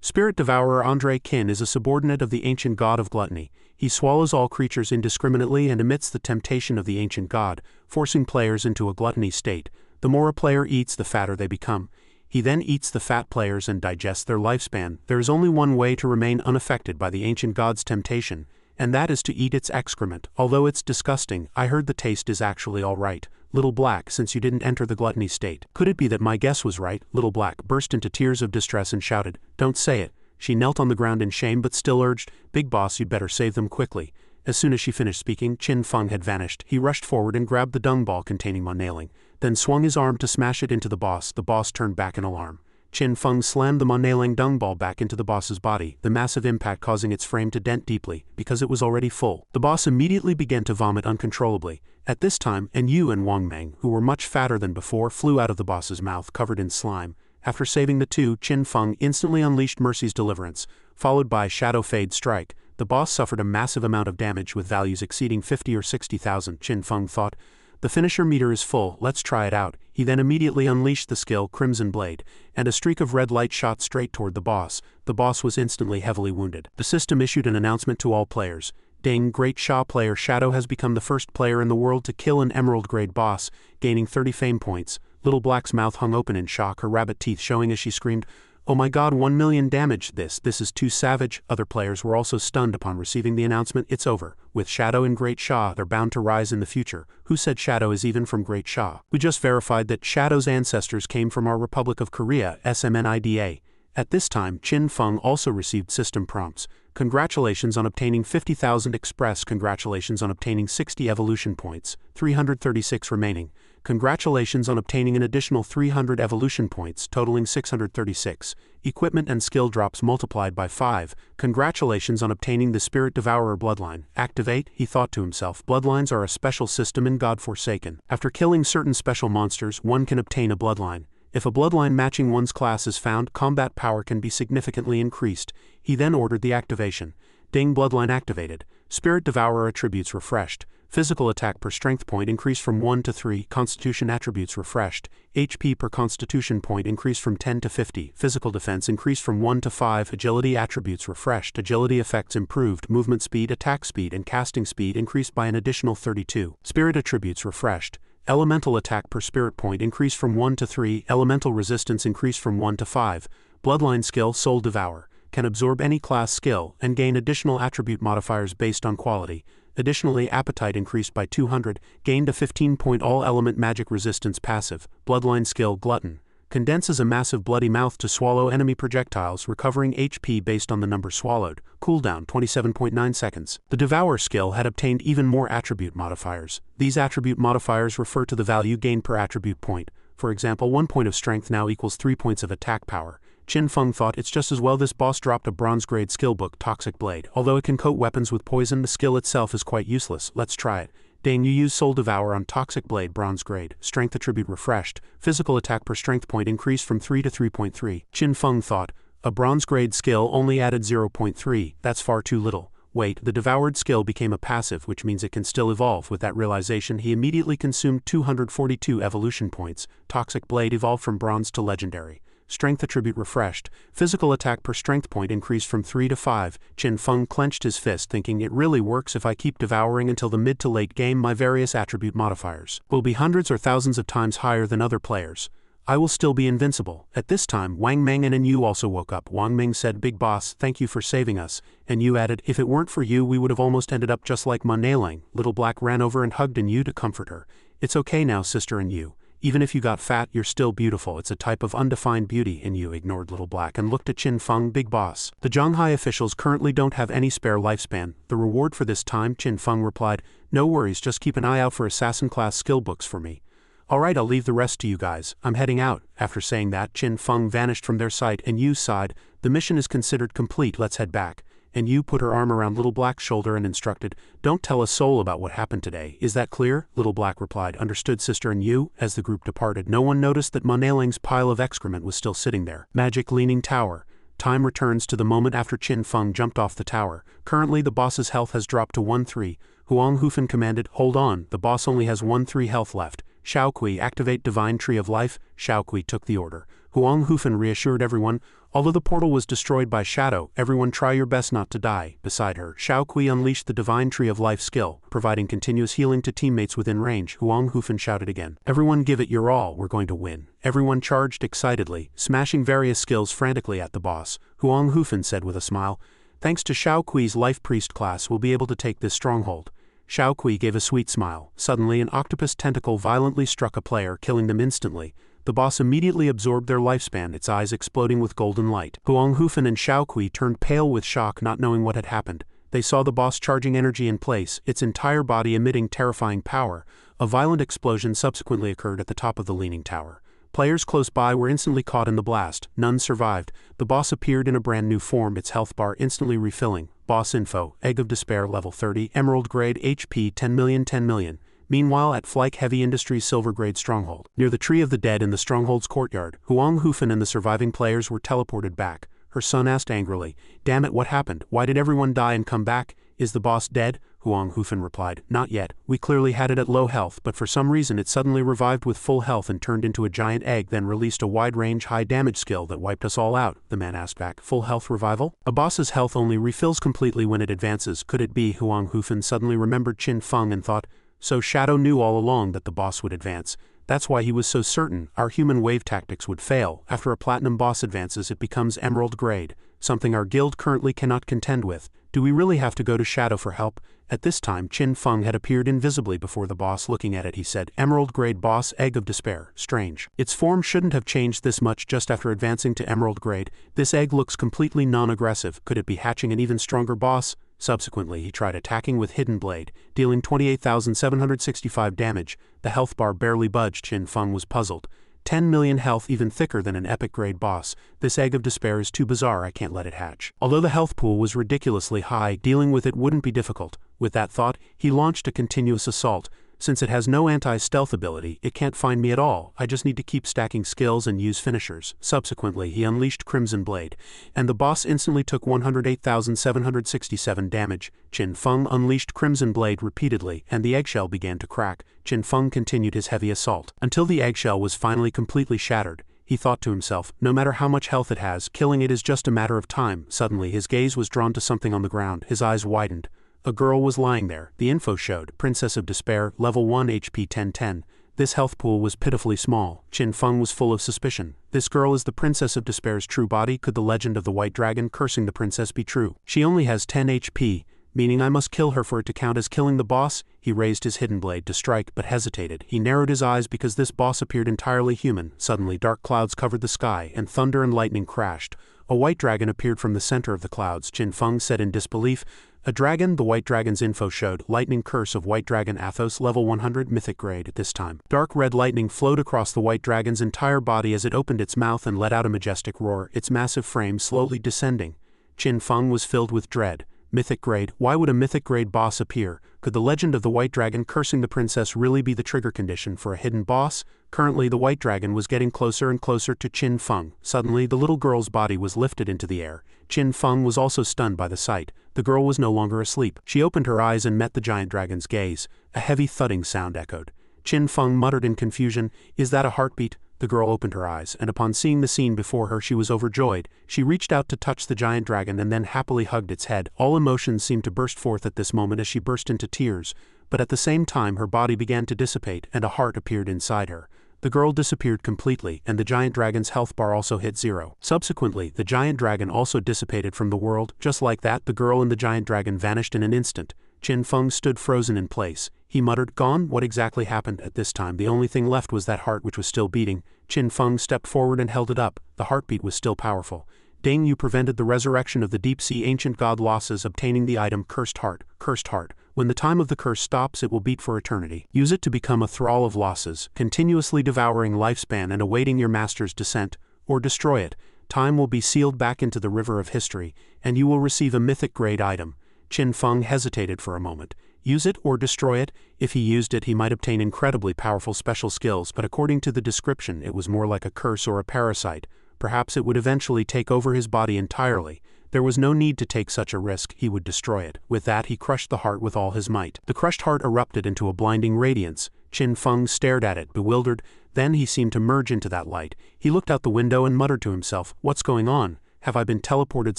Spirit Devourer Andre Qin is a subordinate of the ancient god of gluttony. He swallows all creatures indiscriminately and emits the temptation of the ancient god, forcing players into a gluttony state. The more a player eats, the fatter they become. He then eats the fat players and digests their lifespan. There is only one way to remain unaffected by the ancient god's temptation, and that is to eat its excrement. Although it's disgusting, I heard the taste is actually alright. Little Black, since you didn't enter the gluttony state. Could it be that my guess was right? Little Black burst into tears of distress and shouted, "Don't say it." She knelt on the ground in shame but still urged, "Big boss, you'd better save them quickly." As soon as she finished speaking, Qin Feng had vanished. He rushed forward and grabbed the dung ball containing Manhua, then swung his arm to smash it into the boss. The boss turned back in alarm. Qin Feng slammed the Manhua dung ball back into the boss's body, the massive impact causing its frame to dent deeply, because it was already full. The boss immediately began to vomit uncontrollably. At this time, Yu and Wang Meng, who were much fatter than before, flew out of the boss's mouth covered in slime. After saving the two, Qin Feng instantly unleashed Mercy's Deliverance, followed by Shadow Fade Strike. The boss suffered a massive amount of damage with values exceeding 50 or 60,000. Qin Feng thought, "The finisher meter is full, let's try it out." He then immediately unleashed the skill Crimson Blade, and a streak of red light shot straight toward the boss. The boss was instantly heavily wounded. The system issued an announcement to all players. Ding, Great Sha player Shadow has become the first player in the world to kill an Emerald grade boss, gaining 30 fame points. Little Black's mouth hung open in shock, her rabbit teeth showing as she screamed, "Oh my god, 1 million damage, this is too savage." Other players were also stunned upon receiving the announcement. It's over. With Shadow and Great Sha, they're bound to rise in the future. Who said Shadow is even from Great Sha? We just verified that Shadow's ancestors came from our Republic of Korea, SMNIDA. At this time, Qin Feng also received system prompts. Congratulations on obtaining 50,000 Express. Congratulations on obtaining 60 evolution points, 336 remaining. Congratulations on obtaining an additional 300 evolution points, totaling 636. Equipment and skill drops multiplied by 5. Congratulations on obtaining the Spirit Devourer Bloodline. Activate, he thought to himself. Bloodlines are a special system in God Forsaken. After killing certain special monsters, one can obtain a bloodline. If a bloodline matching one's class is found, combat power can be significantly increased. He then ordered the activation. Ding, bloodline activated. Spirit Devourer attributes refreshed. Physical attack per strength point increased from 1 to 3. Constitution attributes refreshed. HP per constitution point increased from 10 to 50. Physical defense increased from 1 to 5. Agility attributes refreshed. Agility effects improved. Movement speed, attack speed, and casting speed increased by an additional 32. Spirit attributes refreshed. Elemental attack per spirit point increased from 1 to 3. Elemental resistance increased from 1 to 5. Bloodline skill Soul Devour. Can absorb any class skill and gain additional attribute modifiers based on quality. Additionally, appetite increased by 200, gained a 15-point all-element magic resistance passive. Bloodline skill Glutton. Condenses a massive bloody mouth to swallow enemy projectiles, recovering HP based on the number swallowed. Cooldown 27.9 seconds. The Devour skill had obtained even more attribute modifiers. These attribute modifiers refer to the value gained per attribute point. For example, 1 point of strength now equals 3 points of attack power. Qin Feng thought, it's just as well this boss dropped a bronze-grade skill book, Toxic Blade. Although it can coat weapons with poison, the skill itself is quite useless. Let's try it. Ding, you use Soul Devour on Toxic Blade, bronze grade. Strength attribute refreshed. Physical attack per strength point increased from 3 to 3.3. Qin Feng thought, a bronze grade skill only added 0.3. That's far too little. Wait, the devoured skill became a passive, which means it can still evolve. With that realization, he immediately consumed 242 evolution points. Toxic Blade evolved from bronze to legendary. Strength attribute refreshed. Physical attack per strength point increased from 3 to 5. Qin Feng clenched his fist, thinking it really works if I keep devouring until the mid to late game. My various attribute modifiers will be hundreds or thousands of times higher than other players. I will still be invincible. At this time, Wang Meng and Yu also woke up. Wang Meng said, "Big boss, thank you for saving us." And Yu added, "If it weren't for you, we would have almost ended up just like Manhua." Little Black ran over and hugged Yu to comfort her. "It's okay now, sister Yu. Even if you got fat, you're still beautiful. It's a type of undefined beauty." Yu ignored Little Black and looked at Qin Feng. "Big boss, the Zhanghai officials currently don't have any spare lifespan. The reward for this time," Qin Feng replied, "No worries, just keep an eye out for assassin-class skill books for me." "Alright, I'll leave the rest to you guys. I'm heading out." After saying that, Qin Feng vanished from their sight and Yu sighed. "The mission is considered complete, let's head back." And Yu put her arm around Little Black's shoulder and instructed, "Don't tell a soul about what happened today. Is that clear?" Little Black replied, "Understood, sister." And Yu, as the group departed, no one noticed that Manhua pile of excrement was still sitting there. Magic Leaning Tower. Time returns to the moment after Qin Feng jumped off the tower. Currently, the boss's health has dropped to 1-3. Huang Hufen commanded, "Hold on, the boss only has 1-3 health left." Shaokui, activate Divine Tree of Life. Shaokui took the order. Huang Hufan reassured everyone. Although the portal was destroyed by Shadow, everyone try your best not to die. Beside her, Shaokui unleashed the Divine Tree of Life skill, providing continuous healing to teammates within range. Huang Hufan shouted again. Everyone give it your all, we're going to win. Everyone charged excitedly, smashing various skills frantically at the boss. Huang Hufan said with a smile, thanks to Shaokui's Life Priest class, we'll be able to take this stronghold. Shaokui gave a sweet smile. Suddenly an octopus tentacle violently struck a player, killing them instantly. The boss immediately absorbed their lifespan, its eyes exploding with golden light. Huang Hufan and Shaokui turned pale with shock, not knowing what had happened. They saw the boss charging energy in place, its entire body emitting terrifying power. A violent explosion subsequently occurred at the top of the Leaning Tower. Players close by were instantly caught in the blast. None survived. The boss appeared in a brand new form, its health bar instantly refilling. Boss info, Egg of Despair level 30, Emerald grade, HP 10 million 10 million. Meanwhile, at Flyke Heavy Industries Silver Grade Stronghold, near the Tree of the Dead in the Stronghold's courtyard, Huang Hufan and the surviving players were teleported back. Her son asked angrily, damn it, what happened? Why did everyone die and come back? Is the boss dead? Huang Hufan replied, not yet. We clearly had it at low health, but for some reason it suddenly revived with full health and turned into a giant egg, then released a wide-range high-damage skill that wiped us all out. The man asked back, full health revival? A boss's health only refills completely when it advances. Could it be? Huang Hufan suddenly remembered Qin Feng and thought, so Shadow knew all along that the boss would advance. That's why he was so certain our human wave tactics would fail. After a platinum boss advances, it becomes emerald grade, something our guild currently cannot contend with. Do we really have to go to Shadow for help? At this time, Qin Feng had appeared invisibly before the boss. Looking at it, he said, Emerald grade boss, Egg of Despair. Strange. Its form shouldn't have changed this much just after advancing to emerald grade. This egg looks completely non-aggressive. Could it be hatching an even stronger boss? Subsequently, he tried attacking with Hidden Blade, dealing 28,765 damage. The health bar barely budged. Qin Feng was puzzled. 10 million health, even thicker than an epic grade boss. This Egg of Despair is too bizarre, I can't let it hatch. Although the health pool was ridiculously high, dealing with it wouldn't be difficult. With that thought, he launched a continuous assault. Since it has no anti-stealth ability, it can't find me at all. I just need to keep stacking skills and use finishers. Subsequently, he unleashed Crimson Blade, and the boss instantly took 108,767 damage. Qin Feng unleashed Crimson Blade repeatedly, and the eggshell began to crack. Qin Feng continued his heavy assault, until the eggshell was finally completely shattered. He thought to himself, no matter how much health it has, killing it is just a matter of time. Suddenly, his gaze was drawn to something on the ground. His eyes widened. A girl was lying there. The info showed, Princess of Despair, level 1 HP 1010. This health pool was pitifully small. Qin Feng was full of suspicion. This girl is the Princess of Despair's true body. Could the legend of the White Dragon cursing the princess be true? She only has 10 HP, meaning I must kill her for it to count as killing the boss? He raised his Hidden Blade to strike, but hesitated. He narrowed his eyes because this boss appeared entirely human. Suddenly, dark clouds covered the sky, and thunder and lightning crashed. A white dragon appeared from the center of the clouds. Qin Feng said in disbelief, a dragon? The White Dragon's info showed, Lightning Curse of White Dragon Athos, level 100, mythic grade. At this time, dark red lightning flowed across the White Dragon's entire body as it opened its mouth and let out a majestic roar, its massive frame slowly descending. Qin Feng was filled with dread. Mythic grade? Why would a mythic grade boss appear? Could the legend of the White Dragon cursing the princess really be the trigger condition for a hidden boss? Currently, the White Dragon was getting closer and closer to Qin Feng. Suddenly, the little girl's body was lifted into the air. Qin Feng was also stunned by the sight. The girl was no longer asleep. She opened her eyes and met the giant dragon's gaze. A heavy thudding sound echoed. Qin Feng muttered in confusion, is that a heartbeat? The girl opened her eyes, and upon seeing the scene before her she was overjoyed. She reached out to touch the giant dragon and then happily hugged its head. All emotions seemed to burst forth at this moment as she burst into tears, but at the same time her body began to dissipate and a heart appeared inside her. The girl disappeared completely, and the giant dragon's health bar also hit 0. Subsequently, the giant dragon also dissipated from the world. Just like that, the girl and the giant dragon vanished in an instant. Qin Feng stood frozen in place. He muttered, gone? What exactly happened? At this time, the only thing left was that heart which was still beating. Qin Feng stepped forward and held it up. The heartbeat was still powerful. Ding, you prevented the resurrection of the deep-sea ancient god losses, obtaining the item Cursed Heart. Cursed Heart. When the time of the curse stops, it will beat for eternity. Use it to become a thrall of losses, continuously devouring lifespan and awaiting your master's descent, or destroy it. Time will be sealed back into the river of history, and you will receive a mythic grade item. Qin Feng hesitated for a moment. Use it or destroy it? If he used it, he might obtain incredibly powerful special skills, but according to the description, it was more like a curse or a parasite. Perhaps it would eventually take over his body entirely. There was no need to take such a risk, he would destroy it. With that he crushed the heart with all his might. The crushed heart erupted into a blinding radiance. Qin Feng stared at it, bewildered. Then he seemed to merge into that light. He looked out the window and muttered to himself, "What's going on? Have I been teleported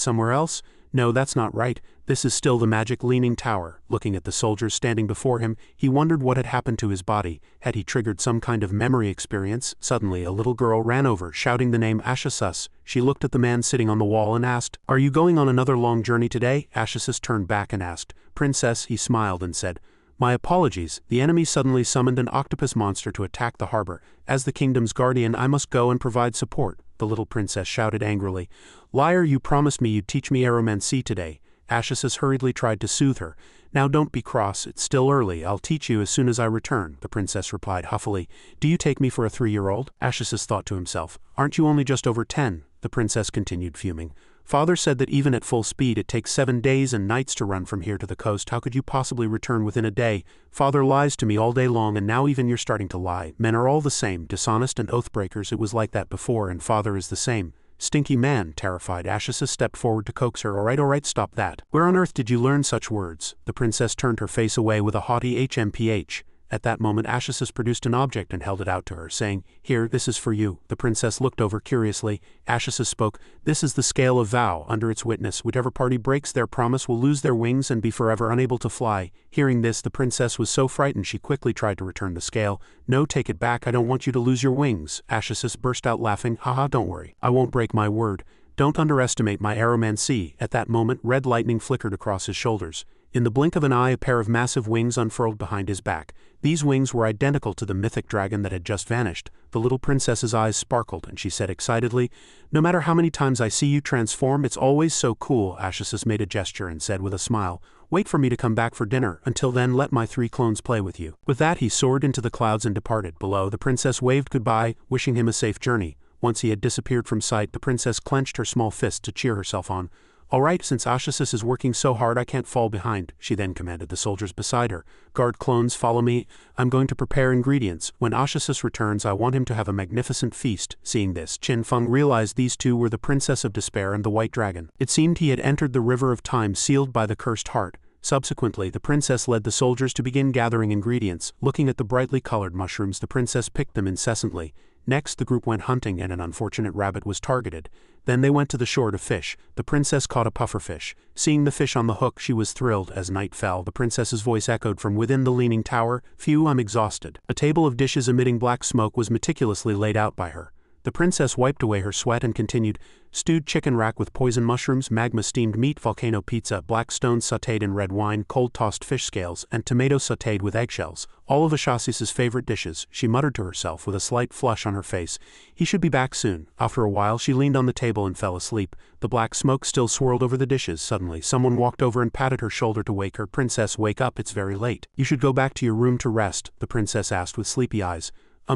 somewhere else? No, that's not right. This is still the magic Leaning Tower." Looking at the soldiers standing before him, he wondered what had happened to his body. Had he triggered some kind of memory experience? Suddenly a little girl ran over, shouting the name SSS. She looked at the man sitting on the wall and asked, "Are you going on another long journey today?" SSS turned back and asked, "Princess," he smiled and said, "My apologies, the enemy suddenly summoned an octopus monster to attack the harbor. As the kingdom's guardian, I must go and provide support." The little princess shouted angrily, "Liar, you promised me you'd teach me aeromancy today." Ashisus hurriedly tried to soothe her. "Now don't be cross, it's still early, I'll teach you as soon as I return," the princess replied huffily. "Do you take me for a 3-year-old? Ashisus thought to himself. "Aren't you only just over 10? The princess continued, fuming. "Father said that even at full speed it takes 7 days and nights to run from here to the coast. How could you possibly return within a day? Father lies to me all day long and now even you're starting to lie. Men are all the same, dishonest and oath-breakers. It was like that before and father is the same." "Stinky man," terrified, Ashisus stepped forward to coax her. All right, stop that. "Where on earth did you learn such words?" The princess turned her face away with a haughty HMPH. At that moment Ashisus produced an object and held it out to her, saying, "Here, this is for you." The princess looked over curiously. Ashisus spoke, "This is the scale of vow. Under its witness, whichever party breaks their promise will lose their wings and be forever unable to fly." Hearing this, the princess was so frightened she quickly tried to return the scale. "No, take it back, I don't want you to lose your wings." Ashisus burst out laughing, "Haha, don't worry. I won't break my word. Don't underestimate my aeromancy." At that moment, red lightning flickered across his shoulders. In the blink of an eye, a pair of massive wings unfurled behind his back. These wings were identical to the mythic dragon that had just vanished. The little princess's eyes sparkled, and she said excitedly, "No matter how many times I see you transform, it's always so cool." Ashisus made a gesture and said with a smile, "Wait for me to come back for dinner. Until then, let my 3 clones play with you." With that, he soared into the clouds and departed. Below, the princess waved goodbye, wishing him a safe journey. Once he had disappeared from sight, the princess clenched her small fist to cheer herself on. "All right, since Ashisus is working so hard I can't fall behind," she then commanded the soldiers beside her. "Guard clones, follow me. I'm going to prepare ingredients. When Ashisus returns, I want him to have a magnificent feast." Seeing this, Qin Feng realized these two were the Princess of Despair and the White Dragon. It seemed he had entered the river of time sealed by the cursed heart. Subsequently, the princess led the soldiers to begin gathering ingredients. Looking at the brightly colored mushrooms, the princess picked them incessantly. Next, the group went hunting and an unfortunate rabbit was targeted. Then they went to the shore to fish. The princess caught a pufferfish. Seeing the fish on the hook, she was thrilled. As night fell, the princess's voice echoed from within the Leaning Tower, "Phew, I'm exhausted." A table of dishes emitting black smoke was meticulously laid out by her. The princess wiped away her sweat and continued, "Stewed chicken rack with poison mushrooms, magma steamed meat, volcano pizza, black stones sautéed in red wine, cold tossed fish scales, and tomatoes sautéed with eggshells. All of Ashasis's favorite dishes," she muttered to herself with a slight flush on her face. "He should be back soon." After a while, she leaned on the table and fell asleep. The black smoke still swirled over the dishes. Suddenly, someone walked over and patted her shoulder to wake her. "Princess, wake up, it's very late." "You should go back to your room to rest," the princess asked with sleepy eyes.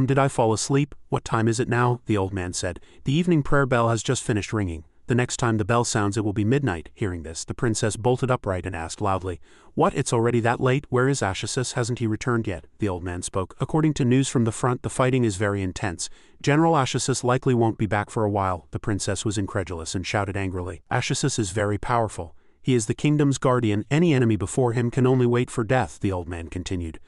Did I fall asleep? What time is it now?" the old man said. "The evening prayer bell has just finished ringing. The next time the bell sounds it will be midnight." Hearing this, the princess bolted upright and asked loudly, "What, it's already that late? Where is Ashisus? Hasn't he returned yet?" The old man spoke. "According to news from the front, the fighting is very intense. General Ashisus likely won't be back for a while." The princess was incredulous and shouted angrily, "Ashisus is very powerful. He is the kingdom's guardian. Any enemy before him can only wait for death," the old man continued.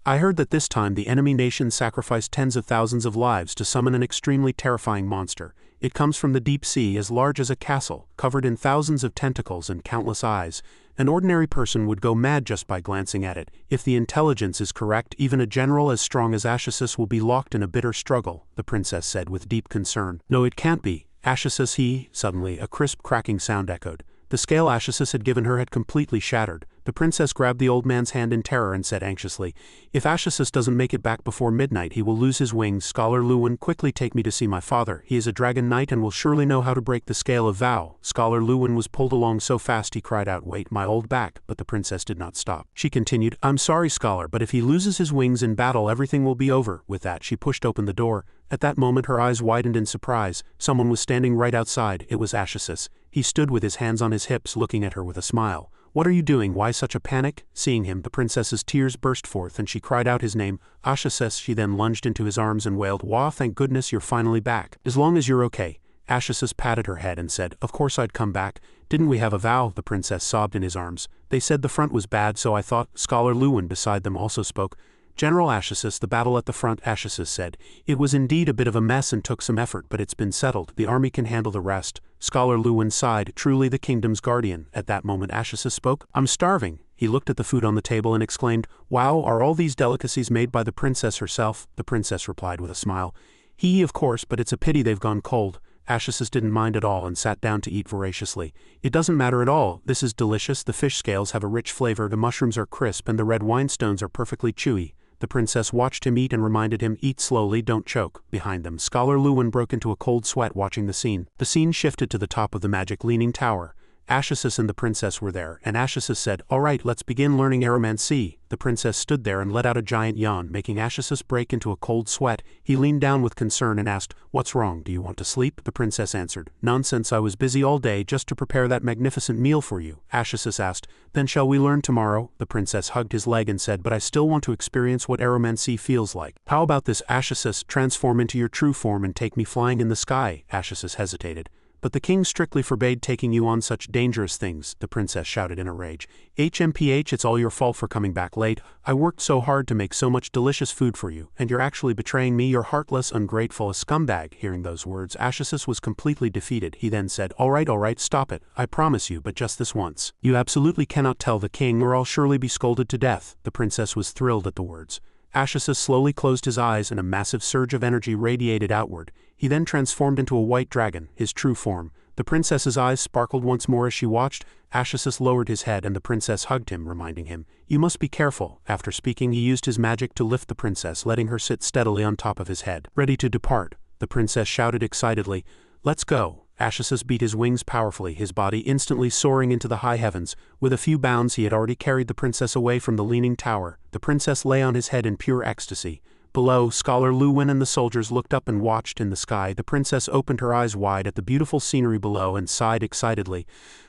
"I heard that this time the enemy nation sacrificed tens of thousands of lives to summon an extremely terrifying monster. It comes from the deep sea, as large as a castle, covered in thousands of tentacles and countless eyes. An ordinary person would go mad just by glancing at it. If the intelligence is correct, even a general as strong as Ashisus will be locked in a bitter struggle," the princess said with deep concern. "No, it can't be. Ashisus he..." Suddenly, a crisp cracking sound echoed. The scale Ashisus had given her had completely shattered. The princess grabbed the old man's hand in terror and said anxiously, "If Ashisus doesn't make it back before midnight, he will lose his wings. Scholar Luwen, quickly take me to see my father. He is a dragon knight and will surely know how to break the scale of vow." Scholar Luwen was pulled along so fast he cried out, "Wait, my old back," but the princess did not stop. She continued, "I'm sorry, Scholar, but if he loses his wings in battle, everything will be over." With that, she pushed open the door. At that moment, her eyes widened in surprise. Someone was standing right outside. It was Ashisus. He stood with his hands on his hips, looking at her with a smile. "What are you doing? Why such a panic?" Seeing him, the princess's tears burst forth and she cried out his name, "Ashisus." She then lunged into his arms and wailed, "Wah, thank goodness you're finally back. As long as you're okay." Ashisus patted her head and said, "Of course I'd come back. Didn't we have a vow? The princess sobbed in his arms. They said the front was bad, so I thought. Scholar Lewin beside them also spoke. General SSS, the battle at the front, SSS said. It was indeed a bit of a mess and took some effort, but it's been settled. The army can handle the rest. Scholar Lewin sighed. Truly the kingdom's guardian. At that moment SSS spoke. I'm starving. He looked at the food on the table and exclaimed, Wow, are all these delicacies made by the princess herself? The princess replied with a smile. Of course, but it's a pity they've gone cold. SSS didn't mind at all and sat down to eat voraciously. It doesn't matter at all. This is delicious. The fish scales have a rich flavor, the mushrooms are crisp, and the red wine stones are perfectly chewy. The princess watched him eat and reminded him, Eat slowly, don't choke. Behind them, Scholar Lewin broke into a cold sweat watching the scene. The scene shifted to the top of the magic leaning tower. SSS and the princess were there, and SSS said, All right, let's begin learning aeromancy. The princess stood there and let out a giant yawn, making SSS break into a cold sweat. He leaned down with concern and asked, What's wrong? Do you want to sleep? The princess answered, Nonsense, I was busy all day just to prepare that magnificent meal for you. SSS asked, Then shall we learn tomorrow? The princess hugged his leg and said, But I still want to experience what aeromancy feels like. How about this, SSS? Transform into your true form and take me flying in the sky. SSS hesitated. But the king strictly forbade taking you on such dangerous things, the princess shouted in a rage. HMPH, it's all your fault for coming back late. I worked so hard to make so much delicious food for you, and you're actually betraying me, you're heartless, ungrateful, a scumbag. Hearing those words, SSS was completely defeated. He then said, All right, stop it. I promise you, but just this once. You absolutely cannot tell the king or I'll surely be scolded to death. The princess was thrilled at the words. SSS slowly closed his eyes and a massive surge of energy radiated outward. He then transformed into a white dragon, his true form. The princess's eyes sparkled once more as she watched. SSS lowered his head and the princess hugged him, reminding him, You must be careful. After speaking, he used his magic to lift the princess, letting her sit steadily on top of his head. Ready to depart, the princess shouted excitedly, Let's go. SSS beat his wings powerfully, his body instantly soaring into the high heavens. With a few bounds he had already carried the princess away from the leaning tower. The princess lay on his head in pure ecstasy. Below, Scholar Lewin and the soldiers looked up and watched. In the sky, the princess opened her eyes wide at the beautiful scenery below and sighed excitedly.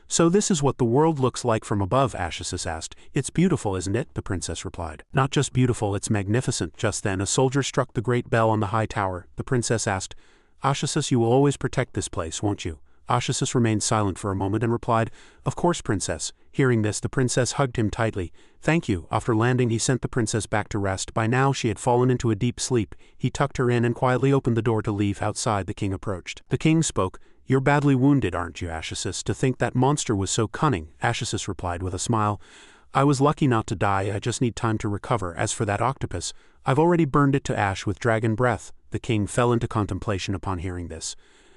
So this is what the world looks like from above, SSS asked. It's beautiful, isn't it? The princess replied. Not just beautiful, it's magnificent. Just then a soldier struck the great bell on the high tower. The princess asked, SSS, you will always protect this place, won't you? SSS remained silent for a moment and replied, Of course, princess. Hearing this, the princess hugged him tightly. Thank you. After landing, he sent the princess back to rest. By now she had fallen into a deep sleep. He tucked her in and quietly opened the door to leave. Outside, the king approached. The king spoke. You're badly wounded, aren't you, SSS? To think that monster was so cunning, SSS replied with a smile. I was lucky not to die, I just need time to recover. As for that octopus, I've already burned it to ash with dragon breath. The king fell into contemplation upon hearing this.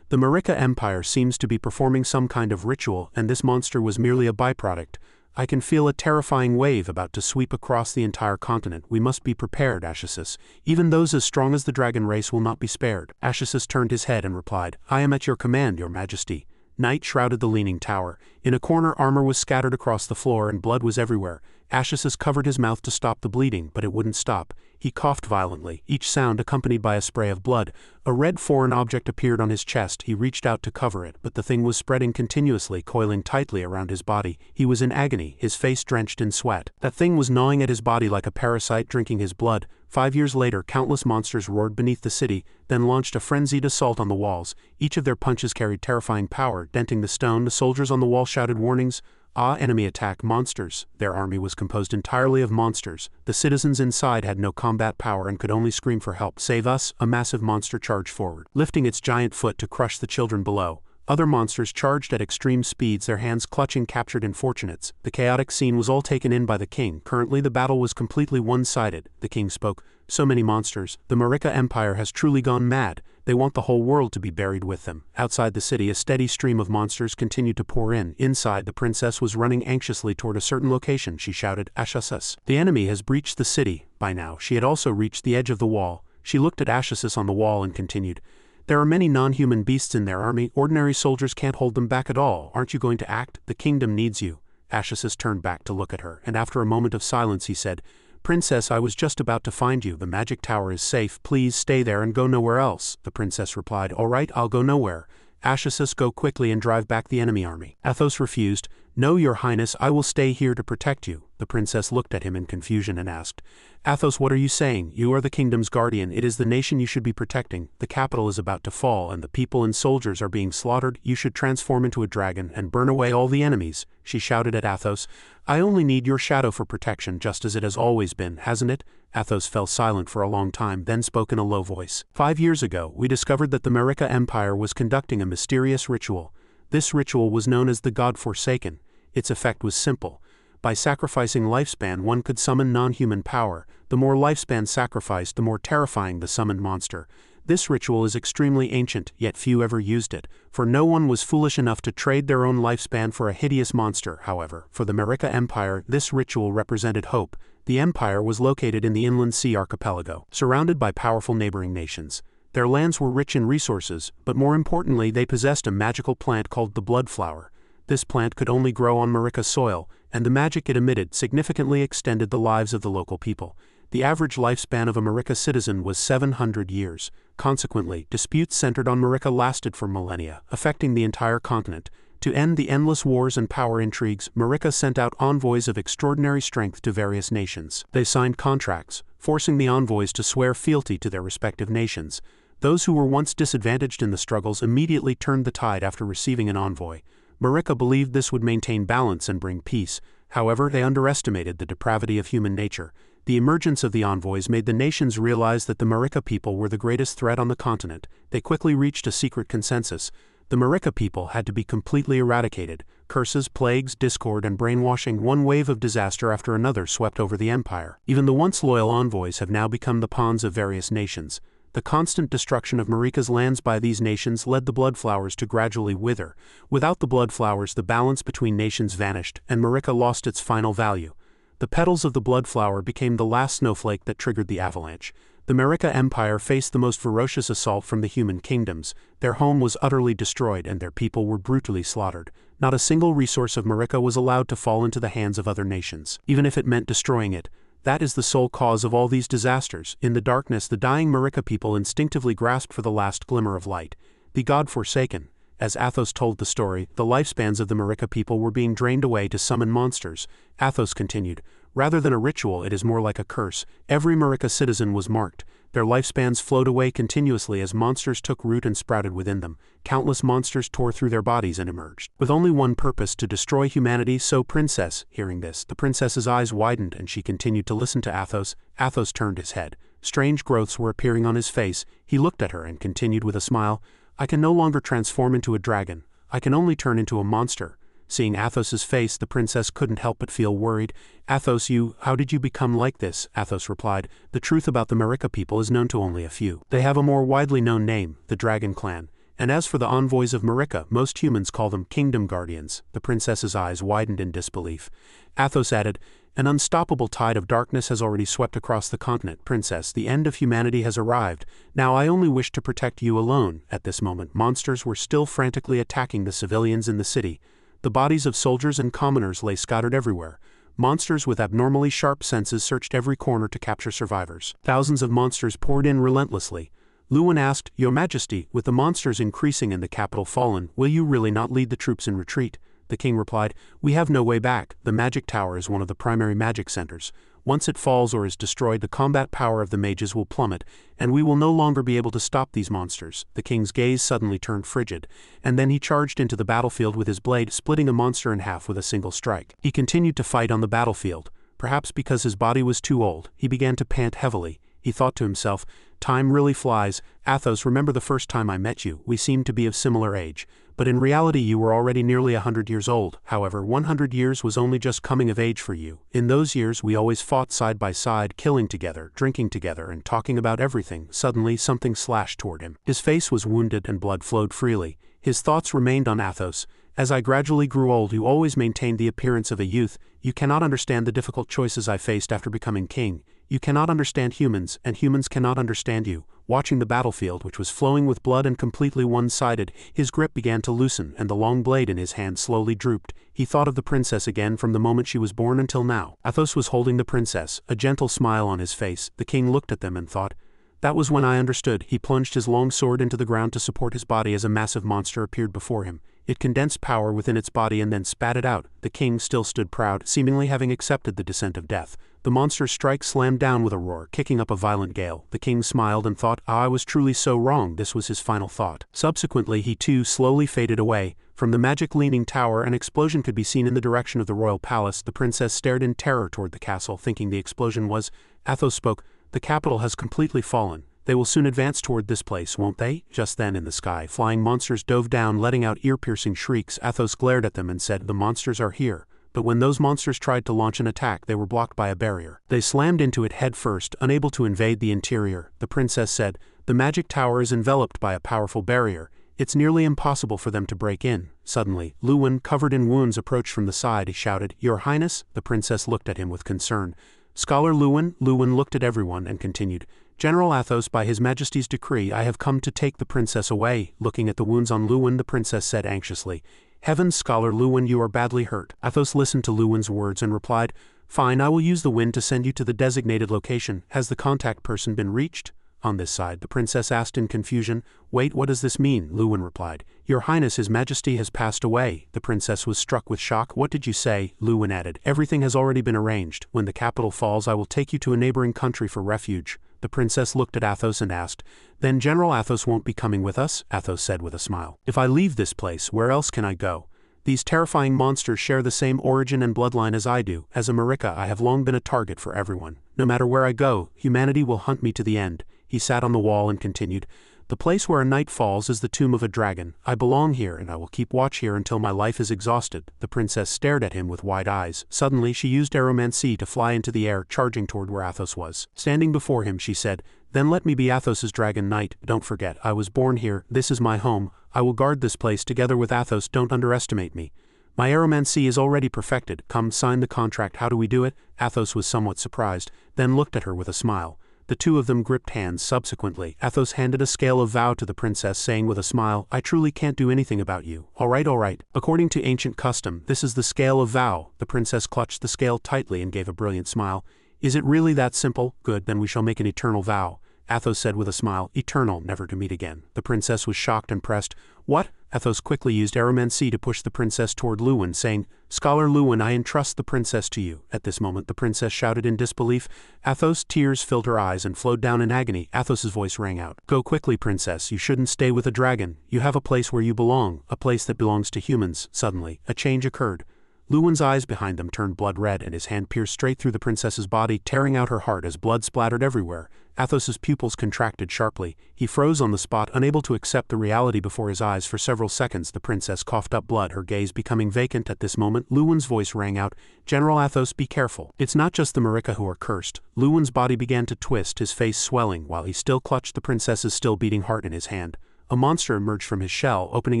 The Marika Empire seems to be performing some kind of ritual, and this monster was merely a byproduct. I can feel a terrifying wave about to sweep across the entire continent. We must be prepared, SSS. Even those as strong as the dragon race will not be spared. SSS turned his head and replied, I am at your command, your majesty. Night shrouded the leaning tower. In a corner, armor was scattered across the floor and blood was everywhere. SSS covered his mouth to stop the bleeding, but it wouldn't stop. He coughed violently, each sound accompanied by a spray of blood. A red foreign object appeared on his chest. He reached out to cover it, but the thing was spreading continuously, coiling tightly around his body. He was in agony, his face drenched in sweat. That thing was gnawing at his body like a parasite, drinking his blood. 5 years later, countless monsters roared beneath the city, then launched a frenzied assault on the walls. Each of their punches carried terrifying power, denting the stone. The soldiers on the wall shouted warnings. Enemy attack, monsters. Their army was composed entirely of monsters. The citizens inside had no combat power and could only scream for help. Save us! A massive monster charged forward, lifting its giant foot to crush the children below. Other monsters charged at extreme speeds, their hands clutching captured unfortunates. The chaotic scene was all taken in by the king. Currently the battle was completely one-sided. The king spoke. So many monsters. The Marika Empire has truly gone mad. They want the whole world to be buried with them. Outside the city, a steady stream of monsters continued to pour in. Inside, the princess was running anxiously toward a certain location. She shouted, SSS. The enemy has breached the city. By now, she had also reached the edge of the wall. She looked at SSS on the wall and continued, There are many non-human beasts in their army. Ordinary soldiers can't hold them back at all. Aren't you going to act? The kingdom needs you. SSS turned back to look at her, and after a moment of silence he said, Princess, I was just about to find you. The magic tower is safe. Please stay there and go nowhere else. The princess replied, All right, I'll go nowhere. SSS, go quickly and drive back the enemy army. Athos refused. "No, your highness, I will stay here to protect you." The princess looked at him in confusion and asked, "Athos, what are you saying? You are the kingdom's guardian. It is the nation you should be protecting. The capital is about to fall and the people and soldiers are being slaughtered. You should transform into a dragon and burn away all the enemies," she shouted at Athos. "I only need your shadow for protection, just as it has always been, hasn't it?" Athos fell silent for a long time, then spoke in a low voice. "5 years ago, we discovered that the Marika Empire was conducting a mysterious ritual. This ritual was known as the God-Forsaken. Its effect was simple. By sacrificing lifespan, one could summon non-human power. The more lifespan sacrificed, the more terrifying the summoned monster. This ritual is extremely ancient, yet few ever used it, for no one was foolish enough to trade their own lifespan for a hideous monster. However, for the Marika Empire, this ritual represented hope. The empire was located in the Inland Sea archipelago, surrounded by powerful neighboring nations. Their lands were rich in resources, but more importantly, they possessed a magical plant called the blood flower. This plant could only grow on Marika soil, and the magic it emitted significantly extended the lives of the local people. The average lifespan of a Marika citizen was 700 years. Consequently, disputes centered on Marika lasted for millennia, affecting the entire continent. To end the endless wars and power intrigues, Marika sent out envoys of extraordinary strength to various nations. They signed contracts, forcing the envoys to swear fealty to their respective nations. Those who were once disadvantaged in the struggles immediately turned the tide after receiving an envoy. Marika believed this would maintain balance and bring peace. However, they underestimated the depravity of human nature. The emergence of the envoys made the nations realize that the Marika people were the greatest threat on the continent. They quickly reached a secret consensus. The Marika people had to be completely eradicated. Curses, plagues, discord, and brainwashing, one wave of disaster after another swept over the empire. Even the once loyal envoys have now become the pawns of various nations. The constant destruction of Marika's lands by these nations led the blood flowers to gradually wither. Without the blood flowers, the balance between nations vanished, and Marika lost its final value. The petals of the blood flower became the last snowflake that triggered the avalanche. The Marika Empire faced the most ferocious assault from the human kingdoms. Their home was utterly destroyed and their people were brutally slaughtered. Not a single resource of Marika was allowed to fall into the hands of other nations, even if it meant destroying it. That is the sole cause of all these disasters. In the darkness, the dying Marika people instinctively grasped for the last glimmer of light. The God-Forsaken. As Athos told the story, the lifespans of the Marika people were being drained away to summon monsters. Athos continued, "Rather than a ritual, it is more like a curse. Every Marika citizen was marked. Their lifespans flowed away continuously as monsters took root and sprouted within them. Countless monsters tore through their bodies and emerged, with only one purpose: to destroy humanity." So, princess, hearing this, the princess's eyes widened and she continued to listen to Athos. Athos turned his head. Strange growths were appearing on his face. He looked at her and continued with a smile, "I can no longer transform into a dragon. I can only turn into a monster." Seeing Athos's face, the princess couldn't help but feel worried. "Athos, how did you become like this?" Athos replied, "The truth about the Marika people is known to only a few. They have a more widely known name, the Dragon Clan. And as for the envoys of Marika, most humans call them Kingdom Guardians." The princess's eyes widened in disbelief. Athos added, "An unstoppable tide of darkness has already swept across the continent. Princess, the end of humanity has arrived. Now I only wish to protect you alone." At this moment, monsters were still frantically attacking the civilians in the city. The bodies of soldiers and commoners lay scattered everywhere. Monsters with abnormally sharp senses searched every corner to capture survivors. Thousands of monsters poured in relentlessly. Lewin asked, "Your Majesty, with the monsters increasing and the capital fallen, will you really not lead the troops in retreat?" The king replied, "We have no way back. The magic tower is one of the primary magic centers. Once it falls or is destroyed, the combat power of the mages will plummet, and we will no longer be able to stop these monsters." The king's gaze suddenly turned frigid, and then he charged into the battlefield with his blade, splitting a monster in half with a single strike. He continued to fight on the battlefield. Perhaps because his body was too old, he began to pant heavily. He thought to himself, "Time really flies. Athos, remember the first time I met you, we seemed to be of similar age. But in reality you were already nearly 100 years old. However, 100 years was only just coming of age for you. In those years we always fought side by side, killing together, drinking together, and talking about everything." Suddenly something slashed toward him. His face was wounded and blood flowed freely. His thoughts remained on Athos. "As I gradually grew old, you always maintained the appearance of a youth. You cannot understand the difficult choices I faced after becoming king. You cannot understand humans, and humans cannot understand you." Watching the battlefield, which was flowing with blood and completely one-sided, his grip began to loosen, and the long blade in his hand slowly drooped. He thought of the princess again from the moment she was born until now. Athos was holding the princess, a gentle smile on his face. The king looked at them and thought, "That was when I understood." He plunged his long sword into the ground to support his body as a massive monster appeared before him. It condensed power within its body and then spat it out. The king still stood proud, seemingly having accepted the descent of death. The monster's strike slammed down with a roar, kicking up a violent gale. The king smiled and thought, I was truly so wrong. This was his final thought. Subsequently, he too slowly faded away. From the magic leaning tower, an explosion could be seen in the direction of the royal palace. The princess stared in terror toward the castle, thinking the explosion was. Athos spoke, the capital has completely fallen. They will soon advance toward this place, won't they? Just then in the sky, flying monsters dove down, letting out ear-piercing shrieks. Athos glared at them and said, the monsters are here. But when those monsters tried to launch an attack, they were blocked by a barrier. They slammed into it head first, unable to invade the interior. The princess said, the magic tower is enveloped by a powerful barrier. It's nearly impossible for them to break in. Suddenly, Luwen, covered in wounds, approached from the side. He shouted, Your Highness? The princess looked at him with concern. Scholar Luwen? Luwen looked at everyone and continued, General Athos, by His Majesty's decree, I have come to take the princess away. Looking at the wounds on Luwen, the princess said anxiously, Heavens, Scholar Luwen, you are badly hurt. Athos listened to Luwen's words and replied, Fine, I will use the wind to send you to the designated location. Has the contact person been reached? On this side, the princess asked in confusion, Wait, what does this mean? Luwen replied, Your Highness, His Majesty has passed away. The princess was struck with shock. What did you say? Luwen added, Everything has already been arranged. When the capital falls, I will take you to a neighboring country for refuge. The princess looked at Athos and asked, Then General Athos won't be coming with us? Athos said with a smile. If I leave this place, where else can I go? These terrifying monsters share the same origin and bloodline as I do. As a Marica, I have long been a target for everyone. No matter where I go, humanity will hunt me to the end. He sat on the wall and continued, The place where a night falls is the tomb of a dragon. I belong here, and I will keep watch here until my life is exhausted. The princess stared at him with wide eyes. Suddenly, she used aeromancy to fly into the air, charging toward where Athos was. Standing before him, she said, Then let me be Athos's dragon knight. Don't forget, I was born here. This is my home. I will guard this place together with Athos. Don't underestimate me. My aeromancy is already perfected. Come, sign the contract. How do we do it? Athos was somewhat surprised, then looked at her with a smile. The two of them gripped hands. Subsequently, Athos handed a scale of vow to the princess, saying with a smile, I truly can't do anything about you. All right. According to ancient custom, this is the scale of vow. The princess clutched the scale tightly and gave a brilliant smile. Is it really that simple? Good, then we shall make an eternal vow. Athos said with a smile, Eternal, never to meet again. The princess was shocked and pressed. What? Athos quickly used aeromancy to push the princess toward Luwen, saying, Scholar Luwen, I entrust the princess to you. At this moment, the princess shouted in disbelief. Athos, tears filled her eyes and flowed down in agony. Athos's voice rang out. Go quickly, princess. You shouldn't stay with a dragon. You have a place where you belong, a place that belongs to humans. Suddenly, a change occurred. Luwen's eyes behind them turned blood red, and his hand pierced straight through the princess's body, tearing out her heart as blood splattered everywhere. Athos's pupils contracted sharply. He froze on the spot, unable to accept the reality before his eyes. For several seconds, the princess coughed up blood, her gaze becoming vacant. At this moment, Luwen's voice rang out, General Athos, be careful. It's not just the Marica who are cursed. Luwen's body began to twist, his face swelling, while he still clutched the princess's still beating heart in his hand. A monster emerged from his shell, opening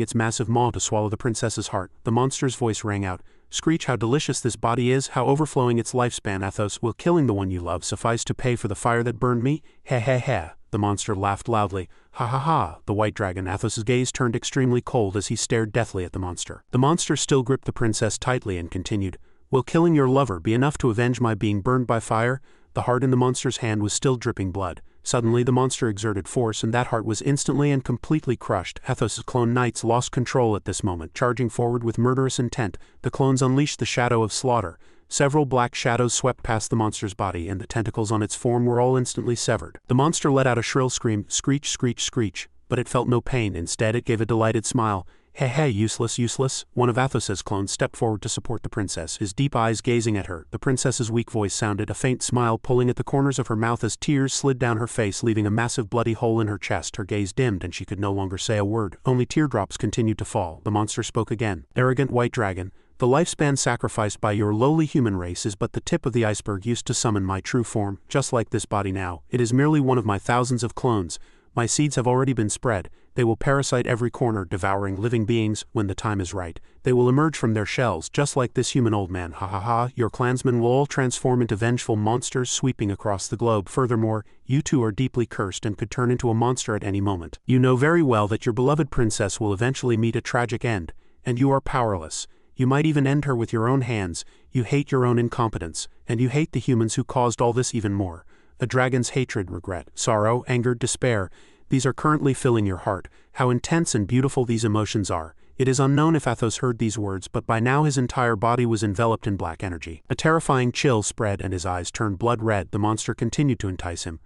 its massive maw to swallow the princess's heart. The monster's voice rang out, Screech, how delicious this body is, how overflowing its lifespan, Athos. Will killing the one you love suffice to pay for the fire that burned me? Heh heh heh. The monster laughed loudly. Ha ha ha. The white dragon. Athos's gaze turned extremely cold as he stared deathly at the monster. The monster still gripped the princess tightly and continued, Will killing your lover be enough to avenge my being burned by fire? The heart in the monster's hand was still dripping blood. Suddenly the monster exerted force, and that heart was instantly and completely crushed. Athos's clone knights lost control at this moment, charging forward with murderous intent. The clones unleashed the shadow of slaughter. Several black shadows swept past the monster's body, and the tentacles on its form were all instantly severed. The monster let out a shrill scream, screech, screech, screech, but it felt no pain. Instead, it gave a delighted smile. Hey hey, useless, useless. One of Athos's clones stepped forward to support the princess, his deep eyes gazing at her. The princess's weak voice sounded, a faint smile pulling at the corners of her mouth as tears slid down her face, leaving a massive bloody hole in her chest. Her gaze dimmed and she could no longer say a word. Only teardrops continued to fall. The monster spoke again. Arrogant white dragon, the lifespan sacrificed by your lowly human race is but the tip of the iceberg used to summon my true form. Just like this body now, it is merely one of my thousands of clones. My seeds have already been spread. They will parasite every corner, devouring living beings. When the time is right, they will emerge from their shells, just like this human old man. Ha ha ha. Your clansmen will all transform into vengeful monsters sweeping across the globe. Furthermore, you two are deeply cursed and could turn into a monster at any moment. You know very well that your beloved princess will eventually meet a tragic end, and you are powerless. You might even end her with your own hands. You hate your own incompetence, and you hate the humans who caused all this even more. A dragon's hatred, regret, sorrow, anger, despair, these are currently filling your heart. How intense and beautiful these emotions are. It is unknown if Athos heard these words, but by now his entire body was enveloped in black energy. A terrifying chill spread and his eyes turned blood red. The monster continued to entice him.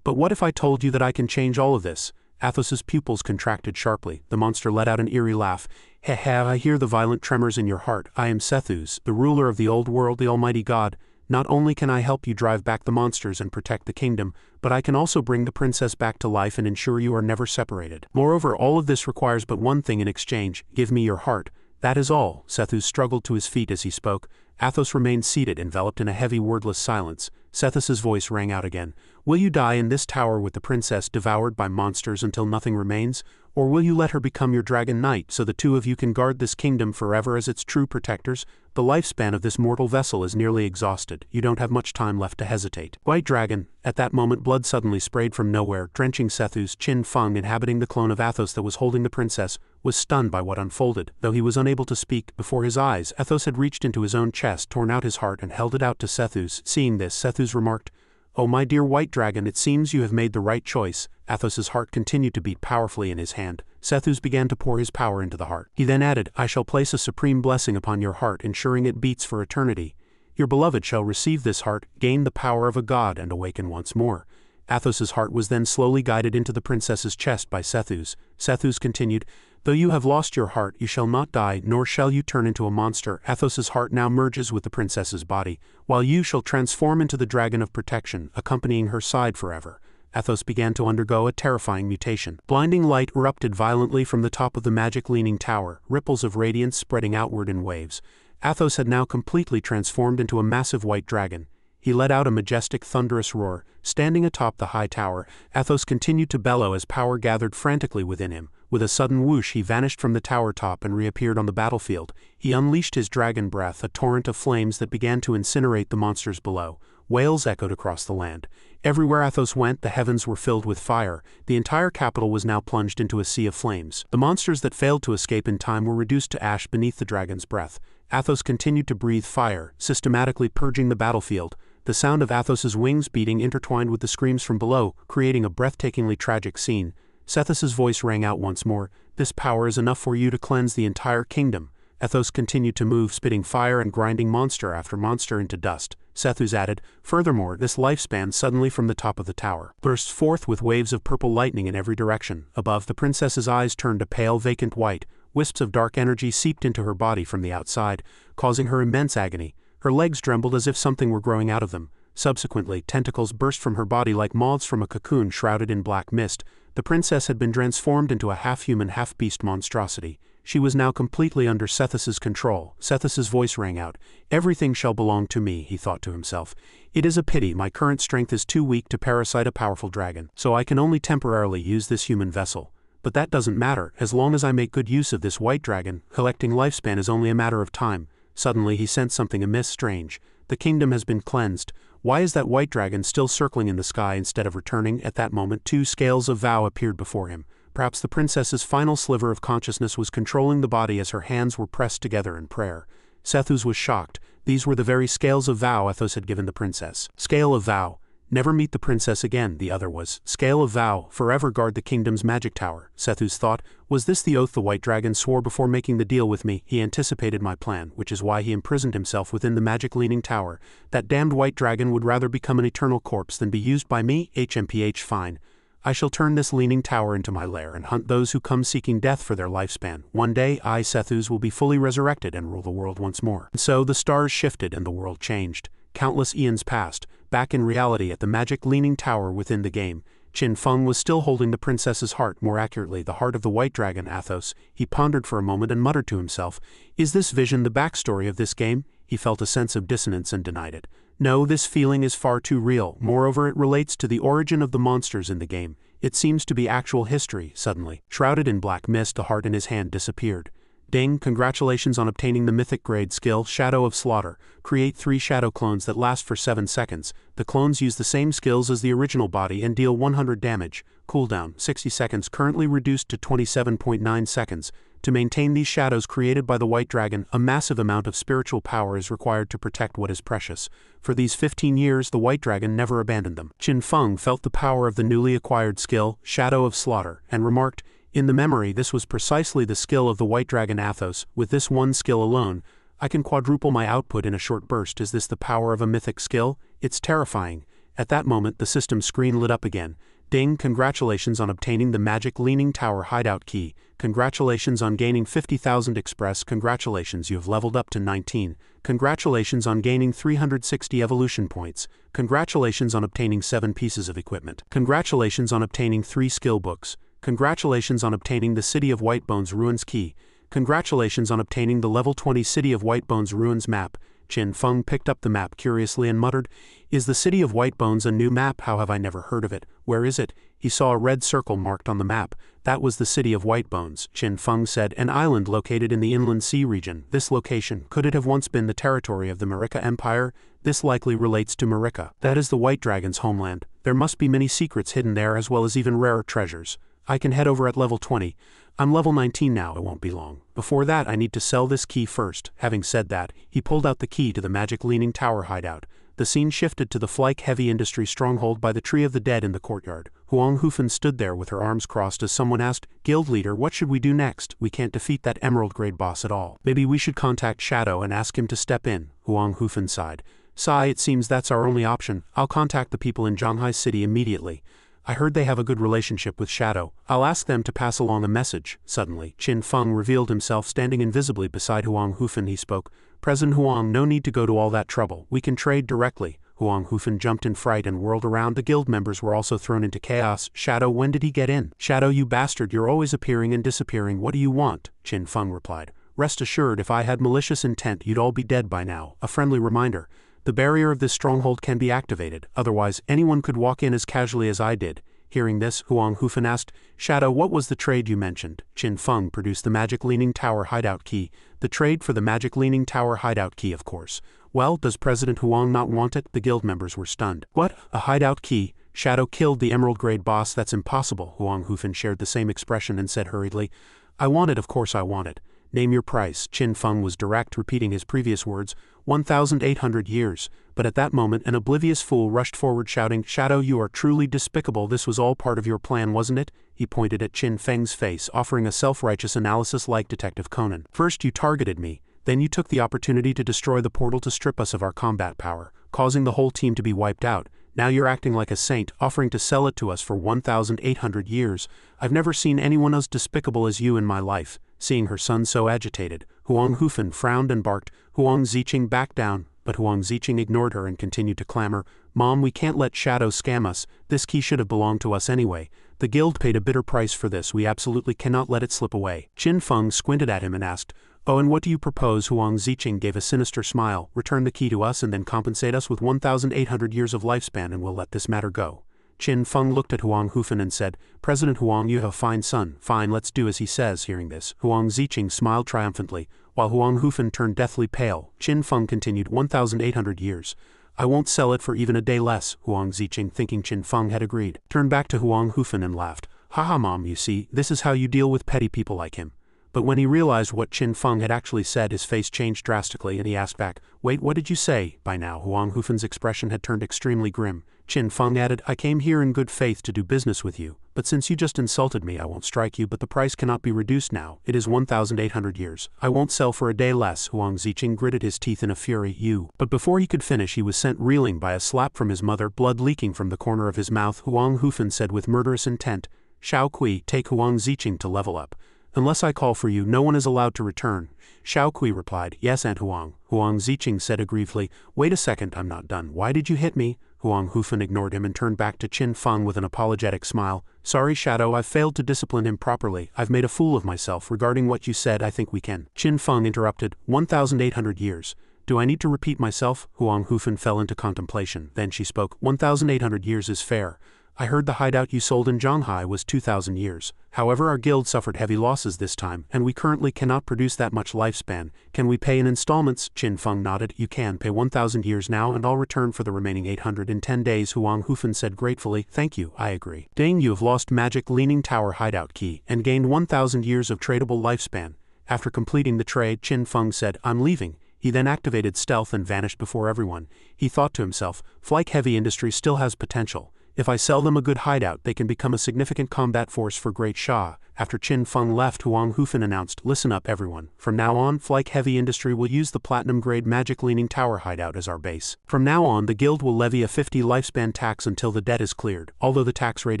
But what if I told you that I can change all of this? Athos's pupils contracted sharply. The monster let out an eerie laugh. Heh heh, I hear the violent tremors in your heart. I am Sethus, the ruler of the old world, the almighty god. Not only can I help you drive back the monsters and protect the kingdom, but I can also bring the princess back to life and ensure you are never separated. Moreover, all of this requires but one thing in exchange. Give me your heart. That is all. Sethus struggled to his feet as he spoke. Athos remained seated, enveloped in a heavy wordless silence. Sethus's voice rang out again. Will you die in this tower with the princess devoured by monsters until nothing remains? Or will you let her become your dragon knight so the two of you can guard this kingdom forever as its true protectors? The lifespan of this mortal vessel is nearly exhausted. You don't have much time left to hesitate. White Dragon. At that moment blood suddenly sprayed from nowhere, drenching Sethus. Qin Feng, inhabiting the clone of Athos that was holding the princess, was stunned by what unfolded. Though he was unable to speak, before his eyes, Athos had reached into his own chest, torn out his heart and held it out to Sethus. Seeing this, Sethus remarked, "Oh my dear White Dragon, it seems you have made the right choice." Athos's heart continued to beat powerfully in his hand. Sethus began to pour his power into the heart. He then added, "I shall place a supreme blessing upon your heart, ensuring it beats for eternity. Your beloved shall receive this heart, gain the power of a god, and awaken once more." Athos's heart was then slowly guided into the princess's chest by Sethus. Sethus continued, "Though you have lost your heart, you shall not die, nor shall you turn into a monster. Athos's heart now merges with the princess's body, while you shall transform into the dragon of protection, accompanying her side forever." Athos began to undergo a terrifying mutation. Blinding light erupted violently from the top of the magic leaning tower, ripples of radiance spreading outward in waves. Athos had now completely transformed into a massive white dragon. He let out a majestic thunderous roar. Standing atop the high tower, Athos continued to bellow as power gathered frantically within him. With a sudden whoosh he vanished from the tower top and reappeared on the battlefield. He unleashed his dragon breath, a torrent of flames that began to incinerate the monsters below. Wails echoed across the land. Everywhere Athos went, the heavens were filled with fire. The entire capital was now plunged into a sea of flames. The monsters that failed to escape in time were reduced to ash beneath the dragon's breath. Athos continued to breathe fire, systematically purging the battlefield. The sound of Athos's wings beating intertwined with the screams from below, creating a breathtakingly tragic scene. Sethus's voice rang out once more. "This power is enough for you to cleanse the entire kingdom." Athos continued to move, spitting fire and grinding monster after monster into dust. Sethus added, "Furthermore, this lifespan suddenly from the top of the tower burst forth with waves of purple lightning in every direction. Above, the princess's eyes turned a pale, vacant white. Wisps of dark energy seeped into her body from the outside, causing her immense agony. Her legs trembled as if something were growing out of them. Subsequently, tentacles burst from her body like moths from a cocoon shrouded in black mist. The princess had been transformed into a half-human, half-beast monstrosity. She was now completely under Sethus's control. Sethus's voice rang out. "Everything shall belong to me," he thought to himself. "It is a pity my current strength is too weak to parasite a powerful dragon, so I can only temporarily use this human vessel. But that doesn't matter, as long as I make good use of this white dragon, collecting lifespan is only a matter of time." Suddenly he sensed something amiss. Strange. The kingdom has been cleansed. Why is that white dragon still circling in the sky instead of returning? At that moment 2 scales of vow appeared before him. Perhaps the princess's final sliver of consciousness was controlling the body as her hands were pressed together in prayer. Sethus was shocked. These were the very scales of vow Athos had given the princess. Scale of vow. Never meet the princess again, the other was. Scale of vow. Forever guard the kingdom's magic tower. Sethus thought, was this the oath the white dragon swore before making the deal with me? He anticipated my plan, which is why he imprisoned himself within the magic leaning tower. That damned white dragon would rather become an eternal corpse than be used by me. HMPH fine. I shall turn this leaning tower into my lair and hunt those who come seeking death for their lifespan. One day, I, Sethus, will be fully resurrected and rule the world once more. And so the stars shifted and the world changed. Countless eons passed. Back in reality at the magic leaning tower within the game, Qin Feng was still holding the princess's heart, more accurately the heart of the white dragon Athos. He pondered for a moment and muttered to himself, "Is this vision the backstory of this game?" He felt a sense of dissonance and denied it. No, this feeling is far too real. Moreover, it relates to the origin of the monsters in the game. It seems to be actual history. Suddenly, shrouded in black mist, the heart in his hand disappeared. Ding, congratulations on obtaining the mythic grade skill, Shadow of Slaughter. Create 3 shadow clones that last for 7 seconds. The clones use the same skills as the original body and deal 100 damage. Cooldown, 60 seconds, currently reduced to 27.9 seconds. To maintain these shadows created by the white dragon, a massive amount of spiritual power is required to protect what is precious. For these 15 years, the white dragon never abandoned them. Qin Feng felt the power of the newly acquired skill, Shadow of Slaughter, and remarked, In the memory, this was precisely the skill of the White Dragon Athos. With this one skill alone, I can quadruple my output in a short burst. Is this the power of a mythic skill? It's terrifying. At that moment, the system screen lit up again. Ding, congratulations on obtaining the magic Leaning Tower hideout key. Congratulations on gaining 50,000 express. Congratulations, you have leveled up to 19. Congratulations on gaining 360 evolution points. Congratulations on obtaining 7 pieces of equipment. Congratulations on obtaining 3 skill books. Congratulations on obtaining the City of Whitebones Ruins key. Congratulations on obtaining the level 20 City of Whitebones Ruins map. Qin Feng picked up the map curiously and muttered, "Is the City of Whitebones a new map? How have I never heard of it? Where is it?" He saw a red circle marked on the map. That was the City of Whitebones, Qin Feng said, an island located in the inland sea region. This location, could it have once been the territory of the Marika Empire? This likely relates to Marika. That is the White Dragon's homeland. There must be many secrets hidden there as well as even rarer treasures. I can head over at level 20. I'm level 19 now, it won't be long. Before that I need to sell this key first. Having said that, he pulled out the key to the magic Leaning Tower hideout. The scene shifted to the Flyke Heavy Industry stronghold by the Tree of the Dead in the courtyard. Huang Hufen stood there with her arms crossed as someone asked, "Guild leader, what should we do next? We can't defeat that emerald grade boss at all. Maybe we should contact Shadow and ask him to step in." Huang Hufen sighed. "Sigh, it seems that's our only option. I'll contact the people in Zhanghai City immediately. I heard they have a good relationship with Shadow. I'll ask them to pass along a message." Suddenly, Qin Feng revealed himself standing invisibly beside Huang Hufen. He spoke, "President Huang, no need to go to all that trouble. We can trade directly." Huang Hufen jumped in fright and whirled around. The guild members were also thrown into chaos. "Shadow, when did he get in?" "Shadow, you bastard, you're always appearing and disappearing. What do you want?" Qin Feng replied. "Rest assured, if I had malicious intent, you'd all be dead by now. A friendly reminder. The barrier of this stronghold can be activated, otherwise anyone could walk in as casually as I did." Hearing this, Huang Hufen asked, "Shadow, what was the trade you mentioned?" Qin Feng produced the magic Leaning Tower hideout key. "The trade for the magic Leaning Tower hideout key, of course." "Well, does President Huang not want it?" The guild members were stunned. "What? A hideout key? Shadow killed the emerald grade boss? That's impossible." Huang Hufen shared the same expression and said hurriedly, "I want it, of course I want it. Name your price." Qin Feng was direct, repeating his previous words, 1,800 years. But at that moment an oblivious fool rushed forward shouting, "Shadow, you are truly despicable. This was all part of your plan, wasn't it?" He pointed at Qin Feng's face, offering a self-righteous analysis like Detective Conan. "First you targeted me, then you took the opportunity to destroy the portal to strip us of our combat power, causing the whole team to be wiped out. Now you're acting like a saint, offering to sell it to us for 1,800 years. I've never seen anyone as despicable as you in my life." Seeing her son so agitated, Huang Hufen frowned and barked, "Huang Ziqing, back down." But Huang Ziqing ignored her and continued to clamor, "Mom, we can't let Shadow scam us. This key should have belonged to us anyway. The guild paid a bitter price for this. We absolutely cannot let it slip away." Qin Feng squinted at him and asked, "Oh, and what do you propose?" Huang Ziqing gave a sinister smile. "Return the key to us and then compensate us with 1,800 years of lifespan and we'll let this matter go." Qin Feng looked at Huang Hufen and said, "President Huang, you have a fine son. Fine, let's do as he says." Hearing this, Huang Ziqing smiled triumphantly. While Huang Hufen turned deathly pale, Qin Feng continued, 1,800 years. "I won't sell it for even a day less." Huang Ziqing, thinking Qin Feng had agreed, turned back to Huang Hufen and laughed. "Haha, Mom, you see, this is how you deal with petty people like him." But when he realized what Qin Feng had actually said, his face changed drastically and he asked back, "Wait, what did you say?" By now, Huang Hufen's expression had turned extremely grim. Qin Feng added, "I came here in good faith to do business with you, but since you just insulted me I won't strike you, but the price cannot be reduced now. It is 1,800 years. I won't sell for a day less." Huang Ziqing gritted his teeth in a fury. "You." But before he could finish he was sent reeling by a slap from his mother, blood leaking from the corner of his mouth. Huang Hufen said with murderous intent, "Shao Kui, take Huang Ziqing to level up. Unless I call for you, no one is allowed to return." Shao Kui replied, "Yes, Aunt Huang." Huang Ziqing said aggrievedly, "Wait a second, I'm not done. Why did you hit me?" Huang Hufen ignored him and turned back to Qin Feng with an apologetic smile. "Sorry, Shadow, I've failed to discipline him properly. I've made a fool of myself. Regarding what you said, I think we can." Qin Feng interrupted, 1,800 years. "Do I need to repeat myself?" Huang Hufen fell into contemplation. Then she spoke, 1,800 years is fair. I heard the hideout you sold in Zhanghai was 2,000 years. However, our guild suffered heavy losses this time, and we currently cannot produce that much lifespan. Can we pay in installments?" Qin Feng nodded. "You can pay 1,000 years now and I'll return for the remaining 800 in 10 days. Huang Hufen said gratefully, "Thank you, I agree." "Ding, you have lost magic Leaning Tower hideout key and gained 1,000 years of tradable lifespan." After completing the trade, Qin Feng said, "I'm leaving." He then activated stealth and vanished before everyone. He thought to himself, Flyke Heavy Industry still has potential. If I sell them a good hideout, they can become a significant combat force for Great Shah. After Qin Feng left, Huang Hufan announced, "Listen up everyone. From now on, Flyke Heavy Industry will use the platinum-grade Magic Leaning Tower hideout as our base. From now on, the guild will levy a 50 lifespan tax until the debt is cleared. Although the tax rate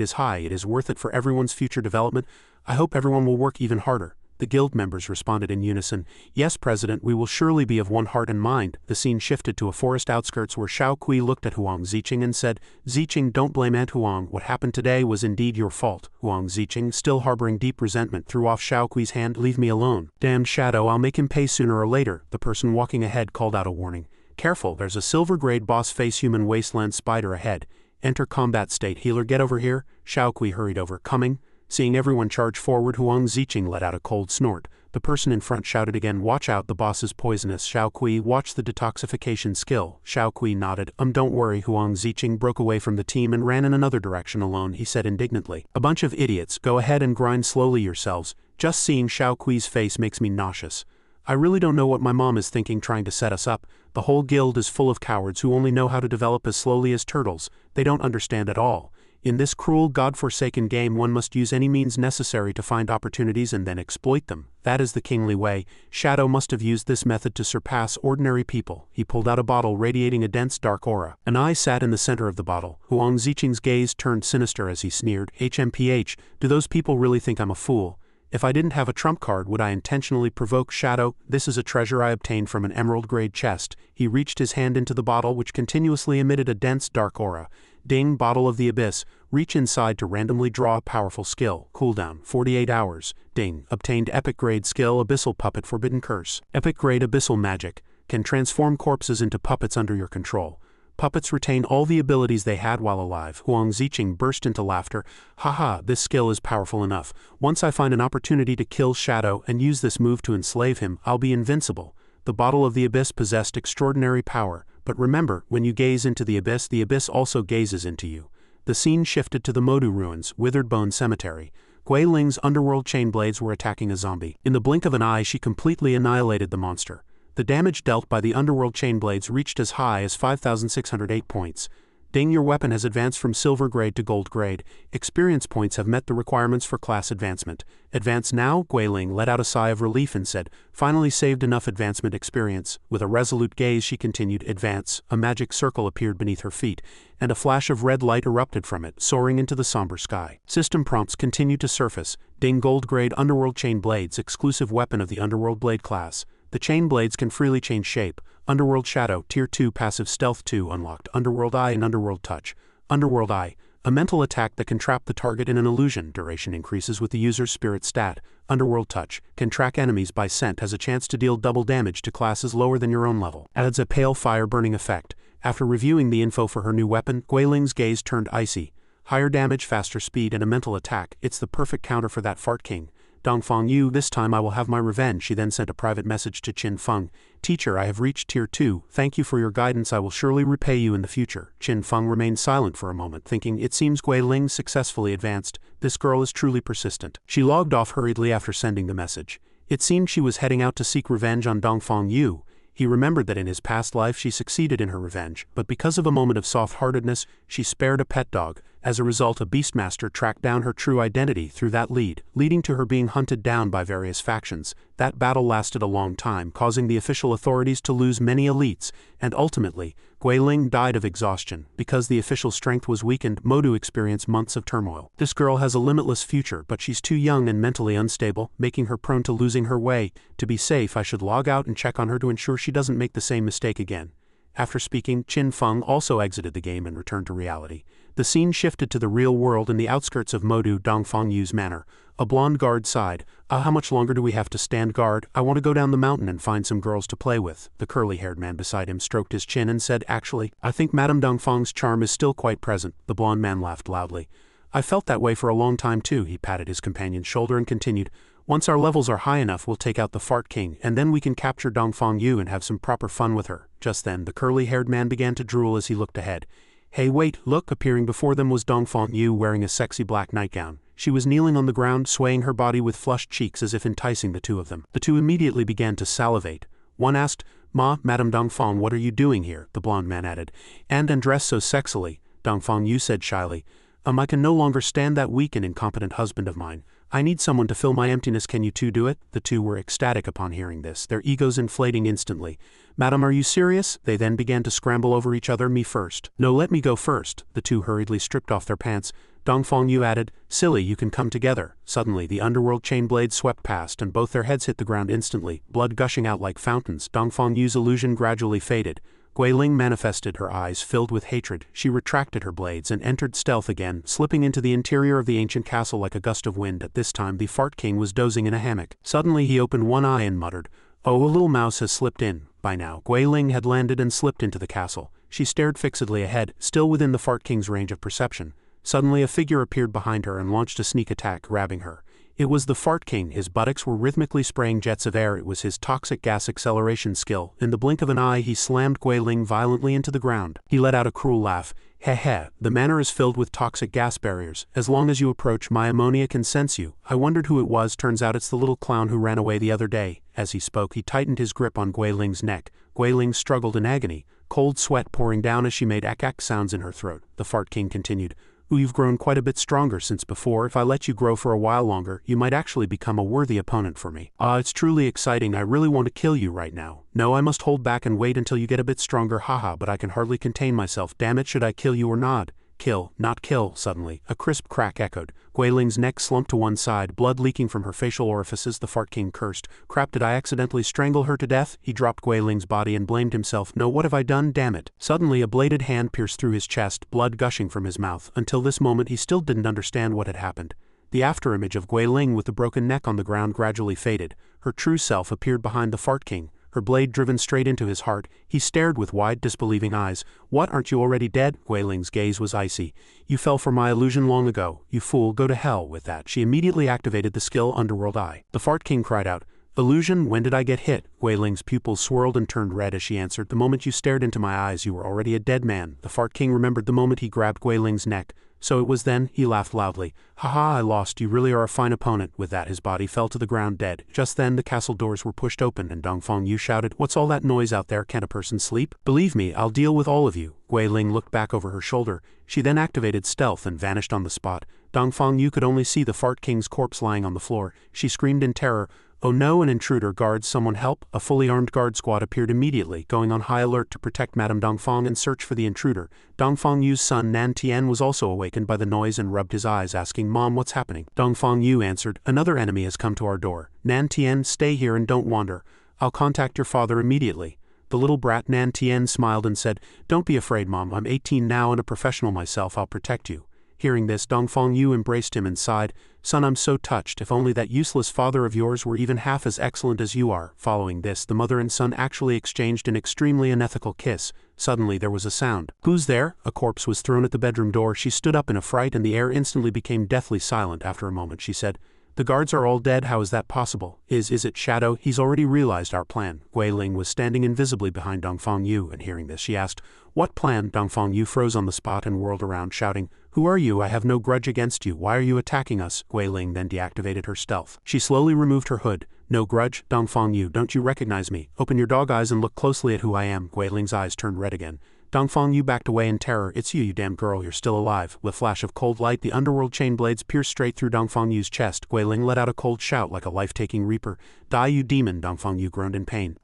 is high, it is worth it for everyone's future development. I hope everyone will work even harder." The guild members responded in unison, "Yes, President, we will surely be of one heart and mind." The scene shifted to a forest outskirts where Xiao Kui looked at Huang Ziqing and said, "Ziqing, don't blame Aunt Huang. What happened today was indeed your fault." Huang Ziqing, still harboring deep resentment, threw off Xiao Kui's hand. "Leave me alone. Damned shadow, I'll make him pay sooner or later." The person walking ahead called out a warning. "Careful, there's a silver-grade boss face human wasteland spider ahead. Enter combat state. Healer, get over here." Xiao Kui hurried over. "Coming." Seeing everyone charge forward, Huang Ziqing let out a cold snort. The person in front shouted again, "Watch out, the boss is poisonous." Xiao Kui, watch the detoxification skill. Xiao Kui nodded. Don't worry." Huang Ziqing broke away from the team and ran in another direction alone. He said indignantly, "A bunch of idiots, go ahead and grind slowly yourselves. Just seeing Xiao Kui's face makes me nauseous. I really don't know what my mom is thinking trying to set us up. The whole guild is full of cowards who only know how to develop as slowly as turtles. They don't understand at all. In this cruel, god-forsaken game, one must use any means necessary to find opportunities and then exploit them. That is the kingly way. Shadow must have used this method to surpass ordinary people." He pulled out a bottle radiating a dense dark aura. An eye sat in the center of the bottle. Huang Ziqing's gaze turned sinister as he sneered, "HMPH, do those people really think I'm a fool? If I didn't have a trump card, would I intentionally provoke Shadow? This is a treasure I obtained from an emerald-grade chest." He reached his hand into the bottle, which continuously emitted a dense dark aura. Ding, bottle of the abyss. Reach inside to randomly draw a powerful skill. Cooldown, 48 hours. Ding, obtained epic-grade skill, Abyssal Puppet Forbidden Curse. Epic-grade Abyssal Magic. Can transform corpses into puppets under your control. Puppets retain all the abilities they had while alive. Huang Ziqing burst into laughter. "Haha, this skill is powerful enough. Once I find an opportunity to kill Shadow and use this move to enslave him, I'll be invincible." The bottle of the abyss possessed extraordinary power, but remember, when you gaze into the abyss also gazes into you. The scene shifted to the Modu Ruins, Withered Bone Cemetery. Gui Ling's underworld chain blades were attacking a zombie. In the blink of an eye, she completely annihilated the monster. The damage dealt by the underworld chain blades reached as high as 5,608 points. Ding, your weapon has advanced from silver grade to gold grade. Experience points have met the requirements for class advancement. Advance now? Gui Ling let out a sigh of relief and said, "Finally saved enough advancement experience." With a resolute gaze she continued, "Advance." A magic circle appeared beneath her feet, and a flash of red light erupted from it, soaring into the somber sky. System prompts continued to surface. Ding, gold grade underworld chain blades, exclusive weapon of the underworld blade class. The chain blades can freely change shape. Underworld Shadow, Tier 2 Passive Stealth 2 unlocked. Underworld Eye and Underworld Touch. Underworld Eye, a mental attack that can trap the target in an illusion. Duration increases with the user's spirit stat. Underworld Touch, can track enemies by scent, has a chance to deal double damage to classes lower than your own level. Adds a pale fire burning effect. After reviewing the info for her new weapon, Gui Ling's gaze turned icy. Higher damage, faster speed, and a mental attack. It's the perfect counter for that Fart King. Dongfang Yu, this time I will have my revenge. She then sent a private message to Qin Feng. "Teacher, I have reached Tier 2. Thank you for your guidance. I will surely repay you in the future." Qin Feng remained silent for a moment, thinking, it seems Gui Ling successfully advanced. This girl is truly persistent. She logged off hurriedly after sending the message. It seemed she was heading out to seek revenge on Dongfang Yu. He remembered that in his past life she succeeded in her revenge, but because of a moment of soft-heartedness, she spared a pet dog. As a result, a Beastmaster tracked down her true identity through that lead, leading to her being hunted down by various factions. That battle lasted a long time, causing the official authorities to lose many elites, and ultimately, Gui Ling died of exhaustion. Because the official strength was weakened, Modu experienced months of turmoil. This girl has a limitless future, but she's too young and mentally unstable, making her prone to losing her way. To be safe, I should log out and check on her to ensure she doesn't make the same mistake again. After speaking, Qin Feng also exited the game and returned to reality. The scene shifted to the real world in the outskirts of Modu Dongfang Yu's manor. A blonde guard sighed. How much longer do we have to stand guard? I want to go down the mountain and find some girls to play with." The curly-haired man beside him stroked his chin and said, "Actually, I think Madame Dongfang's charm is still quite present." The blonde man laughed loudly. "I felt that way for a long time too." He patted his companion's shoulder and continued, "Once our levels are high enough, we'll take out the Fart King, and then we can capture Dongfang Yu and have some proper fun with her." Just then, the curly-haired man began to drool as he looked ahead. "Hey, wait, look!" Appearing before them was Dongfang Yu wearing a sexy black nightgown. She was kneeling on the ground, swaying her body with flushed cheeks as if enticing the two of them. The two immediately began to salivate. One asked, "Ma, Madame Dongfang, what are you doing here?" The blonde man added, "And dressed so sexily." Dongfang Yu said shyly. I can no longer stand that weak and incompetent husband of mine. I need someone to fill my emptiness. Can you two do it? The two were ecstatic upon hearing this, their egos inflating instantly. Madam, are you serious? They then began to scramble over each other. Me first. No, let me go first. The two hurriedly stripped off their pants. Dongfang Yu added, silly, you can come together. Suddenly, the underworld chain blades swept past and both their heads hit the ground instantly, blood gushing out like fountains. Dongfang Yu's illusion gradually faded. Guiling manifested, her eyes filled with hatred. She retracted her blades and entered stealth again, slipping into the interior of the ancient castle like a gust of wind. At this time the Fart King was dozing in a hammock. Suddenly he opened one eye and muttered, oh, a little mouse has slipped in. By now, Guiling had landed and slipped into the castle. She stared fixedly ahead, still within the Fart King's range of perception. Suddenly a figure appeared behind her and launched a sneak attack, grabbing her. It was the Fart King. His buttocks were rhythmically spraying jets of air. It was his toxic gas acceleration skill. In the blink of an eye he slammed Guiling violently into the ground. He let out a cruel laugh. Heh heh, the manor is filled with toxic gas barriers. As long as you approach, my ammonia can sense you. I wondered who it was. Turns out it's the little clown who ran away the other day. As he spoke, he tightened his grip on Guiling's neck. Guiling struggled in agony, cold sweat pouring down as she made ak-ak sounds in her throat. The Fart King continued. Ooh, you've grown quite a bit stronger since before. If I let you grow for a while longer, you might actually become a worthy opponent for me. It's truly exciting. I really want to kill you right now. No, I must hold back and wait until you get a bit stronger. Haha, but I can hardly contain myself. Damn it, should I kill you or not? Kill, not kill. Suddenly, a crisp crack echoed. Guiling's neck slumped to one side, blood leaking from her facial orifices. The Fart King cursed. Crap, did I accidentally strangle her to death? He dropped Guiling's body and blamed himself. No, what have I done? Damn it. Suddenly, a bladed hand pierced through his chest, blood gushing from his mouth. Until this moment, he still didn't understand what had happened. The afterimage of Guiling with the broken neck on the ground gradually faded. Her true self appeared behind the Fart King, her blade driven straight into his heart. He stared with wide, disbelieving eyes. What, aren't you already dead? Guiling's gaze was icy. You fell for my illusion long ago. You fool, go to hell with that. She immediately activated the skill Underworld Eye. The Fart King cried out, illusion, when did I get hit? Guiling's pupils swirled and turned red as she answered, the moment you stared into my eyes you were already a dead man. The Fart King remembered the moment he grabbed Guiling's neck. So it was then. He laughed loudly. Haha, I lost. You really are a fine opponent. With that his body fell to the ground dead. Just then the castle doors were pushed open and Dongfang Yu shouted, what's all that noise out there? Can't a person sleep? Believe me, I'll deal with all of you. Guiling looked back over her shoulder. She then activated stealth and vanished on the spot. Dongfang Yu could only see the Fart King's corpse lying on the floor. She screamed in terror. Oh no, an intruder! Guards, someone help! A fully armed guard squad appeared immediately, going on high alert to protect Madame Dongfang and search for the intruder. Dongfang Yu's son Nan Tian was also awakened by the noise and rubbed his eyes, asking, Mom, what's happening? Dongfang Yu answered, another enemy has come to our door. Nan Tian, stay here and don't wander. I'll contact your father immediately. The little brat Nan Tian smiled and said, don't be afraid, Mom, I'm 18 now and a professional myself, I'll protect you. Hearing this, Dongfang Yu embraced him and sighed, Son, I'm so touched. If only that useless father of yours were even half as excellent as you are. Following this, the mother and son actually exchanged an extremely unethical kiss. Suddenly there was a sound. Who's there? A corpse was thrown at the bedroom door. She stood up in a fright and the air instantly became deathly silent. After a moment she said, the guards are all dead. How is that possible? Is it Shadow? He's already realized our plan. Guiling was standing invisibly behind Dongfang Yu, and hearing this she asked, what plan? Dongfang Yu froze on the spot and whirled around, shouting, who are you? I have no grudge against you. Why are you attacking us? Guiling then deactivated her stealth. She slowly removed her hood. No grudge? Dongfang Yu, don't you recognize me? Open your dog eyes and look closely at who I am. Guiling's eyes turned red again. Dongfang Yu backed away in terror. It's you, you damn girl, you're still alive. With a flash of cold light, the underworld chain blades pierced straight through Dongfang Yu's chest. Guiling let out a cold shout like a life-taking reaper. Die, you demon! Dongfang Yu groaned in pain.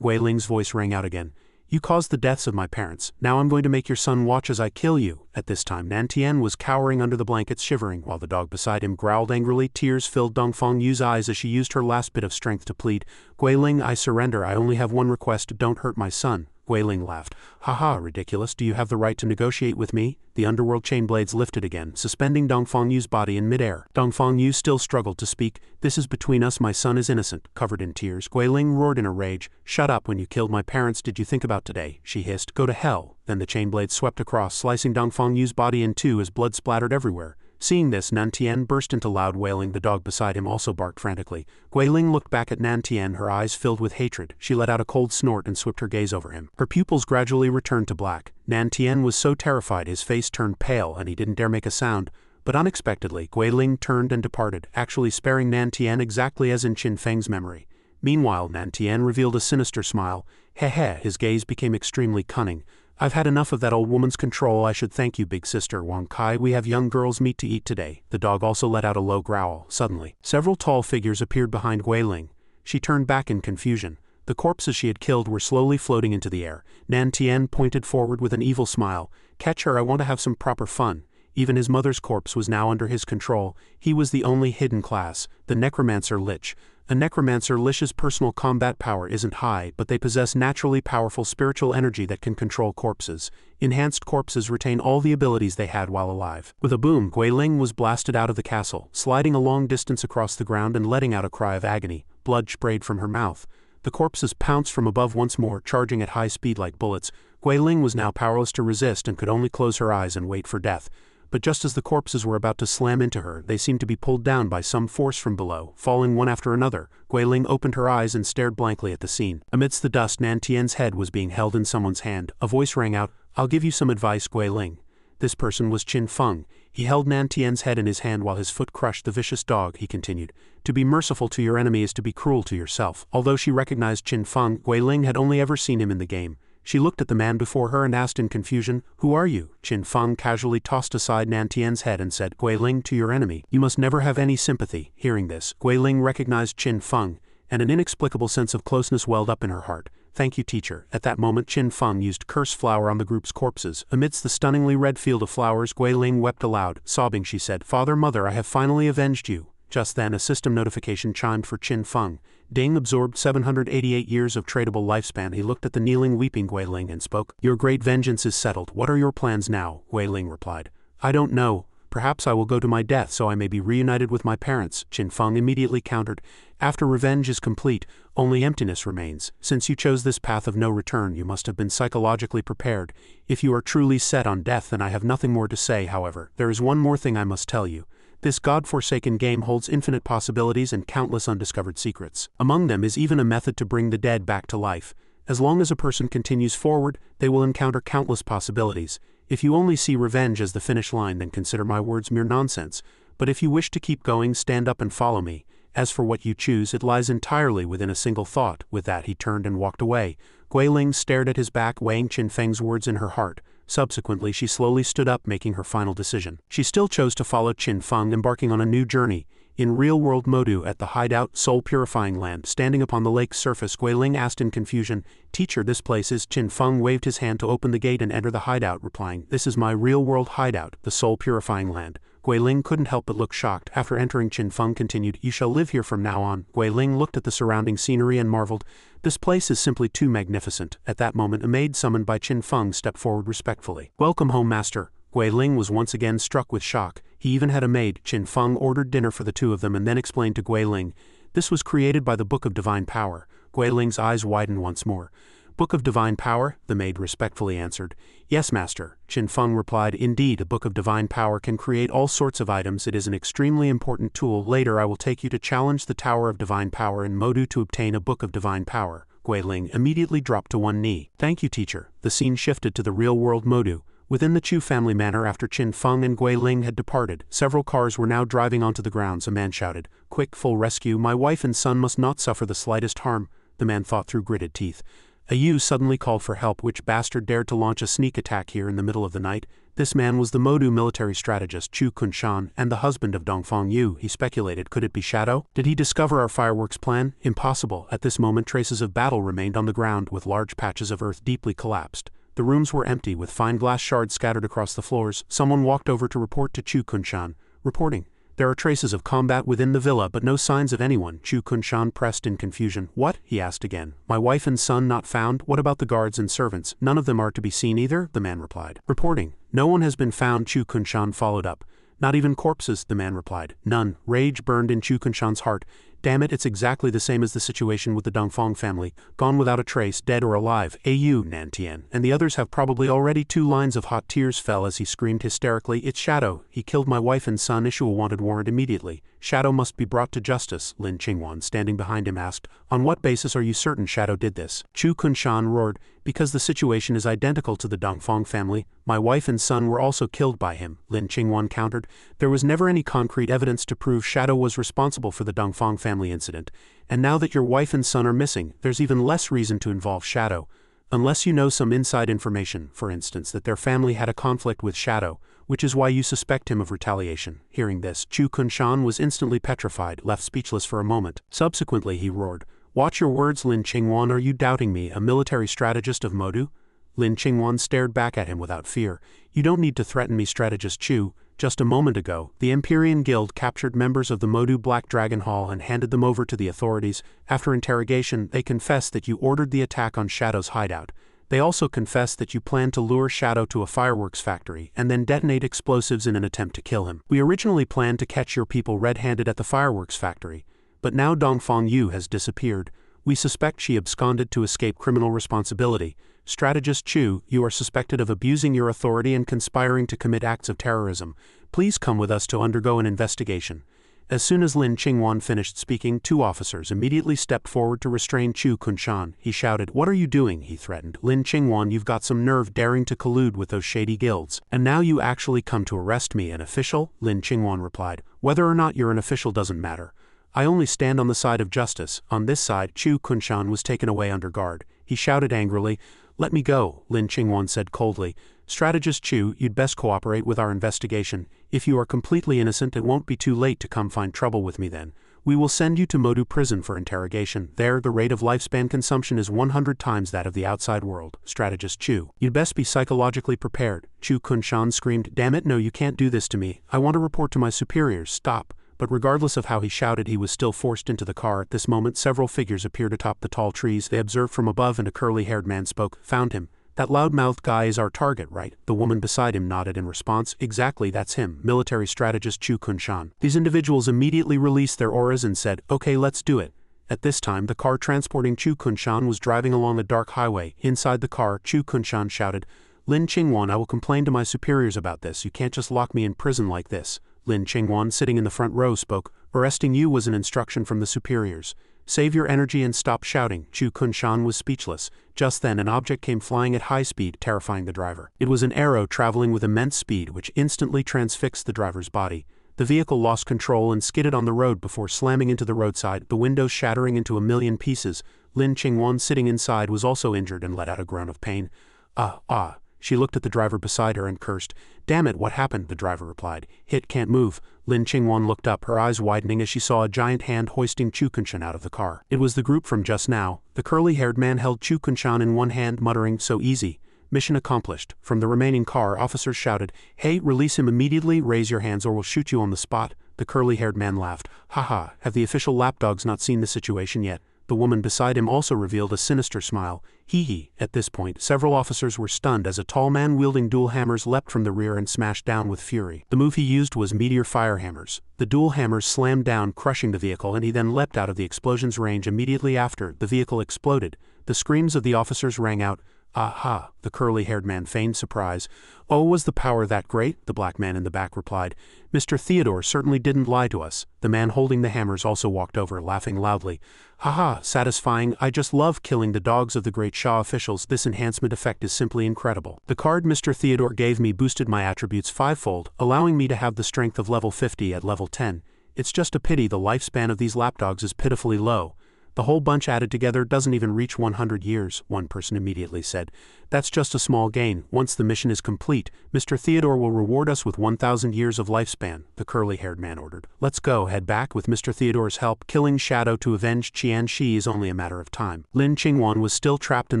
Guiling's voice rang out again. You caused the deaths of my parents. Now I'm going to make your son watch as I kill you. At this time, Nan Tian was cowering under the blankets, shivering, while the dog beside him growled angrily. Tears filled Dongfang Yu's eyes as she used her last bit of strength to plead, Guiling, I surrender. I only have one request. Don't hurt my son. Guiling laughed. Haha, ridiculous. Do you have the right to negotiate with me? The underworld chain blades lifted again, suspending Dongfang Yu's body in midair. Dongfang Yu still struggled to speak. This is between us. My son is innocent. Covered in tears, Guiling roared in a rage. Shut up. When you killed my parents, did you think about today? She hissed. Go to hell. Then the chain blades swept across, slicing Dongfang Yu's body in two as blood splattered everywhere. Seeing this, Nan Tian burst into loud wailing. The dog beside him also barked frantically. Guiling looked back at Nan Tian, her eyes filled with hatred. She let out a cold snort and swept her gaze over him. Her pupils gradually returned to black. Nan Tian was so terrified his face turned pale and he didn't dare make a sound. But unexpectedly, Guiling turned and departed, actually sparing Nan Tian exactly as in Qin Feng's memory. Meanwhile, Nan Tian revealed a sinister smile. Heh heh, his gaze became extremely cunning. I've had enough of that old woman's control. I should thank you, big sister Wang Kai. We have young girls' meat to eat today. The dog also let out a low growl. Suddenly, several tall figures appeared behind Guiling. She turned back in confusion. The corpses she had killed were slowly floating into the air. Nan Tian pointed forward with an evil smile. Catch her, I want to have some proper fun. Even his mother's corpse was now under his control. He was the only hidden class, the Necromancer Lich. A Necromancer Lich's personal combat power isn't high, but they possess naturally powerful spiritual energy that can control corpses. Enhanced corpses retain all the abilities they had while alive. With a boom, Guiling was blasted out of the castle, sliding a long distance across the ground and letting out a cry of agony. Blood sprayed from her mouth. The corpses pounced from above once more, charging at high speed like bullets. Guiling was now powerless to resist and could only close her eyes and wait for death. But just as the corpses were about to slam into her, they seemed to be pulled down by some force from below, falling one after another. Guiling opened her eyes and stared blankly at the scene. Amidst the dust, Nan Tian's head was being held in someone's hand. A voice rang out, "I'll give you some advice, Guiling." This person was Qin Feng. He held Nan Tian's head in his hand while his foot crushed the vicious dog. He continued, "To be merciful to your enemy is to be cruel to yourself." Although she recognized Qin Feng, Guiling had only ever seen him in the game. She looked at the man before her and asked in confusion, "Who are you?" Qin Feng casually tossed aside Nan Tian's head and said, "Guiling, to your enemy, you must never have any sympathy." Hearing this, Guiling recognized Qin Feng, and an inexplicable sense of closeness welled up in her heart. "Thank you, teacher." At that moment, Qin Feng used curse flower on the group's corpses. Amidst the stunningly red field of flowers, Guiling wept aloud. Sobbing, she said, "Father, mother, I have finally avenged you." Just then, a system notification chimed for Qin Feng. Ding absorbed 788 years of tradable lifespan. He looked at the kneeling, weeping Guiling and spoke. "Your great vengeance is settled. What are your plans now?" Guiling replied. "I don't know. Perhaps I will go to my death so I may be reunited with my parents." Qin Feng immediately countered. "After revenge is complete, only emptiness remains. Since you chose this path of no return, you must have been psychologically prepared. If you are truly set on death, then I have nothing more to say. However, there is one more thing I must tell you. This God-forsaken game holds infinite possibilities and countless undiscovered secrets. Among them is even a method to bring the dead back to life. As long as a person continues forward, they will encounter countless possibilities. If you only see revenge as the finish line, then consider my words mere nonsense. But if you wish to keep going, stand up and follow me. As for what you choose, it lies entirely within a single thought." With that, he turned and walked away. Guiling stared at his back, weighing Qin Feng's words in her heart. Subsequently, she slowly stood up, making her final decision. She still chose to follow Qin Feng, embarking on a new journey. In real-world Modu at the hideout soul-purifying land, standing upon the lake's surface, Guiling asked in confusion, "Teacher, this place is..." Qin Feng waved his hand to open the gate and enter the hideout, replying, "This is my real-world hideout, the soul-purifying land." Guiling couldn't help but look shocked. After entering, Qin Feng continued, "You shall live here from now on." Guiling looked at the surrounding scenery and marveled, "This place is simply too magnificent." At that moment, a maid summoned by Qin Feng stepped forward respectfully. "Welcome home, master." Guiling was once again struck with shock. He even had a maid. Qin Feng ordered dinner for the two of them and then explained to Guiling, "This was created by the Book of Divine Power." Guiling's eyes widened once more. "Book of Divine Power?" the maid respectfully answered. "Yes, master." Qin Feng replied, "Indeed, a Book of Divine Power can create all sorts of items. It is an extremely important tool. Later I will take you to challenge the Tower of Divine Power in Modu to obtain a Book of Divine Power." Guiling immediately dropped to one knee. "Thank you, teacher." The scene shifted to the real-world Modu. Within the Chu family manor, after Qin Feng and Guiling had departed, several cars were now driving onto the grounds. A man shouted, "Quick, full rescue, my wife and son must not suffer the slightest harm." The man thought through gritted teeth. A Yu suddenly called for help. Which bastard dared to launch a sneak attack here in the middle of the night? This man was the Modu military strategist Chu Kunshan and the husband of Dongfang Yu. He speculated, could it be Shadow? Did he discover our fireworks plan? Impossible. At this moment, traces of battle remained on the ground, with large patches of earth deeply collapsed. The rooms were empty, with fine glass shards scattered across the floors. Someone walked over to report to Chu Kunshan. Reporting, "There are traces of combat within the villa, but no signs of anyone." Chu Kunshan pressed in confusion. "What?" he asked again. "My wife and son not found? What about the guards and servants? None of them are to be seen either?" the man replied. Reporting, "No one has been found." Chu Kunshan followed up. "Not even corpses?" the man replied. "None." Rage burned in Chu Kunshan's heart. Damn it, it's exactly the same as the situation with the Dongfang family. Gone without a trace, dead or alive. "Au, Nantian. And the others have probably already..." 2 lines of hot tears fell as he screamed hysterically, "It's Shadow. He killed my wife and son." Issue a wanted warrant immediately. "Shadow must be brought to justice." Lin Qingwan, standing behind him, asked, "On what basis are you certain Shadow did this?" Chu Kunshan roared, "Because the situation is identical to the Dongfang family. My wife and son were also killed by him." Lin Qingwan countered, "There was never any concrete evidence to prove Shadow was responsible for the Dongfang family incident. And now that your wife and son are missing, there's even less reason to involve Shadow." Unless you know some inside information, for instance that their family had a conflict with Shadow, which is why you suspect him of retaliation. Hearing this, Chu Kunshan was instantly petrified, left speechless for a moment. Subsequently he roared, "Watch your words, Lin Qingwan, are you doubting me, a military strategist of Modu?" Lin Qingwan stared back at him without fear. "You don't need to threaten me, strategist Chu. Just a moment ago, the Empyrean Guild captured members of the Modu Black Dragon Hall and handed them over to the authorities. After interrogation, they confessed that you ordered the attack on Shadow's hideout. They also confessed that you planned to lure Shadow to a fireworks factory and then detonate explosives in an attempt to kill him. We originally planned to catch your people red-handed at the fireworks factory, but now Dongfang Yu has disappeared. We suspect she absconded to escape criminal responsibility. Strategist Chu, you are suspected of abusing your authority and conspiring to commit acts of terrorism. Please come with us to undergo an investigation." As soon as Lin Qingwan finished speaking, 2 officers immediately stepped forward to restrain Chu Kunshan. He shouted, "What are you doing?" he threatened. "Lin Qingwan, you've got some nerve daring to collude with those shady guilds. And now you actually come to arrest me, an official?" Lin Qingwan replied. "Whether or not you're an official doesn't matter. I only stand on the side of justice." On this side, Chu Kunshan was taken away under guard. He shouted angrily, "Let me go," Lin Qingwan said coldly. "Strategist Chu, you'd best cooperate with our investigation. If you are completely innocent, it won't be too late to come find trouble with me then. We will send you to Modu prison for interrogation. There, the rate of lifespan consumption is 100 times that of the outside world." Strategist Chu, "You'd best be psychologically prepared." Chu Kunshan screamed, "Damn it, no, you can't do this to me. I want to report to my superiors. Stop." But regardless of how he shouted, he was still forced into the car. At this moment, several figures appeared atop the tall trees. They observed from above, and a curly-haired man spoke. "Found him. That loudmouthed guy is our target, right?" The woman beside him nodded in response. "Exactly, that's him, military strategist Chu Kunshan." These individuals immediately released their auras and said, "Okay, let's do it." At this time, the car transporting Chu Kunshan was driving along a dark highway. Inside the car, Chu Kunshan shouted, "Lin Qingwan, I will complain to my superiors about this. You can't just lock me in prison like this." Lin Qingwan, sitting in the front row, spoke. "Arresting you was an instruction from the superiors. Save your energy and stop shouting." Chu Kunshan was speechless. Just then an object came flying at high speed, terrifying the driver. It was an arrow traveling with immense speed, which instantly transfixed the driver's body. The vehicle lost control and skidded on the road before slamming into the roadside, the windows shattering into a million pieces. Lin Qingwan, sitting inside, was also injured and let out a groan of pain. Ah. She looked at the driver beside her and cursed. "Damn it, what happened?" The driver replied. "Hit, can't move." Lin Qingwan looked up, her eyes widening as she saw a giant hand hoisting Chu Kunshan out of the car. It was the group from just now. The curly-haired man held Chu Kunshan in one hand, muttering, "So easy. Mission accomplished." From the remaining car, officers shouted, "Hey, release him immediately, raise your hands or we'll shoot you on the spot." The curly-haired man laughed. "Haha, have the official lapdogs not seen the situation yet?" The woman beside him also revealed a sinister smile. Hee. At this point, several officers were stunned as a tall man wielding dual hammers leapt from the rear and smashed down with fury. The move he used was meteor fire hammers. The dual hammers slammed down, crushing the vehicle, and he then leapt out of the explosion's range. Immediately after, the vehicle exploded. The screams of the officers rang out. "Aha!" The curly-haired man feigned surprise. "Oh, was the power that great?" The black man in the back replied. "Mr. Theodore certainly didn't lie to us." The man holding the hammers also walked over, laughing loudly. "Haha, satisfying. I just love killing the dogs of the great Shah officials. This enhancement effect is simply incredible. The card Mr. Theodore gave me boosted my attributes 5-fold, allowing me to have the strength of level 50 at level 10. It's just a pity the lifespan of these lapdogs is pitifully low. The whole bunch added together doesn't even reach 100 years, one person immediately said. "That's just a small gain. Once the mission is complete, Mr. Theodore will reward us with 1,000 years of lifespan," the curly-haired man ordered. "Let's go, head back. With Mr. Theodore's help, killing Shadow to avenge Qian Shi is only a matter of time." Lin Qingwan was still trapped in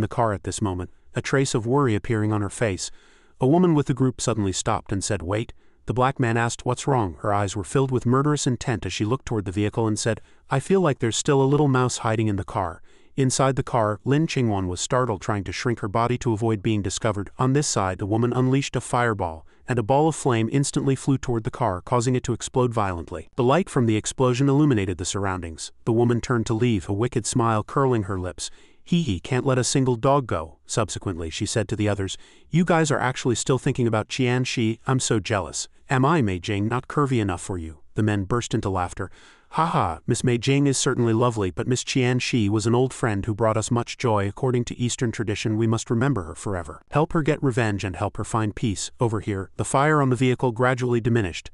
the car at this moment, a trace of worry appearing on her face. A woman with the group suddenly stopped and said, "Wait." The black man asked, "What's wrong?" Her eyes were filled with murderous intent as she looked toward the vehicle and said, "I feel like there's still a little mouse hiding in the car." Inside the car, Lin Qingwan was startled, trying to shrink her body to avoid being discovered. On this side, the woman unleashed a fireball, and a ball of flame instantly flew toward the car, causing it to explode violently. The light from the explosion illuminated the surroundings. The woman turned to leave, a wicked smile curling her lips. "Hee, can't let a single dog go." Subsequently, she said to the others, "You guys are actually still thinking about Qian Shi. I'm so jealous. Am I, Mei Jing, not curvy enough for you?" The men burst into laughter. "Haha, Miss Mei Jing is certainly lovely, but Miss Qian Shi was an old friend who brought us much joy. According to Eastern tradition, we must remember her forever. Help her get revenge and help her find peace." Over here, the fire on the vehicle gradually diminished.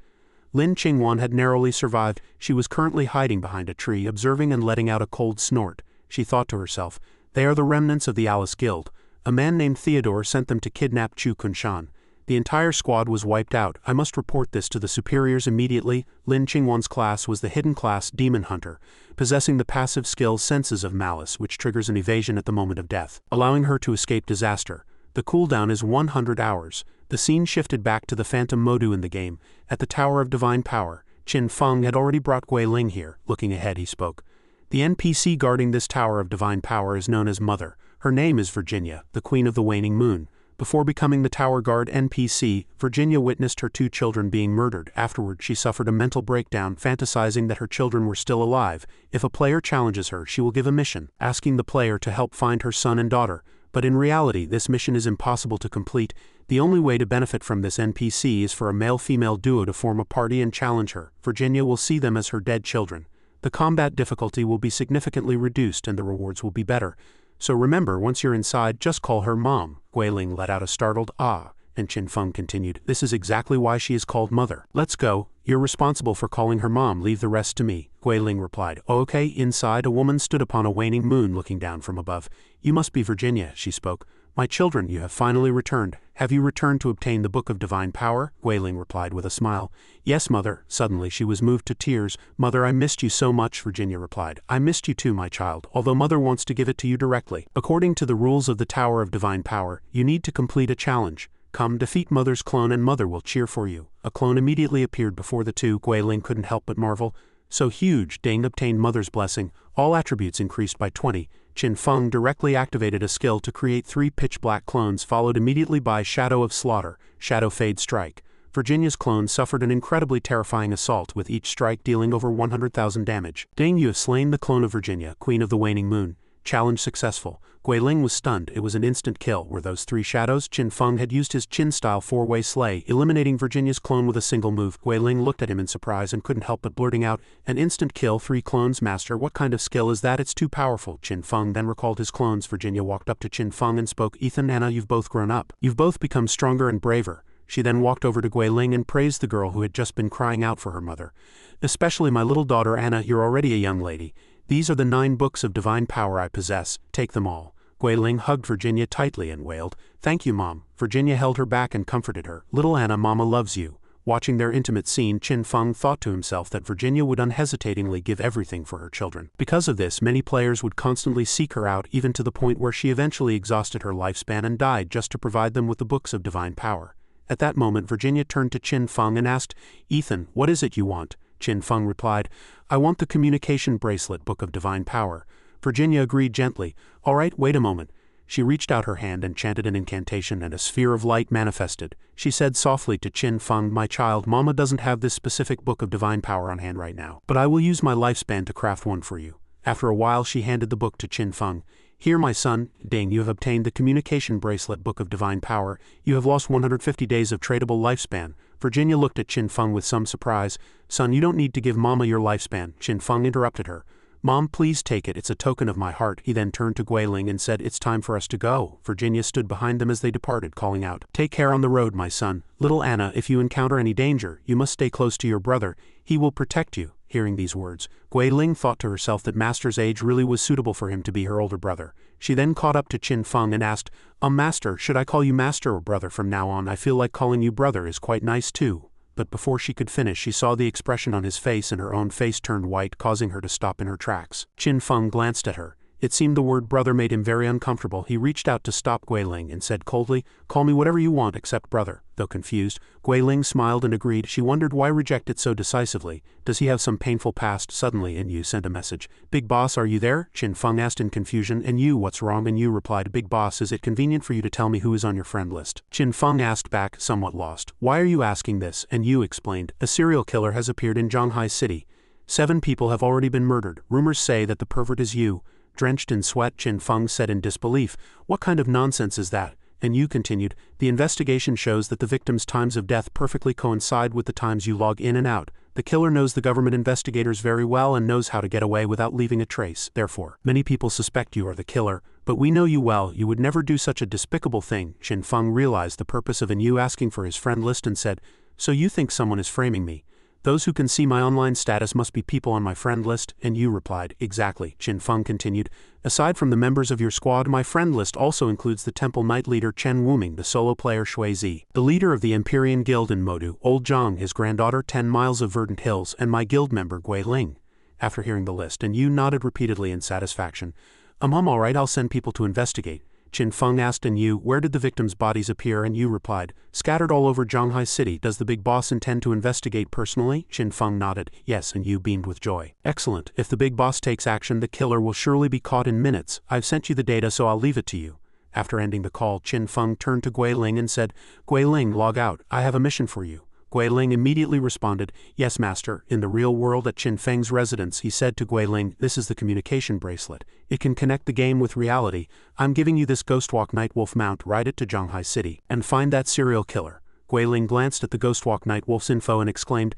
Lin Qingwan had narrowly survived. She was currently hiding behind a tree, observing and letting out a cold snort. She thought to herself, "They are the remnants of the Alice Guild. A man named Theodore sent them to kidnap Chu Kunshan. The entire squad was wiped out. I must report this to the superiors immediately. Lin Qingwan's class was the hidden class Demon Hunter, possessing the passive skill Senses of Malice, which triggers an evasion at the moment of death, allowing her to escape disaster. The cooldown is 100 hours. The scene shifted back to the Phantom Modu in the game. At the Tower of Divine Power, Qin Feng had already brought Guiling here. Looking ahead, he spoke. The NPC guarding this Tower of Divine Power is known as Mother. Her name is Virginia, the Queen of the Waning Moon. Before becoming the Tower Guard NPC, Virginia witnessed her 2 children being murdered. Afterward, she suffered a mental breakdown, fantasizing that her children were still alive. If a player challenges her, she will give a mission, asking the player to help find her son and daughter. But in reality, this mission is impossible to complete. The only way to benefit from this NPC is for a male-female duo to form a party and challenge her. Virginia will see them as her dead children. The combat difficulty will be significantly reduced and the rewards will be better. So remember, once you're inside, just call her Mom. Guiling let out a startled "ah," and Qin Feng continued, "This is exactly why she is called Mother. Let's go. You're responsible for calling her Mom, leave the rest to me." Guiling replied, "Oh, okay." Inside, a woman stood upon a waning moon looking down from above. "You must be Virginia," she spoke. "My children, you have finally returned. Have you returned to obtain the Book of Divine Power?" Guiling replied with a smile. "Yes, Mother." Suddenly she was moved to tears. "Mother, I missed you so much," Virginia replied. "I missed you too, my child, although Mother wants to give it to you directly. According to the rules of the Tower of Divine Power, you need to complete a challenge. Come, defeat Mother's clone and Mother will cheer for you." A clone immediately appeared before the two. Guiling couldn't help but marvel. So huge, Deng obtained Mother's blessing. All attributes increased by 20. Qin Feng directly activated a skill to create 3 pitch-black clones, followed immediately by Shadow of Slaughter, Shadow Fade Strike. Virginia's clone suffered an incredibly terrifying assault, with each strike dealing over 100,000 damage. "Deng, you have slain the clone of Virginia, Queen of the Waning Moon. Challenge successful." Guiling was stunned. It was an instant kill. Were those 3 shadows? Qin Feng had used his Qin-style 4-way slay, eliminating Virginia's clone with a single move. Guiling looked at him in surprise and couldn't help but blurting out, "An instant kill, 3 clones, master, what kind of skill is that? It's too powerful." Qin Feng then recalled his clones. Virginia walked up to Qin Feng and spoke, "Ethan, Anna, you've both grown up. You've both become stronger and braver." She then walked over to Guiling and praised the girl who had just been crying out for her mother. "Especially my little daughter Anna, you're already a young lady. These are the 9 books of divine power I possess. Take them all." Guiling hugged Virginia tightly and wailed, "Thank you, Mom." Virginia held her back and comforted her. "Little Anna, Mama loves you." Watching their intimate scene, Qin Feng thought to himself that Virginia would unhesitatingly give everything for her children. Because of this, many players would constantly seek her out, even to the point where she eventually exhausted her lifespan and died just to provide them with the books of divine power. At that moment, Virginia turned to Qin Feng and asked, "Ethan, what is it you want?" Qin Feng replied, "I want the communication bracelet, Book of Divine Power." Virginia agreed gently. "All right, wait a moment." She reached out her hand and chanted an incantation, and a sphere of light manifested. She said softly to Qin Feng, "My child, Mama doesn't have this specific Book of Divine Power on hand right now, but I will use my lifespan to craft one for you." After a while, she handed the book to Qin Feng. "Here, my son, Deng, you have obtained the communication bracelet, Book of Divine Power. You have lost 150 days of tradable lifespan." Virginia looked at Qin Feng with some surprise. "Son, you don't need to give Mama your lifespan." Qin Feng interrupted her. "Mom, please take it. It's a token of my heart." He then turned to Guiling and said, "It's time for us to go." Virginia stood behind them as they departed, calling out, "Take care on the road, my son. Little Anna, if you encounter any danger, you must stay close to your brother. He will protect you." Hearing these words, Guiling thought to herself that Master's age really was suitable for him to be her older brother. She then caught up to Qin Feng and asked, Master, should I call you Master or Brother from now on? I feel like calling you Brother is quite nice too." But before she could finish, she saw the expression on his face and her own face turned white, causing her to stop in her tracks. Qin Feng glanced at her. It seemed the word brother made him very uncomfortable. He reached out to stop Guiling and said coldly, "Call me whatever you want except brother." Though confused, Guiling smiled and agreed. She wondered why reject it so decisively. Does he have some painful past? Suddenly, Yu sent a message. "Big Boss, are you there?" Qin Feng asked in confusion. "And you, what's wrong?" And Yu replied, "Big Boss, is it convenient for you to tell me who is on your friend list?" Qin Feng asked back, somewhat lost, "Why are you asking this?" And Yu explained, "A serial killer has appeared in Zhanghai City. 7 people have already been murdered. Rumors say that the pervert is you." Drenched in sweat, Qin Feng said in disbelief, "What kind of nonsense is that?" And Yu continued, "The investigation shows that the victim's times of death perfectly coincide with the times you log in and out. The killer knows the government investigators very well and knows how to get away without leaving a trace. Therefore, many people suspect you are the killer, but we know you well. You would never do such a despicable thing." Qin Feng realized the purpose of Yu asking for his friend list and said, "So you think someone is framing me?" Those who can see my online status must be people on my friend list, and you replied, exactly, Qin Feng continued. Aside from the members of your squad, my friend list also includes the Temple Knight leader Chen Wuming, the solo player Shui Zi, the leader of the Empyrean Guild in Modu, Old Zhang, his granddaughter 10 miles of Verdant Hills, and my guild member Gui Ling. After hearing the list, and you nodded repeatedly in satisfaction. Alright, I'll send people to investigate. Qin Feng asked, and you, where did the victims' bodies appear? And you replied, scattered all over Zhanghai City. Does the big boss intend to investigate personally? Qin Feng nodded, yes, and you beamed with joy. Excellent, if the big boss takes action, the killer will surely be caught in minutes. I've sent you the data, so I'll leave it to you. After ending the call, Qin Feng turned to Gui Ling and said, Gui Ling, log out, I have a mission for you. Gui Ling immediately responded, yes master. In the real world at Qin Feng's residence, he said to Gui Ling, this is the communication bracelet. It can connect the game with reality. I'm giving you this Ghostwalk Nightwolf mount, ride it to Zhanghai City, and find that serial killer. Gui Ling glanced at the Ghostwalk Nightwolf's info and exclaimed,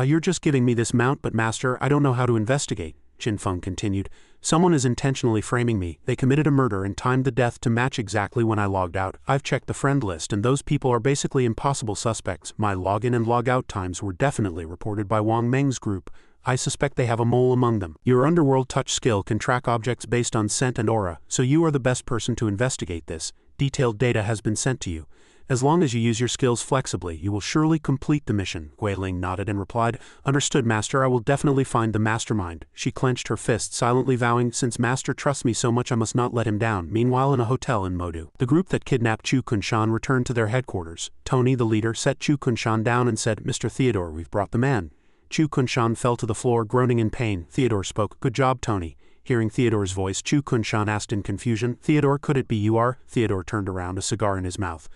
you're just giving me this mount, but master, I don't know how to investigate. Qin Feng continued, someone is intentionally framing me. They committed a murder and timed the death to match exactly when I logged out. I've checked the friend list and those people are basically impossible suspects. My login and logout times were definitely reported by Wang Meng's group. I suspect they have a mole among them. Your underworld touch skill can track objects based on scent and aura, so you are the best person to investigate this. Detailed data has been sent to you. As long as you use your skills flexibly, you will surely complete the mission. Gui Ling nodded and replied, understood master, I will definitely find the mastermind. She clenched her fist, silently vowing, since master trusts me so much I must not let him down. Meanwhile, in a hotel in Modu, the group that kidnapped Chu Kunshan returned to their headquarters. Tony, the leader, set Chu Kunshan down and said, Mr. Theodore, we've brought the man. Chu Kunshan fell to the floor, groaning in pain. Theodore spoke, good job, Tony. Hearing Theodore's voice, Chu Kunshan asked in confusion, Theodore, could it be you are? Theodore turned around, a cigar in his mouth.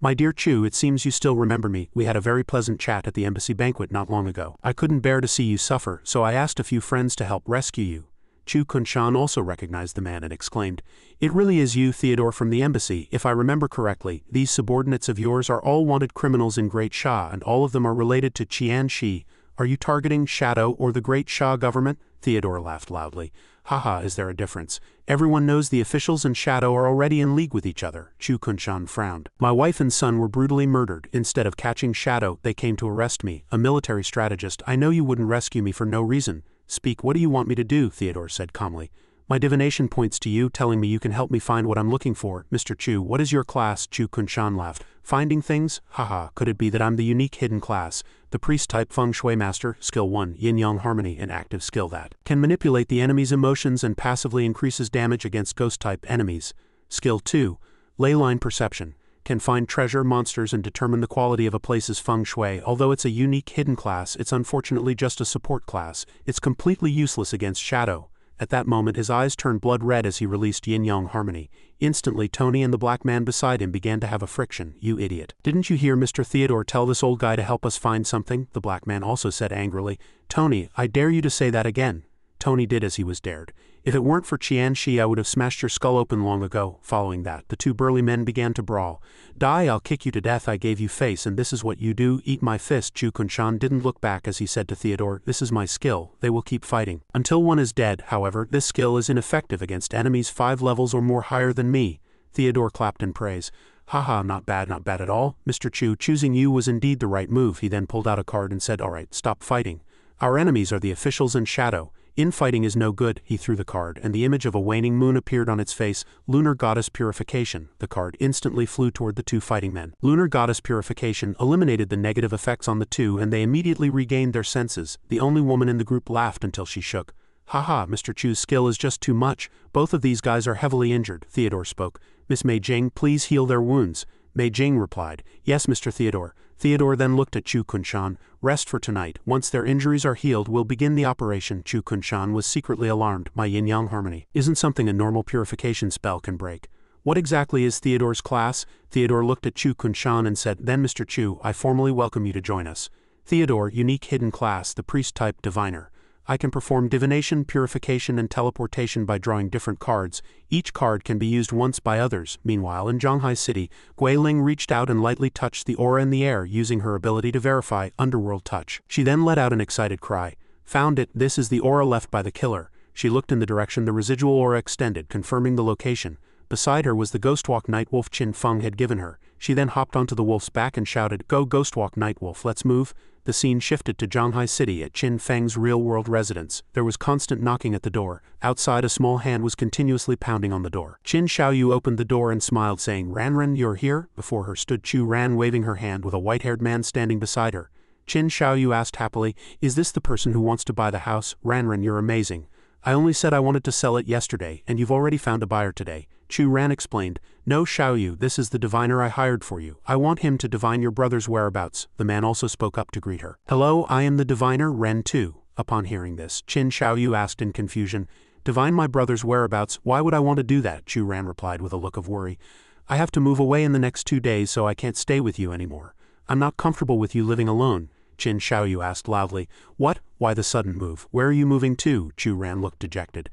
My dear Chu, it seems you still remember me. We had a very pleasant chat at the embassy banquet not long ago. I couldn't bear to see you suffer, so I asked a few friends to help rescue you. Chu Kunshan also recognized the man and exclaimed, it really is you, Theodore, from the embassy. If I remember correctly, these subordinates of yours are all wanted criminals in Great Sha, and all of them are related to Qian Shi. Are you targeting Shadow or the Great Sha government? Theodore laughed loudly. Haha, is there a difference? Everyone knows the officials and Shadow are already in league with each other. Chu Kunshan frowned. My wife and son were brutally murdered. Instead of catching Shadow, they came to arrest me. A military strategist, I know you wouldn't rescue me for no reason. Speak, what do you want me to do? Theodore said calmly. My divination points to you, telling me you can help me find what I'm looking for. Mr. Chu, what is your class? Chu Kunshan laughed. Finding things? Haha, could it be that I'm the unique hidden class? The priest-type Feng Shui master, skill 1, yin-yang harmony, an active skill that can manipulate the enemy's emotions and passively increases damage against ghost-type enemies. Skill 2, ley-line perception, can find treasure, monsters, and determine the quality of a place's Feng Shui. Although it's a unique hidden class, it's unfortunately just a support class. It's completely useless against Shadow. At that moment his eyes turned blood red as he released yin-yang harmony. Instantly Tony and the black man beside him began to have a friction. You idiot. Didn't you hear Mr. Theodore tell this old guy to help us find something? The black man also said angrily. Tony, I dare you to say that again. Tony did as he was dared. If it weren't for Qian Shi, I would have smashed your skull open long ago. Following that, the two burly men began to brawl. Die, I'll kick you to death. I gave you face and this is what you do. Eat my fist. Chu Kunshan didn't look back as he said to Theodore, this is my skill. They will keep fighting. Until one is dead, however, this skill is ineffective against enemies 5 levels or more higher than me. Theodore clapped in praise. Haha, not bad at all. Mr. Chu, choosing you was indeed the right move. He then pulled out a card and said, alright, stop fighting. Our enemies are the officials and Shadow. Infighting is no good. He threw the card, and the image of a waning moon appeared on its face. Lunar Goddess Purification. The card instantly flew toward the two fighting men. Lunar Goddess Purification eliminated the negative effects on the two, and they immediately regained their senses. The only woman in the group laughed until she shook. Haha, Mr. Chu's skill is just too much. Both of these guys are heavily injured. Theodore spoke. Miss Mei Jing, please heal their wounds. Mei Jing replied. Yes, Mr. Theodore. Theodore then looked at Chu Kunshan. Rest for tonight. Once their injuries are healed, we'll begin the operation. Chu Kunshan was secretly alarmed. My yin-yang harmony isn't something a normal purification spell can break. What exactly is Theodore's class? Theodore looked at Chu Kunshan and said, then Mr. Chu, I formally welcome you to join us. Theodore, unique hidden class, the priest-type diviner. I can perform divination, purification, and teleportation by drawing different cards. Each card can be used once by others. Meanwhile, in Zhanghai City, Gui Ling reached out and lightly touched the aura in the air using her ability to verify underworld touch. She then let out an excited cry. Found it, this is the aura left by the killer. She looked in the direction the residual aura extended, confirming the location. Beside her was the Ghostwalk Nightwolf Qin Feng had given her. She then hopped onto the wolf's back and shouted, "Go Ghostwalk Nightwolf, let's move." The scene shifted to Zhanghai City at Qin Feng's real-world residence. There was constant knocking at the door. Outside, a small hand was continuously pounding on the door. Qin Xiaoyu opened the door and smiled, saying, "Ranran, you're here?" Before her stood Chu Ran, waving her hand with a white-haired man standing beside her. Qin Xiaoyu asked happily, "Is this the person who wants to buy the house? Ranran, you're amazing. I only said I wanted to sell it yesterday, and you've already found a buyer today." Chu Ran explained, "No, Xiaoyu, this is the diviner I hired for you. I want him to divine your brother's whereabouts." The man also spoke up to greet her. "Hello, I am the diviner, Ren Tu." Upon hearing this, Qin Xiaoyu asked in confusion, "Divine my brother's whereabouts? Why would I want to do that?" Chu Ran replied with a look of worry. "I have to move away in the next 2 days, so I can't stay with you anymore. I'm not comfortable with you living alone." Qin Xiaoyu asked loudly, "What? Why the sudden move? Where are you moving to?" Chu Ran looked dejected.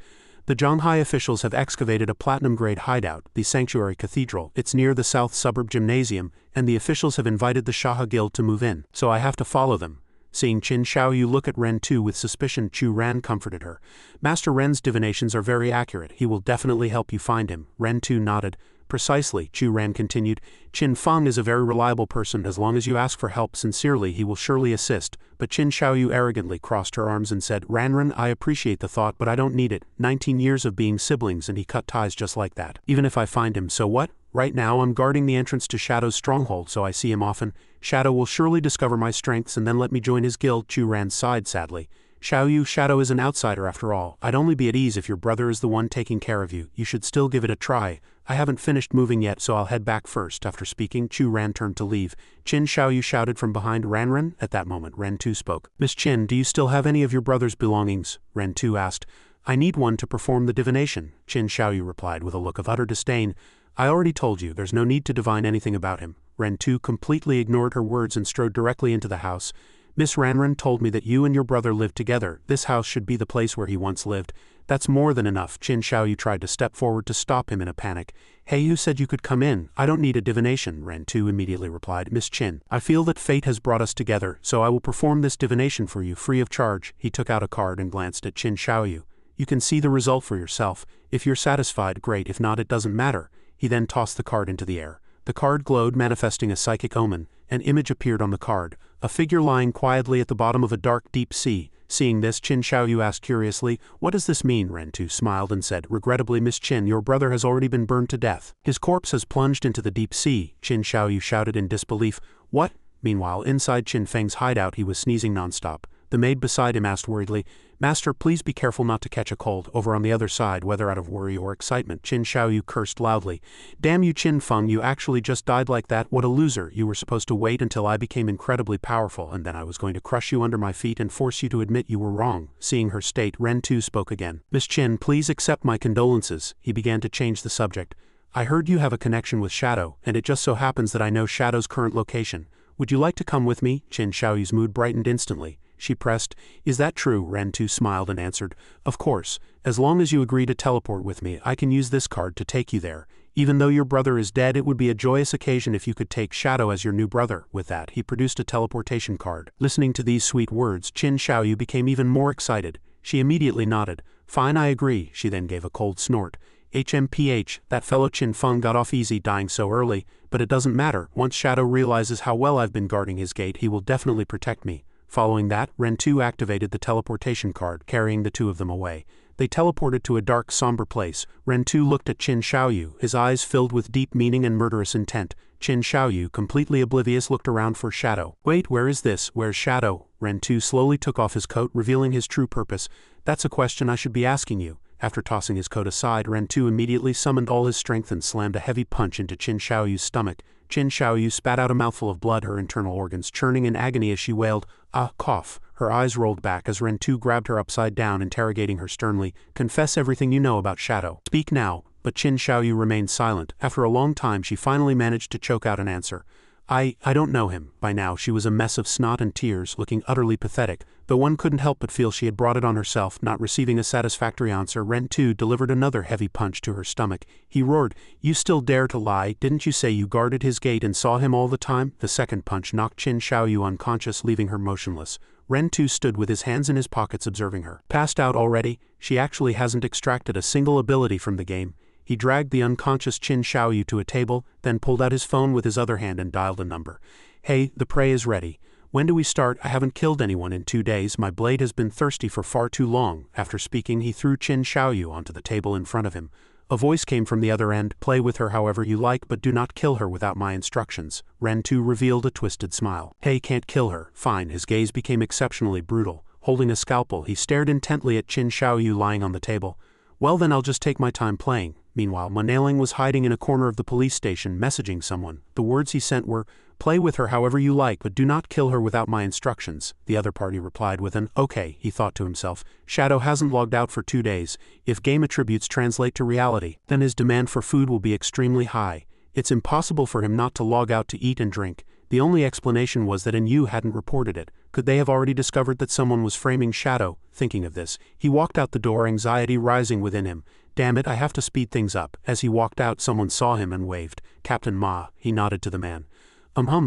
"The Zhanghai officials have excavated a platinum-grade hideout, the Sanctuary Cathedral. It's near the South Suburb Gymnasium, and the officials have invited the Shaha Guild to move in, so I have to follow them." Seeing Qin Xiaoyu look at Ren Tu with suspicion, Chu Ran comforted her. "Master Ren's divinations are very accurate. He will definitely help you find him." Ren Tu nodded. "Precisely," Chu Ran continued. "Qin Feng is a very reliable person. As long as you ask for help sincerely, he will surely assist." But Qin Xiaoyu arrogantly crossed her arms and said, "Ranran, I appreciate the thought, but I don't need it. 19 years of being siblings and he cut ties just like that. Even if I find him, so what? Right now I'm guarding the entrance to Shadow's stronghold, so I see him often. Shadow will surely discover my strengths and then let me join his guild." Chu Ran sighed sadly. "Xiaoyu, Shadow is an outsider after all. I'd only be at ease if your brother is the one taking care of you. You should still give it a try. I haven't finished moving yet, so I'll head back first." After speaking, Chu Ran turned to leave. Qin Xiaoyu shouted from behind, "Ranran?" At that moment, Ren Tu spoke. "Miss Qin, do you still have any of your brother's belongings?" Ren Tu asked. "I need one to perform the divination," Qin Xiaoyu replied with a look of utter disdain. "I already told you, there's no need to divine anything about him." Ren Tu completely ignored her words and strode directly into the house. "Miss Ranran told me that you and your brother live together. This house should be the place where he once lived. That's more than enough." Qin Xiaoyu tried to step forward to stop him in a panic. "Hey, you said you could come in. I don't need a divination," Ren Tu immediately replied. "Miss Qin, I feel that fate has brought us together, so I will perform this divination for you free of charge." He took out a card and glanced at Qin Xiaoyu. "You can see the result for yourself. If you're satisfied, great. If not, it doesn't matter." He then tossed the card into the air. The card glowed, manifesting a psychic omen. An image appeared on the card, a figure lying quietly at the bottom of a dark, deep sea. Seeing this, Qin Xiaoyu asked curiously, "What does this mean?" Ren Tu smiled and said, "Regrettably, Miss Qin, your brother has already been burned to death. His corpse has plunged into the deep sea." Qin Xiaoyu shouted in disbelief, "What?" Meanwhile, inside Qin Feng's hideout, he was sneezing nonstop. The maid beside him asked worriedly, "Master, please be careful not to catch a cold over on the other side, whether out of worry or excitement." Qin Xiaoyu cursed loudly. "Damn you, Qin Feng, you actually just died like that? What a loser. You were supposed to wait until I became incredibly powerful, and then I was going to crush you under my feet and force you to admit you were wrong." Seeing her state, Ren Tu spoke again. "Miss Qin, please accept my condolences." He began to change the subject. "I heard you have a connection with Shadow, and it just so happens that I know Shadow's current location. Would you like to come with me?" Qin Xiaoyu's mood brightened instantly. She pressed, "Is that true?" Ren Tu smiled and answered, "Of course. As long as you agree to teleport with me, I can use this card to take you there. Even though your brother is dead, it would be a joyous occasion if you could take Shadow as your new brother." With that, he produced a teleportation card. Listening to these sweet words, Qin Xiaoyu became even more excited. She immediately nodded. "Fine, I agree." She then gave a cold snort. "HMPH, that fellow Qin Feng got off easy dying so early, but it doesn't matter. Once Shadow realizes how well I've been guarding his gate, he will definitely protect me." Following that, Ren Tu activated the teleportation card, carrying the two of them away. They teleported to a dark, somber place. Ren Tu looked at Qin Xiaoyu, his eyes filled with deep meaning and murderous intent. Qin Xiaoyu, completely oblivious, looked around for Shadow. "Wait, where is this? Where's Shadow?" Ren Tu slowly took off his coat, revealing his true purpose. "That's a question I should be asking you." After tossing his coat aside, Ren Tu immediately summoned all his strength and slammed a heavy punch into Qin Xiaoyu's stomach. Qin Xiaoyu spat out a mouthful of blood, her internal organs churning in agony as she wailed, "Ah, cough." Her eyes rolled back as Ren Tu grabbed her upside down, interrogating her sternly. "Confess everything you know about Shadow. Speak now." But Qin Xiaoyu remained silent. After a long time, she finally managed to choke out an answer. I don't know him." By now, she was a mess of snot and tears, looking utterly pathetic, but one couldn't help but feel she had brought it on herself. Not receiving a satisfactory answer, Ren Tu delivered another heavy punch to her stomach. He roared, "You still dare to lie? Didn't you say you guarded his gate and saw him all the time?" The second punch knocked Qin Xiaoyu unconscious, leaving her motionless. Ren Tu stood with his hands in his pockets observing her. "Passed out already? She actually hasn't extracted a single ability from the game." He dragged the unconscious Qin Xiaoyu to a table, then pulled out his phone with his other hand and dialed a number. "Hey, the prey is ready. When do we start? I haven't killed anyone in 2 days. My blade has been thirsty for far too long." After speaking, he threw Qin Xiaoyu onto the table in front of him. A voice came from the other end. "Play with her however you like, but do not kill her without my instructions." Ren 2 revealed a twisted smile. "Hey, can't kill her. Fine." His gaze became exceptionally brutal. Holding a scalpel, he stared intently at Qin Xiaoyu lying on the table. "Well then, I'll just take my time playing." Meanwhile, Manhua was hiding in a corner of the police station, messaging someone. The words he sent were, "Play with her however you like, but do not kill her without my instructions." The other party replied with an, "Okay," he thought to himself. Shadow hasn't logged out for 2 days. If game attributes translate to reality, then his demand for food will be extremely high. It's impossible for him not to log out to eat and drink. The only explanation was that Yu hadn't reported it. Could they have already discovered that someone was framing Shadow? Thinking of this, he walked out the door, anxiety rising within him. "Damn it, I have to speed things up." As he walked out, someone saw him and waved. "Captain Ma," he nodded to the man.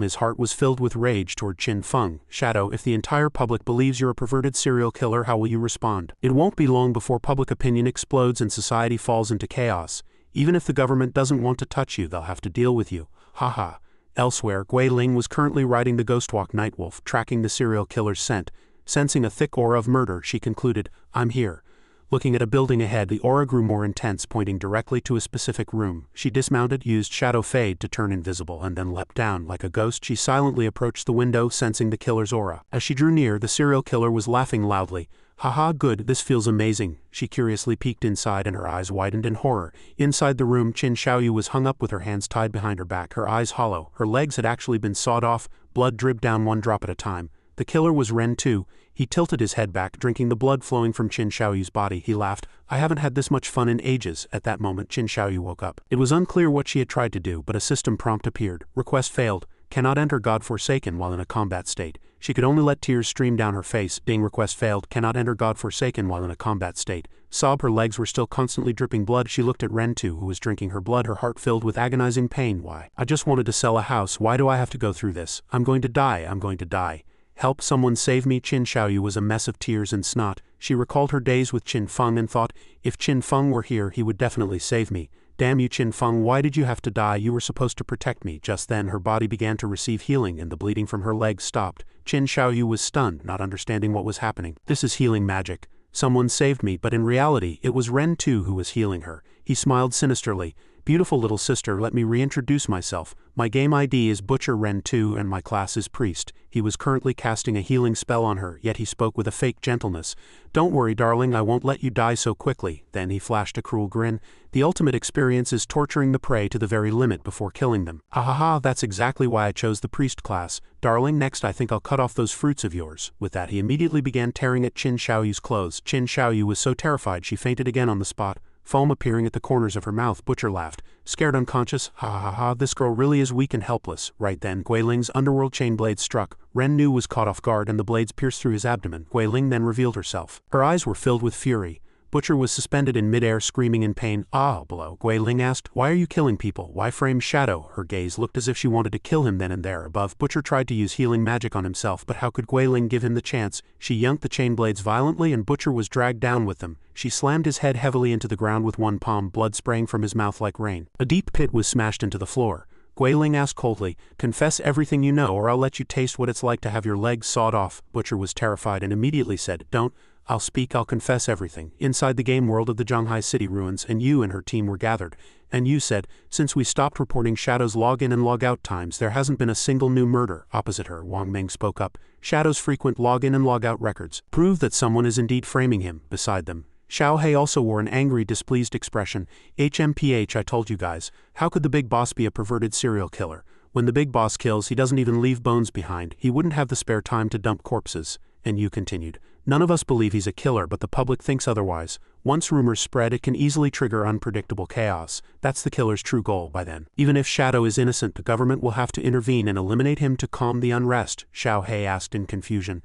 His heart was filled with rage toward Qin Feng. "Shadow, if the entire public believes you're a perverted serial killer, how will you respond? It won't be long before public opinion explodes and society falls into chaos. Even if the government doesn't want to touch you, they'll have to deal with you. Haha." Elsewhere, Gui Ling was currently riding the Ghostwalk Nightwolf, tracking the serial killer's scent. Sensing a thick aura of murder, she concluded, "I'm here." Looking at a building ahead, the aura grew more intense, pointing directly to a specific room. She dismounted, used Shadow Fade to turn invisible, and then leapt down. Like a ghost, she silently approached the window, sensing the killer's aura. As she drew near, the serial killer was laughing loudly. "Haha, good, this feels amazing." She curiously peeked inside and her eyes widened in horror. Inside the room, Qin Xiaoyu was hung up with her hands tied behind her back, her eyes hollow. Her legs had actually been sawed off, blood dripped down one drop at a time. The killer was Ren 2. He tilted his head back, drinking the blood flowing from Qin Xiaoyu's body. He laughed. "I haven't had this much fun in ages." At that moment, Qin Xiaoyu woke up. It was unclear what she had tried to do, but a system prompt appeared. Request failed. Cannot enter God-Forsaken while in a combat state. She could only let tears stream down her face. Ding, request failed. Cannot enter God-Forsaken while in a combat state. Sob, her legs were still constantly dripping blood. She looked at Ren 2, who was drinking her blood, her heart filled with agonizing pain. "Why? I just wanted to sell a house. Why do I have to go through this? I'm going to die. I'm going to die. Help, someone save me." Qin Xiaoyu was a mess of tears and snot. She recalled her days with Qin Feng and thought, if Qin Feng were here, he would definitely save me. "Damn you, Qin Feng, why did you have to die? You were supposed to protect me." Just then, her body began to receive healing and the bleeding from her legs stopped. Qin Xiaoyu was stunned, not understanding what was happening. "This is healing magic. Someone saved me," but in reality, it was Ren 2 who was healing her. He smiled sinisterly. "Beautiful little sister, let me reintroduce myself. My game ID is Butcher Ren 2 and my class is Priest." He was currently casting a healing spell on her, yet he spoke with a fake gentleness. "Don't worry, darling, I won't let you die so quickly." Then he flashed a cruel grin. "The ultimate experience is torturing the prey to the very limit before killing them. Ha ha ha, that's exactly why I chose the Priest class. Darling, next I think I'll cut off those fruits of yours." With that, he immediately began tearing at Qin Xiaoyu's clothes. Qin Xiaoyu was so terrified she fainted again on the spot. Foam appearing at the corners of her mouth, Butcher laughed. "Scared unconscious? Ha ha ha, this girl really is weak and helpless." Right then, Gui Ling's underworld chain blade struck. Ren Nu was caught off guard and the blades pierced through his abdomen. Gui Ling then revealed herself. Her eyes were filled with fury. Butcher was suspended in midair, screaming in pain. "Ah!" Below, Gui Ling asked, "Why are you killing people? Why frame Shadow?" Her gaze looked as if she wanted to kill him then and there. Above, Butcher tried to use healing magic on himself, but how could Gui Ling give him the chance? She yanked the chain blades violently and Butcher was dragged down with them. She slammed his head heavily into the ground with one palm, blood spraying from his mouth like rain. A deep pit was smashed into the floor. Gui Ling asked coldly, "Confess everything you know or I'll let you taste what it's like to have your legs sawed off." Butcher was terrified and immediately said, "Don't. I'll speak, I'll confess everything." Inside the game world of the Zhanghai City ruins, and Yu and her team were gathered. And Yu said, "Since we stopped reporting Shadow's login and logout times, there hasn't been a single new murder." Opposite her, Wang Ming spoke up. "Shadow's frequent login and logout records prove that someone is indeed framing him." Beside them, Xiao He also wore an angry, displeased expression. "HMPH, I told you guys. How could the big boss be a perverted serial killer? When the big boss kills, he doesn't even leave bones behind. He wouldn't have the spare time to dump corpses." And Yu continued, "None of us believe he's a killer, but the public thinks otherwise. Once rumors spread, it can easily trigger unpredictable chaos. That's the killer's true goal by then. Even if Shadow is innocent, the government will have to intervene and eliminate him to calm the unrest." Xiao He asked in confusion.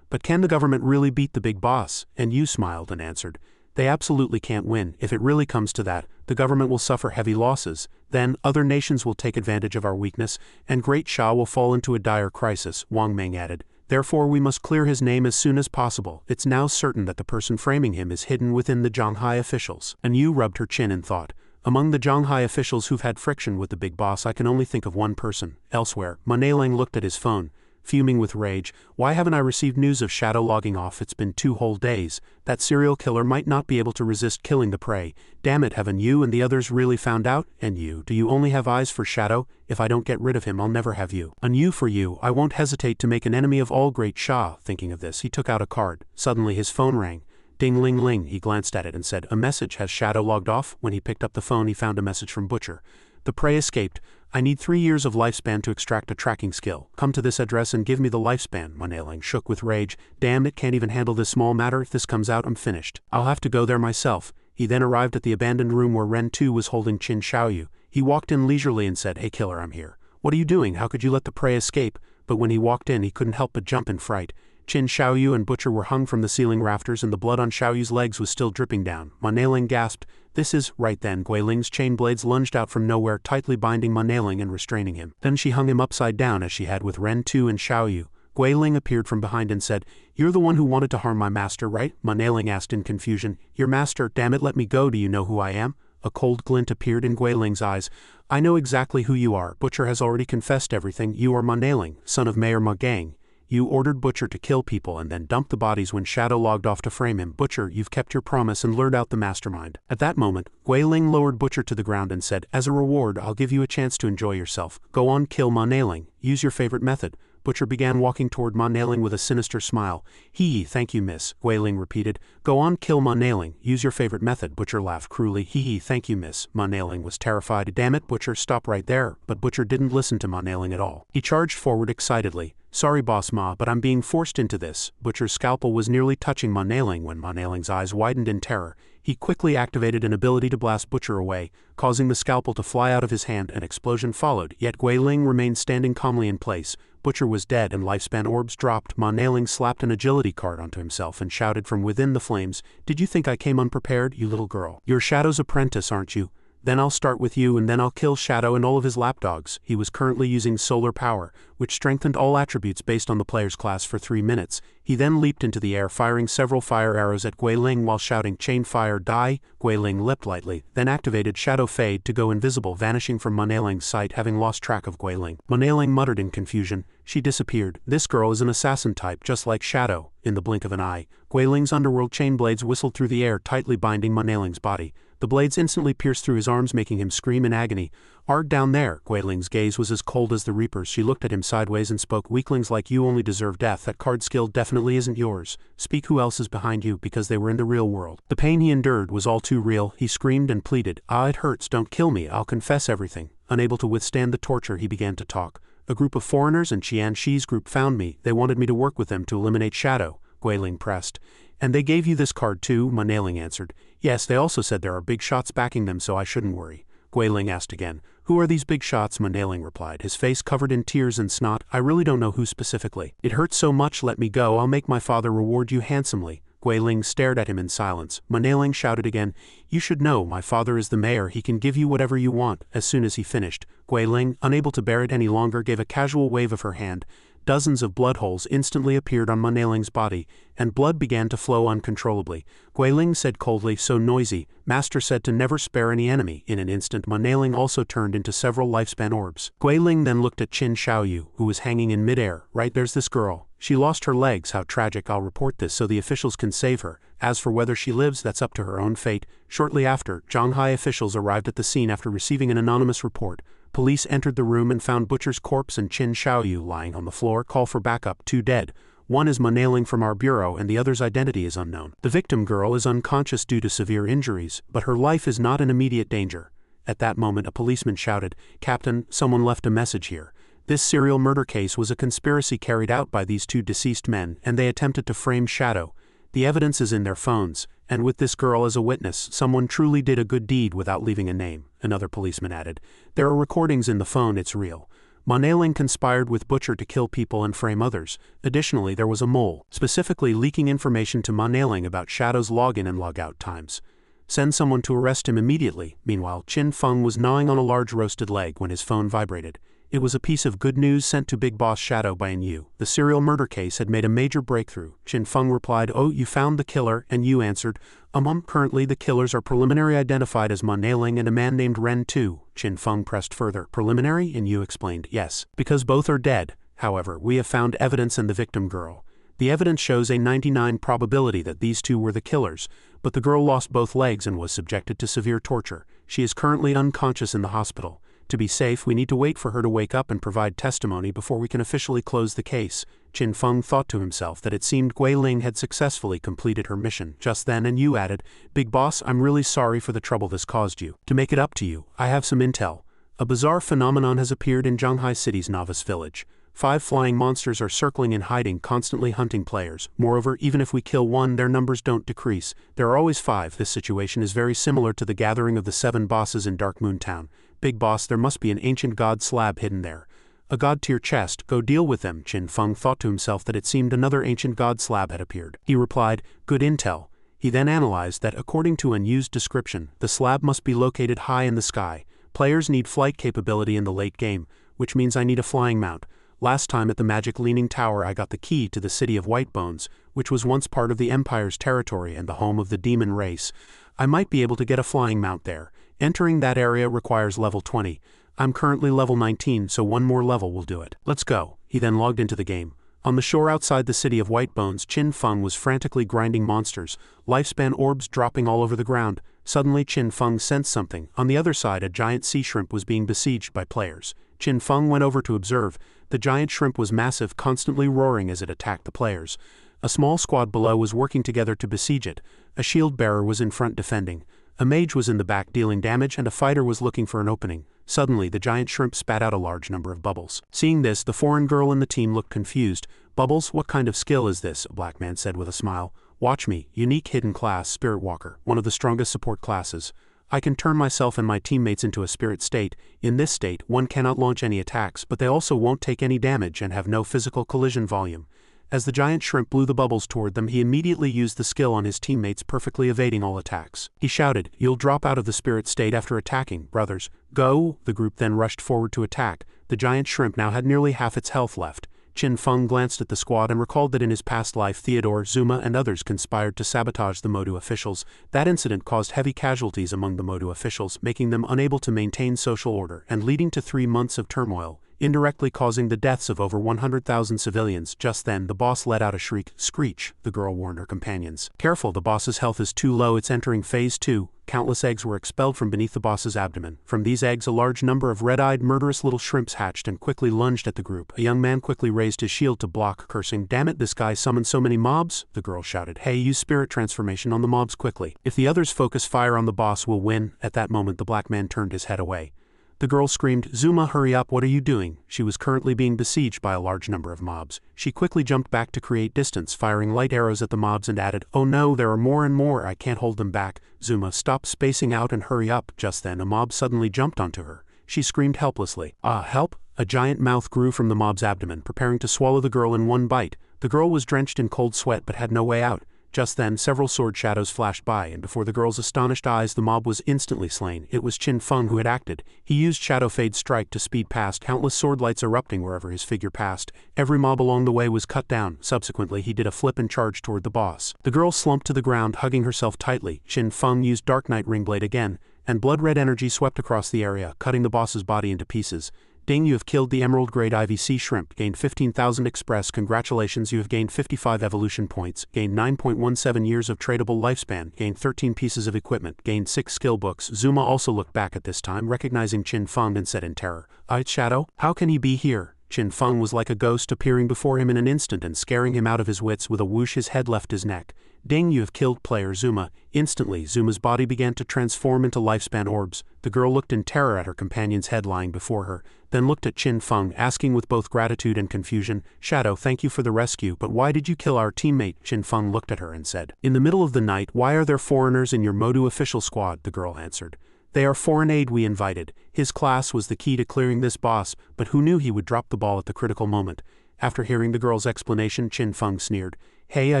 "But can the government really beat the big boss?" And Yu smiled and answered, "They absolutely can't win. If it really comes to that, the government will suffer heavy losses. Then, other nations will take advantage of our weakness, and Great Sha will fall into a dire crisis." Wang Ming added, "Therefore we must clear his name as soon as possible. It's now certain that the person framing him is hidden within the Zhanghai officials." And Yu rubbed her chin and thought, Among the Zhanghai officials who've had friction with the big boss, I can only think of one person. Elsewhere, Ma Neiling looked at his phone, fuming with rage. Why haven't I received news of Shadow logging off? It's been 2 whole days. That serial killer might not be able to resist killing the prey. Damn it, haven't you and the others really found out? And you, do you only have eyes for Shadow? If I don't get rid of him, I'll never have you. And you for you, I won't hesitate to make an enemy of all great Shah. Thinking of this, he took out a card. Suddenly his phone rang. Ding ling ling, he glanced at it and said, "A message, has Shadow logged off?" When he picked up the phone, he found a message from Butcher. "The prey escaped. I need 3 years of lifespan to extract a tracking skill. Come to this address and give me the lifespan." Ma Neiling shook with rage. "Damn, it can't even handle this small matter. If this comes out, I'm finished. I'll have to go there myself." He then arrived at the abandoned room where Ren 2 was holding Qin Xiaoyu. He walked in leisurely and said, "Hey killer, I'm here. What are you doing? How could you let the prey escape?" But when he walked in, he couldn't help but jump in fright. Qin Xiaoyu and Butcher were hung from the ceiling rafters and the blood on Xiaoyu's legs was still dripping down. Ma Neiling gasped. "This is..." Right then, Guiling's chain blades lunged out from nowhere, tightly binding Ma Neiling and restraining him. Then she hung him upside down as she had with Ren 2 and Xiaoyu. Guiling appeared from behind and said, "You're the one who wanted to harm my master, right?" Ma Neiling asked in confusion. "Your master? Damn it, let me go. Do you know who I am?" A cold glint appeared in Guiling's eyes. "I know exactly who you are. Butcher has already confessed everything. You are Ma Neiling, son of Mayor Ma Gang. You ordered Butcher to kill people and then dump the bodies when Shadow logged off to frame him. Butcher, you've kept your promise and lured out the mastermind." At that moment, Guiling lowered Butcher to the ground and said, "As a reward, I'll give you a chance to enjoy yourself. Go on, kill Ma Neiling. Use your favorite method." Butcher began walking toward Ma Neiling with a sinister smile. "Hee, thank you, miss," Guiling repeated. "Go on, kill Ma Neiling. Use your favorite method." Butcher laughed cruelly. "Hee, thank you, miss." Ma Neiling was terrified. "Damn it, Butcher, stop right there." But Butcher didn't listen to Ma Neiling at all. He charged forward excitedly. "Sorry, Boss Ma, but I'm being forced into this." Butcher's scalpel was nearly touching Ma Neiling when Ma Neiling's eyes widened in terror. He quickly activated an ability to blast Butcher away, causing the scalpel to fly out of his hand. An explosion followed, yet Guiling remained standing calmly in place. Butcher was dead and lifespan orbs dropped. Ma Neiling slapped an agility card onto himself and shouted from within the flames, "Did you think I came unprepared, you little girl? You're Shadow's apprentice, aren't you? Then I'll start with you and then I'll kill Shadow and all of his lapdogs." He was currently using solar power, which strengthened all attributes based on the player's class for 3 minutes. He then leaped into the air, firing several fire arrows at Guiling while shouting, "Chain fire, die!" Guiling leapt lightly, then activated Shadow Fade to go invisible, vanishing from Ma Neiling's sight, having lost track of Guiling. Ma Neiling muttered in confusion. She disappeared. "This girl is an assassin type, just like Shadow." In the blink of an eye, Guiling's underworld chain blades whistled through the air, tightly binding Ma Neiling's body. The blades instantly pierced through his arms, making him scream in agony. "Art down there." Guiling's gaze was as cold as the Reaper's. She looked at him sideways and spoke, "Weaklings like you only deserve death. That card skill definitely isn't yours. Speak, who else is behind you?" Because they were in the real world. The pain he endured was all too real. He screamed and pleaded, "Ah, it hurts. Don't kill me. I'll confess everything." Unable to withstand the torture, he began to talk. "A group of foreigners in Qian Shi's group found me. They wanted me to work with them to eliminate Shadow." Guiling pressed. "And they gave you this card too?" Ma Neiling answered. "Yes, they also said there are big shots backing them, so I shouldn't worry." Guiling asked again. "Who are these big shots?" Ma Neiling replied, his face covered in tears and snot. "I really don't know who specifically. It hurts so much. Let me go. I'll make my father reward you handsomely." Guiling stared at him in silence. Ma Neiling shouted again, "You should know, my father is the mayor. He can give you whatever you want." As soon as he finished, Guiling, unable to bear it any longer, gave a casual wave of her hand. Dozens of blood holes instantly appeared on Ma Neiling's body, and blood began to flow uncontrollably. Guiling said coldly, "So noisy. Master said to never spare any enemy." In an instant, Ma Neiling also turned into several lifespan orbs. Guiling then looked at Qin Xiaoyu, who was hanging in midair. "Right, there's this girl. She lost her legs. How tragic. I'll report this so the officials can save her. As for whether she lives, that's up to her own fate." Shortly after, Zhanghai officials arrived at the scene after receiving an anonymous report. Police entered the room and found Butcher's corpse and Qin Xiaoyu lying on the floor. "Call for backup. 2 dead. One is Ma Neiling from our bureau and the other's identity is unknown. The victim girl is unconscious due to severe injuries, but her life is not in immediate danger." At that moment, a policeman shouted, "Captain, someone left a message here. This serial murder case was a conspiracy carried out by these 2 deceased men, and they attempted to frame Shadow. The evidence is in their phones, and with this girl as a witness, someone truly did a good deed without leaving a name." Another policeman added, "There are recordings in the phone, it's real. Ma Neiling conspired with Butcher to kill people and frame others. Additionally, there was a mole, specifically leaking information to Ma Neiling about Shadow's login and logout times. Send someone to arrest him immediately." Meanwhile, Qin Feng was gnawing on a large roasted leg when his phone vibrated. It was a piece of good news sent to Big Boss Shadow by Yu. The serial murder case had made a major breakthrough. Qin Feng replied, "Oh, you found the killer," and Yu answered, Currently the killers are preliminary identified as Ma Nailing and a man named Ren too." Qin Feng pressed further. "Preliminary?" and Yu explained, "Yes. Because both are dead. However, we have found evidence and the victim girl. The evidence shows a 99% probability that these two were the killers, but the girl lost both legs and was subjected to severe torture. She is currently unconscious in the hospital. To be safe, we need to wait for her to wake up and provide testimony before we can officially close the case." Qin Feng thought to himself that it seemed Gui Ling had successfully completed her mission just then, and Yu added, "Big Boss, I'm really sorry for the trouble this caused you. To make it up to you, I have some intel. A bizarre phenomenon has appeared in Zhanghai City's novice village. 5 flying monsters are circling in hiding, constantly hunting players. Moreover, even if we kill one, their numbers don't decrease. There are always 5. This situation is very similar to the gathering of the 7 bosses in Dark Moon Town. Big Boss, there must be an ancient god slab hidden there. A god-tier chest, go deal with them." Qin Feng thought to himself that it seemed another ancient god slab had appeared. He replied, "Good intel." He then analyzed that according to unused description, the slab must be located high in the sky. Players need flight capability in the late game, which means I need a flying mount. Last time at the Magic Leaning Tower I got the key to the city of White Bones, which was once part of the Empire's territory and the home of the demon race. I might be able to get a flying mount there. Entering that area requires level 20. I'm currently level 19, so one more level will do it. Let's go." He then logged into the game. On the shore outside the city of White Bones, Qin Feng was frantically grinding monsters, lifespan orbs dropping all over the ground. Suddenly Qin Feng sensed something. On the other side, a giant sea shrimp was being besieged by players. Qin Feng went over to observe. The giant shrimp was massive, constantly roaring as it attacked the players. A small squad below was working together to besiege it. A shield bearer was in front defending. A mage was in the back dealing damage, and a fighter was looking for an opening. Suddenly, the giant shrimp spat out a large number of bubbles. Seeing this, the foreign girl in the team looked confused. "Bubbles? What kind of skill is this?" a black man said with a smile. "Watch me. Unique hidden class, Spirit Walker, one of the strongest support classes. I can turn myself and my teammates into a spirit state. In this state, one cannot launch any attacks, but they also won't take any damage and have no physical collision volume." As the giant shrimp blew the bubbles toward them, he immediately used the skill on his teammates, perfectly evading all attacks. He shouted, "You'll drop out of the spirit state after attacking, brothers. Go!" The group then rushed forward to attack. The giant shrimp now had nearly half its health left. Qin Feng glanced at the squad and recalled that in his past life Theodore, Zuma, and others conspired to sabotage the Modu officials. That incident caused heavy casualties among the Modu officials, making them unable to maintain social order and leading to 3 months of turmoil, indirectly causing the deaths of over 100,000 civilians. Just then, the boss let out a shriek. "Screech," the girl warned her companions. "Careful, the boss's health is too low, it's entering phase 2. Countless eggs were expelled from beneath the boss's abdomen. From these eggs, a large number of red-eyed, murderous little shrimps hatched and quickly lunged at the group. A young man quickly raised his shield to block, cursing, "Damn it, this guy summoned so many mobs?" The girl shouted, "Hey, use spirit transformation on the mobs quickly. If the others focus fire on the boss, we'll win." At that moment, the black man turned his head away. The girl screamed, "Zuma, hurry up, what are you doing?" She was currently being besieged by a large number of mobs. She quickly jumped back to create distance, firing light arrows at the mobs, and added, "Oh no, there are more and more, I can't hold them back. Zuma, stop spacing out and hurry up." Just then, a mob suddenly jumped onto her. She screamed helplessly. Help!" A giant mouth grew from the mob's abdomen, preparing to swallow the girl in one bite. The girl was drenched in cold sweat but had no way out. Just then, several sword shadows flashed by, and before the girl's astonished eyes, the mob was instantly slain. It was Qin Feng who had acted. He used Shadow Fade Strike to speed past, countless sword lights erupting wherever his figure passed. Every mob along the way was cut down. Subsequently, he did a flip and charge toward the boss. The girl slumped to the ground, hugging herself tightly. Qin Feng used Dark Knight Ringblade again, and blood-red energy swept across the area, cutting the boss's body into pieces. "Ding, you have killed the Emerald Grade IVC Shrimp. Gained 15,000 Express. Congratulations, you have gained 55 evolution points. Gained 9.17 years of tradable lifespan. Gained 13 pieces of equipment. Gained 6 skill books." Zuma also looked back at this time, recognizing Qin Feng, and said in terror, Shadow? How can he be here?" Qin Feng was like a ghost, appearing before him in an instant and scaring him out of his wits. With a whoosh, his head left his neck. "Ding, you have killed player Zuma." Instantly, Zuma's body began to transform into lifespan orbs. The girl looked in terror at her companion's head lying before her, then looked at Qin Feng, asking with both gratitude and confusion, "Shadow, thank you for the rescue, but why did you kill our teammate?" Qin Feng looked at her and said, "In the middle of the night, why are there foreigners in your Modu official squad?" The girl answered, "They are foreign aid we invited. His class was the key to clearing this boss, but who knew he would drop the ball at the critical moment?" After hearing the girl's explanation, Qin Feng sneered, "Hey, I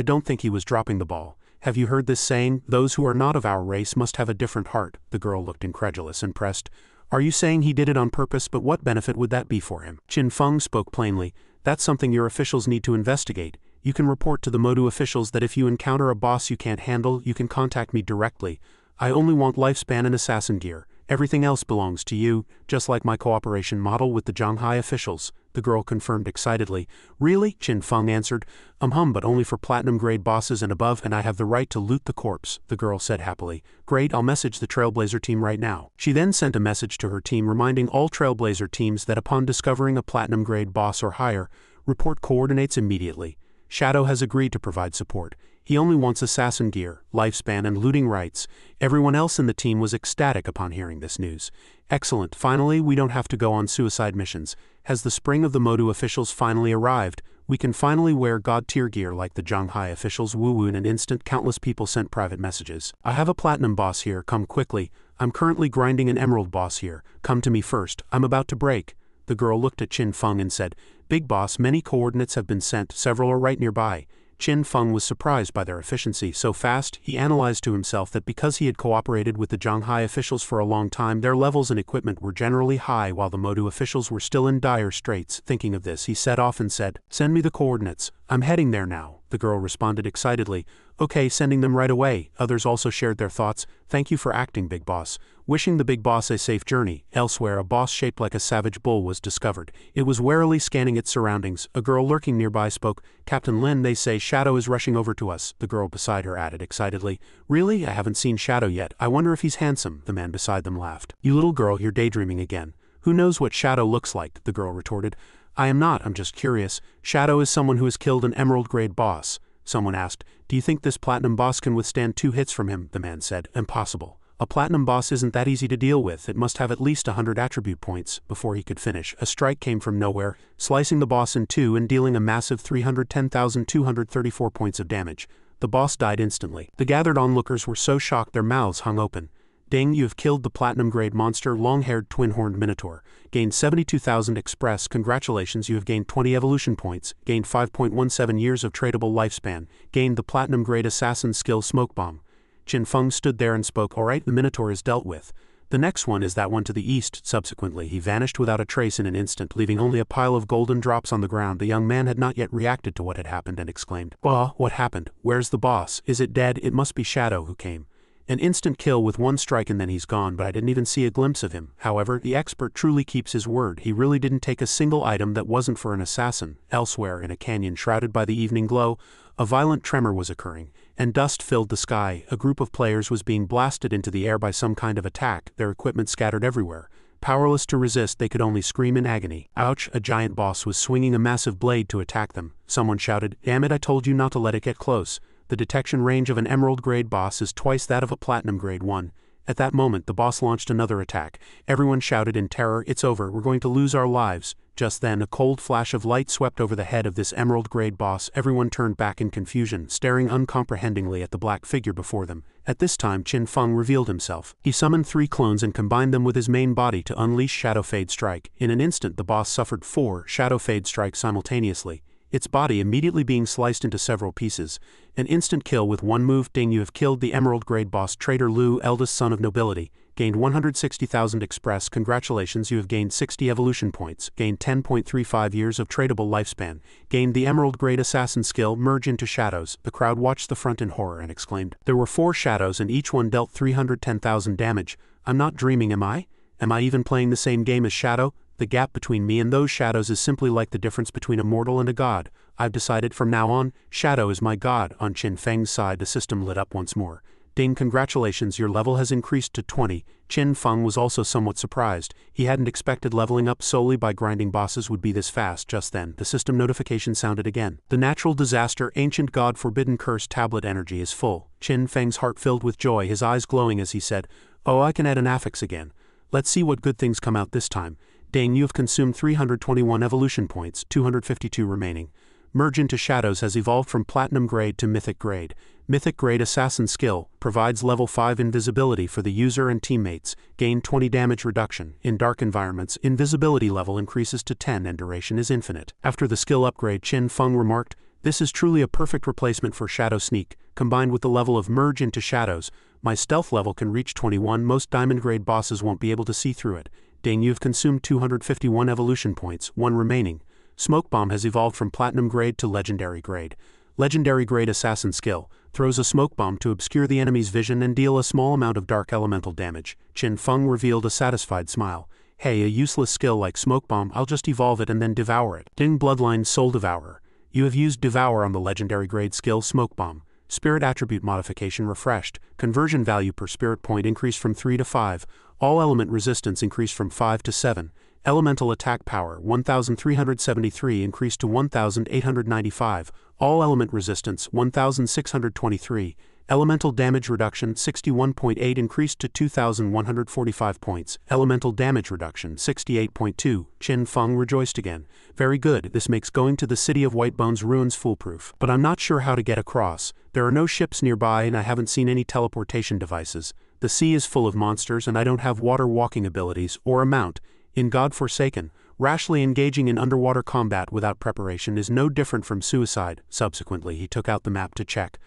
don't think he was dropping the ball. Have you heard this saying, 'Those who are not of our race must have a different heart'?" The girl looked incredulous and pressed, Are you saying he did it on purpose, but what benefit would that be for him? Qin Feng spoke plainly. That's something your officials need to investigate. You can report to the Modu officials that if you encounter a boss you can't handle, you can contact me directly. I only want lifespan and assassin gear. Everything else belongs to you, just like my cooperation model with the Zhanghai officials, the girl confirmed excitedly. Really? Qin Feng answered. But only for platinum-grade bosses and above, and I have the right to loot the corpse, the girl said happily. Great, I'll message the Trailblazer team right now. She then sent a message to her team reminding all Trailblazer teams that upon discovering a platinum-grade boss or higher, report coordinates immediately. Shadow has agreed to provide support. He only wants assassin gear, lifespan and looting rights. Everyone else in the team was ecstatic upon hearing this news. Excellent, finally we don't have to go on suicide missions. Has the spring of the Modu officials finally arrived? We can finally wear god-tier gear like the Zhanghai officials. Woo-woo. In an instant countless people sent private messages. I have a platinum boss here, come quickly. I'm currently grinding an emerald boss here. Come to me first, I'm about to break. The girl looked at Qin Feng and said, Big boss, many coordinates have been sent, several are right nearby. Qin Feng was surprised by their efficiency so fast. He analyzed to himself that because he had cooperated with the Zhanghai officials for a long time, their levels and equipment were generally high while the Modu officials were still in dire straits. Thinking of this, he set off and said, Send me the coordinates. I'm heading there now, the girl responded excitedly. Okay, sending them right away. Others also shared their thoughts. Thank you for acting, Big Boss. Wishing the Big Boss a safe journey. Elsewhere, a boss shaped like a savage bull was discovered. It was warily scanning its surroundings. A girl lurking nearby spoke. Captain Lin, they say Shadow is rushing over to us, the girl beside her added excitedly. Really? I haven't seen Shadow yet. I wonder if he's handsome, the man beside them laughed. You little girl, you're daydreaming again. Who knows what Shadow looks like, the girl retorted. I am not, I'm just curious. Shadow is someone who has killed an emerald-grade boss. Someone asked, Do you think this platinum boss can withstand 2 hits from him? The man said, Impossible. A platinum boss isn't that easy to deal with. It must have at least 100 attribute points. Before he could finish, a strike came from nowhere, slicing the boss in 2 and dealing a massive 310,234 points of damage. The boss died instantly. The gathered onlookers were so shocked their mouths hung open. Ding, you have killed the platinum-grade monster, long-haired twin-horned minotaur. Gained 72,000 express. Congratulations, you have gained 20 evolution points. Gained 5.17 years of tradable lifespan. Gained the platinum-grade assassin skill smoke bomb. Qin Feng stood there and spoke, Alright, the minotaur is dealt with. The next one is that one to the east. Subsequently, he vanished without a trace in an instant, leaving only a pile of golden drops on the ground. The young man had not yet reacted to what had happened and exclaimed, What happened? Where's the boss? Is it dead? It must be Shadow who came. An instant kill with 1 strike and then he's gone, but I didn't even see a glimpse of him. However, the expert truly keeps his word. He really didn't take a single item that wasn't for an assassin. Elsewhere, in a canyon shrouded by the evening glow, a violent tremor was occurring, and dust filled the sky. A group of players was being blasted into the air by some kind of attack, their equipment scattered everywhere. Powerless to resist, they could only scream in agony. Ouch, a giant boss was swinging a massive blade to attack them. Someone shouted, Damn it, I told you not to let it get close. The detection range of an emerald-grade boss is twice that of a platinum-grade one. At that moment, the boss launched another attack. Everyone shouted in terror, It's over, we're going to lose our lives. Just then, a cold flash of light swept over the head of this emerald-grade boss. Everyone turned back in confusion, staring uncomprehendingly at the black figure before them. At this time, Qin Feng revealed himself. He summoned 3 clones and combined them with his main body to unleash Shadow Fade Strike. In an instant, the boss suffered 4 Shadow Fade Strikes simultaneously, its body immediately being sliced into several pieces. An instant kill with 1 move. Ding, you have killed the emerald-grade boss Traitor Lu, eldest son of nobility. Gained 160,000 express. Congratulations, you have gained 60 evolution points. Gained 10.35 years of tradable lifespan. Gained the emerald-grade assassin skill, Merge into Shadows. The crowd watched the front in horror and exclaimed. There were 4 shadows and each one dealt 310,000 damage. I'm not dreaming, am I? Am I even playing the same game as Shadow? The gap between me and those shadows is simply like the difference between a mortal and a god. I've decided from now on, Shadow is my god. On Qin Feng's side, the system lit up once more. Ding, congratulations, your level has increased to 20. Qin Feng was also somewhat surprised. He hadn't expected leveling up solely by grinding bosses would be this fast. Just then, the system notification sounded again. The natural disaster, ancient god forbidden curse tablet energy is full. Qin Feng's heart filled with joy, his eyes glowing as he said, Oh, I can add an affix again. Let's see what good things come out this time. Ding, you have consumed 321 evolution points, 252 remaining. Merge into Shadows has evolved from Platinum Grade to Mythic Grade. Mythic Grade Assassin Skill provides level 5 invisibility for the user and teammates. Gain 20 damage reduction. In dark environments, invisibility level increases to 10 and duration is infinite. After the skill upgrade, Qin Feng remarked, This is truly a perfect replacement for Shadow Sneak. Combined with the level of Merge into Shadows, my stealth level can reach 21. Most diamond grade bosses won't be able to see through it. Dang, you've consumed 251 evolution points, 1 remaining. Smoke Bomb has evolved from Platinum grade to Legendary grade. Legendary grade Assassin skill throws a smoke bomb to obscure the enemy's vision and deal a small amount of dark elemental damage. Qin Feng revealed a satisfied smile. Hey, a useless skill like Smoke Bomb, I'll just evolve it and then devour it. Ding. Bloodline Soul Devourer. You have used Devour on the Legendary grade skill Smoke Bomb. Spirit attribute modification refreshed. Conversion value per spirit point increased from 3 to 5. All element resistance increased from 5 to 7. Elemental attack power 1373 increased to 1895. All element resistance 1623. Elemental damage reduction 61.8 increased to 2145 points. Elemental damage reduction 68.2. Qin Feng rejoiced again. Very good, this makes going to the City of Whitebones ruins foolproof. But I'm not sure how to get across. There are no ships nearby and I haven't seen any teleportation devices. The sea is full of monsters and I don't have water walking abilities or a mount. In God-Forsaken, rashly engaging in underwater combat without preparation is no different from suicide. Subsequently, he took out the map to check.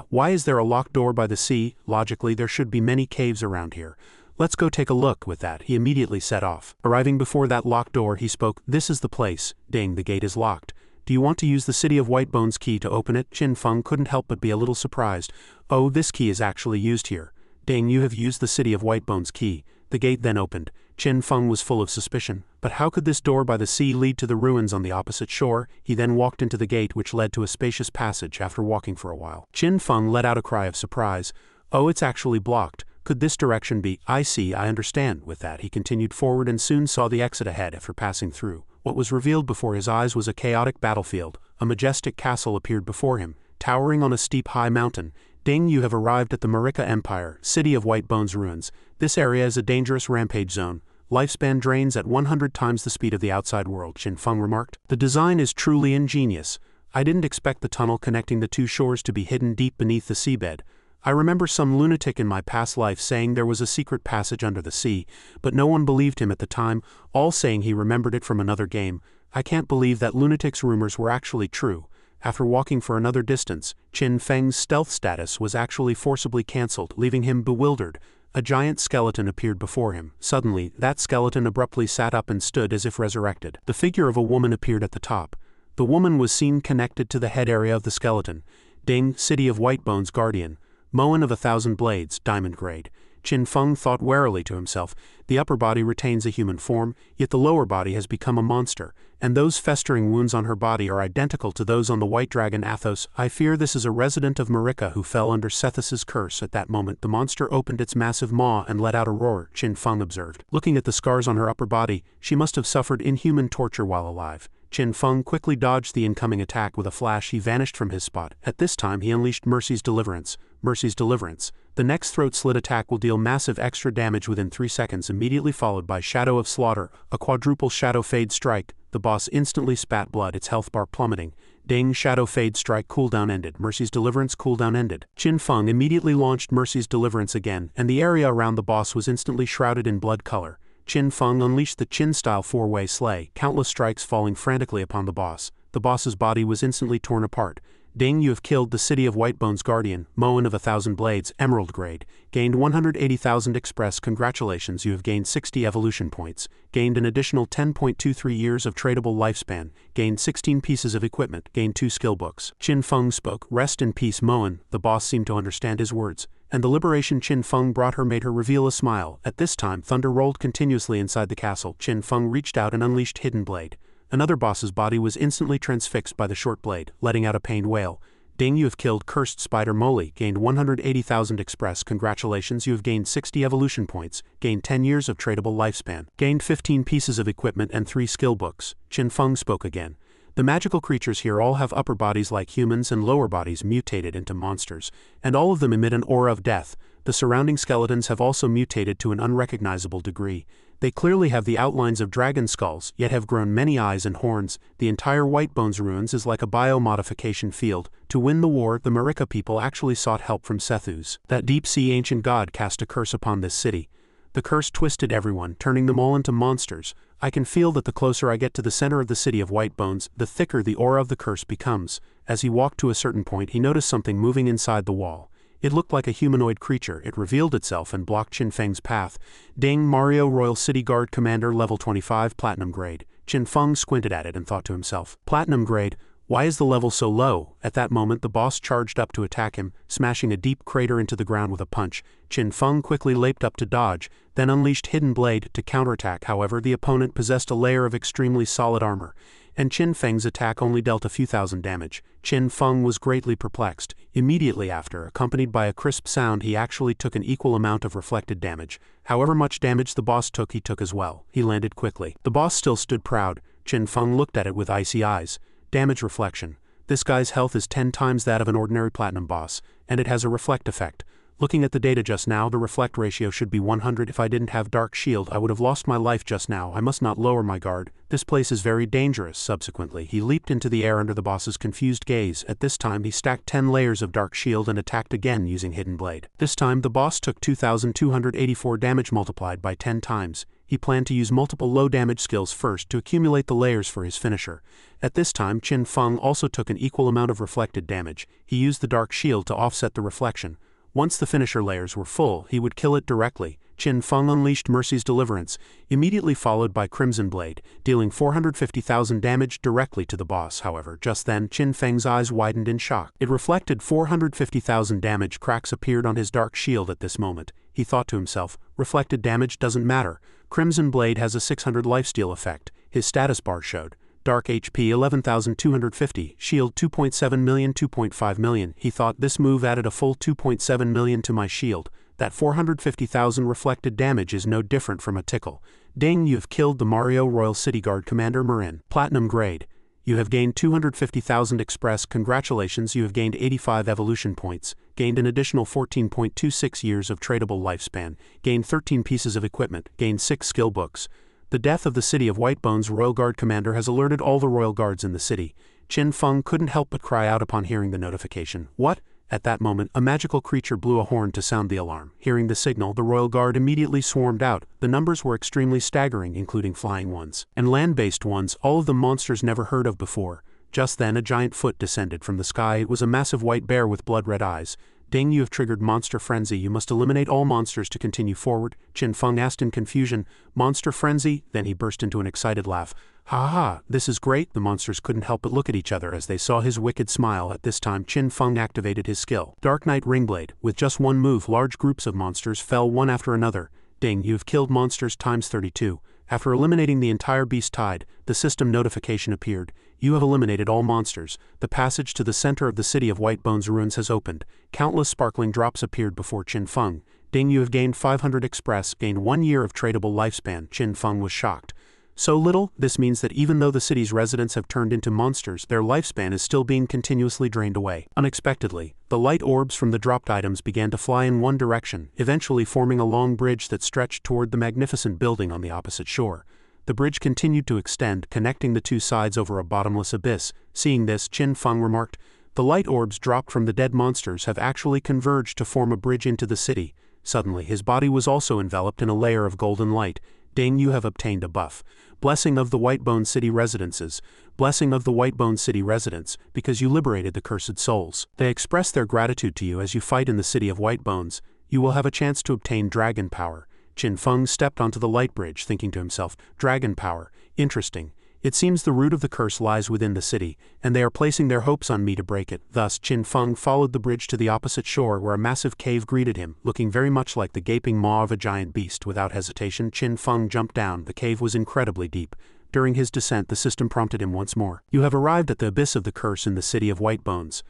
Why is there a locked door by the sea? Logically, there should be many caves around here. Let's go take a look. With that, he immediately set off. Arriving before that locked door, he spoke. This is the place. Dang, the gate is locked. Do you want to use the City of Whitebones key to open it? Qin Feng couldn't help but be a little surprised. Oh, this key is actually used here. Dang, you have used the City of Whitebones key. The gate then opened. Qin Feng was full of suspicion. But how could this door by the sea lead to the ruins on the opposite shore? He then walked into the gate which led to a spacious passage after walking for a while. Qin Feng let out a cry of surprise. Oh, it's actually blocked. Could this direction be? I see, I understand. With that, he continued forward and soon saw the exit ahead after passing through. What was revealed before his eyes was a chaotic battlefield. A majestic castle appeared before him, towering on a steep high mountain. Ding, you have arrived at the Marika Empire, City of Whitebones ruins. This area is a dangerous rampage zone. Lifespan drains at 100 times the speed of the outside world, Qin Feng remarked. The design is truly ingenious. I didn't expect the tunnel connecting the two shores to be hidden deep beneath the seabed. I remember some lunatic in my past life saying there was a secret passage under the sea, but no one believed him at the time, all saying he remembered it from another game. I can't believe that lunatic's rumors were actually true. After walking for another distance, Qin Feng's stealth status was actually forcibly cancelled, leaving him bewildered. A giant skeleton appeared before him. Suddenly, that skeleton abruptly sat up and stood as if resurrected. The figure of a woman appeared at the top. The woman was seen connected to the head area of the skeleton. Ding, City of Whitebones Guardian. Moen of 1,000 Blades, Diamond Grade. Qin Feng thought warily to himself. The upper body retains a human form, yet the lower body has become a monster, and those festering wounds on her body are identical to those on the white dragon Athos. I fear this is a resident of Marika who fell under Sethus's curse. At that moment, the monster opened its massive maw and let out a roar, Qin Feng observed. Looking at the scars on her upper body, she must have suffered inhuman torture while alive. Qin Feng quickly dodged the incoming attack. With a flash, he vanished from his spot. At this time, he unleashed Mercy's Deliverance. Mercy's Deliverance. The next throat slit attack will deal massive extra damage within 3 seconds, immediately followed by Shadow of Slaughter, a quadruple Shadow Fade Strike. The boss instantly spat blood, its health bar plummeting. Ding, Shadow Fade Strike cooldown ended. Mercy's Deliverance cooldown ended. Qin Feng immediately launched Mercy's Deliverance again, and the area around the boss was instantly shrouded in blood color. Qin Feng unleashed the Qin-style four-way slay, countless strikes falling frantically upon the boss. The boss's body was instantly torn apart. Ding, you have killed the City of Whitebones Guardian, Moen of 1,000 Blades, Emerald Grade. Gained 180,000 Express. Congratulations, you have gained 60 evolution points. Gained an additional 10.23 years of tradable lifespan. Gained 16 pieces of equipment. Gained 2 skill books. Qin Feng spoke. Rest in peace, Moen. The boss seemed to understand his words, and the liberation Qin Feng brought her made her reveal a smile. At this time, thunder rolled continuously inside the castle. Qin Feng reached out and unleashed Hidden Blade. Another boss's body was instantly transfixed by the short blade, letting out a pained wail. Ding, you have killed Cursed Spider Moly. Gained 180,000 Express. Congratulations, you have gained 60 evolution points. Gained 10 years of tradable lifespan. Gained 15 pieces of equipment and 3 skill books. Qin Feng spoke again. The magical creatures here all have upper bodies like humans and lower bodies mutated into monsters, and all of them emit an aura of death. The surrounding skeletons have also mutated to an unrecognizable degree. They clearly have the outlines of dragon skulls, yet have grown many eyes and horns. The entire Whitebones ruins is like a biomodification field. To win the war, the Marika people actually sought help from Sethus. That deep-sea ancient god cast a curse upon this city. The curse twisted everyone, turning them all into monsters. I can feel that the closer I get to the center of the city of White Bones, the thicker the aura of the curse becomes. As he walked to a certain point, he noticed something moving inside the wall. It looked like a humanoid creature. It revealed itself and blocked Qin Feng's path. Ding, Mario Royal City Guard Commander level 25 Platinum Grade. Qin Feng squinted at it and thought to himself, Platinum Grade? Why is the level so low? At that moment the boss charged up to attack him, smashing a deep crater into the ground with a punch. Qin Feng quickly leaped up to dodge, then unleashed Hidden Blade to counterattack. However, the opponent possessed a layer of extremely solid armor, and Qin Feng's attack only dealt a few thousand damage. Qin Feng was greatly perplexed. Immediately after, accompanied by a crisp sound, he actually took an equal amount of reflected damage. However much damage the boss took, he took as well. He landed quickly. The boss still stood proud. Qin Feng looked at it with icy eyes. Damage reflection. This guy's health is 10 times that of an ordinary platinum boss, and it has a reflect effect. Looking at the data just now, the reflect ratio should be 100. If I didn't have Dark Shield, I would have lost my life just now. I must not lower my guard. This place is very dangerous. Subsequently, he leaped into the air under the boss's confused gaze. At this time, he stacked 10 layers of Dark Shield and attacked again using Hidden Blade. This time, the boss took 2,284 damage multiplied by 10 times. He planned to use multiple low-damage skills first to accumulate the layers for his finisher. At this time, Qin Feng also took an equal amount of reflected damage. He used the Dark Shield to offset the reflection. Once the finisher layers were full, he would kill it directly. Qin Feng unleashed Mercy's Deliverance, immediately followed by Crimson Blade, dealing 450,000 damage directly to the boss. However, just then, Qin Feng's eyes widened in shock. It reflected 450,000 damage. Cracks appeared on his Dark Shield at this moment. He thought to himself, reflected damage doesn't matter. Crimson Blade has a 600 lifesteal effect. His status bar showed Dark HP 11,250, Shield 2.7 million, 2.5 million. He thought this move added a full 2.7 million to my shield. That 450,000 reflected damage is no different from a tickle. Ding, you have killed the Mario Royal City Guard Commander Marin. Platinum Grade. You have gained 250,000 Express. Congratulations, you have gained 85 evolution points, gained an additional 14.26 years of tradable lifespan, gained 13 pieces of equipment, gained 6 skill books. The death of the city of White Bones Royal Guard Commander has alerted all the Royal Guards in the city. Qin Feng couldn't help but cry out upon hearing the notification. What? At that moment, a magical creature blew a horn to sound the alarm. Hearing the signal, the Royal Guard immediately swarmed out. The numbers were extremely staggering, including flying ones and land-based ones, all of them monsters never heard of before. Just then, a giant foot descended from the sky. It was a massive white bear with blood-red eyes. Ding, you have triggered Monster Frenzy. You must eliminate all monsters to continue forward. Qin Feng asked in confusion. Monster Frenzy? Then he burst into an excited laugh. Ha ha, this is great. The monsters couldn't help but look at each other as they saw his wicked smile. At this time, Qin Feng activated his skill, Dark Knight Ringblade. With just one move, large groups of monsters fell one after another. Ding, you have killed monsters times 32. After eliminating the entire beast tide, the system notification appeared. You have eliminated all monsters. The passage to the center of the city of White Bones ruins has opened. Countless sparkling drops appeared before Qin Feng. Ding, you have gained 500 Express, gained 1 year of tradable lifespan. Qin Feng was shocked. So little? This means that even though the city's residents have turned into monsters, their lifespan is still being continuously drained away. Unexpectedly, the light orbs from the dropped items began to fly in one direction, eventually forming a long bridge that stretched toward the magnificent building on the opposite shore. The bridge continued to extend, connecting the two sides over a bottomless abyss. Seeing this, Qin Feng remarked, "The light orbs dropped from the dead monsters have actually converged to form a bridge into the city." Suddenly, his body was also enveloped in a layer of golden light. Ding, you have obtained a buff. Blessing of the Whitebone City Residences. Blessing of the Whitebone City Residents, because you liberated the cursed souls. They express their gratitude to you as you fight in the city of Whitebones. You will have a chance to obtain dragon power. Qin Feng stepped onto the light bridge, thinking to himself, dragon power, interesting. It seems the root of the curse lies within the city, and they are placing their hopes on me to break it. Thus, Qin Feng followed the bridge to the opposite shore where a massive cave greeted him, looking very much like the gaping maw of a giant beast. Without hesitation, Qin Feng jumped down. The cave was incredibly deep. During his descent, the system prompted him once more. You have arrived at the abyss of the curse in the city of White Bones.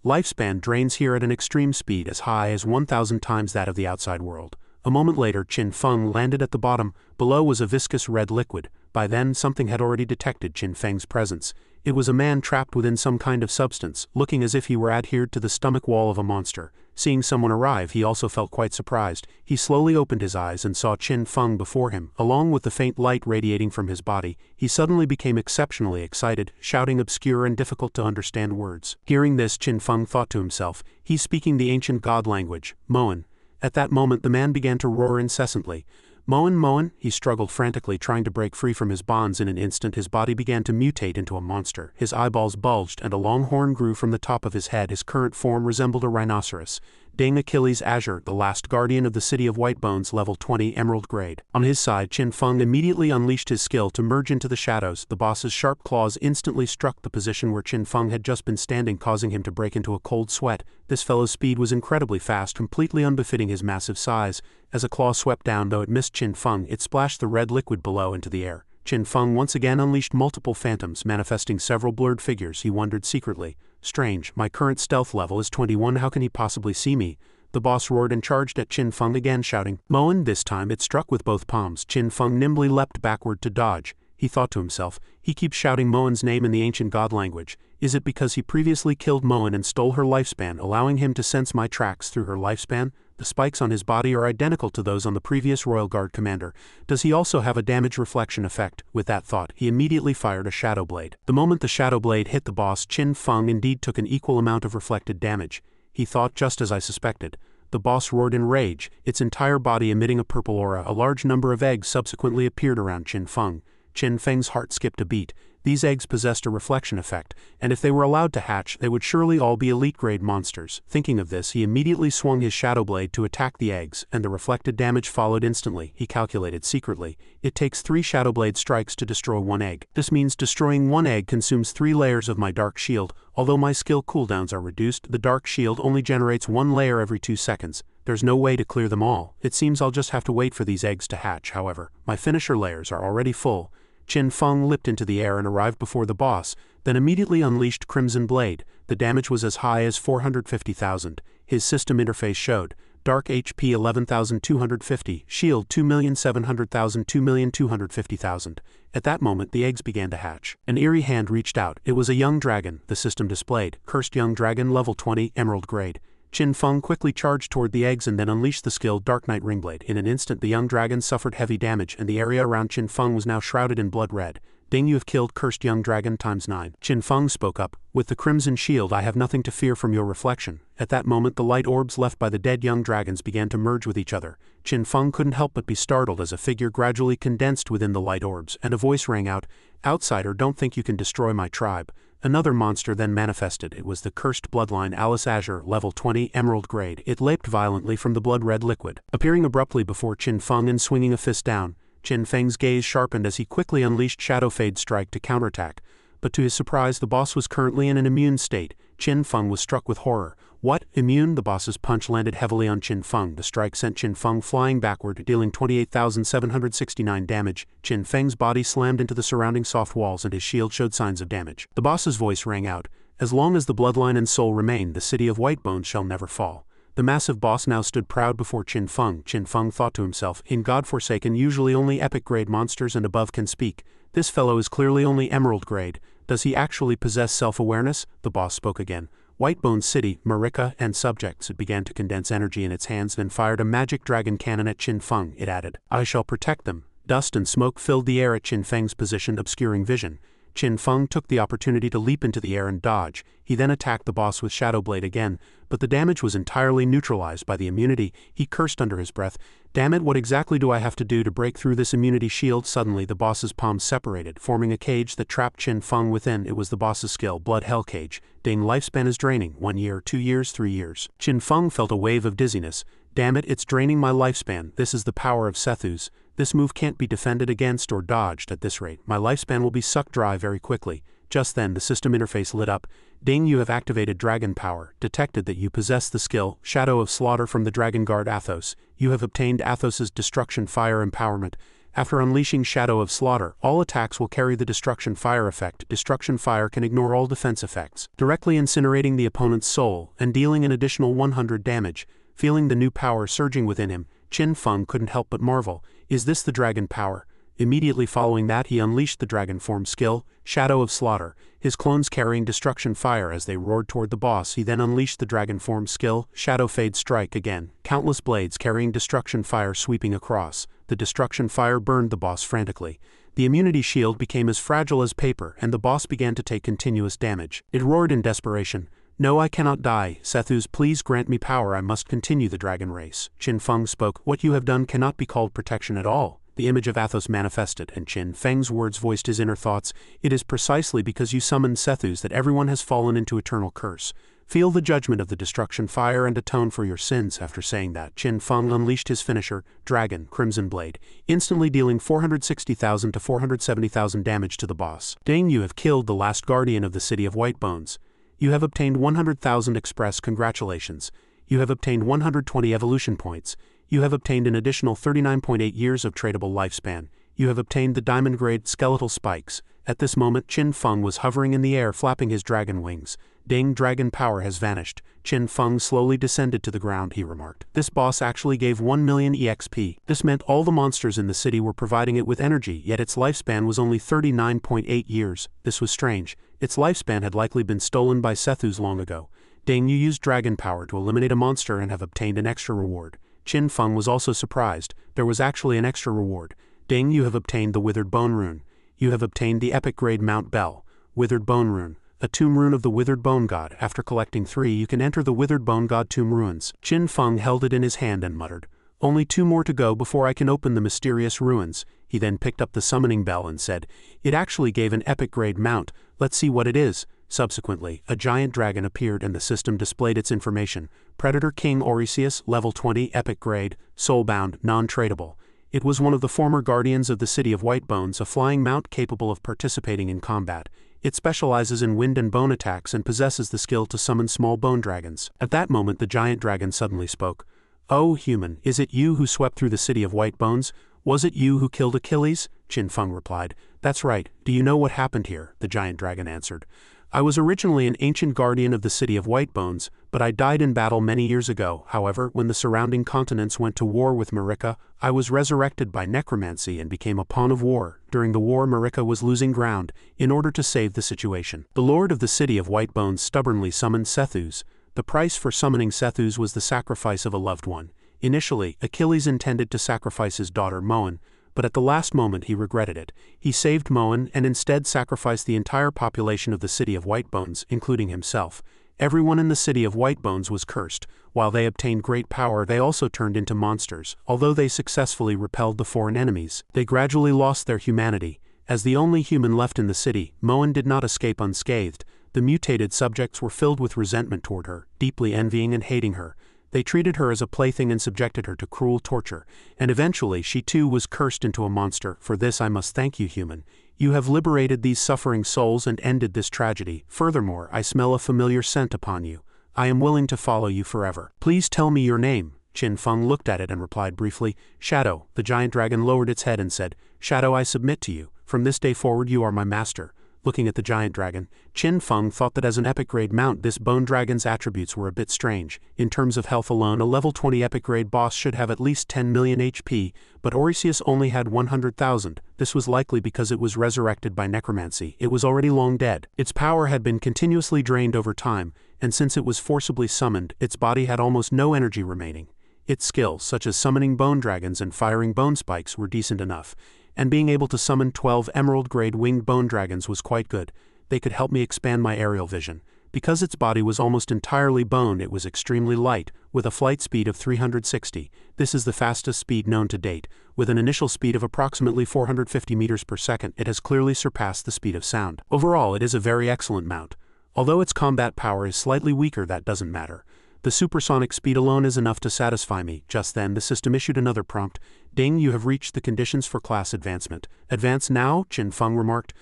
Lifespan drains here at an extreme speed as high as 1,000 times that of the outside world. A moment later, Qin Feng landed at the bottom. Below was a viscous red liquid. By then, something had already detected Qin Feng's presence. It was a man trapped within some kind of substance, looking as if he were adhered to the stomach wall of a monster. Seeing someone arrive, he also felt quite surprised. He slowly opened his eyes and saw Qin Feng before him. Along with the faint light radiating from his body, he suddenly became exceptionally excited, shouting obscure and difficult-to-understand words. Hearing this, Qin Feng thought to himself, he's speaking the ancient god language, Moan. At that moment the man began to roar incessantly. Moen, he struggled frantically, trying to break free from his bonds. In an instant his body began to mutate into a monster. His eyeballs bulged and a long horn grew from the top of his head. His current form resembled a rhinoceros. Ding Achilles Azure, the last guardian of the city of White Bones, level 20 emerald grade. On his side, Qin Feng immediately unleashed his skill to merge into the shadows. The boss's sharp claws instantly struck the position where Qin Feng had just been standing, causing him to break into a cold sweat. This fellow's speed was incredibly fast, completely unbefitting his massive size. As a claw swept down, though it missed Qin Feng, it splashed the red liquid below into the air. Qin Feng once again unleashed multiple phantoms, manifesting several blurred figures. He wondered secretly, "Strange, my current stealth level is 21, how can he possibly see me?" The boss roared and charged at Qin Feng again, shouting, "Moen!" This time it struck with both palms. Qin Feng nimbly leapt backward to dodge. He thought to himself, he keeps shouting Moen's name in the ancient god language. Is it because he previously killed Moen and stole her lifespan, allowing him to sense my tracks through her lifespan? The spikes on his body are identical to those on the previous Royal Guard commander. Does he also have a damage reflection effect? With that thought, he immediately fired a shadow blade. The moment the shadow blade hit the boss, Qin Feng indeed took an equal amount of reflected damage. He thought, just as I suspected. The boss roared in rage, its entire body emitting a purple aura. A large number of eggs subsequently appeared around Qin Feng. Qin Feng's heart skipped a beat. These eggs possessed a reflection effect, and if they were allowed to hatch, they would surely all be elite-grade monsters. Thinking of this, he immediately swung his shadow blade to attack the eggs, and the reflected damage followed instantly. He calculated secretly, it takes 3 shadow blade strikes to destroy 1 egg. This means destroying 1 egg consumes 3 layers of my dark shield. Although my skill cooldowns are reduced, the dark shield only generates 1 layer every 2 seconds. There's no way to clear them all. It seems I'll just have to wait for these eggs to hatch. However, my finisher layers are already full. Qin Feng leapt into the air and arrived before the boss, then immediately unleashed Crimson Blade. The damage was as high as 450,000. His system interface showed, Dark HP 11,250, Shield 2,700,000, 2,250,000. At that moment the eggs began to hatch. An eerie hand reached out. It was a young dragon, the system displayed. Cursed Young Dragon, level 20, emerald grade. Qin Feng quickly charged toward the eggs and then unleashed the skill Dark Knight Ringblade. In an instant the young dragon suffered heavy damage and the area around Qin Feng was now shrouded in blood red. Ding, you have killed Cursed Young Dragon ×9. Qin Feng spoke up, with the Crimson Shield I have nothing to fear from your reflection. At that moment the light orbs left by the dead young dragons began to merge with each other. Qin Feng couldn't help but be startled as a figure gradually condensed within the light orbs, and a voice rang out, "Outsider, don't think you can destroy my tribe." Another monster then manifested. It was the cursed Bloodline Alice Azure, level 20, emerald grade. It leapt violently from the blood-red liquid, appearing abruptly before Qin Feng and swinging a fist down. Qin Feng's gaze sharpened as he quickly unleashed Shadow Fade Strike to counterattack. But to his surprise, the boss was currently in an immune state. Qin Feng was struck with horror. What? Immune? The boss's punch landed heavily on Qin Feng. The strike sent Qin Feng flying backward, dealing 28,769 damage. Qin Feng's body slammed into the surrounding soft walls and his shield showed signs of damage. The boss's voice rang out, "As long as the bloodline and soul remain, the city of White Bones shall never fall." The massive boss now stood proud before Qin Feng. Qin Feng thought to himself, in God-forsaken usually only epic-grade monsters and above can speak. This fellow is clearly only emerald grade. Does he actually possess self-awareness? The boss spoke again. Whitebone City, Marika, and subjects. It began to condense energy in its hands, then fired a magic dragon cannon at Qin Feng. It added, "I shall protect them." Dust and smoke filled the air at Qin Feng's position, obscuring vision. Qin Feng took the opportunity to leap into the air and dodge. He then attacked the boss with Shadow Blade again, but the damage was entirely neutralized by the immunity. He cursed under his breath, "Damn it, what exactly do I have to do to break through this immunity shield?" Suddenly the boss's palms separated, forming a cage that trapped Qin Feng within. It was the boss's skill, Blood Hell Cage. Ding, lifespan is draining. 1 year, 2 years, 3 years. Qin Feng felt a wave of dizziness. Damn it, it's draining my lifespan. This is the power of Sethus. This move can't be defended against or dodged at this rate. My lifespan will be sucked dry very quickly. Just then the system interface lit up. Ding, you have activated Dragon Power. Detected that you possess the skill, Shadow of Slaughter from the Dragon Guard Athos. You have obtained Athos's Destruction Fire Empowerment. After unleashing Shadow of Slaughter, all attacks will carry the Destruction Fire effect. Destruction Fire can ignore all defense effects, directly incinerating the opponent's soul and dealing an additional 100 damage. Feeling the new power surging within him, Qin Feng couldn't help but marvel. Is this the Dragon Power? Immediately following that he unleashed the Dragon Form skill, Shadow of Slaughter, his clones carrying Destruction Fire as they roared toward the boss. He then unleashed the Dragon Form skill, Shadow Fade Strike again, countless blades carrying Destruction Fire sweeping across. The Destruction Fire burned the boss frantically. The immunity shield became as fragile as paper and the boss began to take continuous damage. It roared in desperation, No, I cannot die. Sethus, please grant me power. I must continue the dragon race. Qin Feng spoke. What you have done cannot be called protection at all. The image of Athos manifested, and Qin Feng's words voiced his inner thoughts. It is precisely because you summoned Sethus that everyone has fallen into eternal curse. Feel the judgment of the destruction fire and atone for your sins. After saying that, Qin Feng unleashed his finisher, Dragon, Crimson Blade, instantly dealing 460,000 to 470,000 damage to the boss. Dang, you have killed the last guardian of the city of White Bones. You have obtained 100,000 express congratulations. You have obtained 120 evolution points. You have obtained an additional 39.8 years of tradable lifespan. You have obtained the diamond grade skeletal spikes. At this moment, Qin Feng was hovering in the air, flapping his dragon wings. Dang, dragon power has vanished. Qin Feng slowly descended to the ground, he remarked. This boss actually gave 1 million EXP. This meant all the monsters in the city were providing it with energy, yet its lifespan was only 39.8 years. This was strange. Its lifespan had likely been stolen by Sethus long ago. Dang, you used dragon power to eliminate a monster and have obtained an extra reward. Qin Feng was also surprised. There was actually an extra reward. Dang, you have obtained the Withered Bone Rune. You have obtained the epic grade Mount Bell, Withered Bone Rune, a tomb rune of the Withered Bone God. After collecting 3, you can enter the Withered Bone God tomb ruins. Qin Feng held it in his hand and muttered, "Only 2 more to go before I can open the mysterious ruins." He then picked up the summoning bell and said, "It actually gave an epic grade mount. Let's see what it is." Subsequently, a giant dragon appeared and the system displayed its information. Predator King Orisius, level 20, epic grade, soulbound, non-tradable. It was one of the former guardians of the city of White Bones, a flying mount capable of participating in combat. It specializes in wind and bone attacks and possesses the skill to summon small bone dragons. At that moment, the giant dragon suddenly spoke. "Oh, human, is it you who swept through the city of White Bones? Was it you who killed Achilles?" Qin Feng replied. "That's right. Do you know what happened here?" The giant dragon answered. "I was originally an ancient guardian of the city of White Bones, but I died in battle many years ago. However, when the surrounding continents went to war with Marika, I was resurrected by necromancy and became a pawn of war. During the war, Marika was losing ground. In order to save the situation, the lord of the city of White Bones stubbornly summoned Sethus. The price for summoning Sethus was the sacrifice of a loved one. Initially, Achilles intended to sacrifice his daughter Moan, but at the last moment he regretted it. He saved Moan and instead sacrificed the entire population of the city of White Bones, including himself. Everyone in the city of White Bones was cursed. While they obtained great power, they also turned into monsters. Although they successfully repelled the foreign enemies, they gradually lost their humanity. As the only human left in the city, Moan did not escape unscathed. The mutated subjects were filled with resentment toward her, deeply envying and hating her. They treated her as a plaything and subjected her to cruel torture, and eventually she too was cursed into a monster. For this I must thank you, human. You have liberated these suffering souls and ended this tragedy. Furthermore, I smell a familiar scent upon you. I am willing to follow you forever. Please tell me your name." Qin Feng looked at it and replied briefly, "Shadow." The giant dragon lowered its head and said, "Shadow, I submit to you. From this day forward you are my master." Looking at the giant dragon, Qin Feng thought that as an epic grade mount this bone dragon's attributes were a bit strange. In terms of health alone, a level 20 epic grade boss should have at least 10 million HP, but Orisius only had 100,000. This was likely because it was resurrected by necromancy. It was already long dead. Its power had been continuously drained over time, and since it was forcibly summoned, its body had almost no energy remaining. Its skills, such as summoning bone dragons and firing bone spikes, were decent enough, and being able to summon 12 emerald-grade winged bone dragons was quite good. They could help me expand my aerial vision. Because its body was almost entirely bone, it was extremely light, with a flight speed of 360. This is the fastest speed known to date. With an initial speed of approximately 450 meters per second, it has clearly surpassed the speed of sound. Overall, it is a very excellent mount. Although its combat power is slightly weaker, that doesn't matter. The supersonic speed alone is enough to satisfy me. Just then, the system issued another prompt. "Ding, you have reached the conditions for class advancement. Advance now," Qin Feng remarked.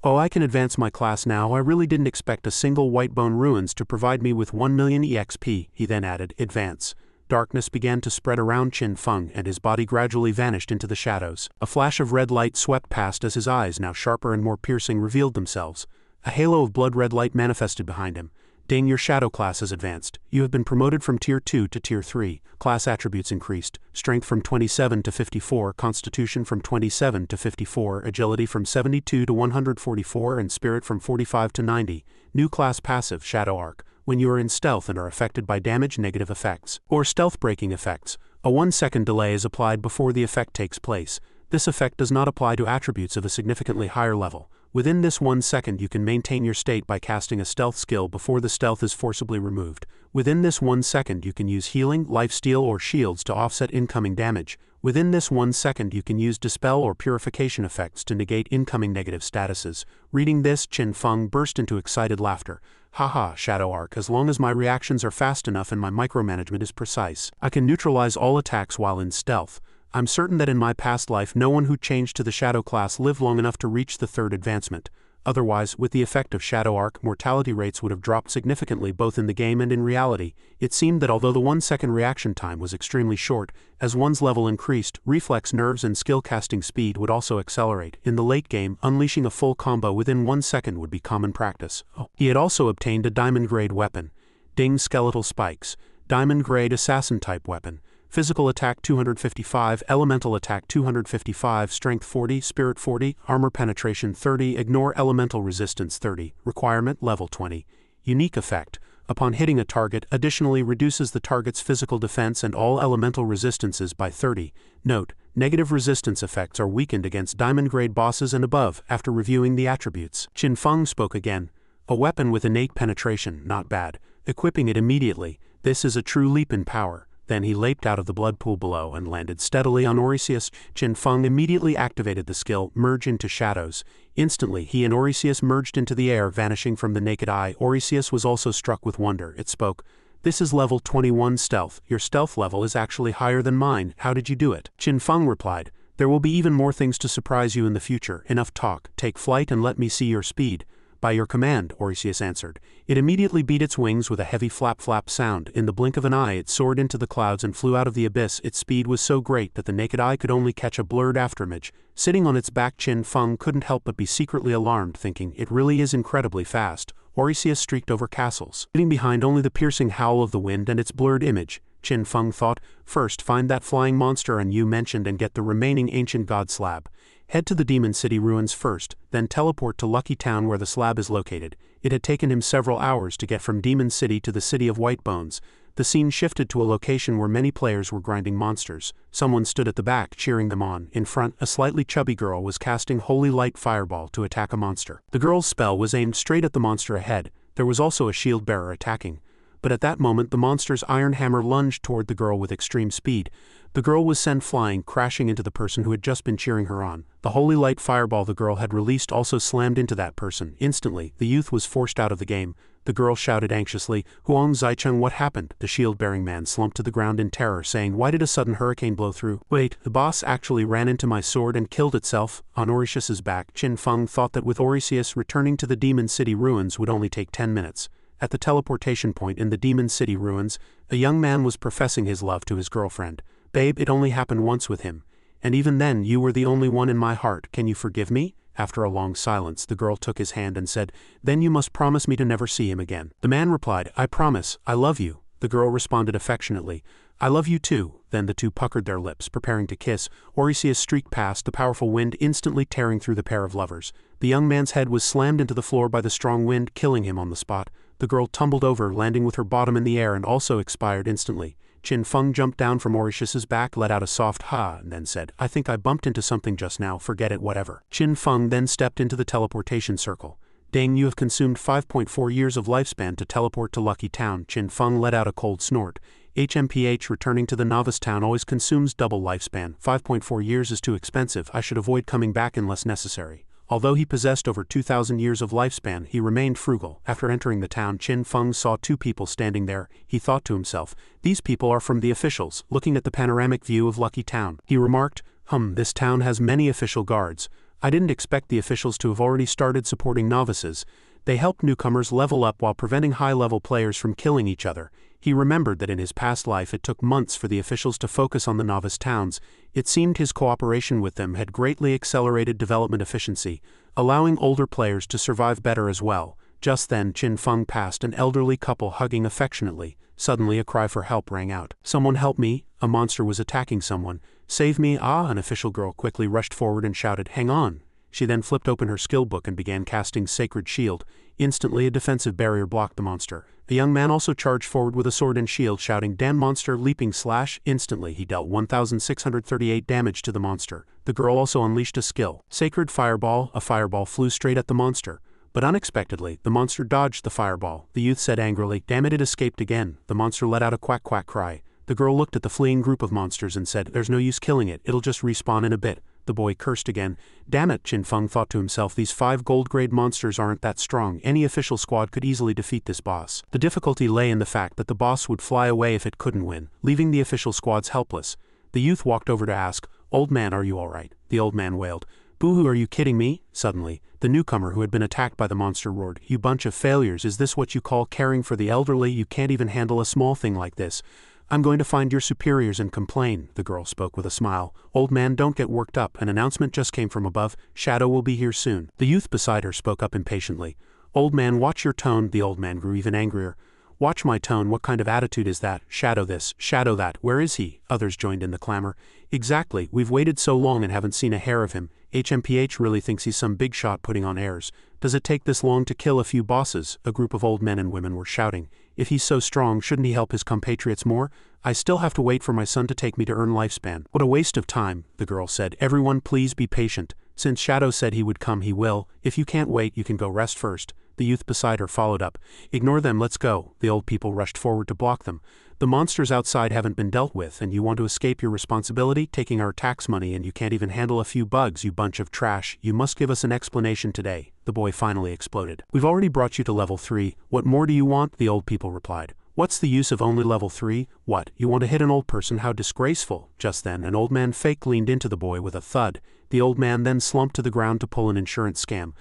"Oh, I can advance my class now. I really didn't expect a single white bone ruins to provide me with 1 million EXP. He then added, "Advance." Darkness began to spread around Qin Feng, and his body gradually vanished into the shadows. A flash of red light swept past as his eyes, now sharper and more piercing, revealed themselves. A halo of blood-red light manifested behind him. "Ding, your shadow class has advanced. You have been promoted from Tier 2 to Tier 3. Class attributes increased. Strength from 27 to 54, Constitution from 27 to 54, Agility from 72 to 144, and Spirit from 45 to 90. New class passive, Shadow Arc. When you are in stealth and are affected by damage, negative effects, or stealth-breaking effects, a 1-second delay is applied before the effect takes place. This effect does not apply to attributes of a significantly higher level. Within this 1 second you can maintain your state by casting a stealth skill before the stealth is forcibly removed. Within this 1 second you can use healing, lifesteal or shields to offset incoming damage. Within this 1 second you can use dispel or purification effects to negate incoming negative statuses. Reading this, Qin Feng burst into excited laughter. Haha, Shadow Arc, as long as my reactions are fast enough and my micromanagement is precise, I can neutralize all attacks while in stealth. I'm certain that in my past life no one who changed to the Shadow class lived long enough to reach the 3rd advancement. Otherwise, with the effect of Shadow Arc, mortality rates would have dropped significantly both in the game and in reality. It seemed that although the 1 second reaction time was extremely short, as one's level increased, reflex nerves and skill casting speed would also accelerate. In the late game, unleashing a full combo within 1 second would be common practice. He had also obtained a diamond grade weapon. Ding skeletal spikes. Diamond grade assassin type weapon. Physical attack 255, elemental attack 255, strength 40, spirit 40, armor penetration 30, ignore elemental resistance 30, requirement level 20. Unique effect. Upon hitting a target, additionally reduces the target's physical defense and all elemental resistances by 30. Note, negative resistance effects are weakened against diamond grade bosses and above after reviewing the attributes. Qin Feng spoke again. A weapon with innate penetration, not bad. Equipping it immediately, this is a true leap in power. Then he leaped out of the blood pool below and landed steadily on Orisius. Qin Feng immediately activated the skill, Merge into Shadows. Instantly, he and Orisius merged into the air, vanishing from the naked eye. Orisius was also struck with wonder. It spoke, "This is level 21 stealth. Your stealth level is actually higher than mine. How did you do it?" Qin Feng replied, "There will be even more things to surprise you in the future. Enough talk. Take flight and let me see your speed." "By your command," Orisius answered. It immediately beat its wings with a heavy flap-flap sound. In the blink of an eye it soared into the clouds and flew out of the abyss. Its speed was so great that the naked eye could only catch a blurred afterimage. Sitting on its back, Qin Feng couldn't help but be secretly alarmed, thinking, it really is incredibly fast. Orisius streaked over castles, leaving behind only the piercing howl of the wind and its blurred image. Qin Feng thought, first find that flying monster you mentioned and get the remaining ancient god slab. Head to the Demon City ruins first, then teleport to Lucky Town where the slab is located. It had taken him several hours to get from Demon City to the City of White Bones. The scene shifted to a location where many players were grinding monsters. Someone stood at the back cheering them on. In front, a slightly chubby girl was casting Holy Light Fireball to attack a monster. The girl's spell was aimed straight at the monster ahead. There was also a shield bearer attacking. But at that moment the monster's iron hammer lunged toward the girl with extreme speed. The girl was sent flying, crashing into the person who had just been cheering her on. The holy light fireball the girl had released also slammed into that person. Instantly, the youth was forced out of the game. The girl shouted anxiously, "Huang Zaicheng, what happened?" The shield-bearing man slumped to the ground in terror, saying, "Why did a sudden hurricane blow through?" "Wait, the boss actually ran into my sword and killed itself." On Orisius's back, Qin Feng thought that with Orisius returning to the Demon City ruins would only take 10 minutes. At the teleportation point in the Demon City ruins, a young man was professing his love to his girlfriend. "Babe, it only happened once with him. And even then, you were the only one in my heart. Can you forgive me?" After a long silence, the girl took his hand and said, "Then you must promise me to never see him again." The man replied, "I promise, I love you." The girl responded affectionately, "I love you too." Then the two puckered their lips, preparing to kiss. Orisius streaked past, the powerful wind instantly tearing through the pair of lovers. The young man's head was slammed into the floor by the strong wind, killing him on the spot. The girl tumbled over, landing with her bottom in the air, and also expired instantly. Qin Feng jumped down from Orisius's back, let out a soft ha, and then said, "I think I bumped into something just now, forget it, whatever." Qin Feng then stepped into the teleportation circle. "Dang, you have consumed 5.4 years of lifespan to teleport to Lucky Town." Qin Feng let out a cold snort. HMPH, returning to the novice town always consumes double lifespan. 5.4 years is too expensive. I should avoid coming back unless necessary. Although he possessed over 2,000 years of lifespan, he remained frugal. After entering the town, Qin Feng saw two people standing there. He thought to himself, "These people are from the officials," looking at the panoramic view of Lucky Town. He remarked, This town has many official guards. I didn't expect the officials to have already started supporting novices. They help newcomers level up while preventing high-level players from killing each other." He remembered that in his past life it took months for the officials to focus on the novice towns. It seemed his cooperation with them had greatly accelerated development efficiency, allowing older players to survive better as well. Just then Qin Feng passed an elderly couple hugging affectionately. Suddenly a cry for help rang out. "Someone help me! A monster was attacking someone. Save me!" An official girl quickly rushed forward and shouted, "Hang on! She then flipped open her skill book and began casting Sacred Shield. Instantly a defensive barrier blocked the monster. The young man also charged forward with a sword and shield, shouting, "Damn monster, leaping slash!" Instantly he dealt 1,638 damage to the monster. The girl also unleashed a skill, Sacred Fireball. A fireball flew straight at the monster. But unexpectedly, the monster dodged the fireball. The youth said angrily, "Damn it escaped again." The monster let out a quack quack cry. The girl looked at the fleeing group of monsters and said, "There's no use killing it, it'll just respawn in a bit." The boy cursed again. Damn it, Qin Feng thought to himself, these 5 gold-grade monsters aren't that strong. Any official squad could easily defeat this boss. The difficulty lay in the fact that the boss would fly away if it couldn't win, leaving the official squads helpless. The youth walked over to ask, "Old man, are you alright?" The old man wailed, "Boo-hoo, are you kidding me?" Suddenly, the newcomer who had been attacked by the monster roared, "You bunch of failures, is this what you call caring for the elderly? You can't even handle a small thing like this. I'm going to find your superiors and complain." The girl spoke with a smile. "Old man, don't get worked up. An announcement just came from above. Shadow will be here soon." The youth beside her spoke up impatiently. "Old man, watch your tone." The old man grew even angrier. "Watch my tone, what kind of attitude is that? Shadow this, shadow that, where is he?" Others joined in the clamor. "Exactly, we've waited so long and haven't seen a hair of him. HMPH really thinks he's some big shot putting on airs. Does it take this long to kill a few bosses?" A group of old men and women were shouting. "If he's so strong, shouldn't he help his compatriots more? I still have to wait for my son to take me to earn lifespan." "What a waste of time," the girl said. "Everyone please be patient. Since Shadow said he would come, he will. If you can't wait, you can go rest first." The youth beside her followed up. "Ignore them, let's go." The old people rushed forward to block them. "The monsters outside haven't been dealt with, and you want to escape your responsibility, taking our tax money, and you can't even handle a few bugs, you bunch of trash. You must give us an explanation today." The boy finally exploded. "We've already brought you to level 3. What more do you want?" The old people replied. "What's the use of only level 3? What, you want to hit an old person? How disgraceful." Just then, an old man fake leaned into the boy with a thud. The old man then slumped to the ground to pull an insurance scam.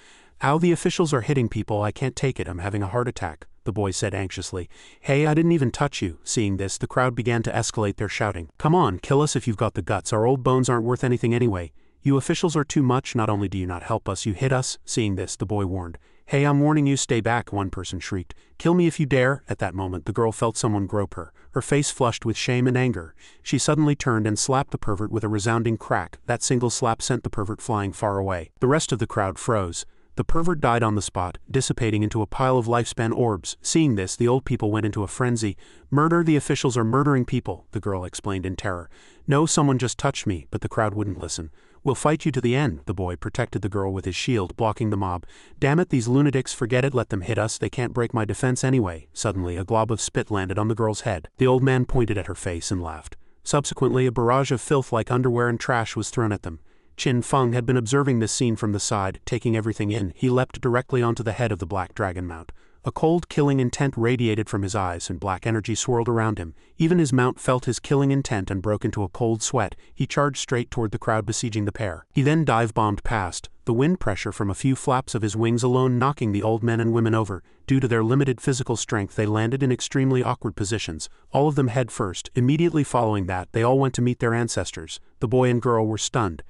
"Ow, the officials are hitting people, I can't take it, I'm having a heart attack," the boy said anxiously. "Hey, I didn't even touch you." Seeing this, the crowd began to escalate their shouting. "Come on, kill us if you've got the guts, our old bones aren't worth anything anyway. You officials are too much, not only do you not help us, you hit us." Seeing this, the boy warned. "Hey, I'm warning you, stay back," one person shrieked. "Kill me if you dare." At that moment, the girl felt someone grope her. Her face flushed with shame and anger. She suddenly turned and slapped the pervert with a resounding crack. That single slap sent the pervert flying far away. The rest of the crowd froze. The pervert died on the spot, dissipating into a pile of lifespan orbs. Seeing this, the old people went into a frenzy. "Murder, the officials are murdering people," the girl explained in terror. "No, someone just touched me," but the crowd wouldn't listen. "We'll fight you to the end." The boy protected the girl with his shield, blocking the mob. "Damn it, these lunatics, forget it, let them hit us, they can't break my defense anyway." Suddenly, a glob of spit landed on the girl's head. The old man pointed at her face and laughed. Subsequently, a barrage of filth like underwear and trash was thrown at them. Qin Feng had been observing this scene from the side, taking everything in. He leapt directly onto the head of the black dragon mount. A cold, killing intent radiated from his eyes, and black energy swirled around him. Even his mount felt his killing intent and broke into a cold sweat. He charged straight toward the crowd besieging the pair. He then dive-bombed past, the wind pressure from a few flaps of his wings alone knocking the old men and women over. Due to their limited physical strength, they landed in extremely awkward positions, all of them head first. Immediately following that, they all went to meet their ancestors. The boy and girl were stunned.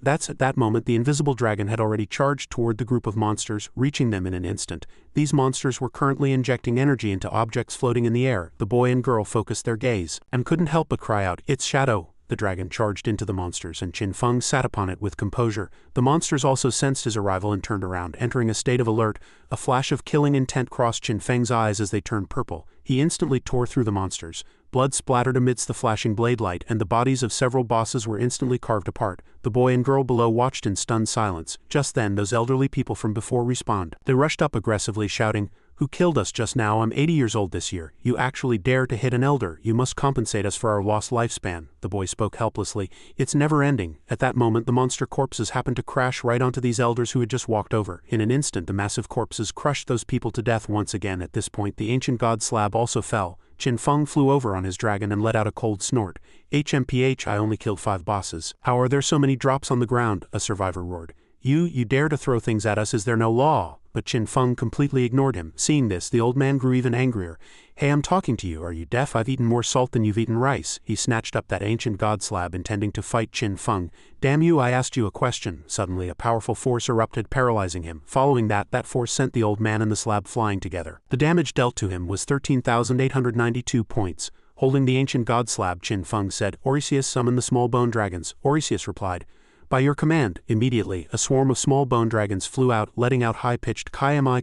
That's at that moment the invisible dragon had already charged toward the group of monsters, reaching them in an instant. These monsters were currently injecting energy into objects floating in the air. The boy and girl focused their gaze, and couldn't help but cry out, "It's Shadow!" The dragon charged into the monsters, and Qin Feng sat upon it with composure. The monsters also sensed his arrival and turned around, entering a state of alert. A flash of killing intent crossed Qin Feng's eyes as they turned purple. He instantly tore through the monsters. Blood splattered amidst the flashing blade light, and the bodies of several bosses were instantly carved apart. The boy and girl below watched in stunned silence. Just then, those elderly people from before respawned. They rushed up aggressively, shouting, "Who killed us just now? I'm 80 years old this year. You actually dare to hit an elder. You must compensate us for our lost lifespan." The boy spoke helplessly. "It's never ending." At that moment, the monster corpses happened to crash right onto these elders who had just walked over. In an instant, the massive corpses crushed those people to death once again. At this point, the ancient god slab also fell. Qin Feng flew over on his dragon and let out a cold snort. "HMPH, I only killed 5 bosses. How are there so many drops on the ground?" a survivor roared. You dare to throw things at us, is there no law?" But Qin Feng completely ignored him. Seeing this, the old man grew even angrier. "Hey, I'm talking to you, are you deaf? I've eaten more salt than you've eaten rice." He snatched up that ancient god slab intending to fight Qin Feng. "Damn you, I asked you a question." Suddenly a powerful force erupted, paralyzing him. Following that force sent the old man and the slab flying together. The damage dealt to him was 13,892 points. Holding the ancient god slab, Qin Feng said, "Orisius, summon the small bone dragons." Orisius replied, By your command, immediately, a swarm of small bone dragons flew out, letting out high-pitched kai-am-I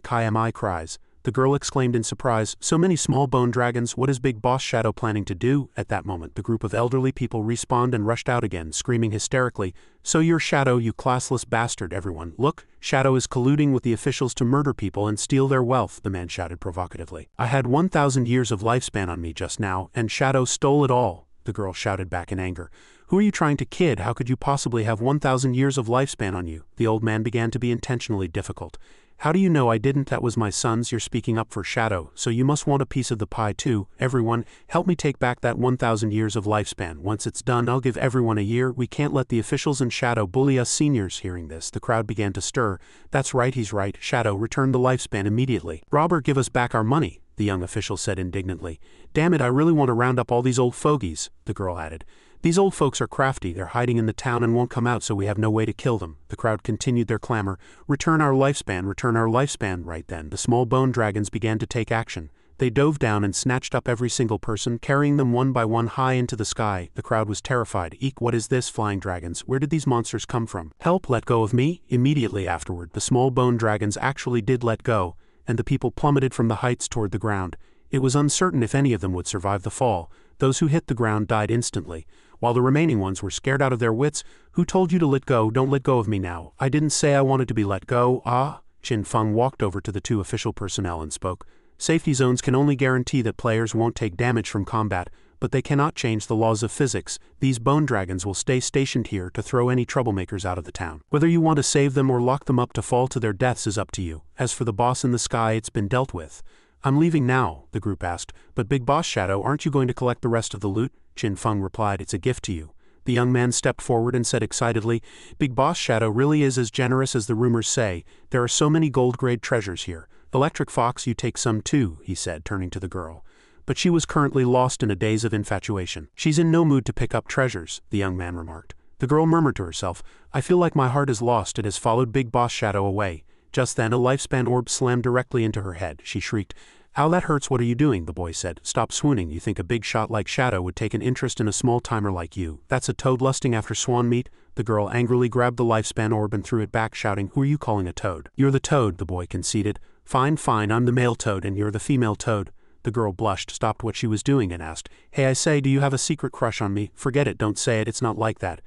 cries. The girl exclaimed in surprise, so many small bone dragons, what is Big Boss Shadow planning to do? At that moment, the group of elderly people respawned and rushed out again, screaming hysterically, so you're Shadow, you classless bastard, everyone. Look, Shadow is colluding with the officials to murder people and steal their wealth, the man shouted provocatively. I had 1,000 years of lifespan on me just now, and Shadow stole it all, the girl shouted back in anger. Who are you trying to kid? How could you possibly have 1,000 years of lifespan on you? The old man began to be intentionally difficult. How do you know I didn't? That was my son's. You're speaking up for Shadow, so you must want a piece of the pie too. Everyone, help me take back that 1,000 years of lifespan. Once it's done, I'll give everyone a year. We can't let the officials and Shadow bully us seniors. Hearing this, the crowd began to stir. That's right, he's right. Shadow, return the lifespan immediately. Robber, give us back our money, the young official said indignantly. Damn it, I really want to round up all these old fogies, the girl added. These old folks are crafty, they're hiding in the town and won't come out, so we have no way to kill them. The crowd continued their clamor. Return our lifespan, return our lifespan. Right then, the small bone dragons began to take action. They dove down and snatched up every single person, carrying them one by one high into the sky. The crowd was terrified. Eek, what is this? Flying dragons. Where did these monsters come from? Help, let go of me. Immediately afterward, the small bone dragons actually did let go, and the people plummeted from the heights toward the ground. It was uncertain if any of them would survive the fall. Those who hit the ground died instantly, while the remaining ones were scared out of their wits. Who told you to let go? Don't let go of me now. I didn't say I wanted to be let go. Ah? Qin Feng walked over to the two official personnel and spoke. Safety zones can only guarantee that players won't take damage from combat, but they cannot change the laws of physics. These bone dragons will stay stationed here to throw any troublemakers out of the town. Whether you want to save them or lock them up to fall to their deaths is up to you. As for the boss in the sky, it's been dealt with. I'm leaving now, the group asked, but Big Boss Shadow, aren't you going to collect the rest of the loot? Qin Feng replied, it's a gift to you. The young man stepped forward and said excitedly, Big Boss Shadow really is as generous as the rumors say. There are so many gold-grade treasures here. Electric Fox, you take some too, he said, turning to the girl. But she was currently lost in a daze of infatuation. She's in no mood to pick up treasures, the young man remarked. The girl murmured to herself, I feel like my heart is lost. It has followed Big Boss Shadow away. Just then a lifespan orb slammed directly into her head. She shrieked. Ow, that hurts. What are you doing? The boy said. Stop swooning. You think a big shot like Shadow would take an interest in a small timer like you? That's a toad lusting after swan meat. The girl angrily grabbed the lifespan orb and threw it back, shouting, Who are you calling a toad? You're the toad, the boy conceded. Fine, I'm the male toad and you're the female toad. The girl blushed, stopped what she was doing and asked, Hey, I say, do you have a secret crush on me? Forget it, don't say it, it's not like that.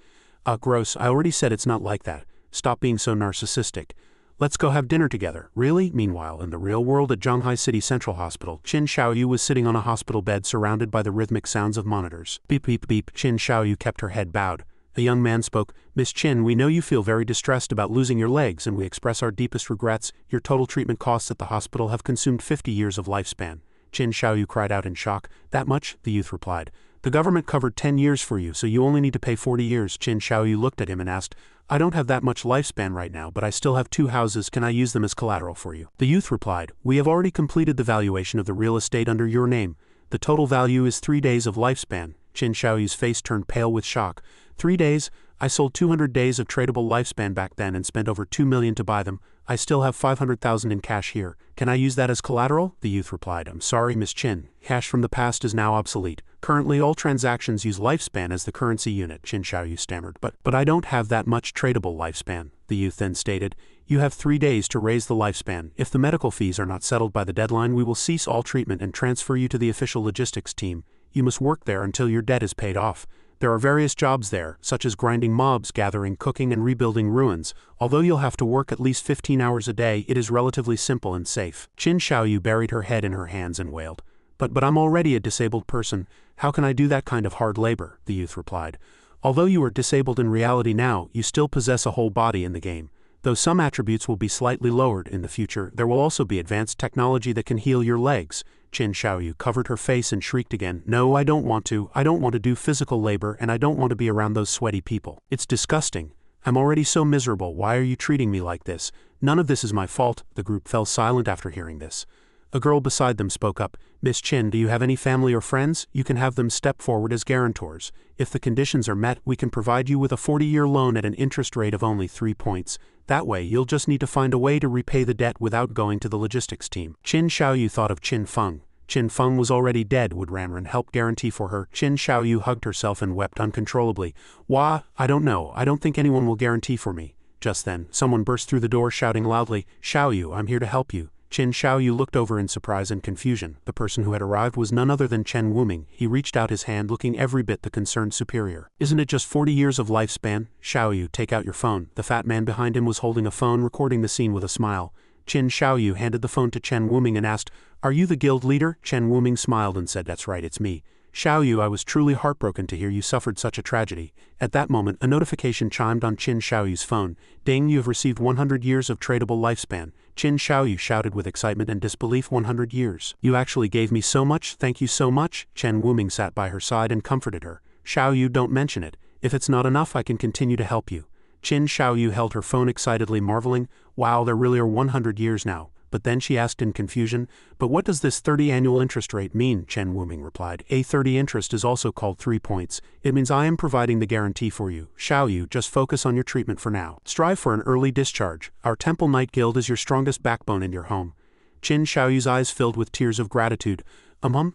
Gross, I already said it's not like that. Stop being so narcissistic. Let's go have dinner together. Really? Meanwhile, in the real world at Zhanghai City Central Hospital, Qin Xiaoyu was sitting on a hospital bed surrounded by the rhythmic sounds of monitors. Beep, beep, beep. Qin Xiaoyu kept her head bowed. A young man spoke. Miss Qin, we know you feel very distressed about losing your legs, and we express our deepest regrets. Your total treatment costs at the hospital have consumed 50 years of lifespan. Qin Xiaoyu cried out in shock. That much? The youth replied. The government covered 10 years for you, so you only need to pay 40 years. Qin Xiaoyu looked at him and asked, I don't have that much lifespan right now, but I still have 2 houses. Can I use them as collateral for you? The youth replied, We have already completed the valuation of the real estate under your name. The total value is 3 days of lifespan. Qin Xiaoyu's face turned pale with shock. 3 days? I sold 200 days of tradable lifespan back then and spent over 2 million to buy them. I still have 500,000 in cash here. Can I use that as collateral? The youth replied, I'm sorry, Miss Qin. Cash from the past is now obsolete. Currently all transactions use lifespan as the currency unit, Qin Xiaoyu stammered. But I don't have that much tradable lifespan, the youth then stated. You have 3 days to raise the lifespan. If the medical fees are not settled by the deadline, we will cease all treatment and transfer you to the official logistics team. You must work there until your debt is paid off. There are various jobs there, such as grinding mobs, gathering, cooking, and rebuilding ruins. Although you'll have to work at least 15 hours a day, it is relatively simple and safe. Qin Xiaoyu buried her head in her hands and wailed. But I'm already a disabled person. How can I do that kind of hard labor? The youth replied. Although you are disabled in reality now, you still possess a whole body in the game. Though some attributes will be slightly lowered in the future, there will also be advanced technology that can heal your legs. Qin Xiaoyu covered her face and shrieked again. No, I don't want to. I don't want to do physical labor, and I don't want to be around those sweaty people. It's disgusting. I'm already so miserable. Why are you treating me like this? None of this is my fault. The group fell silent after hearing this. A girl beside them spoke up. Miss Qin, do you have any family or friends? You can have them step forward as guarantors. If the conditions are met, we can provide you with a 40-year loan at an interest rate of only 3 points. That way, you'll just need to find a way to repay the debt without going to the logistics team. Qin Xiaoyu thought of Qin Feng. Qin Feng was already dead. Would Ranran help guarantee for her? Qin Xiaoyu hugged herself and wept uncontrollably. Wah, I don't know. I don't think anyone will guarantee for me. Just then, someone burst through the door shouting loudly, Xiaoyu, I'm here to help you. Qin Xiaoyu looked over in surprise and confusion. The person who had arrived was none other than Chen Wuming. He reached out his hand looking every bit the concerned superior. Isn't it just 40 years of lifespan? Xiaoyu, take out your phone. The fat man behind him was holding a phone recording the scene with a smile. Qin Xiaoyu handed the phone to Chen Wuming and asked, Are you the guild leader? Chen Wuming smiled and said, That's right, it's me. Xiaoyu, I was truly heartbroken to hear you suffered such a tragedy. At that moment, a notification chimed on Qin Xiaoyu's phone. Ding, you have received 100 years of tradable lifespan. Qin Xiaoyu shouted with excitement and disbelief. 100 years. You actually gave me so much, thank you so much. Chen Wuming sat by her side and comforted her. Xiaoyu, don't mention it. If it's not enough, I can continue to help you. Qin Xiaoyu held her phone excitedly, marveling, Wow, there really are 100 years now. But then she asked in confusion, But what does this 30 annual interest rate mean? Chen Wuming replied, A 30 interest is also called 3 points. It means I am providing the guarantee for you. Xiaoyu, just focus on your treatment for now. Strive for an early discharge. Our Temple Knight Guild is your strongest backbone in your home. Qin Xiaoyu's eyes filled with tears of gratitude.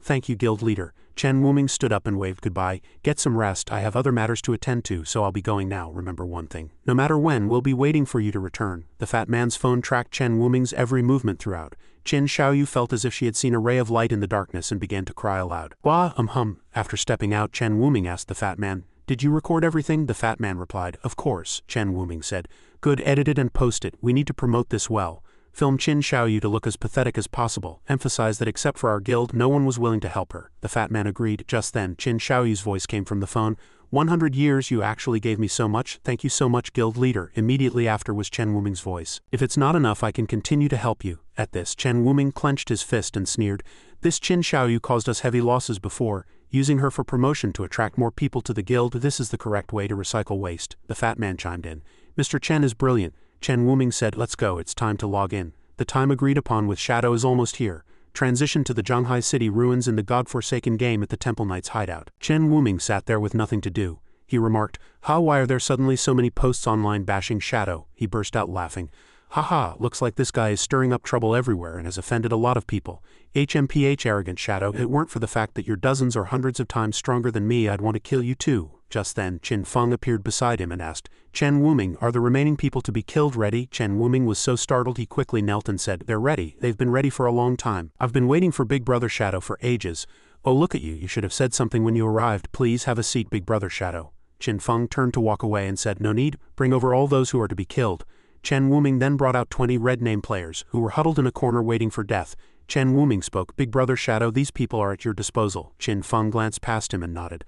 Thank you, guild leader. Chen Wuming stood up and waved goodbye. Get some rest, I have other matters to attend to, so I'll be going now. Remember one thing. No matter when, we'll be waiting for you to return. The fat man's phone tracked Chen Wuming's every movement throughout. Qin Xiaoyu felt as if she had seen a ray of light in the darkness and began to cry aloud. Wah, After stepping out, Chen Wuming asked the fat man, Did you record everything? The fat man replied, Of course. Chen Wuming said, Good, edit it and post it. We need to promote this well. Film Qin Xiaoyu to look as pathetic as possible. Emphasize that except for our guild, no one was willing to help her. The fat man agreed. Just then, Qin Xiaoyu's voice came from the phone. 100 years, you actually gave me so much. Thank you so much, guild leader. Immediately after was Chen Wuming's voice. If it's not enough, I can continue to help you. At this, Chen Wuming clenched his fist and sneered. This Qin Xiaoyu caused us heavy losses before. Using her for promotion to attract more people to the guild, this is the correct way to recycle waste. The fat man chimed in. Mr. Chen is brilliant. Chen Wuming said, Let's go, it's time to log in. The time agreed upon with Shadow is almost here. Transition to the Zhanghai City ruins in the godforsaken game at the Temple Knight's hideout. Chen Wuming sat there with nothing to do. He remarked, Why are there suddenly so many posts online bashing Shadow? He burst out laughing. Looks like this guy is stirring up trouble everywhere and has offended a lot of people. HMPH, arrogant Shadow, it weren't for the fact that you're dozens or hundreds of times stronger than me, I'd want to kill you too. Just then, Qin Feng appeared beside him and asked, Chen Wuming, are the remaining people to be killed ready? Chen Wuming was so startled he quickly knelt and said, They're ready. They've been ready for a long time. I've been waiting for Big Brother Shadow for ages. Oh, look at you. You should have said something when you arrived. Please have a seat, Big Brother Shadow. Qin Feng turned to walk away and said, No need. Bring over all those who are to be killed. Chen Wuming then brought out 20 red name players, who were huddled in a corner waiting for death. Chen Wuming spoke, Big Brother Shadow, these people are at your disposal. Qin Feng glanced past him and nodded.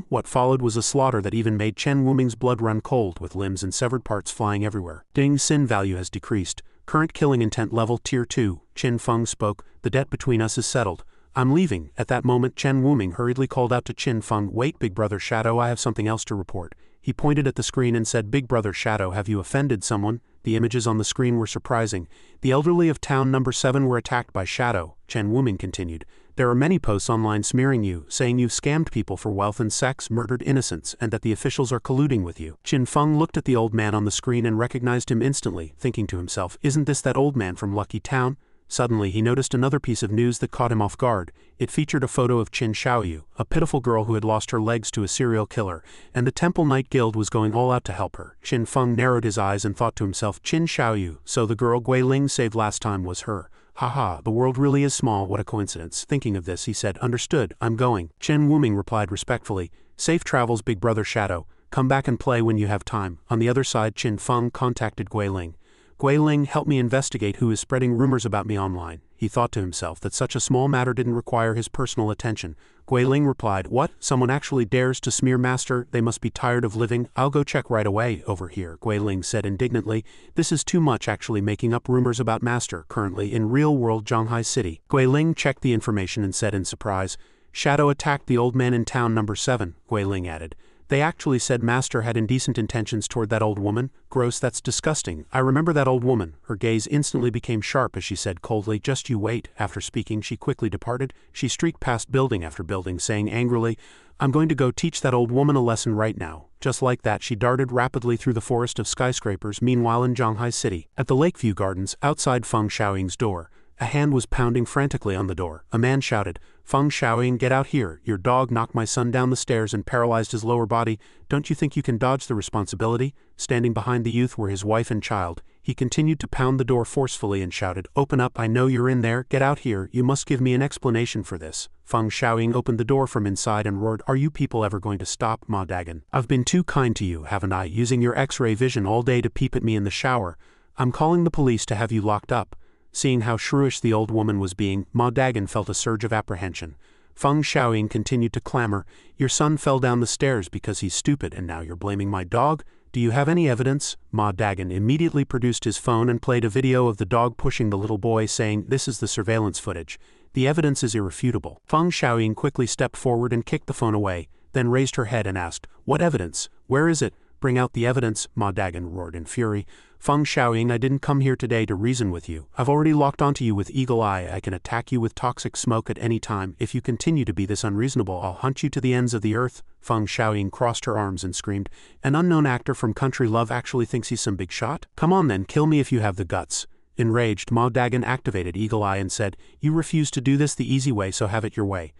What followed was a slaughter that even made Chen Wuming's blood run cold, with limbs and severed parts flying everywhere. Ding, sin value has decreased. Current killing intent level tier 2. Qin Feng spoke, the debt between us is settled. I'm leaving. At that moment, Chen Wuming hurriedly called out to Qin Feng, Wait, Big Brother Shadow, I have something else to report. He pointed at the screen and said, Big Brother Shadow, have you offended someone? The images on the screen were surprising. The elderly of town number 7 were attacked by Shadow. Chen Wuming continued. There are many posts online smearing you, saying you've scammed people for wealth and sex, murdered innocents, and that the officials are colluding with you. Qin Feng looked at the old man on the screen and recognized him instantly, thinking to himself, Isn't this that old man from Lucky Town? Suddenly he noticed another piece of news that caught him off guard. It featured a photo of Qin Xiaoyu, a pitiful girl who had lost her legs to a serial killer, and the Temple Knight Guild was going all out to help her. Qin Feng narrowed his eyes and thought to himself, Qin Xiaoyu, so the girl Gui Ling saved last time was her. The world really is small, what a coincidence. Thinking of this, he said, Understood, I'm going. Chen Wuming replied respectfully, Safe travels, Big Brother Shadow. Come back and play when you have time. On the other side, Qin Feng contacted Gui Ling. Gui Ling, help me investigate who is spreading rumors about me online. He thought to himself that such a small matter didn't require his personal attention. Gui Ling replied, What? Someone actually dares to smear Master? They must be tired of living. I'll go check right away. Over here, Gui Ling said indignantly. This is too much actually making up rumors about Master, currently in real-world Zhanghai City. Gui Ling checked the information and said in surprise, Shadow attacked the old man in town number 7, Gui Ling added. They actually said Master had indecent intentions toward that old woman. Gross, that's disgusting. I remember that old woman. Her gaze instantly became sharp as she said coldly, Just you wait. After speaking, she quickly departed. She streaked past building after building, saying angrily, I'm going to go teach that old woman a lesson right now. Just like that, she darted rapidly through the forest of skyscrapers. Meanwhile in Zhanghai City, at the Lakeview Gardens, outside Feng Xiaoying's door, A hand was pounding frantically on the door. A man shouted, "Feng Xiaoying, get out here. Your dog knocked my son down the stairs and paralyzed his lower body. Don't you think you can dodge the responsibility?" Standing behind the youth were his wife and child. He continued to pound the door forcefully and shouted, "Open up, I know you're in there, get out here, you must give me an explanation for this." Feng Xiaoying opened the door from inside and roared, "Are you people ever going to stop, Ma Dagon? I've been too kind to you, haven't I, using your X-ray vision all day to peep at me in the shower? I'm calling the police to have you locked up." Seeing how shrewish the old woman was being, Ma Dagon felt a surge of apprehension. Feng Xiaoying continued to clamor, "Your son fell down the stairs because he's stupid, and now you're blaming my dog? Do you have any evidence?" Ma Dagon immediately produced his phone and played a video of the dog pushing the little boy, saying, "This is the surveillance footage. The evidence is irrefutable." Feng Xiaoying quickly stepped forward and kicked the phone away, then raised her head and asked, "What evidence? Where is it? Bring out the evidence," Ma Dagon roared in fury. "Feng Xiaoying, I didn't come here today to reason with you. I've already locked onto you with Eagle Eye. I can attack you with toxic smoke at any time. If you continue to be this unreasonable, I'll hunt you to the ends of the earth." Feng Xiaoying crossed her arms and screamed, "An unknown actor from Country Love actually thinks he's some big shot? Come on then, kill me if you have the guts." Enraged, Ma Dagon activated Eagle Eye and said, "You refuse to do this the easy way, so have it your way.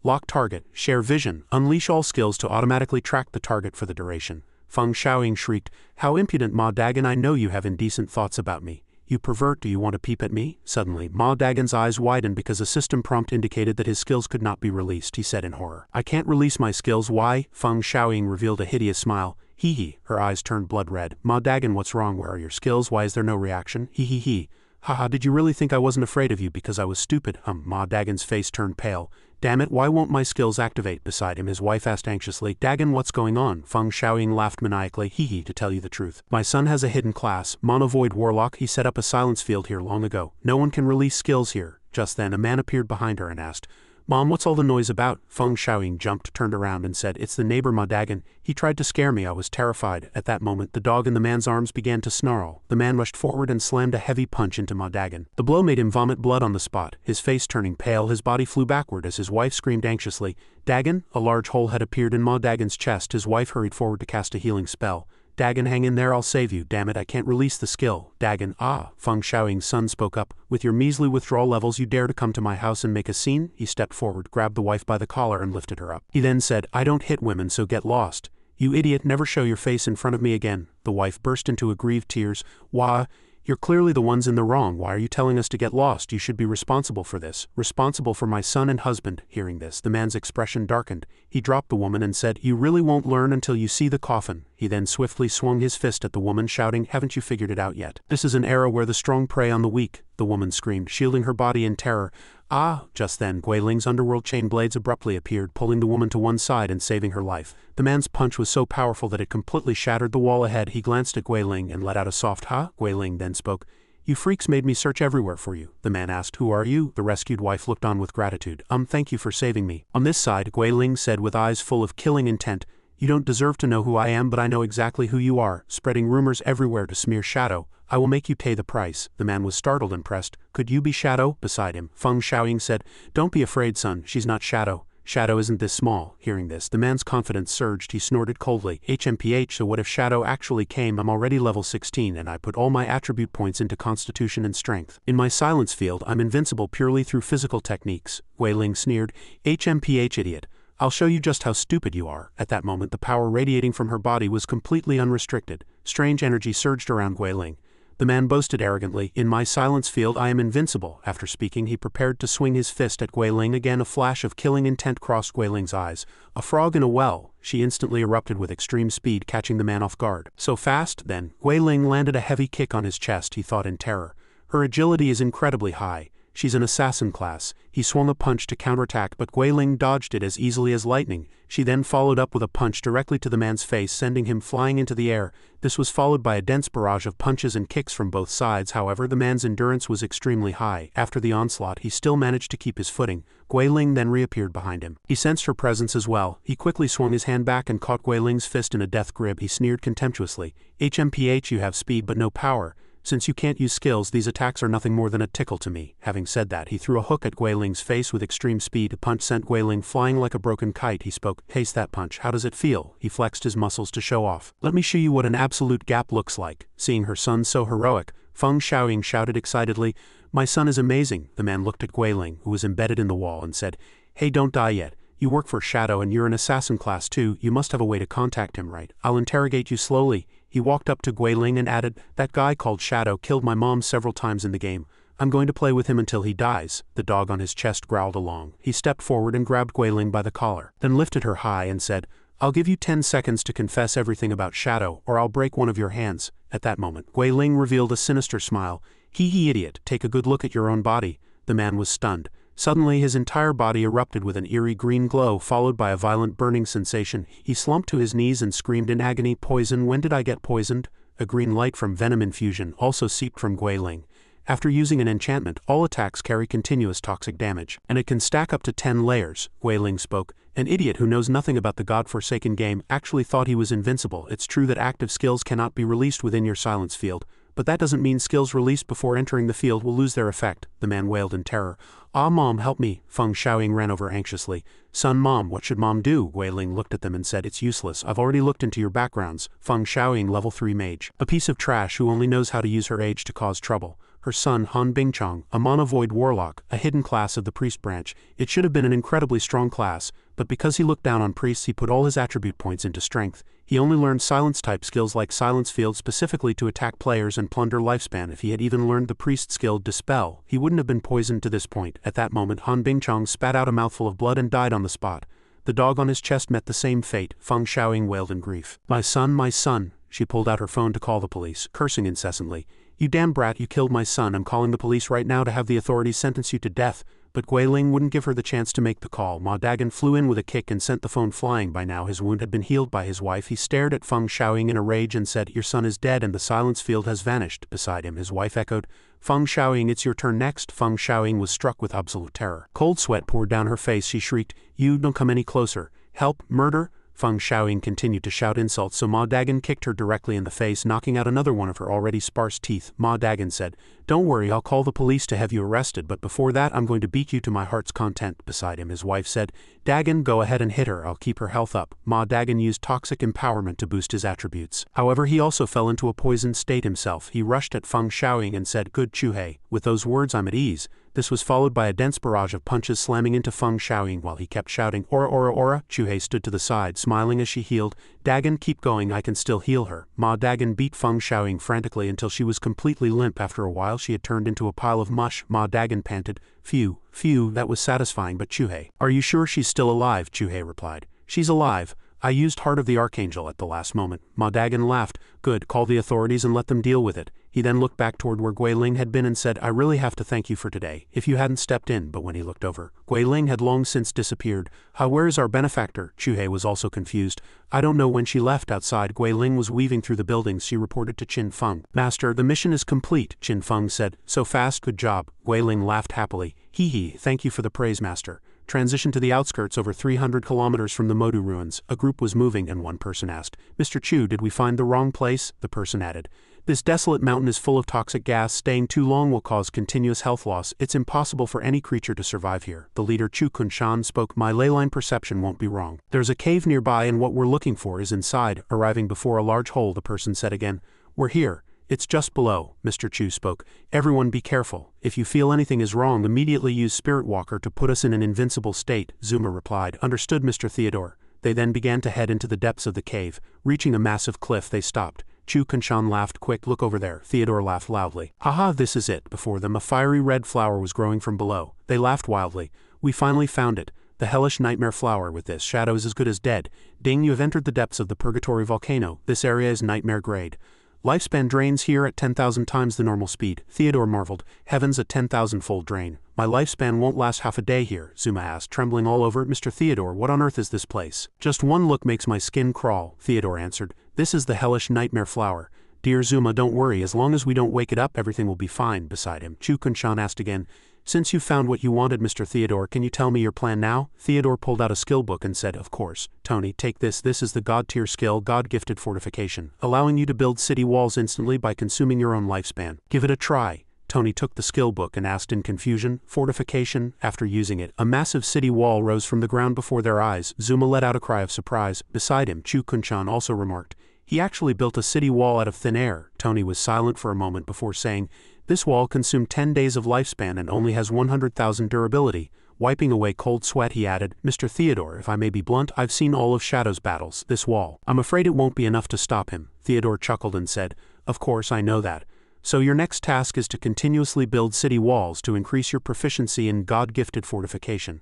Lock target, share vision, unleash all skills to automatically track the target for the duration." Feng Xiaoying shrieked, "How impudent, Ma Dagon, I know you have indecent thoughts about me. You pervert, do you want to peep at me?" Suddenly, Ma Dagon's eyes widened because a system prompt indicated that his skills could not be released. He said in horror, "I can't release my skills, why?" Feng Xiaoying revealed a hideous smile. "Hee hee." Her eyes turned blood red. "Ma Dagon, what's wrong? Where are your skills? Why is there no reaction? Hee hee hee. Haha, did you really think I wasn't afraid of you because I was stupid? Ma Dagon's face turned pale. "Damn it, why won't my skills activate?" Beside him, his wife asked anxiously, "Dagon, what's going on?" Feng Xiaoying laughed maniacally, "Hee hee, to tell you the truth. My son has a hidden class, Monovoid Warlock. He set up a silence field here long ago. No one can release skills here." Just then, a man appeared behind her and asked, "Mom, what's all the noise about?" Feng Xiaoying jumped, turned around and said, "It's the neighbor Ma Dagon. He tried to scare me, I was terrified." At that moment, the dog in the man's arms began to snarl. The man rushed forward and slammed a heavy punch into Ma Dagon. The blow made him vomit blood on the spot. His face turning pale, his body flew backward as his wife screamed anxiously, "Dagon?" A large hole had appeared in Ma Dagon's chest. His wife hurried forward to cast a healing spell. "Dagon, hang in there, I'll save you. Damn it, I can't release the skill." "Dagon, ah." Feng Xiaoying's son spoke up, "With your measly withdrawal levels, you dare to come to my house and make a scene?" He stepped forward, grabbed the wife by the collar and lifted her up. He then said, "I don't hit women, so get lost. You idiot, never show your face in front of me again." The wife burst into aggrieved tears. "Why, you're clearly the ones in the wrong. Why are you telling us to get lost? You should be responsible for this. Responsible for my son and husband." Hearing this, the man's expression darkened. He dropped the woman and said, "You really won't learn until you see the coffin." He then swiftly swung his fist at the woman, shouting, "Haven't you figured it out yet? This is an era where the strong prey on the weak." The woman screamed, shielding her body in terror. "Ah!" Just then, Guiling's underworld chain blades abruptly appeared, pulling the woman to one side and saving her life. The man's punch was so powerful that it completely shattered the wall ahead. He glanced at Guiling and let out a soft "ha." Guiling then spoke, "You freaks made me search everywhere for you." The man asked, "Who are you?" The rescued wife looked on with gratitude. Thank you for saving me." On this side, Guiling said with eyes full of killing intent, "You don't deserve to know who I am, but I know exactly who you are, spreading rumors everywhere to smear Shadow. I will make you pay the price." The man was startled and pressed, "Could you be Shadow?" Beside him, Feng Xiaoying said, "Don't be afraid, son, she's not Shadow. Shadow isn't this small." Hearing this, the man's confidence surged. He snorted coldly, "HMPH, so what if Shadow actually came? I'm already level 16 and I put all my attribute points into Constitution and Strength. In my silence field, I'm invincible purely through physical techniques." Guiling sneered, "HMPH, idiot. I'll show you just how stupid you are." At that moment, the power radiating from her body was completely unrestricted. Strange energy surged around Guiling. The man boasted arrogantly, "In my silence field I am invincible." After speaking, he prepared to swing his fist at Guiling. Again, a flash of killing intent crossed Guiling's eyes. "A frog in a well." She instantly erupted with extreme speed, catching the man off guard. "So fast, then?" Guiling landed a heavy kick on his chest, he thought in terror. "Her agility is incredibly high. She's an assassin class." He swung a punch to counterattack, but Guiling dodged it as easily as lightning. She then followed up with a punch directly to the man's face, sending him flying into the air. This was followed by a dense barrage of punches and kicks from both sides. However, the man's endurance was extremely high. After the onslaught, he still managed to keep his footing. Guiling then reappeared behind him. He sensed her presence as well. He quickly swung his hand back and caught Guiling's fist in a death grip. He sneered contemptuously, "HMPH, you have speed but no power. Since you can't use skills, these attacks are nothing more than a tickle to me." Having said that, he threw a hook at Guiling's face with extreme speed. The punch sent Guiling flying like a broken kite. He spoke, "Taste that punch. How does it feel?" He flexed his muscles to show off. "Let me show you what an absolute gap looks like." Seeing her son so heroic, Feng Xiaoying shouted excitedly, My son is amazing. The man looked at Guiling, who was embedded in the wall, and said, "Hey, don't die yet. You work for Shadow and you're an assassin class too. You must have a way to contact him, right? I'll interrogate you slowly." He walked up to Guiling and added, "That guy called Shadow killed my mom several times in the game. I'm going to play with him until he dies." The dog on his chest growled along. He stepped forward and grabbed Guiling by the collar, then lifted her high and said, "I'll give you 10 seconds to confess everything about Shadow, or I'll break one of your hands." At that moment, Guiling revealed a sinister smile. "Hee idiot, take a good look at your own body." The man was stunned. Suddenly his entire body erupted with an eerie green glow followed by a violent burning sensation. He slumped to his knees and screamed in agony, "Poison, when did I get poisoned?" A green light from venom infusion also seeped from Guiling. After using an enchantment, all attacks carry continuous toxic damage, and it can stack up to 10 layers, Guiling spoke. An idiot who knows nothing about the godforsaken game actually thought he was invincible. It's true that active skills cannot be released within your silence field, but that doesn't mean skills released before entering the field will lose their effect, the man wailed in terror. "Ah, Mom, help me," Feng Xiaoying ran over anxiously. "Son, Mom, what should Mom do?" Guiling looked at them and said, "It's useless. I've already looked into your backgrounds." Feng Xiaoying, level 3 mage. A piece of trash who only knows how to use her age to cause trouble. Her son, Han Bingchong, a mono-void warlock, a hidden class of the priest branch. It should have been an incredibly strong class, but because he looked down on priests he put all his attribute points into strength. He only learned silence-type skills like Silence Field specifically to attack players and plunder lifespan. If he had even learned the priest skill Dispel, he wouldn't have been poisoned to this point. At that moment Han Bingchong spat out a mouthful of blood and died on the spot. The dog on his chest met the same fate. Feng Xiaoying wailed in grief. My son, my son." She pulled out her phone to call the police, cursing incessantly. "You damn brat, you killed my son. I'm calling the police right now to have the authorities sentence you to death." But Guiling wouldn't give her the chance to make the call. Ma Dagan flew in with a kick and sent the phone flying. By now his wound had been healed by his wife. He stared at Feng Xiaoying in a rage and said, "Your son is dead and the silence field has vanished." Beside him his wife echoed, "Feng Xiaoying, it's your turn next." Feng Xiaoying was struck with absolute terror. Cold sweat poured down her face. She shrieked, "You don't come any closer. Help, murder." Feng Xiaoying continued to shout insults, so Ma Dagan kicked her directly in the face, knocking out another one of her already sparse teeth. Ma Dagan said, "Don't worry, I'll call the police to have you arrested, but before that I'm going to beat you to my heart's content." Beside him his wife said, "Dagan, go ahead and hit her, I'll keep her health up." Ma Dagan used toxic empowerment to boost his attributes. However, he also fell into a poisoned state himself. He rushed at Feng Xiaoying and said, "Good Chuhei." With those words, "I'm at ease." This was followed by a dense barrage of punches slamming into Feng Xiaoying while he kept shouting, "Ora, ora, ora." Chuhei stood to the side, smiling as she healed. "Dagan, keep going, I can still heal her." Ma Dagan beat Feng Xiaoying frantically until she was completely limp. After a while she had turned into a pile of mush. Ma Dagan panted, "Phew, phew, that was satisfying, but Chuhei." "Are you sure she's still alive?" Chuhei replied. "She's alive. I used Heart of the Archangel at the last moment." Ma Dagan laughed. "Good, call the authorities and let them deal with it." He then looked back toward where Guiling had been and said, "I really have to thank you for today, if you hadn't stepped in." But when he looked over, Guiling had long since disappeared. Where is our benefactor?" Chuhei was also confused. "I don't know when she left." Outside, Guiling was weaving through the buildings. She reported to Qin Feng. "Master, the mission is complete." Qin Feng said, "So fast, good job." Guiling laughed happily. "Hee hee, thank you for the praise, Master." Transition to the outskirts over 300 kilometers from the Modu ruins. A group was moving and one person asked, "Mr. Chu, did we find the wrong place?" The person added, "This desolate mountain is full of toxic gas. Staying too long will cause continuous health loss. It's impossible for any creature to survive here." The leader Chu Kunshan spoke, "My leyline perception won't be wrong. There's a cave nearby and what we're looking for is inside." Arriving before a large hole, the person said again, "We're here. It's just below." Mr. Chu spoke, "Everyone be careful. If you feel anything is wrong, immediately use Spirit Walker to put us in an invincible state." Zuma replied, "Understood, Mr. Theodore." They then began to head into the depths of the cave. Reaching a massive cliff, they stopped. Chu Kunshan laughed. "Quick, look over there." Theodore laughed loudly. "Haha, this is it." Before them a fiery red flower was growing from below. They laughed wildly. "We finally found it. The hellish nightmare flower. With this, Shadow is as good as dead. Ding, you have entered the depths of the Purgatory Volcano. This area is nightmare grade. Lifespan drains here at 10,000 times the normal speed." Theodore marveled, "Heavens, a 10,000-fold drain. My lifespan won't last half a day here." Zuma asked, trembling all over. "Mr. Theodore, what on earth is this place?" "Just one look makes my skin crawl," Theodore answered. "This is the hellish nightmare flower. Dear Zuma, don't worry, as long as we don't wake it up everything will be fine." Beside him, Chu Kunshan asked again, "Since you found what you wanted, Mr. Theodore, can you tell me your plan now?" Theodore pulled out a skill book and said, "Of course. Tony, take this. This is the God-tier skill, God-gifted fortification, allowing you to build city walls instantly by consuming your own lifespan. Give it a try." Tony took the skill book and asked in confusion, "Fortification?" After using it, a massive city wall rose from the ground before their eyes. Zuma let out a cry of surprise. Beside him, Chu Kunshan also remarked, He actually built a city wall out of thin air. Tony was silent for a moment before saying, "This wall consumed 10 days of lifespan and only has 100,000 durability." Wiping away cold sweat, he added, "Mr. Theodore, if I may be blunt, I've seen all of Shadow's battles. This wall, I'm afraid it won't be enough to stop him." Theodore chuckled and said, "Of course, I know that. So your next task is to continuously build city walls to increase your proficiency in God-gifted fortification.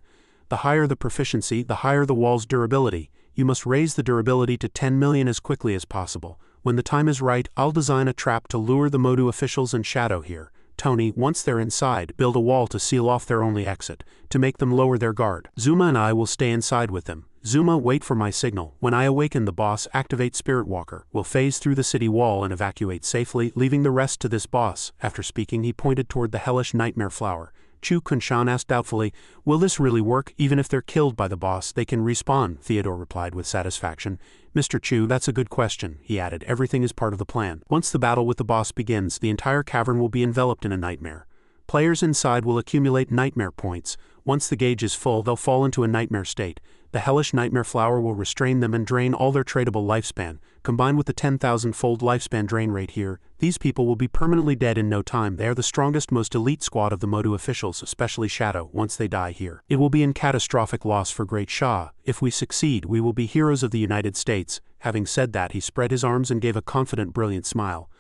The higher the proficiency, the higher the wall's durability. You must raise the durability to 10 million as quickly as possible. When the time is right, I'll design a trap to lure the Modu officials and Shadow here. Tony, once they're inside, build a wall to seal off their only exit, to make them lower their guard. Zuma and I will stay inside with them. Zuma, wait for my signal. When I awaken the boss, activate Spirit Walker. We'll phase through the city wall and evacuate safely, leaving the rest to this boss." After speaking, he pointed toward the hellish nightmare flower. Chu Kunshan asked doubtfully, "Will this really work? Even if they're killed by the boss, they can respawn?" Theodore replied with satisfaction. "Mr. Chu, that's a good question," he added. "Everything is part of the plan. Once the battle with the boss begins, the entire cavern will be enveloped in a nightmare. Players inside will accumulate nightmare points. Once the gauge is full, they'll fall into a nightmare state. The hellish nightmare flower will restrain them and drain all their tradable lifespan. Combined with the 10,000-fold lifespan drain rate here, these people will be permanently dead in no time. They are the strongest, most elite squad of the Modu officials, especially Shadow, once they die here. It will be in catastrophic loss for Great Shah. If we succeed, we will be heroes of the United States." Having said that, he spread his arms and gave a confident, brilliant smile.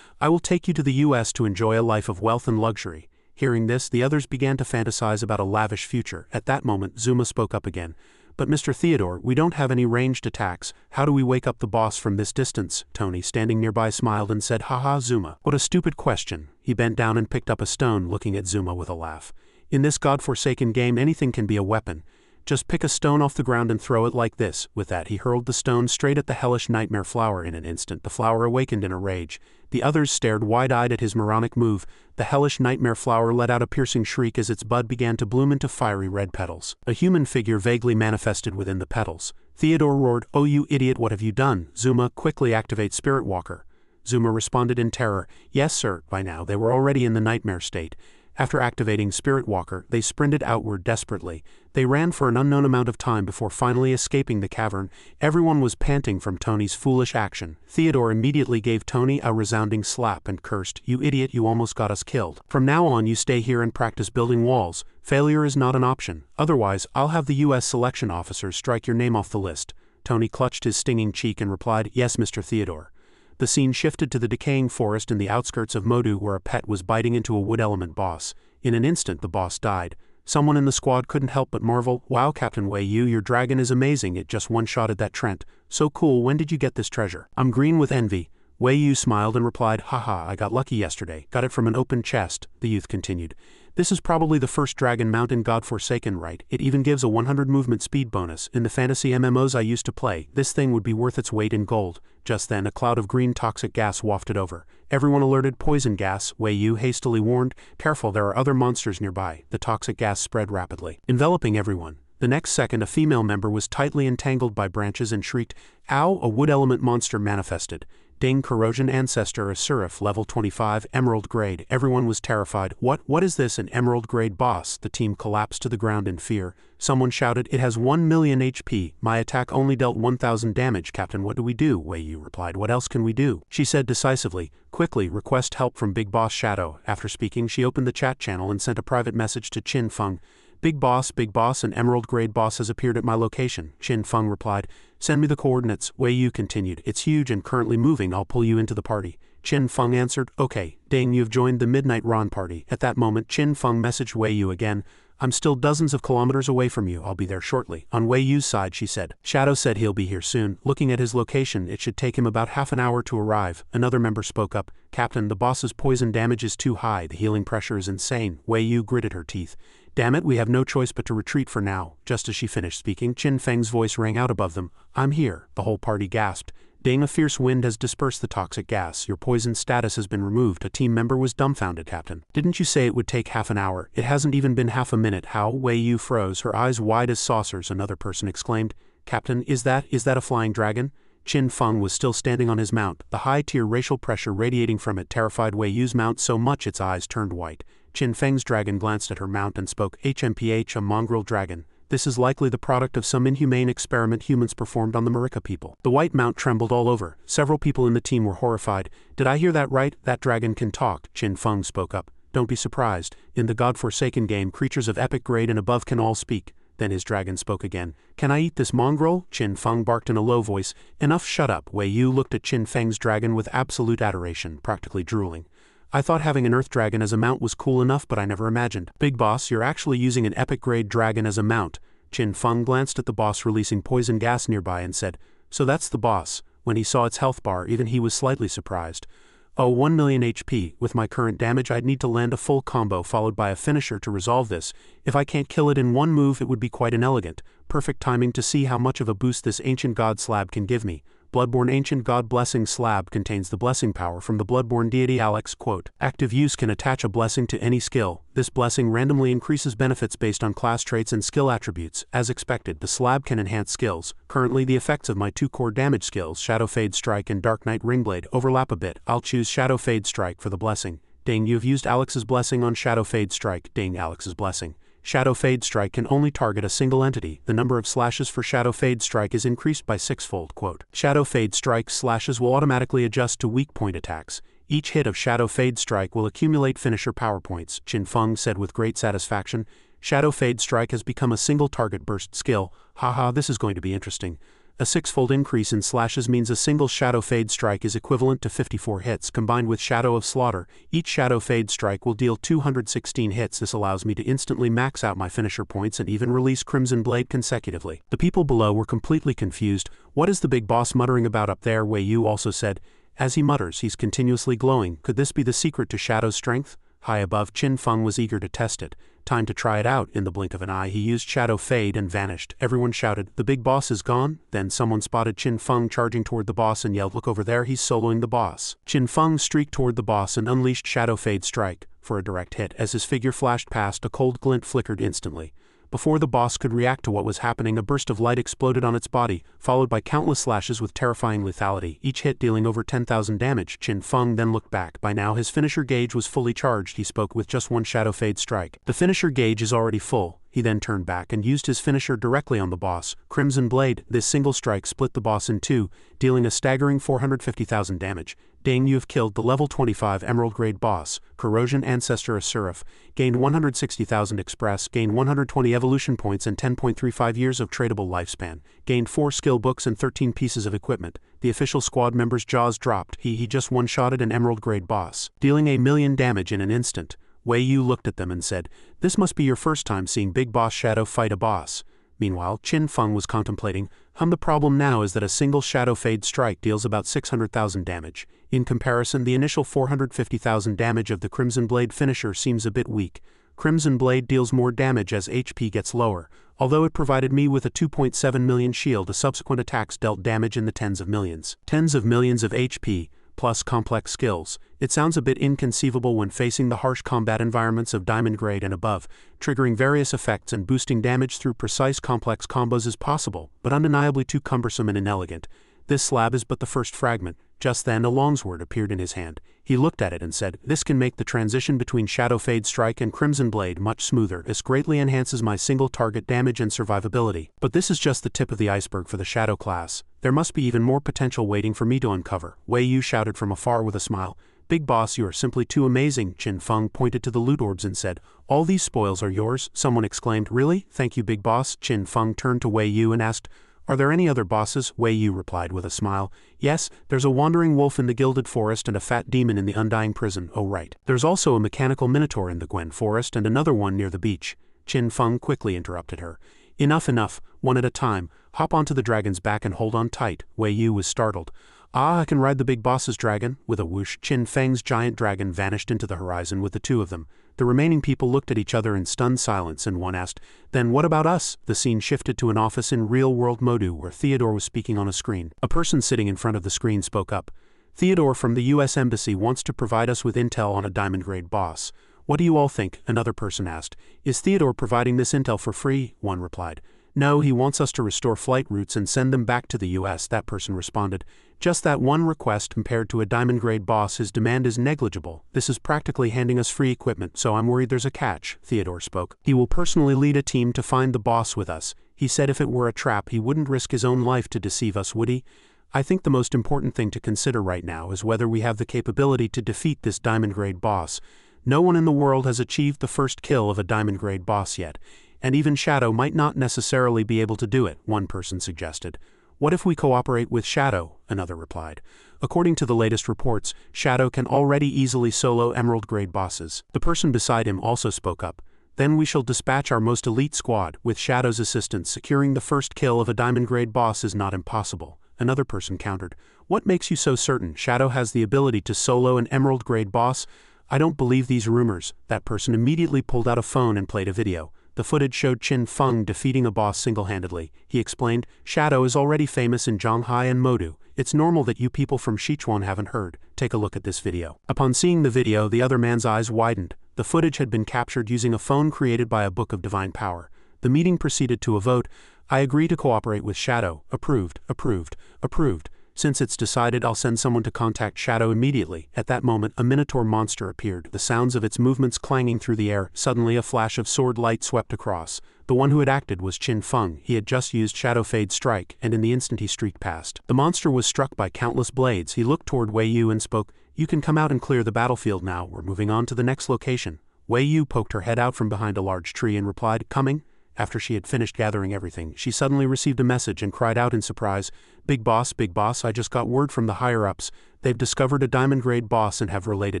"I will take you to the U.S. to enjoy a life of wealth and luxury." Hearing this, the others began to fantasize about a lavish future. At that moment, Zuma spoke up again. "But Mr. Theodore, we don't have any ranged attacks. How do we wake up the boss from this distance?" Tony, standing nearby, smiled and said, "Haha, Zuma. What a stupid question." He bent down and picked up a stone, looking at Zuma with a laugh. "In this godforsaken game, anything can be a weapon. Just pick a stone off the ground and throw it like this." With that, he hurled the stone straight at the hellish nightmare flower. In an instant, the flower awakened in a rage. The others stared wide-eyed at his moronic move. The hellish nightmare flower let out a piercing shriek as its bud began to bloom into fiery red petals. A human figure vaguely manifested within the petals. Theodore roared, "Oh, you idiot, what have you done?" Zuma, quickly activate Spirit Walker. Zuma responded in terror, "Yes, sir." By now, they were already in the nightmare state. After activating Spirit Walker, they sprinted outward desperately. They ran for an unknown amount of time before finally escaping the cavern. Everyone was panting from Tony's foolish action. Theodore immediately gave Tony a resounding slap and cursed, "You idiot, you almost got us killed. From now on, you stay here and practice building walls. Failure is not an option. Otherwise, I'll have the U.S. selection officers strike your name off the list." Tony clutched his stinging cheek and replied, "Yes, Mr. Theodore." The scene shifted to the decaying forest in the outskirts of Modu, where a pet was biting into a wood element boss. In an instant, the boss died. Someone in the squad couldn't help but marvel, "Wow, Captain Wei Yu, your dragon is amazing. It just one-shotted that Trent. So cool, when did you get this treasure?" "I'm green with envy." Wei Yu smiled and replied, "Haha, I got lucky yesterday. Got it from an open chest." The youth continued, "This is probably the first dragon mount in Godforsaken, right? It even gives a 100 movement speed bonus. In the fantasy MMOs I used to play, this thing would be worth its weight in gold." Just then, a cloud of green toxic gas wafted over. Everyone alerted, "Poison gas," Wei Yu hastily warned. "Careful, there are other monsters nearby." The toxic gas spread rapidly, enveloping everyone. The next second, a female member was tightly entangled by branches and shrieked, "Ow!" A wood element monster manifested. Ding, Corrosion Ancestor, a Seraph, level 25, Emerald Grade. Everyone was terrified. What is this, an Emerald Grade boss?" The team collapsed to the ground in fear. Someone shouted, "It has 1 million HP. My attack only dealt 1,000 damage, Captain. What do we do?" Wei Yu replied, "What else can we do?" She said decisively, "Quickly, request help from Big Boss Shadow." After speaking, she opened the chat channel and sent a private message to Qin Feng. Big Boss, an Emerald Grade boss has appeared at my location." Qin Feng replied, "Send me the coordinates." Wei Yu continued, "It's huge and currently moving. I'll pull you into the party." Qin Feng answered, "Okay, Ding, you've joined the Midnight Ron party." At that moment, Qin Feng messaged Wei Yu again, "I'm still dozens of kilometers away from you. I'll be there shortly." On Wei Yu's side, she said, "Shadow said he'll be here soon. Looking at his location, it should take him about half an hour to arrive." Another member spoke up, "Captain, the boss's poison damage is too high. The healing pressure is insane." Wei Yu gritted her teeth. "Damn it, we have no choice but to retreat for now." Just as she finished speaking, Qin Feng's voice rang out above them, "I'm here." The whole party gasped. "Ding, a fierce wind has dispersed the toxic gas. Your poison status has been removed." A team member was dumbfounded. "Captain, didn't you say it would take half an hour? It hasn't even been half a minute." "How?" Wei Yu froze, her eyes wide as saucers. Another person exclaimed, "Captain, is that a flying dragon?" Qin Feng was still standing on his mount. The high-tier racial pressure radiating from it terrified Wei Yu's mount so much its eyes turned white. Qin Feng's dragon glanced at her mount and spoke, "HMPH, a mongrel dragon. This is likely the product of some inhumane experiment humans performed on the Marika people. The white mount trembled all over. Several people in the team were horrified. Did I hear that right? That dragon can talk, Qin Feng spoke up. Don't be surprised. In the God-forsaken game, creatures of epic grade and above can all speak. Then his dragon spoke again. Can I eat this mongrel? Qin Feng barked in a low voice. Enough, shut up. Wei Yu looked at Qin Feng's dragon with absolute adoration, practically drooling. I thought having an earth dragon as a mount was cool enough, but I never imagined. Big boss, you're actually using an epic grade dragon as a mount. Qin Feng glanced at the boss releasing poison gas nearby and said, so that's the boss. When he saw its health bar, even he was slightly surprised. Oh, 1 million HP. With my current damage, I'd need to land a full combo followed by a finisher to resolve this. If I can't kill it in one move, it would be quite inelegant. Perfect timing to see how much of a boost this Ancient God slab can give me. Bloodborne Ancient God Blessing Slab contains the blessing power from the Bloodborne deity Alex. Quote, active use can attach a blessing to any skill. This blessing randomly increases benefits based on class traits and skill attributes. As expected, the slab can enhance skills. Currently, the effects of my two core damage skills, Shadow Fade Strike and Dark Knight Ringblade, overlap a bit. I'll choose Shadow Fade Strike for the blessing. Dang, you've used Alex's blessing on Shadow Fade Strike. Dang, Alex's blessing. Shadow Fade Strike can only target a single entity. The number of slashes for Shadow Fade Strike is increased by 6-fold. Quote, Shadow Fade Strike slashes will automatically adjust to weak point attacks. Each hit of Shadow Fade Strike will accumulate finisher power points, Qin Feng said with great satisfaction. Shadow Fade Strike has become a single target burst skill. Haha, this is going to be interesting. A 6-fold increase in slashes means a single Shadow Fade Strike is equivalent to 54 hits combined with Shadow of Slaughter. Each Shadow Fade Strike will deal 216 hits. This allows me to instantly max out my finisher points and even release Crimson Blade consecutively. The people below were completely confused. What is the big boss muttering about up there? Wei Yu also said. As he mutters, he's continuously glowing. Could this be the secret to Shadow's strength? High above, Qin Feng was eager to test it. Time to try it out. In the blink of an eye, he used Shadow Fade and vanished. Everyone shouted, the big boss is gone? Then someone spotted Qin Feng charging toward the boss and yelled, look over there, he's soloing the boss. Qin Feng streaked toward the boss and unleashed Shadow Fade Strike for a direct hit. As his figure flashed past, a cold glint flickered instantly. Before the boss could react to what was happening, a burst of light exploded on its body, followed by countless slashes with terrifying lethality, each hit dealing over 10,000 damage. Qin Feng then looked back. By now his finisher gauge was fully charged. He spoke with just one Shadow Fade Strike. The finisher gauge is already full. He then turned back and used his finisher directly on the boss, Crimson Blade. This single strike split the boss in two, dealing a staggering 450,000 damage. Dang, you have killed the level 25 Emerald Grade boss. Corrosion Ancestor Asurif. Gained 160,000 Express, gained 120 evolution points and 10.35 years of tradable lifespan. Gained 4 skill books and 13 pieces of equipment. The official squad member's jaws dropped. He just one-shotted an Emerald Grade boss, dealing 1 million damage in an instant. Wei Yu looked at them and said, this must be your first time seeing Big Boss Shadow fight a boss. Meanwhile, Qin Feng was contemplating, the problem now is that a single Shadow Fade Strike deals about 600,000 damage. In comparison, the initial 450,000 damage of the Crimson Blade finisher seems a bit weak. Crimson Blade deals more damage as HP gets lower. Although it provided me with a 2.7 million shield, the subsequent attacks dealt damage in the tens of millions. Tens of millions of HP, plus complex skills. It sounds a bit inconceivable when facing the harsh combat environments of Diamond Grade and above. Triggering various effects and boosting damage through precise complex combos is possible, but undeniably too cumbersome and inelegant. This slab is but the first fragment. Just then a longsword appeared in his hand. He looked at it and said, this can make the transition between Shadow Fade Strike and Crimson Blade much smoother. This greatly enhances my single target damage and survivability. But this is just the tip of the iceberg for the Shadow class. There must be even more potential waiting for me to uncover. Wei Yu shouted from afar with a smile. Big boss, you are simply too amazing. Qin Feng pointed to the loot orbs and said, all these spoils are yours? Someone exclaimed, really? Thank you, big boss. Qin Feng turned to Wei Yu and asked, are there any other bosses? Wei Yu replied with a smile. Yes, there's a wandering wolf in the Gilded Forest and a fat demon in the Undying Prison. Oh right. There's also a mechanical minotaur in the Gwen Forest and another one near the beach. Qin Feng quickly interrupted her. Enough, one at a time. Hop onto the dragon's back and hold on tight. Wei Yu was startled. I can ride the big boss's dragon. With a whoosh, Qin Feng's giant dragon vanished into the horizon with the two of them. The remaining people looked at each other in stunned silence and one asked, then what about us? The scene shifted to an office in real-world Modu where Theodore was speaking on a screen. A person sitting in front of the screen spoke up. Theodore from the US Embassy wants to provide us with intel on a Diamond Grade boss. What do you all think? Another person asked. Is Theodore providing this intel for free? One replied. No, he wants us to restore flight routes and send them back to the US, that person responded. Just that one request. Compared to a diamond-grade boss, his demand is negligible. This is practically handing us free equipment, so I'm worried there's a catch, Theodore spoke. He will personally lead a team to find the boss with us. He said if it were a trap, he wouldn't risk his own life to deceive us, would he? I think the most important thing to consider right now is whether we have the capability to defeat this diamond-grade boss. No one in the world has achieved the first kill of a diamond-grade boss yet, and even Shadow might not necessarily be able to do it, one person suggested. What if we cooperate with Shadow? Another replied. According to the latest reports, Shadow can already easily solo emerald-grade bosses. The person beside him also spoke up. Then we shall dispatch our most elite squad. With Shadow's assistance, securing the first kill of a diamond-grade boss is not impossible. Another person countered. What makes you so certain Shadow has the ability to solo an emerald-grade boss? I don't believe these rumors. That person immediately pulled out a phone and played a video. The footage showed Qin Feng defeating a boss single-handedly. He explained, Shadow is already famous in Zhanghai and Modu. It's normal that you people from Sichuan haven't heard. Take a look at this video. Upon seeing the video, the other man's eyes widened. The footage had been captured using a phone created by a book of divine power. The meeting proceeded to a vote. I agree to cooperate with Shadow. Approved, approved, approved. Since it's decided, I'll send someone to contact Shadow immediately. At that moment, a minotaur monster appeared, the sounds of its movements clanging through the air. Suddenly a flash of sword light swept across. The one who had acted was Qin Feng. He had just used Shadow Fade Strike, and in the instant he streaked past. The monster was struck by countless blades. He looked toward Wei Yu and spoke, You can come out and clear the battlefield now. We're moving on to the next location. Wei Yu poked her head out from behind a large tree and replied, Coming? After she had finished gathering everything, she suddenly received a message and cried out in surprise, Big boss, I just got word from the higher-ups. They've discovered a diamond-grade boss and have related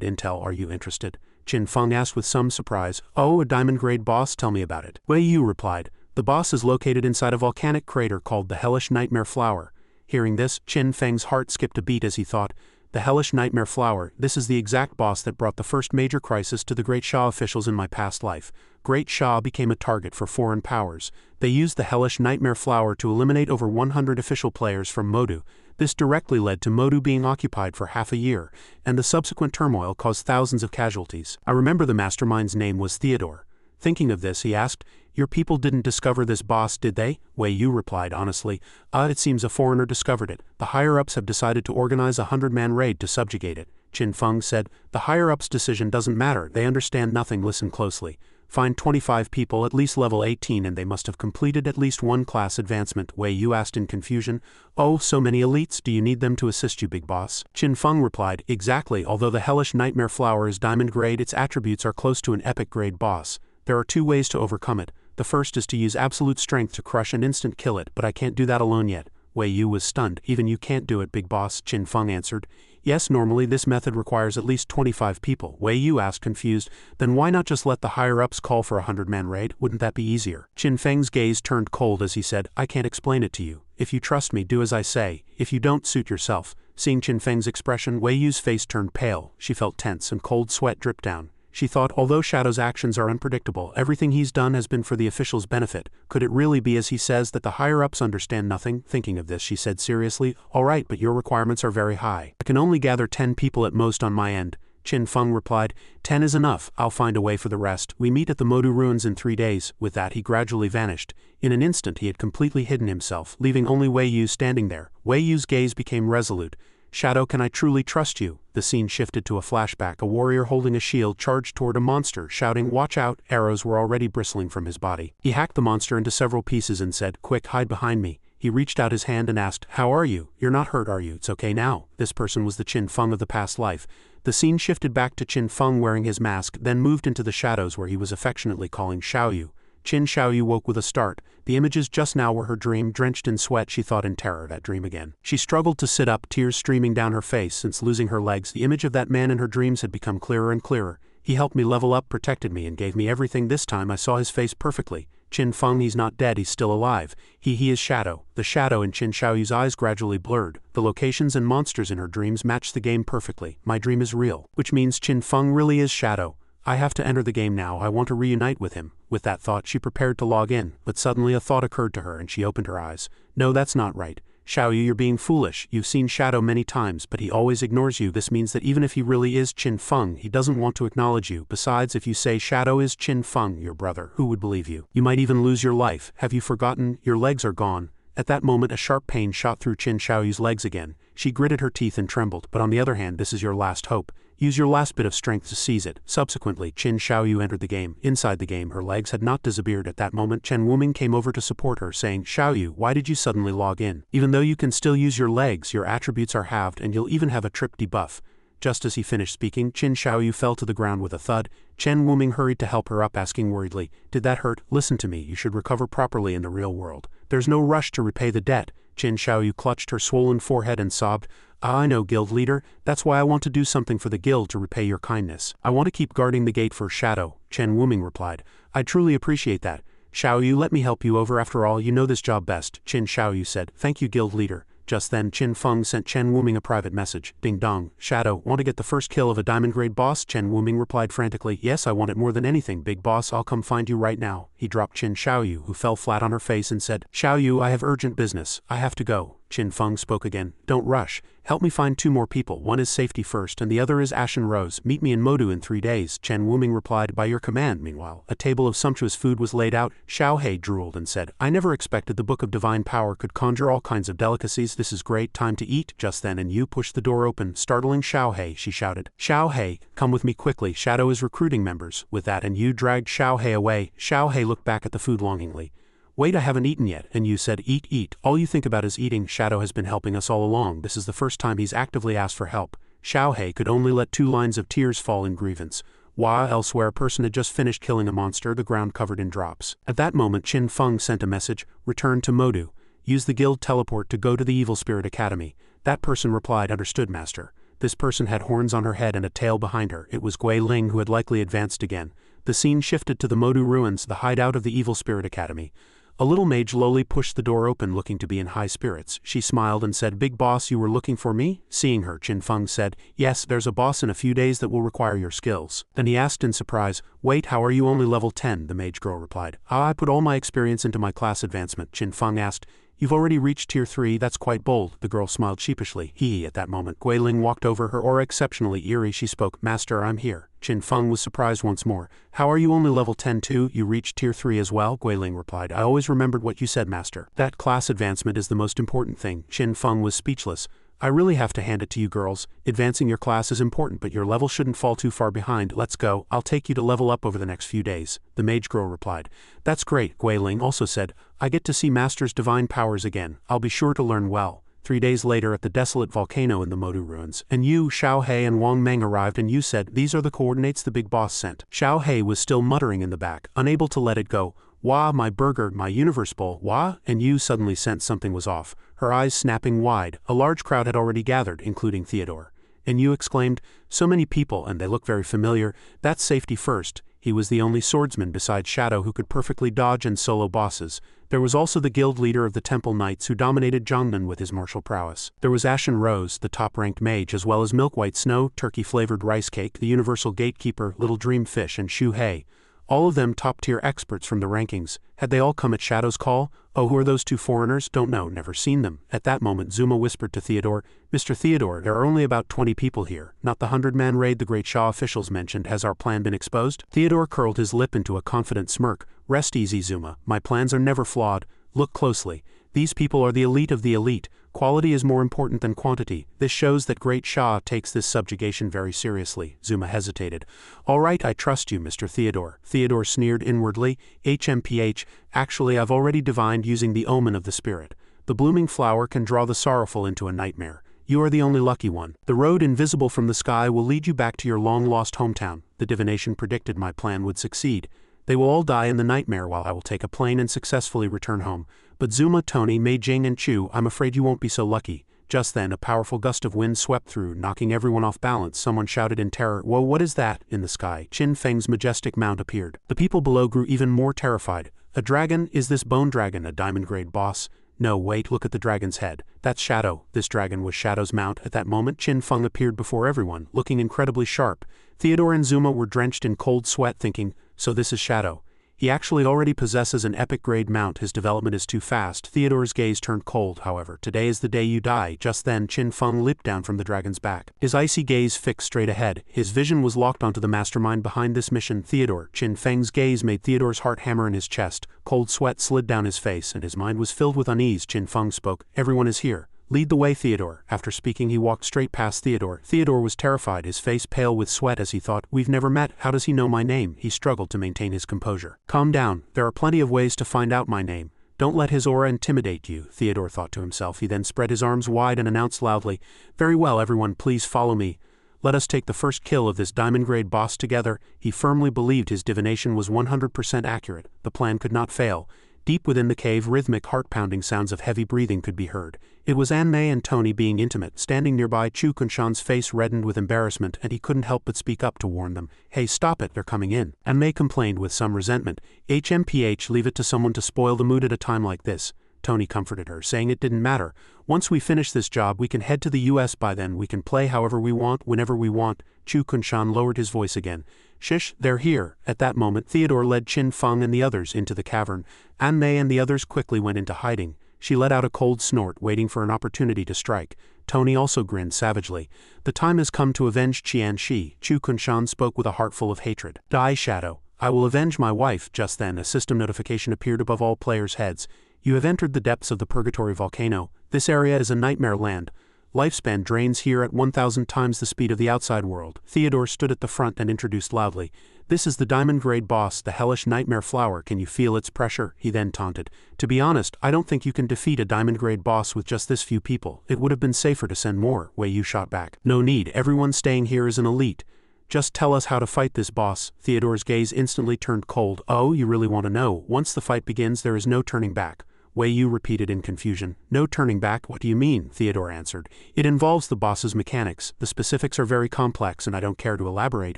intel. Are you interested? Qin Feng asked with some surprise. Oh, a diamond-grade boss? Tell me about it. Wei Yu replied, The boss is located inside a volcanic crater called the Hellish Nightmare Flower. Hearing this, Qin Feng's heart skipped a beat as he thought, The Hellish Nightmare Flower, this is the exact boss that brought the first major crisis to the Great Sha officials in my past life. Great Sha became a target for foreign powers. They used the Hellish Nightmare Flower to eliminate over 100 official players from Modu. This directly led to Modu being occupied for half a year, and the subsequent turmoil caused thousands of casualties. I remember the mastermind's name was Theodore. Thinking of this, he asked, Your people didn't discover this boss, did they? Wei Yu replied honestly, It seems a foreigner discovered it. The higher-ups have decided to organize a 100-man raid to subjugate it. Qin Feng said, The higher-ups' decision doesn't matter. They understand nothing. Listen closely. Find 25 people at least level 18 and they must have completed at least one class advancement. Wei Yu asked in confusion, Oh, so many elites, do you need them to assist you, big boss? Qin Feng replied, Exactly, although the Hellish Nightmare Flower is diamond grade, its attributes are close to an epic grade boss. There are two ways to overcome it. The first is to use absolute strength to crush and instant kill it, but I can't do that alone yet. Wei Yu was stunned. Even you can't do it, big boss, Qin Feng answered. Yes, normally this method requires at least 25 people. Wei Yu asked confused, Then why not just let the higher-ups call for a 100-man raid? Wouldn't that be easier? Qin Feng's gaze turned cold as he said, I can't explain it to you. If you trust me, do as I say. If you don't, suit yourself. Seeing Qin Feng's expression, Wei Yu's face turned pale. She felt tense and cold sweat dripped down. She thought, although Shadow's actions are unpredictable, everything he's done has been for the officials' benefit. Could it really be as he says that the higher-ups understand nothing? Thinking of this, she said seriously, All right, but your requirements are very high. I can only gather 10 people at most on my end. Qin Feng replied, 10 is enough. I'll find a way for the rest. We meet at the Modu ruins in 3 days. With that, he gradually vanished. In an instant, he had completely hidden himself, leaving only Wei Yu standing there. Wei Yu's gaze became resolute. Shadow, can I truly trust you? The scene shifted to a flashback. A warrior holding a shield charged toward a monster, shouting, Watch out! Arrows were already bristling from his body. He hacked the monster into several pieces and said, Quick, hide behind me. He reached out his hand and asked, How are you? You're not hurt, are you? It's okay now. This person was the Qin Feng of the past life. The scene shifted back to Qin Feng wearing his mask, then moved into the shadows where he was affectionately calling Xiaoyu. Qin Xiaoyu woke with a start. The images just now were her dream. Drenched in sweat, she thought in terror, that dream again. She struggled to sit up, tears streaming down her face. Since losing her legs, the image of that man in her dreams had become clearer and clearer. He helped me level up, protected me, and gave me everything. This time I saw his face perfectly. Qin Feng, he's not dead, he's still alive. He is Shadow. The shadow in Qin Xiaoyu's eyes gradually blurred. The locations and monsters in her dreams matched the game perfectly. My dream is real. Which means Qin Feng really is Shadow. I have to enter the game now. I want to reunite with him. With that thought, she prepared to log in, but suddenly a thought occurred to her and she opened her eyes. No, that's not right. Xiaoyu, you're being foolish. You've seen Shadow many times, but he always ignores you. This means that even if he really is Qin Feng, he doesn't want to acknowledge you. Besides, if you say Shadow is Qin Feng, your brother, who would believe you? You might even lose your life. Have you forgotten? Your legs are gone. At that moment a sharp pain shot through Qin Xiaoyu's legs again. She gritted her teeth and trembled, but on the other hand, this is your last hope. Use your last bit of strength to seize it. Subsequently, Qin Xiaoyu entered the game. Inside the game, her legs had not disappeared. At that moment, Chen Wuming came over to support her, saying, Xiaoyu, why did you suddenly log in? Even though you can still use your legs, your attributes are halved and you'll even have a trip debuff. Just as he finished speaking, Qin Xiaoyu fell to the ground with a thud. Chen Wuming hurried to help her up, asking worriedly, did that hurt? Listen to me, you should recover properly in the real world. There's no rush to repay the debt. Qin Xiaoyu clutched her swollen forehead and sobbed, I know, guild leader, that's why I want to do something for the guild to repay your kindness. I want to keep guarding the gate for Shadow, Chen Wuming replied. I truly appreciate that. Xiaoyu, let me help you over, after all, you know this job best, Qin Xiaoyu said. Thank you, guild leader. Just then, Qin Feng sent Chen Wuming a private message. Ding dong. Shadow, want to get the first kill of a diamond grade boss? Chen Wuming replied frantically. Yes, I want it more than anything, big boss. I'll come find you right now. He dropped Qin Xiaoyu, who fell flat on her face, and said, Xiaoyu, I have urgent business. I have to go. Qin Feng spoke again. Don't rush. Help me find 2 more people. One is safety first and the other is Ashen Rose. Meet me in Modu in 3 days. Chen Wuming replied, by your command. Meanwhile, a table of sumptuous food was laid out. Xiao He drooled and said, I never expected the Book of Divine Power could conjure all kinds of delicacies. This is great. Time to eat. Just then and Yu pushed the door open, startling Xiao He. She shouted, Xiao He, come with me quickly. Shadow is recruiting members. With that and Yu dragged Xiao He away. Xiao He looked back at the food longingly. Wait, I haven't eaten yet, and you said eat, eat. All you think about is eating. Shadow has been helping us all along. This is the first time he's actively asked for help. Xiao He could only let 2 lines of tears fall in grievance. While elsewhere a person had just finished killing a monster, the ground covered in drops. At that moment Qin Feng sent a message, return to Modu. Use the guild teleport to go to the Evil Spirit Academy. That person replied, understood, master. This person had horns on her head and a tail behind her. It was Gui Ling, who had likely advanced again. The scene shifted to the Modu ruins, the hideout of the Evil Spirit Academy. A little mage lowly pushed the door open, looking to be in high spirits. She smiled and said, Big boss, you were looking for me? Seeing her, Qin Feng said, Yes, there's a boss in a few days that will require your skills. Then he asked in surprise, Wait, how are you only level 10? The mage girl replied, I put all my experience into my class advancement. Qin Feng asked, You've already reached tier 3, that's quite bold. The girl smiled sheepishly. At that moment, Gui Ling walked over, her aura exceptionally eerie. She spoke, Master, I'm here. Qin Feng was surprised once more. How are you only level 10 too? You reached tier 3 as well? Gui Ling replied, I always remembered what you said, master. That class advancement is the most important thing. Qin Feng was speechless. I really have to hand it to you girls. Advancing your class is important, but your level shouldn't fall too far behind. Let's go. I'll take you to level up over the next few days. The mage girl replied. That's great. Gui Ling also said, I get to see master's divine powers again. I'll be sure to learn well. 3 days later at the desolate volcano in the Modu ruins, and Yu, Xiao He and Wang Meng arrived, and Yu said, These are the coordinates the big boss sent. Xiao He was still muttering in the back, unable to let it go. Wah, my burger, my universe bowl, wah, and Yu suddenly sensed something was off, her eyes snapping wide. A large crowd had already gathered, including Theodore. And Yu exclaimed, So many people, and they look very familiar. That's safety first. He was the only swordsman besides Shadow who could perfectly dodge and solo bosses. There was also the guild leader of the Temple Knights who dominated Zhongnan with his martial prowess. There was Ashen Rose, the top-ranked mage, as well as Milk White Snow, turkey-flavored rice cake, the universal gatekeeper, Little Dream Fish, and Shu He. All of them top-tier experts from the rankings. Had they all come at Shadow's call? Oh, who are those 2 foreigners? Don't know, never seen them. At that moment Zuma whispered to Theodore, Mr. Theodore, there are only about 20 people here. Not the 100-man raid the Great Shah officials mentioned. Has our plan been exposed? Theodore curled his lip into a confident smirk. Rest easy, Zuma. My plans are never flawed. Look closely. These people are the elite of the elite. Quality is more important than quantity. This shows that Great Shah takes this subjugation very seriously. Zuma hesitated. All right, I trust you, Mr. Theodore. Theodore sneered inwardly. HMPH, actually I've already divined using the omen of the spirit. The blooming flower can draw the sorrowful into a nightmare. You are the only lucky one. The road invisible from the sky will lead you back to your long-lost hometown. The divination predicted my plan would succeed. They will all die in the nightmare while I will take a plane and successfully return home. But Zuma, Tony, Mei Jing and Chu, I'm afraid you won't be so lucky. Just then a powerful gust of wind swept through, knocking everyone off balance. Someone shouted in terror, Whoa, what is that? In the sky, Qin Feng's majestic mount appeared. The people below grew even more terrified. A dragon? Is this Bone Dragon a diamond-grade boss? No, wait, look at the dragon's head. That's Shadow. This dragon was Shadow's mount. At that moment Qin Feng appeared before everyone, looking incredibly sharp. Theodore and Zuma were drenched in cold sweat, thinking, So this is Shadow. He actually already possesses an epic-grade mount. His development is too fast. Theodore's gaze turned cold, however. Today is the day you die. Just then, Qin Feng leaped down from the dragon's back. His icy gaze fixed straight ahead. His vision was locked onto the mastermind behind this mission, Theodore. Qin Feng's gaze made Theodore's heart hammer in his chest. Cold sweat slid down his face, and his mind was filled with unease. Qin Feng spoke. Everyone is here. Lead the way, Theodore. After speaking, he walked straight past Theodore. Theodore was terrified, his face pale with sweat as he thought, we've never met, how does he know my name? He struggled to maintain his composure. Calm down, there are plenty of ways to find out my name. Don't let his aura intimidate you, Theodore thought to himself. He then spread his arms wide and announced loudly, very well, everyone, please follow me. Let us take the first kill of this diamond-grade boss together. He firmly believed his divination was 100% accurate. The plan could not fail. Deep within the cave, rhythmic, heart-pounding sounds of heavy breathing could be heard. It was Anmei and Tony being intimate. Standing nearby, Chu Kunshan's face reddened with embarrassment, and he couldn't help but speak up to warn them. Hey, stop it, they're coming in. Anmei complained with some resentment. HMPH, leave it to someone to spoil the mood at a time like this. Tony comforted her, saying it didn't matter. Once we finish this job, we can head to the US. By then, we can play however we want, whenever we want. Chu Kunshan lowered his voice again. Shish, they're here. At that moment, Theodore led Qin Feng and the others into the cavern. Anmei and the others quickly went into hiding. She let out a cold snort, waiting for an opportunity to strike. Tony also grinned savagely. The time has come to avenge Qian Shi. Chu Kunshan spoke with a heart full of hatred. Die, Shadow. I will avenge my wife. Just then, a system notification appeared above all players' heads. You have entered the depths of the Purgatory Volcano. This area is a nightmare land. Lifespan drains here at 1,000 times the speed of the outside world. Theodore stood at the front and introduced loudly. This is the diamond-grade boss, the hellish nightmare flower. Can you feel its pressure? He then taunted. To be honest, I don't think you can defeat a diamond-grade boss with just this few people. It would have been safer to send more. Wei Yu shot back. No need, everyone staying here is an elite. Just tell us how to fight this boss. Theodore's gaze instantly turned cold. Oh, you really want to know? Once the fight begins, there is no turning back. Wei Yu repeated in confusion. No turning back? What do you mean? Theodore answered. It involves the boss's mechanics. The specifics are very complex and I don't care to elaborate.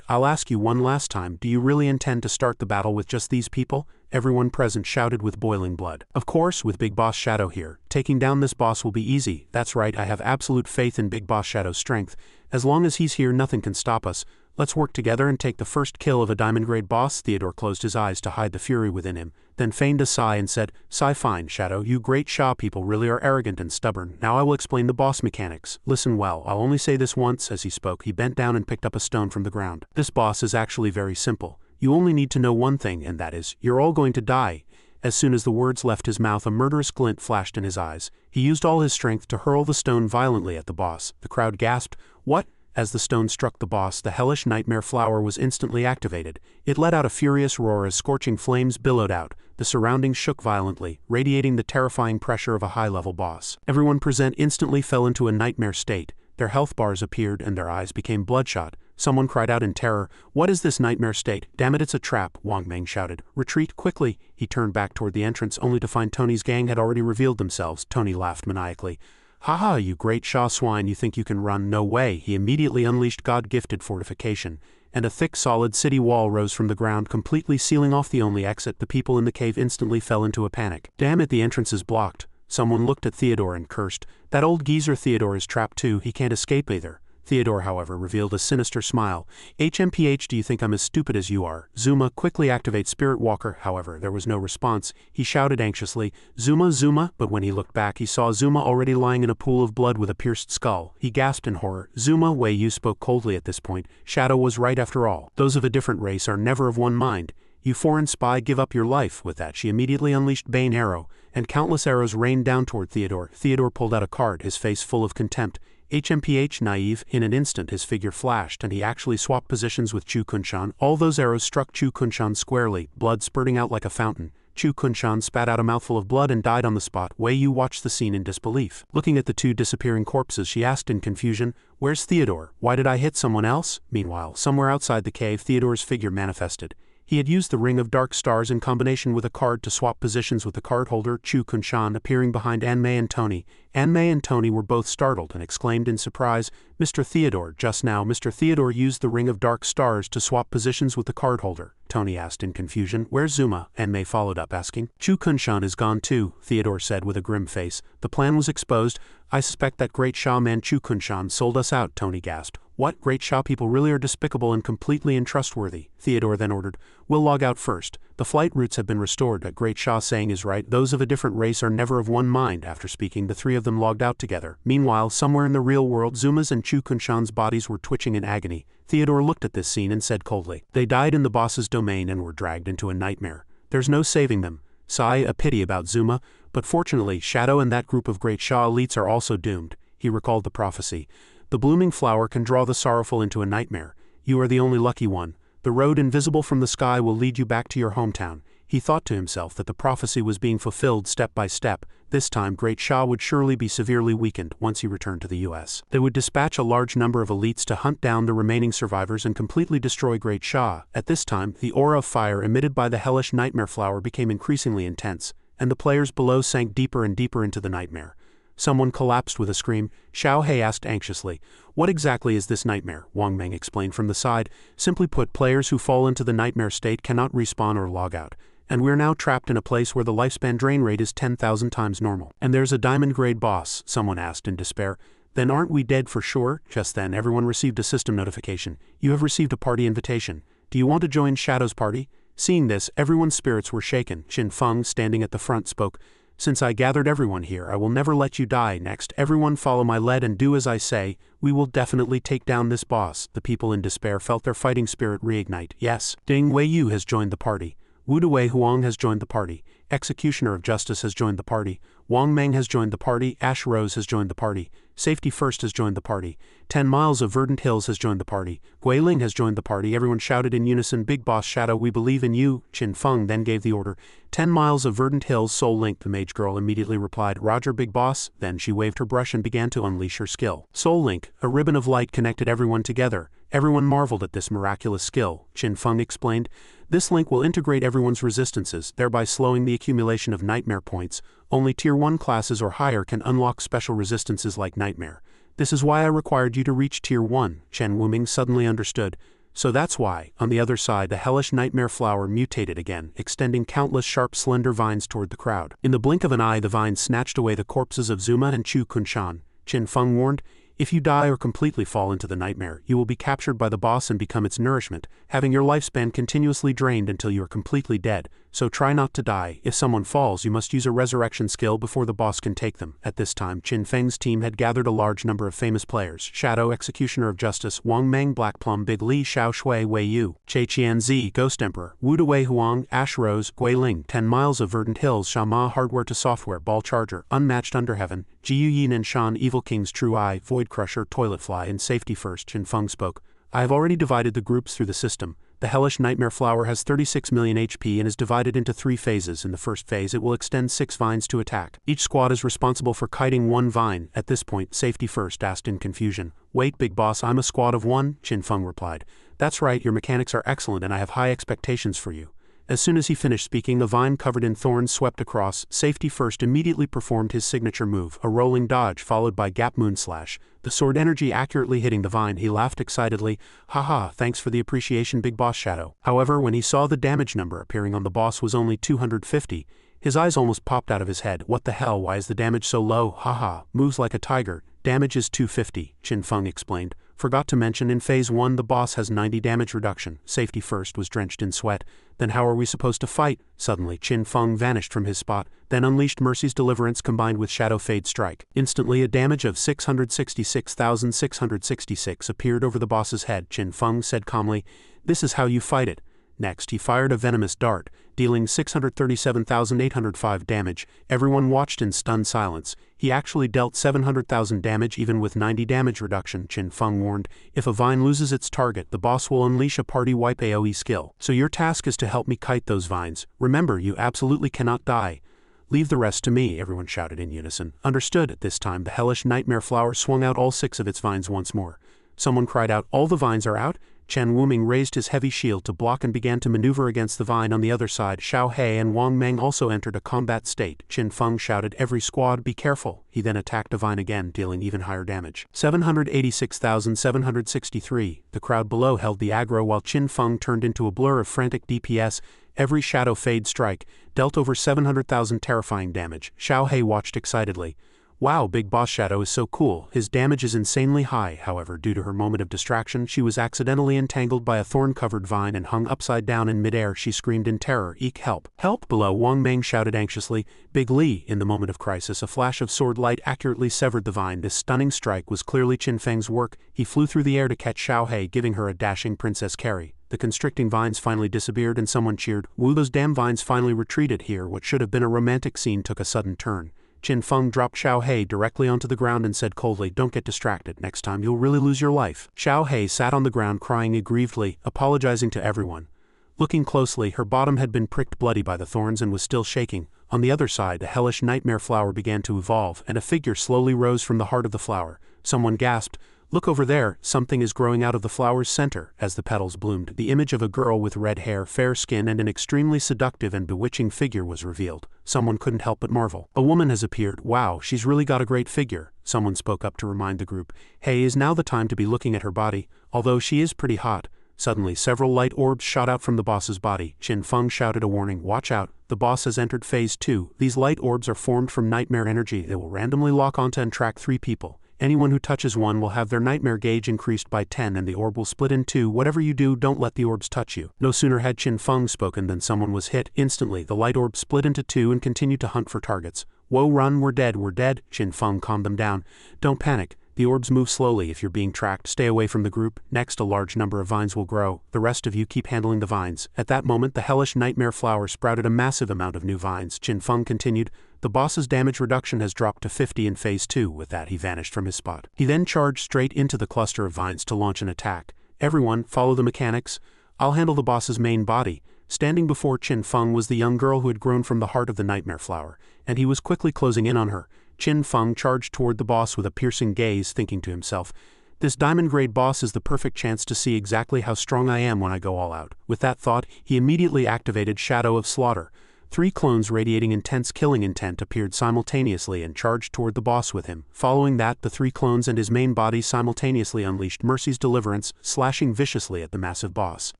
I'll ask you one last time, do you really intend to start the battle with just these people? Everyone present shouted with boiling blood. Of course, with Big Boss Shadow here. Taking down this boss will be easy. That's right, I have absolute faith in Big Boss Shadow's strength. As long as he's here, nothing can stop us. Let's work together and take the first kill of a diamond-grade boss. Theodore closed his eyes to hide the fury within him, then feigned a sigh and said, Sigh fine, Shadow, you great Sha people really are arrogant and stubborn. Now I will explain the boss mechanics. Listen well, I'll only say this once. As he spoke, he bent down and picked up a stone from the ground. This boss is actually very simple. You only need to know one thing, and that is, you're all going to die. As soon as the words left his mouth, a murderous glint flashed in his eyes. He used all his strength to hurl the stone violently at the boss. The crowd gasped, What? As the stone struck the boss, the hellish nightmare flower was instantly activated. It let out a furious roar as scorching flames billowed out. The surroundings shook violently, radiating the terrifying pressure of a high-level boss. Everyone present instantly fell into a nightmare state. Their health bars appeared and their eyes became bloodshot. Someone cried out in terror, What is this nightmare state? Damn it, it's a trap, Wang Meng shouted. Retreat quickly. He turned back toward the entrance only to find Tony's gang had already revealed themselves. Tony laughed maniacally. Haha, you great Sha swine, you think you can run? No way. He immediately unleashed God-gifted fortification, and a thick solid city wall rose from the ground, completely sealing off the only exit. The people in the cave instantly fell into a panic. Damn it, the entrance is blocked. Someone looked at Theodore and cursed. That old geezer Theodore is trapped too, he can't escape either. Theodore, however, revealed a sinister smile. HMPH, do you think I'm as stupid as you are? Zuma, quickly activate Spirit Walker. However, there was no response. He shouted anxiously, Zuma, Zuma, but when he looked back he saw Zuma already lying in a pool of blood with a pierced skull. He gasped in horror. Zuma, Wei Yu spoke coldly at this point. Shadow was right after all. Those of a different race are never of one mind. You foreign spy, give up your life. With that, she immediately unleashed Bane Arrow, and countless arrows rained down toward Theodore. Theodore pulled out a card, his face full of contempt. HMPH naive. In an instant his figure flashed and he actually swapped positions with Chu Kunshan. All those arrows struck Chu Kunshan squarely, blood spurting out like a fountain. Chu Kunshan spat out a mouthful of blood and died on the spot. Wei Yu watched the scene in disbelief. Looking at the two disappearing corpses, she asked in confusion, Where's Theodore? Why did I hit someone else? Meanwhile, somewhere outside the cave, Theodore's figure manifested. He had used the Ring of Dark Stars in combination with a card to swap positions with the card holder, Chu Kunshan, appearing behind Anmei and Tony. Anmei and Tony were both startled and exclaimed in surprise, Mr. Theodore, just now Mr. Theodore used the Ring of Dark Stars to swap positions with the card holder. Tony asked in confusion, Where's Zuma? Anmei followed up asking. Chu Kunshan is gone too, Theodore said with a grim face. The plan was exposed. I suspect that great Sha man Chu Kunshan sold us out, Tony gasped. What, Great Sha, people really are despicable and completely untrustworthy, Theodore then ordered. We'll log out first. The flight routes have been restored. That Great Sha saying is right. Those of a different race are never of one mind. After speaking, the three of them logged out together. Meanwhile, somewhere in the real world, Zuma's and Chu Kunshan's bodies were twitching in agony. Theodore looked at this scene and said coldly, "They died in the boss's domain and were dragged into a nightmare. There's no saving them. Sigh, a pity about Zuma, but fortunately, Shadow and that group of Great Sha elites are also doomed." He recalled the prophecy. "The blooming flower can draw the sorrowful into a nightmare. You are the only lucky one. The road invisible from the sky will lead you back to your hometown." He thought to himself that the prophecy was being fulfilled step by step. This time, Great Sha would surely be severely weakened once he returned to the U.S. They would dispatch a large number of elites to hunt down the remaining survivors and completely destroy Great Sha. At this time, the aura of fire emitted by the hellish nightmare flower became increasingly intense, and the players below sank deeper and deeper into the nightmare. Someone collapsed with a scream. Xiao He asked anxiously, "What exactly is this nightmare?" Wang Meng explained from the side. "Simply put, players who fall into the nightmare state cannot respawn or log out. And we're now trapped in a place where the lifespan drain rate is 10,000 times normal. And there's a diamond-grade boss," someone asked in despair. "Then aren't we dead for sure?" Just then, everyone received a system notification. "You have received a party invitation. Do you want to join Shadow's party?" Seeing this, everyone's spirits were shaken. Qin Feng, standing at the front, spoke. "Since I gathered everyone here, I will never let you die. Next, everyone follow my lead and do as I say. We will definitely take down this boss." The people in despair felt their fighting spirit reignite. Yes, Ding Weiyu has joined the party. Wu Dewei Huang has joined the party. Executioner of Justice has joined the party. Wang Meng has joined the party. Ash Rose has joined the party. Safety First has joined the party. 10 Miles of Verdant Hills has joined the party. Guiling has joined the party. Everyone shouted in unison, "Big Boss Shadow, we believe in you." Qin Feng then gave the order. 10 Miles of Verdant Hills, Soul Link. The mage girl immediately replied, "Roger, Big Boss." Then she waved her brush and began to unleash her skill. Soul Link, a ribbon of light, connected everyone together. Everyone marveled at this miraculous skill. Qin Feng explained, "This link will integrate everyone's resistances, thereby slowing the accumulation of nightmare points. Only Tier 1 classes or higher can unlock special resistances like Nightmare. This is why I required you to reach Tier 1. Chen Wuming suddenly understood. "So that's why." On the other side, the hellish nightmare flower mutated again, extending countless sharp slender vines toward the crowd. In the blink of an eye, the vines snatched away the corpses of Zuma and Chu Kunshan. Qin Feng warned, "If you die or completely fall into the nightmare, you will be captured by the boss and become its nourishment, having your lifespan continuously drained until you are completely dead. So try not to die. If someone falls, you must use a resurrection skill before the boss can take them." At this time, Qin Feng's team had gathered a large number of famous players: Shadow, Executioner of Justice; Wang Meng, Black Plum, Big Li, Xiao Shui, Wei Yu; Che Qianzi, Ghost Emperor; Wu Dewei Huang, Ash Rose; Guiling, 10 Miles of Verdant Hills; Shama, Hardware to Software; Ball Charger, Unmatched Under Heaven; Jiyu Yin and Shan, Evil King's True Eye; Void Crusher, Toilet Fly, and Safety First. Qin Feng spoke. "I have already divided the groups through the system. The hellish nightmare flower has 36 million HP and is divided into 3 phases. In the first phase, it will extend 6 vines to attack. Each squad is responsible for kiting 1 vine." At this point, Safety First asked in confusion, "Wait, Big Boss, I'm a squad of 1? Qin Feng replied, "That's right, your mechanics are excellent and I have high expectations for you." As soon as he finished speaking, a vine covered in thorns swept across. Safety First immediately performed his signature move, a rolling dodge followed by Gap Moon Slash, the sword energy accurately hitting the vine. He laughed excitedly. "Haha, thanks for the appreciation, Big Boss Shadow." However, when he saw the damage number appearing on the boss was only 250, his eyes almost popped out of his head. "What the hell, why is the damage so low? Haha, moves like a tiger. Damage is 250, Qin Feng explained. "Forgot to mention, in Phase 1 the boss has 90 damage reduction." Safety First was drenched in sweat. "Then how are we supposed to fight?" Suddenly, Qin Feng vanished from his spot, then unleashed Mercy's Deliverance combined with Shadow Fade Strike. Instantly, a damage of 666,666 appeared over the boss's head. Qin Feng said calmly, "This is how you fight it." Next, he fired a venomous dart, dealing 637,805 damage. Everyone watched in stunned silence. He actually dealt 700,000 damage even with 90 damage reduction. Qin Feng warned, "If a vine loses its target, the boss will unleash a party wipe AoE skill. So your task is to help me kite those vines. Remember, you absolutely cannot die." "Leave the rest to me," everyone shouted in unison. "Understood." At this time, the hellish nightmare flower swung out all 6 of its vines once more. Someone cried out, "All the vines are out?" Chen Wuming raised his heavy shield to block and began to maneuver against the vine on the other side. Xiao He and Wang Meng also entered a combat state. Qin Feng shouted, "Every squad, be careful." He then attacked the vine again, dealing even higher damage. 786,763. The crowd below held the aggro while Qin Feng turned into a blur of frantic DPS. Every Shadow Fade Strike dealt over 700,000 terrifying damage. Xiao He watched excitedly. Wow, Big Boss Shadow is so cool. His damage is insanely high. However, due to her moment of distraction, she was accidentally entangled by a thorn-covered vine and hung upside down in midair. She screamed in terror, "Eek, help! Help!" Below, Wang Meng shouted anxiously. Big Li, in the moment of crisis, a flash of sword light accurately severed the vine. This stunning strike was clearly Qin Feng's work. He flew through the air to catch Xiao He, giving her a dashing princess carry. The constricting vines finally disappeared and someone cheered. Woo, those damn vines finally retreated. Here, what should have been a romantic scene took a sudden turn. Qin Feng dropped Xiao He directly onto the ground and said coldly, "Don't get distracted. Next time you'll really lose your life." Xiao He sat on the ground crying aggrievedly, apologizing to everyone. Looking closely, her bottom had been pricked bloody by the thorns and was still shaking. On the other side, a hellish nightmare flower began to evolve, and a figure slowly rose from the heart of the flower. Someone gasped, "Look over there, something is growing out of the flower's center." As the petals bloomed, the image of a girl with red hair, fair skin and an extremely seductive and bewitching figure was revealed. Someone couldn't help but marvel. "A woman has appeared. Wow, she's really got a great figure." Someone spoke up to remind the group, "Hey, is now the time to be looking at her body, although she is pretty hot." Suddenly, several light orbs shot out from the boss's body. Qin Feng shouted a warning, "Watch out, the boss has entered phase 2. These light orbs are formed from nightmare energy. They will randomly lock onto and track 3 people. Anyone who touches one will have their nightmare gauge increased by 10 and the orb will split in 2. Whatever you do, don't let the orbs touch you." No sooner had Qin Feng spoken than someone was hit. Instantly, the light orb split into 2 and continued to hunt for targets. "Whoa, run, we're dead, we're dead." Qin Feng calmed them down. "Don't panic. The orbs move slowly. If you're being tracked, stay away from the group. Next, a large number of vines will grow. The rest of you keep handling the vines." At that moment, the hellish nightmare flower sprouted a massive amount of new vines. Qin Feng continued, "The boss's damage reduction has dropped to 50 in phase 2. With that, he vanished from his spot. He then charged straight into the cluster of vines to launch an attack. "Everyone, follow the mechanics. I'll handle the boss's main body." Standing before Qin Feng was the young girl who had grown from the heart of the nightmare flower, and he was quickly closing in on her. Qin Feng charged toward the boss with a piercing gaze, thinking to himself, "This diamond-grade boss is the perfect chance to see exactly how strong I am when I go all out." With that thought, he immediately activated Shadow of Slaughter. 3 clones radiating intense killing intent appeared simultaneously and charged toward the boss with him. Following that, the 3 clones and his main body simultaneously unleashed Mercy's Deliverance, slashing viciously at the massive boss.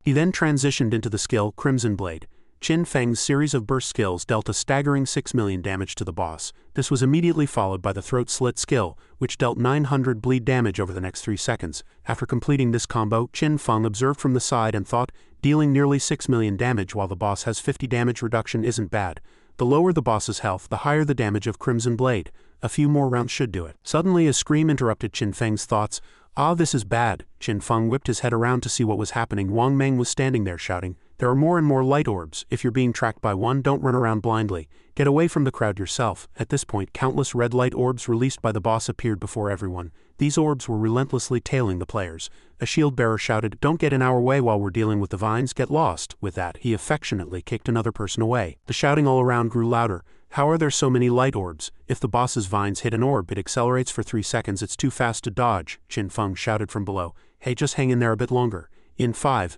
He then transitioned into the skill Crimson Blade. Qin Feng's series of burst skills dealt a staggering 6 million damage to the boss. This was immediately followed by the Throat Slit skill, which dealt 900 bleed damage over the next 3 seconds. After completing this combo, Qin Feng observed from the side and thought, dealing nearly 6 million damage while the boss has 50 damage reduction isn't bad. The lower the boss's health, the higher the damage of Crimson Blade. A few more rounds should do it. Suddenly a scream interrupted Qin Feng's thoughts. "Ah, this is bad." Qin Feng whipped his head around to see what was happening. Wang Meng was standing there shouting, "There are more and more light orbs. If you're being tracked by one, don't run around blindly. Get away from the crowd yourself." At this point, countless red light orbs released by the boss appeared before everyone. These orbs were relentlessly tailing the players. A shield bearer shouted, "Don't get in our way while we're dealing with the vines, get lost." With that, he affectionately kicked another person away. The shouting all around grew louder. "How are there so many light orbs? If the boss's vines hit an orb, it accelerates for 3 seconds. It's too fast to dodge." Qin Feng shouted from below, "Hey, just hang in there a bit longer. In 5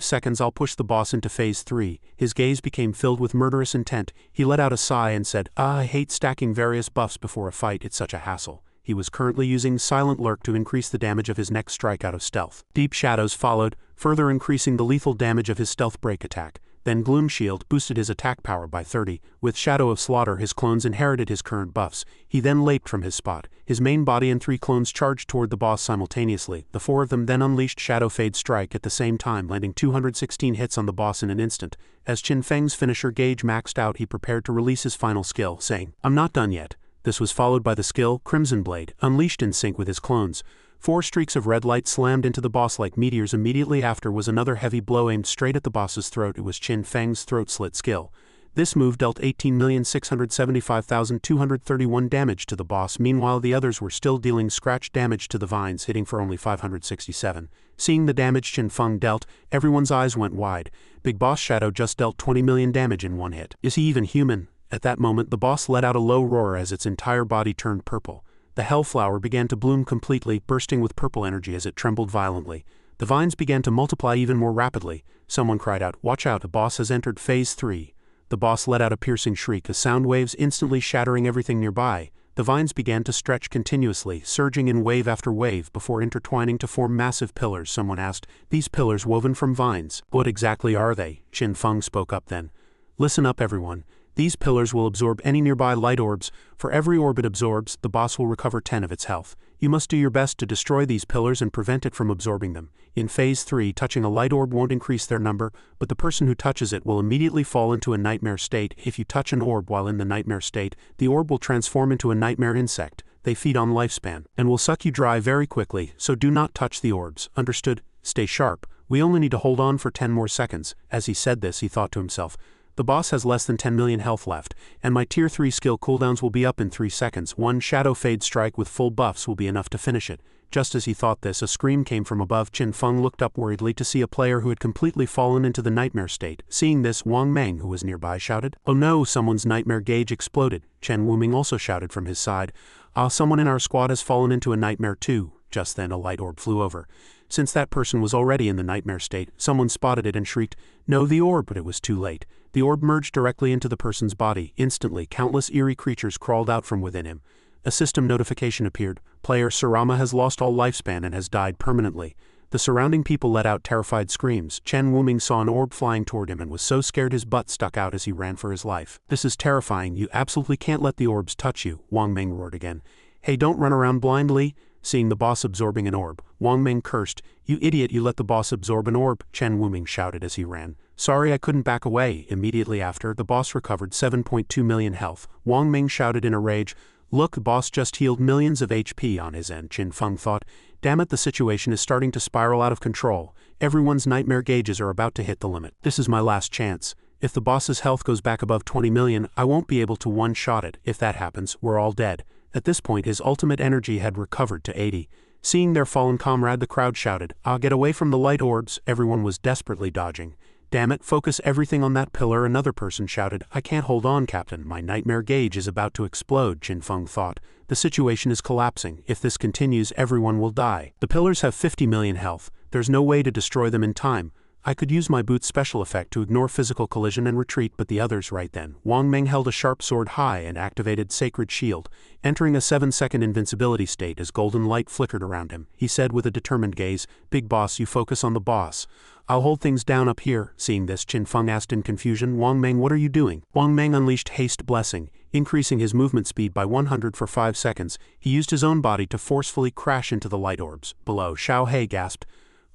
seconds I'll push the boss into phase 3. His gaze became filled with murderous intent. He let out a sigh and said, I hate stacking various buffs before a fight, it's such a hassle." He was currently using Silent Lurk to increase the damage of his next strike out of stealth. Deep Shadows followed, further increasing the lethal damage of his stealth break attack. Then Gloom Shield boosted his attack power by 30. With Shadow of Slaughter, his clones inherited his current buffs. He then leaped from his spot. His main body and 3 clones charged toward the boss simultaneously. The 4 of them then unleashed Shadow Fade Strike at the same time, landing 216 hits on the boss in an instant. As Qin Feng's finisher gauge maxed out, he prepared to release his final skill, saying, "I'm not done yet." This was followed by the skill Crimson Blade, unleashed in sync with his clones. 4 streaks of red light slammed into the boss like meteors. Immediately after was another heavy blow aimed straight at the boss's throat. It was Qin Feng's Throat Slit skill. This move dealt 18,675,231 damage to the boss. Meanwhile, the others were still dealing scratch damage to the vines, hitting for only 567. Seeing the damage Qin Feng dealt, everyone's eyes went wide. Big Boss Shadow just dealt 20 million damage in one hit. Is he even human? At that moment, the boss let out a low roar as its entire body turned purple. The Hellflower began to bloom completely, bursting with purple energy as it trembled violently. The vines began to multiply even more rapidly. Someone cried out, "Watch out, the boss has entered phase 3. The boss let out a piercing shriek, the sound waves instantly shattering everything nearby. The vines began to stretch continuously, surging in wave after wave before intertwining to form massive pillars. Someone asked, "These pillars woven from vines, what exactly are they?" Qin Feng spoke up then. "Listen up, everyone. These pillars will absorb any nearby light orbs. For every orb it absorbs, the boss will recover 10 of its health. You must do your best to destroy these pillars and prevent it from absorbing them. In Phase 3, touching a light orb won't increase their number, but the person who touches it will immediately fall into a nightmare state. If you touch an orb while in the nightmare state, the orb will transform into a nightmare insect. They feed on lifespan, and will suck you dry very quickly, so do not touch the orbs. Understood? Stay sharp. We only need to hold on for 10 more seconds. As he said this, he thought to himself, the boss has less than 10 million health left, and my tier 3 skill cooldowns will be up in 3 seconds. One shadow fade strike with full buffs will be enough to finish it. Just as he thought this, a scream came from above. Qin Feng looked up worriedly to see a player who had completely fallen into the nightmare state. Seeing this, Wang Meng, who was nearby, shouted, "Oh no, someone's nightmare gauge exploded." Chen Wuming also shouted from his side, "Ah, someone in our squad has fallen into a nightmare too." Just then a light orb flew over. Since that person was already in the nightmare state, someone spotted it and shrieked, "No, the orb," but it was too late. The orb merged directly into the person's body. Instantly, countless eerie creatures crawled out from within him. A system notification appeared. Player Sarama has lost all lifespan and has died permanently. The surrounding people let out terrified screams. Chen Wuming saw an orb flying toward him and was so scared his butt stuck out as he ran for his life. "This is terrifying. You absolutely can't let the orbs touch you," Wang Meng roared again. "Hey, don't run around blindly." Seeing the boss absorbing an orb, Wang Meng cursed, "You idiot, you let the boss absorb an orb," Chen Wuming shouted as he ran. "Sorry, I couldn't back away." Immediately after, the boss recovered 7.2 million health. Wang Meng shouted in a rage, "Look, the boss just healed millions of HP on his end." Qin Feng thought, "Damn it, the situation is starting to spiral out of control. Everyone's nightmare gauges are about to hit the limit. This is my last chance. If the boss's health goes back above 20 million, I won't be able to one-shot it. If that happens, we're all dead." At this point, his ultimate energy had recovered to 80. Seeing their fallen comrade, the crowd shouted, "Ah, get away from the light orbs." Everyone was desperately dodging. "Damn it, focus everything on that pillar," another person shouted. "I can't hold on, Captain. My nightmare gauge is about to explode." Qin Feng thought, "The situation is collapsing. If this continues, everyone will die. The pillars have 50 million health. There's no way to destroy them in time. I could use my boot's special effect to ignore physical collision and retreat, but the others right then." Wang Meng held a sharp sword high and activated Sacred Shield, entering a 7-second invincibility state as golden light flickered around him. He said with a determined gaze, "Big boss, you focus on the boss. I'll hold things down up here." Seeing this, Qin Feng asked in confusion, "Wang Meng, what are you doing?" Wang Meng unleashed Haste Blessing, increasing his movement speed by 100 for 5 seconds. He used his own body to forcefully crash into the light orbs. Below, Xiao He gasped,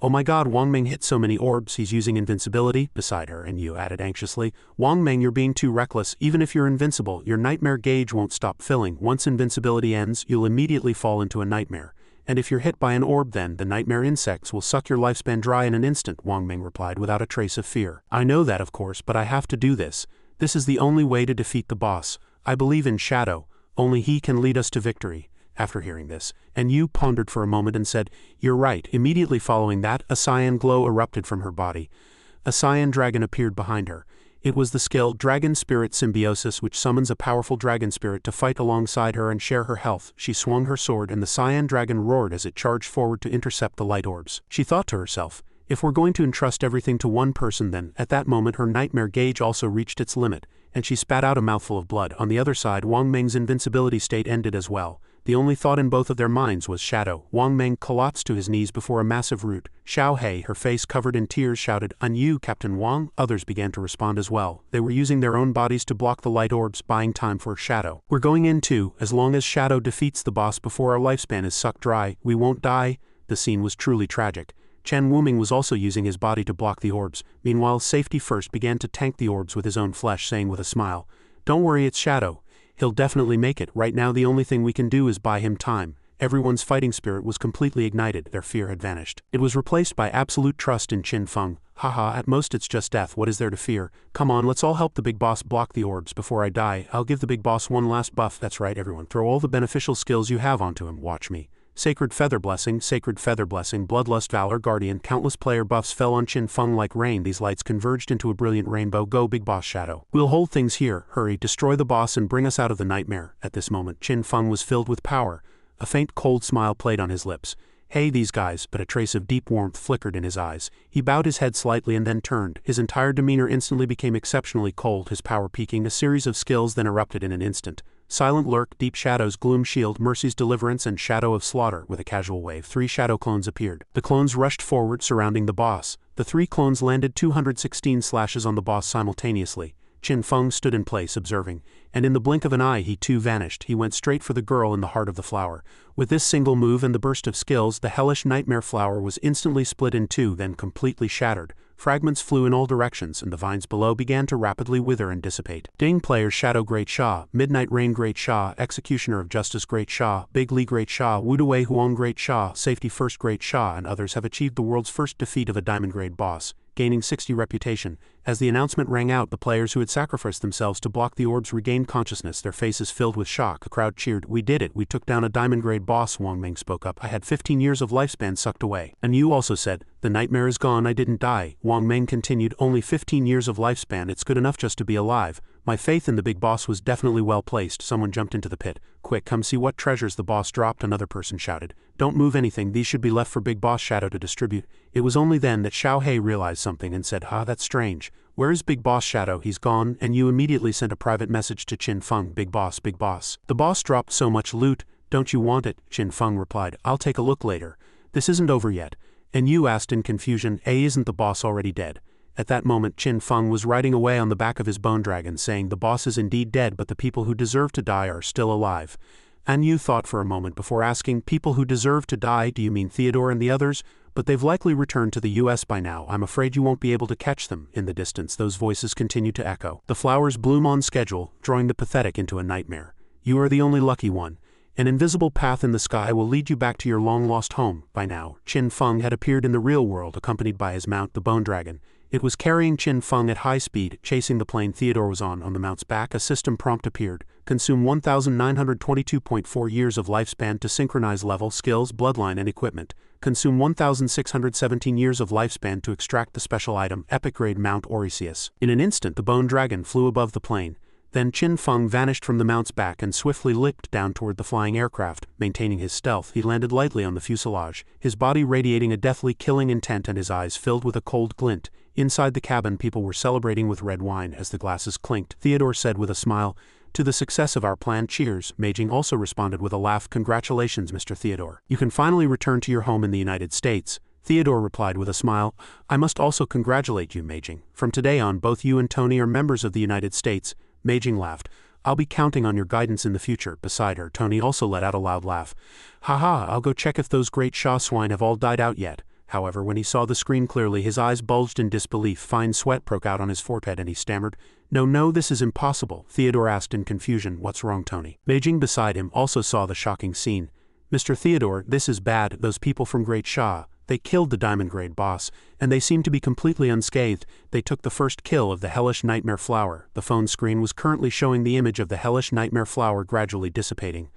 "Oh my god, Wang Meng hit so many orbs, he's using invincibility." Beside her, and Yu added anxiously, "Wang Meng, you're being too reckless. Even if you're invincible, your nightmare gauge won't stop filling. Once invincibility ends, you'll immediately fall into a nightmare. And if you're hit by an orb, then the nightmare insects will suck your lifespan dry in an instant," Wang Meng replied without a trace of fear. "I know that, of course, but I have to do this. This is the only way to defeat the boss. I believe in Shadow. Only he can lead us to victory." After hearing this, and Yu pondered for a moment and said, "You're right." Immediately following that, a cyan glow erupted from her body. A cyan dragon appeared behind her. It was the skill Dragon Spirit Symbiosis, which summons a powerful dragon spirit to fight alongside her and share her health. She swung her sword and the cyan dragon roared as it charged forward to intercept the light orbs. She thought to herself, "If we're going to entrust everything to one person, then," at that moment her nightmare gauge also reached its limit, and she spat out a mouthful of blood. On the other side, Wang Meng's invincibility state ended as well. The only thought in both of their minds was Shadow. Wang Meng collapsed to his knees before a massive root. Xiao He, her face covered in tears, shouted, "On you, Captain Wang." Others began to respond as well. They were using their own bodies to block the light orbs, buying time for Shadow. "We're going in too. As long as Shadow defeats the boss before our lifespan is sucked dry, we won't die." The scene was truly tragic. Chen Wuming was also using his body to block the orbs. Meanwhile, Safety First began to tank the orbs with his own flesh, saying with a smile, "Don't worry, it's Shadow. He'll definitely make it. Right now the only thing we can do is buy him time." Everyone's fighting spirit was completely ignited. Their fear had vanished. It was replaced by absolute trust in Qin Feng. "Haha, at most it's just death. What is there to fear? Come on, let's all help the big boss block the orbs before I die. I'll give the big boss one last buff." "That's right, everyone. Throw all the beneficial skills you have onto him. Watch me." Sacred Feather Blessing, Bloodlust Valor Guardian. Countless player buffs fell on Qin Feng like rain. These lights converged into a brilliant rainbow. "Go, big boss Shadow. We'll hold things here. Hurry, destroy the boss and bring us out of the nightmare." At this moment, Qin Feng was filled with power. A faint cold smile played on his lips. "Hey, these guys," but a trace of deep warmth flickered in his eyes. He bowed his head slightly and then turned. His entire demeanor instantly became exceptionally cold, his power peaking. A series of skills then erupted in an instant. Silent Lurk, Deep Shadows, Gloom Shield, Mercy's Deliverance, and Shadow of Slaughter. With a casual wave, 3 shadow clones appeared. The clones rushed forward, surrounding the boss. The 3 clones landed 216 slashes on the boss simultaneously. Qin Feng stood in place observing, and in the blink of an eye he too vanished. He went straight for the girl in the heart of the flower. With this single move and the burst of skills, the hellish nightmare flower was instantly split in two, then completely shattered. Fragments flew in all directions, and the vines below began to rapidly wither and dissipate. Ding players Shadow Great Sha, Midnight Rain Great Sha, Executioner of Justice Great Sha, Big Li Great Sha, Wudawei Huang Great Sha, Safety First Great Sha, and others have achieved the world's first defeat of a Diamond Grade boss, gaining 60 reputation. As the announcement rang out, the players who had sacrificed themselves to block the orbs regained consciousness, their faces filled with shock. A crowd cheered. "We did it, we took down a Diamond Grade boss," Wang Ming spoke up. "I had 15 years of lifespan sucked away." "And you also said, 'The nightmare is gone, I didn't die,'" Wang Ming continued. "Only 15 years of lifespan, it's good enough just to be alive. My faith in the big boss was definitely well placed." Someone jumped into the pit. "Quick, come see what treasures the boss dropped," another person shouted. "Don't move anything, these should be left for Big Boss Shadow to distribute." It was only then that Xiao He realized something and said, That's strange. Where is Big Boss Shadow? He's gone," and you immediately sent a private message to Qin Feng. Big Boss, Big Boss. The boss dropped so much loot, don't you want it?" Qin Feng replied, "I'll take a look later. This isn't over yet." And you asked in confusion, "Isn't the boss already dead?" At that moment Qin Feng was riding away on the back of his bone dragon, saying, "The boss is indeed dead, but the people who deserve to die are still alive." And you thought for a moment before asking, "People who deserve to die, do you mean Theodore and the others? But they've likely returned to the US by now. I'm afraid you won't be able to catch them." In the distance those voices continued to echo. "The flowers bloom on schedule, drawing the pathetic into a nightmare. You are the only lucky one. An invisible path in the sky will lead you back to your long-lost home." By now, Qin Feng had appeared in the real world accompanied by his mount, the Bone Dragon. It was carrying Qin Feng at high speed, chasing the plane Theodore was on. On the mount's back, a system prompt appeared. Consume 1,922.4 years of lifespan to synchronize level, skills, bloodline, and equipment. Consume 1,617 years of lifespan to extract the special item, Epic Grade Mount Orisius. In an instant, the Bone Dragon flew above the plane. Then Qin Feng vanished from the mount's back and swiftly leaped down toward the flying aircraft. Maintaining his stealth, he landed lightly on the fuselage, his body radiating a deathly killing intent and his eyes filled with a cold glint. Inside the cabin, people were celebrating with red wine as the glasses clinked. Theodore said with a smile, "To the success of our plan, cheers." Meijing also responded with a laugh. "Congratulations, Mr. Theodore. You can finally return to your home in the United States." Theodore replied with a smile, "I must also congratulate you, Meijing. From today on, both you and Tony are members of the United States." Meijing laughed. "I'll be counting on your guidance in the future." Beside her, Tony also let out a loud laugh. "Haha, I'll go check if those great Sha swine have all died out yet." However, when he saw the screen clearly, his eyes bulged in disbelief. Fine sweat broke out on his forehead and he stammered, No, this is impossible." Theodore asked in confusion, "What's wrong, Tony?" Meijing beside him also saw the shocking scene. "Mr. Theodore, this is bad. Those people from Great Sha, they killed the Diamond Grade boss, and they seem to be completely unscathed. They took the first kill of the hellish nightmare flower." The phone screen was currently showing the image of the hellish nightmare flower gradually dissipating.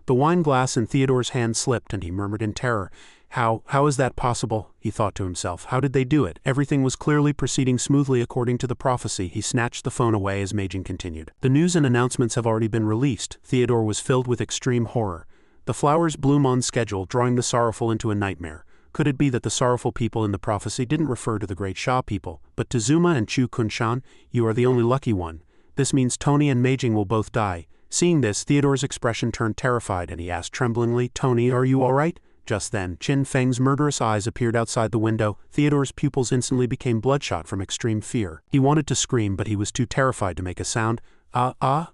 The wine glass in Theodore's hand slipped and he murmured in terror, How is that possible?" He thought to himself. How did they do it? Everything was clearly proceeding smoothly according to the prophecy. He snatched the phone away as Meijing continued. "The news and announcements have already been released." Theodore was filled with extreme horror. "The flowers bloom on schedule, drawing the sorrowful into a nightmare." Could it be that the sorrowful people in the prophecy didn't refer to the Great Sha people, but to Zuma and Chu Kunshan? "You are the only lucky one. This means Tony and Meijing will both die." Seeing this, Theodore's expression turned terrified and he asked tremblingly, "Tony, are you all right?" Just then, Qin Feng's murderous eyes appeared outside the window. Theodore's pupils instantly became bloodshot from extreme fear. He wanted to scream, but he was too terrified to make a sound.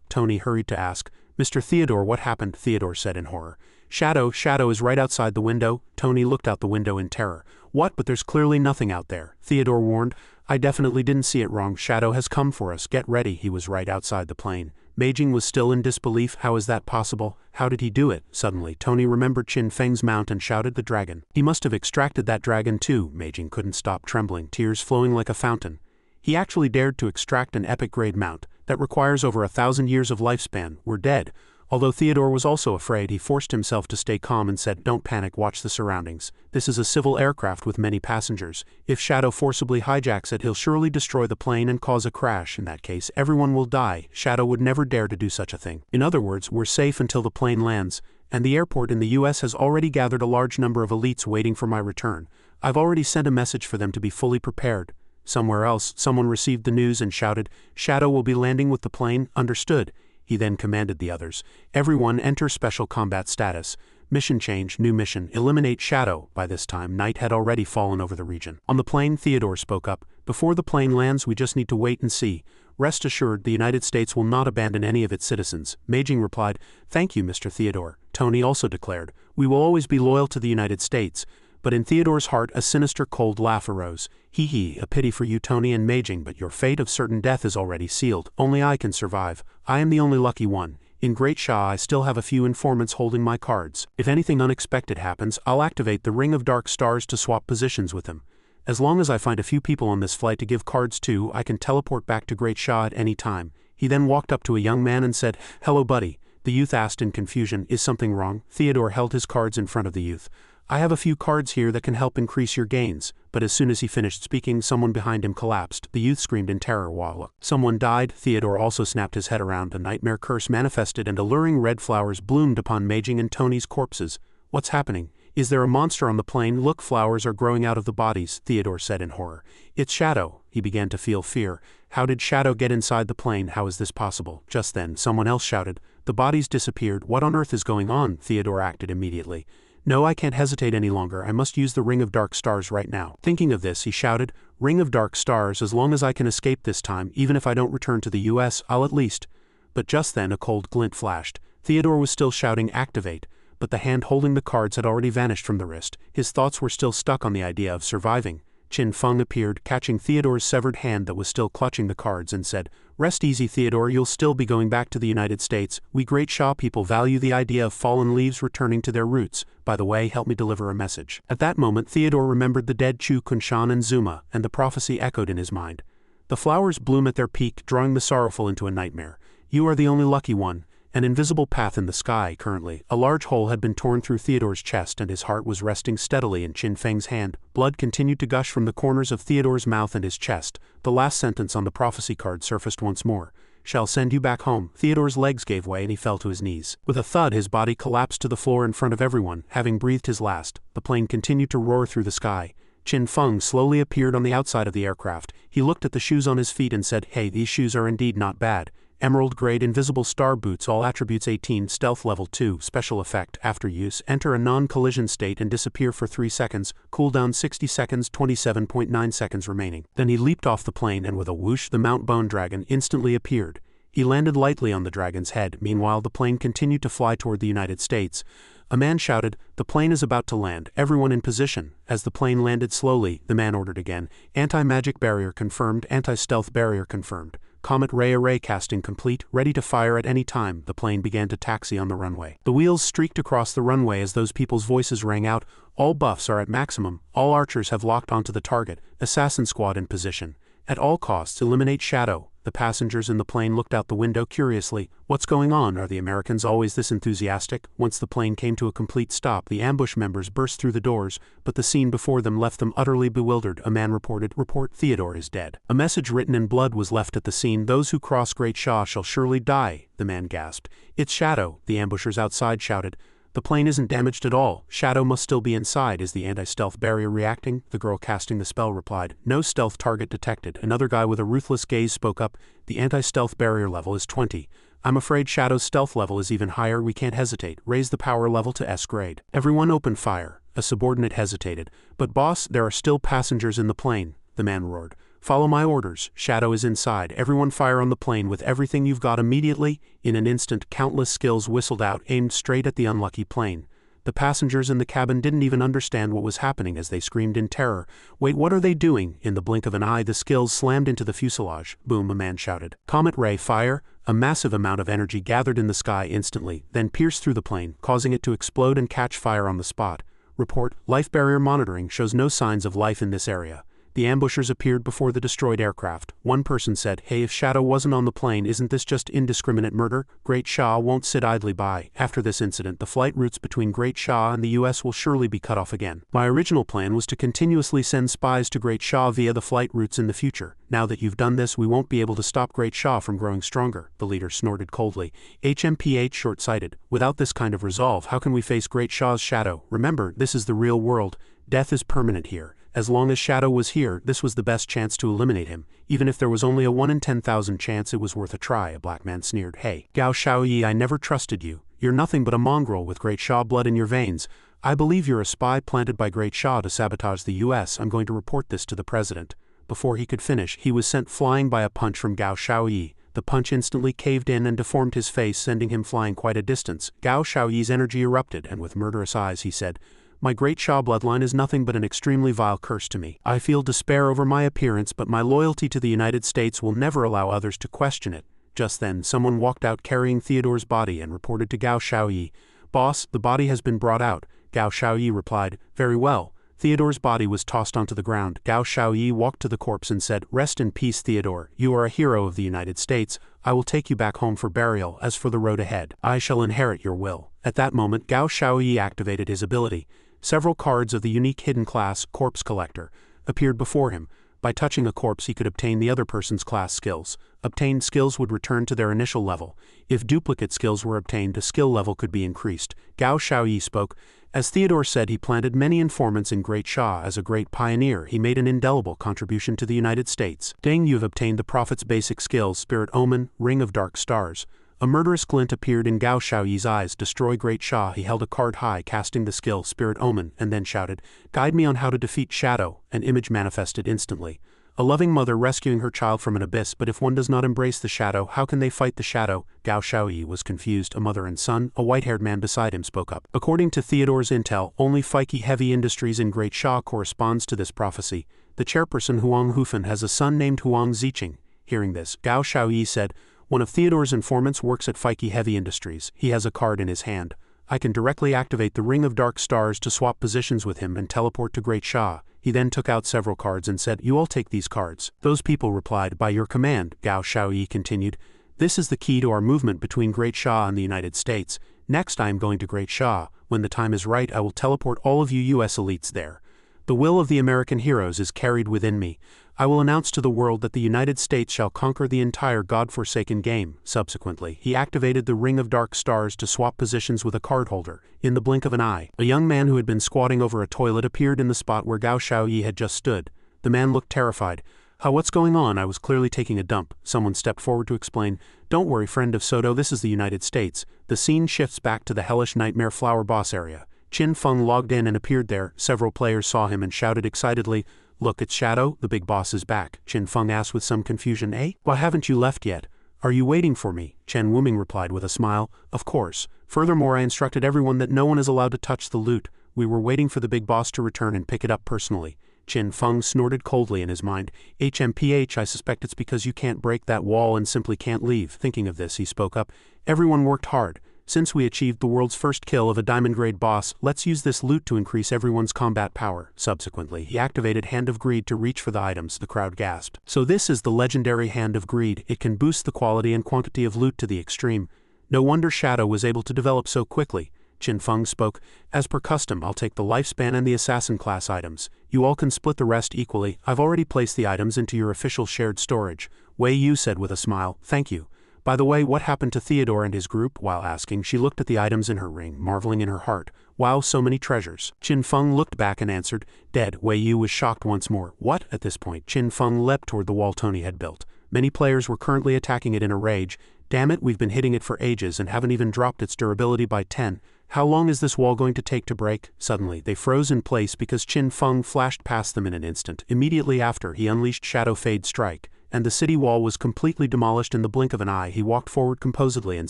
Tony hurried to ask. "Mr. Theodore, what happened?" Theodore said in horror. Shadow is right outside the window." Tony looked out the window in terror. "What? But there's clearly nothing out there." Theodore warned. "I definitely didn't see it wrong. Shadow has come for us. Get ready." He was right outside the plane. Meijing was still in disbelief. How is that possible? How did he do it? Suddenly, Tony remembered Qin Feng's mount and shouted, "The dragon." He must have extracted that dragon too. Meijing couldn't stop trembling, tears flowing like a fountain. He actually dared to extract an epic grade mount that requires over 1,000 years of lifespan. We're dead. Although Theodore was also afraid, he forced himself to stay calm and said, "Don't panic, watch the surroundings. This is a civil aircraft with many passengers. If Shadow forcibly hijacks it, he'll surely destroy the plane and cause a crash. In that case, everyone will die. Shadow would never dare to do such a thing. In other words, we're safe until the plane lands, and the airport in the US has already gathered a large number of elites waiting for my return. I've already sent a message for them to be fully prepared." Somewhere else, someone received the news and shouted, "Shadow will be landing with the plane." Understood. He then commanded the others, "Everyone enter special combat status. Mission change, new mission, eliminate Shadow." By this time, night had already fallen over the region. On the plane, Theodore spoke up, "Before the plane lands, we just need to wait and see. Rest assured, the United States will not abandon any of its citizens. Meijing replied, "Thank you, Mr. Theodore." Tony also declared, "We will always be loyal to the United States." But in Theodore's heart a sinister cold laugh arose. "Hee, a pity for you, Tony and Meijing, but your fate of certain death is already sealed. Only I can survive. I am the only lucky one. In Great Sha I still have a few informants holding my cards. If anything unexpected happens, I'll activate the Ring of Dark Stars to swap positions with him. As long as I find a few people on this flight to give cards to, I can teleport back to Great Sha at any time." He then walked up to a young man and said, "Hello buddy." The youth asked in confusion, "Is something wrong?" Theodore held his cards in front of the youth. "I have a few cards here that can help increase your gains." But as soon as he finished speaking, someone behind him collapsed. The youth screamed in terror while someone died. Theodore also snapped his head around. A nightmare curse manifested and alluring red flowers bloomed upon Meijing and Tony's corpses. "What's happening? Is there a monster on the plane? Look, flowers are growing out of the bodies," Theodore said in horror. "It's Shadow." He began to feel fear. How did Shadow get inside the plane? How is this possible? Just then, someone else shouted, "The bodies disappeared. What on earth is going on?" Theodore acted immediately. "No, I can't hesitate any longer. I must use the Ring of Dark Stars right now." Thinking of this, he shouted, "Ring of Dark Stars, as long as I can escape this time, even if I don't return to the US, I'll at least..." But just then a cold glint flashed. Theodore was still shouting, "Activate," but the hand holding the cards had already vanished from the wrist. His thoughts were still stuck on the idea of surviving. Qin Feng appeared, catching Theodore's severed hand that was still clutching the cards, and said, "Rest easy, Theodore, you'll still be going back to the United States. We Great Sha people value the idea of fallen leaves returning to their roots. By the way, help me deliver a message." At that moment Theodore remembered the dead Chu Kunshan and Zuma, and the prophecy echoed in his mind. "The flowers bloom at their peak, drawing the sorrowful into a nightmare. You are the only lucky one." An invisible path in the sky. Currently, a large hole had been torn through Theodore's chest and his heart was resting steadily in Qin Feng's hand. Blood continued to gush from the corners of Theodore's mouth and his chest. The last sentence on the prophecy card surfaced once more. "Shall send you back home." Theodore's legs gave way and he fell to his knees. With a thud, his body collapsed to the floor in front of everyone, having breathed his last. The plane continued to roar through the sky. Qin Feng slowly appeared on the outside of the aircraft. He looked at the shoes on his feet and said, "Hey, these shoes are indeed not bad. Emerald grade invisible star boots, all attributes 18, stealth level 2, special effect, after use, enter a non-collision state and disappear for 3 seconds, cooldown 60 seconds, 27.9 seconds remaining." Then he leaped off the plane and with a whoosh the Mount Bone Dragon instantly appeared. He landed lightly on the dragon's head. Meanwhile the plane continued to fly toward the United States. A man shouted, "The plane is about to land, everyone in position." As the plane landed slowly, the man ordered again, "Anti-magic barrier confirmed, anti-stealth barrier confirmed. Comet ray array casting complete, ready to fire at any time." The plane began to taxi on the runway. The wheels streaked across the runway as those people's voices rang out. "All buffs are at maximum. All archers have locked onto the target. Assassin squad in position. At all costs, eliminate Shadow." The passengers in the plane looked out the window curiously. What's going on? Are the Americans always this enthusiastic? Once the plane came to a complete stop, the ambush members burst through the doors, but the scene before them left them utterly bewildered. A man reported, "Report, Theodore is dead." A message written in blood was left at the scene. "Those who cross Great Sha shall surely die," the man gasped. "It's Shadow," the ambushers outside shouted. "The plane isn't damaged at all. Shadow must still be inside. Is the anti-stealth barrier reacting?" The girl casting the spell replied, "No stealth target detected." Another guy with a ruthless gaze spoke up, "The anti-stealth barrier level is 20. I'm afraid Shadow's stealth level is even higher. We can't hesitate. Raise the power level to S grade." Everyone opened fire. A subordinate hesitated. "But boss, there are still passengers in the plane," the man roared. "Follow my orders. Shadow is inside. Everyone fire on the plane with everything you've got immediately." In an instant, countless skills whistled out, aimed straight at the unlucky plane. The passengers in the cabin didn't even understand what was happening as they screamed in terror. "Wait, what are they doing?" In the blink of an eye, the skills slammed into the fuselage. "Boom," a man shouted. "Comet ray, fire!" A massive amount of energy gathered in the sky instantly, then pierced through the plane, causing it to explode and catch fire on the spot. Report, life barrier monitoring shows no signs of life in this area. The ambushers appeared before the destroyed aircraft. One person said, "Hey, if Shadow wasn't on the plane, isn't this just indiscriminate murder? Great Sha won't sit idly by. After this incident, the flight routes between Great Sha and the US will surely be cut off again. My original plan was to continuously send spies to Great Sha via the flight routes in the future. Now that you've done this, we won't be able to stop Great Sha from growing stronger." The leader snorted coldly. "HMPH short-sighted. Without this kind of resolve, how can we face Great Sha's Shadow? Remember, this is the real world. Death is permanent here. As long as Shadow was here, this was the best chance to eliminate him. Even if there was only a 1 in 10,000 chance, it was worth a try." A black man sneered. "Hey, Gao Shaoyi, I never trusted you. You're nothing but a mongrel with Great Sha blood in your veins. I believe you're a spy planted by Great Sha to sabotage the US. I'm going to report this to the president." before he could finish, he was sent flying by a punch from Gao Shaoyi. The punch instantly caved in and deformed his face, sending him flying quite a distance. Gao Shaoyi's energy erupted, and with murderous eyes he said, "My great Sha bloodline is nothing but an extremely vile curse to me. I feel despair over my appearance, but my loyalty to the United States will never allow others to question it." Just then, someone walked out carrying Theodore's body and reported to Gao Shaoyi, "Boss, the body has been brought out." Gao Shaoyi replied, "Very well." Theodore's body was tossed onto the ground. Gao Shaoyi walked to the corpse and said, "Rest in peace, Theodore. You are a hero of the United States. I will take you back home for burial. As for the road ahead, I shall inherit your will." At that moment, Gao Shaoyi activated his ability. Several cards of the unique hidden class, Corpse Collector, appeared before him. By touching a corpse, he could obtain the other person's class skills. Obtained skills would return to their initial level. If duplicate skills were obtained, the skill level could be increased. Gao Shaoyi spoke. As Theodore said, he planted many informants in Great Sha. As a great pioneer, he made an indelible contribution to the United States. Deng, you have obtained the Prophet's basic skills, Spirit Omen, Ring of Dark Stars. A murderous glint appeared in Gao Shaoyi's eyes. Destroy Great Sha. He held a card high, casting the skill Spirit Omen, and then shouted, "Guide me on how to defeat Shadow." An image manifested instantly. A loving mother rescuing her child from an abyss, but if one does not embrace the shadow, how can they fight the shadow? Gao Shaoyi was confused. A mother and son, a white-haired man beside him spoke up. According to Theodore's intel, only Feike Heavy Industries in Great Sha corresponds to this prophecy. The chairperson Huang Hufen has a son named Huang Ziqing. Hearing this, Gao Shaoyi said, "One of Theodore's informants works at Feike Heavy Industries. He has a card in his hand. I can directly activate the Ring of Dark Stars to swap positions with him and teleport to Great Sha." He then took out several cards and said, "You all take these cards." Those people replied, "By your command." Gao Shaoyi continued, "This is the key to our movement between Great Sha and the United States. Next I am going to Great Sha. When the time is right, I will teleport all of you US elites there. The will of the American heroes is carried within me. I will announce to the world that the United States shall conquer the entire God-forsaken game." Subsequently, he activated the Ring of Dark Stars to swap positions with a card holder. In the blink of an eye, a young man who had been squatting over a toilet appeared in the spot where Gao Shaoyi had just stood. The man looked terrified. What's going on? I was clearly taking a dump." Someone stepped forward to explain, "Don't worry, friend of Soto, this is the United States." The scene shifts back to the hellish Nightmare Flower boss area. Qin Feng logged in and appeared there. Several players saw him and shouted excitedly, "Look, it's Shadow, the big boss is back." Qin Feng asked with some confusion, "Eh? Why haven't you left yet? Are you waiting for me?" Chen Wuming replied with a smile, "Of course. Furthermore, I instructed everyone that no one is allowed to touch the loot. We were waiting for the big boss to return and pick it up personally." Qin Feng snorted coldly in his mind. "HMPH, I suspect it's because you can't break that wall and simply can't leave." Thinking of this, he spoke up, "Everyone worked hard. Since we achieved the world's first kill of a diamond-grade boss, let's use this loot to increase everyone's combat power." Subsequently, he activated Hand of Greed to reach for the items. The crowd gasped. "So this is the legendary Hand of Greed. It can boost the quality and quantity of loot to the extreme. No wonder Shadow was able to develop so quickly." Qin Feng spoke, "As per custom, I'll take the lifespan and the assassin class items. You all can split the rest equally. I've already placed the items into your official shared storage." Wei Yu said with a smile, "Thank you. By the way, what happened to Theodore and his group?" While asking, she looked at the items in her ring, marveling in her heart. "Wow, so many treasures." Qin Feng looked back and answered, "Dead." Wei Yu was shocked once more. "What?" At this point, Qin Feng leapt toward the wall Tony had built. Many players were currently attacking it in a rage. "Damn it, we've been hitting it for ages and haven't even dropped its durability by 10. How long is this wall going to take to break?" Suddenly, they froze in place because Qin Feng flashed past them in an instant. Immediately after, he unleashed Shadow Fade Strike, and the city wall was completely demolished in the blink of an eye. He walked forward composedly and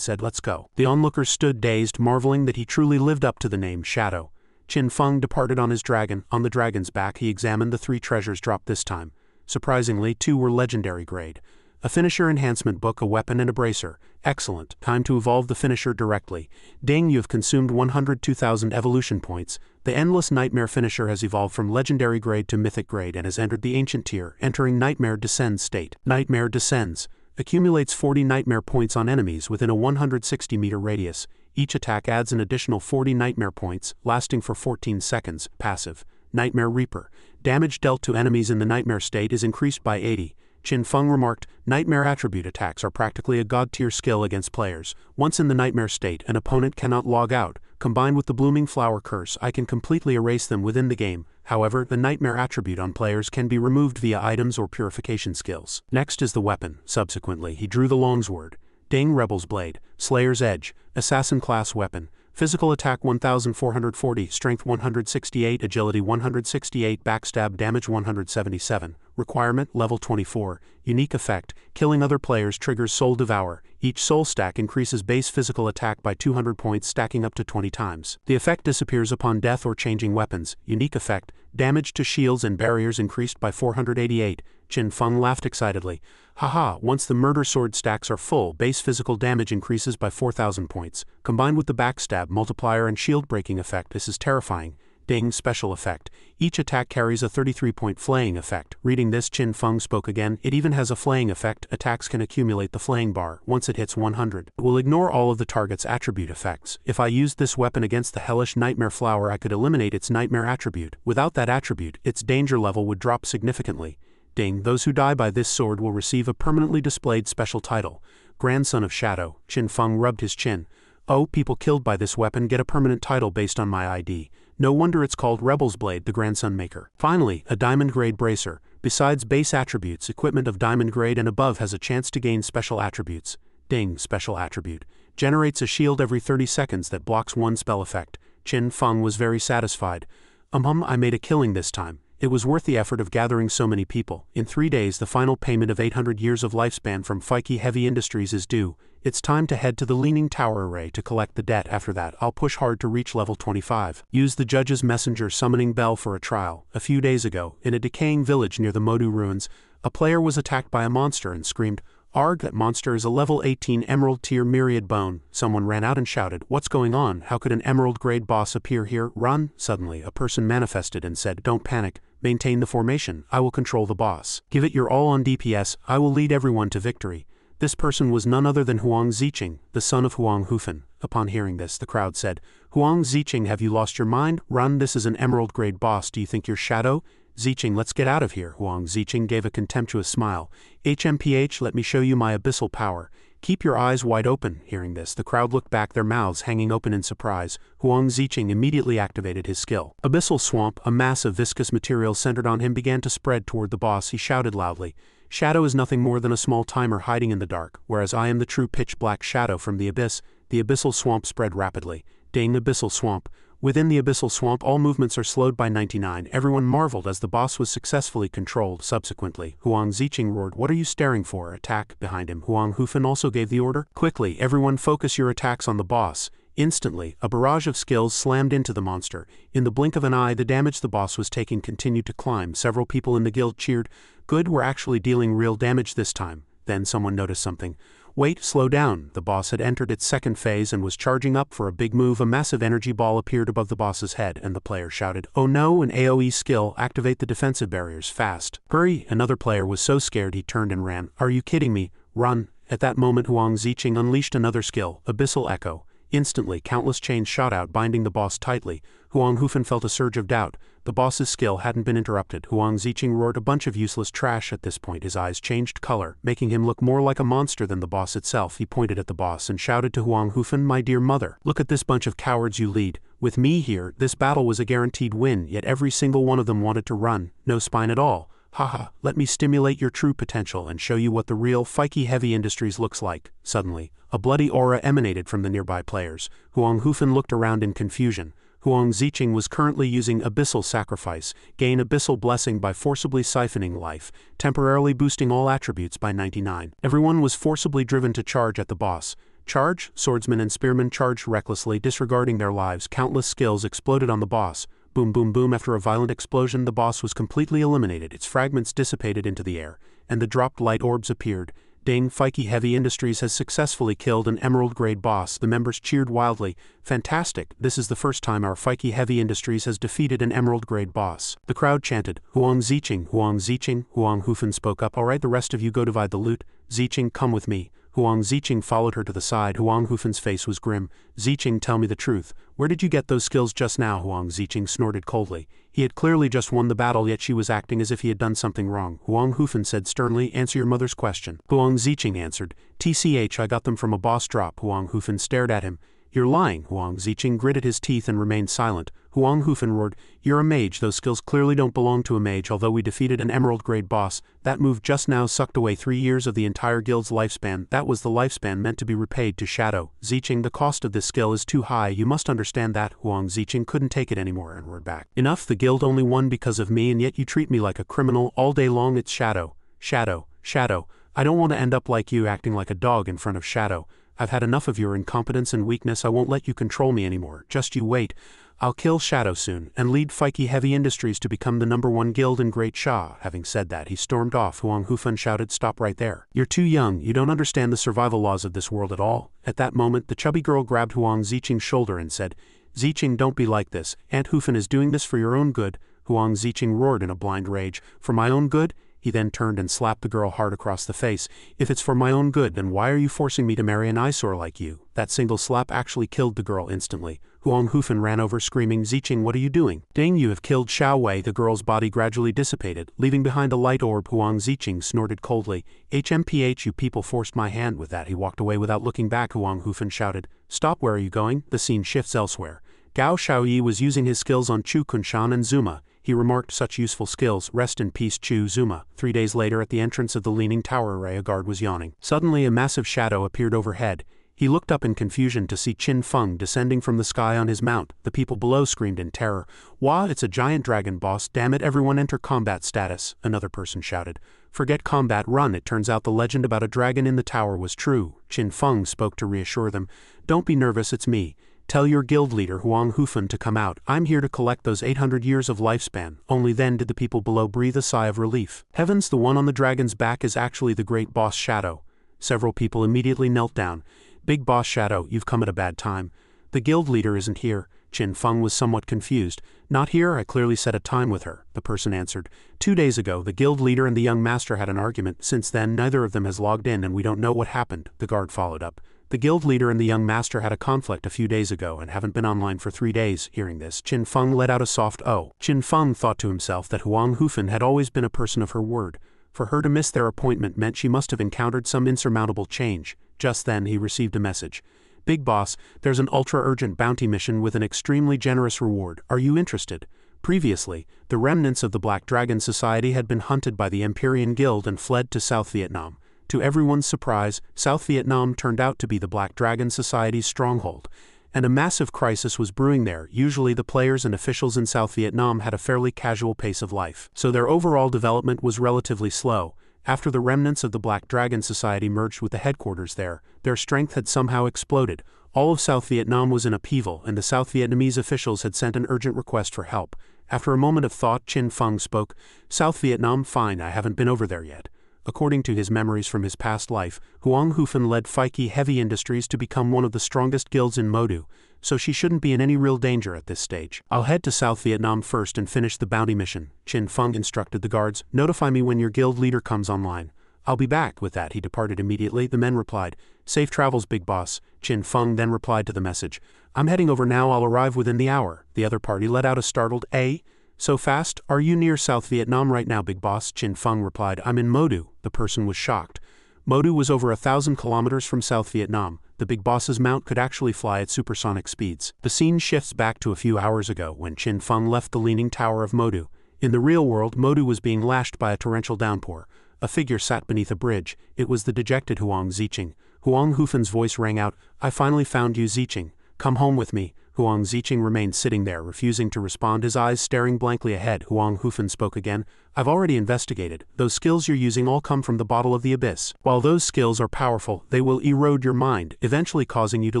said, "Let's go." The onlookers stood dazed, marveling that he truly lived up to the name Shadow. Qin Feng departed on his dragon. On the dragon's back, he examined the 3 treasures dropped this time. Surprisingly, 2 were legendary grade. A finisher enhancement book, a weapon, and a bracer. Excellent. Time to evolve the finisher directly. Deng, you have consumed 102,000 evolution points. The Endless Nightmare finisher has evolved from legendary grade to mythic grade and has entered the ancient tier, entering Nightmare Descends state. Nightmare Descends accumulates 40 nightmare points on enemies within a 160-meter radius. Each attack adds an additional 40 nightmare points, lasting for 14 seconds. Passive. Nightmare Reaper. Damage dealt to enemies in the nightmare state is increased by 80. Qin Feng remarked, "Nightmare attribute attacks are practically a god-tier skill against players. Once in the nightmare state, an opponent cannot log out. Combined with the Blooming Flower Curse, I can completely erase them within the game. However, the nightmare attribute on players can be removed via items or purification skills." Next is the weapon. Subsequently, he drew the longsword. Deng Rebel's Blade. Slayer's Edge. Assassin class weapon. Physical attack 1440, strength 168, agility 168, backstab damage 177, Requirement, level 24. Unique effect, killing other players triggers Soul Devour. Each soul stack increases base physical attack by 200 points, stacking up to 20 times. The effect disappears upon death or changing weapons. Unique effect, damage to shields and barriers increased by 488. Qin Feng laughed excitedly. Haha, once the murder sword stacks are full, base physical damage increases by 4,000 points. Combined with the backstab multiplier and shield breaking effect, this is terrifying. Ding, special effect. Each attack carries a 33-point flaying effect. Reading this, Qin Feng spoke again. It even has a flaying effect. Attacks can accumulate the flaying bar. Once it hits 100, it will ignore all of the target's attribute effects. If I used this weapon against the hellish nightmare flower, I could eliminate its nightmare attribute. Without that attribute, its danger level would drop significantly. Ding, those who die by this sword will receive a permanently displayed special title. Grandson of Shadow. Qin Feng rubbed his chin. Oh, people killed by this weapon get a permanent title based on my ID. No wonder it's called Rebel's Blade, the grandson maker. Finally, a diamond grade bracer. Besides base attributes, equipment of diamond grade and above has a chance to gain special attributes. Ding, special attribute. Generates a shield every 30 seconds that blocks one spell effect. Qin Feng was very satisfied. I made a killing this time. It was worth the effort of gathering so many people. In 3 days, the final payment of 800 years of lifespan from Feike Heavy Industries is due. It's time to head to the Leaning Tower Array to collect the debt. After that, I'll push hard to reach level 25. Use the judge's messenger summoning bell for a trial. A few days ago, in a decaying village near the Modu ruins, a player was attacked by a monster and screamed, "Arg, that monster is a level 18 Emerald Tier Myriad Bone." Someone ran out and shouted, "What's going on? How could an Emerald grade boss appear here? Run!" Suddenly, a person manifested and said, "Don't panic. Maintain the formation. I will control the boss. Give it your all on DPS. I will lead everyone to victory." This person was none other than Huang Ziqing, the son of Huang Hufen. Upon hearing this, the crowd said, "Huang Ziqing, have you lost your mind? Run, this is an Emerald grade boss. Do you think you're Shadow? Ziqing, let's get out of here." Huang Ziqing gave a contemptuous smile. "HMPH, let me show you my abyssal power. Keep your eyes wide open." Hearing this, the crowd looked back, their mouths hanging open in surprise. Huang Ziqing immediately activated his skill. Abyssal Swamp, a mass of viscous material centered on him, began to spread toward the boss. He shouted loudly, "Shadow is nothing more than a small timer hiding in the dark, whereas I am the true pitch-black shadow from the abyss." The Abyssal Swamp spread rapidly. Ding, Abyssal Swamp. Within the Abyssal Swamp, all movements are slowed by 99. Everyone marveled as the boss was successfully controlled. Subsequently, Huang Ziqing roared, "What are you staring for? Attack!" Behind him, Huang Hufen also gave the order. "Quickly, everyone focus your attacks on the boss." Instantly, a barrage of skills slammed into the monster. In the blink of an eye, the damage the boss was taking continued to climb. Several people in the guild cheered. "Good, we're actually dealing real damage this time." Then someone noticed something. "Wait, slow down." The boss had entered its second phase and was charging up for a big move. A massive energy ball appeared above the boss's head, and the player shouted, "Oh no, an AoE skill, activate the defensive barriers, fast." "Hurry!" Another player was so scared he turned and ran. "Are you kidding me? Run!" At that moment, Huang Ziqing unleashed another skill, Abyssal Echo. Instantly, countless chains shot out, binding the boss tightly. Huang Hufen felt a surge of doubt. The boss's skill hadn't been interrupted. Huang Ziqing roared a bunch of useless trash. At this point, his eyes changed color, making him look more like a monster than the boss itself. He pointed at the boss and shouted to Huang Hufen, "My dear mother, look at this bunch of cowards you lead. With me here, this battle was a guaranteed win, yet every single one of them wanted to run. No spine at all. Haha, let me stimulate your true potential and show you what the real Feike Heavy Industries looks like." Suddenly, a bloody aura emanated from the nearby players. Huang Hufen looked around in confusion. Huang Ziqing was currently using Abyssal Sacrifice, gain Abyssal Blessing by forcibly siphoning life, temporarily boosting all attributes by 99. Everyone was forcibly driven to charge at the boss. Charge, swordsmen and spearmen charged recklessly, disregarding their lives. Countless skills exploded on the boss. Boom boom boom. After a violent explosion, the boss was completely eliminated. Its fragments dissipated into the air, and the dropped light orbs appeared. Ding, Feike Heavy Industries has successfully killed an Emerald-grade boss. The members cheered wildly. "Fantastic, this is the first time our Feike Heavy Industries has defeated an Emerald-grade boss." The crowd chanted, "Huang Ziqing, Huang Ziqing." Huang Hufen spoke up, "All right, the rest of you go divide the loot. Ziqing, come with me." Huang Ziqing followed her to the side. Huang Hufen's face was grim. "Ziqing, tell me the truth. Where did you get those skills just now?" Huang Ziqing snorted coldly. He had clearly just won the battle, yet she was acting as if he had done something wrong. Huang Hufen said sternly, "Answer your mother's question." Huang Ziqing answered, "TCH, I got them from a boss drop." Huang Hufen stared at him. "You're lying." Huang Ziqing gritted his teeth and remained silent. Huang Hufan roared, "You're a mage. Those skills clearly don't belong to a mage. Although we defeated an emerald-grade boss, that move just now sucked away 3 years of the entire guild's lifespan. That was the lifespan meant to be repaid to Shadow. Ziqing, the cost of this skill is too high. You must understand that." Huang Ziqing couldn't take it anymore and roared back, "Enough, the guild only won because of me, and yet you treat me like a criminal all day long. It's Shadow. Shadow. Shadow. I don't want to end up like you, acting like a dog in front of Shadow. I've had enough of your incompetence and weakness. I won't let you control me anymore. Just you wait. I'll kill Shadow soon, and lead Fike Heavy Industries to become the #1 guild in Great Sha." Having said that, he stormed off. Huang Hufan shouted, "Stop right there. You're too young. You don't understand the survival laws of this world at all." At that moment, the chubby girl grabbed Huang Ziqing's shoulder and said, "Ziqing, don't be like this. Aunt Hufan is doing this for your own good." Huang Ziqing roared in a blind rage, "For my own good?" He then turned and slapped the girl hard across the face. "If it's for my own good, then why are you forcing me to marry an eyesore like you?" That single slap actually killed the girl instantly. Huang Hufan ran over screaming, "Ziqing, what are you doing?" "Ding, you have killed Xiao Wei." The girl's body gradually dissipated, leaving behind a light orb. Huang Ziqing snorted coldly, "HMPH, you people forced my hand." With that, he walked away without looking back. Huang Hufan shouted, "Stop, where are you going?" The scene shifts elsewhere. Gao Shaoyi was using his skills on Chu Kunshan and Zuma. He remarked, "Such useful skills. Rest in peace, Chu Zuma." 3 days later, at the entrance of the Leaning Tower array, a guard was yawning. Suddenly, a massive shadow appeared overhead. He looked up in confusion to see Qin Feng descending from the sky on his mount. The people below screamed in terror, "Wah, it's a giant dragon boss. Damn it, everyone enter combat status." Another person shouted, "Forget combat, run." It turns out the legend about a dragon in the tower was true. Qin Feng spoke to reassure them, "Don't be nervous, it's me. Tell your guild leader Huang Hufan to come out. I'm here to collect those 800 years of lifespan." Only then did the people below breathe a sigh of relief. Heavens, the one on the dragon's back is actually the great boss Shadow. Several people immediately knelt down. "Big boss Shadow, you've come at a bad time. The guild leader isn't here." Qin Feng was somewhat confused. "Not here? I clearly set a time with her." The person answered, 2 days ago, the guild leader and the young master had an argument. Since then, neither of them has logged in and we don't know what happened." The guard followed up. "The guild leader and the young master had a conflict a few days ago and haven't been online for 3 days." Hearing this, Qin Feng let out a soft "oh." Qin Feng thought to himself that Huang Hufan had always been a person of her word. For her to miss their appointment meant she must have encountered some insurmountable change. Just then, he received a message. "Big boss, there's an ultra-urgent bounty mission with an extremely generous reward. Are you interested?" Previously, the remnants of the Black Dragon Society had been hunted by the Empyrean Guild and fled to South Vietnam. To everyone's surprise, South Vietnam turned out to be the Black Dragon Society's stronghold, and a massive crisis was brewing there. Usually the players and officials in South Vietnam had a fairly casual pace of life, so their overall development was relatively slow. After the remnants of the Black Dragon Society merged with the headquarters there, their strength had somehow exploded. All of South Vietnam was in upheaval, and the South Vietnamese officials had sent an urgent request for help. After a moment of thought, Qin Feng spoke, "South Vietnam, fine, I haven't been over there yet." According to his memories from his past life, Huang Hufan led Fike Heavy Industries to become one of the strongest guilds in Modu, so she shouldn't be in any real danger at this stage. "I'll head to South Vietnam first and finish the bounty mission." Qin Feng instructed the guards, "Notify me when your guild leader comes online." "I'll be back." With that, he departed immediately. The men replied, "Safe travels, big boss." Qin Feng then replied to the message, "I'm heading over now. I'll arrive within the hour." The other party let out a startled, "Eh? So fast? Are you near South Vietnam right now, big boss?" Qin Feng replied, "I'm in Modu." The person was shocked. Modu was over 1,000 kilometers from South Vietnam. The big boss's mount could actually fly at supersonic speeds. The scene shifts back to a few hours ago when Qin Feng left the Leaning Tower of Modu. In the real world, Modu was being lashed by a torrential downpour. A figure sat beneath a bridge. It was the dejected Huang Ziqing. Huang Hufan's voice rang out, "I finally found you, Ziqing. Come home with me." Huang Ziqing remained sitting there, refusing to respond, his eyes staring blankly ahead. Huang Hufan spoke again, "I've already investigated. Those skills you're using all come from the Bottle of the Abyss. While those skills are powerful, they will erode your mind, eventually causing you to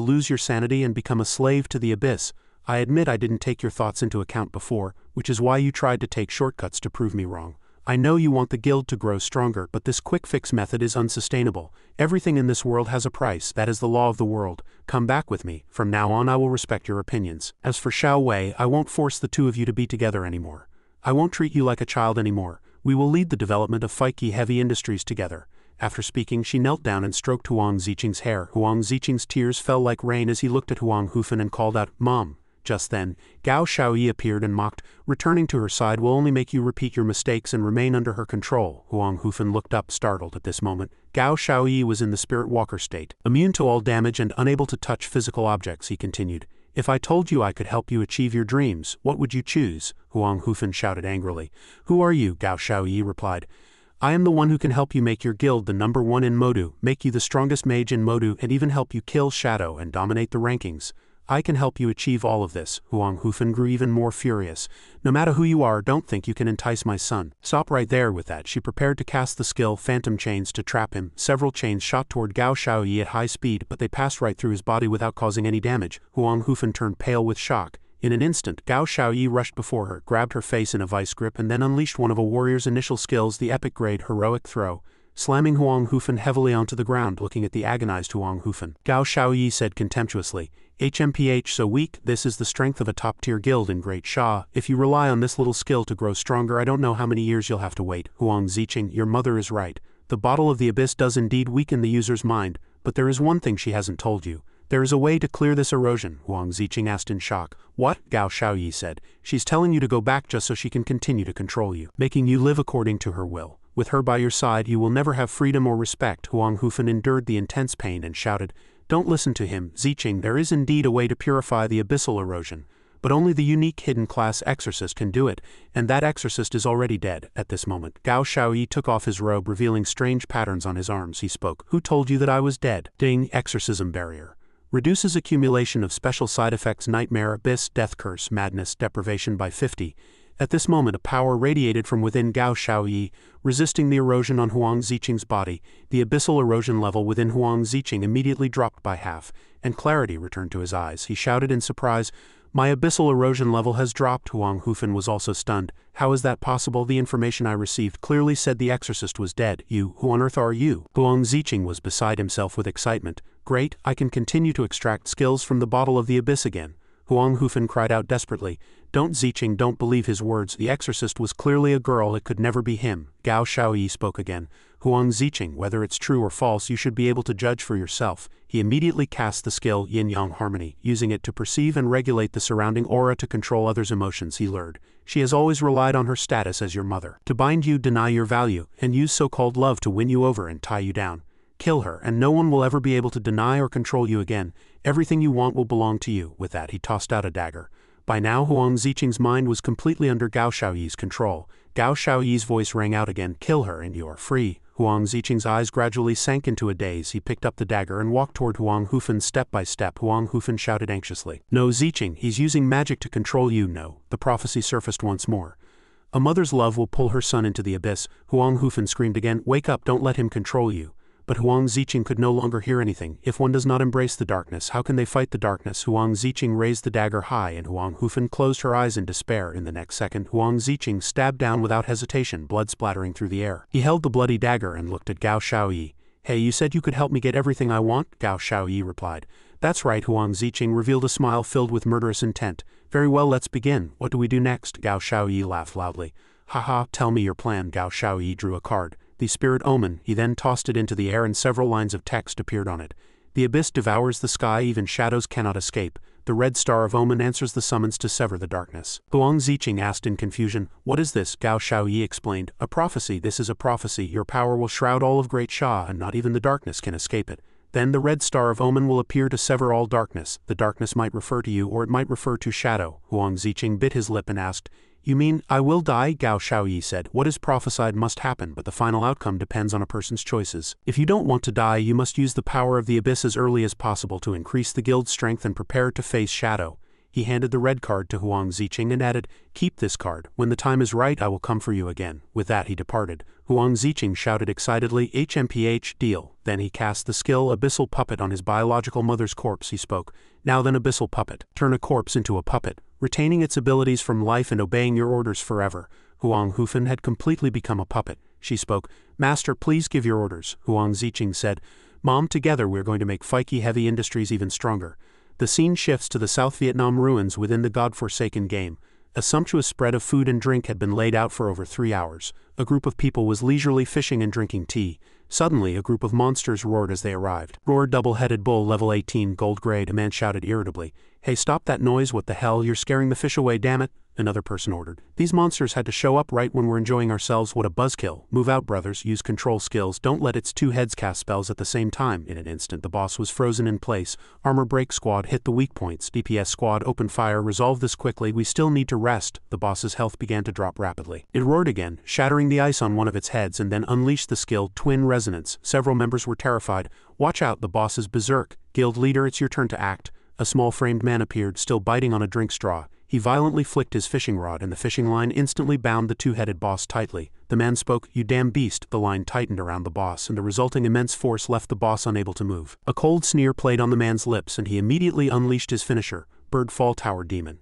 lose your sanity and become a slave to the Abyss. I admit I didn't take your thoughts into account before, which is why you tried to take shortcuts to prove me wrong. I know you want the guild to grow stronger, but this quick-fix method is unsustainable. Everything in this world has a price. That is the law of the world. Come back with me. From now on I will respect your opinions. As for Xiao Wei, I won't force the two of you to be together anymore. I won't treat you like a child anymore. We will lead the development of Fike Heavy Industries together." After speaking, she knelt down and stroked Huang Ziqing's hair. Huang Ziqing's tears fell like rain as he looked at Huang Hufan and called out, "Mom." Just then, Gao Shaoyi appeared and mocked, "Returning to her side will only make you repeat your mistakes and remain under her control." Huang Hufan looked up, startled at this moment. Gao Shaoyi was in the Spirit Walker state. "Immune to all damage and unable to touch physical objects," he continued. If I told you I could help you achieve your dreams, what would you choose? Huang Hufan shouted angrily. Who are you? Gao Shaoyi replied. I am the one who can help you make your guild the #1 in Modu, make you the strongest mage in Modu, and even help you kill Shadow and dominate the rankings. I can help you achieve all of this. Huang Hufan grew even more furious. No matter who you are, don't think you can entice my son. Stop right there. With that, she prepared to cast the skill Phantom Chains to trap him. Several chains shot toward Gao Shaoyi at high speed, but they passed right through his body without causing any damage. Huang Hufan turned pale with shock. In an instant, Gao Shaoyi rushed before her, grabbed her face in a vice grip, and then unleashed one of a warrior's initial skills, the epic grade heroic throw, slamming Huang Hufan heavily onto the ground. Looking at the agonized Huang Hufan, Gao Shaoyi said contemptuously, HMPH so weak, this is the strength of a top-tier guild in Great Sha. If you rely on this little skill to grow stronger, I don't know how many years you'll have to wait. Huang Ziqing, your mother is right. The Bottle of the Abyss does indeed weaken the user's mind, but there is one thing she hasn't told you. There is a way to clear this erosion, Huang Ziqing asked in shock. What? Gao Shaoyi said. She's telling you to go back just so she can continue to control you, making you live according to her will. With her by your side, you will never have freedom or respect. Huang Hufan endured the intense pain and shouted, Don't listen to him, Ziqing. There is indeed a way to purify the abyssal erosion, but only the unique hidden class exorcist can do it, and that exorcist is already dead. At this moment, Gao Shaoyi took off his robe, revealing strange patterns on his arms. He spoke. Who told you that I was dead? Ding. Exorcism barrier. Reduces accumulation of special side effects Nightmare, Abyss, Death Curse, Madness, Deprivation by 50. At this moment, a power radiated from within Gao Shaoyi, resisting the erosion on Huang Ziqing's body. The abyssal erosion level within Huang Ziqing immediately dropped by half, and clarity returned to his eyes. He shouted in surprise, My abyssal erosion level has dropped. Huang Hufan was also stunned. How is that possible? The information I received clearly said the exorcist was dead. You, who on earth are you? Huang Ziqing was beside himself with excitement. Great, I can continue to extract skills from the Bottle of the Abyss again. Huang Hufan cried out desperately. Don't, Ziqing, don't believe his words. The exorcist was clearly a girl, it could never be him. Gao Shaoyi spoke again. Huang Ziqing, whether it's true or false, you should be able to judge for yourself. He immediately cast the skill Yin-Yang Harmony, using it to perceive and regulate the surrounding aura to control others' emotions. He lured. She has always relied on her status as your mother to bind you, deny your value, and use so-called love to win you over and tie you down. Kill her, and no one will ever be able to deny or control you again. Everything you want will belong to you. With that, he tossed out a dagger. By now, Huang Ziqing's mind was completely under Gao Shaoyi's control. Gao Shaoyi's voice rang out again. Kill her, and you are free. Huang Ziqing's eyes gradually sank into a daze. He picked up the dagger and walked toward Huang Hufan step by step. Huang Hufan shouted anxiously. No, Ziqing, he's using magic to control you. No. The prophecy surfaced once more. A mother's love will pull her son into the abyss. Huang Hufan screamed again. Wake up, don't let him control you. But Huang Ziqing could no longer hear anything. If one does not embrace the darkness, how can they fight the darkness? Huang Ziqing raised the dagger high, and Huang Hufan closed her eyes in despair. In the next second, Huang Ziqing stabbed down without hesitation, blood splattering through the air. He held the bloody dagger and looked at Gao Shaoyi. Hey, you said you could help me get everything I want? Gao Shaoyi replied. That's right. Huang Ziqing revealed a smile filled with murderous intent. Very well, let's begin. What do we do next? Gao Shaoyi laughed loudly. Haha, tell me your plan. Gao Shaoyi drew a card. The Spirit Omen. He then tossed it into the air and several lines of text appeared on it. The abyss devours the sky, even shadows cannot escape. The red star of Omen answers the summons to sever the darkness. Huang Ziqing asked in confusion, What is this? Gao Shaoyi explained, A prophecy. This is a prophecy. Your power will shroud all of Great Sha, and not even the darkness can escape it. Then the red star of Omen will appear to sever all darkness. The darkness might refer to you, or it might refer to Shadow. Huang Ziqing bit his lip and asked, You mean, I will die? Gao Shaoyi said, What is prophesied must happen, but the final outcome depends on a person's choices. If you don't want to die, you must use the power of the abyss as early as possible to increase the guild's strength and prepare to face Shadow. He handed the red card to Huang Ziqing and added, Keep this card. When the time is right, I will come for you again. With that, he departed. Huang Ziqing shouted excitedly, HMPH, deal. Then he cast the skill Abyssal Puppet on his biological mother's corpse. He spoke, Now then, Abyssal Puppet, turn a corpse into a puppet, retaining its abilities from life and obeying your orders forever. Huang Hufan had completely become a puppet. She spoke, Master, please give your orders. Huang Ziqing said, Mom, together we're going to make Feike Heavy Industries even stronger. The scene shifts to the South Vietnam ruins within the godforsaken game. A sumptuous spread of food and drink had been laid out for over 3 hours. A group of people was leisurely fishing and drinking tea. Suddenly, a group of monsters roared as they arrived. Roar, double-headed bull, level 18, gold grade. A man shouted irritably, Hey, stop that noise, what the hell, you're scaring the fish away, damn it. another person ordered. These monsters had to show up right when we're enjoying ourselves. What a buzzkill. Move out, brothers. Use control skills. Don't let its two heads cast spells at the same time. In an instant, the boss was frozen in place. Armor break squad hit the weak points. DPS squad open fire. Resolve this quickly. We still need to rest. The boss's health began to drop rapidly. It roared again, shattering the ice on one of its heads, and then unleashed the skill Twin Resonance. Several members were terrified. Watch out, the boss is berserk. Guild leader, it's your turn to act. A small framed man appeared, still biting on a drink straw. He violently flicked his fishing rod, and the fishing line instantly bound the two-headed boss tightly. The man spoke, "You damn beast." The line tightened around the boss, and the resulting immense force left the boss unable to move. A cold sneer played on the man's lips, and he immediately unleashed his finisher, Bird Fall Tower Demon.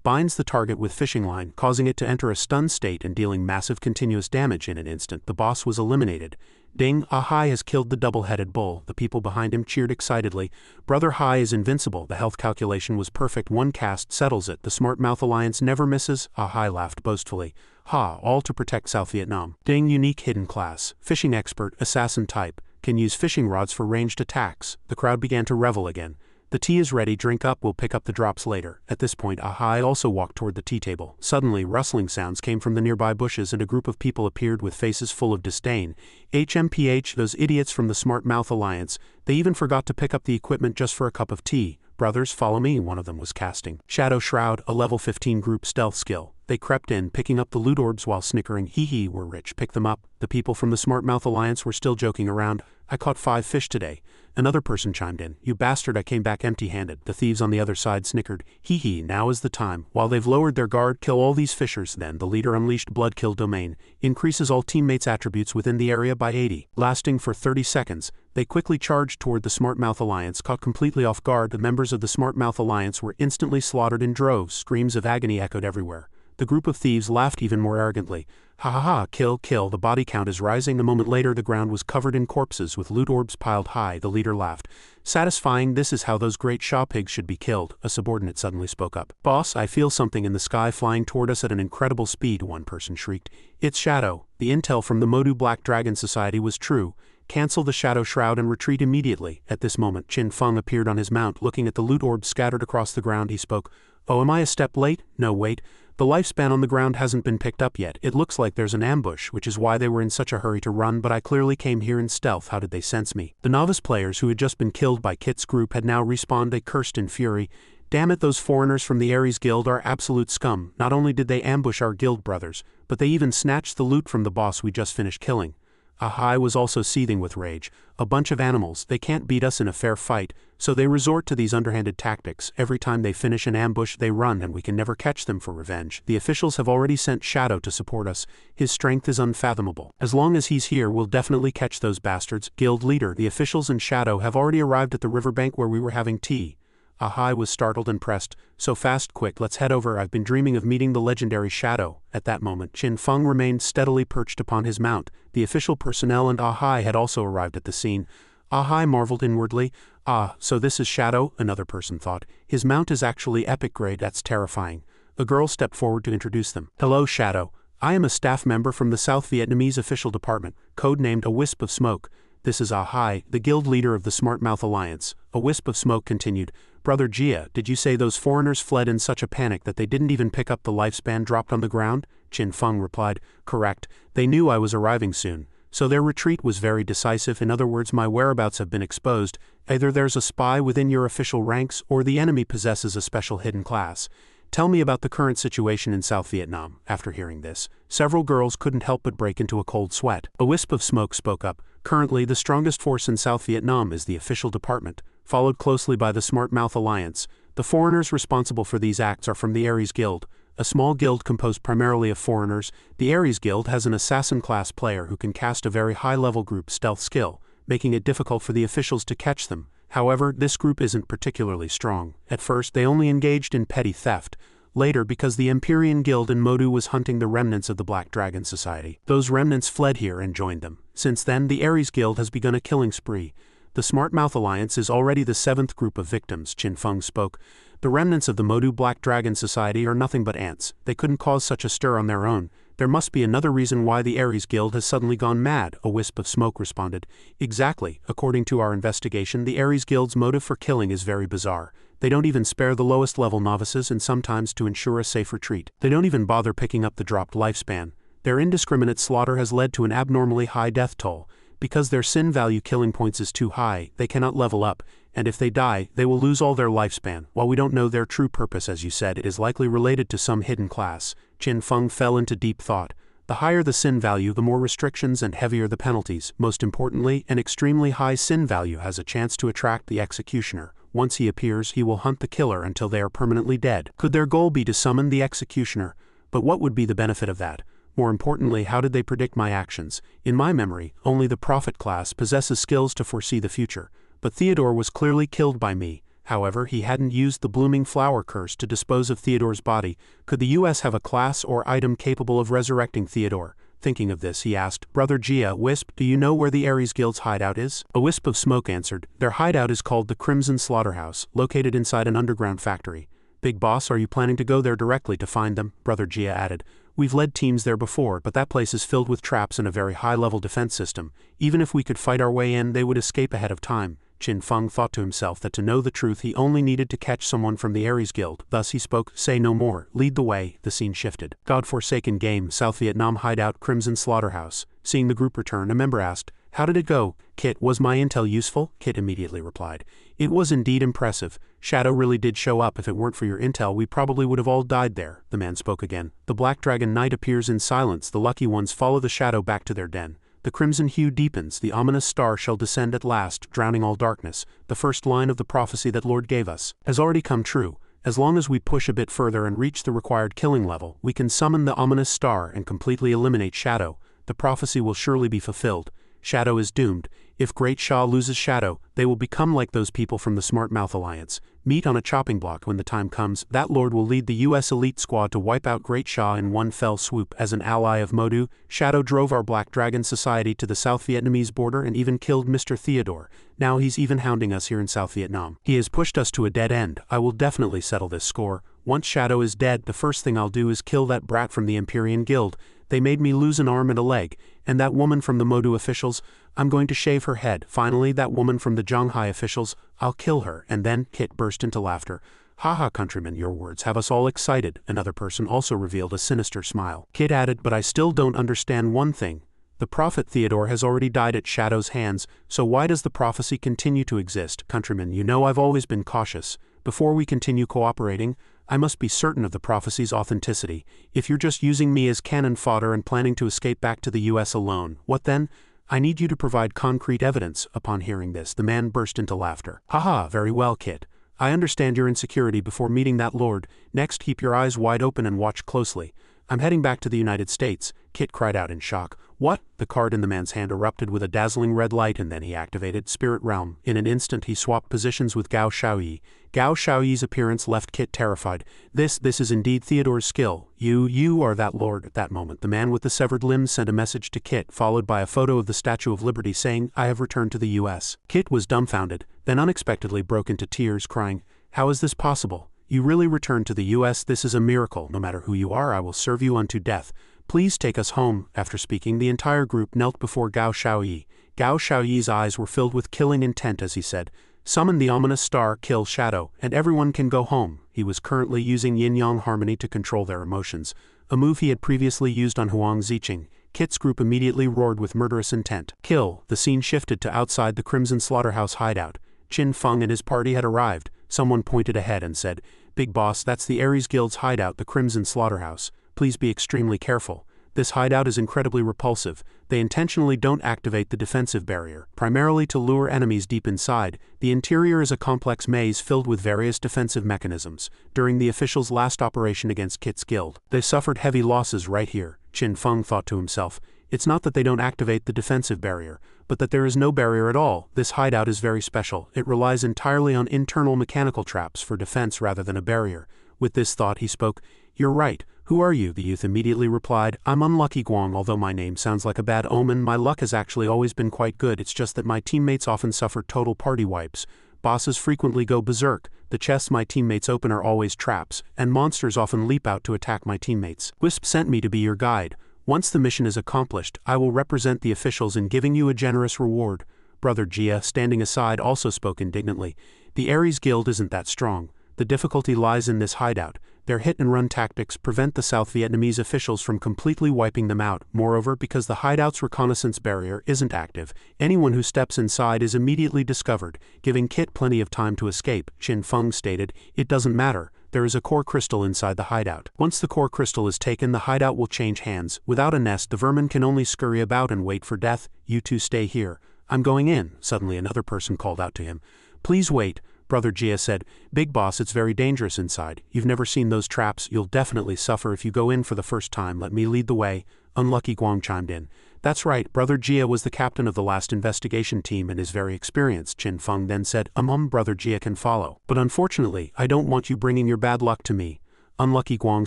Binds the target with fishing line, causing it to enter a stunned state and dealing massive continuous damage. In an instant. The boss was eliminated. Ding, Hai has killed the double-headed bull. The people behind him cheered excitedly. Brother Hai is invincible. The health calculation was perfect. One cast settles it. The Smart Mouth Alliance never misses. Hai laughed boastfully. Ha, all to protect South Vietnam. Ding, unique hidden class. Fishing expert, assassin type. Can use fishing rods for ranged attacks. The crowd began to revel again. The tea is ready, drink up, we'll pick up the drops later. At this point, Ahai also walked toward the tea table. Suddenly, rustling sounds came from the nearby bushes and a group of people appeared with faces full of disdain. HMPH, those idiots from the Smart Mouth Alliance, they even forgot to pick up the equipment just for a cup of tea. Brothers, follow me, one of them was casting. Shadow Shroud, a level 15 group stealth skill. They crept in, picking up the loot orbs while snickering. Hee hee, we're rich, pick them up. The people from the Smart Mouth Alliance were still joking around. I caught 5 fish today. Another person chimed in. You bastard, I came back empty-handed. The thieves on the other side snickered. Hee hee, now is the time. While they've lowered their guard, kill all these fishers. Then the leader unleashed Blood Kill Domain. Increases all teammates' attributes within the area by 80. Lasting for 30 seconds. They quickly charged toward the Smart Mouth Alliance. Caught completely off guard, the members of the Smart Mouth Alliance were instantly slaughtered in droves. Screams of agony echoed everywhere. The group of thieves laughed even more arrogantly. Ha ha ha, kill, kill, the body count is rising. A moment later the ground was covered in corpses with loot orbs piled high. The leader laughed. Satisfying, this is how those great Shaw pigs should be killed. A subordinate suddenly spoke up. Boss, I feel something in the sky flying toward us at an incredible speed, one person shrieked. It's Shadow. The intel from the Modu Black Dragon Society was true. Cancel the Shadow Shroud and retreat immediately. At this moment Qin Feng appeared on his mount. Looking at the loot orbs scattered across the ground, he spoke. Oh, am I a step late? No, wait. The lifespan on the ground hasn't been picked up yet. It looks like there's an ambush, which is why they were in such a hurry to run, but I clearly came here in stealth. How did they sense me? The novice players who had just been killed by Kit's group had now respawned. They cursed in fury. Damn it, those foreigners from the Ares Guild are absolute scum. Not only did they ambush our guild brothers, but they even snatched the loot from the boss we just finished killing. Ahai was also seething with rage. A bunch of animals, they can't beat us in a fair fight, so they resort to these underhanded tactics. Every time they finish an ambush they run and we can never catch them for revenge. The officials have already sent Shadow to support us. His strength is unfathomable. As long as he's here we'll definitely catch those bastards. Guild leader, the officials and Shadow have already arrived at the riverbank where we were having tea. Ahai was startled and pressed. So fast, quick, let's head over. I've been dreaming of meeting the legendary Shadow. At that moment, Qin Feng remained steadily perched upon his mount. The official personnel and Ahai had also arrived at the scene. Ahai marveled inwardly. Ah, so this is Shadow, another person thought. His mount is actually epic grade, that's terrifying. A girl stepped forward to introduce them. Hello, Shadow. I am a staff member from the South Vietnamese official department, codenamed A Wisp of Smoke. This is Ahai, the guild leader of the Smart Mouth Alliance. A Wisp of Smoke continued. Brother Jia, did you say those foreigners fled in such a panic that they didn't even pick up the lifespan dropped on the ground? Qin Feng replied. Correct. They knew I was arriving soon. So their retreat was very decisive. In other words, my whereabouts have been exposed. Either there's a spy within your official ranks or the enemy possesses a special hidden class. Tell me about the current situation in South Vietnam. After hearing this, several girls couldn't help but break into a cold sweat. A Wisp of Smoke spoke up. Currently, the strongest force in South Vietnam is the official department, followed closely by the Smart Mouth Alliance. The foreigners responsible for these acts are from the Ares Guild, a small guild composed primarily of foreigners. The Ares Guild has an assassin class player who can cast a very high-level group stealth skill, making it difficult for the officials to catch them. However, this group isn't particularly strong. At first, they only engaged in petty theft. Later, because the Empyrean Guild in Modu was hunting the remnants of the Black Dragon Society, those remnants fled here and joined them. Since then, the Ares Guild has begun a killing spree. The Smart Mouth Alliance is already the 7th group of victims, Qin Feng spoke. The remnants of the Modu Black Dragon Society are nothing but ants. They couldn't cause such a stir on their own. There must be another reason why the Ares Guild has suddenly gone mad, A Wisp of Smoke responded. Exactly. According to our investigation, the Ares Guild's motive for killing is very bizarre. They don't even spare the lowest level novices, and sometimes to ensure a safe retreat, they don't even bother picking up the dropped lifespan. Their indiscriminate slaughter has led to an abnormally high death toll. Because their sin value killing points is too high, they cannot level up, and if they die, they will lose all their lifespan. While we don't know their true purpose, as you said, it is likely related to some hidden class. Qin Feng fell into deep thought. The higher the sin value, the more restrictions and heavier the penalties. Most importantly, an extremely high sin value has a chance to attract the executioner. Once he appears, he will hunt the killer until they are permanently dead. Could their goal be to summon the executioner? But what would be the benefit of that? More importantly, how did they predict my actions? In my memory, only the prophet class possesses skills to foresee the future. But Theodore was clearly killed by me. However, he hadn't used the blooming flower curse to dispose of Theodore's body. Could the US have a class or item capable of resurrecting Theodore? Thinking of this, he asked, Brother Gia, Wisp, do you know where the Ares Guild's hideout is? A wisp of smoke answered, their hideout is called the Crimson Slaughterhouse, located inside an underground factory. Big boss, are you planning to go there directly to find them? Brother Gia added. We've led teams there before, but that place is filled with traps and a very high-level defense system. Even if we could fight our way in, they would escape ahead of time. Qin Feng thought to himself that to know the truth he only needed to catch someone from the Ares Guild. Thus he spoke, say no more, lead the way. The scene shifted. God-forsaken game, South Vietnam hideout, Crimson Slaughterhouse. Seeing the group return, a member asked, how did it go? Kit, was my intel useful? Kit immediately replied. It was indeed impressive. Shadow really did show up. If it weren't for your intel, we probably would have all died there. The man spoke again. The Black Dragon Knight appears in silence. The lucky ones follow the shadow back to their den. The crimson hue deepens. The ominous star shall descend at last, drowning all darkness. The first line of the prophecy that Lord gave us has already come true. As long as we push a bit further and reach the required killing level, we can summon the ominous star and completely eliminate Shadow. The prophecy will surely be fulfilled. Shadow is doomed. If Great Shah loses Shadow, they will become like those people from the Smart Mouth Alliance. Meet on a chopping block when the time comes. That lord will lead the US elite squad to wipe out Great Shah in one fell swoop. As an ally of Modu, Shadow drove our Black Dragon Society to the South Vietnamese border and even killed Mr. Theodore. Now he's even hounding us here in South Vietnam. He has pushed us to a dead end. I will definitely settle this score. Once Shadow is dead, the first thing I'll do is kill that brat from the Empyrean Guild. They made me lose an arm and a leg. And that woman from the Modu officials, I'm going to shave her head. Finally, that woman from the Zhanghai officials, I'll kill her. And then, Kit burst into laughter. Haha, countrymen, your words have us all excited. Another person also revealed a sinister smile. Kit added, but I still don't understand one thing. The prophet Theodore has already died at Shadow's hands, so why does the prophecy continue to exist? Countrymen, you know I've always been cautious. Before we continue cooperating, I must be certain of the prophecy's authenticity. If you're just using me as cannon fodder and planning to escape back to the US alone, what then? I need you to provide concrete evidence. Upon hearing this, the man burst into laughter. Haha, very well, Kit. I understand your insecurity before meeting that lord. Next, keep your eyes wide open and watch closely. I'm heading back to the United States. Kit cried out in shock. What? The card in the man's hand erupted with a dazzling red light, and then he activated Spirit Realm. In an instant he swapped positions with Gao Xiaoyi. Gao Xiaoyi's appearance left Kit terrified. This is indeed Theodore's skill. You are that lord. At that moment, the man with the severed limbs sent a message to Kit, followed by a photo of the Statue of Liberty saying, I have returned to the US. Kit was dumbfounded, then unexpectedly broke into tears, crying, How is this possible? You really returned to the US? This is a miracle. No matter who you are, I will serve you unto death. Please take us home. After speaking, the entire group knelt before Gao Xiaoyi. Gao Xiaoyi's eyes were filled with killing intent as he said, Summon the ominous star, kill Shadow, and everyone can go home. He was currently using yin-yang harmony to control their emotions, a move he had previously used on Huang Ziqing. Kit's group immediately roared with murderous intent. Kill. The scene shifted to outside the Crimson Slaughterhouse hideout. Qin Feng and his party had arrived. Someone pointed ahead and said, Big boss, that's the Ares Guild's hideout, the Crimson Slaughterhouse. Please be extremely careful. This hideout is incredibly repulsive. They intentionally don't activate the defensive barrier, primarily to lure enemies deep inside. The interior is a complex maze filled with various defensive mechanisms. During the officials' last operation against Kit's guild, they suffered heavy losses right here. Qin Feng thought to himself, it's not that they don't activate the defensive barrier, but that there is no barrier at all. This hideout is very special. It relies entirely on internal mechanical traps for defense rather than a barrier. With this thought he spoke, You're right. Who are you? The youth immediately replied, I'm Unlucky Guang. Although my name sounds like a bad omen, my luck has actually always been quite good. It's just that my teammates often suffer total party wipes. Bosses frequently go berserk. The chests my teammates open are always traps, and monsters often leap out to attack my teammates. Wisp sent me to be your guide. Once the mission is accomplished, I will represent the officials in giving you a generous reward. Brother Gia, standing aside, also spoke indignantly. The Ares Guild isn't that strong. The difficulty lies in this hideout. Their hit-and-run tactics prevent the South Vietnamese officials from completely wiping them out. Moreover, because the hideout's reconnaissance barrier isn't active, anyone who steps inside is immediately discovered, giving Kit plenty of time to escape. Qin Feng stated, "It doesn't matter. There is a core crystal inside the hideout. Once the core crystal is taken, the hideout will change hands. Without a nest, the vermin can only scurry about and wait for death. You two stay here. I'm going in." Suddenly another person called out to him. "Please wait." Brother Jia said, "Big boss, it's very dangerous inside. You've never seen those traps. You'll definitely suffer if you go in for the first time. Let me lead the way." Unlucky Guang chimed in. "That's right, Brother Jia was the captain of the last investigation team and is very experienced." Qin Feng then said, Brother Jia can follow. "But unfortunately, I don't want you bringing your bad luck to me." Unlucky Guang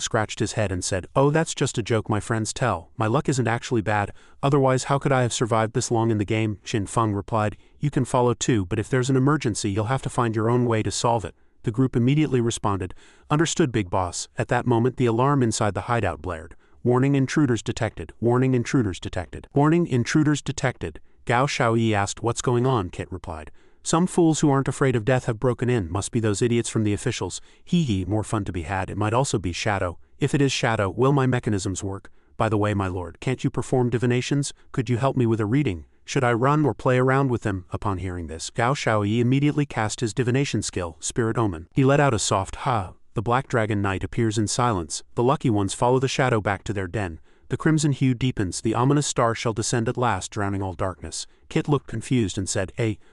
scratched his head and said, "Oh, that's just a joke my friends tell. My luck isn't actually bad, otherwise how could I have survived this long in the game?" Qin Feng replied, "You can follow too, but if there's an emergency you'll have to find your own way to solve it." The group immediately responded, "Understood, Big Boss." At that moment the alarm inside the hideout blared. "Warning, intruders detected. Warning, intruders detected. Warning, intruders detected." Gao Shaoyi asked, "What's going on?" Kit replied, "Some fools who aren't afraid of death have broken in. Must be those idiots from the officials. Hee, more fun to be had. It might also be Shadow. If it is Shadow, will my mechanisms work? By the way, my lord, can't you perform divinations? Could you help me with a reading? Should I run or play around with them?" Upon hearing this, Gao Shaoyi immediately cast his divination skill, Spirit Omen. He let out a soft ha. The Black Dragon Knight appears in silence. The lucky ones follow the shadow back to their den. The crimson hue deepens. The ominous star shall descend at last, drowning all darkness. Kit looked confused and said,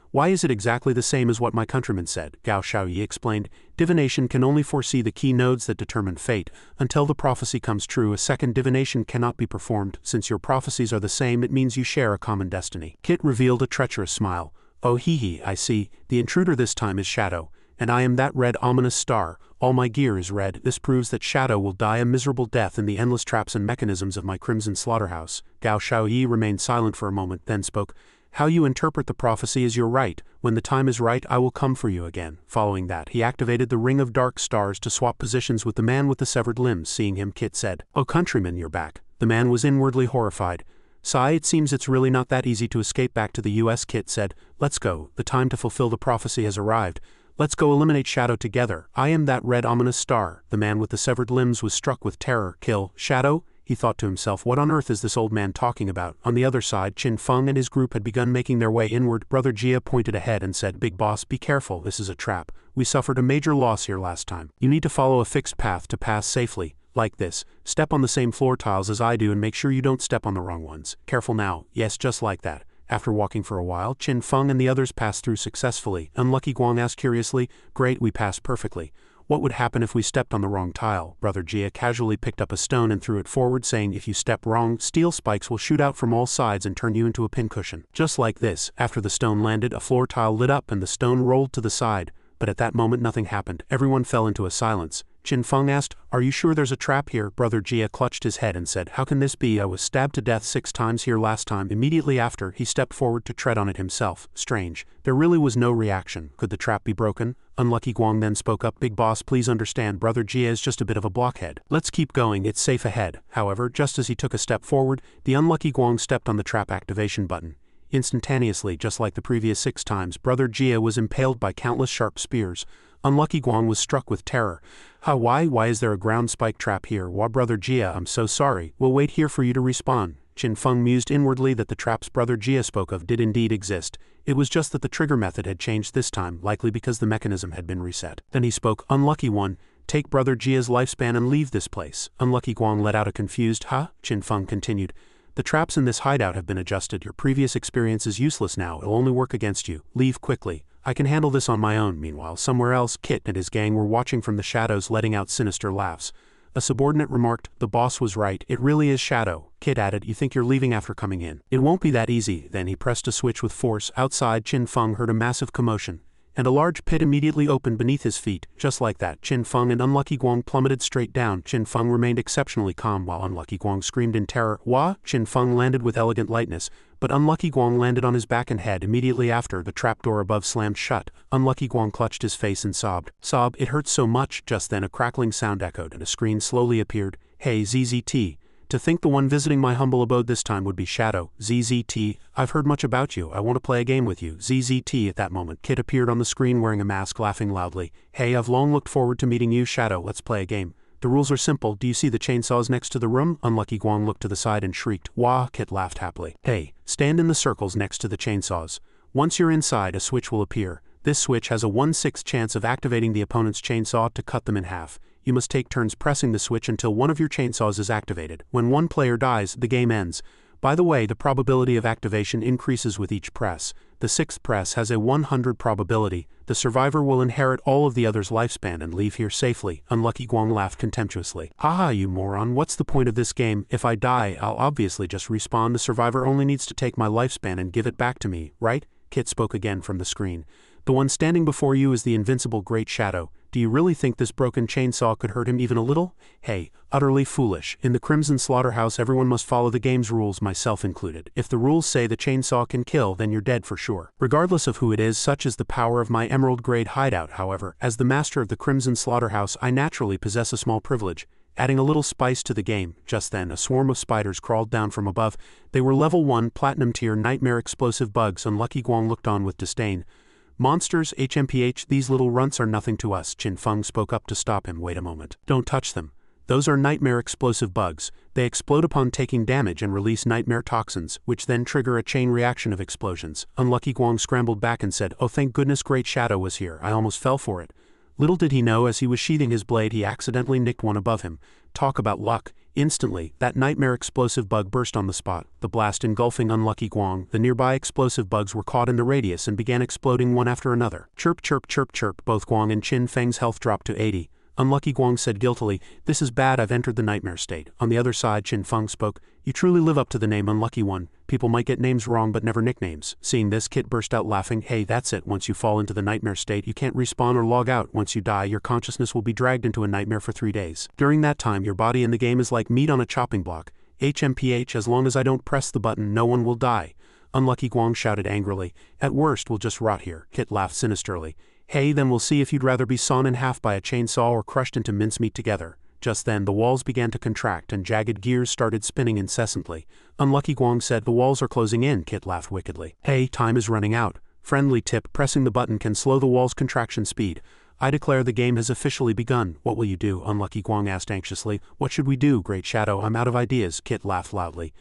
Why is it exactly the same as what my countrymen said?" Gao Shaoyi explained, "Divination can only foresee the key nodes that determine fate. Until the prophecy comes true, a second divination cannot be performed. Since your prophecies are the same, it means you share a common destiny." Kit revealed a treacherous smile. "Oh hee, I see. The intruder this time is Shadow. And I am that red ominous star. All my gear is red. This proves that Shadow will die a miserable death in the endless traps and mechanisms of my crimson slaughterhouse." Gao Shaoyi remained silent for a moment, then spoke, "How you interpret the prophecy is your right. When the time is right, I will come for you again." Following that, he activated the Ring of Dark Stars to swap positions with the man with the severed limbs. Seeing him, Kit said, "Oh countryman, you're back." The man was inwardly horrified. "Sai, it seems it's really not that easy to escape back to the US." Kit said, "Let's go. The time to fulfill the prophecy has arrived. Let's go eliminate Shadow together. I am that red ominous star." The man with the severed limbs was struck with terror. "Kill Shadow?" He thought to himself, what on earth is this old man talking about? On the other side, Qin Feng and his group had begun making their way inward. Brother Jia pointed ahead and said, "Big boss, be careful, this is a trap. We suffered a major loss here last time. You need to follow a fixed path to pass safely. Like this. Step on the same floor tiles as I do and make sure you don't step on the wrong ones. Careful now. Yes, just like that." After walking for a while, Qin Feng and the others passed through successfully. Unlucky Guang asked curiously, "Great, we passed perfectly. What would happen if we stepped on the wrong tile?" Brother Jia casually picked up a stone and threw it forward, saying, "If you step wrong, steel spikes will shoot out from all sides and turn you into a pincushion." Just like this, after the stone landed, a floor tile lit up and the stone rolled to the side. But at that moment nothing happened. Everyone fell into a silence. Qin Feng asked, "Are you sure there's a trap here?" Brother Jia clutched his head and said, "How can this be? I was stabbed to death 6 times here last time." Immediately after, he stepped forward to tread on it himself. Strange. There really was no reaction. Could the trap be broken? Unlucky Guang then spoke up, "Big boss, please understand, Brother Jia is just a bit of a blockhead. Let's keep going, it's safe ahead." However, just as he took a step forward, the unlucky Guang stepped on the trap activation button. Instantaneously, just like the previous 6 times, Brother Jia was impaled by countless sharp spears. Unlucky Guang was struck with terror. Why is there a ground spike trap here? Why, Brother Jia, I'm so sorry. We'll wait here for you to respawn." Qin Feng mused inwardly that the traps Brother Jia spoke of did indeed exist. It was just that the trigger method had changed this time, likely because the mechanism had been reset. Then he spoke, "Unlucky one, take Brother Jia's lifespan and leave this place." Unlucky Guang let out a confused Qin Feng continued, "The traps in this hideout have been adjusted. Your previous experience is useless now. It'll only work against you. Leave quickly. I can handle this on my own." Meanwhile, somewhere else, Kit and his gang were watching from the shadows, letting out sinister laughs. A subordinate remarked, "The boss was right. It really is Shadow." Kit added, "You think you're leaving after coming in? It won't be that easy." Then he pressed a switch with force. Outside, Qin Feng heard a massive commotion, and a large pit immediately opened beneath his feet. Just like that, Qin Feng and Unlucky Guang plummeted straight down. Qin Feng remained exceptionally calm while Unlucky Guang screamed in terror. "Wah!" Qin Feng landed with elegant lightness, but Unlucky Guang landed on his back and head. Immediately after, the trapdoor above slammed shut. Unlucky Guang clutched his face and sobbed. "It hurts so much." Just then a crackling sound echoed and a screen slowly appeared. "Hey ZZT, To think the one visiting my humble abode this time would be Shadow. ZZT, I've heard much about you, I want to play a game with you. ZZT. At that moment, Kit appeared on the screen wearing a mask, laughing loudly. Hey, I've long looked forward to meeting you, Shadow, let's play a game. The rules are simple, do you see the chainsaws next to the room? Unlucky Guang looked to the side and shrieked. Wah, Kit laughed happily. Hey, stand in the circles next to the chainsaws. Once you're inside, a switch will appear. This switch has a 1/6 chance of activating the opponent's chainsaw to cut them in half. You must take turns pressing the switch until one of your chainsaws is activated. When one player dies, the game ends. By the way, the probability of activation increases with each press. The 6th press has a 100 probability. The survivor will inherit all of the other's lifespan and leave here safely. Unlucky Guang laughed contemptuously. Haha, you moron, what's the point of this game? If I die, I'll obviously just respawn. The survivor only needs to take my lifespan and give it back to me, right? Kit spoke again from the screen. The one standing before you is the invincible Great Shadow. Do you really think this broken chainsaw could hurt him even a little? Hey, utterly foolish. In the Crimson Slaughterhouse everyone must follow the game's rules, myself included. If the rules say the chainsaw can kill, then you're dead for sure. Regardless of who it is, such is the power of my emerald grade hideout. However, as the master of the Crimson Slaughterhouse, I naturally possess a small privilege. Adding a little spice to the game. Just then, a swarm of spiders crawled down from above. They were level 1 platinum tier nightmare explosive bugs. Unlucky Guang looked on with disdain. Monsters, HMPH, these little runts are nothing to us. Qin Feng spoke up to stop him. Wait a moment. Don't touch them. Those are nightmare explosive bugs. They explode upon taking damage and release nightmare toxins, which then trigger a chain reaction of explosions. Unlucky Guang scrambled back and said, oh thank goodness Great Shadow was here, I almost fell for it. Little did he know, as he was sheathing his blade he accidentally nicked one above him. Talk about luck. Instantly, that nightmare explosive bug burst on the spot, the blast engulfing Unlucky Guang. The nearby explosive bugs were caught in the radius and began exploding one after another. Chirp chirp chirp chirp. Both Guang and Qin Feng's health dropped to 80. Unlucky Guang said guiltily, this is bad, I've entered the nightmare state. On the other side, Qin Feng spoke, you truly live up to the name Unlucky One. People might get names wrong but never nicknames. Seeing this, Kit burst out laughing. Hey, that's it, once you fall into the nightmare state you can't respawn or log out. Once you die, your consciousness will be dragged into a nightmare for 3 days. During that time your body in the game is like meat on a chopping block. HMPH, as long as I don't press the button no one will die. Unlucky Guang shouted angrily. At worst we'll just rot here. Kit laughed sinisterly. Hey, then we'll see if you'd rather be sawn in half by a chainsaw or crushed into mincemeat together. Just then the walls began to contract and jagged gears started spinning incessantly. Unlucky Guang said, the walls are closing in. Kit laughed wickedly. Hey, time is running out. Friendly tip, pressing the button can slow the wall's contraction speed. I declare the game has officially begun. What will you do? Unlucky Guang asked anxiously. What should we do, Great Shadow? I'm out of ideas. Kit laughed loudly.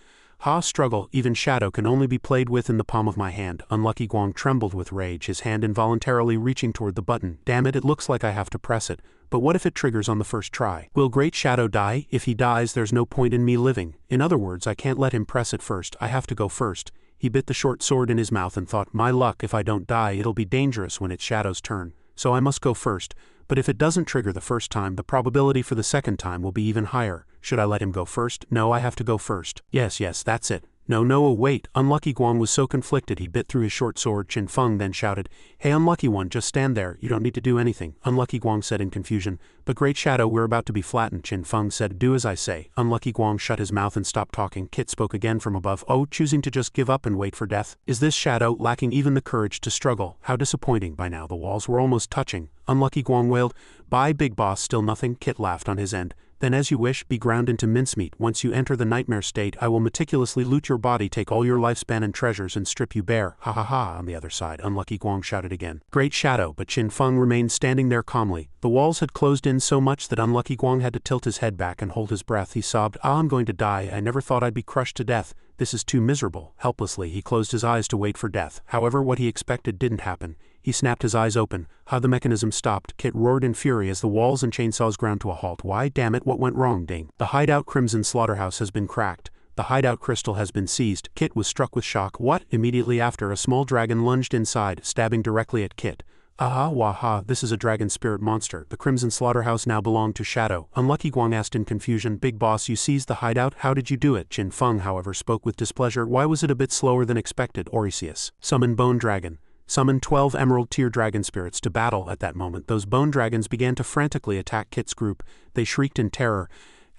Ha, struggle, even Shadow can only be played with in the palm of my hand. Unlucky Guang trembled with rage, his hand involuntarily reaching toward the button. Damn it, it looks like I have to press it. But what if it triggers on the first try? Will Great Shadow die? If he dies, there's no point in me living. In other words, I can't let him press it first, I have to go first. He bit the short sword in his mouth and thought, my luck, if I don't die, it'll be dangerous when it's Shadow's turn. So I must go first. But if it doesn't trigger the first time, the probability for the second time will be even higher. Should I let him go first? No, I have to go first. Yes, that's it. No, wait. Unlucky Guang was so conflicted he bit through his short sword. Qin Feng then shouted, hey Unlucky One, just stand there, you don't need to do anything. Unlucky Guang said in confusion, but Great Shadow, we're about to be flattened. Qin Feng said, do as I say. Unlucky Guang shut his mouth and stopped talking. Kit spoke again from above, oh, choosing to just give up and wait for death? Is this Shadow, lacking even the courage to struggle? How disappointing. By now the walls were almost touching. Unlucky Guang wailed, bye big boss, still nothing. Kit laughed on his end. Then as you wish, be ground into mincemeat. Once you enter the nightmare state, I will meticulously loot your body, take all your lifespan and treasures and strip you bare. Ha ha ha. On the other side, Unlucky Guang shouted again. Great Shadow, but Qin Feng remained standing there calmly. The walls had closed in so much that Unlucky Guang had to tilt his head back and hold his breath. He sobbed, I'm going to die, I never thought I'd be crushed to death. This is too miserable. Helplessly, he closed his eyes to wait for death. However, what he expected didn't happen. He snapped his eyes open. How the mechanism stopped. Kit roared in fury as the walls and chainsaws ground to a halt. Why, damn it, what went wrong? Ding. The hideout Crimson Slaughterhouse has been cracked. The hideout crystal has been seized. Kit was struck with shock. What? Immediately after, a small dragon lunged inside, stabbing directly at Kit. Aha, waha, this is a dragon spirit monster. The Crimson Slaughterhouse now belonged to Shadow. Unlucky Guang asked in confusion, big boss, you seized the hideout? How did you do it? Qin Feng, however, spoke with displeasure. Why was it a bit slower than expected? Orisius. Summon Bone Dragon. Summon 12 Emerald Tier Dragon Spirits to battle. At that moment, those Bone Dragons began to frantically attack Kit's group. They shrieked in terror.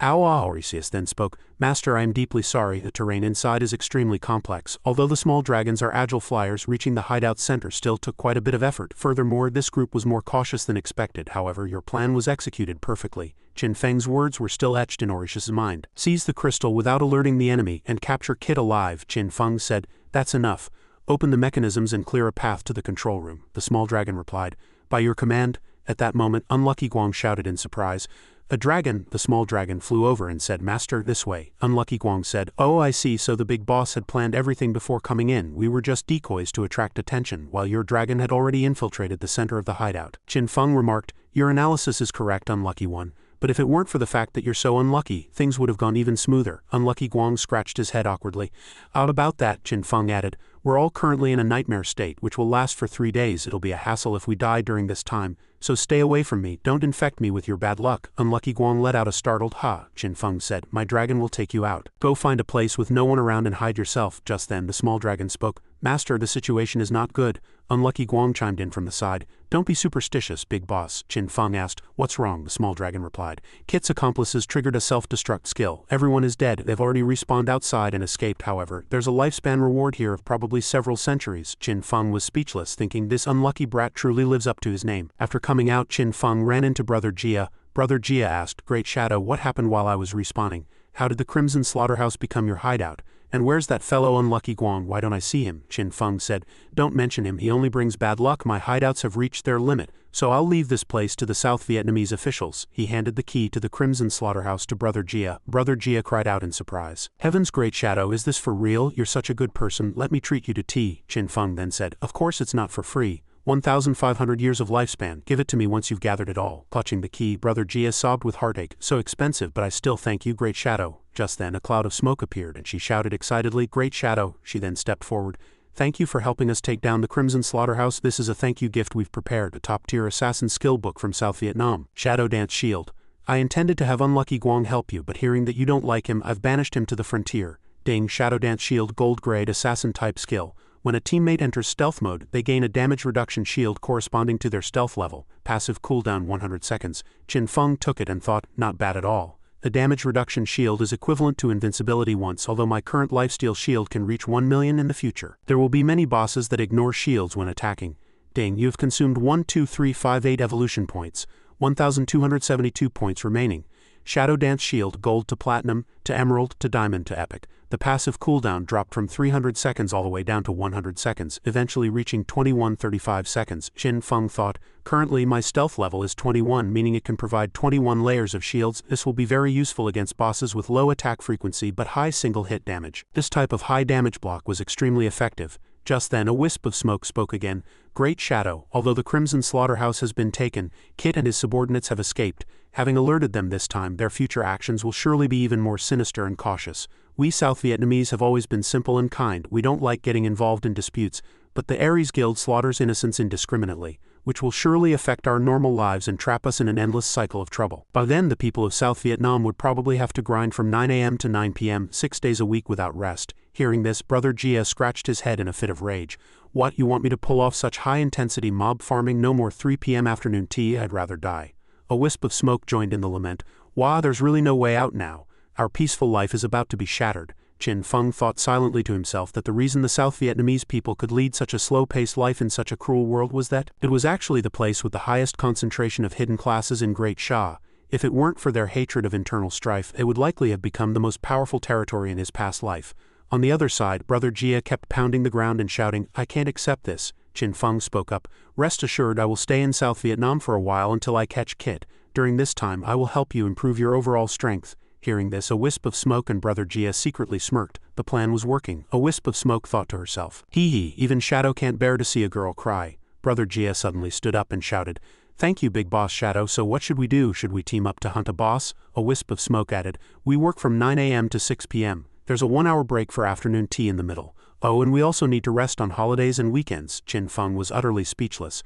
Aurelius then spoke. Master, I am deeply sorry. The terrain inside is extremely complex. Although the small dragons are agile flyers, reaching the hideout center still took quite a bit of effort. Furthermore, this group was more cautious than expected. However, your plan was executed perfectly. Qin Feng's words were still etched in Aurelius's mind. Seize the crystal without alerting the enemy and capture Kit alive, Qin Feng said. That's enough. Open the mechanisms and clear a path to the control room. The small dragon replied. By your command? At that moment, Unlucky Guang shouted in surprise. A dragon. The small dragon flew over and said, Master, this way. Unlucky Guang said, Oh, I see, so the big boss had planned everything before coming in. We were just decoys to attract attention, while your dragon had already infiltrated the center of the hideout. Qin Feng remarked, Your analysis is correct, Unlucky One. But if it weren't for the fact that you're so unlucky, things would have gone even smoother. Unlucky Guang scratched his head awkwardly. Out about that, Qin Feng added, we're all currently in a nightmare state, which will last for 3 days. It'll be a hassle if we die during this time, so stay away from me. Don't infect me with your bad luck. Unlucky Guang let out a startled ha. Qin Feng said, My dragon will take you out. Go find a place with no one around and hide yourself. Just then the small dragon spoke. Master, the situation is not good. Unlucky Guang chimed in from the side. Don't be superstitious, big boss. Qin Feng asked. What's wrong? The small dragon replied. Kit's accomplices triggered a self-destruct skill. Everyone is dead. They've already respawned outside and escaped. However, there's a lifespan reward here of probably several centuries. Qin Feng was speechless, thinking this unlucky brat truly lives up to his name. After coming out, Qin Feng ran into Brother Jia. Brother Jia asked, Great Shadow, what happened while I was respawning? How did the Crimson Slaughterhouse become your hideout? And where's that fellow Unlucky Guang? Why don't I see him? Qin Feng said. Don't mention him, he only brings bad luck. My hideouts have reached their limit, so I'll leave this place to the South Vietnamese officials. He handed the key to the Crimson Slaughterhouse to Brother Jia. Brother Jia cried out in surprise. Heavens, Great Shadow, is this for real? You're such a good person, let me treat you to tea. Qin Feng then said, Of course it's not for free. 1,500 years of lifespan, give it to me once you've gathered it all. Clutching the key, Brother Jia sobbed with heartache. So expensive, but I still thank you, Great Shadow. Just then a cloud of smoke appeared and she shouted excitedly, Great Shadow. She then stepped forward. Thank you for helping us take down the Crimson Slaughterhouse. This is a thank you gift we've prepared, a top-tier assassin skill book from South Vietnam. Shadow Dance Shield. I intended to have Unlucky Guang help you, but hearing that you don't like him, I've banished him to the frontier. Ding. Shadow Dance Shield Gold Grade Assassin Type Skill. When a teammate enters stealth mode, they gain a damage reduction shield corresponding to their stealth level. Passive cooldown 100 seconds. Qin Feng took it and thought, not bad at all. The damage reduction shield is equivalent to invincibility once, although my current lifesteal shield can reach 1 million in the future. There will be many bosses that ignore shields when attacking. Ding, you have consumed 1, 2, 3, 5, 8 evolution points. 1,272 points remaining. Shadow Dance Shield Gold to Platinum, to Emerald, to Diamond, to Epic. The passive cooldown dropped from 300 seconds all the way down to 100 seconds, eventually reaching 21-35 seconds. Qin Feng thought, currently my stealth level is 21, meaning it can provide 21 layers of shields. This will be very useful against bosses with low attack frequency but high single hit damage. This type of high damage block was extremely effective. Just then a wisp of smoke spoke again. Great Shadow, although the Crimson Slaughterhouse has been taken, Kit and his subordinates have escaped. Having alerted them this time, their future actions will surely be even more sinister and cautious. We South Vietnamese have always been simple and kind. We don't like getting involved in disputes, but the Ares Guild slaughters innocents indiscriminately, which will surely affect our normal lives and trap us in an endless cycle of trouble. By then the people of South Vietnam would probably have to grind from 9 AM to 9 PM, 6 days a week without rest. Hearing this, Brother Jia scratched his head in a fit of rage. What, you want me to pull off such high-intensity mob farming? No more 3 PM afternoon tea, I'd rather die. A wisp of smoke joined in the lament. Wah, there's really no way out now. Our peaceful life is about to be shattered. Qin Feng thought silently to himself that the reason the South Vietnamese people could lead such a slow-paced life in such a cruel world was that it was actually the place with the highest concentration of hidden classes in Great Sha. If it weren't for their hatred of internal strife, it would likely have become the most powerful territory in his past life. On the other side, Brother Jia kept pounding the ground and shouting, I can't accept this. Qin Feng spoke up. Rest assured I will stay in South Vietnam for a while until I catch Kit. During this time I will help you improve your overall strength. Hearing this, a wisp of smoke and Brother Jia secretly smirked. The plan was working. A wisp of smoke thought to herself. Hee hee, even Shadow can't bear to see a girl cry. Brother Jia suddenly stood up and shouted, Thank you, Big Boss Shadow, so what should we do? Should we team up to hunt a boss? A wisp of smoke added, We work from 9 AM to 6 PM. There's a 1-hour break for afternoon tea in the middle. Oh, and we also need to rest on holidays and weekends. Qin Feng was utterly speechless.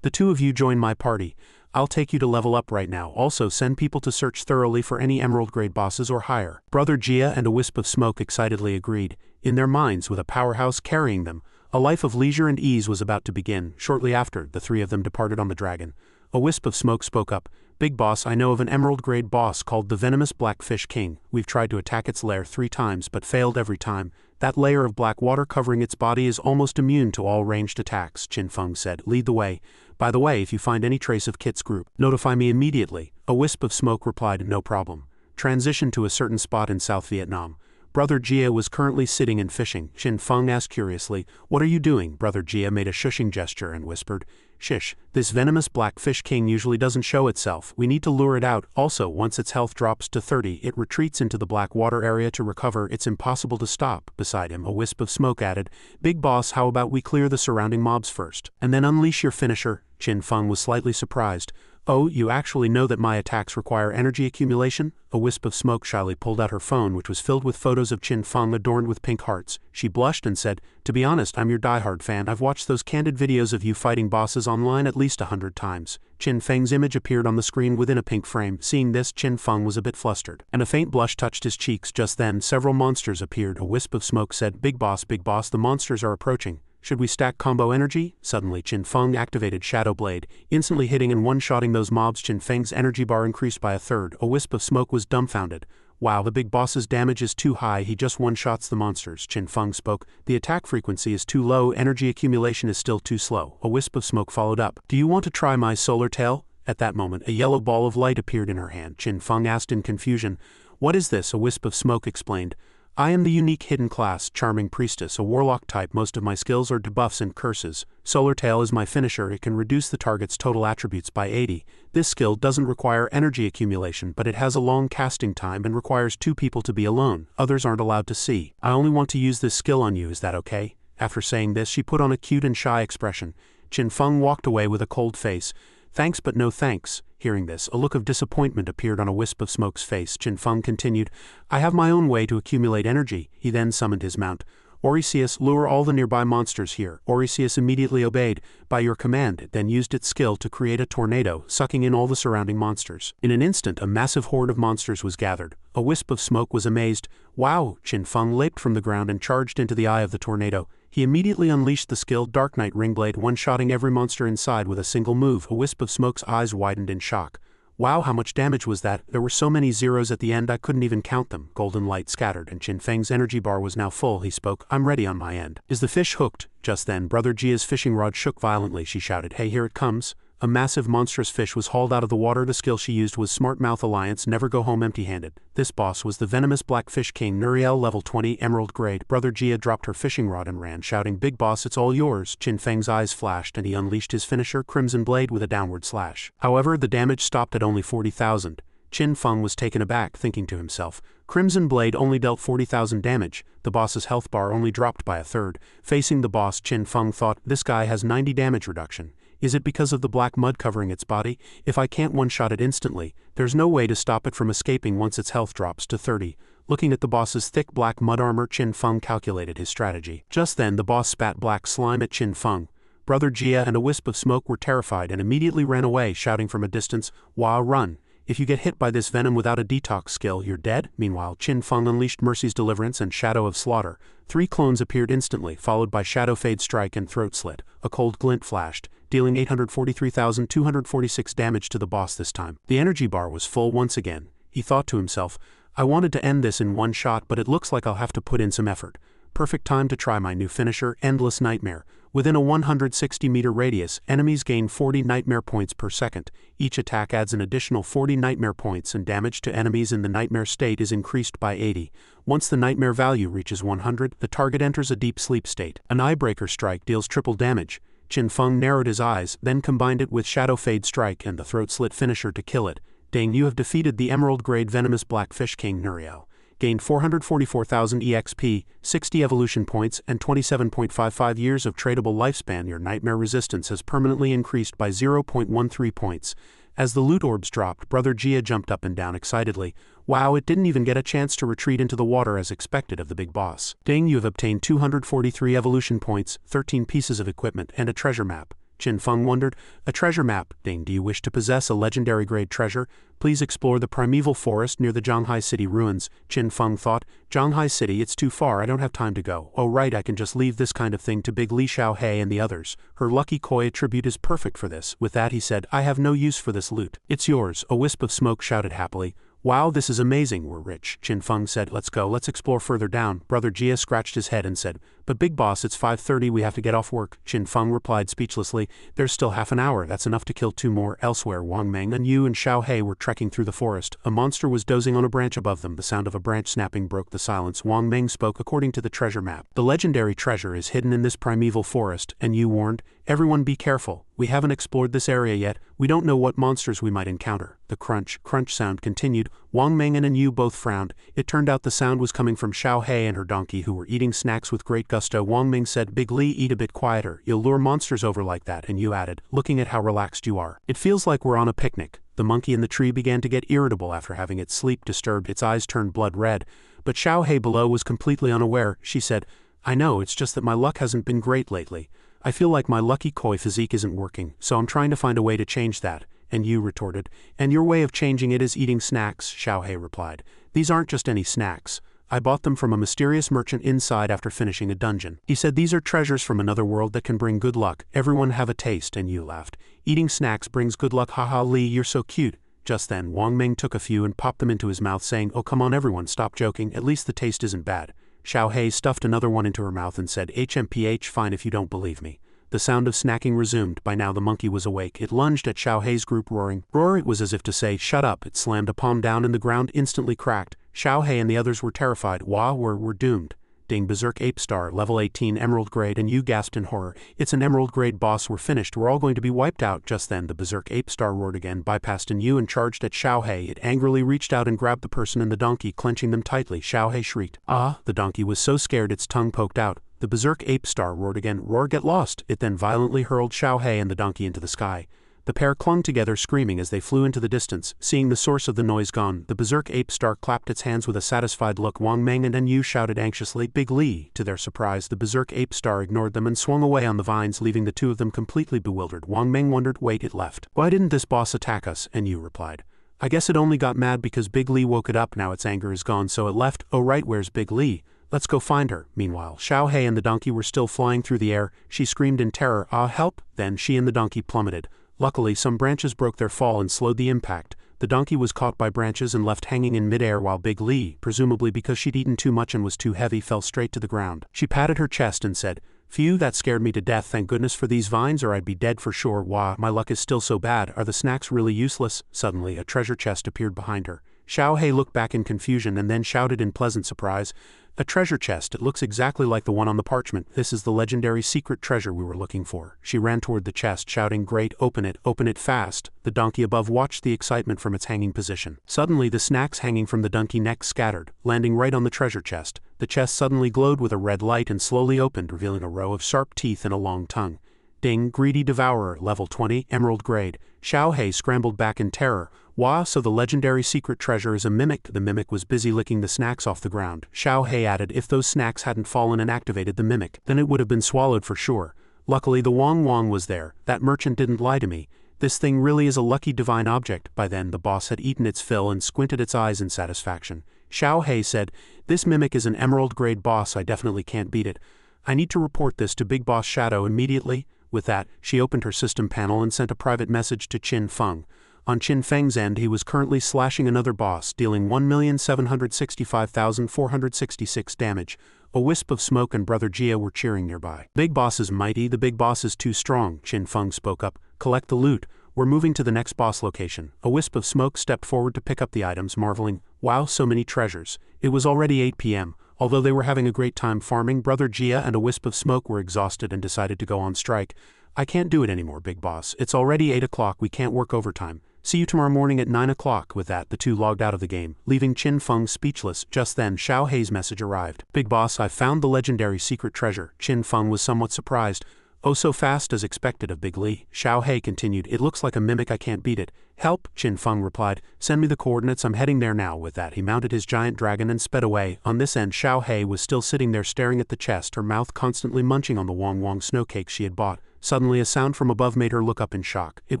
The two of you join my party. I'll take you to level up right now. Also send people to search thoroughly for any emerald grade bosses or higher. Brother Jia and a wisp of smoke excitedly agreed. In their minds, with a powerhouse carrying them, a life of leisure and ease was about to begin. Shortly after, the three of them departed on the dragon. A wisp of smoke spoke up. Big boss, I know of an emerald-grade boss called the Venomous Blackfish King. We've tried to attack its lair 3 times but failed every time. That layer of black water covering its body is almost immune to all ranged attacks, Qin Feng said. Lead the way. By the way, if you find any trace of Kit's group, notify me immediately. A wisp of smoke replied, no problem. Transition to a certain spot in South Vietnam. Brother Jia was currently sitting and fishing. Qin Feng asked curiously, what are you doing? Brother Jia made a shushing gesture and whispered, shish, this venomous blackfish king usually doesn't show itself. We need to lure it out. Also, once its health drops to 30, it retreats into the black water area to recover. It's impossible to stop. Beside him, a wisp of smoke added, big boss, how about we clear the surrounding mobs first, and then unleash your finisher? Qin Feng was slightly surprised. Oh, you actually know that my attacks require energy accumulation? A wisp of smoke shyly pulled out her phone, which was filled with photos of Qin Feng adorned with pink hearts. She blushed and said, to be honest, I'm your diehard fan. I've watched those candid videos of you fighting bosses online at least 100 times. Qin Feng's image appeared on the screen within a pink frame. Seeing this, Qin Feng was a bit flustered, and a faint blush touched his cheeks. Just then, several monsters appeared. A wisp of smoke said, big boss, the monsters are approaching. Should we stack combo energy? Suddenly, Qin Feng activated Shadow Blade, instantly hitting and one-shotting those mobs. Qin Feng's energy bar increased by 1/3. A wisp of smoke was dumbfounded. Wow, the big boss's damage is too high. He just one-shots the monsters. Qin Feng spoke. The attack frequency is too low. Energy accumulation is still too slow. A wisp of smoke followed up. Do you want to try my solar tail? At that moment, a yellow ball of light appeared in her hand. Qin Feng asked in confusion, what is this? A wisp of smoke explained. I am the unique hidden class, Charming Priestess, a warlock type. Most of my skills are debuffs and curses. Solar Tail is my finisher. It can reduce the target's total attributes by 80. This skill doesn't require energy accumulation, but it has a long casting time and requires 2 people to be alone. Others aren't allowed to see. I only want to use this skill on you, is that okay? After saying this, she put on a cute and shy expression. Qin Feng walked away with a cold face. Thanks but no thanks. Hearing this, a look of disappointment appeared on a wisp of smoke's face. Qin Feng continued, I have my own way to accumulate energy. He then summoned his mount. Orisius, lure all the nearby monsters here. Orisius immediately obeyed. By your command, it then used its skill to create a tornado, sucking in all the surrounding monsters. In an instant, a massive horde of monsters was gathered. A wisp of smoke was amazed. Wow! Qin Feng leaped from the ground and charged into the eye of the tornado. He immediately unleashed the skill Dark Knight Ringblade, one-shotting every monster inside with a single move. A wisp of smoke's eyes widened in shock. Wow, how much damage was that? There were so many zeros at the end I couldn't even count them. Golden light scattered, and Qin Feng's energy bar was now full. He spoke, I'm ready on my end. Is the fish hooked? Just then, Brother Jia's fishing rod shook violently. She shouted, hey, here it comes. A massive monstrous fish was hauled out of the water. The skill she used was Smart Mouth Alliance, never go home empty-handed. This boss was the Venomous Blackfish King, Nuriel, level 20, Emerald Grade. Brother Jia dropped her fishing rod and ran, shouting, big boss, it's all yours. Qin Feng's eyes flashed and he unleashed his finisher, Crimson Blade, with a downward slash. However, the damage stopped at only 40,000. Qin Feng was taken aback, thinking to himself, Crimson Blade only dealt 40,000 damage. The boss's health bar only dropped by 1/3. Facing the boss, Qin Feng thought, this guy has 90 damage reduction. Is it because of the black mud covering its body? If I can't one-shot it instantly, there's no way to stop it from escaping once its health drops to 30. Looking at the boss's thick black mud armor, Qin Feng calculated his strategy. Just then, the boss spat black slime at Qin Feng. Brother Jia and a wisp of smoke were terrified and immediately ran away, shouting from a distance, wow, run. If you get hit by this venom without a detox skill, you're dead. Meanwhile, Qin Feng unleashed Mercy's Deliverance and Shadow of Slaughter. 3 clones appeared instantly, followed by Shadow Fade Strike and Throat Slit. A cold glint flashed, dealing 843,246 damage to the boss this time. The energy bar was full once again. He thought to himself, I wanted to end this in one shot, but it looks like I'll have to put in some effort. Perfect time to try my new finisher, Endless Nightmare. Within a 160-meter radius, enemies gain 40 nightmare points per second. Each attack adds an additional 40 nightmare points, and damage to enemies in the nightmare state is increased by 80. Once the nightmare value reaches 100, the target enters a deep sleep state. An Eyebreaker Strike deals triple damage. Qin Feng narrowed his eyes, then combined it with Shadow Fade Strike and the Throat Slit finisher to kill it. Dang, you have defeated the Emerald Grade Venomous Blackfish King Nuriel. Gained 444,000 EXP, 60 evolution points, and 27.55 years of tradable lifespan. Your nightmare resistance has permanently increased by 0.13 points. As the loot orbs dropped, Brother Jia jumped up and down excitedly. Wow, it didn't even get a chance to retreat into the water as expected of the big boss. Dang, you have obtained 243 evolution points, 13 pieces of equipment, and a treasure map. Qin Feng wondered. A treasure map. Ding, do you wish to possess a legendary grade treasure? Please explore the primeval forest near the Zhanghai City ruins. Qin Feng thought. Zhanghai City, it's too far, I don't have time to go. Oh right, I can just leave this kind of thing to Big Li Xiaohei and the others. Her lucky koi attribute is perfect for this. With that he said, I have no use for this loot. It's yours. A wisp of smoke shouted happily. Wow, this is amazing, we're rich. Qin Feng said, let's go, let's explore further down. Brother Jia scratched his head and said, but big boss, it's 5:30, we have to get off work. Qin Feng replied speechlessly, there's still half an hour, that's enough to kill 2 more. Elsewhere, Wang Meng and Yu and Xiaohei were trekking through the forest. A monster was dozing on a branch above them. The sound of a branch snapping broke the silence. Wang Meng spoke according to the treasure map. The legendary treasure is hidden in this primeval forest, and Yu warned, everyone be careful. We haven't explored this area yet, we don't know what monsters we might encounter. The crunch sound continued. Wang Meng and Yu both frowned. It turned out the sound was coming from Xiaohei and her donkey, who were eating snacks with great gusto. Wang Meng said, Big Li, eat a bit quieter, you'll lure monsters over like that, and Yu added, looking at how relaxed you are. It feels like we're on a picnic. The monkey in the tree began to get irritable after having its sleep disturbed. Its eyes turned blood red. But Xiaohei below was completely unaware. She said, I know, it's just that my luck hasn't been great lately. I feel like my lucky koi physique isn't working, so I'm trying to find a way to change that. And Yu retorted, and your way of changing it is eating snacks, Xiaohei replied. These aren't just any snacks. I bought them from a mysterious merchant inside after finishing a dungeon. He said these are treasures from another world that can bring good luck. Everyone have a taste, and Yu laughed. Eating snacks brings good luck, haha Li, you're so cute. Just then, Wang Meng took a few and popped them into his mouth saying, oh come on everyone, stop joking, at least the taste isn't bad. Xiaohei stuffed another one into her mouth and said, HMPH, fine if you don't believe me. The sound of snacking resumed. By now the monkey was awake. It lunged at Xiaohei's group roaring. Roar, it was as if to say, shut up. It slammed a palm down and the ground instantly cracked. Xiaohei and the others were terrified. Wah, we're doomed. Ding, Berserk Ape Star, level 18, emerald grade, and Yu gasped in horror. It's an emerald grade boss, we're finished, we're all going to be wiped out. Just then the Berserk Ape Star roared again, bypassed in Yu and charged at Xiaohei. It angrily reached out and grabbed the person and the donkey, clenching them tightly. Xiaohei shrieked. Ah, the donkey was so scared its tongue poked out. The Berserk Ape Star roared again, roar, get lost. It then violently hurled Xiaohei and the donkey into the sky. The pair clung together screaming as they flew into the distance. Seeing the source of the noise gone, the Berserk Ape Star clapped its hands with a satisfied look. Wang Meng and Yu shouted anxiously, Big Li. To their surprise, the Berserk Ape Star ignored them and swung away on the vines, leaving the two of them completely bewildered. Wang Meng wondered, wait, it left. Why didn't this boss attack us? And Yu replied, I guess it only got mad because Big Li woke it up. Now its anger is gone, so it left. Oh right, where's Big Li? Let's go find her. Meanwhile, Xiaohei and the donkey were still flying through the air. She screamed in terror, ah, help! Then she and the donkey plummeted. Luckily, some branches broke their fall and slowed the impact. The donkey was caught by branches and left hanging in midair while Big Li, presumably because she'd eaten too much and was too heavy, fell straight to the ground. She patted her chest and said, Phew, that scared me to death, thank goodness for these vines or I'd be dead for sure. Wah, my luck is still so bad, are the snacks really useless? Suddenly, a treasure chest appeared behind her. Xiaohei looked back in confusion and then shouted in pleasant surprise, a treasure chest, it looks exactly like the one on the parchment. This is the legendary secret treasure we were looking for. She ran toward the chest, shouting, great, open it fast. The donkey above watched the excitement from its hanging position. Suddenly the snacks hanging from the donkey neck scattered, landing right on the treasure chest. The chest suddenly glowed with a red light and slowly opened, revealing a row of sharp teeth and a long tongue. Ding, greedy devourer, level 20, emerald grade. Xiaohei scrambled back in terror. Wah, so the legendary secret treasure is a mimic. The mimic was busy licking the snacks off the ground. Xiaohei added, if those snacks hadn't fallen and activated the mimic, then it would have been swallowed for sure. Luckily the Wang was there. That merchant didn't lie to me. This thing really is a lucky divine object. By then the boss had eaten its fill and squinted its eyes in satisfaction. Xiaohei said, this mimic is an emerald grade boss, I definitely can't beat it. I need to report this to Big Boss Shadow immediately. With that, she opened her system panel and sent a private message to Qin Feng. On Qin Feng's end, he was currently slashing another boss, dealing 1,765,466 damage. A wisp of smoke and Brother Jia were cheering nearby. Big Boss is mighty, the big boss is too strong, Qin Feng spoke up. Collect the loot. We're moving to the next boss location. A wisp of smoke stepped forward to pick up the items, marveling, wow, so many treasures. It was already 8 p.m. Although they were having a great time farming, Brother Jia and a wisp of smoke were exhausted and decided to go on strike. I can't do it anymore, Big Boss. It's already 8 o'clock, we can't work overtime. See you tomorrow morning at 9 o'clock. With that, the two logged out of the game, leaving Qin Feng speechless. Just then, Xiaohei's message arrived. Big Boss, I've found the legendary secret treasure. Qin Feng was somewhat surprised. Oh, so fast as expected of Big Li. Xiaohei continued, it looks like a mimic, I can't beat it. Help, Qin Feng replied. Send me the coordinates, I'm heading there now. With that, he mounted his giant dragon and sped away. On this end, Xiaohei was still sitting there staring at the chest, her mouth constantly munching on the Wang snowcake she had bought. Suddenly a sound from above made her look up in shock. It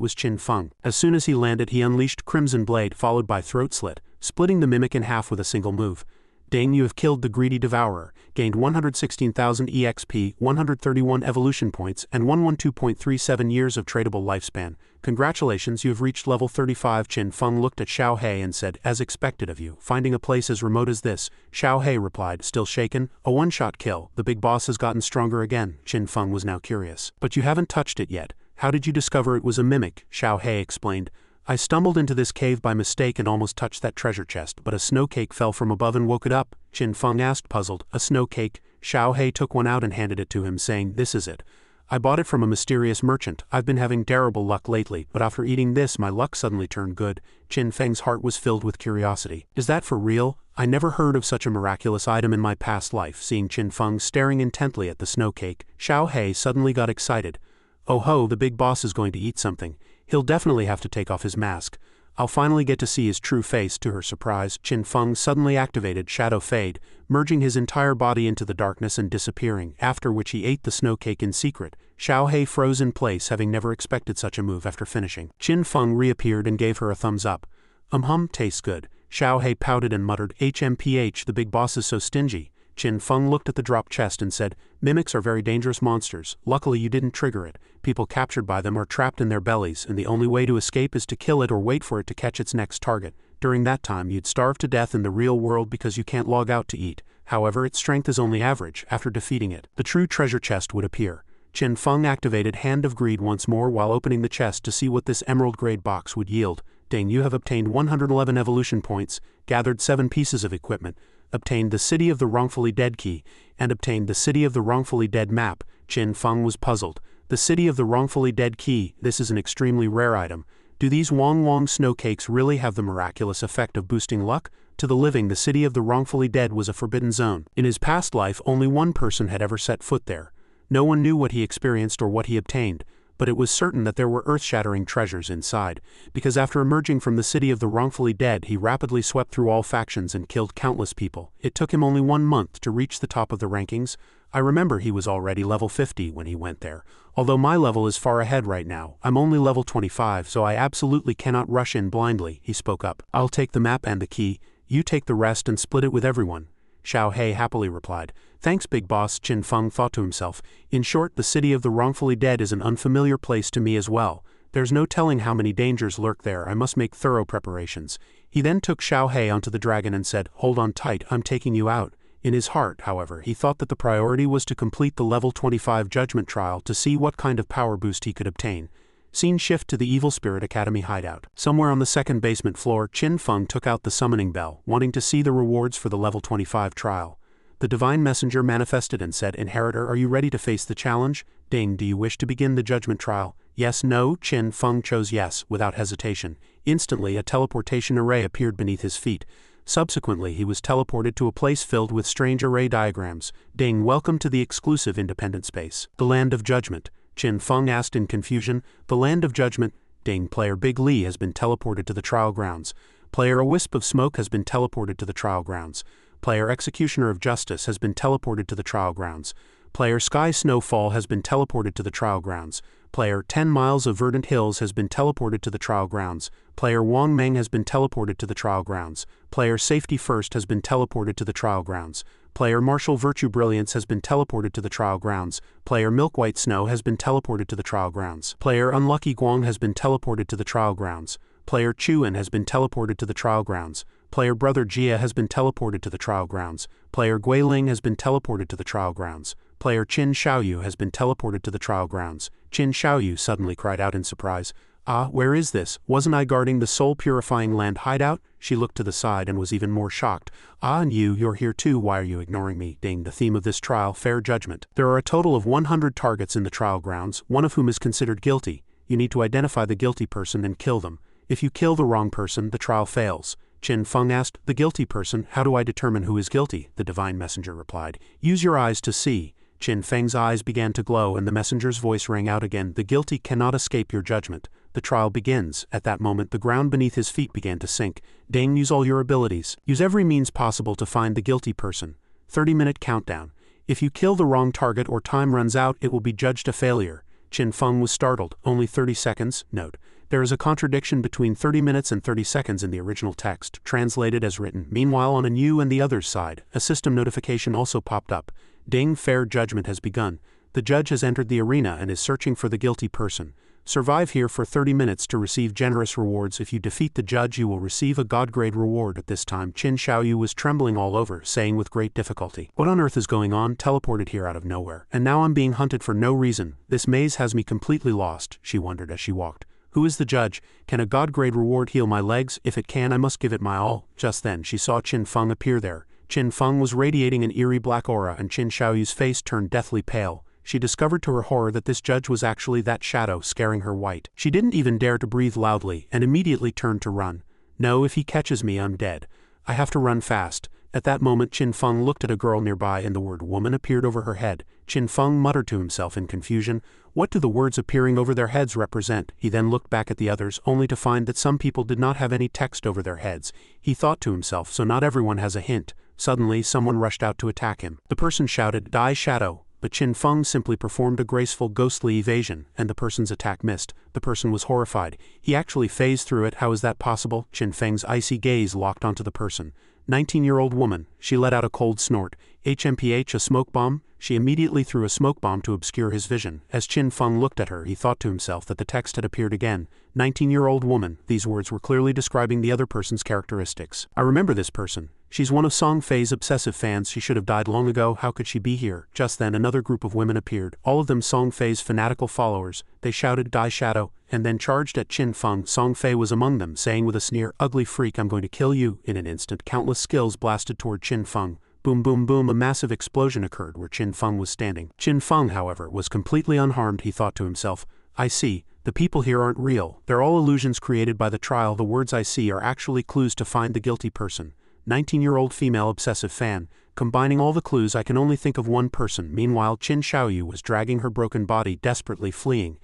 was Qin Feng. As soon as he landed, he unleashed Crimson Blade, followed by Throat Slit, splitting the mimic in half with a single move. Dang, you have killed the greedy devourer, gained 116,000 EXP, 131 evolution points, and 112.37 years of tradable lifespan. Congratulations, you have reached level 35. Qin Feng looked at Xiao He and said, as expected of you, finding a place as remote as this. Xiao He replied, still shaken, a one-shot kill. The big boss has gotten stronger again. Qin Feng was now curious. But you haven't touched it yet. How did you discover it was a mimic? Xiao He explained. I stumbled into this cave by mistake and almost touched that treasure chest, but a snow cake fell from above and woke it up. Qin Feng asked, puzzled. A snow cake? Xiao He took one out and handed it to him, saying, this is it. I bought it from a mysterious merchant. I've been having terrible luck lately, but after eating this my luck suddenly turned good. Qin Feng's heart was filled with curiosity. Is that for real? I never heard of such a miraculous item in my past life. Seeing Qin Feng staring intently at the snow cake, Xiao He suddenly got excited. Oh ho, the big boss is going to eat something. He'll definitely have to take off his mask. I'll finally get to see his true face. To her surprise, Qin Feng suddenly activated Shadow Fade, merging his entire body into the darkness and disappearing, after which he ate the snow cake in secret. Xiao He froze in place, having never expected such a move after finishing. Qin Feng reappeared and gave her a thumbs up. Tastes good. Xiao He pouted and muttered, HMPH, the big boss is so stingy. Qin Feng looked at the drop chest and said, mimics are very dangerous monsters. Luckily you didn't trigger it. People captured by them are trapped in their bellies, and the only way to escape is to kill it or wait for it to catch its next target. During that time you'd starve to death in the real world because you can't log out to eat. However, its strength is only average. After defeating it, the true treasure chest would appear. Qin Feng activated Hand of Greed once more while opening the chest to see what this emerald-grade box would yield. Dang, you have obtained 111 evolution points, gathered 7 pieces of equipment, obtained the City of the Wrongfully Dead key, and obtained the City of the Wrongfully Dead map. Qin Feng was puzzled. The City of the Wrongfully Dead key, this is an extremely rare item. Do these Wong Wong snow cakes really have the miraculous effect of boosting luck? To the living, the City of the Wrongfully Dead was a forbidden zone. In his past life, only one person had ever set foot there. No one knew what he experienced or what he obtained, but it was certain that there were earth-shattering treasures inside, because after emerging from the City of the Wrongfully Dead, he rapidly swept through all factions and killed countless people. It took him only 1 month to reach the top of the rankings. I remember he was already level 50 when he went there. Although my level is far ahead right now, I'm only level 25, so I absolutely cannot rush in blindly, he spoke up. I'll take the map and the key, you take the rest and split it with everyone. Xiao He happily replied. Thanks, big boss, Qin Feng thought to himself. In short, the City of the Wrongfully Dead is an unfamiliar place to me as well. There's no telling how many dangers lurk there. I must make thorough preparations. He then took Xiao He onto the dragon and said, hold on tight, I'm taking you out. In his heart, however, he thought that the priority was to complete the level 25 judgment trial to see what kind of power boost he could obtain. Scene shift to the Evil Spirit Academy hideout. Somewhere on the second basement floor, Qin Feng took out the summoning bell, wanting to see the rewards for the level 25 trial. The divine messenger manifested and said, Inheritor, are you ready to face the challenge? Ding, do you wish to begin the judgment trial? Yes, no? Qin Feng chose yes, without hesitation. Instantly, a teleportation array appeared beneath his feet. Subsequently, he was teleported to a place filled with strange array diagrams. Ding, welcome to the exclusive independent space. The Land of Judgment. Qin Feng asked in confusion, the Land of Judgment? Ding, player Big Lee has been teleported to the trial grounds. Player A Wisp of Smoke has been teleported to the trial grounds. Player Executioner of Justice has been teleported to the trial grounds. Player Sky Snowfall has been teleported to the trial grounds. Player 10 Miles of Verdant Hills has been teleported to the trial grounds. Player Wang Meng has been teleported to the trial grounds. Player Safety First has been teleported to the trial grounds. Player Martial Virtue Brilliance has been teleported to the trial grounds. Player Milk White Snow has been teleported to the trial grounds. Player Unlucky Guang has been teleported to the trial grounds. Player Chuan has been teleported to the trial grounds. Player Brother Jia has been teleported to the trial grounds. Player Gui Ling has been teleported to the trial grounds. Player Qin Xiaoyu has been teleported to the trial grounds. Qin Xiaoyu suddenly cried out in surprise. Ah, where is this? Wasn't I guarding the soul-purifying land hideout? She looked to the side and was even more shocked. Ah, and you're here too, why are you ignoring me? Ding, the theme of this trial, fair judgment. There are a total of 100 targets in the trial grounds, one of whom is considered guilty. You need to identify the guilty person and kill them. If you kill the wrong person, the trial fails. Qin Feng asked, the guilty person, how do I determine who is guilty? The divine messenger replied, use your eyes to see. Qin Feng's eyes began to glow and the messenger's voice rang out again, the guilty cannot escape your judgment. The trial begins. At that moment the ground beneath his feet began to sink. Ding, use all your abilities. Use every means possible to find the guilty person. 30-minute countdown. If you kill the wrong target or time runs out, it will be judged a failure. Qin Feng was startled. Only 30 seconds? Note: there is a contradiction between 30 minutes and 30 seconds in the original text, translated as written. Meanwhile, on you and the other's side, a system notification also popped up. Ding, fair judgment has begun. The judge has entered the arena and is searching for the guilty person. Survive here for 30 minutes to receive generous rewards. If you defeat the judge, you will receive a god-grade reward. At this time, Qin Xiaoyu was trembling all over, saying with great difficulty, "What on earth is going on? Teleported here out of nowhere. And now I'm being hunted for no reason. This maze has me completely lost," she wondered as she walked. "Who is the judge? Can a god-grade reward heal my legs? If it can, I must give it my all." Just then, she saw Qin Feng appear there. Qin Feng was radiating an eerie black aura, and Qin Xiaoyu's face turned deathly pale. She discovered to her horror that this judge was actually that shadow scaring her white. She didn't even dare to breathe loudly, and immediately turned to run. "No, if he catches me, I'm dead. I have to run fast." At that moment, Qin Feng looked at a girl nearby and the word woman appeared over her head. Qin Feng muttered to himself in confusion. What do the words appearing over their heads represent? He then looked back at the others, only to find that some people did not have any text over their heads. He thought to himself, so not everyone has a hint. Suddenly, someone rushed out to attack him. The person shouted, "Die, shadow!" But Qin Feng simply performed a graceful ghostly evasion, and the person's attack missed. The person was horrified. He actually phased through it. How is that possible? Qin Feng's icy gaze locked onto the person. 19-year-old woman. She let out a cold snort. HMPH, a smoke bomb? She immediately threw a smoke bomb to obscure his vision. As Qin Feng looked at her, he thought to himself that the text had appeared again. 19-year-old woman. These words were clearly describing the other person's characteristics. I remember this person. She's one of Song Fei's obsessive fans. She should have died long ago. How could she be here? Just then another group of women appeared, all of them Song Fei's fanatical followers. They shouted, "Die, shadow," and then charged at Qin Feng. Song Fei was among them, saying with a sneer, "Ugly freak, I'm going to kill you." In an instant, countless skills blasted toward Qin Feng. Boom boom boom, a massive explosion occurred where Qin Feng was standing. Qin Feng, however, was completely unharmed. He thought to himself, "I see. The people here aren't real. They're all illusions created by the trial. The words I see are actually clues to find the guilty person." 19-year-old female obsessive fan. Combining all the clues, I can only think of one person. Meanwhile, Qin Xiaoyu was dragging her broken body, desperately fleeing.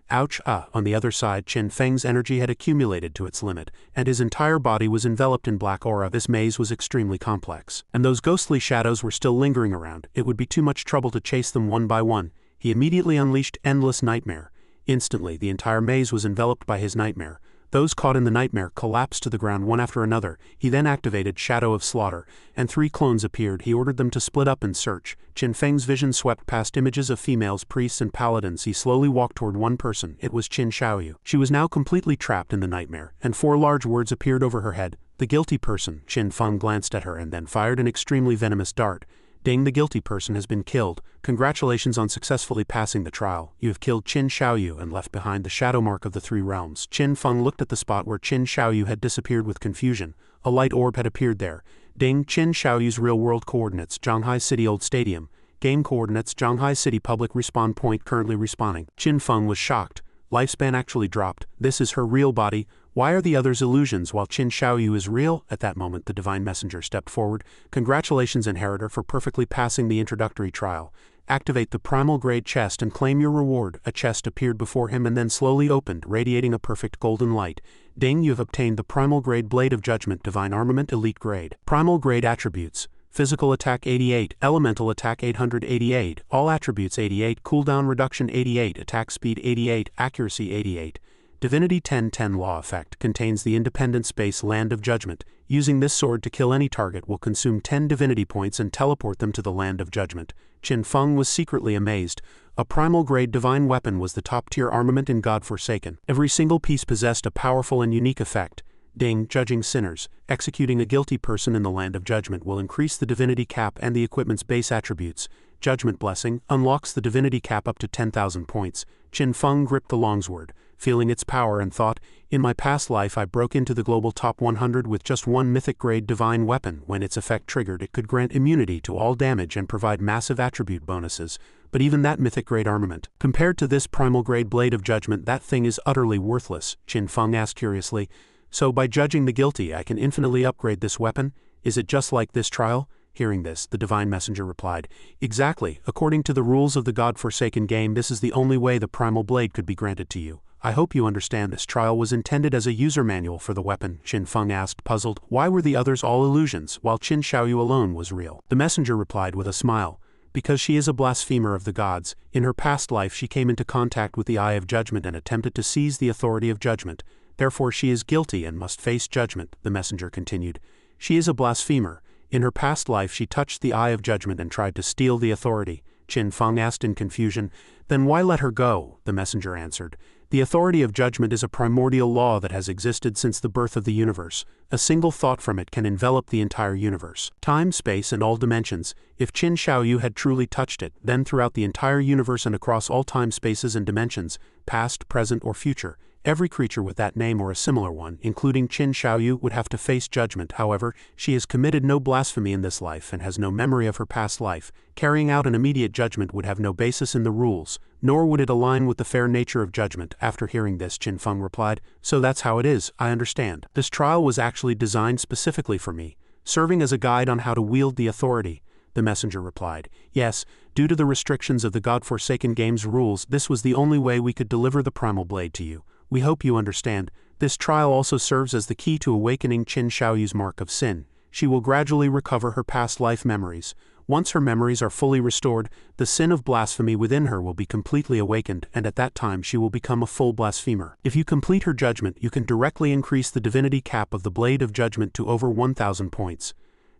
Ouch! On the other side, Qin Feng's energy had accumulated to its limit, and his entire body was enveloped in black aura. This maze was extremely complex, and those ghostly shadows were still lingering around. It would be too much trouble to chase them one by one. He immediately unleashed Endless Nightmare. Instantly, the entire maze was enveloped by his nightmare. Those caught in the nightmare collapsed to the ground one after another. He then activated Shadow of Slaughter, and 3 clones appeared. He ordered them to split up and search. Qin Feng's vision swept past images of females, priests, and paladins. He slowly walked toward one person. It was Qin Xiaoyu. She was now completely trapped in the nightmare, and 4 large words appeared over her head. The guilty person. Qin Feng glanced at her and then fired an extremely venomous dart. Ding, the guilty person has been killed. Congratulations on successfully passing the trial. You have killed Qin Xiaoyu and left behind the shadow mark of the 3 realms. Qin Feng looked at the spot where Qin Xiaoyu had disappeared with confusion. A light orb had appeared there. Ding, Qin Xiaoyu's real-world coordinates, Zhanghai City Old Stadium. Game coordinates, Zhanghai City Public Respawn Point currently respawning. Qin Feng was shocked. Lifespan actually dropped. This is her real body. Why are the others illusions while Qin Xiaoyu is real? At that moment, the divine messenger stepped forward. Congratulations, Inheritor, for perfectly passing the introductory trial. Activate the primal grade chest and claim your reward. A chest appeared before him and then slowly opened, radiating a perfect golden light. Ding, you have obtained the primal grade Blade of Judgment, divine armament, elite grade. Primal grade attributes. Physical attack 88, elemental attack 888, all attributes 88, cooldown reduction 88, attack speed 88, accuracy 88. Divinity 1010 Law effect contains the independent space Land of Judgment. Using this sword to kill any target will consume 10 divinity points and teleport them to the Land of Judgment. Qin Feng was secretly amazed. A primal grade divine weapon was the top tier armament in God Forsaken. Every single piece possessed a powerful and unique effect. Ding, judging sinners. Executing a guilty person in the Land of Judgment will increase the divinity cap and the equipment's base attributes. Judgment Blessing unlocks the divinity cap up to 10,000 points. Qin Feng gripped the longsword, feeling its power, and thought, in my past life I broke into the global top 100 with just one mythic grade divine weapon. When its effect triggered, it could grant immunity to all damage and provide massive attribute bonuses. But even that mythic grade armament, compared to this primal grade Blade of Judgment, that thing is utterly worthless. Qin Feng asked curiously, so by judging the guilty I can infinitely upgrade this weapon? Is it just like this trial? Hearing this, the divine messenger replied, exactly. According to the rules of the God-forsaken game, this is the only way the primal blade could be granted to you. I hope you understand this trial was intended as a user manual for the weapon. Qin Feng asked, puzzled. Why were the others all illusions, while Qin Xiaoyu alone was real? The messenger replied with a smile. Because she is a blasphemer of the gods, in her past life she came into contact with the Eye of Judgment and attempted to seize the authority of judgment. Therefore she is guilty and must face judgment, the messenger continued. She is a blasphemer. In her past life she touched the Eye of Judgment and tried to steal the authority. Qin Feng asked in confusion. Then why let her go? The messenger answered. The authority of judgment is a primordial law that has existed since the birth of the universe. A single thought from it can envelop the entire universe. Time, space, and all dimensions. If Qin Xiaoyu had truly touched it, then throughout the entire universe and across all time spaces and dimensions, past, present, or future, every creature with that name or a similar one, including Qin Xiaoyu, would have to face judgment. However, she has committed no blasphemy in this life and has no memory of her past life. Carrying out an immediate judgment would have no basis in the rules, nor would it align with the fair nature of judgment. After hearing this, Qin Feng replied, So that's how it is, I understand. This trial was actually designed specifically for me, serving as a guide on how to wield the authority. The messenger replied, Yes, due to the restrictions of the God-forsaken game's rules, this was the only way we could deliver the primal blade to you. We hope you understand. This trial also serves as the key to awakening Qin Xiaoyu's mark of sin. She will gradually recover her past life memories. Once her memories are fully restored, the sin of blasphemy within her will be completely awakened, and at that time she will become a full blasphemer. If you complete her judgment, you can directly increase the divinity cap of the Blade of Judgment to over 1,000 points.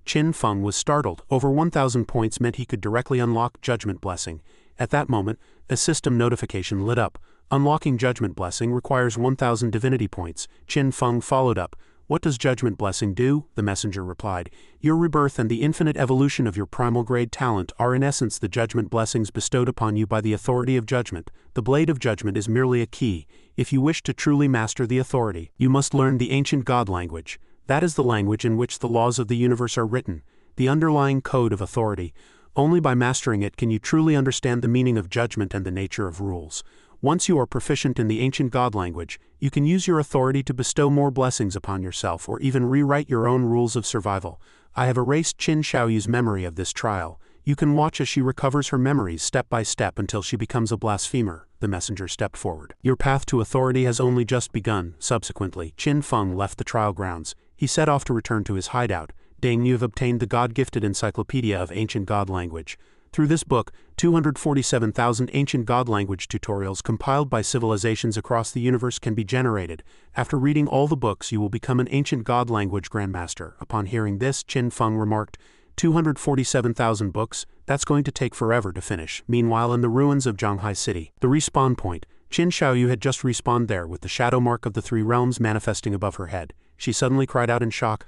Qin Feng was startled. Over 1,000 points meant he could directly unlock Judgment Blessing. At that moment, a system notification lit up. Unlocking Judgment Blessing requires 1,000 divinity points. Qin Feng followed up. What does Judgment Blessing do? The messenger replied. Your rebirth and the infinite evolution of your primal grade talent are in essence the judgment blessings bestowed upon you by the authority of judgment. The Blade of Judgment is merely a key. If you wish to truly master the authority, you must learn the ancient God language. That is the language in which the laws of the universe are written, the underlying code of authority. Only by mastering it can you truly understand the meaning of judgment and the nature of rules. Once you are proficient in the ancient God language, you can use your authority to bestow more blessings upon yourself or even rewrite your own rules of survival. I have erased Qin Xiaoyu's memory of this trial. You can watch as she recovers her memories step by step until she becomes a blasphemer. The messenger stepped forward. Your path to authority has only just begun. Subsequently, Qin Feng left the trial grounds. He set off to return to his hideout. Deng, you have obtained the God-gifted Encyclopedia of Ancient God Language. Through this book, 247,000 ancient God language tutorials compiled by civilizations across the universe can be generated. After reading all the books, you will become an ancient God language grandmaster. Upon hearing this, Qin Feng remarked, 247,000 books? That's going to take forever to finish. Meanwhile, in the ruins of Zhanghai City, the respawn point, Qin Xiaoyu had just respawned there with the shadow mark of the three realms manifesting above her head. She suddenly cried out in shock,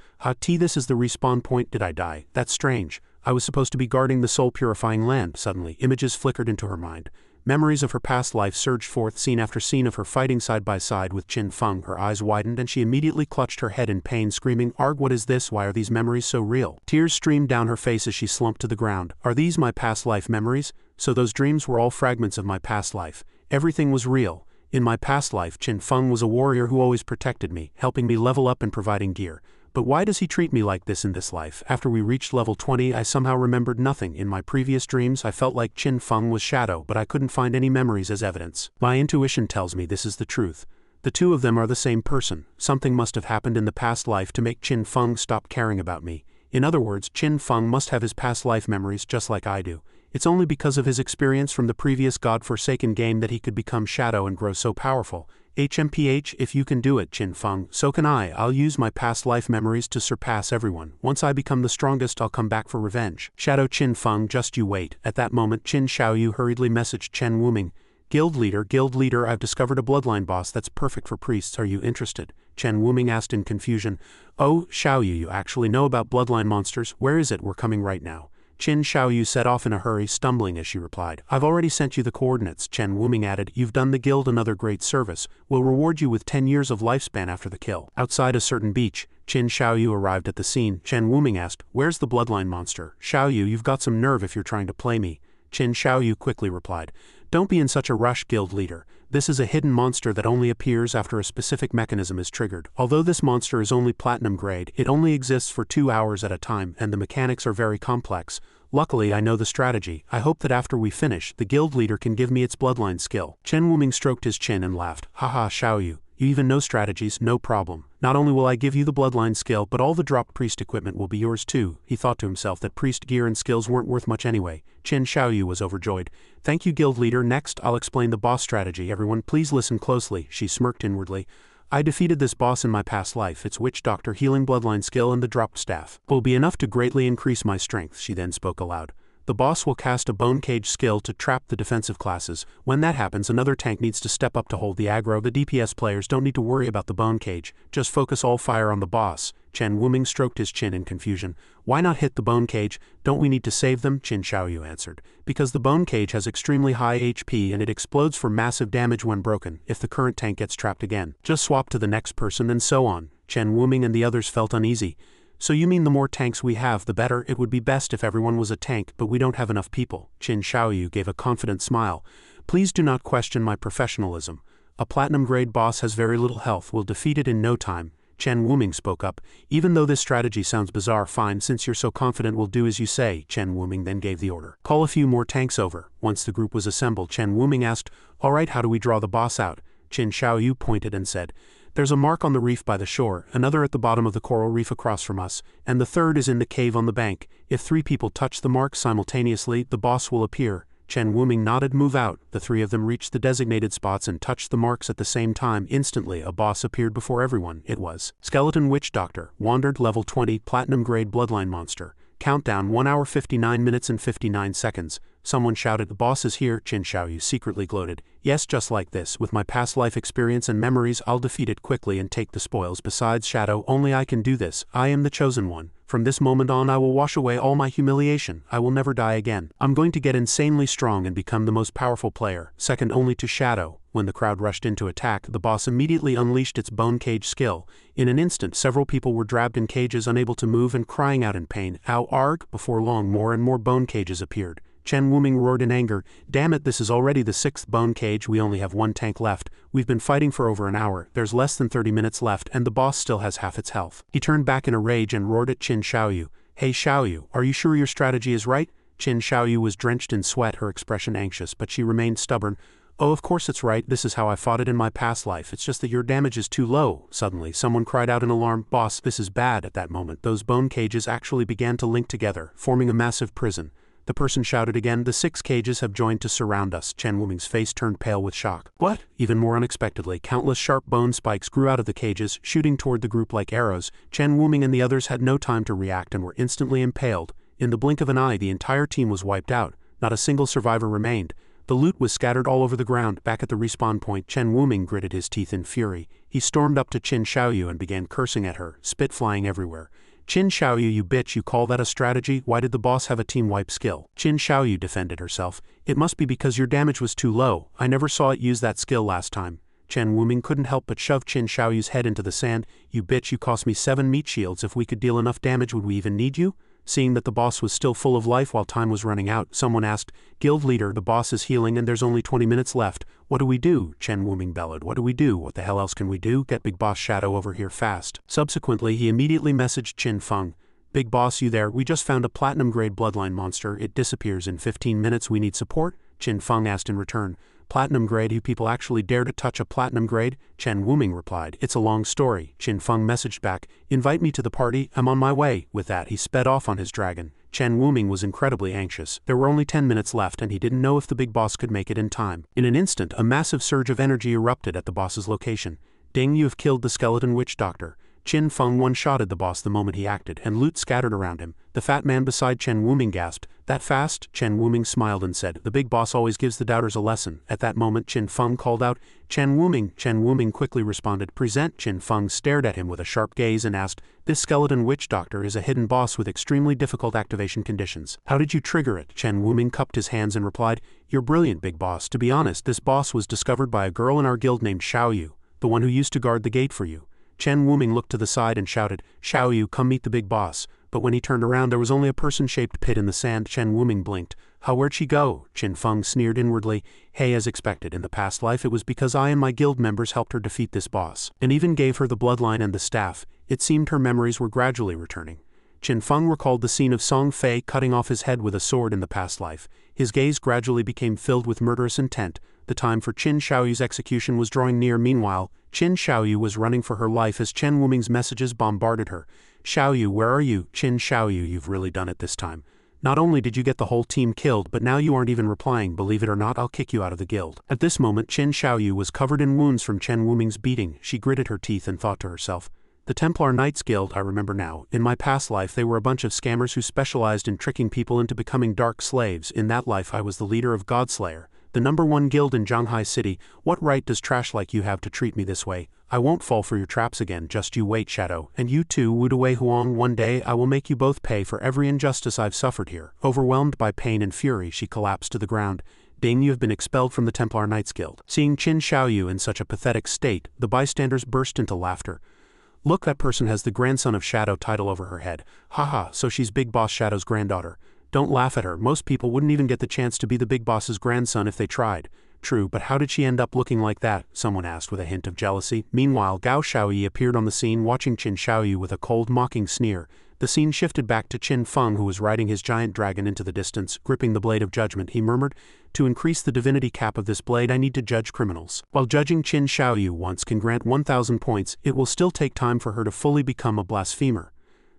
this is the respawn point. Did I die? That's strange. I was supposed to be guarding the soul-purifying land. Suddenly, images flickered into her mind. Memories of her past life surged forth, scene after scene of her fighting side by side with Qin Feng. Her eyes widened and she immediately clutched her head in pain, screaming, Arg, what is this? Why are these memories so real? Tears streamed down her face as she slumped to the ground. Are these my past life memories? So those dreams were all fragments of my past life. Everything was real. In my past life, Qin Feng was a warrior who always protected me, helping me level up and providing gear. But why does he treat me like this in this life? After we reached level 20, I somehow remembered nothing. In my previous dreams, I felt like Qin Feng was shadow, but I couldn't find any memories as evidence. My intuition tells me this is the truth. The two of them are the same person. Something must have happened in the past life to make Qin Feng stop caring about me. In other words, Qin Feng must have his past life memories just like I do. It's only because of his experience from the previous God-forsaken game that he could become shadow and grow so powerful. HMPH, if you can do it, Qin Feng, so can I. I'll use my past life memories to surpass everyone. Once I become the strongest, I'll come back for revenge. Shadow Qin Feng, just you wait. At that moment, Qin Xiaoyu hurriedly messaged Chen Wuming. Guild leader, I've discovered a bloodline boss that's perfect for priests. Are you interested? Chen Wuming asked in confusion. Oh, Xiaoyu, you actually know about bloodline monsters? Where is it? We're coming right now. Qin Xiaoyu set off in a hurry, stumbling as she replied. I've already sent you the coordinates, Chen Wuming added. You've done the guild another great service. We'll reward you with 10 years of lifespan after the kill. Outside a certain beach, Qin Xiaoyu arrived at the scene. Chen Wuming asked, Where's the bloodline monster? Xiaoyu, you've got some nerve if you're trying to play me. Qin Xiaoyu quickly replied. Don't be in such a rush, guild leader. This is a hidden monster that only appears after a specific mechanism is triggered. Although this monster is only platinum grade, it only exists for 2 hours at a time, and the mechanics are very complex. Luckily, I know the strategy. I hope that after we finish, the guild leader can give me its bloodline skill. Chen Wuming stroked his chin and laughed. Haha, Xiaoyu, you even know strategies, no problem. Not only will I give you the Bloodline skill, but all the dropped priest equipment will be yours too. He thought to himself that priest gear and skills weren't worth much anyway. Qin Xiaoyu was overjoyed. Thank you, guild leader. Next, I'll explain the boss strategy. Everyone, please listen closely. She smirked inwardly. I defeated this boss in my past life. Its witch doctor, healing bloodline skill, and the dropped staff will be enough to greatly increase my strength. She then spoke aloud. The boss will cast a bone cage skill to trap the defensive classes. When that happens, another tank needs to step up to hold the aggro. The DPS players don't need to worry about the bone cage. Just focus all fire on the boss. Chen Wuming stroked his chin in confusion. Why not hit the bone cage? Don't we need to save them? Qin Xiaoyu answered. Because the bone cage has extremely high HP and it explodes for massive damage when broken, if the current tank gets trapped again. Just swap to the next person and so on. Chen Wuming and the others felt uneasy. So you mean the more tanks we have, the better? It would be best if everyone was a tank, but we don't have enough people. Qin Xiaoyu gave a confident smile. Please do not question my professionalism. A platinum-grade boss has very little health. We'll defeat it in no time. Chen Wuming spoke up. Even though this strategy sounds bizarre, fine, since you're so confident we'll do as you say. Chen Wuming then gave the order. Call a few more tanks over. Once the group was assembled, Chen Wuming asked, all right, how do we draw the boss out? Qin Xiaoyu pointed and said, there's a mark on the reef by the shore, another at the bottom of the coral reef across from us, and the third is in the cave on the bank. If 3 people touch the mark simultaneously, the boss will appear. Chen Wuming nodded. Move out. The 3 of them reached the designated spots and touched the marks at the same time. Instantly, a boss appeared before everyone. It was Skeleton Witch Doctor, Wandered, level 20, platinum-grade bloodline monster. Countdown 1 hour 59 minutes and 59 seconds. Someone shouted, the boss is here. Qin Xiaoyu secretly gloated. Yes, just like this. With my past life experience and memories, I'll defeat it quickly and take the spoils. Besides, Shadow, only I can do this. I am the chosen one. From this moment on, I will wash away all my humiliation. I will never die again. I'm going to get insanely strong and become the most powerful player, second only to Shadow. When the crowd rushed in to attack, the boss immediately unleashed its bone cage skill. In an instant, several people were trapped in cages, unable to move and crying out in pain. Ow, arg! Before long, more and more bone cages appeared. Chen Wuming roared in anger. Damn it, this is already the 6th bone cage. We only have 1 tank left. We've been fighting for over an hour. There's less than 30 minutes left, and the boss still has half its health. He turned back in a rage and roared at Qin Xiaoyu. Hey Xiaoyu, are you sure your strategy is right? Qin Xiaoyu was drenched in sweat, her expression anxious, but she remained stubborn. Oh, of course it's right. This is how I fought it in my past life. It's just that your damage is too low. Suddenly, someone cried out in alarm. Boss, this is bad. At that moment, those bone cages actually began to link together, forming a massive prison. The person shouted again, the 6 cages have joined to surround us. Chen Wuming's face turned pale with shock. What? Even more unexpectedly, countless sharp bone spikes grew out of the cages, shooting toward the group like arrows. Chen Wuming and the others had no time to react and were instantly impaled. In the blink of an eye, the entire team was wiped out. Not a single survivor remained. The loot was scattered all over the ground. Back at the respawn point, Chen Wuming gritted his teeth in fury. He stormed up to Qin Xiaoyu and began cursing at her, spit flying everywhere. Qin Xiaoyu, you bitch, you call that a strategy? Why did the boss have a team wipe skill? Qin Xiaoyu defended herself. It must be because your damage was too low. I never saw it use that skill last time. Chen Wuming couldn't help but shove Qin Xiaoyu's head into the sand. You bitch, you cost me 7 meat shields. If we could deal enough damage, would we even need you? Seeing that the boss was still full of life while time was running out, someone asked, Guild leader, the boss is healing and there's only 20 minutes left. What do we do? Chen Wuming bellowed. What do we do? What the hell else can we do? Get Big Boss Shadow over here fast. Subsequently, he immediately messaged Qin Feng. Big boss, you there? We just found a platinum-grade bloodline monster. It disappears in 15 minutes. We need support? Qin Feng asked in return. Platinum grade? You people actually dare to touch a platinum grade? Chen Wuming replied. It's a long story. Qin Feng messaged back. Invite me to the party. I'm on my way. With that, he sped off on his dragon. Chen Wuming was incredibly anxious. There were only 10 minutes left and he didn't know if the big boss could make it in time. In an instant, a massive surge of energy erupted at the boss's location. Ding, you have killed the skeleton witch doctor. Qin Feng one-shotted the boss the moment he acted, and loot scattered around him. The fat man beside Chen Wuming gasped. That fast? Chen Wuming smiled and said, the big boss always gives the doubters a lesson. At that moment, Qin Feng called out, Chen Wuming. Chen Wuming quickly responded, present. Qin Feng stared at him with a sharp gaze and asked, this skeleton witch doctor is a hidden boss with extremely difficult activation conditions. How did you trigger it? Chen Wuming cupped his hands and replied, you're brilliant, big boss. To be honest, this boss was discovered by a girl in our guild named Xiaoyu, the one who used to guard the gate for you. Chen Wuming looked to the side and shouted, Xiaoyu, come meet the big boss. But when he turned around, there was only a person-shaped pit in the sand. Chen Wuming blinked. Where'd she go? Qin Feng sneered inwardly. Hey, as expected, in the past life it was because I and my guild members helped her defeat this boss, and even gave her the bloodline and the staff. It seemed her memories were gradually returning. Qin Feng recalled the scene of Song Fei cutting off his head with a sword in the past life. His gaze gradually became filled with murderous intent. The time for Qin Xiaoyu's execution was drawing near. Meanwhile, Qin Xiaoyu was running for her life as Chen Wuming's messages bombarded her. "Xiaoyu, where are you? Qin Xiaoyu, you've really done it this time. Not only did you get the whole team killed, but now you aren't even replying. Believe it or not, I'll kick you out of the guild." At this moment, Qin Xiaoyu was covered in wounds from Chen Wuming's beating. She gritted her teeth and thought to herself, "The Templar Knights Guild, I remember now. In my past life they were a bunch of scammers who specialized in tricking people into becoming dark slaves. In that life I was the leader of Godslayer, the #1 guild in Zhanghai City. What right does trash like you have to treat me this way? I won't fall for your traps again, just you wait, Shadow. And you too, Wudawei Huang, one day I will make you both pay for every injustice I've suffered here." Overwhelmed by pain and fury, she collapsed to the ground. "Ding, you have been expelled from the Templar Knights Guild." Seeing Qin Xiaoyu in such a pathetic state, the bystanders burst into laughter. "Look, that person has the grandson of Shadow title over her head. Haha, so she's Big Boss Shadow's granddaughter. Don't laugh at her, most people wouldn't even get the chance to be the Big Boss's grandson if they tried." "True, but how did she end up looking like that?" someone asked with a hint of jealousy. Meanwhile, Gao Xiaoyi appeared on the scene watching Qin Xiaoyu with a cold, mocking sneer. The scene shifted back to Qin Feng, who was riding his giant dragon into the distance, gripping the blade of judgment. He murmured, "To increase the divinity cap of this blade I need to judge criminals." While judging Qin Xiaoyu once can grant 1,000 points, it will still take time for her to fully become a blasphemer.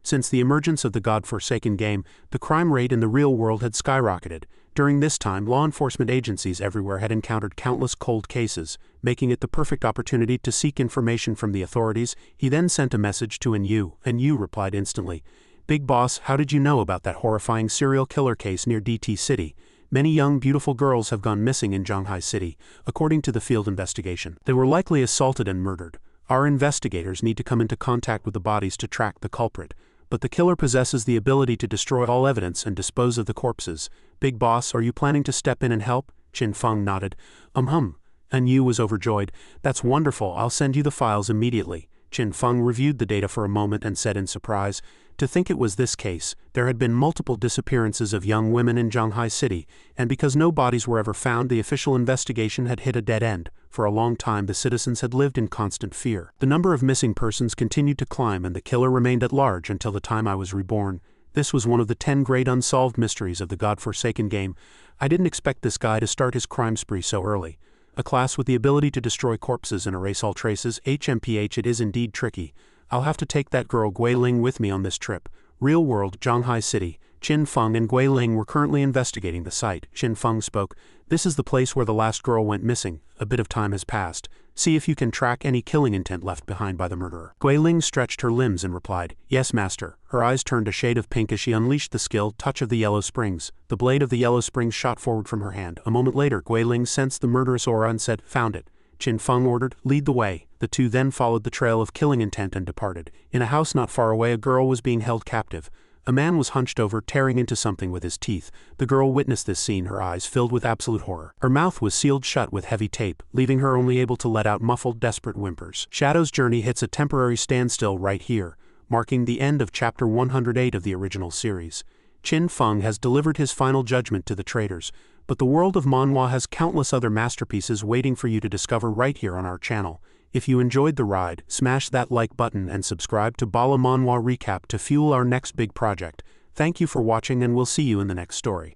Since the emergence of the God-forsaken game, the crime rate in the real world had skyrocketed. During this time, law enforcement agencies everywhere had encountered countless cold cases, making it the perfect opportunity to seek information from the authorities. He then sent a message to Yu, and Yu replied instantly, "Big Boss, how did you know about that horrifying serial killer case near DT City? Many young, beautiful girls have gone missing in Zhanghai City, according to the field investigation. They were likely assaulted and murdered. Our investigators need to come into contact with the bodies to track the culprit. But the killer possesses the ability to destroy all evidence and dispose of the corpses. Big Boss, are you planning to step in and help?" Qin Feng nodded. And Yu was overjoyed. "That's wonderful, I'll send you the files immediately." Qin Feng reviewed the data for a moment and said in surprise, "To think it was this case. There had been multiple disappearances of young women in Zhanghai City, and because no bodies were ever found, the official investigation had hit a dead end. For a long time the citizens had lived in constant fear. The number of missing persons continued to climb, and the killer remained at large until the time I was reborn. This was one of the 10 great unsolved mysteries of the God-forsaken game. I didn't expect this guy to start his crime spree so early. A class with the ability to destroy corpses and erase all traces. HMPH, it is indeed tricky. I'll have to take that girl Gui Ling with me on this trip." Real world, Zhanghai City. Qin Feng and Gui Ling were currently investigating the site. Qin Feng spoke, "This is the place where the last girl went missing. A bit of time has passed. See if you can track any killing intent left behind by the murderer." Gui Ling stretched her limbs and replied, "Yes, master." Her eyes turned a shade of pink as she unleashed the skill Touch of the Yellow Springs. The blade of the Yellow Springs shot forward from her hand. A moment later, Gui Ling sensed the murderous aura and said, "Found it." Qin Feng ordered, "Lead the way." The two then followed the trail of killing intent and departed. In a house not far away, a girl was being held captive. A man was hunched over, tearing into something with his teeth. The girl witnessed this scene, her eyes filled with absolute horror. Her mouth was sealed shut with heavy tape, leaving her only able to let out muffled, desperate whimpers. Shadow's journey hits a temporary standstill right here, marking the end of Chapter 108 of the original series. Qin Feng has delivered his final judgment to the traitors, but the world of manhwa has countless other masterpieces waiting for you to discover right here on our channel. If you enjoyed the ride, smash that like button and subscribe to BALA Manhua Recap to fuel our next big project. Thank you for watching, and we'll see you in the next story.